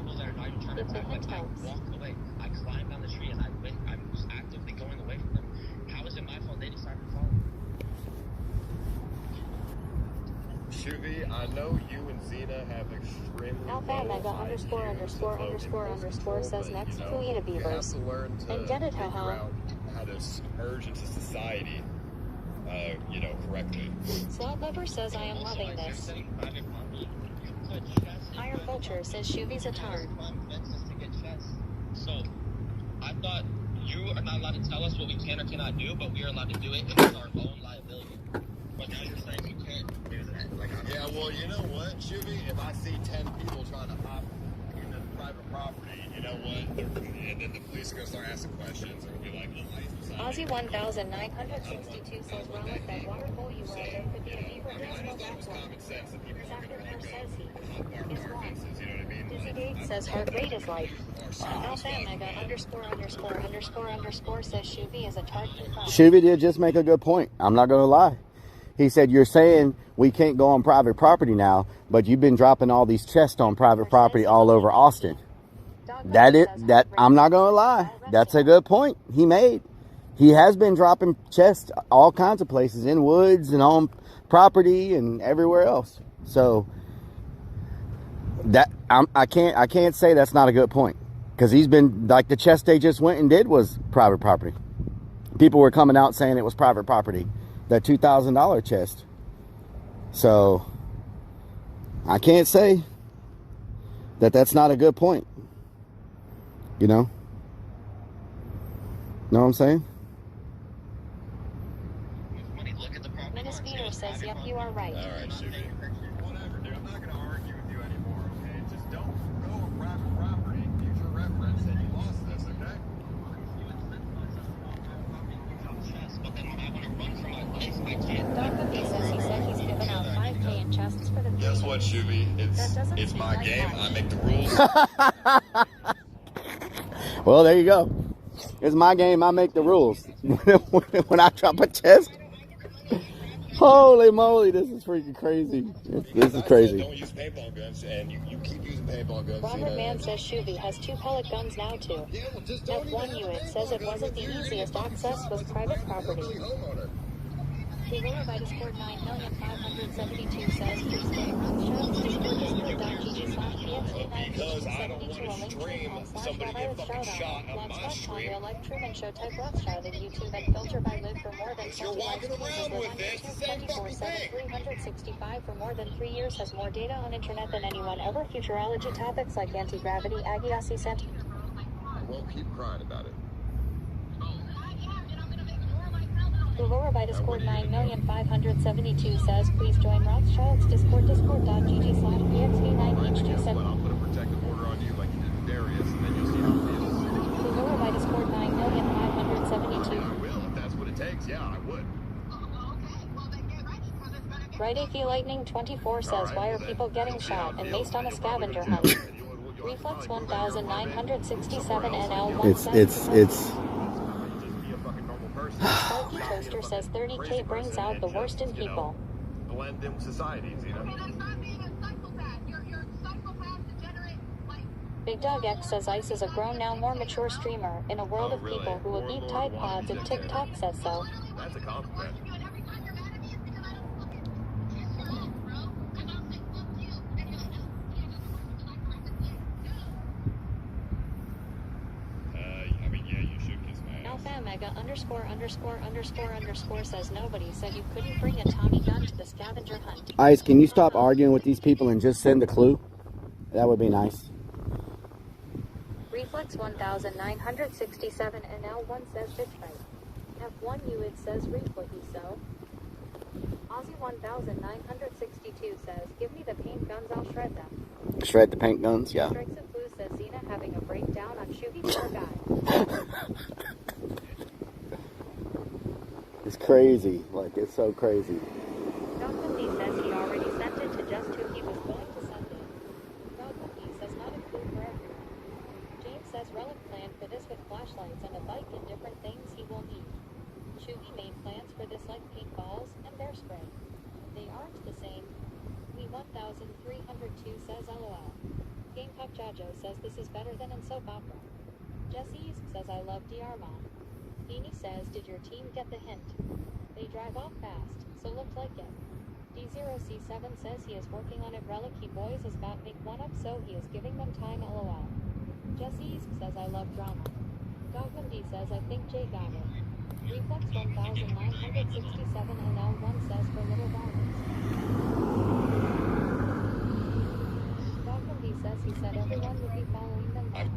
If the hint helps. I walked away. I climbed down the tree and I'm just actively going away from them. How is it my fault they decided to follow me? Shuvi, I know you and Zena have extremely Alpha____ says next clue in a beavers. And get it, haha. How to merge into society, correctly. Slot Lover says I am loving this. Iron Vulture says Shuvi's a tard. So, I thought you are not allowed to tell us what we can or cannot do, but we are allowed to do it, and it's our own liability. But now you're saying you can't do that. Yeah, well, you know what, Shuvi? If I see 10 people trying to hop into private property, you know what? And then the police are going to start asking questions, and we'll be like, Aussie 1962 says Relic, that wonderful you were there could be a beaver baseball background. Exactly says he is wrong. Dizzy Date says heart rate is life. Alpha Mega ____ says Shuvi is a tart. Shuvi did just make a good point. I'm not going to lie. He said, you're saying we can't go on private property now, but you've been dropping all these chests on private property all over Austin. I'm not going to lie. That's a good point he made. He has been dropping chests all kinds of places, in woods and on property and everywhere else. So that I can't say that's not a good point, because he's been, like, the chest they just went and did was private property. People were coming out saying it was private property, that $2,000 chest. So I can't say that that's not a good point. You know what I'm saying? Menace Peter says, yep, you are right. All right, Shuvi. Whatever, dude. I'm not going to argue with you anymore, okay? Just don't go on private property. Future reference, and you lost this, okay? Dr. P says he said he's given out 5K in chests for the future. Guess what, Shuvi? It's my game. I make the rules. Well, there you go. It's my game. I make the rules. When I drop a chest. Holy moly, this is freaking crazy. This is crazy. Don't use paintball guns, and you keep using paintball guns. Robert Mann says Shuvi has 2 pellet guns now, too. F1 Hewitt says it wasn't the easiest access, was private property. Taylor by Discord 9,572 says, please join Rothschild's Because I don't want to stream somebody get fucking shot on my stream. Like Truman Show type Rothschild in YouTube and filter by Live for more than 20 walking around with this, the same fucking thing. 365 for more than 3 years has more data on internet than anyone ever. Futurology topics like anti-gravity, Agiasi sent. I won't keep crying about it. Aurora by Discord 9,572 says, please join Rothschild's Discord, discord.gg/pxv9H27. I'll put a protective order on you like you did with Darius, and then you'll see how it feels. Aurora by Discord 9,572. I will, if that's what it takes. Yeah, I would. Friday Feel Lightning 24 says, why are people getting shot and based on a scavenger hunt? Reflex 1967 NL1. It's Sparky Toaster says 30K brings out the worst in people. Blend in societies, you know. Big Dog X says Ice is a grown now more mature streamer in a world of people who will eat Tide Pods if TikTok says so. That's a compliment. Alpha____ says nobody said you couldn't bring a Tommy gun to the scavenger hunt. Ice, can you stop arguing with these people and just send a clue? That would be nice. Reflex 1967 and L1 says bitch fight. F1U it says reflexy so. Aussie 1962 says give me the paint guns, I'll shred them. Shred the paint guns, yeah. Strikes of Blue says Xena having a breakdown on Shuby poor guy. It's crazy. Like, it's so crazy. Dr. Lee says he already sent it to just who he was going to send it. Dr. Lee says not a clue for everyone. James says Relic planned for this with flashlights and a bike and different things he will need. Shuby made plans for this like paintballs and bear spray. They aren't the same. We 1302 says LOL. Gamecock Jajo says this is better than in soap opera. Jesse's says I love Diarma. Beanie says, did your team get the hint? They drive off fast, so looked like it. D0C7 says he is working on it. Relic He boys has got make one up, so he is giving them time LOL. Jesse's says I love drama. Dogman D says I think Jay got it. Reflex 1967 and L1 says for little volumes. Dogman D says he said everyone would be following them down.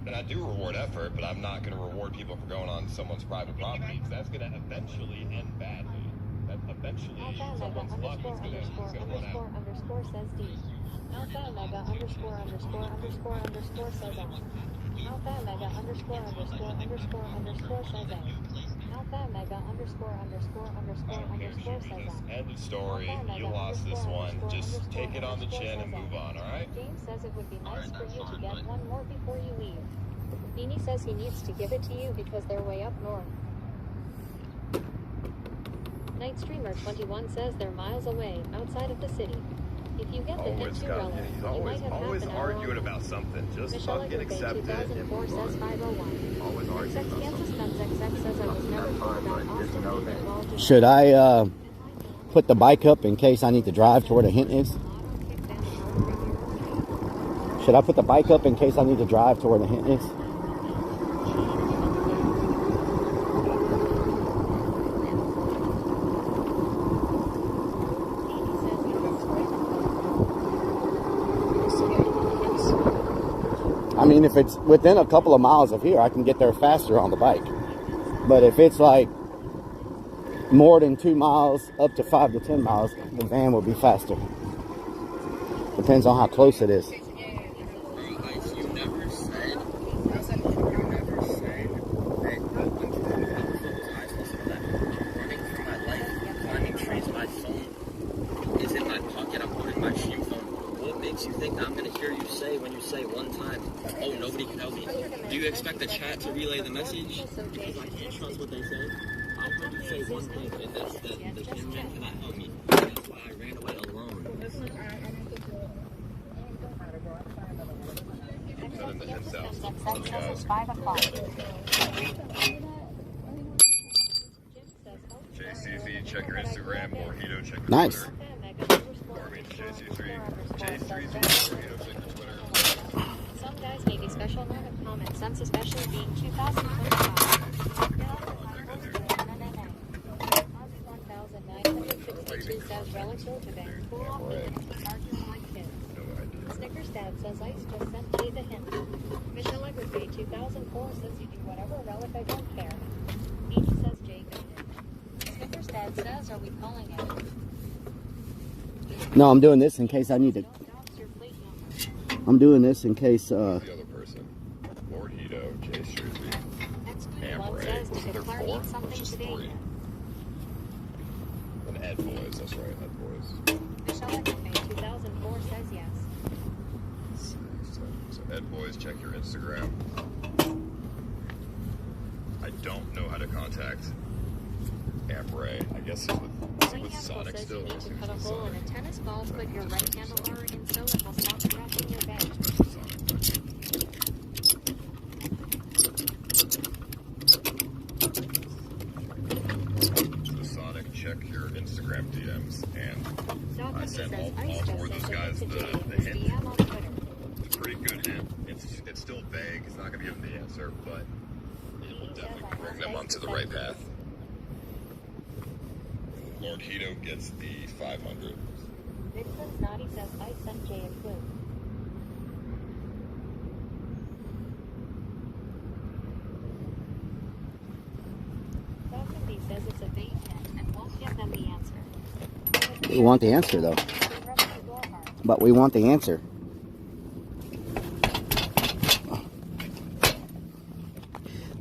And I do reward effort, but I'm not going to reward people for going on someone's private property, because that's going to eventually end badly. That eventually, someone's luck is going to run out. Underscore says D. Alpha Omega underscore says A. Alpha Omega underscore says A. Alpha Omega underscore says A. End of story. You lost this one. Just take it on the chin and move on, alright? James says it would be nice for you to get one more before you leave. Beanie says he needs to give it to you because they're way up north. Night Streamer 21 says they're miles away, outside of the city. If you get the hint too relevant, He's you might have always half an hour arguing on. about something. Just Michelle fucking accept it. 2004 says 501. Always arguing about Kansas Guns XX says I was never told about Austin being involved in. Should I put the bike up in case I need to drive to where the hint is? Should I put the bike up in case I need to drive to where the hint is? I mean, if it's within a couple of miles of here, I can get there faster on the bike. But if it's like more than 2 miles, up to 5 to 10 miles, the van will be faster. Depends on how close it is. Do you expect the chat to relay the message? Because I can't trust what they say. I heard you say one thing, and that's that the Kinman cannot help me. That's why I ran away alone. JCZ, check your Instagram. Morhito, check your Nice. Twitter. Or I mean, JC3, J3Z, Morhito, check your Twitter. Some guys make a special amount of comments, some especially being 2025. 1962 says Rellik I today. Cool off minutes to argue like kids. Snickers Dad says Ice just sent Jay the hint. Michelle Evergay 2004 says you do whatever Rellik I don't care. Amy says Jay got it. Snickers Dad says, are we calling it? No, I'm doing this in case I need to. I'm doing this in case. The other person. Morhito, J Shrewsbury. Says, did the clerk eat something today? And Ed Boys, that's right, Ed Boys. Michelle Evergay 2004 says yes. So Ed Boys, check your Instagram. I don't know how to contact Ambre. I guess it's with Sonic says still. you need to cut a hole in a tennis ball, put your right handlebar in so it will stop scratching your bed. So Sonic, check your Instagram DMs, and I sent all four of those guys the hint. It's a pretty good hint. It's still vague. It's not going to give them the answer, but it will definitely bring them onto the right path. Lord Hito gets the 500. Vixen's Naughty says I sent Jay a clue. Falcon B says it's a vague hint and won't give them the answer. We want the answer though. But we want the answer.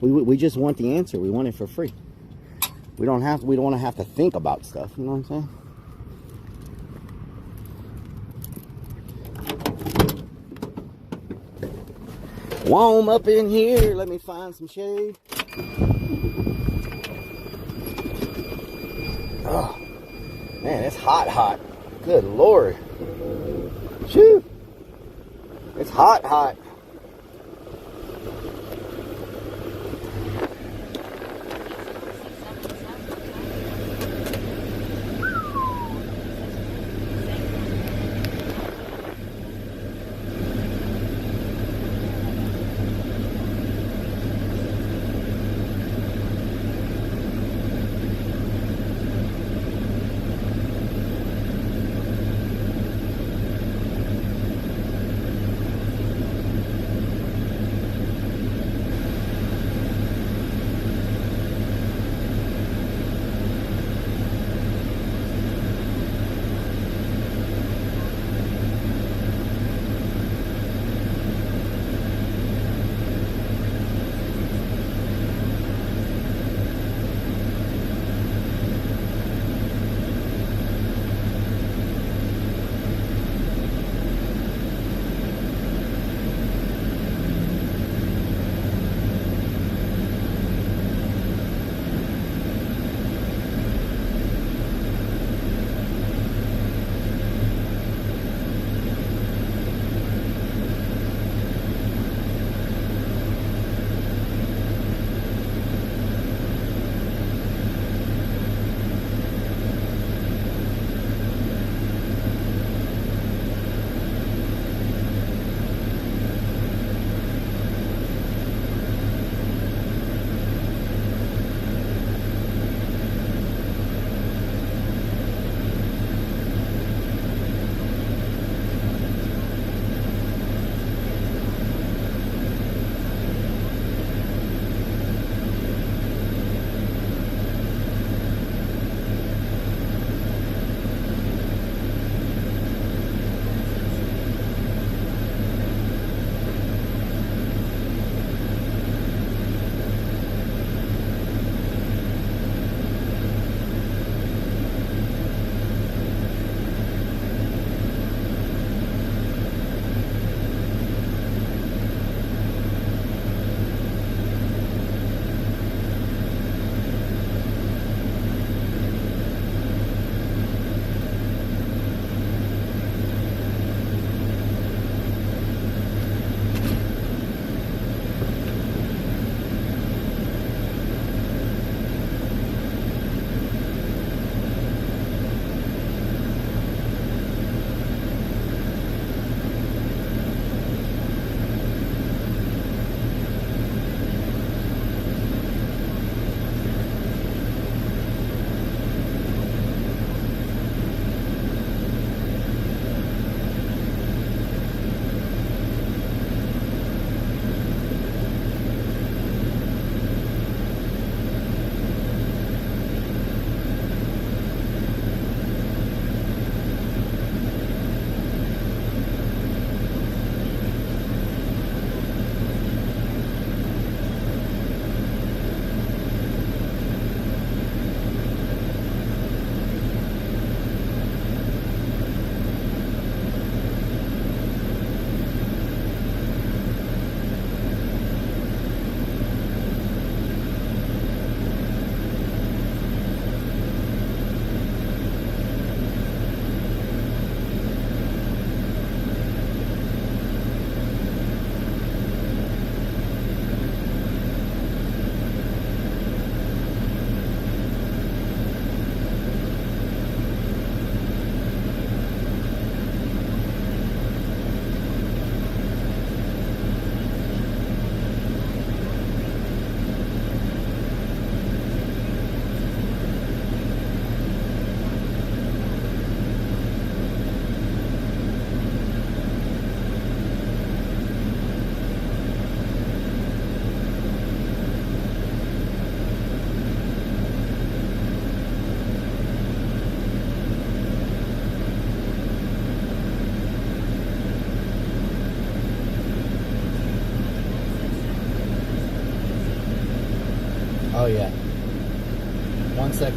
We just want the answer. We want it for free. We don't want to have to think about stuff. You know what I'm saying? Warm up in here. Let me find some shade. Oh, man, it's hot. Good Lord. Shoo. It's hot.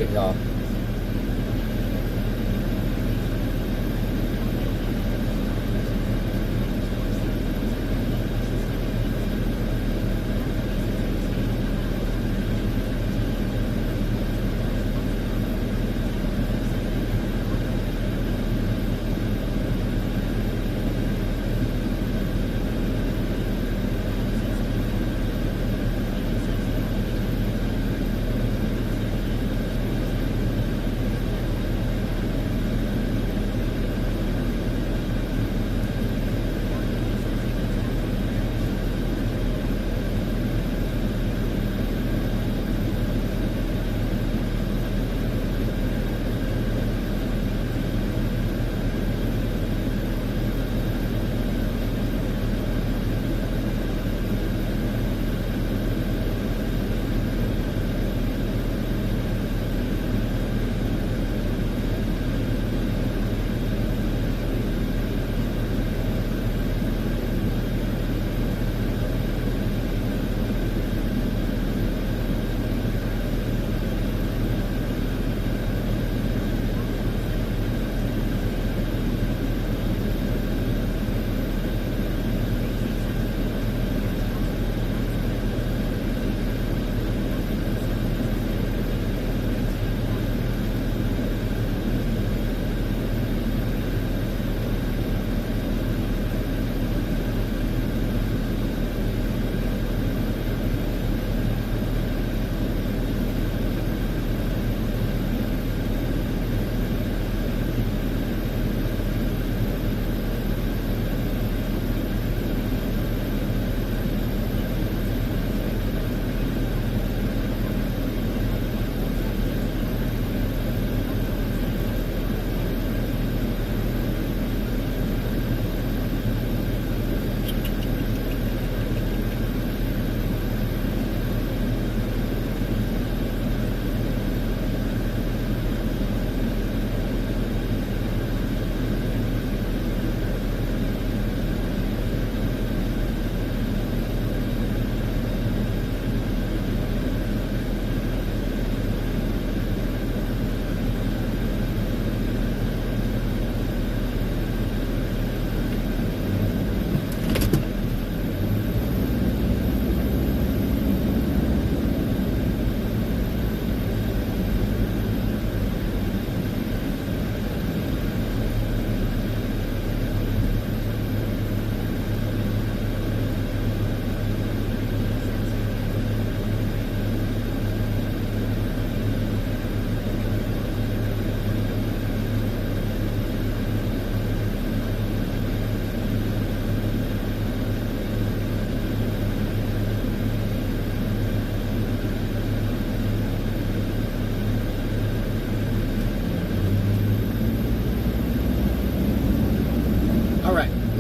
Look at y'all.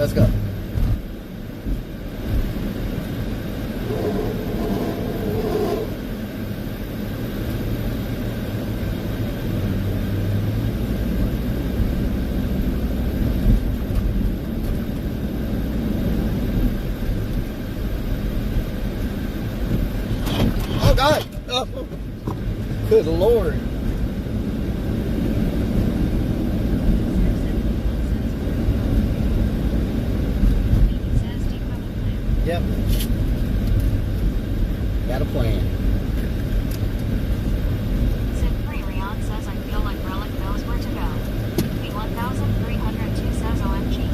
Let's go. Oh God! Oh, good Lord! Yep. Got a plan. Leon says I feel like Rellik knows where to go. B1302 says OMG.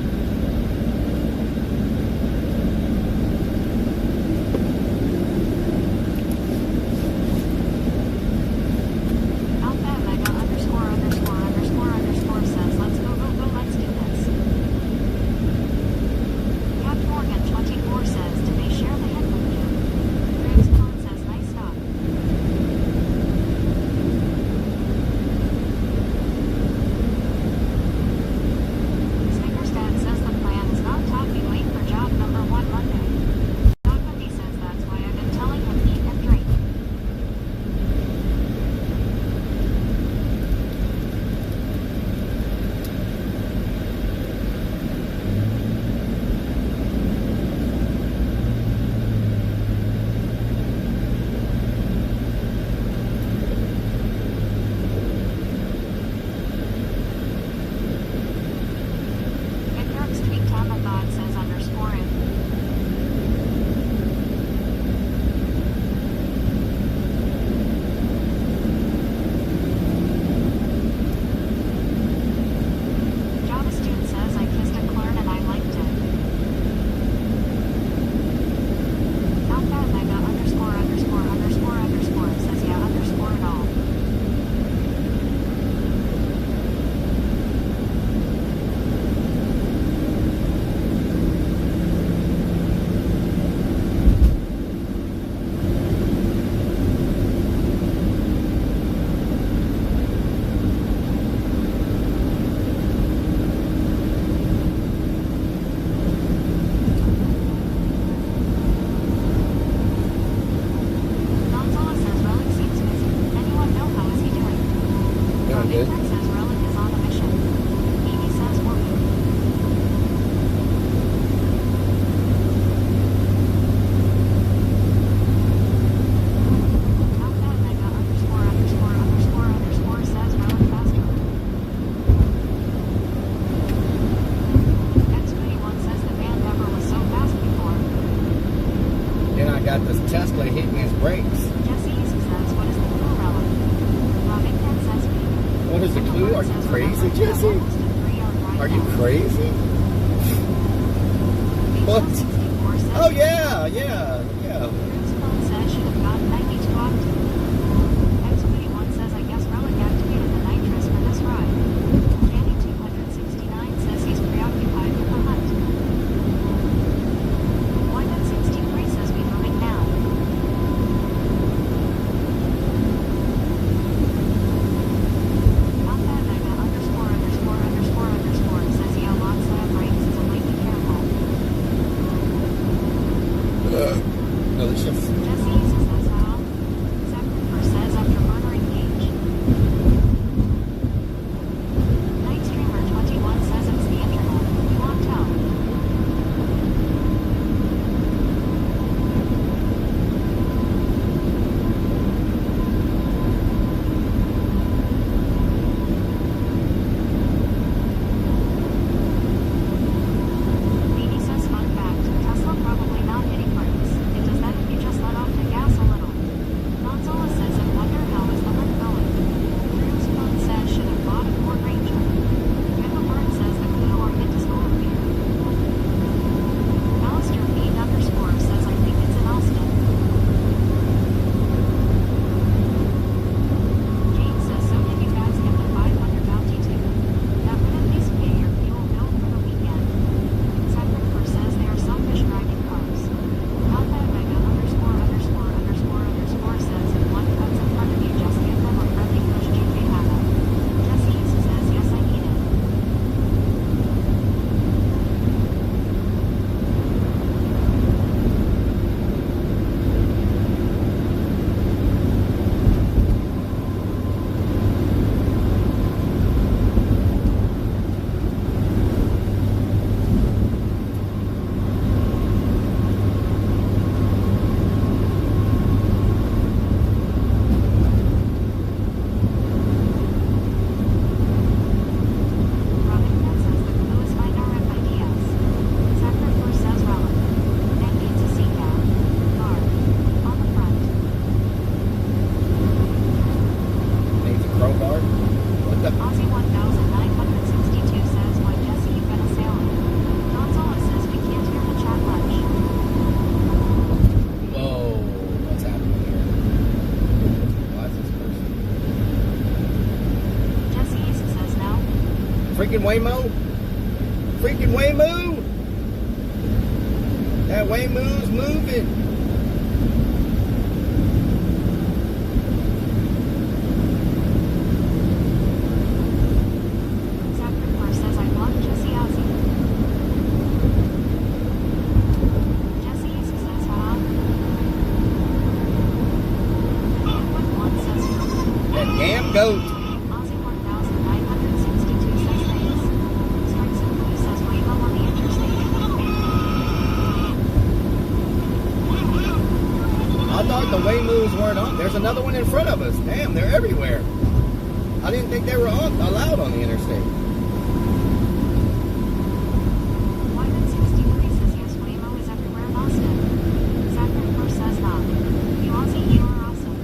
good. Says Rellik is on a mission. Amy says we're moving. Then I got this Tesla hitting his brakes. What is the clue? Are you crazy, Jesse? Are you crazy? What? Oh yeah. Says I guess Rellik activated the nitrous for this ride. Danny 269 says he's preoccupied with the hunt. 163 says we're moving now. Says he unlocks that brakes so might be careful. Delicious. Jesse says that's how. Zachary says after murdering Gage. Night Streamer 21 says it's the internet. We won't tell. Beanie says fun fact. Tesla probably not hitting brakes. It does that if you just let off the gas a little. Gonzalez says I wonder how is the hunt going. Drew's phone says should have bought a Ford Ranger. Riverburn says the clue or hit to school here. Alistair B _ says I think it's in Austin. James says so did you guys get the 500 bounty too? That would at least pay your fuel bill for the weekend. Zachary says there are some fish driving cars. Not that mega _ says if one comes in front of you just give them a friendly push GK Hannah. Jesse says yes I need it. Robin says the clue is find our FIDs. Zachary says Rellik. Then needs a Scav. Guard. On the front. Needs a crowbar. What the? Aussie 1962 says why Jesse you've been a sailor. Gonzalez says we can't hear the chat much. Whoa, what's happening here? Why is this person? Jesse says no. Freaking Waymo? Freaking Waymo! That Waymo's moving. Zachary says I blocked Jesse Aussie. Jesse says huh? Input 1 says That damn goat. Aussie 1962 says thanks. Strikes and Blue says Waymo on the interstate. I thought the Waymo's weren't on. There's another one in front of us. Damn, they're everywhere. I didn't think they were allowed on the interstate. 163 says yes, Waymo is everywhere in Austin. Zachary says not. You Aussie, you are awesome.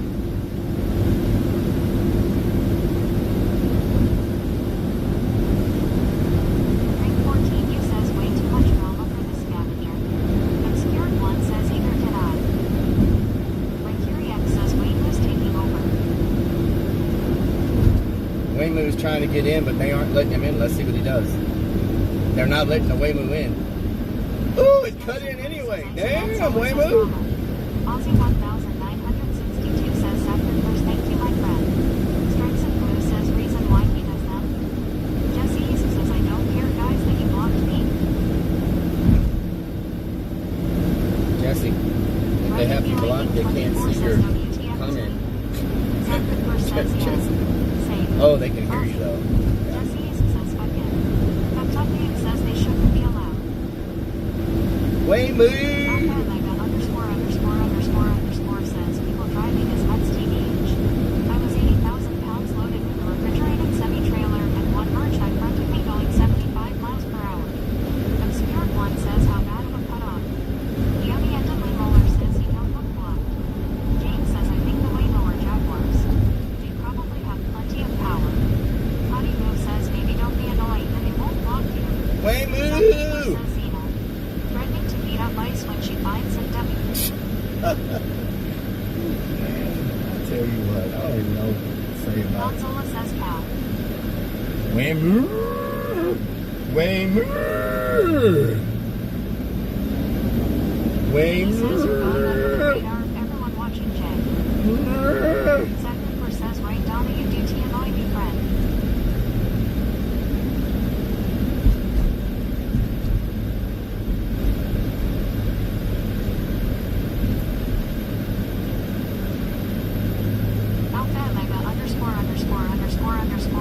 Ring 14 you says way too much drama for this scavenger. Obscured 1 says either did I. Mercuriac says Waymo's taking over. Waymo's trying to get in, but they aren't letting him in. Let's see what he does. They're not letting the Waymo in. Ooh, it cut in anyway. Damn, Waymo. Aussie 1962 says Zachary thank you my friend. Strikes and Blue says reason why he does them. Jesse says I don't care guys that you blocked me. Jesse, if they have you blocked, they can't see your comment. Zachary says yes. Same. Oh, they can hear you though. Jesse says again. Kentucky says they shouldn't be allowed. Way move! Says people driving is Mets TVH. I was 80,000 pounds loaded with a refrigerated semi-trailer and one merge that fronted me going 75 miles per hour. Obscured one says how bad of a cut-off. Yummy Endedly Molar says you don't look blunt. James says I think the Waymo are Jaguars. They probably have plenty of power. Potty Move says maybe don't be annoying and they won't block you. Waymo! Says Zena. Threatening to beat up Ice when she finds some W. Tell you what, I don't even know what to say about it. Gonzola says cow. Waymo! Waymo! He says you're going under the Waymo! radar of everyone watching Jay. Second says right down at you do TMI be friend.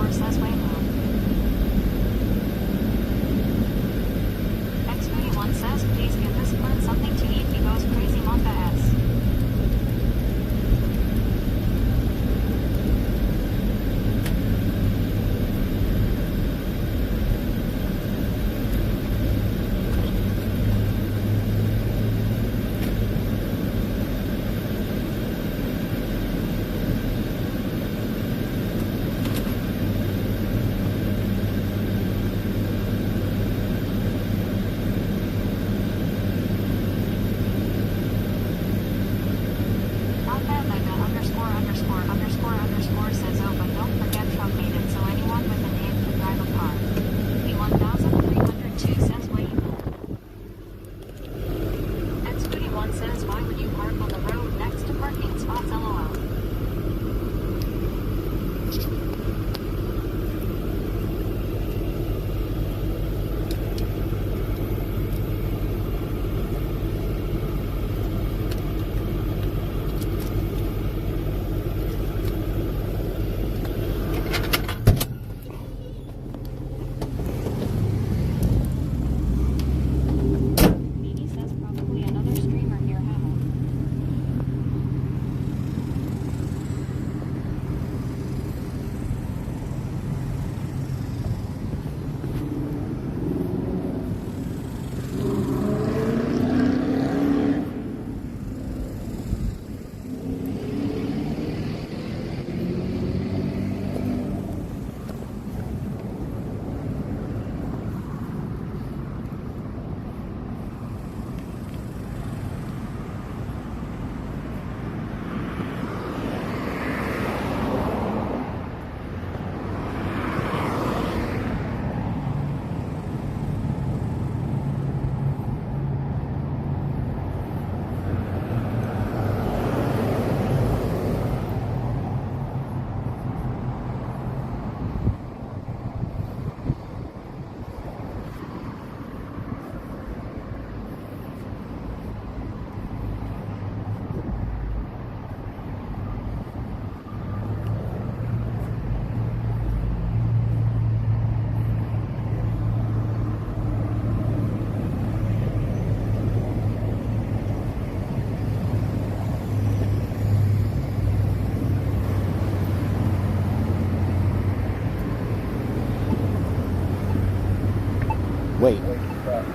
Alpha says Waymo. X31 says please give this bird something to eat. He goes crazy Mamba S. Underscore says oh but don't forget Trump made it so anyone with a name can drive a car. P1302 says Waymo. X21 says why would you park on the road next to parking spots LOL.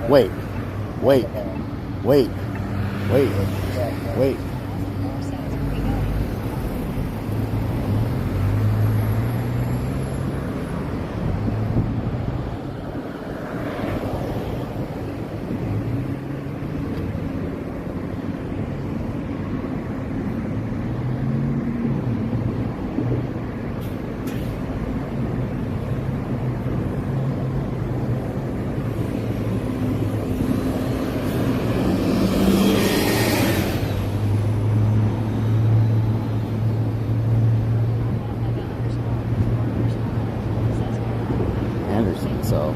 Wait. Anderson, so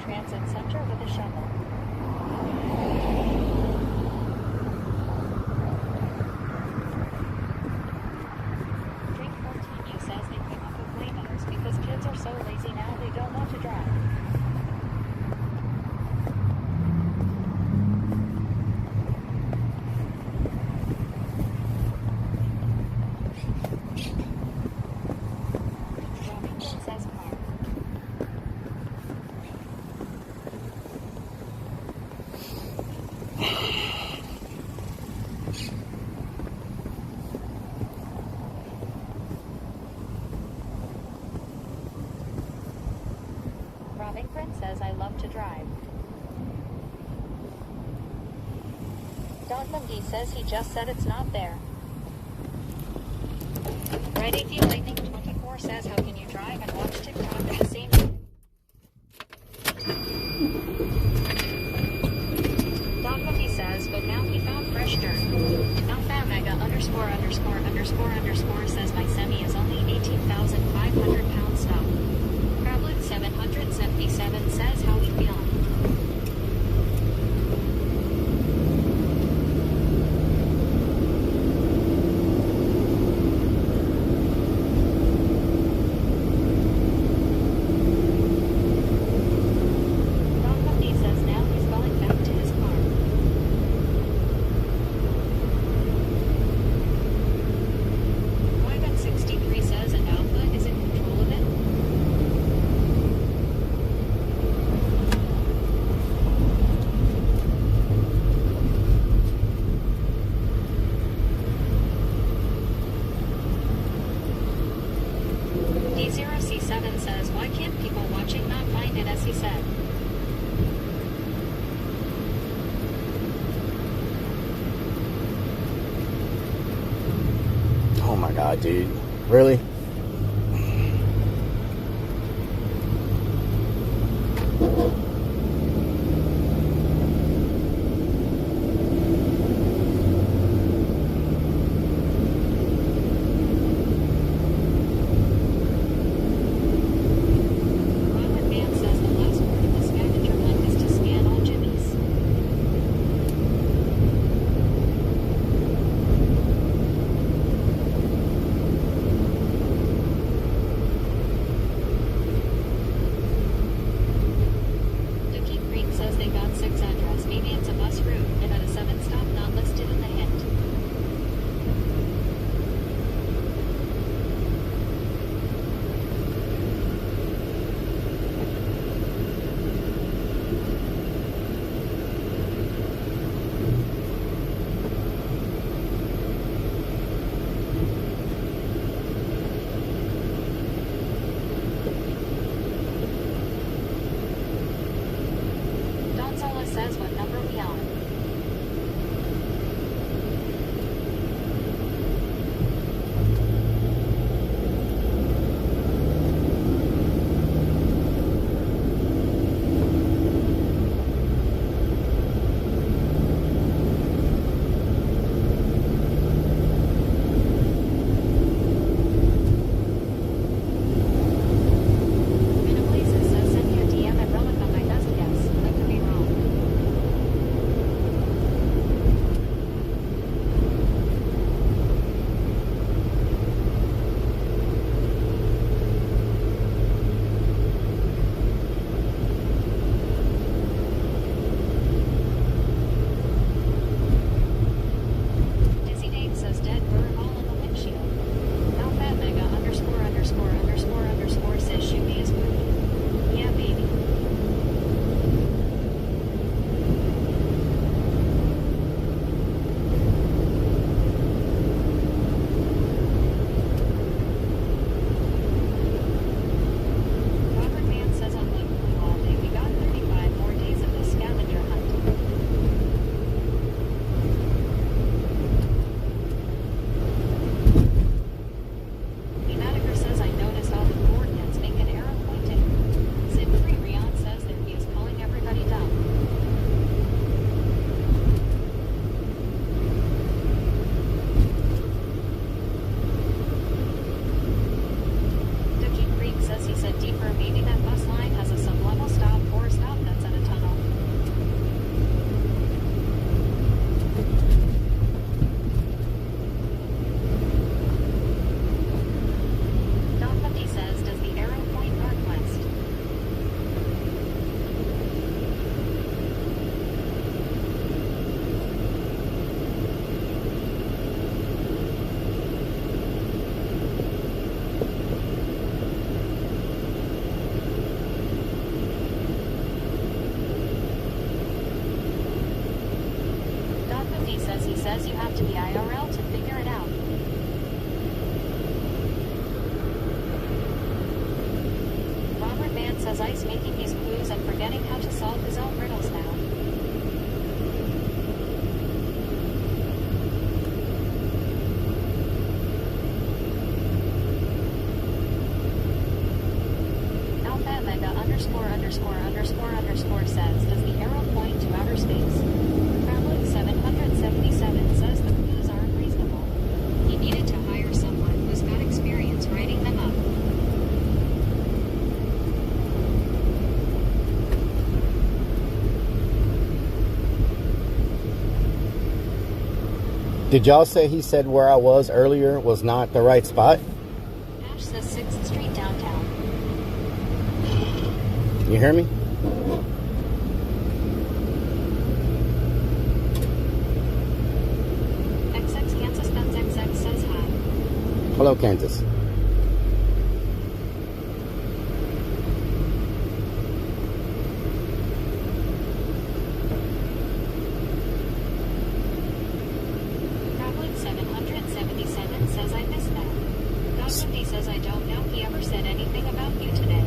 transit center with a shovel. Drink 14U says they came up with Waynos because kids are so lazy now they don't want to drive. Robinson says car. Robbing Friend says I love to drive. Don Mundy says he just said it's not there. Red AT Lightning 24 says how can you drive and watch TikTok at the same time? Don Mundy says, but now he found fresh dirt. Mega ____ says my semi is only 18,500 pounds now. Crablet 777 says how we feeling. Don Mundy says now he's going back to his car. Wyman 63 says an Alpha is in control of it. D0C7 says why can't people watching not find it as he said? Oh my god, dude. Really? Robert Mann says the last word of the scavenger hunt is to scan all jimmies. Dookie Creek says they got 6 address. Maybe it's a bus route and at a 7 stop not listed in the hint. Gonzalez says what number we on. Minneplaces says send me a DM at Relic on my best guess. I could be wrong. says you have to be IRL to figure it out. Robert Mann says ICE making these clues and forgetting how to solve his own riddles now. ____ says, does the arrow point to outer space? Traveling 777 says the clues aren't reasonable. He needed to hire someone who's got experience writing them up. Did y'all say he said where I was earlier was not the right spot? Ash says 6th Street downtown. You hear me? XX Kansas Guns XX says hi. Hello, Kansas. Traveling 777 says I missed that. Dr. says I don't know he ever said anything about you today.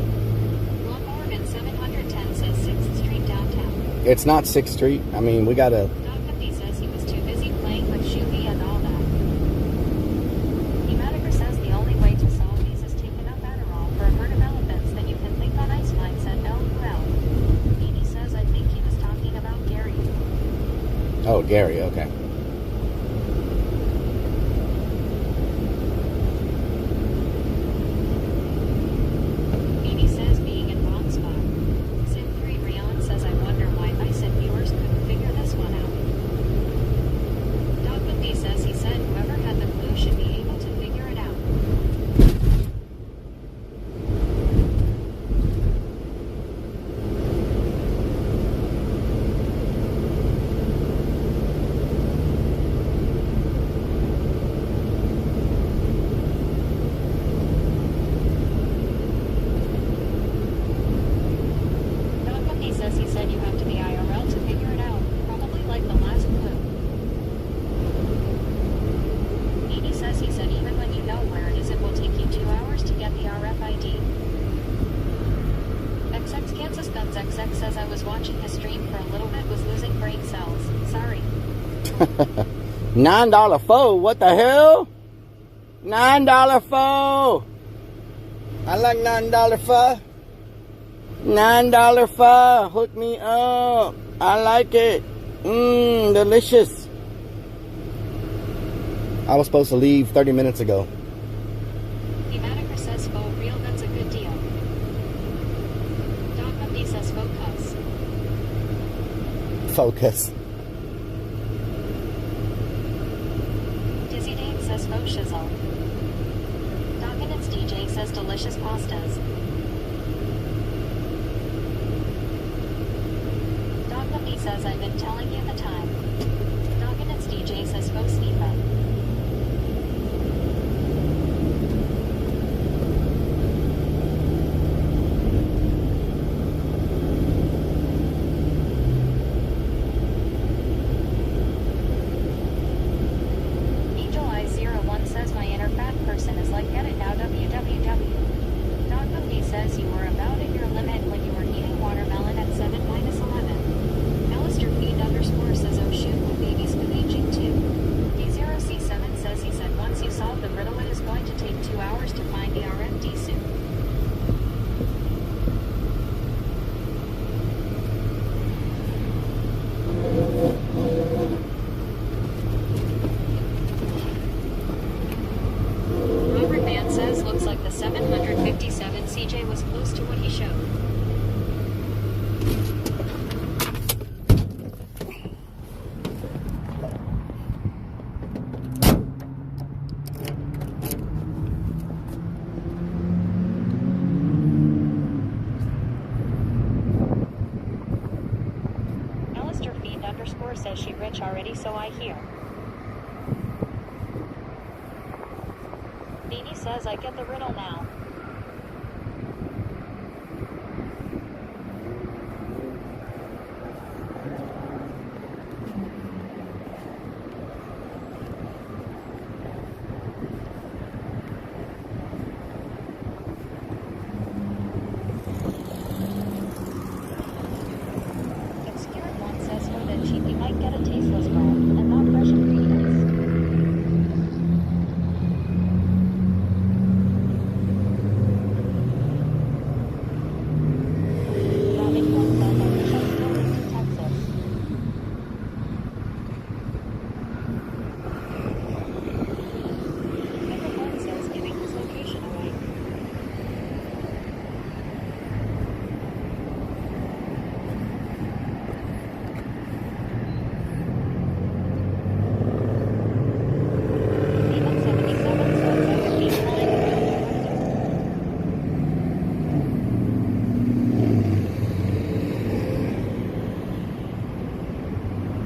Long Morgan 710 says 6th Street downtown. It's not 6th Street. I mean, we gotta... Dr. says he was too busy playing with Shuby and all that. Hematiker says the only way to solve these is taking up Adderall for herd developments, then you can think on Ice Mine said no, well. Edie says I think he was talking about Gary. Oh, Gary, okay. Edie says being in wrong spot. Sim3 Rion says I wonder why Ice and viewers couldn't figure this one out. Dogwood D says he said whoever had the clue should be able to figure it out. Dogwood D says he said you have to be IRL to figure it out, probably like the last clue. Edie says he said even when you know where it is, it will take you 2 hours to get the RFID. XX Kansas Guns XX says I was watching his stream for a little bit, was losing brain cells. Sorry. $9 foe, what the hell? $9 foe. I like $9 foe. $9 foe, hook me up. I like it. Mmm, delicious. I was supposed to leave 30 minutes ago. Hematiker says for real, that's a good deal. Dogwood D says focus. Focus. Dizzy Dane says faux shizzle. Dogginit's DJ says delicious pastas. Dogwood D says I've been telling you the time. Dogginit's DJ says faux sneaker. Angel Eye 01 says my inner fat person is like get it now www. Dogwood D says you were about at your limit when you were eating watermelon at 7-11. Alistair Feed _ says oh shoot, my baby's been aging too. D0C7 says he said once you solve the riddle it is going to take 2 hours to find the RFD suit. Robert Mann says looks like the 757 CJ was close to what he showed. Alistair Feed _ says she rich already, so I hear. Beanie says I get the riddle now.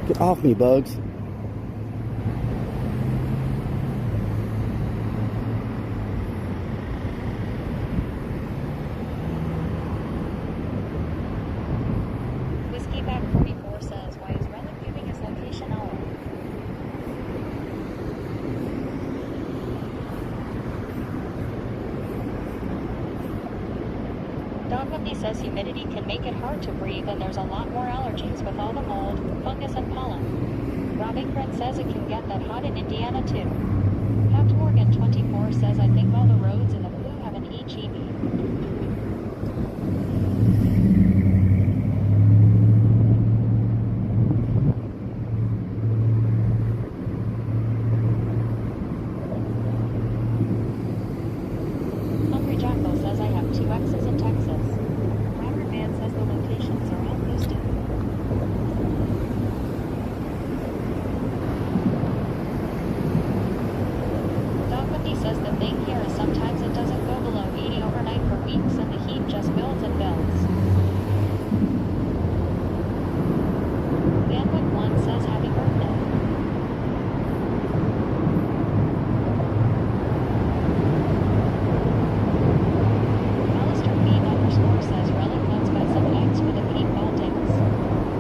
Get off me, bugs. Whiskey Back 44 says, why is Rellik giving his location all? Dog Whippy says humidity can make it hard to breathe and there's a lot more allergies with all the mold, fungus, and pollen. Rob Ingrid says it can get that hot in Indiana too. Pat Morgan 24 says, I think all the roads in the blue have an HEB. Hungry Jackal says, I have 2 X's in Texas. Robert Man says the locations are all posted. Dog Whippy says the thing here is sometimes it doesn't go below 80 overnight for weeks and the heat just builds and builds. Bandwick 1 says happy birthday. Alistair Bean _ says Rellik once got some eggs for the paintball dicks.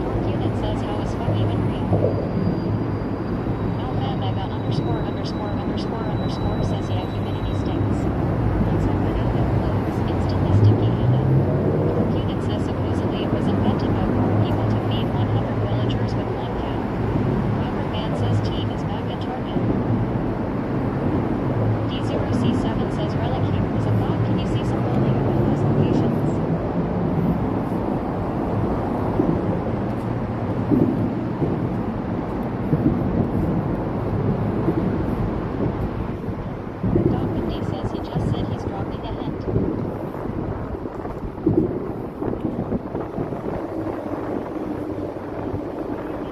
Dork Unit says how is fuck even real? Mega ___ says yeah, humidity stinks. Once I went out in clothes, instantly sticky handed. Dork Unit says supposedly it was invented by poor people to feed 100 villagers with 1 cow. Robert Man says team is back at Target. D0C7 says Rellik here is a thought. Can you see some building around those locations? Dog Whippy says he just said he's dropping a hint.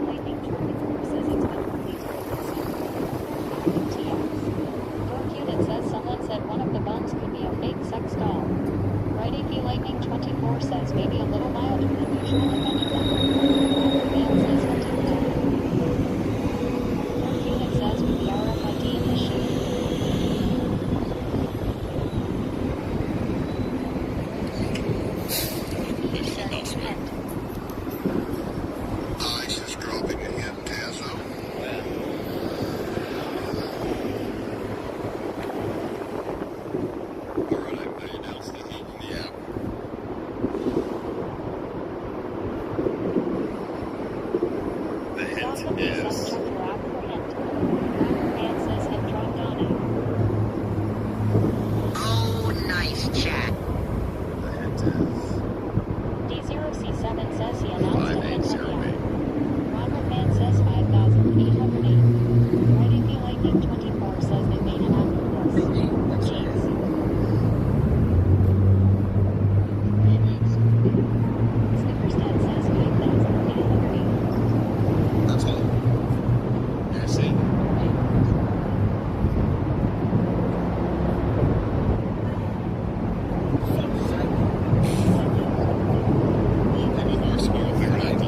Lightning 24 says it's been released with TX. Dork Unit says someone said one of the buns could be a fake sex doll. Right AP Lightning 24 says maybe a little milder than usual if anything. Robert Man says hunting dog. Dork Unit says with the RFID in the shoe. Ice is dropping again, Tazo. Alright, I announced the heat in the app. The hint is... Oh, nice chat. The hint is... D0C7 says he announced a hint in the app. Robert Man says 5,808. Right AP Lightning 24 says they made an app for this. Jeez. Snickersdad says 5,808. That's all. Yeah, see? Gremlin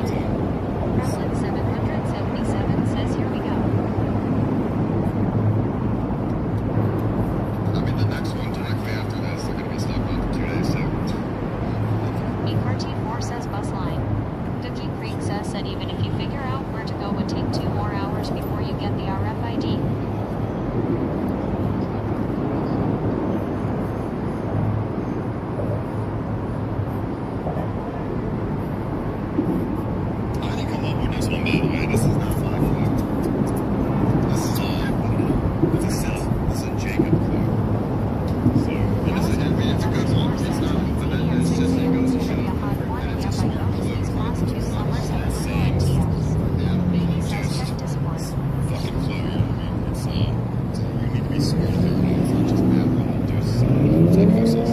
777 says here we go. I mean, the next one directly after this, they're going to be stuck on for 2 days, too. BCART4 says bus line. Dookie Creek says that even if you figure out where to go, it would take 2 more hours before you get the RFID. I didn't come up with this one, by the way. This is not my clue. This is it's a setup. This is a Jacob clue. So, and this is, I mean, it's a good one. It's not, but then it's just, it goes to show. And it's a smart clue. It's that same, just fucking clue, you know what I mean? It's, you need to be smart there. It's not just mad rolling, do check yourself.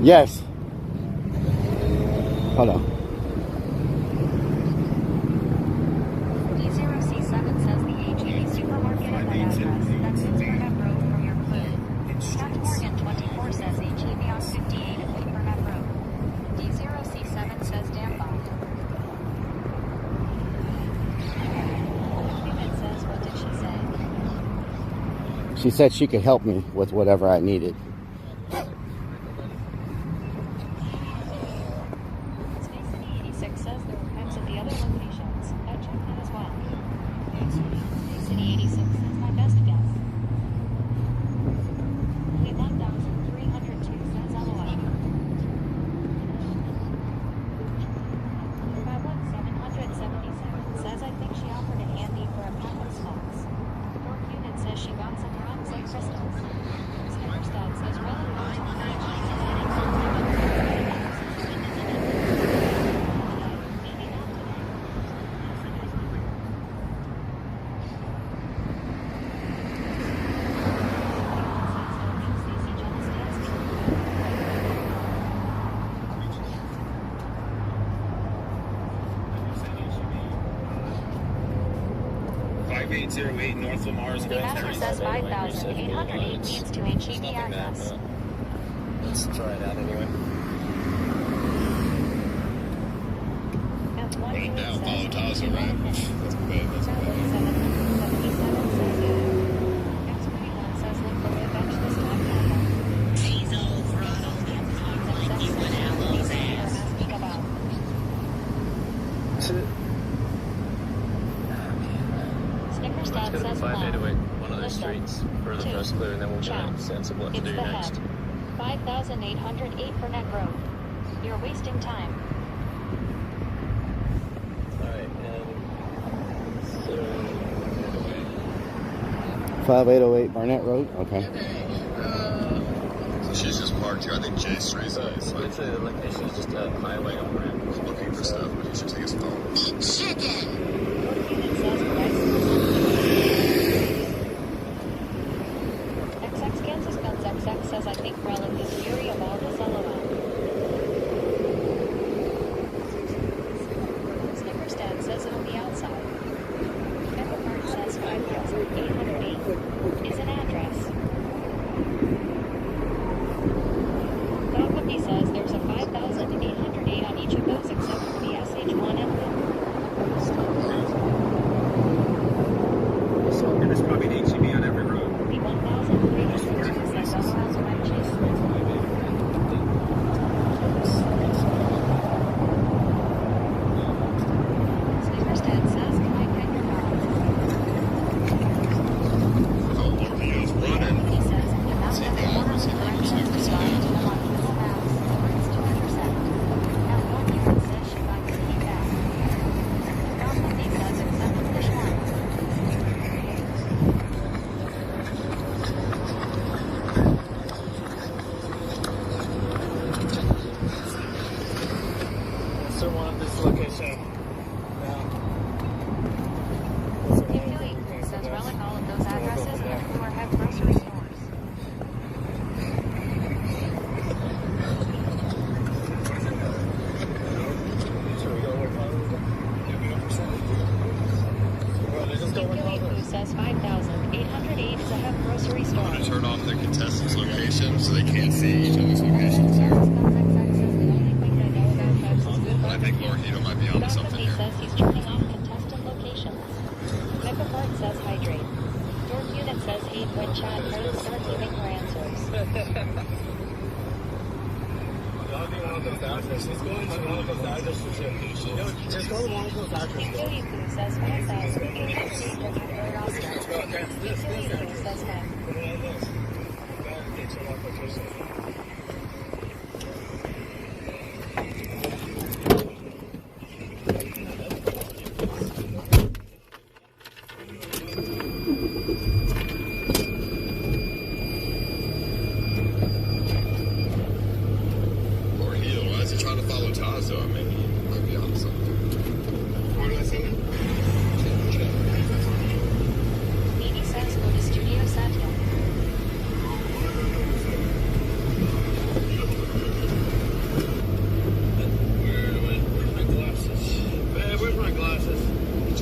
Yes. Hold on. D0C7 says the HEB supermarket at that address. That's Pittsburgh Road from your clue. Pat Morgan 24 says HEB on 58 at Cooper She said she could help me with whatever I needed. Space City 86 says there were pets at the other locations. I checked that as well. Space City 86 says my best guess. The 1,302 says LOL. 51777 says I think she offered a handy for a pack of smokes. The Dork unit says she got some rocks like crystals. Skipperstad says Rellik I North Lamar's The master says 5,808 needs to HEB address. Let's try it out anyway. Right now, follow Tazo, right? That's bad. That's bad. 777 says you. X21 says look for revenge this time. Diesel throttle gets hot like you went Alo's ass. Asking about. Skipperstad says 5808, one of those Listen. streets for the first clear, and then we'll get a sense of what to It's do the next. head. 5,808 for Neck Road. You're wasting time. Alright, and so 5808 Barnett Road. Okay. So she's just parked here. I think J Street's it's a location, it's just a highway on ramp. He's looking for stuff, but he should take his phone. Chicken! XX Kansas Guns XX says I think Rellik is weary of all this LOL. Skipperstad says it'll be outside. Everhart says 5,808 is an address. Dogpuppy says there's a 5,808 on each of those except for the SH1 emblem. And there's probably an HEB on every road. The 1,302 says otherwise when I'm chasing. Skipperstad says can I pet your dog? Torpedo's running. He says the amount of the corner of the direction is described on Google Maps is 2%. Now one unit says she got to keep back. Dogpuppy says except for fish one. So one of this location. Yui says Rellik all of those addresses or have grocery stores. Yui says 5,808 is a have grocery I'm store. going to turn off the contestants' location so they can't see each other's locations here. But I think Lorhito might be onto something He here. says he's turning off contestant locations. Necropart says hydrate. Dork unit says hate when chat knows start giving her answers. Just go into one of those addresses. Just go to one of those addresses. Yui says 5,808 for Hydrate Oscar. Yui says 5. Lorhito, why is he trying to follow Tazo? I mean, he might be onto something. Where do I send him? Mimi says go to Studio Satya. Where's my glasses? Man, where's my glasses?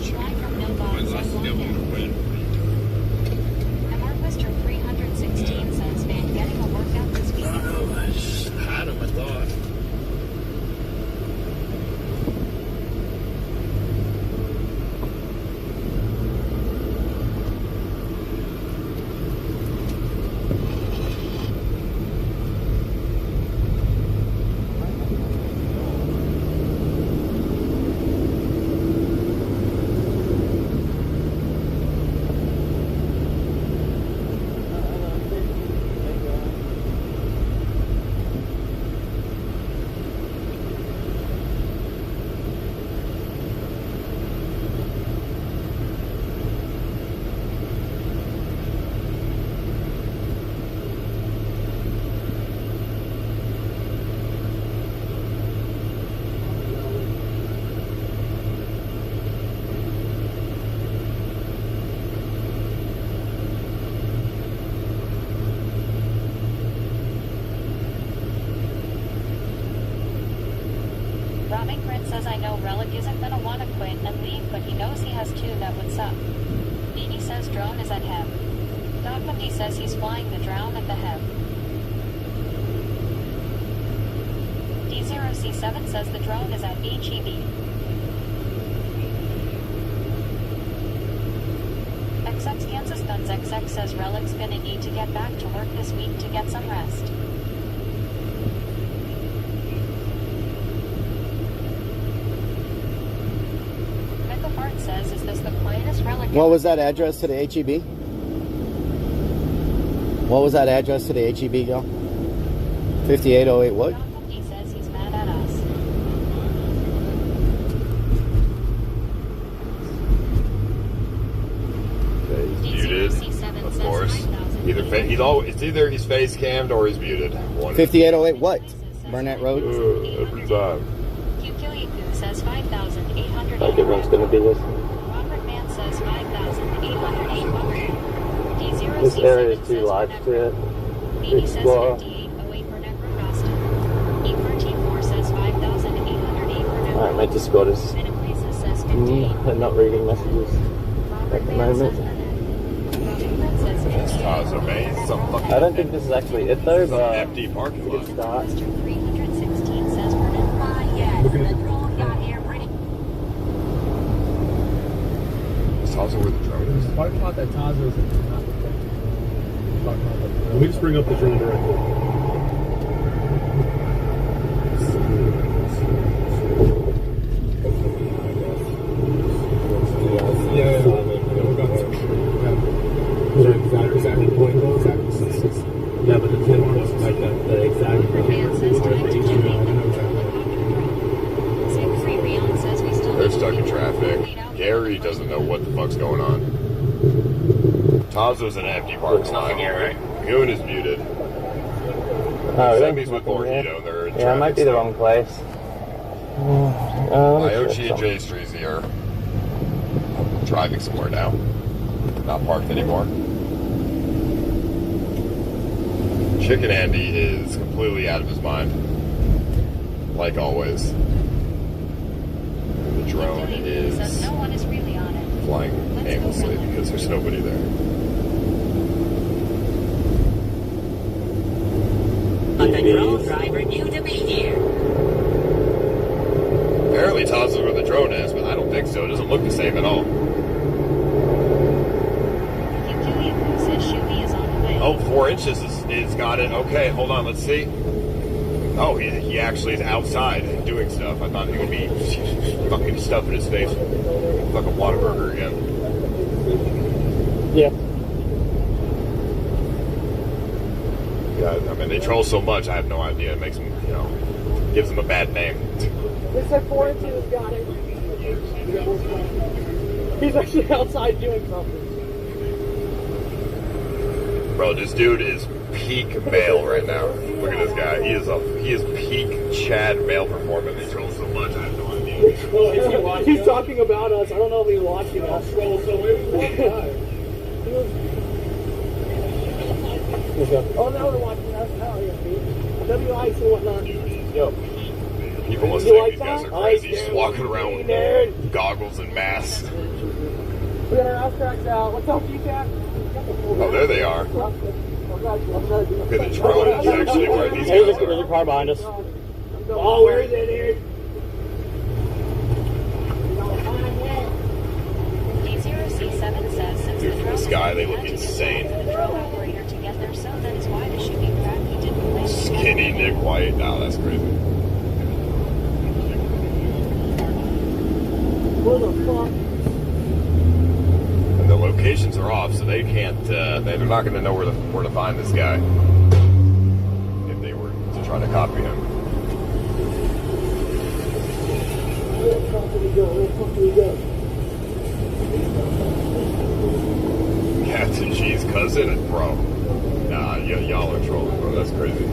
Fly from No God says Devil London. to win. And Marquister 316 says man getting a workout this week. I don't know, I just had them, I thought. Swimming Grin says I know Rellik isn't gonna wanna quit and leave, but he knows he has two that would suck. Beanie says drone is at Heb. Dogmundy says he's flying the drone at the Heb. D0C7 says the drone is at HEB. XX Kansas Guns XX says Rellik's gonna need to get back to work this week to get some rest. Fart says, is this the quietest Rellik? What was that address to the HEB? What was that address to the HEB, y'all? 5808 what? He says he's mad at us. Muted, of course. It's either he's face cammed or he's muted. 5808 what? Burnett Road? Every time. QQEQ says 5,800. Like everyone's gonna be this. Robert Mann says 5,808. This area is too large to explore. 5808 Burnett Road, Austin. E134 says 5,808 Burnett Alright, my Discord is not reading messages at the moment. I don't think this is actually it though, but empty parking lot. Good start. 316 says Burnett. Yes, the drone got here pretty. Is Tazo where the drone is? The parking lot that Tazo is in. Let me just bring up the drone directly. Yeah, exactly point though, exactly. Yeah, but the 10 was like the exact. They're stuck in traffic. Gary doesn't know what the fuck's going on. Tazo's in an empty parking lot. Goon is muted. Semi's with Morgito. They're in yeah, it might be the wrong place. IOG and J Street's here. Driving somewhere now. Not parked anymore. Chicken Andy is completely out of his mind. Like always. The drone is no one is really on it. flying aimlessly because there's nobody there. But the drone driver knew to be here. Apparently Tazo's where the drone is, but I don't think so. It doesn't look the same at all. Oh, 4 inches is got it. Okay, hold on, let's see. Oh, he actually is outside doing stuff. I thought he would be fucking stuffing his face. Fucking Whataburger again. Yeah. Yeah, I mean, they troll so much, I have no idea. It makes them, you know, gives them a bad name. They said 4 inches got it. He's actually outside doing something. Bro, this dude is peak male right now. Look at this guy. He is peak Chad male performance. He trolls so much, I have no idea. He's talking about us. I don't know if he's watching us. Oh, now they're watching us. Hell yeah, dude. WIs and whatnot. Yo. People must think these guys are crazy. Just walking around with goggles and masks. We got our abstracts out. What's up, GCAT? Oh, there they are. Look at the drone. It's actually where these guys are. There's a car behind us. Oh, where is it, dude? D0C7 says since Dude, this guy, they look insane. the drone operator to get there, so that is why the shooting crap he didn't land. Skinny Nick White. No, that's crazy. What the fuck? And the locations are off, so they can't. They're not going to know where to find this guy if they were to try to copy him. Where the fuck did he go? Where the fuck did he go? Captain G's cousin, bro. Nah, y'all are trolling, bro. That's crazy.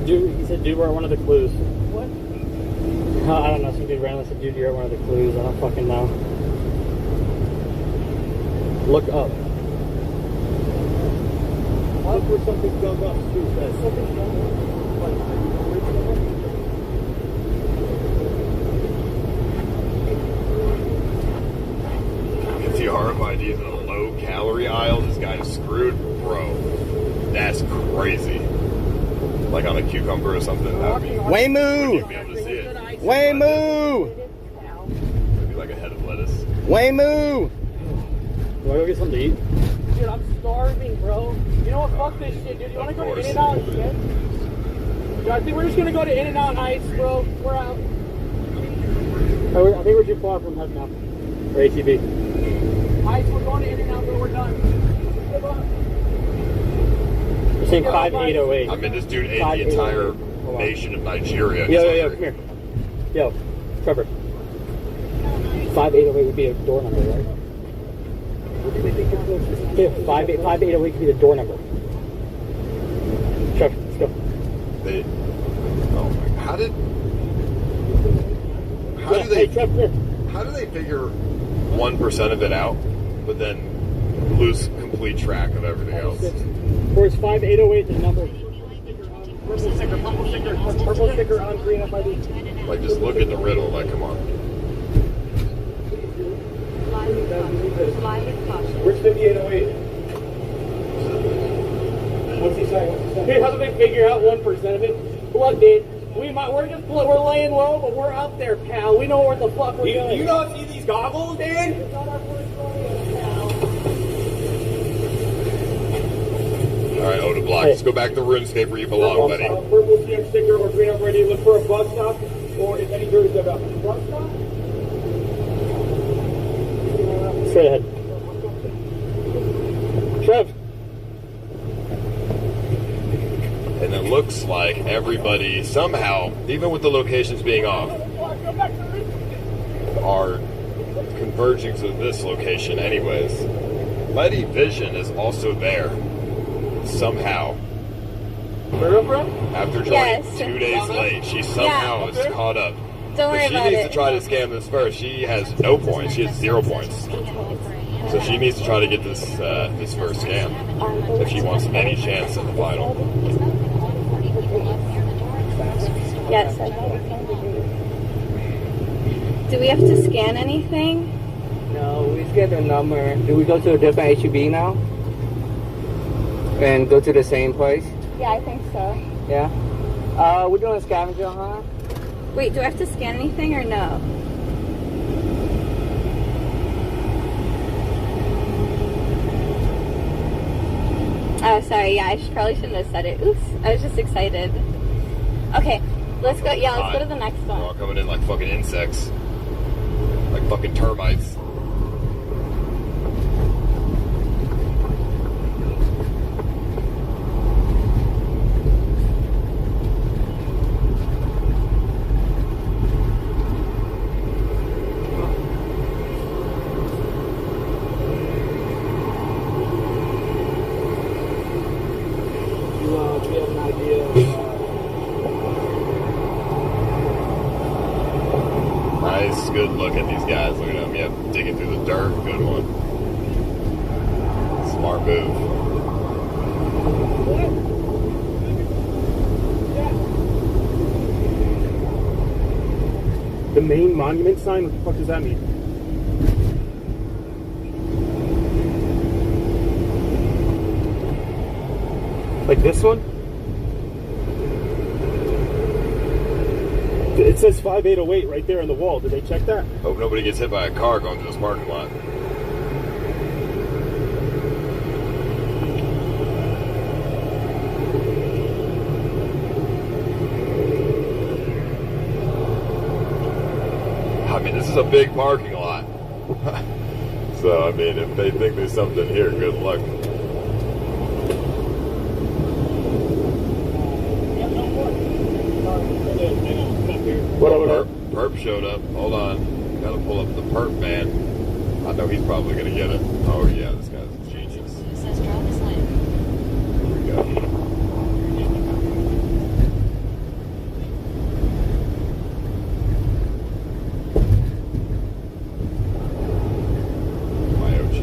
He said, dude, we're one of the clues. What? I don't know. Some dude randomly said, dude, you're one of the clues. I don't fucking know. Look up. Look where something dug up too. Something dug up. If the RFID is in a low calorie aisle, this guy is screwed, bro. That's crazy. Like on a cucumber or something. Waymoo! You'd be able to see it. Waymoo! It'd be like a head of lettuce. Waymoo! Do I go get something to eat? Dude, I'm starving, bro. You know what? Fuck this shit, dude. You want to go to In-N-Out instead? Dude, I think we're just going to go to In-N-Out Heights, bro. We're out. I think we're too far from Head now. Or ATV. Heights, we're going to In-N-Out, bro. We're done. You're saying 5808. I mean, this dude ate the entire nation of Nigeria. Yo, come here. Yo, Trevor. 5808 would be a door number, right? Yeah, 5808 could be the door number. Trevor, let's go. Oh my God. How do they figure 1% of it out, but then lose complete track of everything else? Or is 5808 the number? Purple sticker on green FID. Like, just look at the riddle, like, come on. Where's 5808? What's he saying? Hey, how do they figure out 1% of it? Look, dude, we're laying low, but we're up there, pal. We know what the fuck we're doing. You don't see these goggles, dude? It's not our first rodeo, pal. Alright, Oda Block, let's go back to RuneScape where you belong, buddy. Purple CM sticker or green up ready. Look for a bus stop, or if any dirt is about bus stop. Straight ahead. Trev. And it looks like everybody somehow, even with the locations being off, are converging to this location anyways. Letty Vision is also there somehow. After joining 2 days late, she somehow is caught up. Don't worry about it. She needs to try to scam this first. She has no points. She has 0 points. So she needs to try to get this this first scam if she wants any chance at the final. Yes. Do we have to scan anything? No, we just get the number. Do we go to a different HEB now? And go to the same place? Yeah, I think so. Yeah? We're doing a scavenger hunt. Wait, do I have to scan anything or no? Oh, sorry. Yeah, probably shouldn't have said it. Oops. I was just excited. Okay, let's go. Yeah, let's go to the next one. They're all coming in like fucking insects. Like fucking termites. Nice, good look at these guys. Look at them. Yep, digging through the dirt. Good one. Smart move. The main monument sign? What the fuck does that mean? Like this one? It says 5808 right there on the wall. Did they check that? Hope nobody gets hit by a car going through this parking lot. I mean, this is a big parking lot. So, I mean, if they think there's something here, good luck. Perp showed up. Hold on. Gotta pull up the perp man. I know he's probably gonna get it. Oh yeah, this guy's a genius. Here we go. My OG.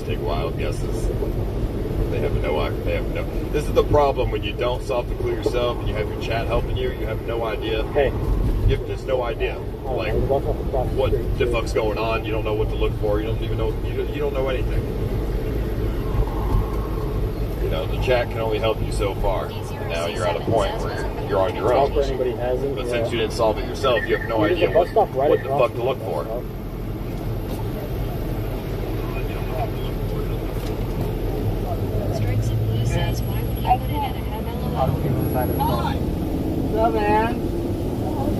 just take wild guesses. They have no idea. They have no. This is the problem when you don't solve the clue yourself and you have your chat helping you. You have no idea. Hey, you have just no idea. Like what the fuck's going on? You don't know what to look for. You don't even know. You don't know anything. You know, the chat can only help you so far. And now you're at a point where you're on your own. But since you didn't solve it yourself, you have no idea what the fuck to look for. Strikes and Blue says, why would you put it at a head LOL? So, man.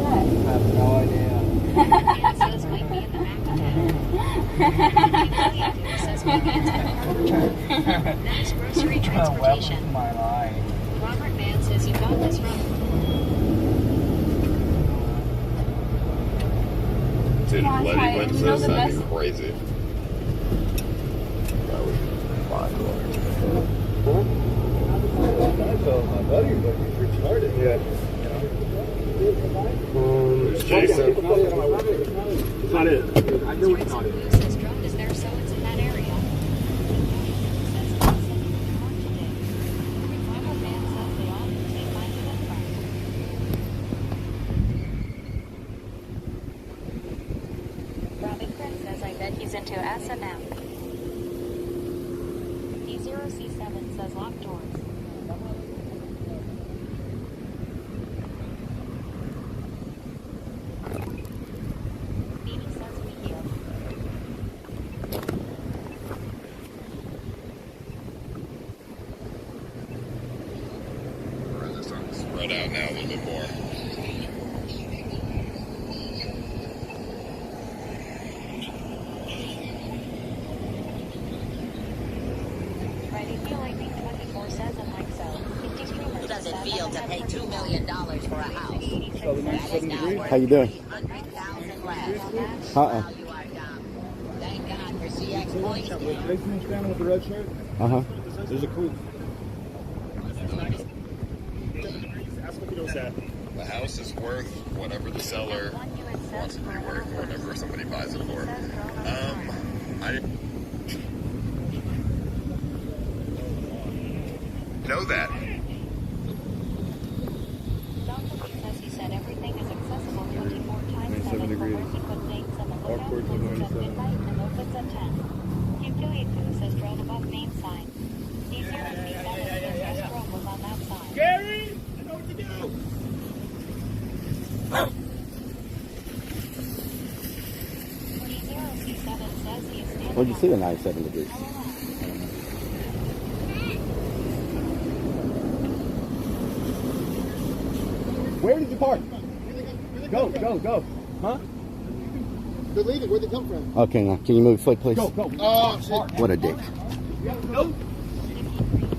I have no idea. Dan says, might be in the back of town. Says, maybe it's got a hard turn. That is grocery transportation. Robert Mann says, you got this wrong. Dude, Letty wins this, that'd be crazy. That would be fine. My buddy, but he's retarded. Yeah. There's Jason. It's not it. I knew it's not it. Says, drone is there, so it's in that area. Robert Mann says, they all take mine to that front. Robin Chris says, I bet he's into S&M. D0C7 says, lock doors. Beanie says, we heal. They're starting to spread out now a little bit more. Friday Feel Lightning 24 says, and like so. 50 streamers. Does it feel to pay $2 million for a house? How you doing? 300,000 less. Uh-uh. You are dumb. Thank God for CX points. Jason standing with the red shirt? Uh-huh. There's a clue. Ask what he knows that. The house is worth whatever the seller wants it to be worth, whatever somebody buys it for. I didn't know that. Dr. says he said everything is accessible 24 times 7 for work. He put dates on the lookout, closes at midnight, and opens at 10. Q282 says drone above main sign. D0C7 says yes, drone was on that sign. Gary, I know what to do. 20C7 says he is standing. What'd you see at 97 degrees? Where did you park? Go. Huh? They're leaving. Where'd they come from? Okay, now, can you move your foot, please? Go. What a dick.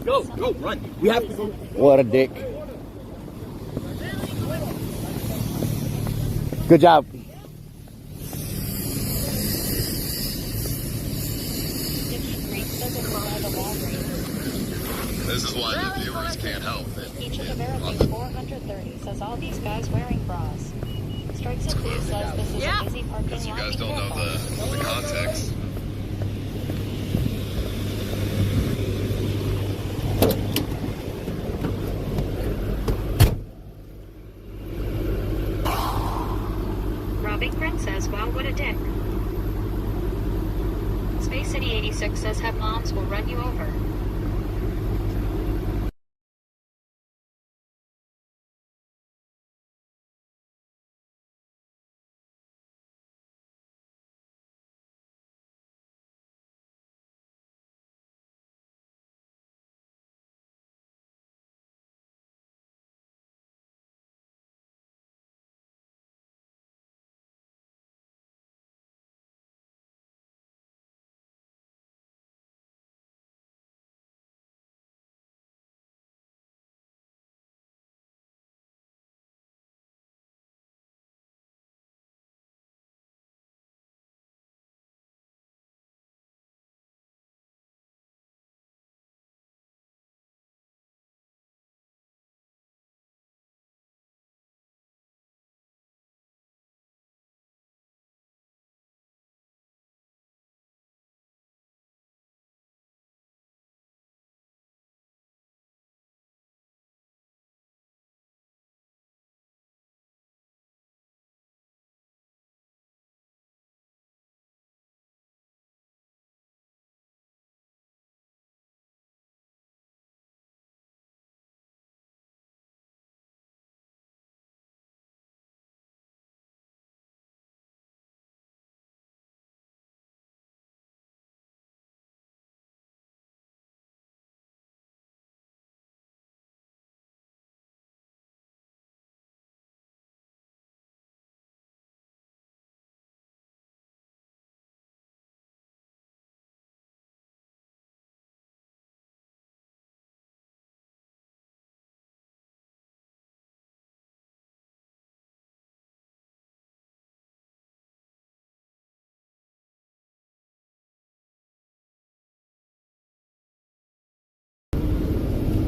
Go, run. We have to go. What a dick. Good job. This is why the viewers can't help it. Each of the barrels 430 says all these guys wearing bras. Strikes and Blue says this is a busy parking lot. You guys don't know the context. Robbing Friend says, wow, what a dick. Space City 86 says, have moms will run you over.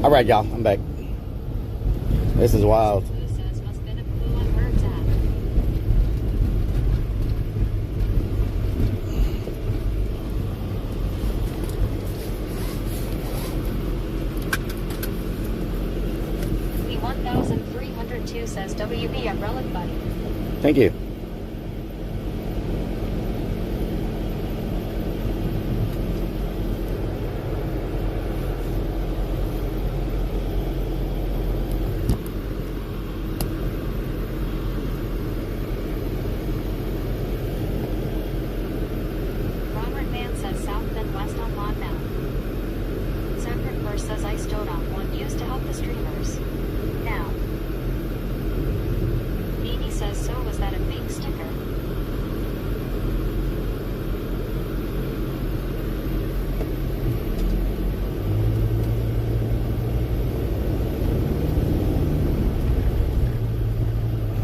All right, y'all, I'm back. This is wild. The 1302 says WB at Rellik Buddy. Thank you. Robert Mann says south then west on Lawn Mound. Separate Verse says I stowed on one used to help the streamers. Now. Nini says so was that a fake sticker?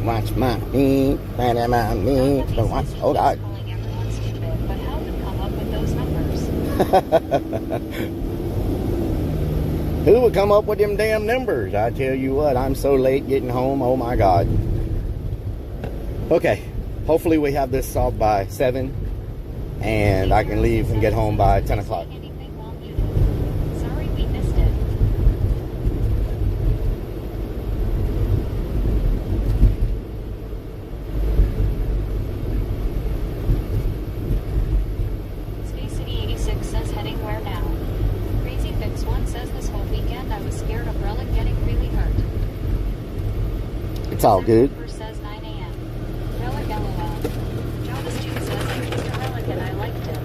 Watch my feet, better my feet. Watch. Oh God. But how did come up with those numbers? Who would come up with them damn numbers? I tell you what, I'm so late getting home. Oh my God. Okay, hopefully we have this solved by 7 and I can leave and get home by 10 o'clock. Sorry we missed it. Space City 86 says heading where now? Crazy Fix 1 says this whole weekend I was scared of Rellik getting really hurt. It's all good. First says 9 a.m. Rellik LOL. Jonas 2 says I used a Rellik and I liked it.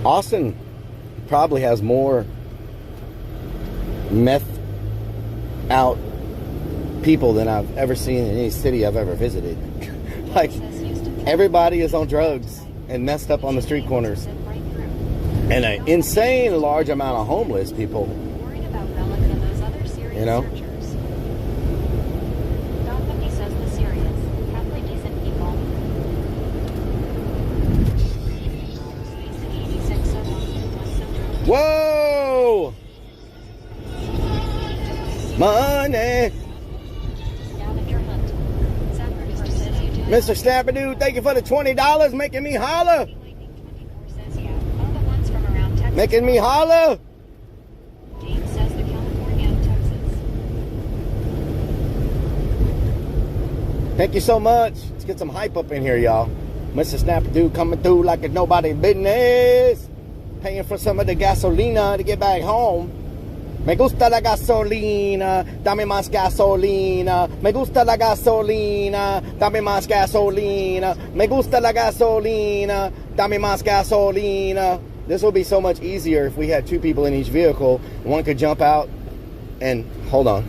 Austin probably has more meth out people than I've ever seen in any city I've ever visited. Like, everybody is on drugs and messed up on the street corners. And an insane large amount of homeless people. You know? Don 50 says the serious. Halfway decent people. Whoa! Money! Mr. Snappadoo, thank you for the $20, making me holler! Making me holler! James says the California of Texas. Thank you so much. Let's get some hype up in here, y'all. Mr. Snappadoo coming through like it's nobody's business. Paying for some of the gasolina to get back home. Me gusta la gasolina, dame más gasolina. Me gusta la gasolina, dame más gasolina. Me gusta la gasolina, dame más gasolina. This would be so much easier if we had 2 people in each vehicle. One could jump out and, hold on.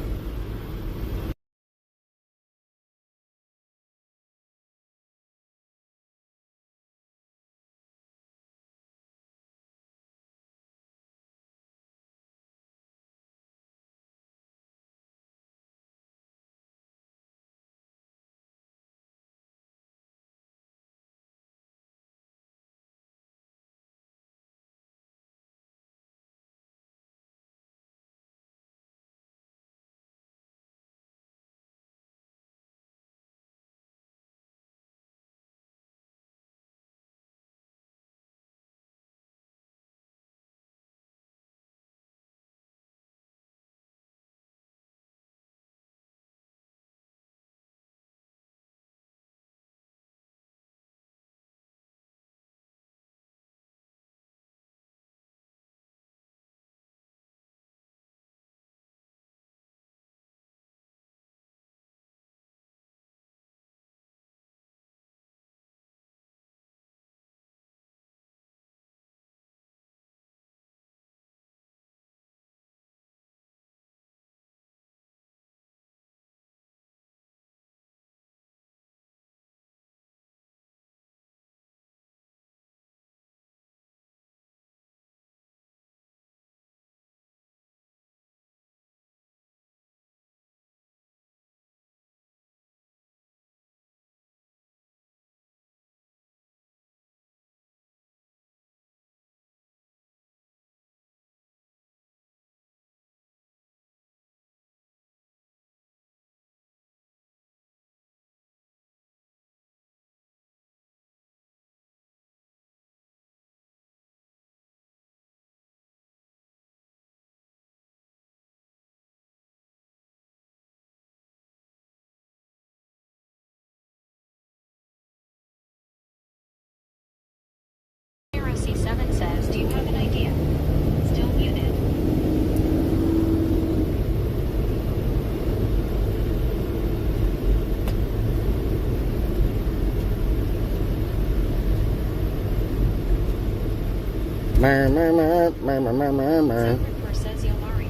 Mer, mer, mer, mer, mer, mer, mer, mer. Ripper says yo Mario.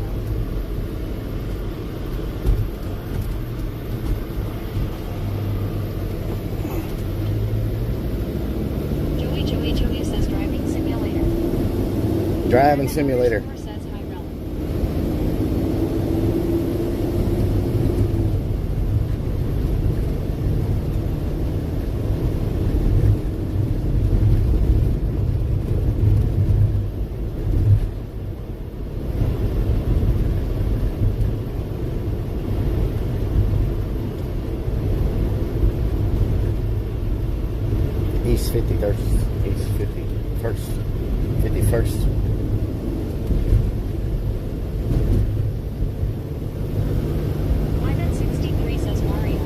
Joey says driving simulator. Driving simulator. Says IRL. East 51st. East 51st. 51st. Wyman 63 says Mario.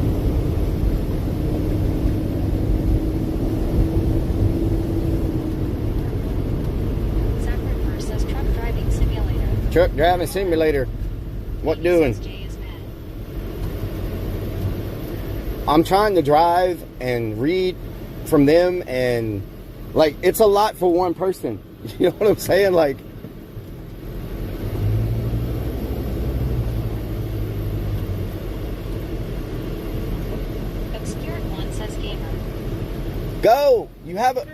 Zach Ripper says truck driving simulator. Truck driving simulator. What doing? Jay is mad. I'm trying to drive and read from them, and like it's a lot for one person. You know what I'm saying? Like, Obscured one says gamer. go. You have a.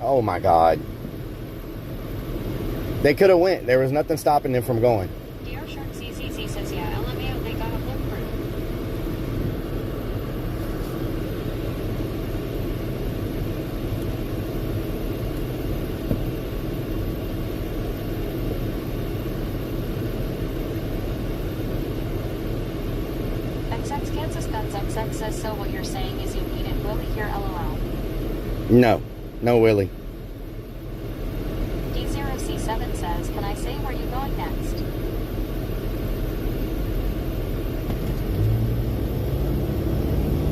Oh my God. They could have went. There was nothing stopping them from going. DR Shark CCC says yeah, LMAO they got a blue crew. XX Kansas Guns XX says so what you're saying is you need it. Willie here LOL. No. No, Willie. D0C7 says, can I say where you going next?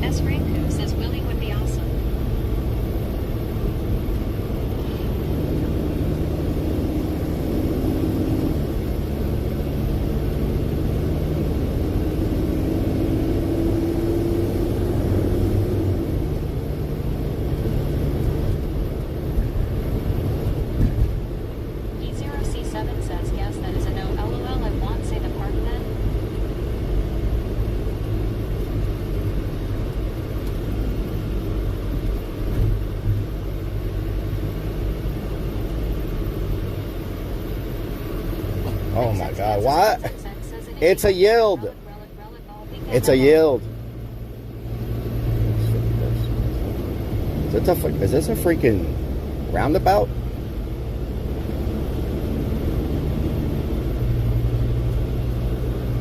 S. Ranku says Willie would be awesome. D0C7 says, yes, that is a no. LOL, I want say the park then. Oh my God. Why? It's a yield. It's a yield. Is this a freaking roundabout?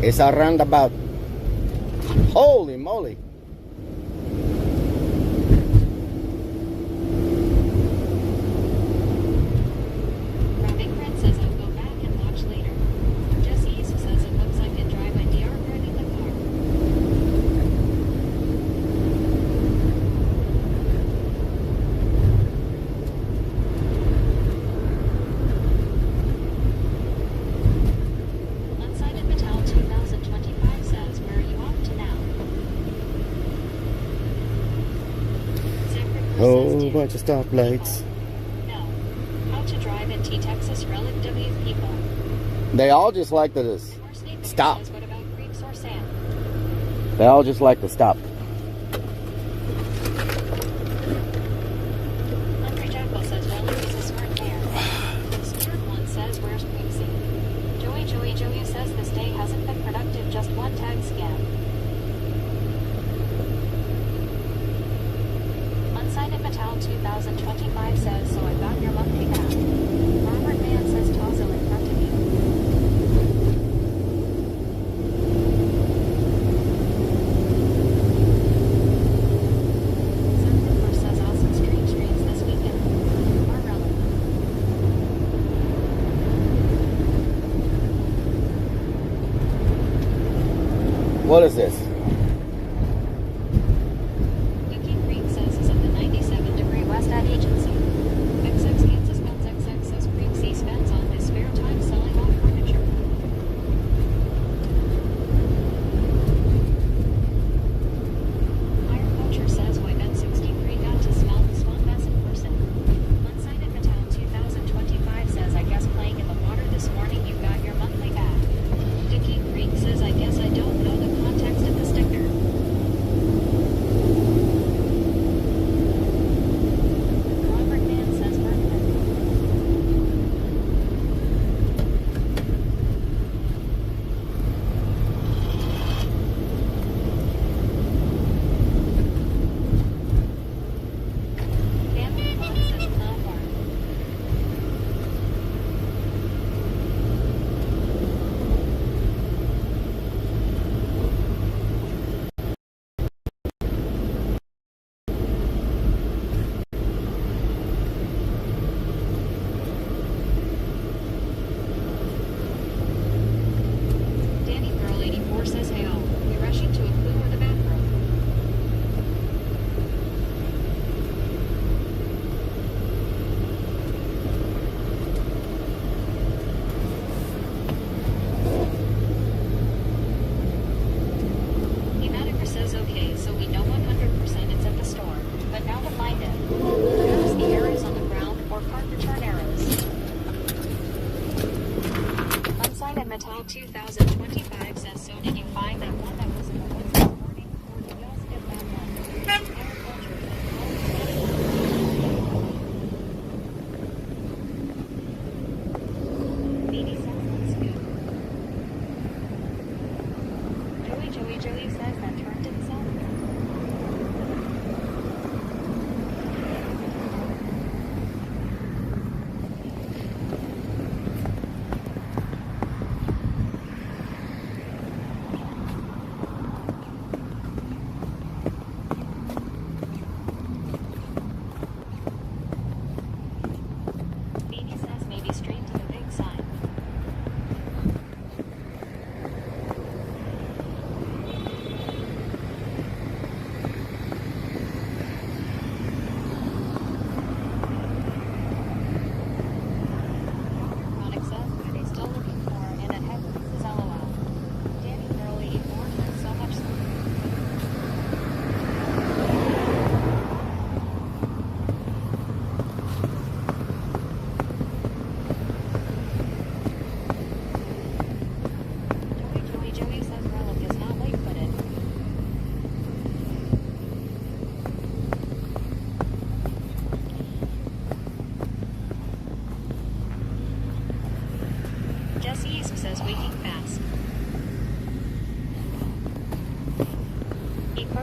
It's a roundabout. Holy moly. Big Red says I'll go back and watch later. Jesse East says it looks like a drive by DR driving the car. Unsighted Mattel 2025 says, where are you off to now? Whole bunch of stoplights. No. How to drive in T-Texas Rellik W people. They all just like to stop. Says, what about creeps or sand? They all just like to stop. Hungry Jackal says, Rellik is a smart man. Spirit One says, where's Queensy? Joey says this day hasn't been productive, just one tag scam. Unsighted Mattel 2025 says, so I got your monthly back. Robert Mann says, Tazo in front of you. Zephyr says, awesome streams this weekend. Marrella. What is this? Vicky Creek says is at the 97-degree West Ad Agency. XX Kansas Guns XX says Creek C spends all his spare time selling off furniture. Iron Poacher says Wyben 63 got to smell the swamp as in person. Unsighted Mattel 2025 says I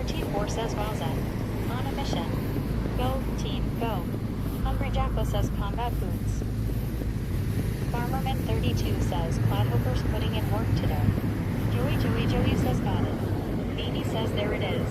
T4 says Waza. On a mission. Go, team, go. Hungry Jacko says combat boots. Farmerman 32 says Cloudhoppers putting in work today. Joey says got it. Beanie says there it is.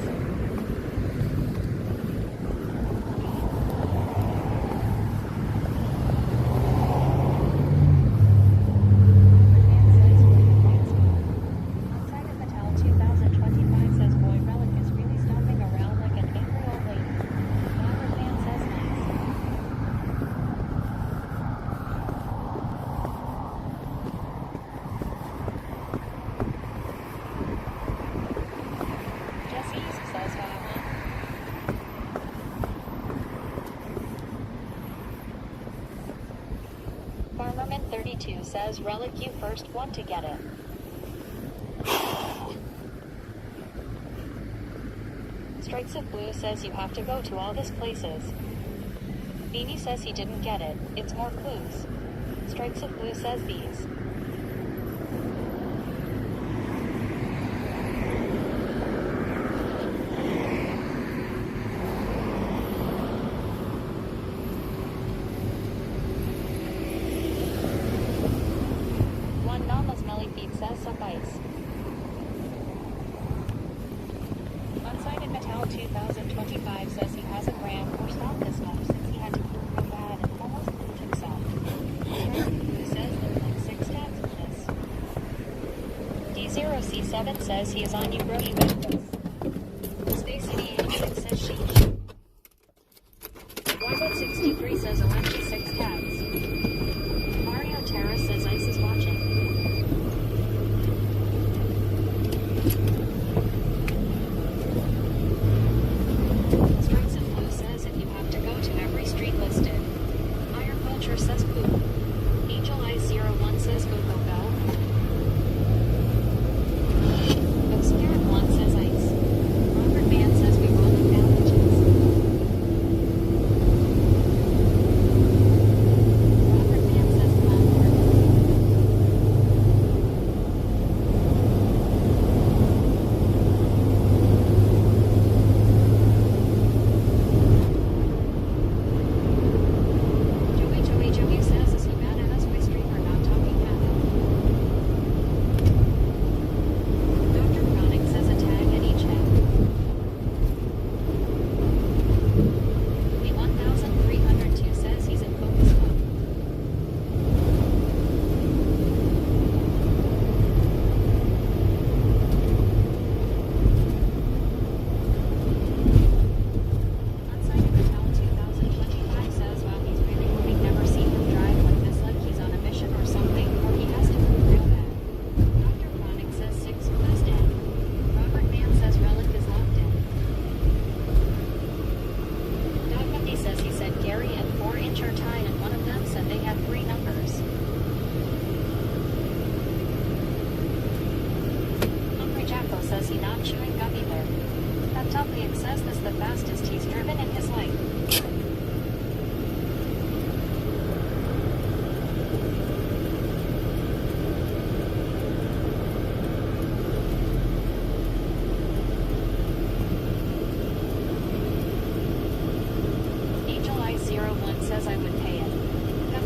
Farmerman 32 says Rellik you first want to get it. Strikes of Blue says you have to go to all these places. Beanie says he didn't get it, it's more clues. Strikes of Blue says these. One Nama's Melly Feet says suffice. Unsighted Metal 2025 says he hasn't ran or stopped this much since he had to prove how bad and almost proved himself. Who says there are like 6 tabs in this. D0C7 says he is on you bro, you got this. Space 88 says sheesh. Wybot 63 says OMG 6 tabs. Mario Terra says Ice is watching. Strikes of Blue says if you have to go to every street listed. Iron Vulture says poop. Angel Eyes 01 says go go go. Obscure One says ice. Robert Mann says we roll in bandages. Robert Mann says clown. Joey says, is he mad at us by streamer not talking about it? Dr. Chronic says a tag at each head. The 1302 says he's in focus mode. Unsighted Metal 2025 says, wow, he's really moving. Never seen him drive like this, like he's on a mission or something, or he has to move real bad. Dr. Chronic says 6 clues dead. Robert Mann says Rellik is locked in. Dog Monday says he said Gary and 4-inch are tied, and one of them said they had 3 numbers. Hungry Jackal says he not chewing gum either. That Tuplian says this the fastest he's driven in his life. Angel Eyes 01 says I would pay it.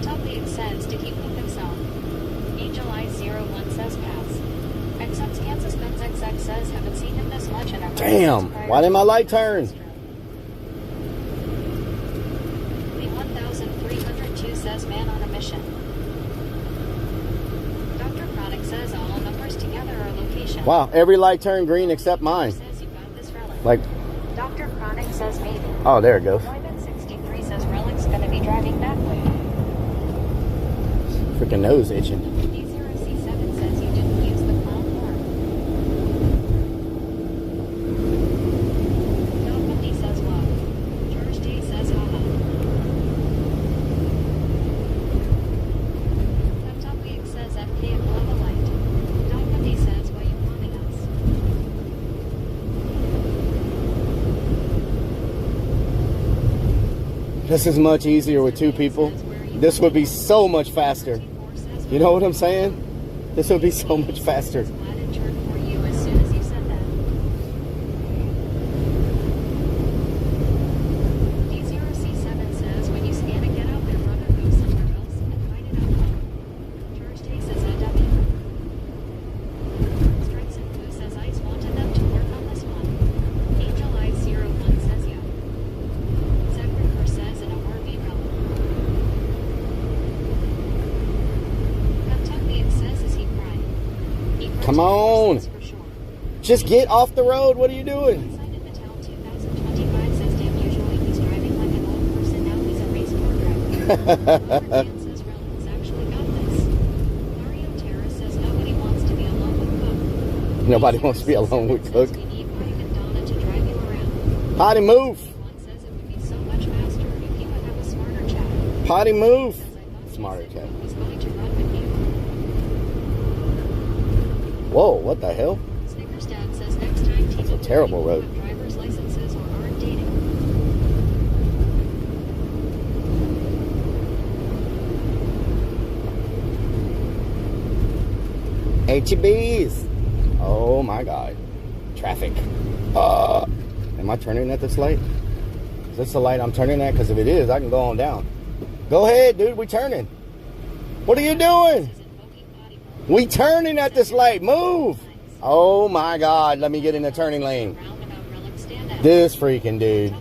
Tuplian says did he poop himself? Angel Eyes 01 says pass. XM's Kansas Benz XX says haven't seen him this much in a Damn, why didn't my light turn? The 1302 says man on a mission. Dr. Chronic says all numbers together are location. Wow, every light turned green except mine. Says you got this Rellik. Like, Dr. Chronic says maybe. oh, there it goes. Wybot 63 says Rellik's gonna be driving that way. Freaking nose itching. D0C7 says you didn't use the clown horn. Dog Monday says wow. George Day says haha. Laptop Week says FK and below the light. Dog Monday says why you wanting us. This is much easier with 2 people. This would be so much faster. You know what I'm saying? This would be so much faster. Glad it turned for you as soon as you said that. Come on. Just get off the road. What are you doing? Nobody wants to be alone with Cook. Potty move. Potty move. Smarter cat. Whoa, what the hell? That's a terrible road. HEBs. Oh my God. Traffic. Am I turning at this light? Is this the light I'm turning at? Because if it is, I can go on down. Go ahead, dude. We turning. What are you doing? We turning at this light. Move. Oh my God. Let me get in the turning lane. This freaking dude.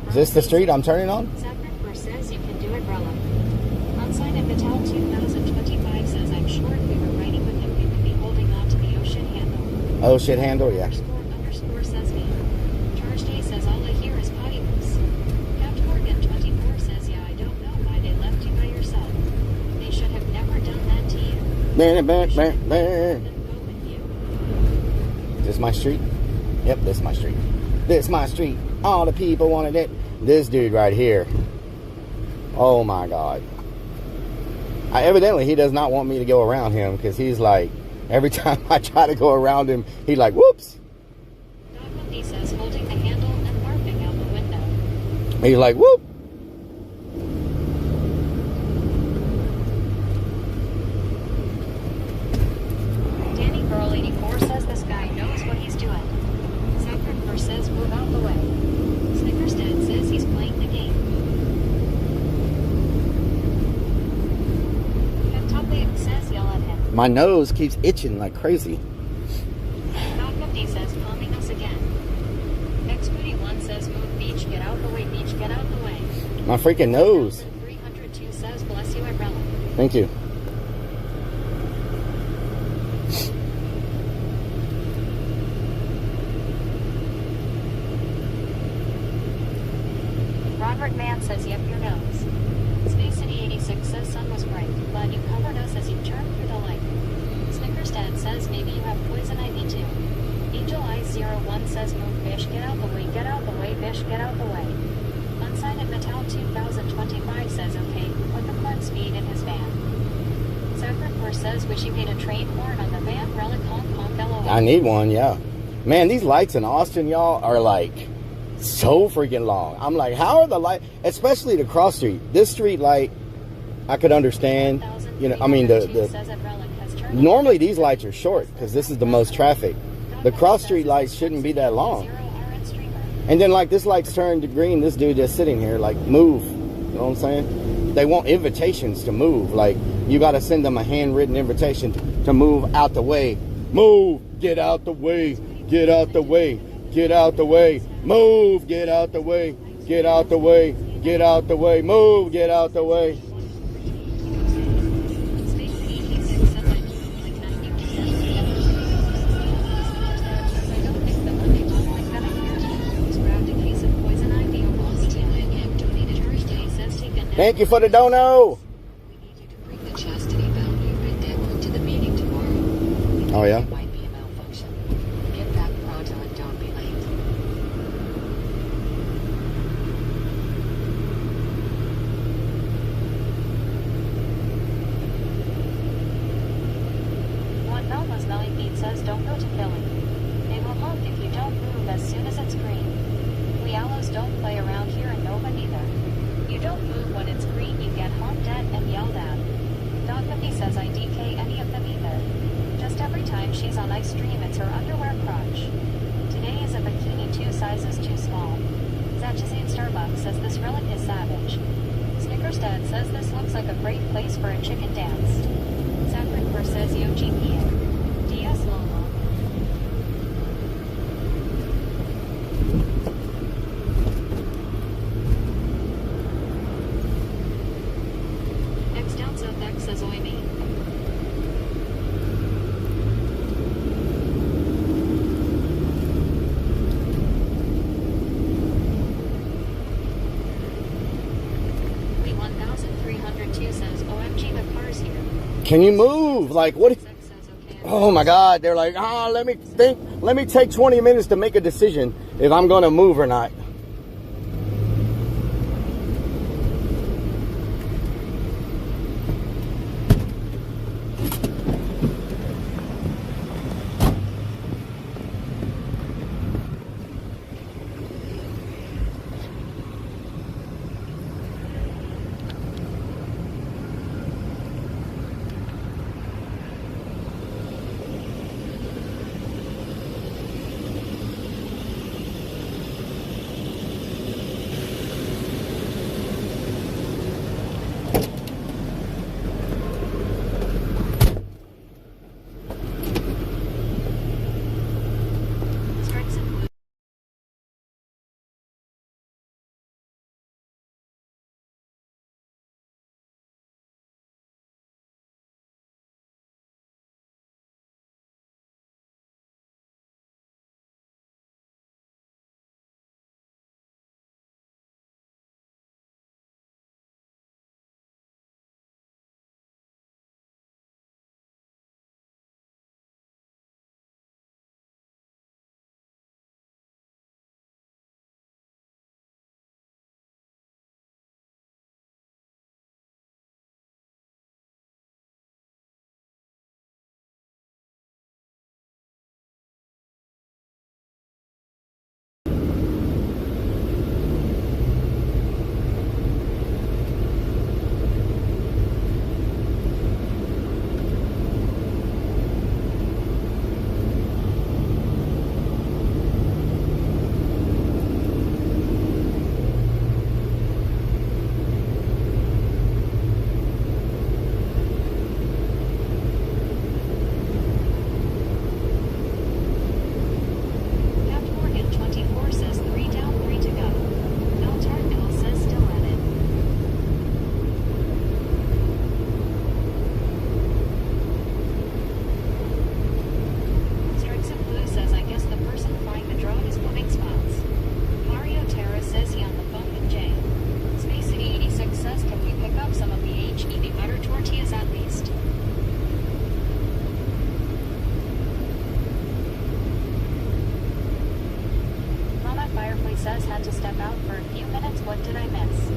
Is this the street I'm turning on? Says you can do it, Rellik. Unsigned Invitel 2025 says I'm sure if we were riding with him, we would be holding on to the ocean handle. Oh shit handle, yeah. Underscore says me. Charge Day says all I hear is potty moves. Captain Morgan 24 says yeah, I don't know why they left you by yourself. They should have never done that to you. Is this my street? Yep, this is my street. This is my street. All the people wanted it. This dude right here. Oh my God. Evidently, he does not want me to go around him because he's like, every time I try to go around him, he's like, whoops. He says holding the handle and barfing out the window. He's like, whoop. Danny Girl 84 says this guy knows what he's doing. Sacred says move out the way. Snickers Dad says he's playing the game. Kentucky says yell at him. My nose keeps itching like crazy. Dog 50 says calming us again. X41 says move beach, get out the way, beach, get out the way. My freaking nose. 302 says bless you at Rellik. Thank you. Robert Mann says yep, your nose. Space City 86 says sun was bright. Glad you covered us as you turned through the light. Snickers Dad says maybe you have poison ivy too. Angel Eyes 01 says move fish, get out the way, get out the way, fish, get out the way. Unsigned Metal 2025 says okay, put the corn speed in his van. Sacred says wish you made a train horn on the van. Rellik Hong Kong LOL. I need one, yeah. Man, these lights in Austin, y'all, are like so freaking long. I'm like, how are the light, especially the cross street? This street light, I could understand. You know, I mean, normally these lights are short because this is the most traffic. The cross street lights shouldn't be that long. And then like this light's turned to green. This dude just sitting here like move. You know what I'm saying? They want invitations to move. Like you got to send them a handwritten invitation to move out the way. Move, get out the way, get out the way. Get out the way, move, get out the way, get out the way, get out the way, move, get out the way. Thank you for the dono. Oh yeah? Says don't go to Philly. They will honk if you don't move as soon as it's green. We Allos don't play around here and no one either. You don't move when it's green, you get honked at and yelled at. Dog 50 says I DK any of them either. Just every time she's on ice stream, it's her underwear crotch. Today is a bikini 2 sizes too small. Zatchazine Starbucks says this Rellik is savage. Snickers Dad says this looks like a great place for a chicken dance. Sacred says yo GPA. DS Lolo. X down south X says oi me. Can you move? Like, what? Oh my God. They're like, let me think. Let me take 20 minutes to make a decision if I'm going to move or not. Had to step out for a few minutes. What did I miss?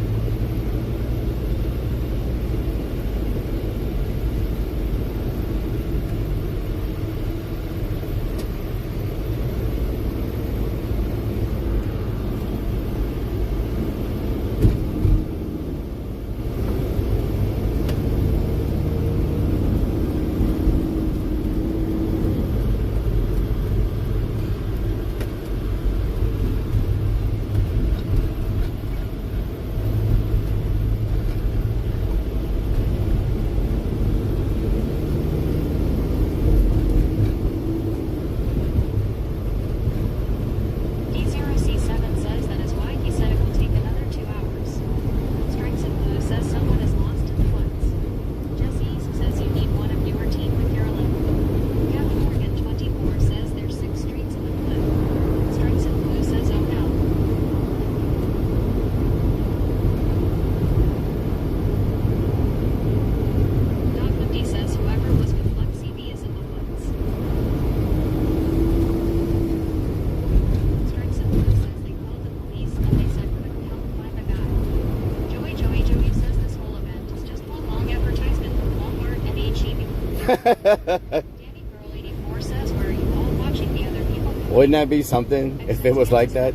Wouldn't that be something if it was like that?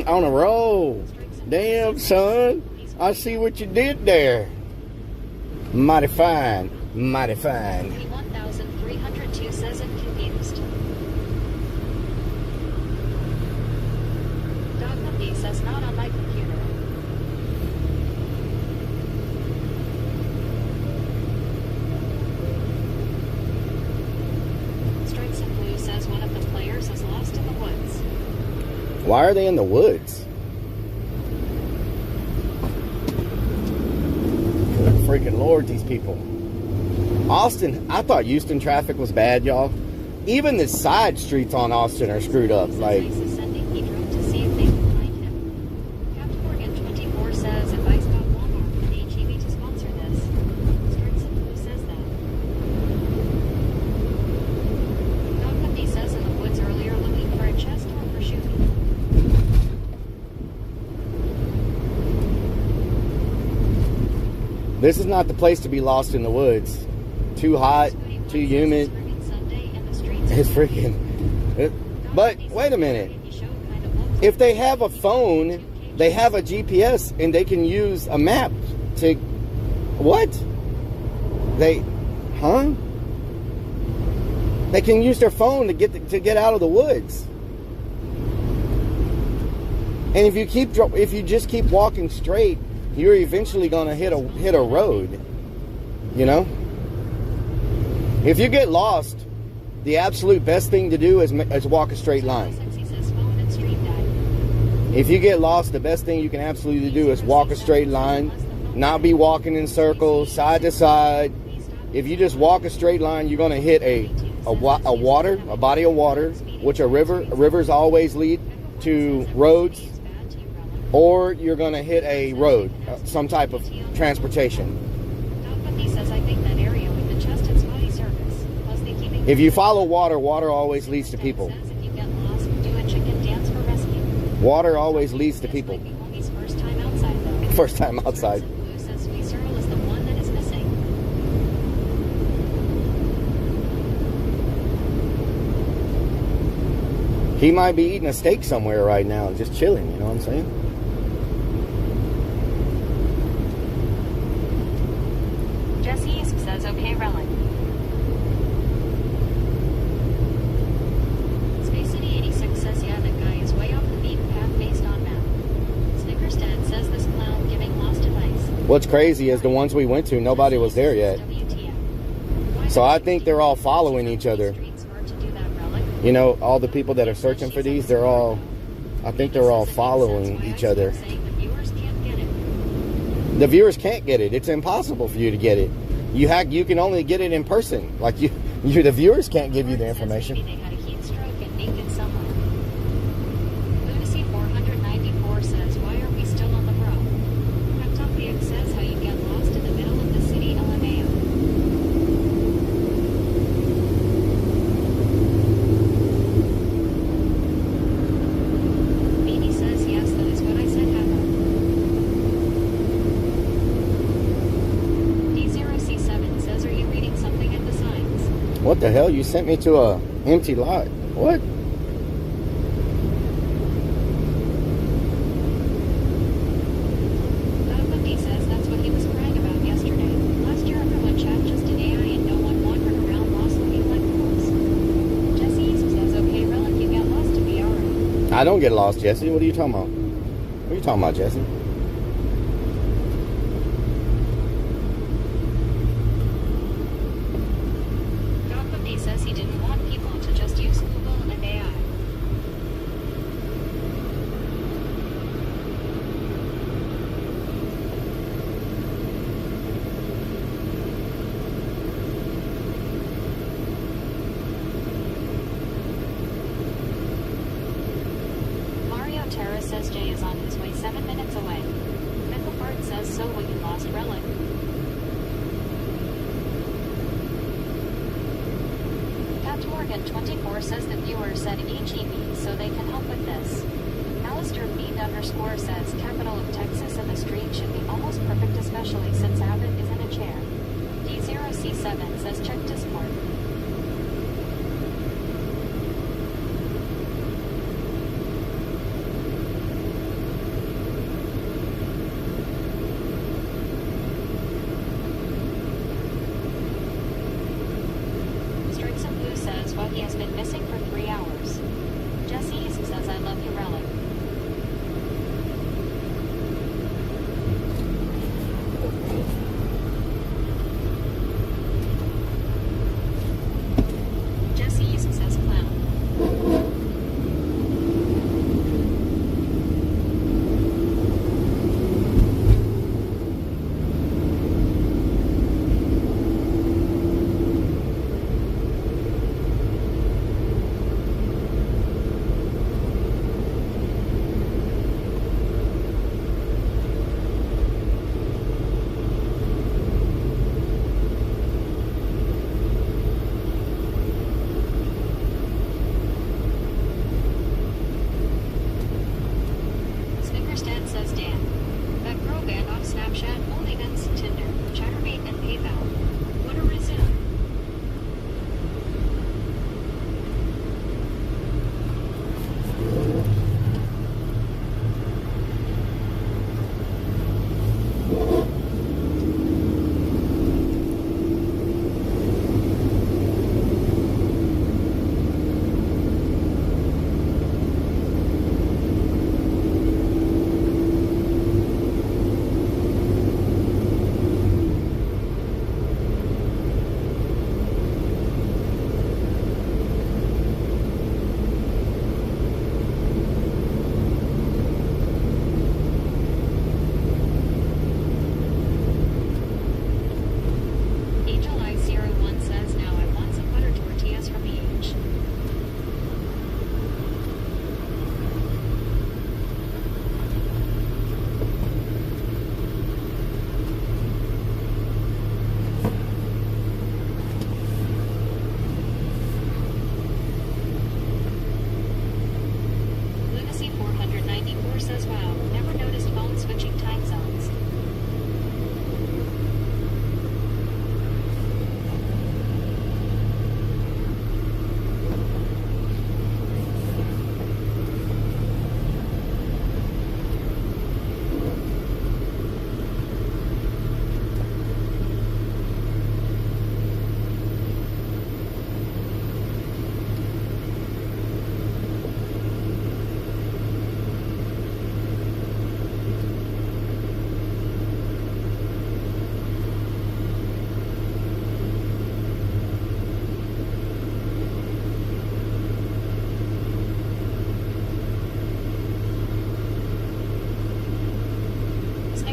On a roll. Damn, son. I see what you did there. Mighty fine. Mighty fine. 1302 says I'm confused. Dogma B says not on my computer. Strikes and Blue says one of the players is lost in the woods. Why are they in the woods? Good freaking Lord, these people. Austin, I thought Houston traffic was bad, y'all. Even the side streets on Austin are screwed up. Like, This is not the place to be lost in the woods. Too hot, too humid. It's freaking. But wait a minute. If they have a phone, they have a GPS, and they can use a map to. What? They can use their phone to get out of the woods. And if you just keep walking straight, you're eventually gonna hit a road. You know? If you get lost, the absolute best thing to do is walk a straight line. If you get lost, the best thing you can absolutely do is walk a straight line, not be walking in circles, side to side. If you just walk a straight line, you're going to hit a body of water, which rivers always lead to roads, or you're going to hit a road, some type of transportation. If you follow water, water always leads to people. Water always leads to people. First time outside. He might be eating a steak somewhere right now, just chilling, you know what I'm saying? Jesse says, okay, Rellik. Space City 86 says, yeah, that guy is way off the beaten path based on map. Snickers Dad says this clown giving lost advice. What's crazy is the ones we went to, nobody was there yet. So I think they're all following each other. You know, all the people that are searching for these, I think they're all following each other. The viewers can't get it. It's impossible for you to get it. You can only get it in person. Like the viewers can't give you the information. Lunacy 494 says, why are we still on the bro? Hectopic says how you get lost in the middle of the city LMAO. Beanie says, yes, that is what I said happened. D0C7 says, are you reading something at the signs? What the hell? You sent me to a empty lot. What? He says that's what he was crying about yesterday. Last year everyone chat just an AI and no one wandered around lost looking like fools. Jesse says, okay, Rellik, you get lost to be alright. I don't get lost, Jesse. What are you talking about? What are you talking about, Jesse? He says he didn't want people to just use Google and AI. Mario Terra says Jay is on his way 7 minutes away. Michelbart says, so we lost Rellik. Morgan 24 says the viewer said HEB, so they can help with this. Alistair Bean_ says capital of Texas and the street should be almost perfect, especially since Abbott is in a chair. D0C7 says check Discord. He has been missing for 3 hours. Jesse says, I love you, Rellik.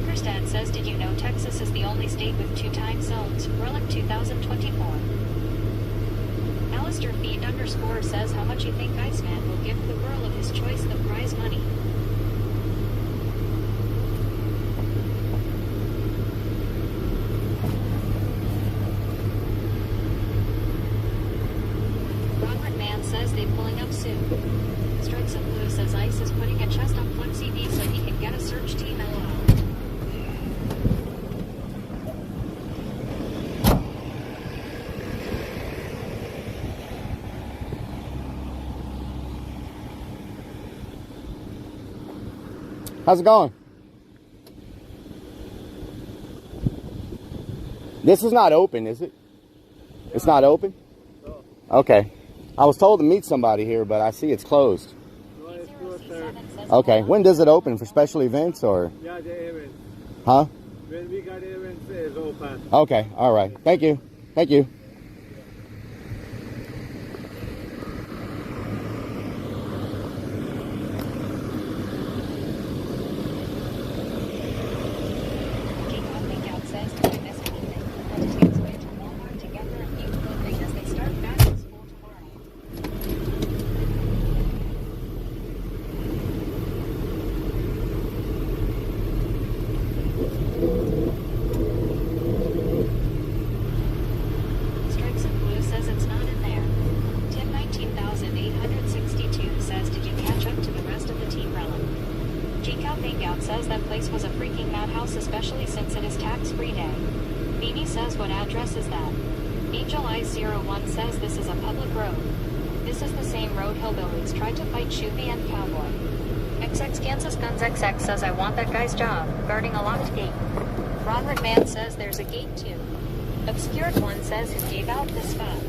Tinkerstad says, did you know Texas is the only state with 2 time zones? Relic 2024. Alistair Fiend _ says, how much you think Iceman will give the girl of his choice the prize money? Robert Man says they pulling up soon. Strikes of Blue says Ice is putting a chest on Flexi V so he can get a search team LOL. How's it going? This is not open, is it? It's not open? Okay. I was told to meet somebody here, but I see it's closed. Okay. When does it open? For special events or? Yeah, the event. Huh? When we got events, it's open. Okay. All right. Thank you. Thank you. Strikes of Blue says it's not in there. Tim 19,862 says, did you catch up to the rest of the team Relic? G-Cow Thingout says that place was a freaking madhouse, especially since it is tax-free day. Beanie says, what address is that? Angel Eyes 01 says this is a public road. This is the same road hillbillies tried to fight Shuby and Cowboy. XX Kansas Guns XX says, I want that guy's job, guarding a locked gate. Roderick Man says there's a gate too. Obscured One says who gave out this spot.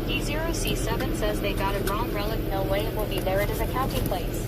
D0C7 says they got it wrong. Relic, no way it will be there. It is a county place.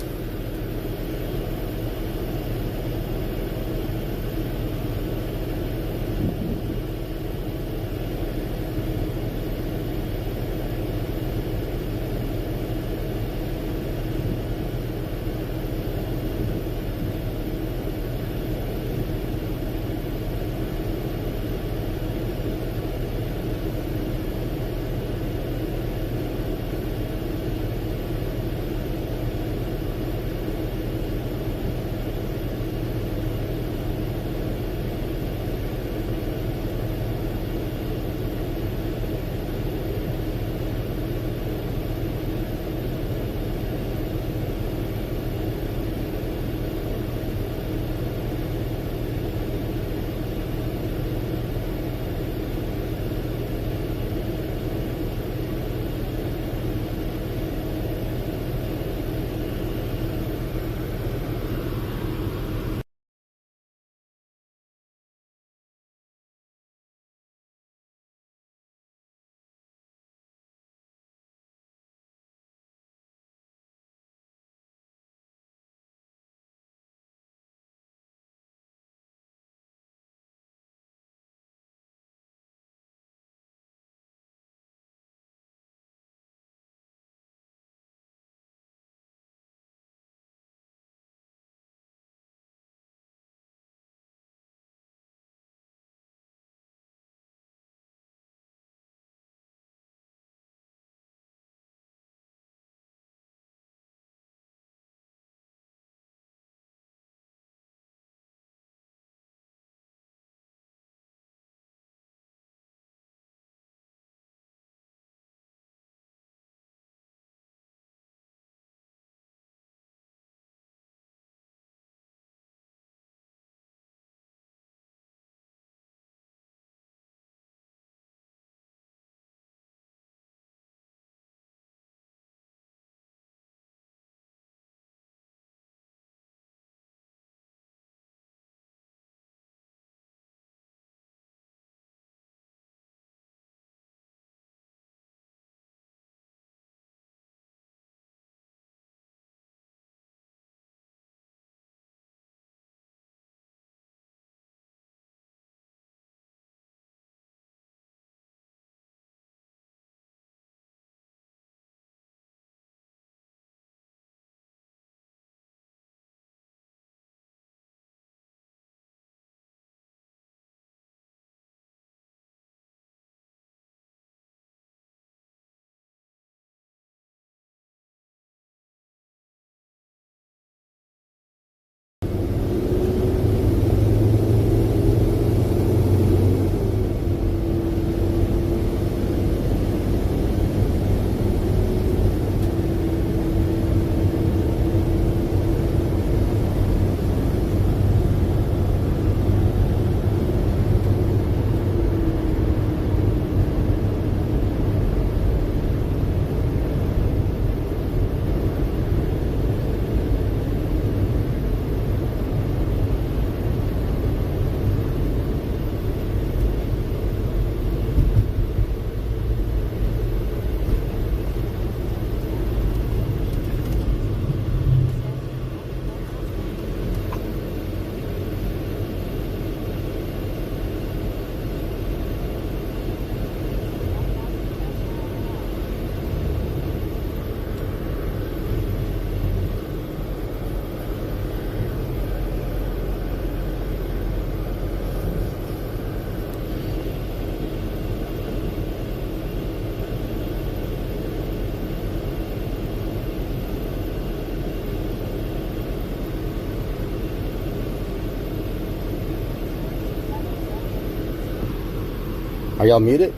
Are y'all muted?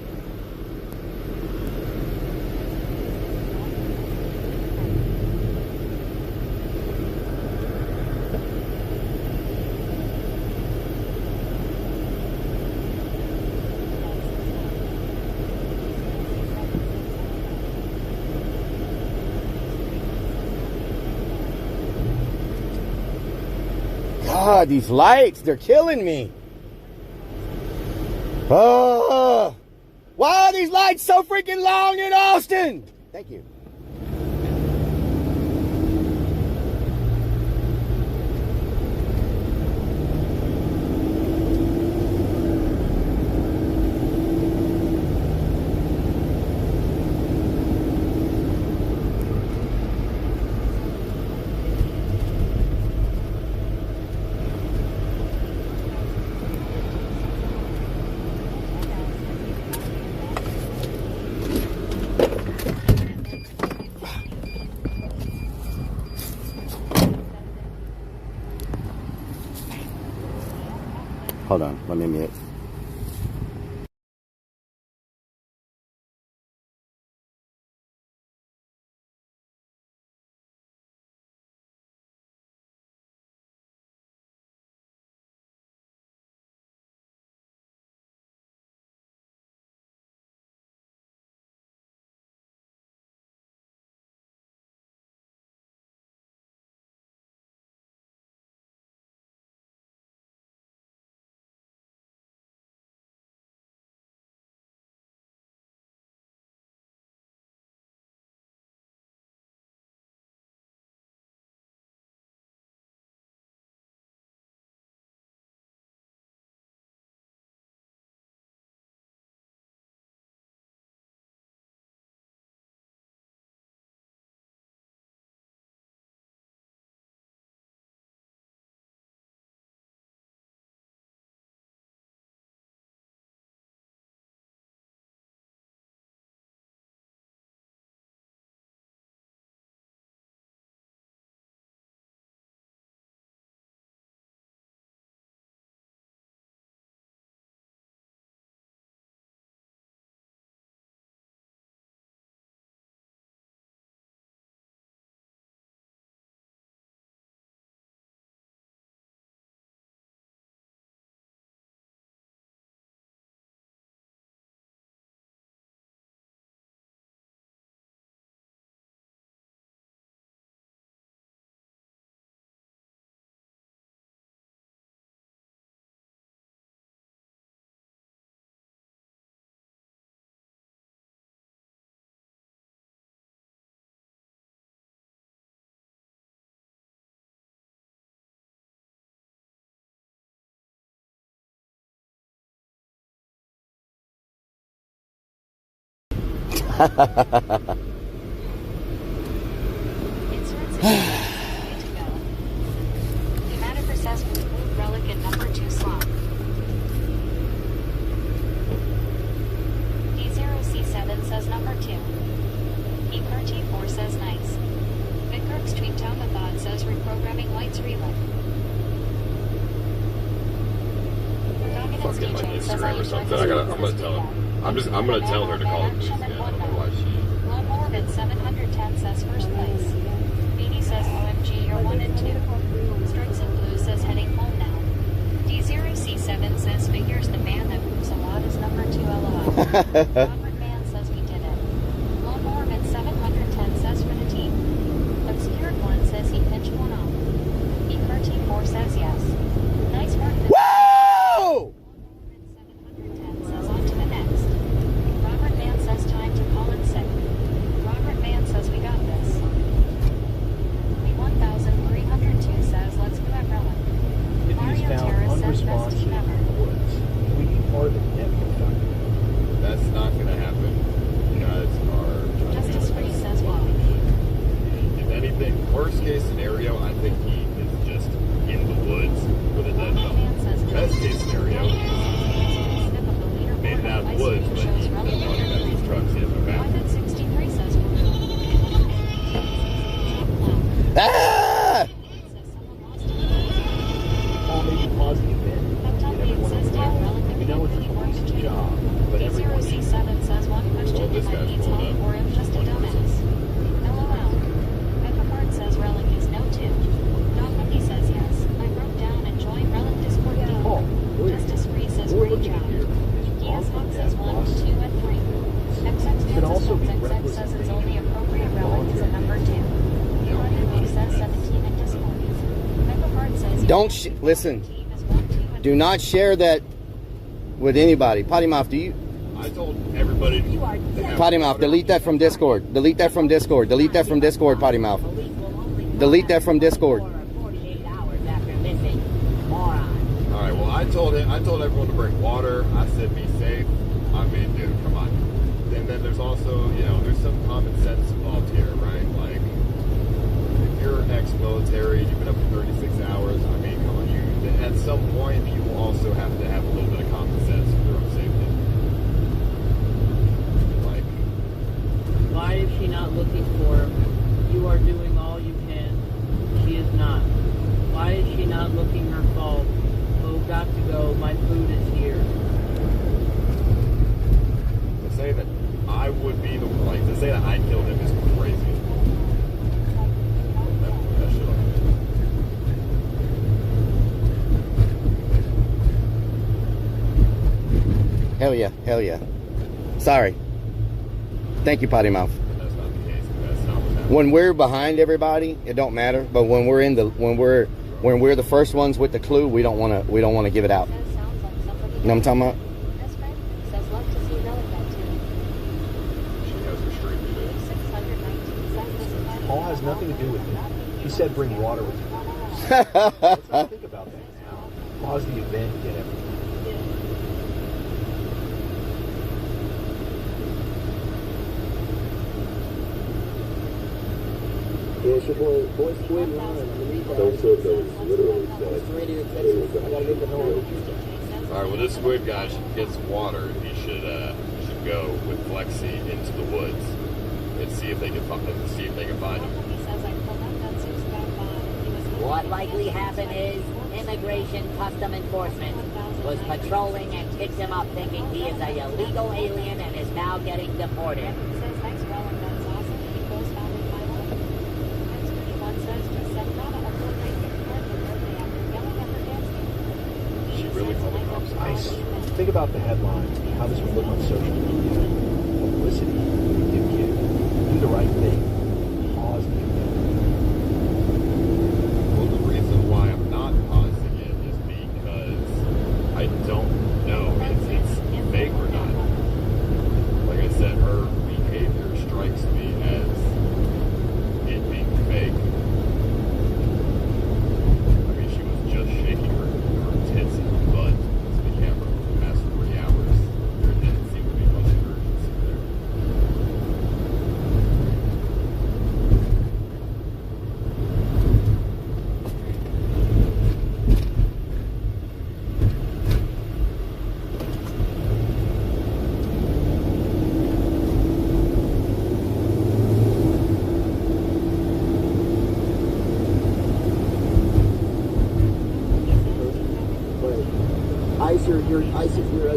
God, these lights, they're killing me. Oh, why are these lights so freaking long in Austin? Thank you. Hold on, let me mute. Manager says we move Rellik in number 2 slot. D0C7 says number 2. ECRT4 says nice. Vickers Tweet Tomathon says reprogramming lights relay. Fucking like Instagram or something. I'm gonna tell her. I'm gonna tell her to call it. Yeah, I don't know why she. Low Morbid 710 says first place. BD says OMG, you're 1 and 2. Strikes in Blue says heading home now. D0C7 says figures the man that moves a lot is number 2 LOL. Robert Mann says we did it. Low Morbid 710 says for the team. Obscured 1 says he pinched one off. ECRT4 says yes. Nice work. Woo! Says on to the next. Robert Mann says time to call in sick. Robert Mann says we got this. We 1302 says let's go at Rellik. If Mario he's found Terra says best unresponsive team in ever. the woods, we need more than info. That's not gonna happen. You guys are trying to Justice Free says well. If anything, worst case scenario, I think he is just in the woods with a dead body. Best case scenario is made it out of the woods, but he's running out these trucks in the back. 63 says Ah! Maybe pausing a bit. You never want to forget. We know it's a police job, but every Don't listen. Do not share that with anybody. Potty Mouth, do you? I told everybody. Potty Mouth, delete that from Discord. Delete that from Discord. Delete that from Discord, Potty Mouth. Delete that from Discord. Alright, well I told everyone to bring water. I said be safe. I mean, dude, come on. And then there's also, you know, there's some common sense involved here, right? Like, if you're ex-military, you've been up for 36 hours, I mean, come on, at some point you will also have to have a little bit of common sense for your own safety. Like, why is she not looking for him? You are doing all you can. She is not. Why is she not looking her fault? Oh, got to go. My food is here. to say that I would be the, like, to say that I killed him is crazy. That shit on. Hell yeah, hell yeah. Sorry. Thank you, Potty Mouth. That's not the case. That's not what happened. When we're behind everybody, it don't matter. But when we're in the when we're the first ones with the clue, we don't want to give it out. You know what I'm talking about? That's right. Says love to see Rellik I too. She has her street today. 619 seconds. Paul has nothing to do with it. He said bring water with you. Let's not think about that. Pause the event and get everything. Yeah, it's your boy Squid Line. Those literally said. Radio Texas. I gotta get the noise. Alright, well this squid guy gets water. He should go with Flexi into the woods and see if they can find him. What likely happened is Immigration Custom Enforcement was patrolling and picked him up thinking he is a illegal alien and is now getting deported. Says thanks Rellik, that's awesome. He goes found in my home. X21 says just sent Rana a full break in court for birthday after yelling at her dance team. She really called the cops Nice. Think about the headline, how this would look on social media. Publicity, give kid. Do the right thing. Pause the event. Well, the reason why I'm not pausing it is because I don't know if it's fake or not. Like I said, her behavior strikes me as it being fake. I mean, she was just shaking her tits and butt to the camera for the past 3 hours. There didn't seem to be much urgency there.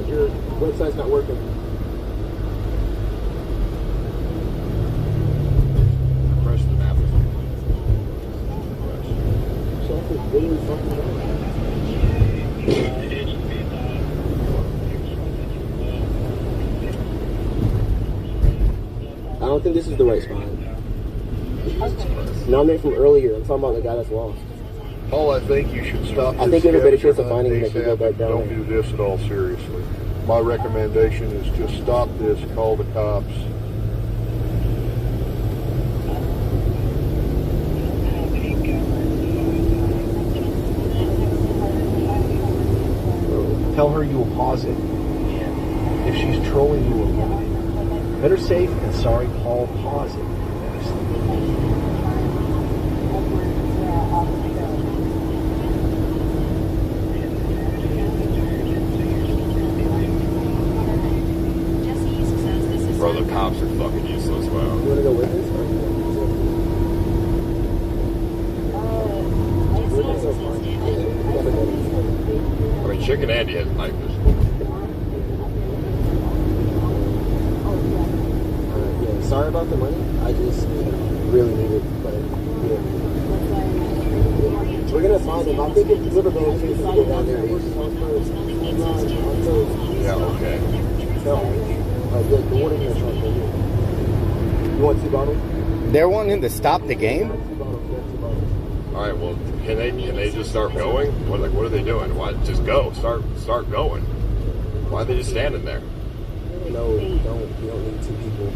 Your website's not working. Refresh the map or something. Something really fucking I don't think this is the right spot. No, I meant from earlier. I'm talking about the guy that's lost. Paul, I think you should stop this. I think you have a better chance of scavenger finding him hunt if you go ASAP. back down Don't there. do this at all seriously. My recommendation is just stop this, call the cops. Tell her you will pause it. If she's trolling you, avoid it. Better safe than sorry, Paul. Pause it. Bro, the cops are fucking useless, wow. You want to go with us? I mean, Chicken Andy has night vision. Yeah, sorry about the money. I just really need it, but yeah. We're gonna find him. I think if Riverboat is gonna go down there. Yeah, okay. No. The water here is right there. You want 2 bottles? They're wanting to stop the game? All right, well, can they just start going? What are they doing? Why just go? Start going. Why are they just standing there? No, you don't need two people.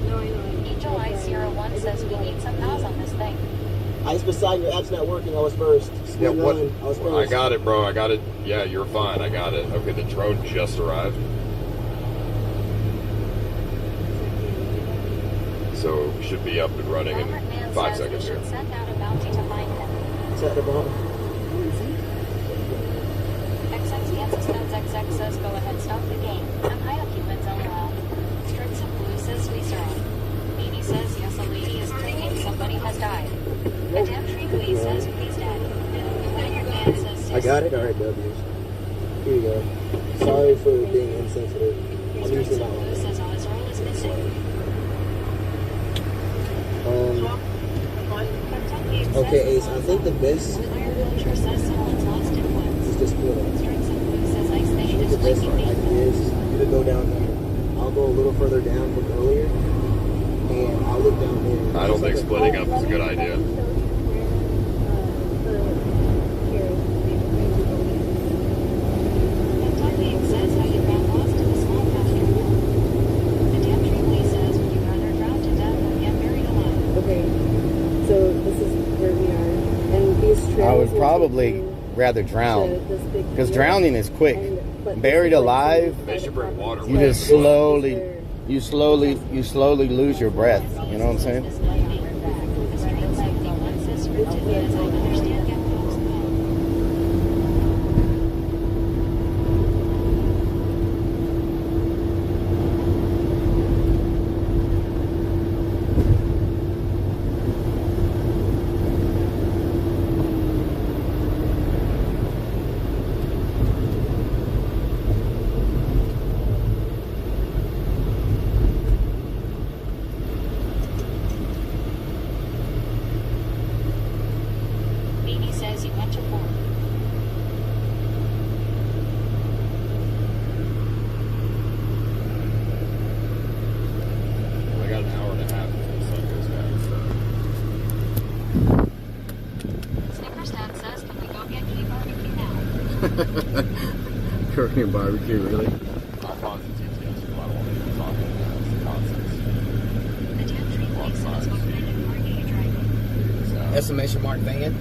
Angel Ice 01 says we need some nozzle on this thing. Ice beside your app's not working. I was first. Yeah, what? I was first. I got it, bro. I got it. Yeah, you're fine. I got it. Okay, the drone just arrived. So we should be up and running in 5 seconds here. Send out a bounty to find him. Is that the bomb? XXXXX says go ahead, stop the game. I'm high up humans, LOL. Strips of Blue says squeeze her on. Beanie says yes, a lady is claiming somebody has died. A damn tree Lee says please daddy. Iron Man says I got it? Alright, W's. Here you go. Sorry for being insensitive. I'm Strips using of that Blue one. says Ozrol is missing. Okay, Ace, I think the best Iron Vulture says someone's lost in woods. is to split up. Strips of Blue says Ice I Thing think is the best blinking me. idea is you to go down there. I'll go a little further down from earlier, and I'll look down there. I don't think splitting up is a good idea. Kentucky says how you got lost in the small pasture. The damn tree Lee says would you rather drown to death or get buried alive? Okay, so this is where we are, and these trails. I would will probably take you rather drown, to this big because field. drowning is quick. But Buried alive, They should bring water. you just slowly lose your breath. You know what I'm saying? The street 71 says scripted as I understand get folks know. Beanie says you went to Ford. I got an hour and a half before the sun goes down. Snickers Dad says can we go get Key Barbecue now? Korean barbecue, really? I'm pausing TTS, so I don't want to even talk about the concepts. The damn tree Lee says what kind of car are you driving? Exclamation mark van.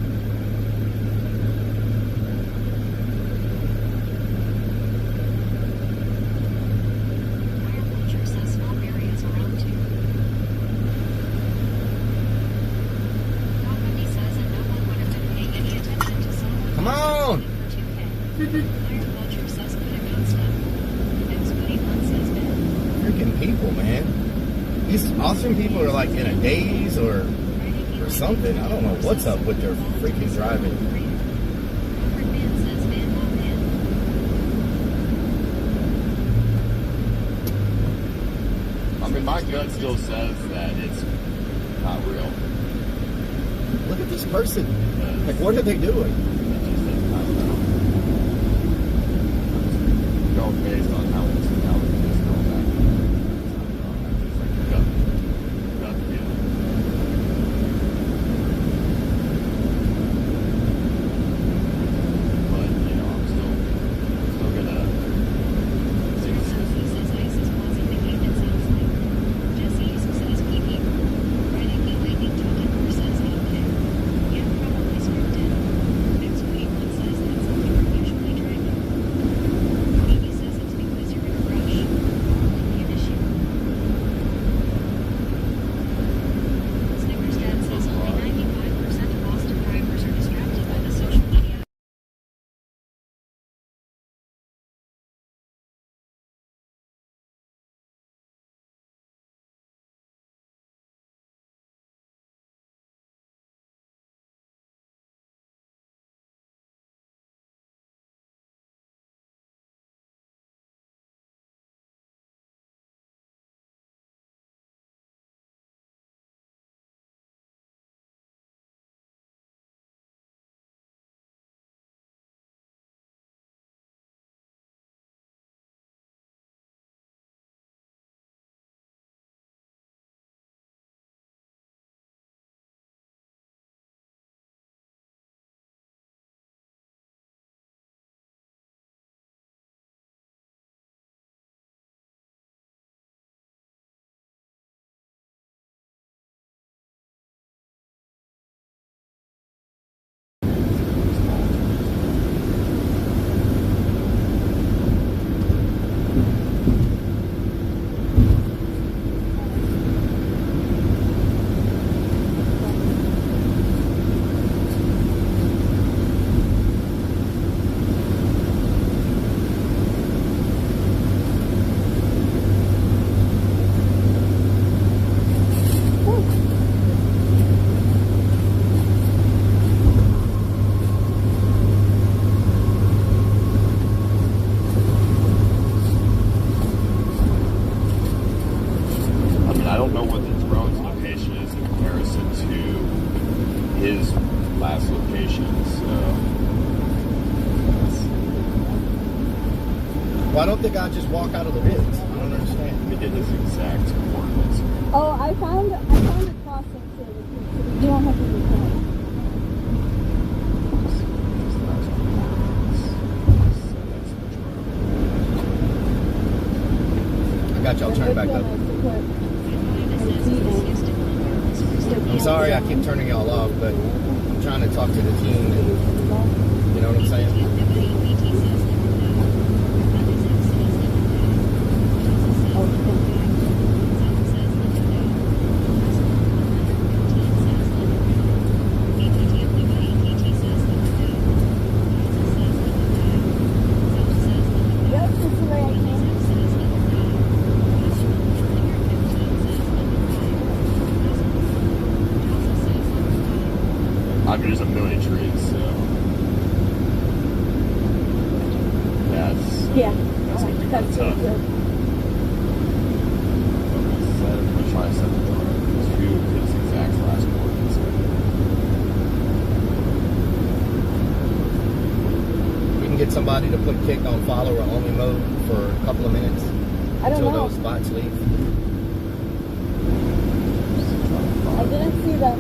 Iron Vulture says swamp areas around too. Don Wendy says and no one would have been paying any attention to someone. Come on! For 2K. Iron Vulture says put a gun step. X21 says Ben. Freaking people, man. These Austrian people are like in a daze or something. I don't know what's up with their freaking driving. Robert Man says man not man. I mean, my gut still says that it's not real. Look at this person. Like, what are they doing? Going based on how it's going back. It's like gut feeling. But you know, I'm still gonna see He says Ice is pausing the game, it sounds like. Jesse says PP. Rellik I Lightning Token says okay. Yeah, probably scripted. Why don't the guy just walk out of the woods? I don't understand. Let me get his exact coordinates. Oh, I found a crossing too. You don't have to do that. I got y'all turned back up. I'm sorry I keep turning y'all off, but I'm trying to talk to the team and you know what I'm saying? I mean, there's a million trees, so that's gonna be kind of tough. I'm gonna try to set the two his exact last coordinates. We can get somebody to put kick on follower only mode for a couple of minutes until those bots leave. I didn't see them.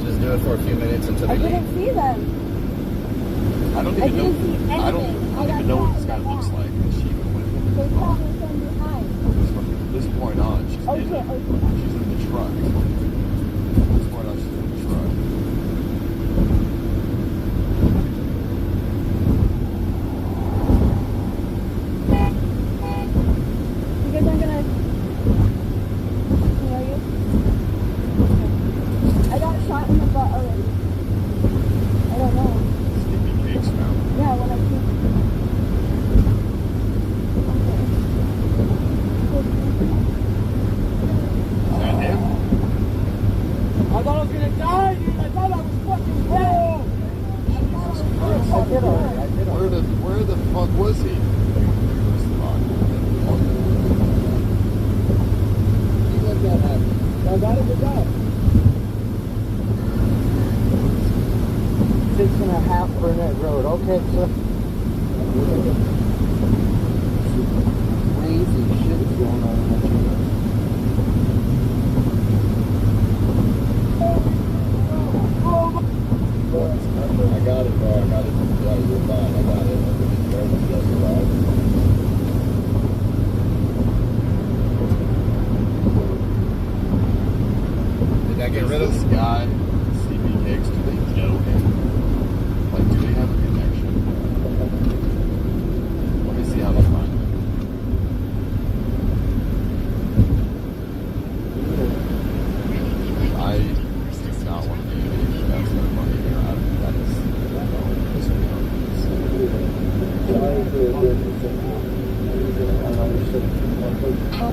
Just do it for a few minutes until they I leave. didn't see them. I don't even know. I don't even know what this guy looks like. And she even went in They saw me from behind. from this point on. She's in the truck. From this point on, she's in the truck. Because I'm gonna. Where are you? I got shot in the butt already. I don't know. Skippy cakes now. Yeah, when I keep. Is that him? I thought I was gonna die, dude. I thought I was fucking dead. Where the fuck was he? I got it, good job. 6.5 Burnett Road. Okay, so crazy shit is going on in that tree. I got it, bro. I got it. Yeah, you're fine. I got it. Did I get rid of this guy? CB Hicks, do they know him? Like, do they have a connection? Let me see how they find him. I do not want to be that's no money here. That is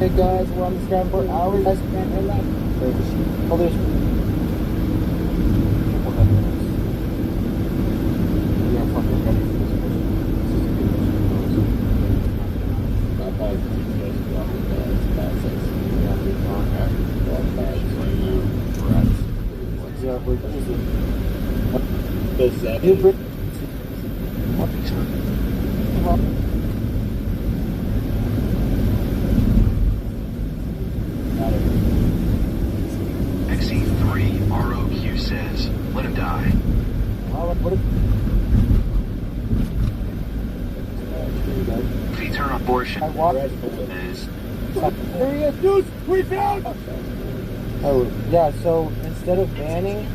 Hey guys, we're on the Scav for hours. Oh, there's XE3 ROQ says, let him die. If you turn abortion is... There he is, dude! We found him! Oh, yeah, so instead of banning...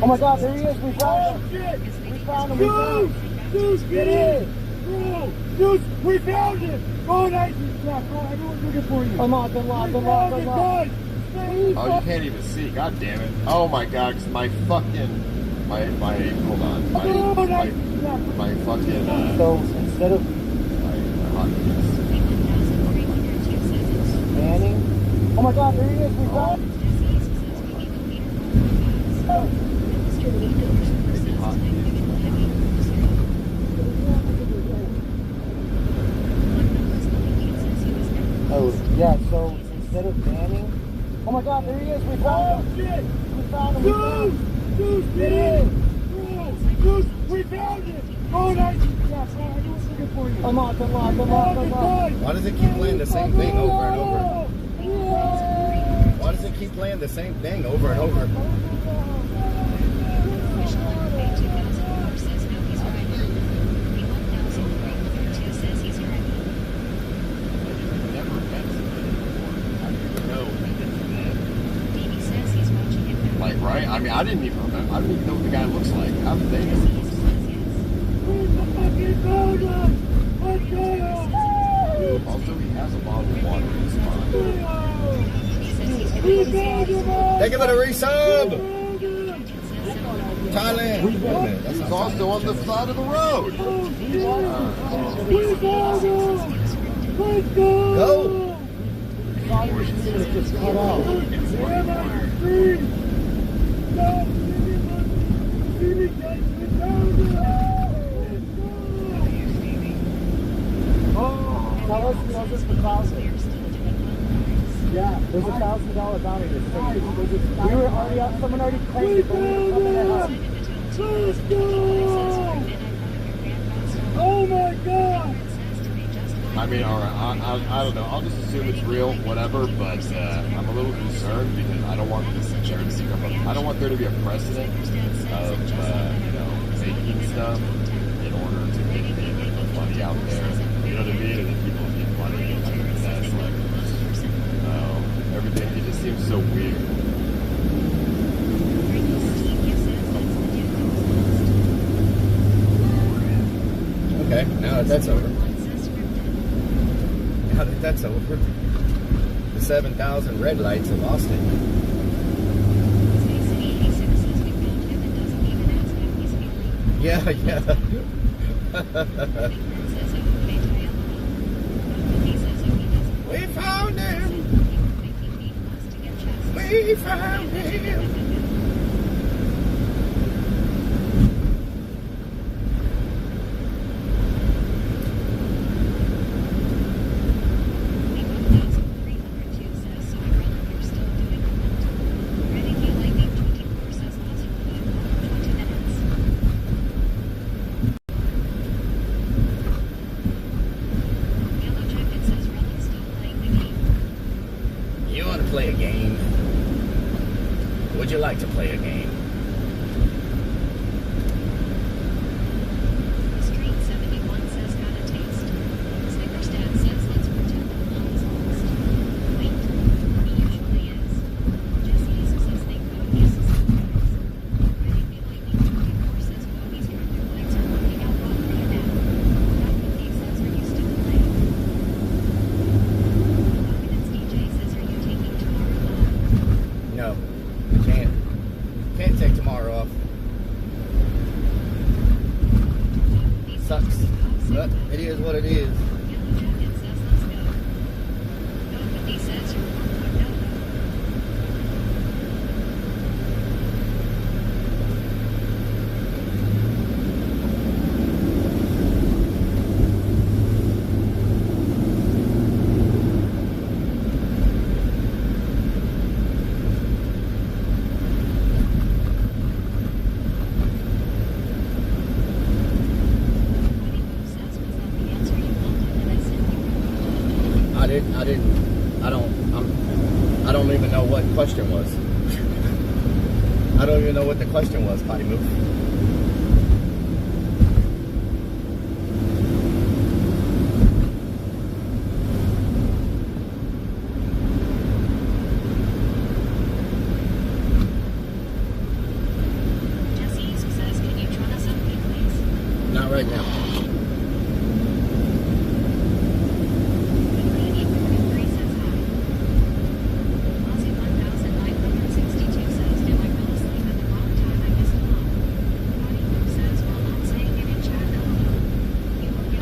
Oh my god, there he is! We found him! We found him! Dude, get in! Bro, dude, we found him! Go on, Isis! Yeah, bro, everyone's looking for you! Come on, Oh, you can't even see. God damn it. Oh my god, because my fucking... My, hold on. My fucking, So, instead of... Banning... Oh my god, there he is! We found him! Oh, yeah, so instead of banning... Oh my god, there he is! We found him! Shit! We found him! Dude, get in! Bro, dude, we found him! Go on, Isis! Yeah, bro, everyone's looking for you. Unlock. Why does it keep playing the same thing over and over? Why does it keep playing the same thing over and over? Like, right? I mean, I didn't even remember. I don't even know what the guy looks like. How did they know what he looks like? Also, he has a bottle of water in his spine. Take him a resub! Thailand! He's also on the side of the road. Go! Just cut off. Tell us this for $1,000. Yeah, there's $1,000 bounty this thing. We were already out, someone already claimed it, but we were coming to help. Oh my god! I mean, alright, I don't know. I'll just assume it's real, whatever, but I'm a little concerned because I don't want there to be a precedent of, making stuff in order to make money out there. You know what I mean? And then people get money and that's like, everything, it just seems so weird. Okay, now that that's over. Now that that's over. The 7,000 red lights of Austin. Yeah. We found him. We found him. Play a game? Would you like to play a game? Street 71 says got a taste. Snickerstad says let's pretend the long's lost. Wait, he usually is. Jesse says thank God this is Ready be lightning 24 says Bobby's here. Their legs are working out well right now. Dr. P says are you still playing? Dominance DJ says are you taking tomorrow off? No, can't. Can't take tomorrow off. Sucks, but it is what it is. Yellow Jacket says let's go. Nobody says you're more fucked up. I don't even know what question was. I don't even know what the question was, Potty Move. Jesse says, can you join us up, please? Not right now.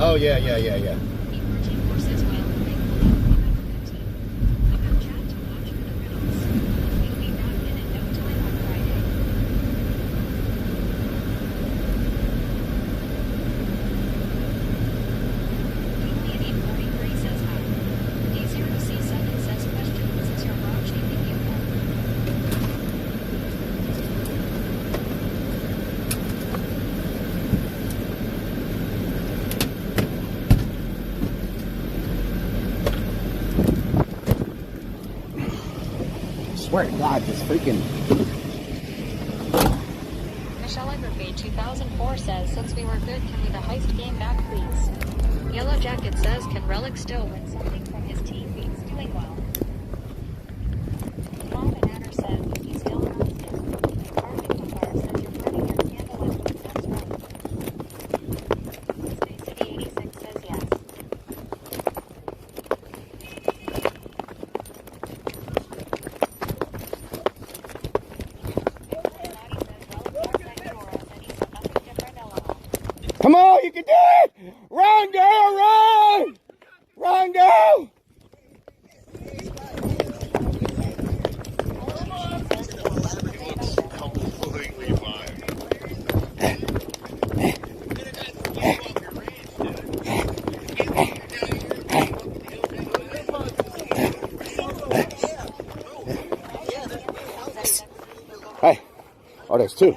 Oh, yeah. swear to God, this freaking... Michelle Everfade 2004 says, since we were good, can we the heist game back, please? Yellow Jacket says, can Rellik still win something from his team? He's doing well. Mom and Adder says, he still runs it. Arctic Car says, you're burning your candle at me. That's right. Space City 86 says yes. Come on, you can do it! Run, girl, run! Run, girl! Completely fine. Hey, oh, there's two.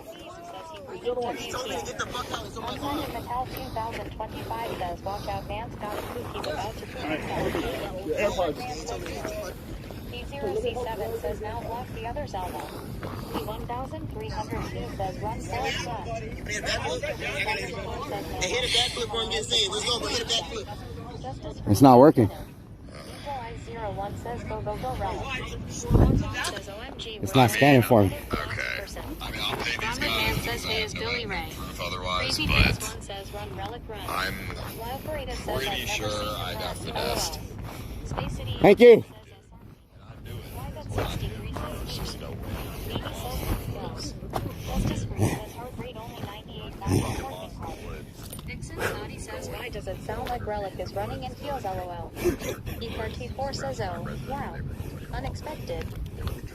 Mattel 2025 says, watch out, man's got a kooky about to P0C7 says, now block the other's elbow. P1302 says, run forward left. Hit a backflip for him, get saved. Let's go, bro. Hit a backflip. It's not working. Equalize 01 says, go, go, go, Rellik. Says, OMG. It's not scanning for me. Okay. I mean, I'll pay these Man guys. says, hey, is Billy Ray. Otherwise, Crazy but Dance 1 says, run, Rellik, run. I'm Wild Burrito says, pretty I've never sure seen I him got run. finessed. Space City Thank you. Just no way. Justice Free says heart rate only 98 Nixon Snotty says, why does it sound like Rellik is running and feels LOL? EPRT4 says, oh, wow. Unexpected.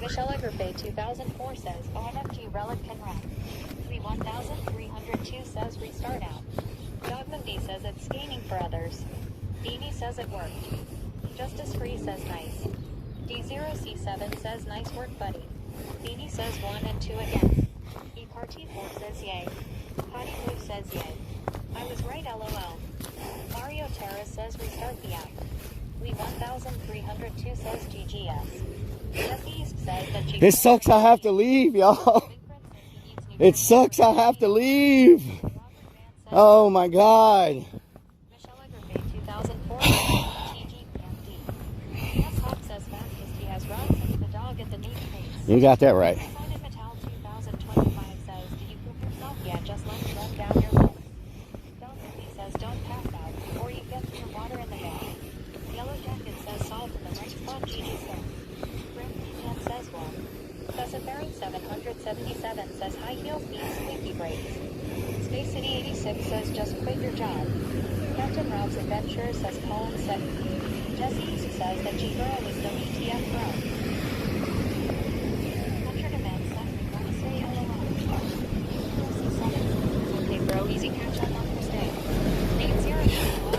Michelle Everfade 2004 says, OMG Rellik can run. 1302 says restart out. Dogman D says it's scanning for others. Beanie says it worked. Justice Free says nice. D0C7 says nice work, buddy. Beanie says 1 and 2 again. EPRT4 says yay. Potty Blue says yay. I was right, LOL. Mario Terrace says restart the app. Lee 1302 says GGS. Jesse East says that It sucks I have to leave, y'all. It sucks I have to leave. Oh my God. Michelle Everfade 2004 TGPMD. Yes, Hawk says fastest he has run since the dog at the new pace. You got that right. Simon Mattel 2025 says, did you poop yourself yet? Just let me run down your list. Don Cindy says, don't pass out before you get your water in the bag. Yellow Jacket says, solve in the right spot, GG says. Grim D10 says one. Specifering 777 says, high heels need squeaky brakes. Space City 86 says, just quit your job. Captain Rob's Adventure says, Colin said. Jesse East says that G-Girl is the ETF bro. Hunter Demand says, we want to say LOL. Okay, bro, easy catch up on Thursday. Nate 0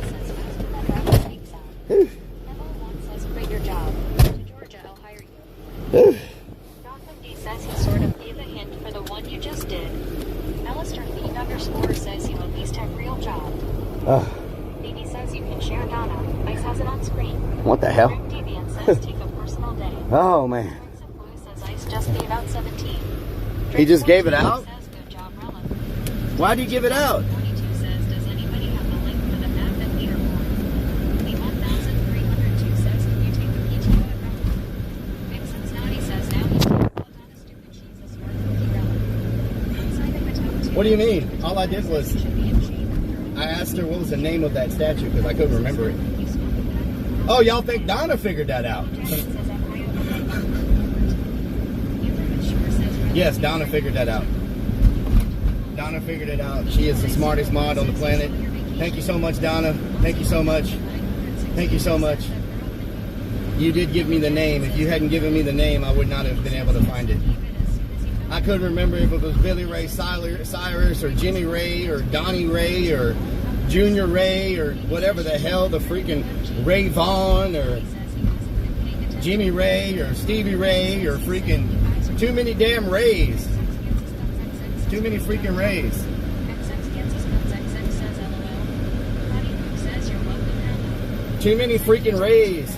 says, faster than rapid speak sound. Emma1 says, quit your job. To Georgia, I'll hire you. Gotham D says he sort of gave a hint for the one you just did. Alistair Lee _ says he'll at least have real job. Baby says you can share Donna. Ice has it on screen. What the hell? Grim Deviant says take a personal day. Oh man. Blue says Ice just gave out 17. He just gave it out? Says good job, Rellik. Why'd he give it out? 42 says, does anybody have the link for the map and leaderboard? The 1302 says, can you take the PTO at Rellik? Vixen's Naughty says now he can plug on a stupid cheese a smart cookie Rellik. Simon Mattel 2 What do you mean? All I did was I asked her what was the name of that statue because I couldn't remember it. Oh, y'all think Donna figured that out? Yes, Donna figured that out. Donna figured it out. She is the smartest mod on the planet. Thank you so much, Donna. Thank you so much. Thank you so much. You did give me the name. If you hadn't given me the name, I would not have been able to find it. I couldn't remember if it was Billy Ray Cyrus or Jimmy Ray or Donnie Ray or Junior Ray or whatever the hell, the freaking Ray Vaughn or Jimmy Ray or Stevie Ray or freaking too many damn Rays. Too many freaking Rays. Too many freaking Rays.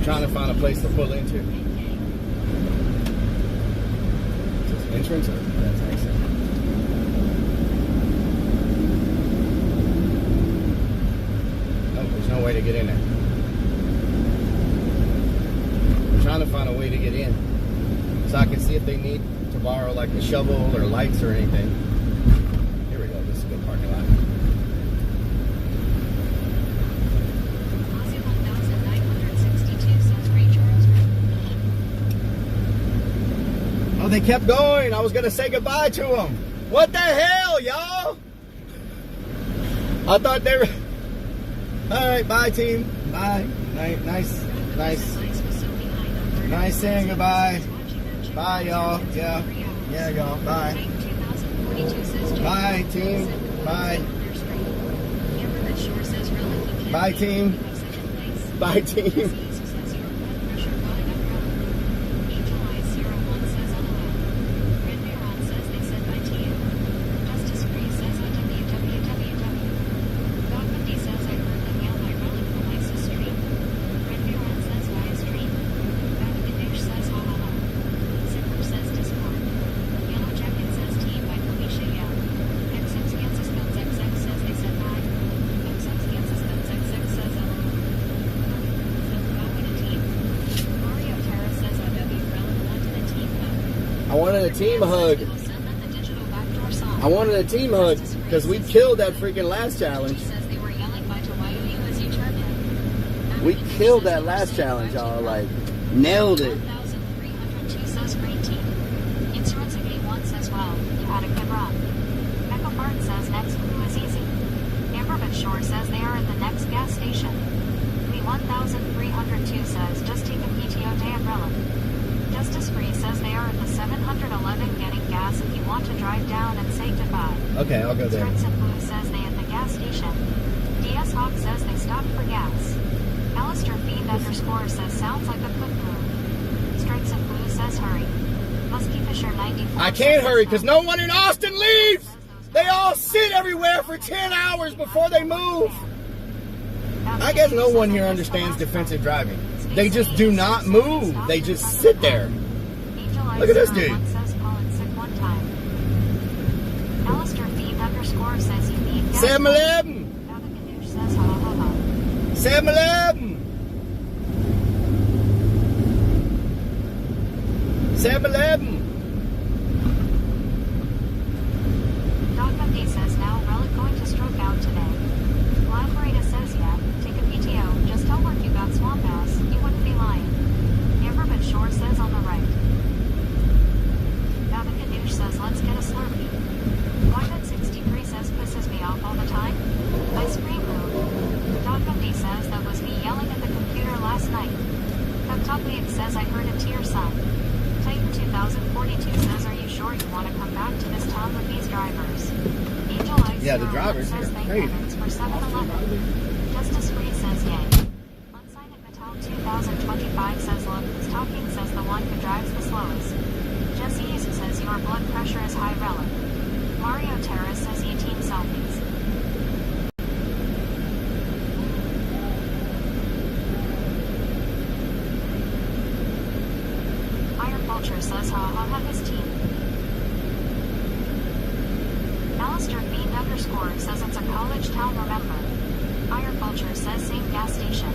trying to find a place to pull into. Is this entrance or that's exit? No, there's no way to get in there. I'm trying to find a way to get in so I can see if they need to borrow like a shovel or lights or anything. Here we go. This is a good parking lot. Oh, they kept going. I was going to say goodbye to them. What the hell, y'all? I thought they were... All right, bye, team. Bye. Nice saying goodbye. Bye, y'all. Yeah, y'all. Bye. Bye, team. Bye. Bye, team. Bye, team. I wanted a team hug. I wanted a team hug because we killed that freaking last challenge. We killed that last challenge, y'all. Like, nailed it. Shore says they are at the next gas station. The 1302 says just take a PTO day umbrella. Justice Free says they are at the 711 getting gas if you want to drive down and say goodbye. Okay, I'll go there. Stripes and Blue says they at the gas station. DS Hawk says they stopped for gas. Alistair Fiend _ says sounds like a cook room. Stripes and Blue says hurry. Muskie Fisher 94. I can't hurry because no one in Austin leaves. They all sit everywhere for 10 hours before they move. I guess no one here understands defensive driving. They just do not move. They just sit there. Look at this dude. Alistair Fiend _ says you need gas. 7-Eleven. 7-Eleven. 7-Eleven. Dogma says now Relic going to stroke out today. Live Marita says yeah, take a PTO, just tell work you got swamp ass, you wouldn't be lying. Amber Shore says on the right. Babin Kadoosh says let's get a Slurpee. Whyden 63 says pisses me off all the time. Ice cream room. Dogma says that was me yelling at the computer last night. Peptoplead says I heard a tear son. Titan 2042 says are you sure you want to come back to this town with these drivers? Angel Ice Yeah, the drivers says are thank crazy. heavens for 7-Eleven. Justice Free says yay. Unsigned Metal 2025 says Logan's talking says the one who drives the slowest. Jesse East says your blood pressure is high relic. Mario Terrace says 18 selfies. Iron Vulture says ha ha ha his team. Alistair Fiend _ says it's a college town, remember. Iron Vulture says same gas station.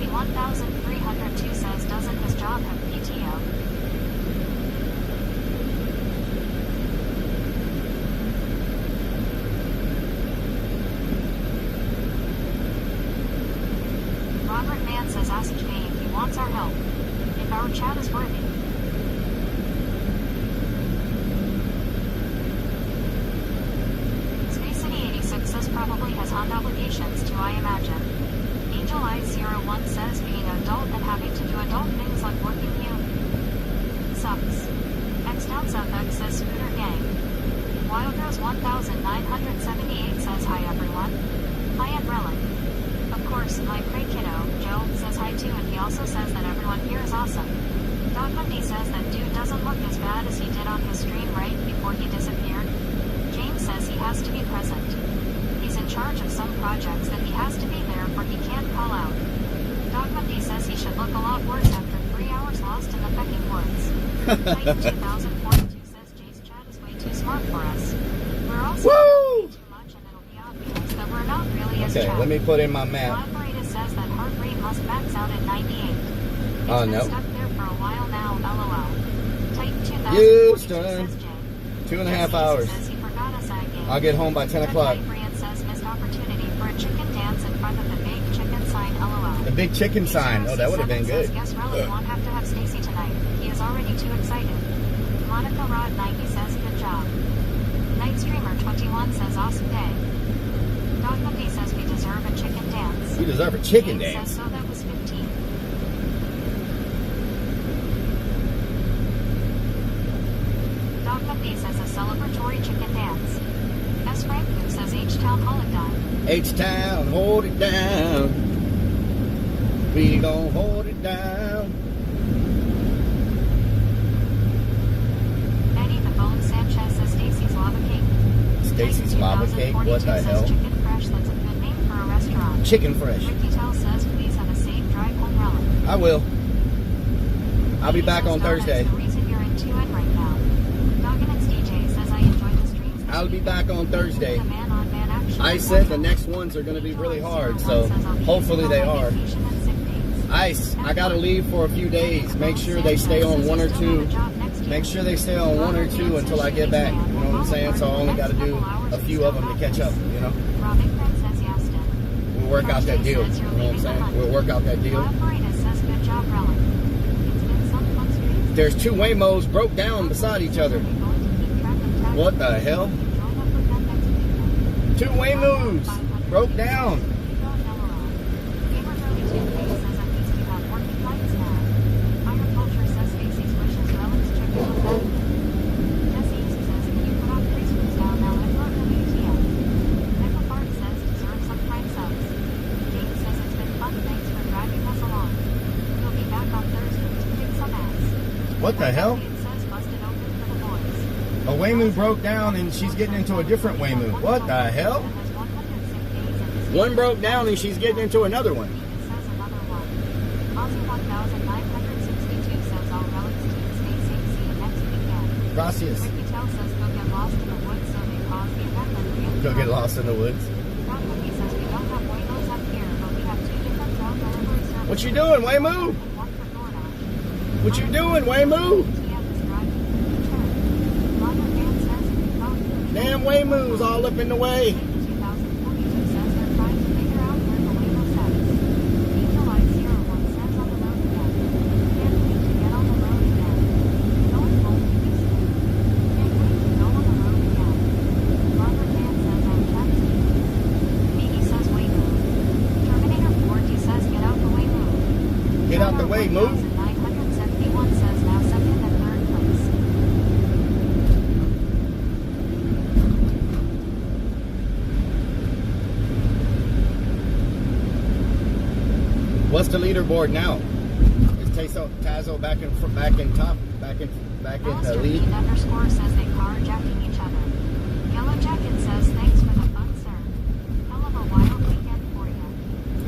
The 1302 says doesn't his job have PTO? Robert Mann says ask me if he wants our help. If our chat is worthy. Space City 86 says probably has Honda obligations too, I imagine. Angel Eyes 01 says being adult and having to do adult things like working you sucks. X Down South X says Scooter Gang. Wild Rose 1978 says hi everyone. Hi and Relic. Of course, my great kiddo, Joe, says hi too, and he also says that everyone here is awesome. Dog Bundy says that dude doesn't look as bad as he did on his stream right before he disappeared. James says he has to be present. He's in charge of some projects that he has to be there for he can't call out. Dog Monday says he should look a lot worse after 3 hours lost in the pecking woods. Titan 2042 says Jay's chat is way too smart for us. We're also Woo! too much and it'll be obvious that we're not really as Okay, chat. let me put in my map. Operator says that heart rate must max out at 98. It's Oh, been no. stuck there for a while now, LOL. Titan 2042 Houston. says Jay. 2.5 hours. Says he forgot a side game. I'll get home by 10 o'clock. Brian says missed opportunity for a chicken dance in front of the big chicken sign, LOL. The big chicken sign. Oh, that would have been good. Guess Rellik won't have to have Stacy tonight. He is already too excited. Monica Rod 90 says good job. Night Streamer 21 says awesome day. Dog Monday says we deserve a chicken dance. We deserve a chicken Dave dance. says so that was 15. Dog Monday says a celebratory chicken dance. S. Franklin says H-Town Holiday. H-Town, hold it down. We gon' hold it down. Eddie the Bone Sanchez says Stacy's Lava Cake. Stacy's Lava Cake? What the hell? Chicken Fresh, that's a good name for a restaurant. Chicken Fresh. Ricky Tell says please have a safe drive home, Rellik. I will. I'll be back on Thursday. The reason you're in 2N right now. Doggins DJ says I enjoy the streams. I'll be back on Thursday. The man-on-man action. I said the next ones are going to be really hard, so hopefully they are. Ice, I got to leave for a few days. Make sure they stay on 1 or 2. Make sure they stay on 1 or 2 until I get back. You know what I'm saying? So I only got to do a few of them to catch up, you know? We'll work out that deal. You know what I'm saying? We'll work out that deal. There's 2 Waymos broke down beside each other. What the hell? 2 Waymos broke down. What the hell? A Waymoo broke down and she's getting into a different Waymoo. What the hell? One broke down and she's getting into another one. Gracias. Go get lost in the woods. What you doing, Waymoo? What you doing, Waymoo? Damn Waymoo's all up in the way. Get out the way, move. What's the leaderboard now? Is Tazo back in top, back in the lead? Underscore says they carjacking each other. Yellow Jacket says thanks for the fun, sir. Hell of a wild weekend for you.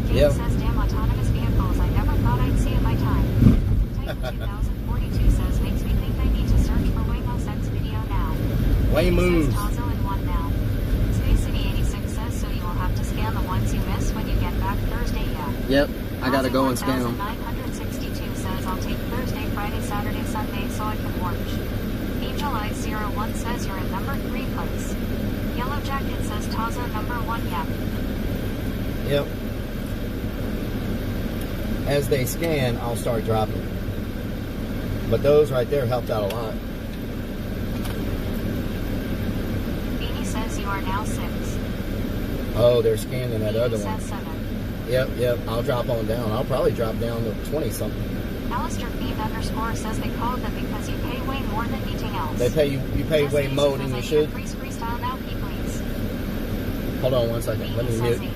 James says damn autonomous vehicles. I never thought I'd see in my time. Titan 2042 says makes me think I need to search for Waymo Sex video now. Waymoos. Tazo in one now. Space City 86 says so you will have to scan the ones you missed when you get back Thursday. Yep. I gotta go and scan them. 962 says I'll take Thursday, Friday, Saturday, Sunday so I can watch. Angel Eyes 01 says you're in number 3 place. Yellow Jacket says Taza number 1, yeah. Yep. As they scan, I'll start dropping. But those right there helped out a lot. Beanie says you are now 6. Oh, they're scanning that other one. Says 7. Yep. I'll drop on down. I'll probably drop down to 20 something. Alistair Fiend underscore says they called them because you pay way more than anything else. They pay you pay way more than you should. Freestyle now, please. Hold on 1 second. Let me mute.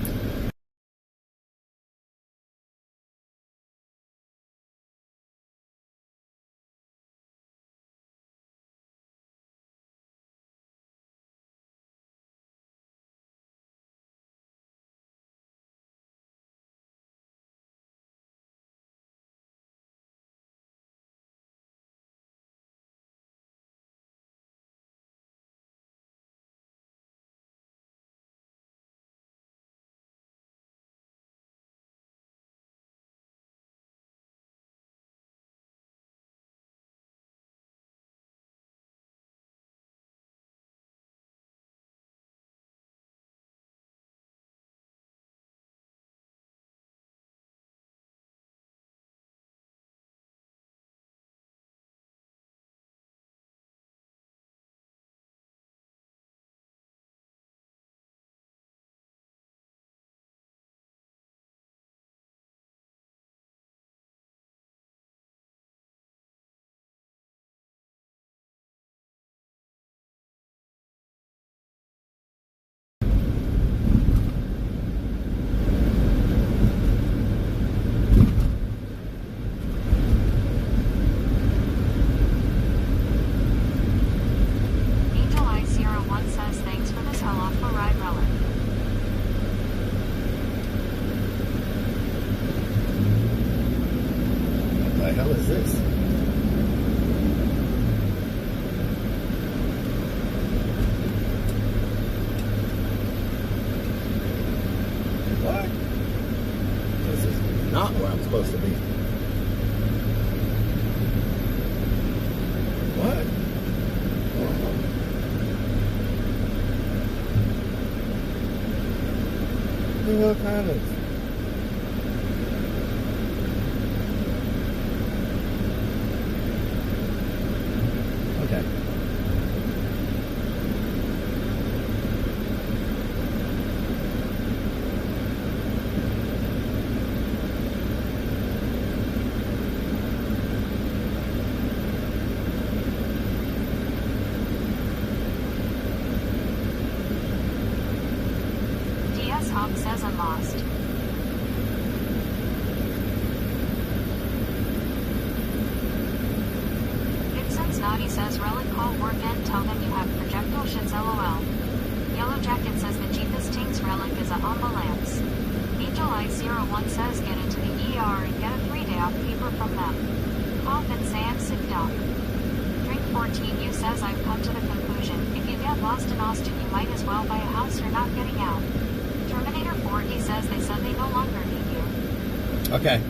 Cook Islands. Okay. DS Hawk says I'm lost. Vixen's Naughty says Relic call work and tell them you have projectile shits LOL. Yellow Jacket says the cheapest Tinks Relic is a ambulance. Angel Eyes 01 says get into the ER and get a 3-day off paper from them. Cough and say I'm sick doc. Drink 14U says I've come to the conclusion, if you get lost in Austin you might as well buy a house you're not getting out. Terminator 4D says they said they no longer need you. Okay.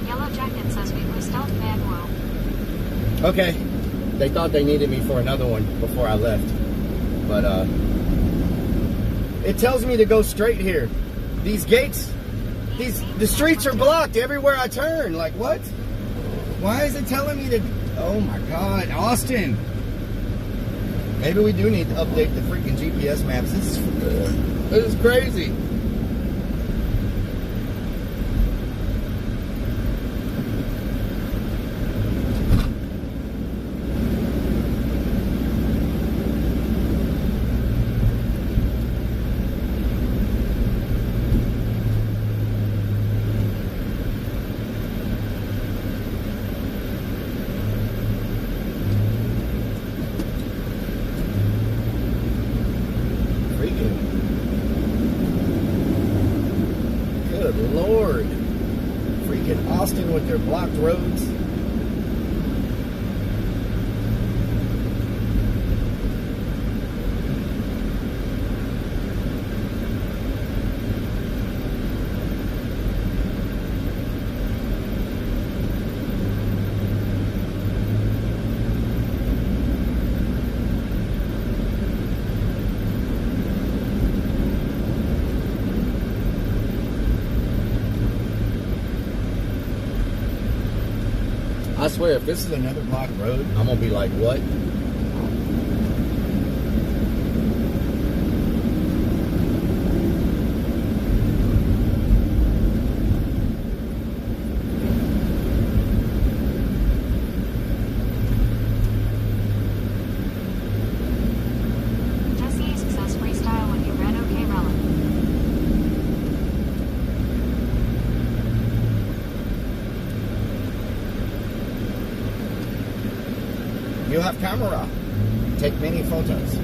Yellow Jacket says we blew stealth man woo. Okay. They thought they needed me for another one before I left. But, it tells me to go straight here. These gates, the streets are blocked everywhere I turn. Like, what? Why is it telling me to... Oh, my God. Austin. Maybe we do need to update the freaking GPS maps. This is crazy. Good Lord. Freaking Austin with their blocked roads. I swear, if this is another blocked road, I'm gonna be like, what? Jesse East says freestyle when you read OK Relic. You have camera. Take many photos.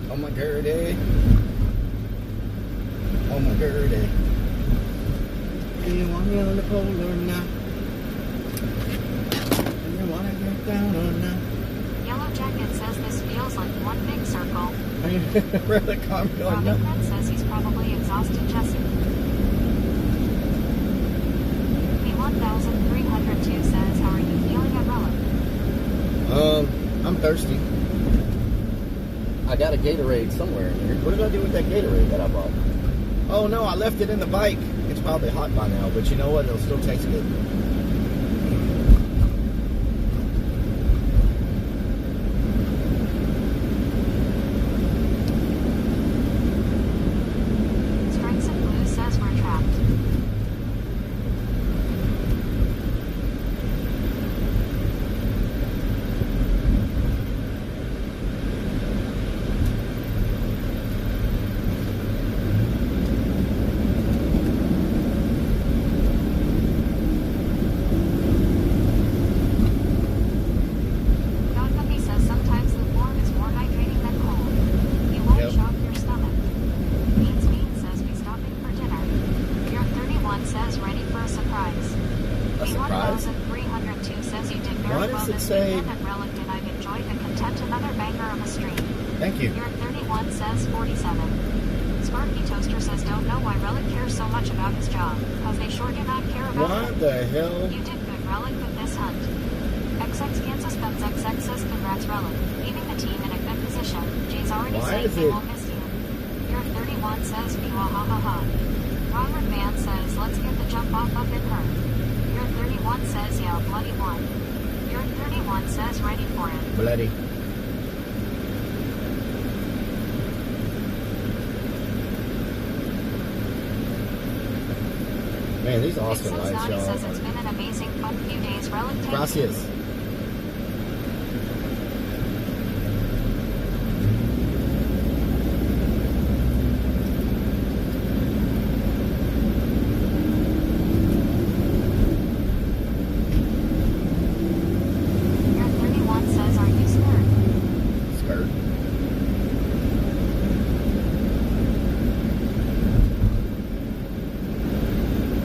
Oh my Gertie. Oh my Gertie. Do you want me on the pole or not? Do you want to get down or not? Yellow Jacket says this feels like one big circle. Really calm going Robin up. Red says he's probably exhausted Jesse. P1302 says, how are you feeling at Relic? I'm thirsty. I got a Gatorade somewhere in here. What did I do with that Gatorade that I bought? Oh no, I left it in the bike. It's probably hot by now, but you know what? It'll still taste good. Strikes and Blue says we're trapped. say? Relic and I've enjoyed the content. Another banger of a stream. Thank you. Your 31 says 47. Sparky Toaster says don't know why Relic cares so much about his job. Cause they sure do not care about What him. the hell? You did good, Relic, with this hunt. XX Kansas Guns XX says congrats, Relic. Leaving the team in a good position. Jay's already saying he won't miss you. Your 31 says Biwa ha ha ha. Robert Mann says let's get the jump off up in her. Your 31 says yeah, bloody one. Your 31 says ready for it. Bloody. Man, these Austin lights, Snotty y'all. says it's been an amazing fun few days. Relic, thank you. Gracias. Your 31 says are you scared? Skirt.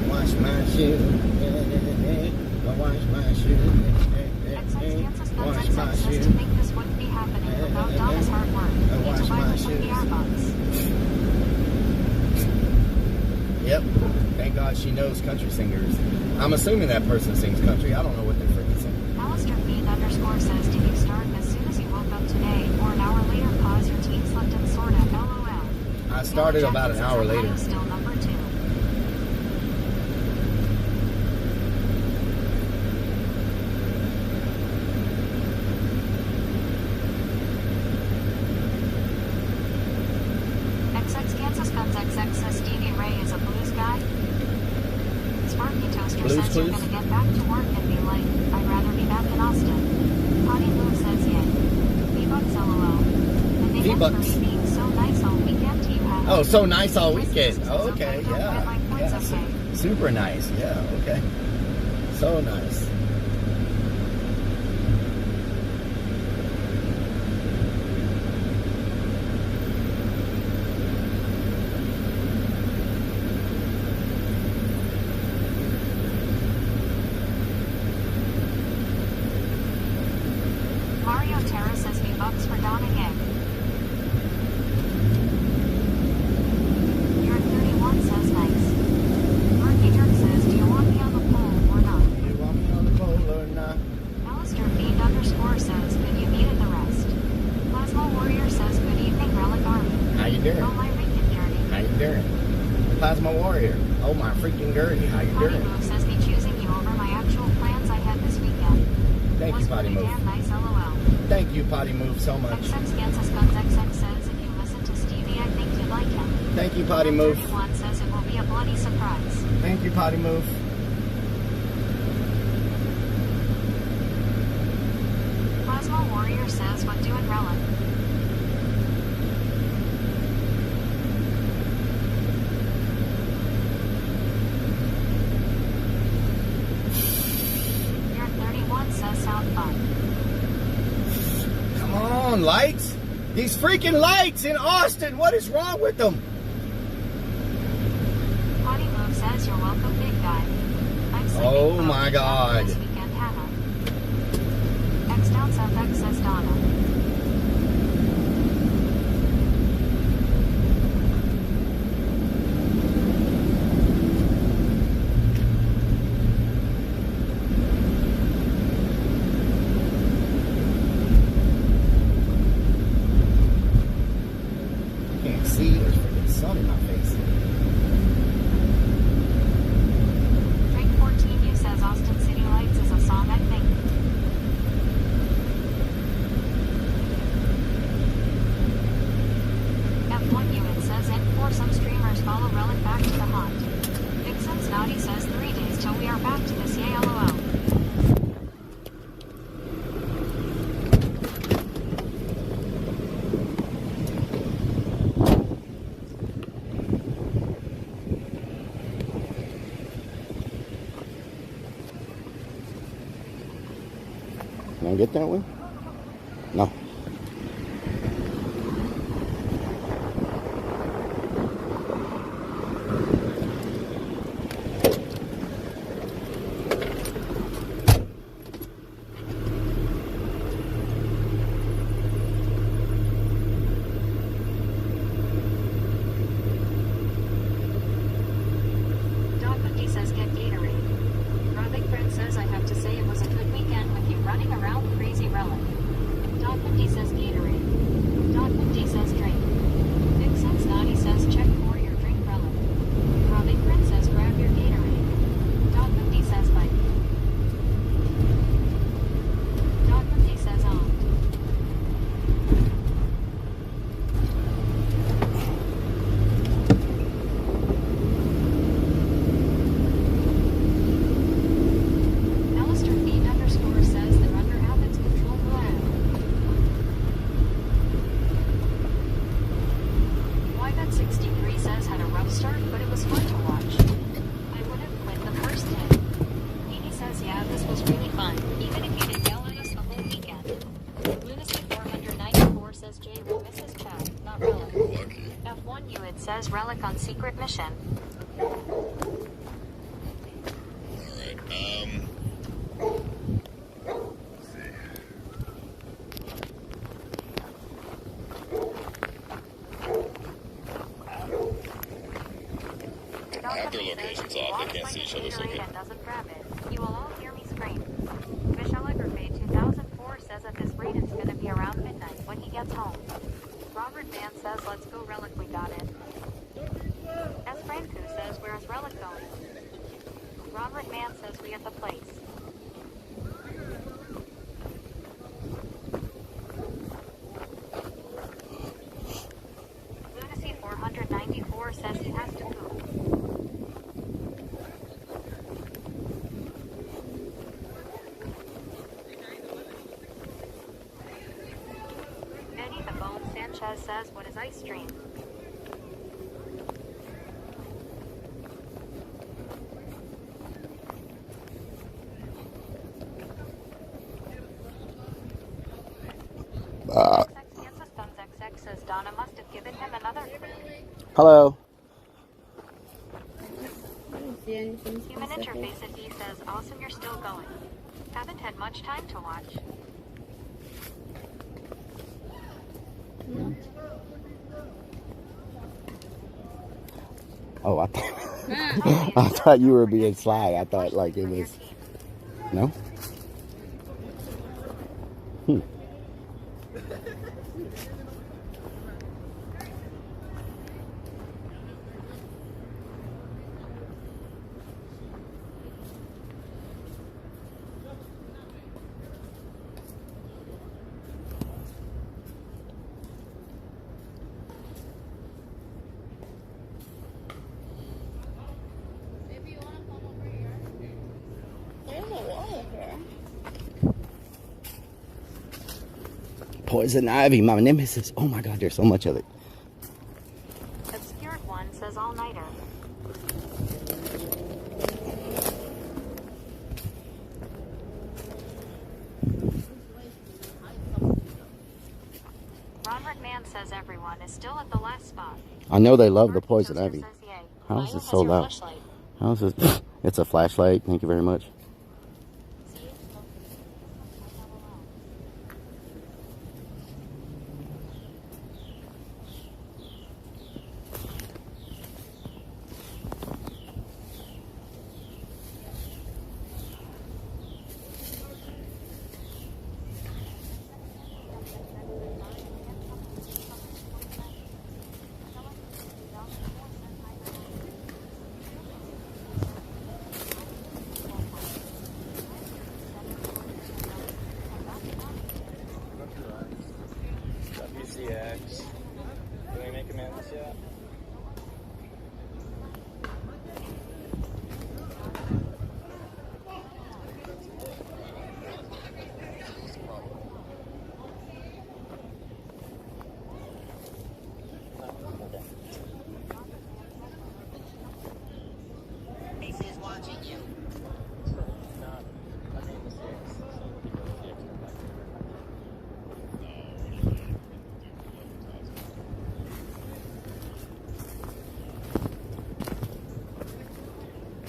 Wash my shoe. Wash my shoe. Wash my shoe. To think this wouldn't be happening without Donna's hard work. Need to buy her some VR bucks. Yep. Thank God she knows country singers. I'm assuming that person sings country. I don't know what they freaking sing. Alistair Feed _ says, did you start as soon as you woke up today, or an hour later? Cause your team slept in sorta. LOL. I started about an hour later. Still number 2. XX Kansas Guns XX says Stevie Ray is a blues guy. Sparky Toaster Blues says you're Clues? gonna get back to work and be like, I'd rather be back in Austin. Potty Move says yay. V-Bucks LOL. The day V-Bucks. for being so nice all weekend to you have. Oh, so nice all weekend. Oh, okay, yeah. My points okay. Super nice. Yeah, okay. So nice. Mario Terra says V-Bucks for donning egg. Your 31 says nice. Murky Jerk says, do you want me on the pole or not? You want me on the pole or not? Alistair Feed _ says, could you needed the rest? Plasma Warrior says, good evening, Relic Army. How you doing? Oh, my freaking journey. How you doing? Plasma Warrior. Oh my freaking Gertie. How you Potty doing? Move says, me choosing you over my actual plans I had this weekend. Thank you, Was Potty pretty Move. damn nice, LOL. Thank you, Potty Move, so much. XX Kansas Guns XX says, if you listen to Stevie, I think you'd like him. Thank you, Potty Move. 31 says it will be a bloody surprise. Thank you, Potty Move. Plasma Warrior says, what doing, Relic? Your 31 says, sound fun. Come on, lights. These freaking lights in Austin. What is wrong with them? Potty Move says, you're welcome, big guy. I'm sleeping Oh for my God. this weekend, haha. X Down South X says Donna. Can't see. There's freaking sun in my face. Drake 14U says Austin City Lights is a song, I think. F1U it says in for some streamers follow Relic back to the haunt. Vixen Snotty says 3 days till we are back to this, yay LOL. Can I get that one? No. start, but it was fun to watch. I would have quit the first 10. Edie says, yeah, this was really fun, even if you didn't yell at us the whole weekend. Lunacy 494 says Jay will miss his chat, not Relic. F1 you it says Relic on secret mission. I have their locations off. They can't see each other, so good. Doesn't grab it. You will all hear me scream. Michelle Agrafay 2004 says at this rate it's going to be around midnight when he gets home. Robert Mann says let's go Relic, we got it. S. Franku says where's Relic going? Robert Mann says we at the place. Lunacy 494 says he has to poop. Eddie the Bone Sanchez says what is ice stream? XX says Donna must have given him another clue. Hello. Human Interface at D says, awesome, you're still going. Haven't had much time to watch. Oh, I thought you were being sly. I thought like it was. No? Poison ivy, my nemesis. Oh my god, there's so much of it. Obscured one says all-nighter. Robert Mann says everyone is still at the last spot. I know they love the poison ivy. How is it so loud? How is it? It's a flashlight. Thank you very much. WCX. Can we make amends yet?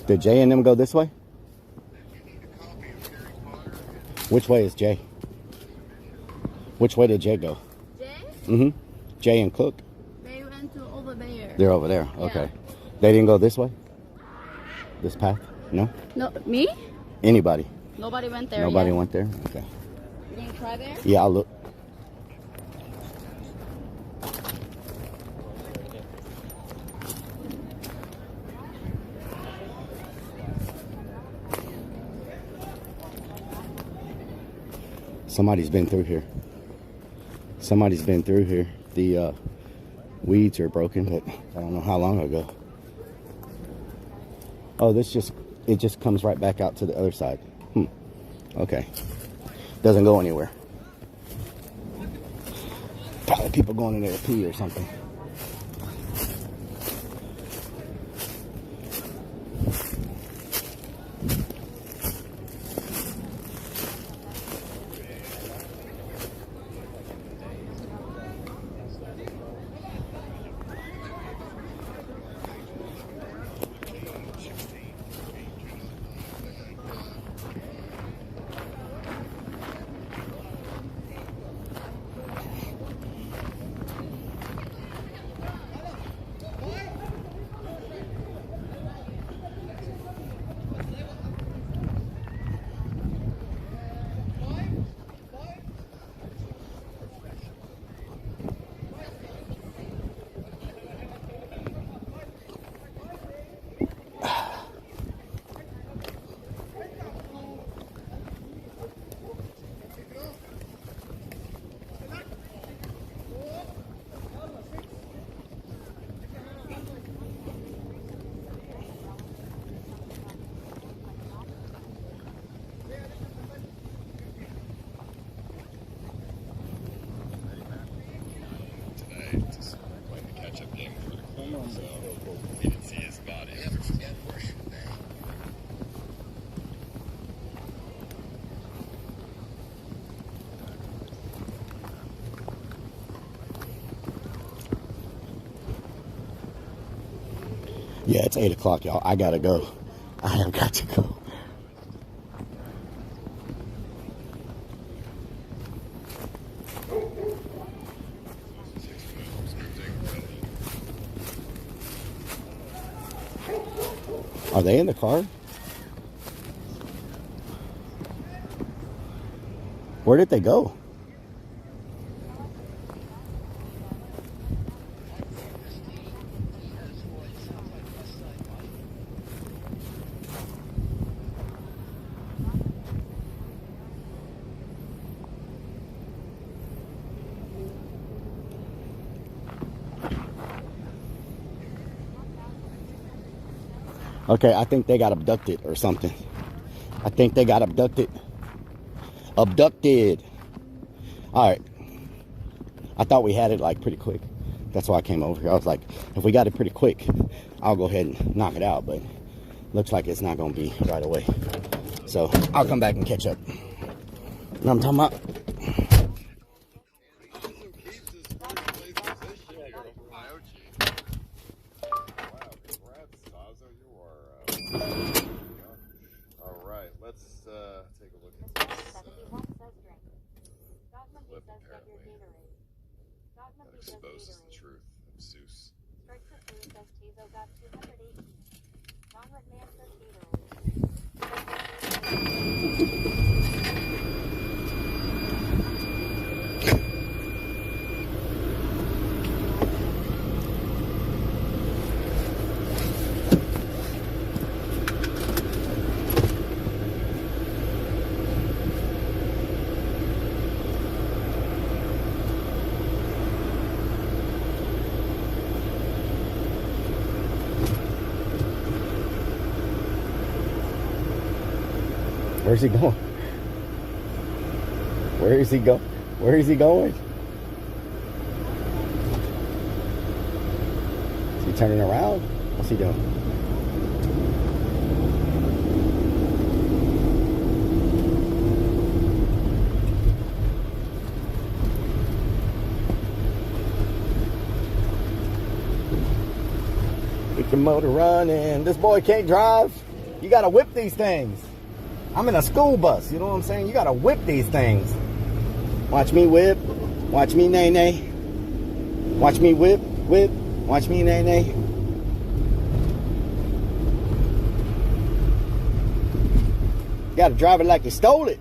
Did Jay and them go this way? Which way is Jay? Which way did Jay go? Jay? Mm-hmm. Jay and Cook? They went to over there. They're over there. Okay. They didn't go this way? This path? No? No, me? Anybody? Nobody went there. Nobody went there? Okay. You gonna try there? Yeah, I'll look. Somebody's been through here. Somebody's been through here. The weeds are broken, but I don't know how long ago. Oh, it just comes right back out to the other side. Okay. Doesn't go anywhere. Probably people going in there to pee or something. He didn't see his body. You ever forget where she Yeah, it's 8 o'clock, y'all. I gotta go. I have got to go. Are they in the car? Where did they go? Okay, I think they got abducted or something. I think they got abducted. Abducted. All right. I thought we had it like pretty quick. That's why I came over here. I was like, if we got it pretty quick, I'll go ahead and knock it out. But looks like it's not going to be right away. So I'll come back and catch up. You know what I'm talking about? Alright, let's take a look at this. Clip apparently that exposes the truth of Zeus. Where's he going? Where is he go? Where is he going? Is he turning around? What's he doing? Get your motor running. This boy can't drive. You gotta whip these things. I'm in a school bus, you know what I'm saying? You gotta whip these things. Watch me whip. Watch me nay-nay. Watch me whip, whip. Watch me nay-nay. You gotta drive it like you stole it.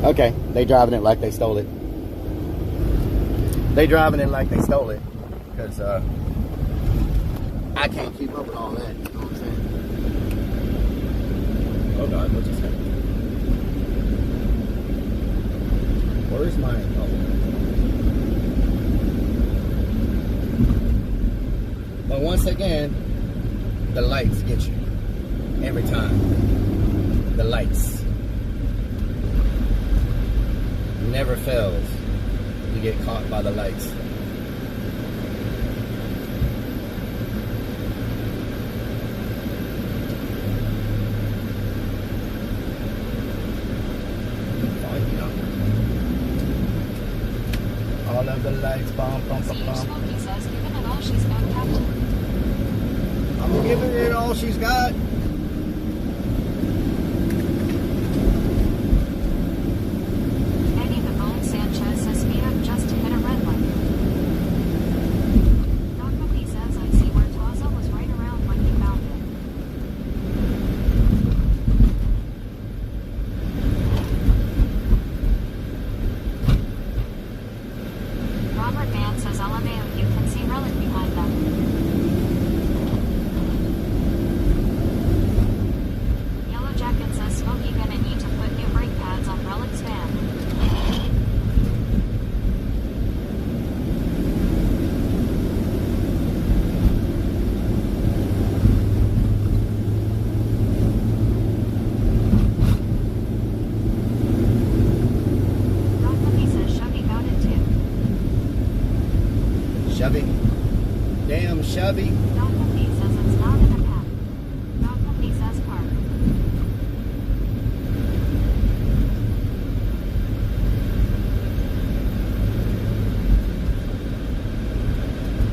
Okay, they driving it like they stole it. They driving it like they stole it. Because I can't keep up with all that, you know what I'm saying? Oh God, what just happened? Where's my... Oh. But once again, the lights get you. Every time. The lights. Never fails. You get caught by the lights. All of the lights, bum, bum, bum, bum. I'm giving it all she's got. Damn Chevy. Dog Company says it's not in the path. Dog Company says park.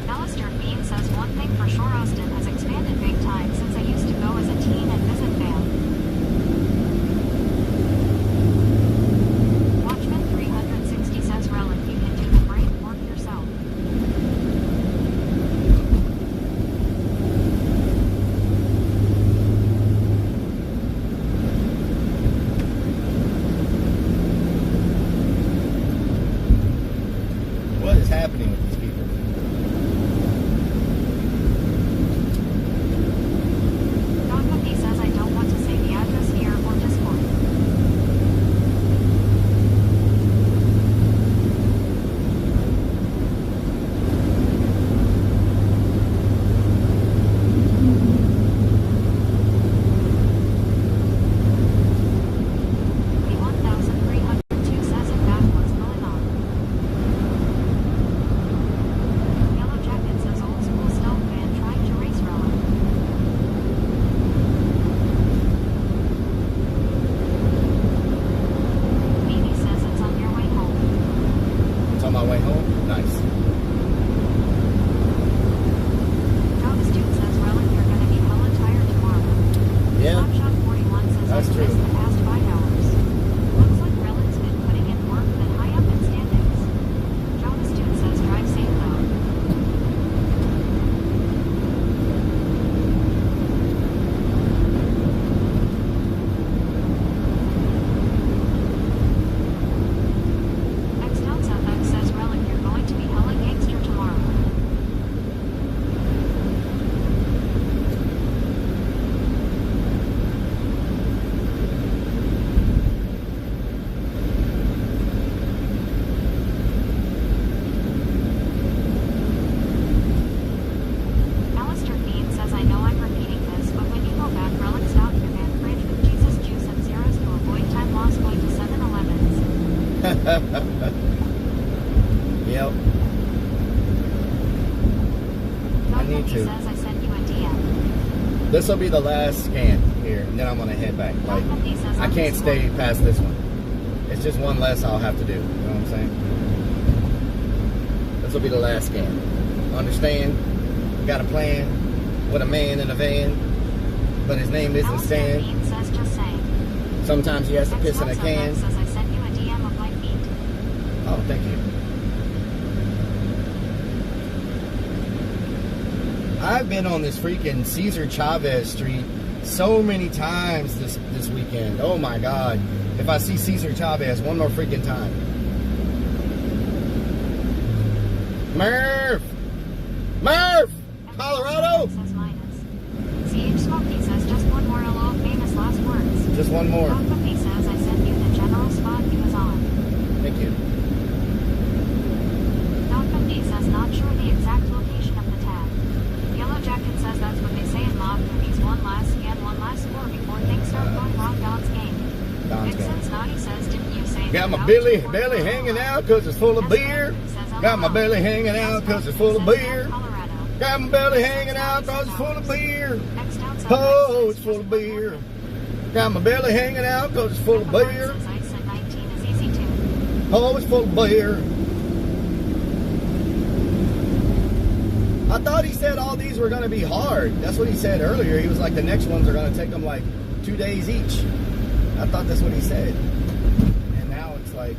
Alistair Bean says one thing for sure, Austin has expanded big time since I used to go as a teen and visit fam. Watchman 360 says Relic, you can do the brain work yourself. What is happening with these people? Dog Company says I don't want to say the address here or Discord. The 1302 says in fact what's going on. Yellow Jacket says old school stealth van trying to race Relic. Mimi says it's on your way home. It's on my way home? Nice. Travis Duke says Relic, you're gonna be hella tired tomorrow. Yeah. Slapshot 41 says That's I've true. missed the past 5 hours. Looks like Relic's been putting in work but high up in standings. Travis Duke says drive safe though. X-Notes FX says Relic, you're going to be hella gangster tomorrow. Alistair Bean says I know I'm repeating this, but when you go back, Relic stop your van fridge with Jesus juice and zeros to avoid time loss going to 7-Elevens. Yep. I Dog need Company to. says I sent you a DM. This will be the last scan here, and then I'm gonna head back. Like, Dog Company says I on can't Discord. stay past this one. It's just one less I'll have to do. You know what I'm saying? This will be the last scan. Understand? Got a plan with a man in a van, but his name isn't Alistair Stan. Bean says just saying. Sometimes he has to piss in a X-Notes can. FX says I sent you a DM of my feet. Oh, thank you. I've been on this freaking Cesar Chavez Street so many times this weekend. Oh my God. If I see Cesar Chavez one more freaking time. Murph! Murph! Colorado! Says minus. CH Smokey says just one more LO famous last words. Just one more. Dog Company says I sent you the general spot he was on. Thank you. Dog Company says not sure the exact location of the tag. Yellow Jacket says that's what they say in mob movies. One last scan, one last score before things start going wrong. Don's game. Don's game. Vixen's Naughty says didn't you say Got my that belly out belly to hanging out because it's full of beer. Got my belly hanging out because it's full of beer. Got my belly hanging out because it's full of beer. Oh, it's full of beer. Got my belly hanging out because it's full of beer. Oh, it's full of beer. I thought he said all these were going to be hard. That's what he said earlier. He was like, the next ones are going to take them like 2 days each. I thought that's what he said. And now it's like,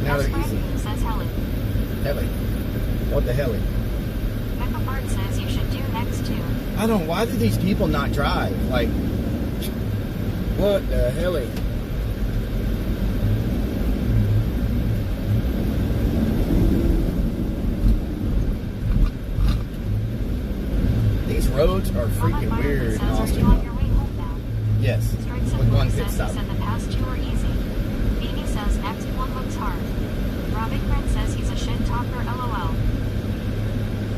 now they're easy. Says Helen. Heli. What the heli? Becca Bart says you should do next too. I don't, why do these people not drive? Like, what the heli? These roads are freaking weird in Austin. Yes, with one pit stop. He said the past 2 are easy. Beanie says next one looks hard. Robin Prince says he's a shit talker, LOL.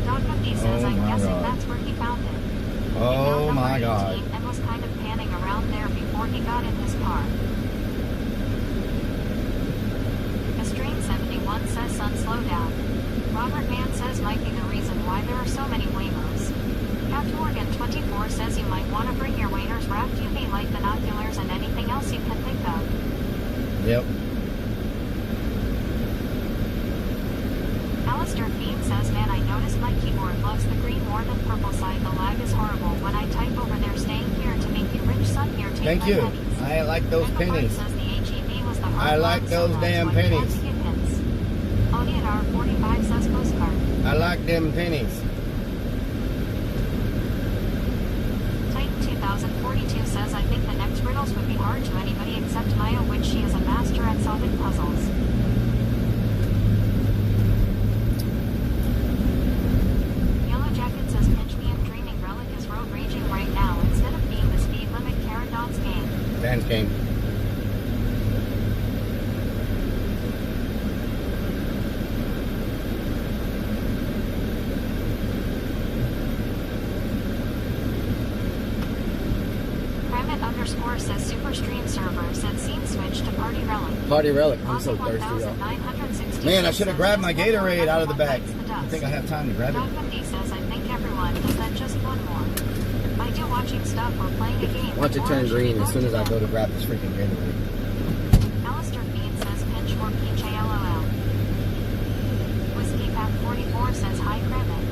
Dog Company says I'm guessing that's where he found it. Oh my God. And was kind of panning around there before he got in his car. Estrane 71 says son slow down. Robert Mann says might be the reason why there are so many waivers. Captain Morgan 24 says you might want to bring your waiters wrapped UV light binoculars and anything else you can think of. Yep. Alistair Fiend says, man, I noticed my keyboard loves the green more than purple side. The lag is horrible when I type over there. Staying here to make you rich, son. Here, take Thank my you. pennies. I like those Michael pennies. Says the HEV was the hard I like one, those so damn that's why you had pennies. to get pins. Oni at R45 says postcard. I like them pennies. Titan 2042 says, I think the next riddles would be hard to anybody except Maya, which she is a master at solving puzzles. Yellow Jacket says, pinch me, I'm dreaming. Relic is road raging right now. Instead of being the speed limit, Karen Don's game. Dan's game. Kramit underscore says, super stream server said, scene switch to party relic. Party Relic. I'm so thirsty, y'all. Man, I should have grabbed my Gatorade out of the bag. I think I have time to grab it. Dogman D says, I think everyone does that, just one more. I do watching stuff or playing a game. Watch it turn green as soon as I go to grab this freaking Gatorade. Alistair Fiend says, pinch or PJLOL. Whiskey Pack 44 says, hi Kramit.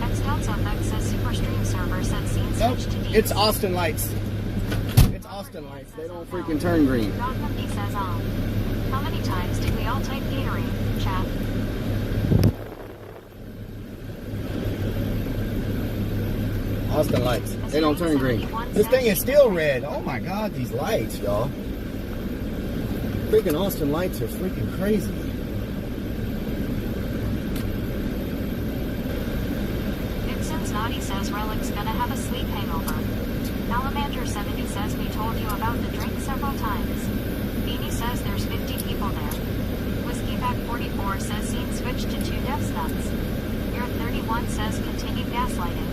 X says, super stream server said, scene Nope, switch to D. it's Austin Lights. It's Austin Lights. They don't freaking turn green. Dogman D says, how many times did we all type Gatorade? Chat. Austin Lights. They don't turn green. This thing is still red. Oh my god, these lights, y'all. Freaking Austin Lights are freaking crazy. Vixen's Naughty says, Relic's gonna have a sleep hangover. Alamander 70 says, we told you about the drink several times. Beanie says there's 50 people there. Whiskey Pack 44 says, scene switch to 2 death nuts. Earth 31 says, continue gaslighting.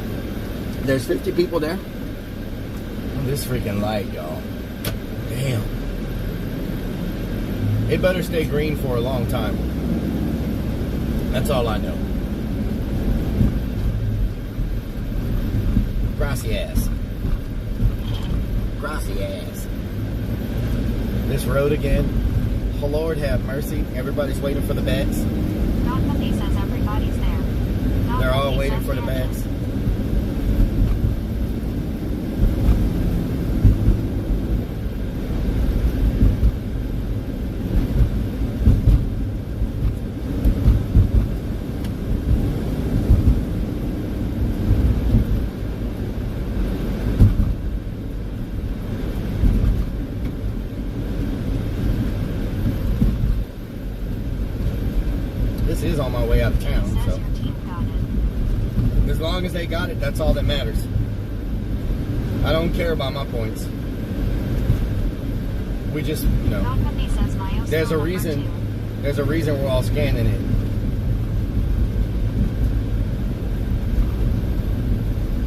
There's 50 people there. Oh, this freaking light, y'all. Damn. It better stay green for a long time. That's all I know. Gracias. Gracias. This road again. Oh, Lord have mercy. Everybody's waiting for the beds. Don Puppy says everybody's there. Don They're all Puppy waiting says for the there. beds. This is on my way out of town, so as long as they got it, that's all that matters. I don't care about my points. We just, you know, Don Puppy says Mayo there's a still reason. number 2. There's a reason we're all scanning it.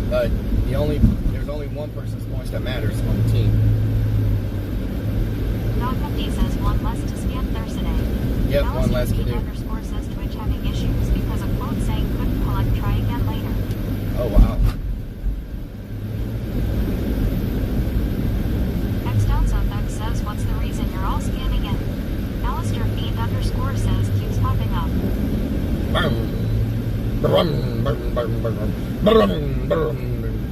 But there's only one person's points that matters on the team. Don Puppy says one less to scan Thursday. Yep, one less to do. Underscore says Twitch having issues because of quote saying couldn't collect, try again later. Oh wow. X Down South X says what's the reason you're all scanning it? Alistair Fiend underscore says keeps popping up.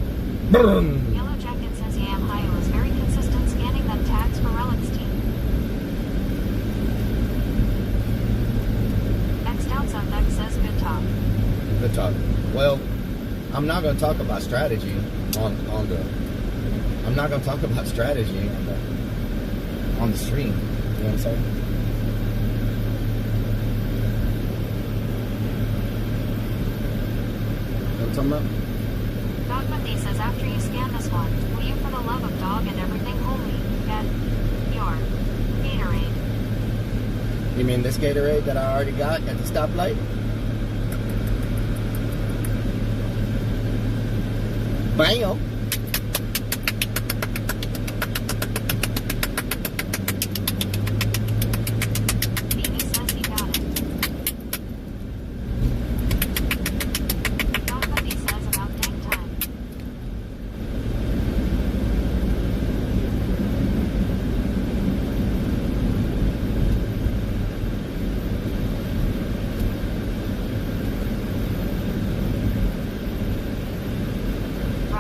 Yellow Jacket says yeah, Ohio is very consistent scanning them tags for Relic's team. X Down South X says good talk. Good talk. Well, I'm not going to talk about strategy on the. I'm not going to talk about strategy on the stream. You know what I'm saying? You know what I'm talking about? Dog Monday says after you scan this one, will you for the love of dog and everything holy get your Gatorade? You mean this Gatorade that I already got at the stoplight? Bam! Beanie says he got it.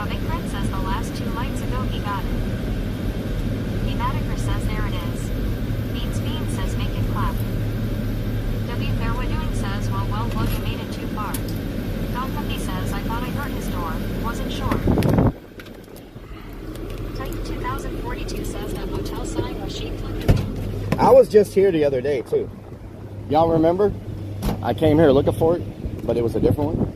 Big Fred says the last 2 lights ago he got it. Thematiker says there it is. Bean says make it clap. W. Fairway Doing says, well, look, you made it too far. Don Puppy says, I thought I heard his door. Wasn't sure. Titan 2042 says that motel sign was shaped like a man. I was just here the other day too. Y'all remember? I came here looking for it, but it was a different one.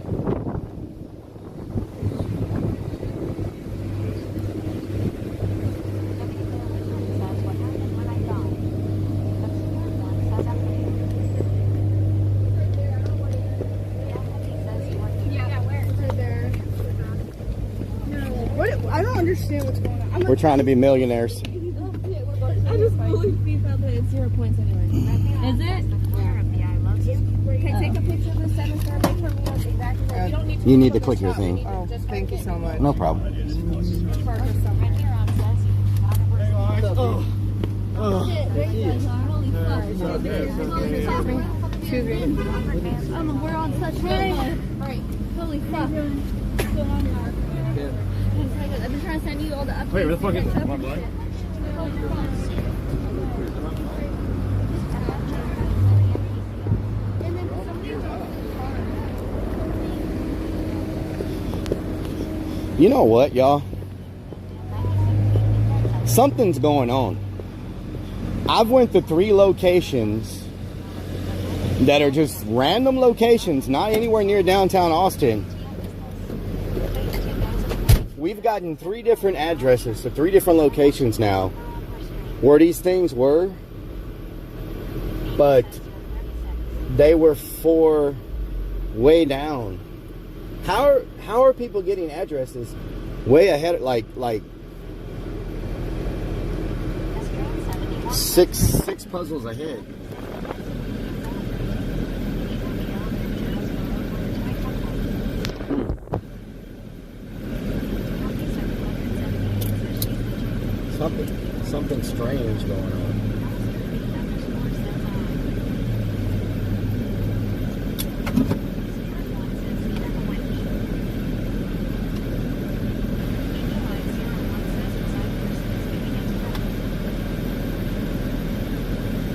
I don't understand what's going on. We're trying to be millionaires. I just fully beef out that it's 0 points anyway. Is it? Can I take a picture of the 7-star make for me? Exactly. You don't need to. You need to click your thing. Oh, thank you so much. No problem. Excuse me. We're on such right. Holy fuck. What's going on here? I've been trying to send you all the updates. Wait, where the fuck is it? Am I blind? You know what, y'all? Something's going on. I've went to 3 locations that are just random locations, not anywhere near downtown Austin. We've gotten 3 different addresses to 3 different locations now where these things were, but they were for way down. How are people getting addresses way ahead, like six puzzles ahead? Something strange going on.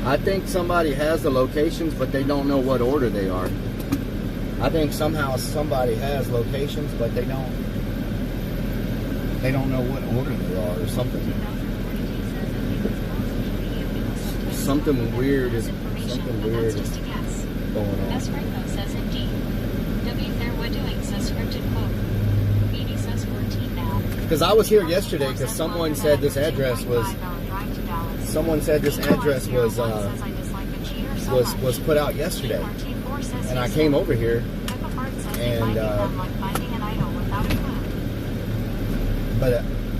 I think somebody has the locations, but they don't know what order they are. I think somehow somebody has locations, but they don't know what order they are or something. Something weird is going on. S. Franco says indeed. W. Fairwood Doing says scripted quote. BD says 14 now. Because I was here yesterday because someone said this address was was put out yesterday, and I came over here and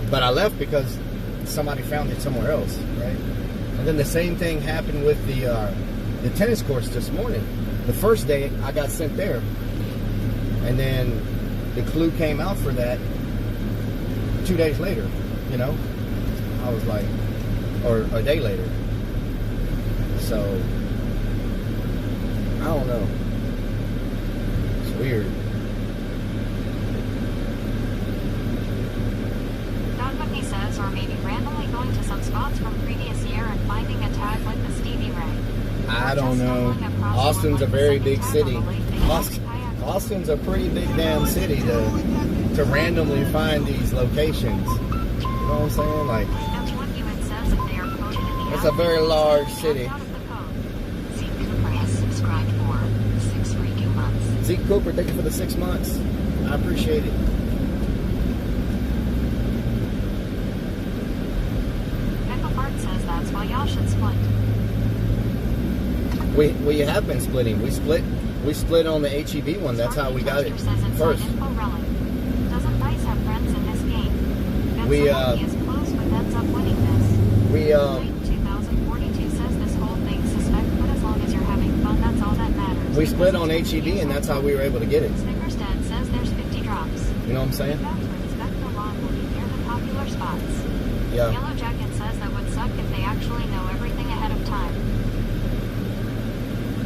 but I left because somebody found it somewhere else, right? And then the same thing happened with the tennis courts this morning. The first day I got sent there, and then the clue came out for that 2 days later. You know, I was like, or a day later. So I don't know. It's weird. Don Bucky says, or maybe randomly going to some spots from previous year and finding a tag like the Stevie Ray. I don't know. Austin's a very big city. Austin's a pretty big damn city to randomly find these locations. You know what I'm saying? Like, it's a very large city. Zeke Cooper has subscribed for 6 freaking months. Zeke Cooper, thank you for the 6 months. I appreciate it. Echo Bart says that's why y'all should split. We have been splitting. We split on the HEB one. That's how we got it first. Doesn't Dice have friends in this game? We is close but ends up winning this. we 2042 says this whole thing's suspect, but as long as you're having fun, that's all that matters. we split on HEB, and that's how we were able to get it. Snickers Dad says there's 50 drops. You know what I'm saying? Spectral Lawn will be near the popular spots. Yeah. Yellow Jacket says that would suck if they actually know everything ahead of time.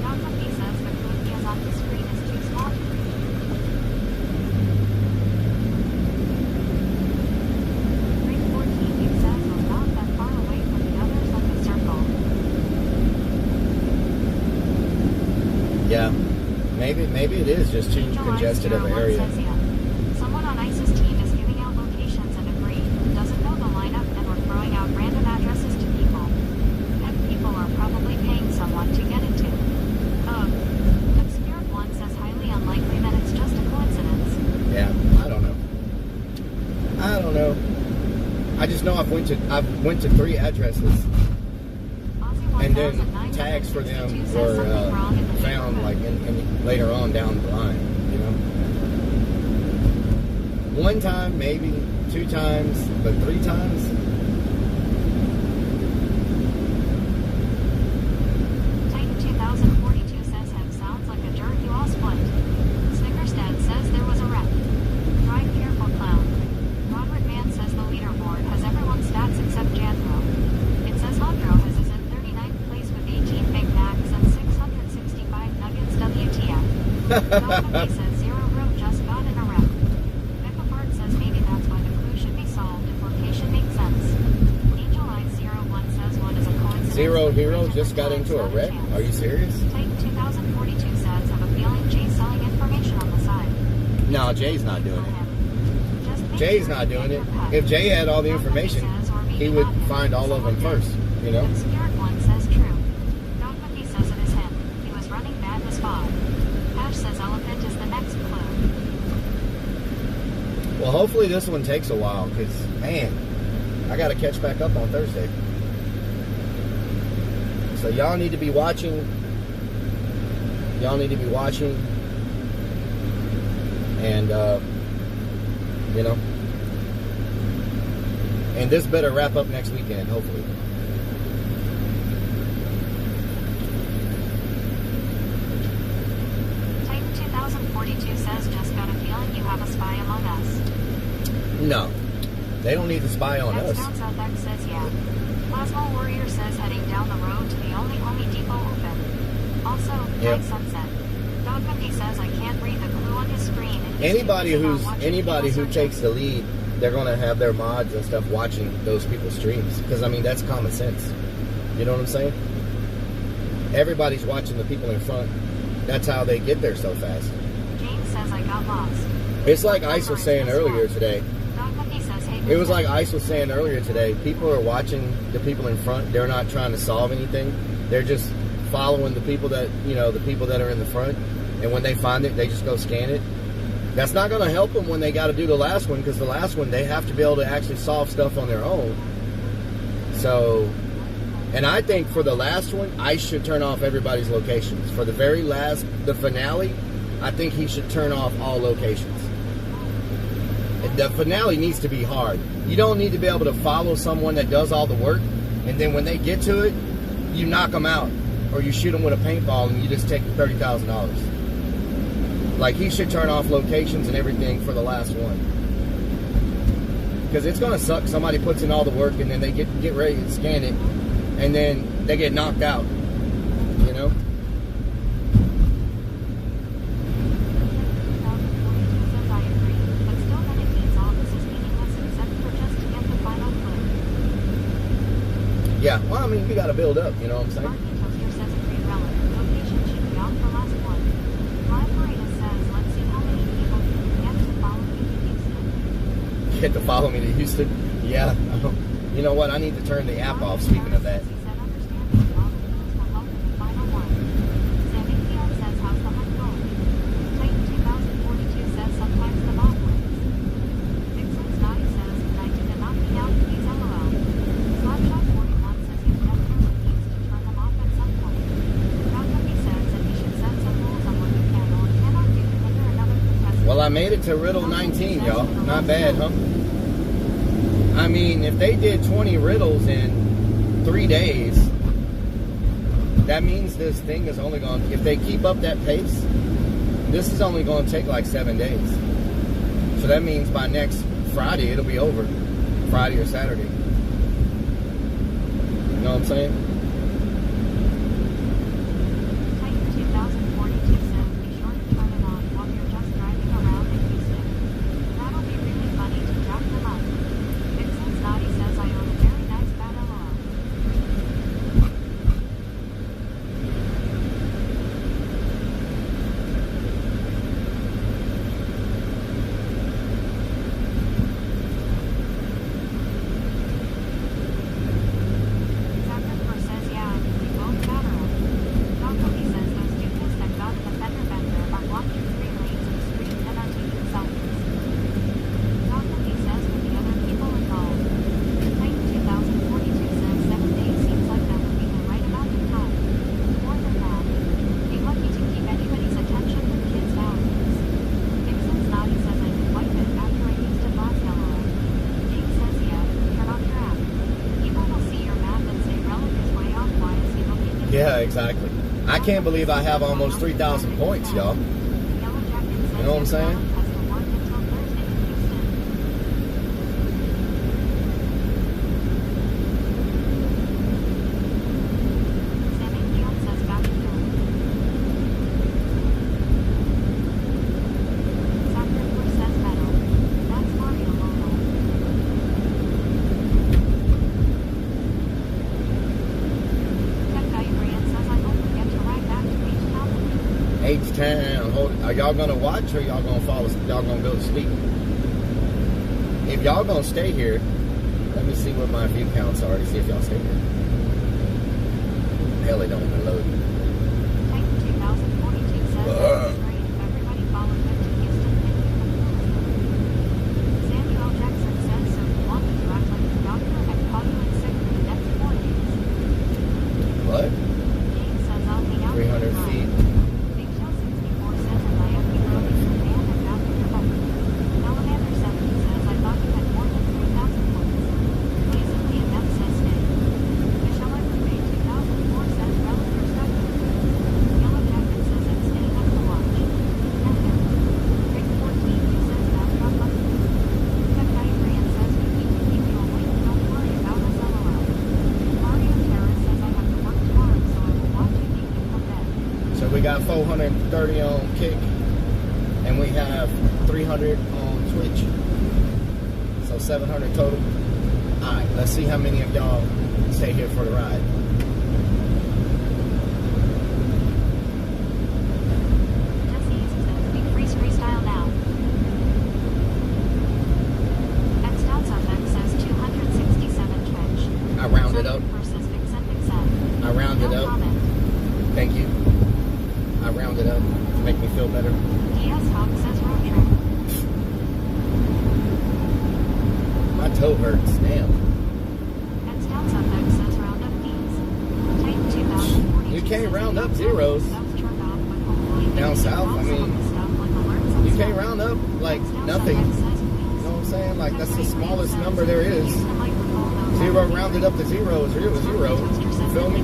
Don Cookie says the code he has on his screen is too small. maybe it is just too congested of an area. Someone on ICE's team is giving out locations and agreed, doesn't know the lineup, and we're throwing out random addresses to people. And people are probably paying someone to get into. Obscured one says highly unlikely that it's just a coincidence. Yeah, I don't know. I just know I've went to 3 addresses, and then tags for them were found like in later on down the line. You know, 1 time, maybe 2 times, but 3 times. Titan 2042 says him sounds like a jerk you all split. Snickerstead says there was a wreck. Drive careful, clown. Robert Mann says the leaderboard has everyone's stats except Jandro. It says Hondro is in 39th place with 18 Big Macs and 665 nuggets WTF. Nobody says 0 room just got in a wreck. Vickafart says maybe that's why the clue should be solved if location makes sense. Angel Eyes 01 says one is a coincidence. Zero Hero just got into a wreck? Are you serious? Titan 2042 says have a feeling Jay's selling information on the side. No, Jay's not doing it. Jay's not doing it. If Jay had all the information, he would find all of them first, you know? Obscured one says true. Dogmonkey says it is him. He was running bad the spot. Ash says elephant is the next clue. Well, hopefully this one takes a while, because, man, I got to catch back up on Thursday. So y'all need to be watching. And, you know, and this better wrap up next weekend, hopefully. Titan 2042 says just got a feeling you have a spy among us. No, they don't need to spy on us. Down South X says yeah. Plasma Warrior says heading down the road to the only Home Depot open. Also, Yep. night sunset. Dogmonkey says I can't read the clue on his screen. And he's Anybody too busy who takes the lead, they're going to have their mods and stuff watching those people's streams. Because, I mean, that's common sense. You know what I'm saying? Everybody's watching the people in front. That's how they get there so fast. James says I got lost. It's like Ice was saying earlier today. Dogmonkey says hey. It was like Ice was saying earlier today. People are watching the people in front. They're not trying to solve anything. They're just following the people that, you know, the people that are in the front. And when they find it, they just go scan it. That's not going to help them when they got to do the last one, because the last one, they have to be able to actually solve stuff on their own. So, and I think for the last one, I should turn off everybody's locations. For the very last, the finale, I think he should turn off all locations. The finale needs to be hard. You don't need to be able to follow someone that does all the work, and then when they get to it, you knock them out, or you shoot them with a paintball and you just take the $30,000. Like, he should turn off locations and everything for the last one. Because it's going to suck. Somebody puts in all the work and then they get ready to scan it, and then they get knocked out. You know? Yeah, well, I mean, you got to build up, you know what I'm saying? Get to follow me to Houston? Yeah. You know what? I need to turn the app off, speaking of that. Well, I made it to riddle 19, y'all. Not bad, huh? I mean, if they did 20 riddles in 3 days, that means this thing is only going to, if they keep up that pace, this is only going to take like 7 days. So that means by next Friday, it'll be over. Friday or Saturday. You know what I'm saying? Exactly. I can't believe I have almost 3,000 points, y'all. You know what I'm saying? H-Town. Are y'all gonna watch or y'all gonna fall? Y'all gonna go to sleep? If y'all gonna stay here, let me see what my view counts are to see if y'all stay here. Hell, they don't even load. What? 300 feet. We got 430 on Kick, and we have 300 on Twitch, so 700 total. All right, let's see how many of y'all stay here for the ride. Freestyle now. X-Down Suffix says 267 trench. I rounded up. I rounded up. Thank you. I rounded up to make me feel better. DS Hawk says road trip. My toe hurts. Damn. X-Down Suffix says round up keys. Type 2042. You can't round up zeros. Down south, I mean, you can't round up like nothing. You know what I'm saying? Like, that's the smallest number there is. Zero rounded up to zero is zero. You feel me?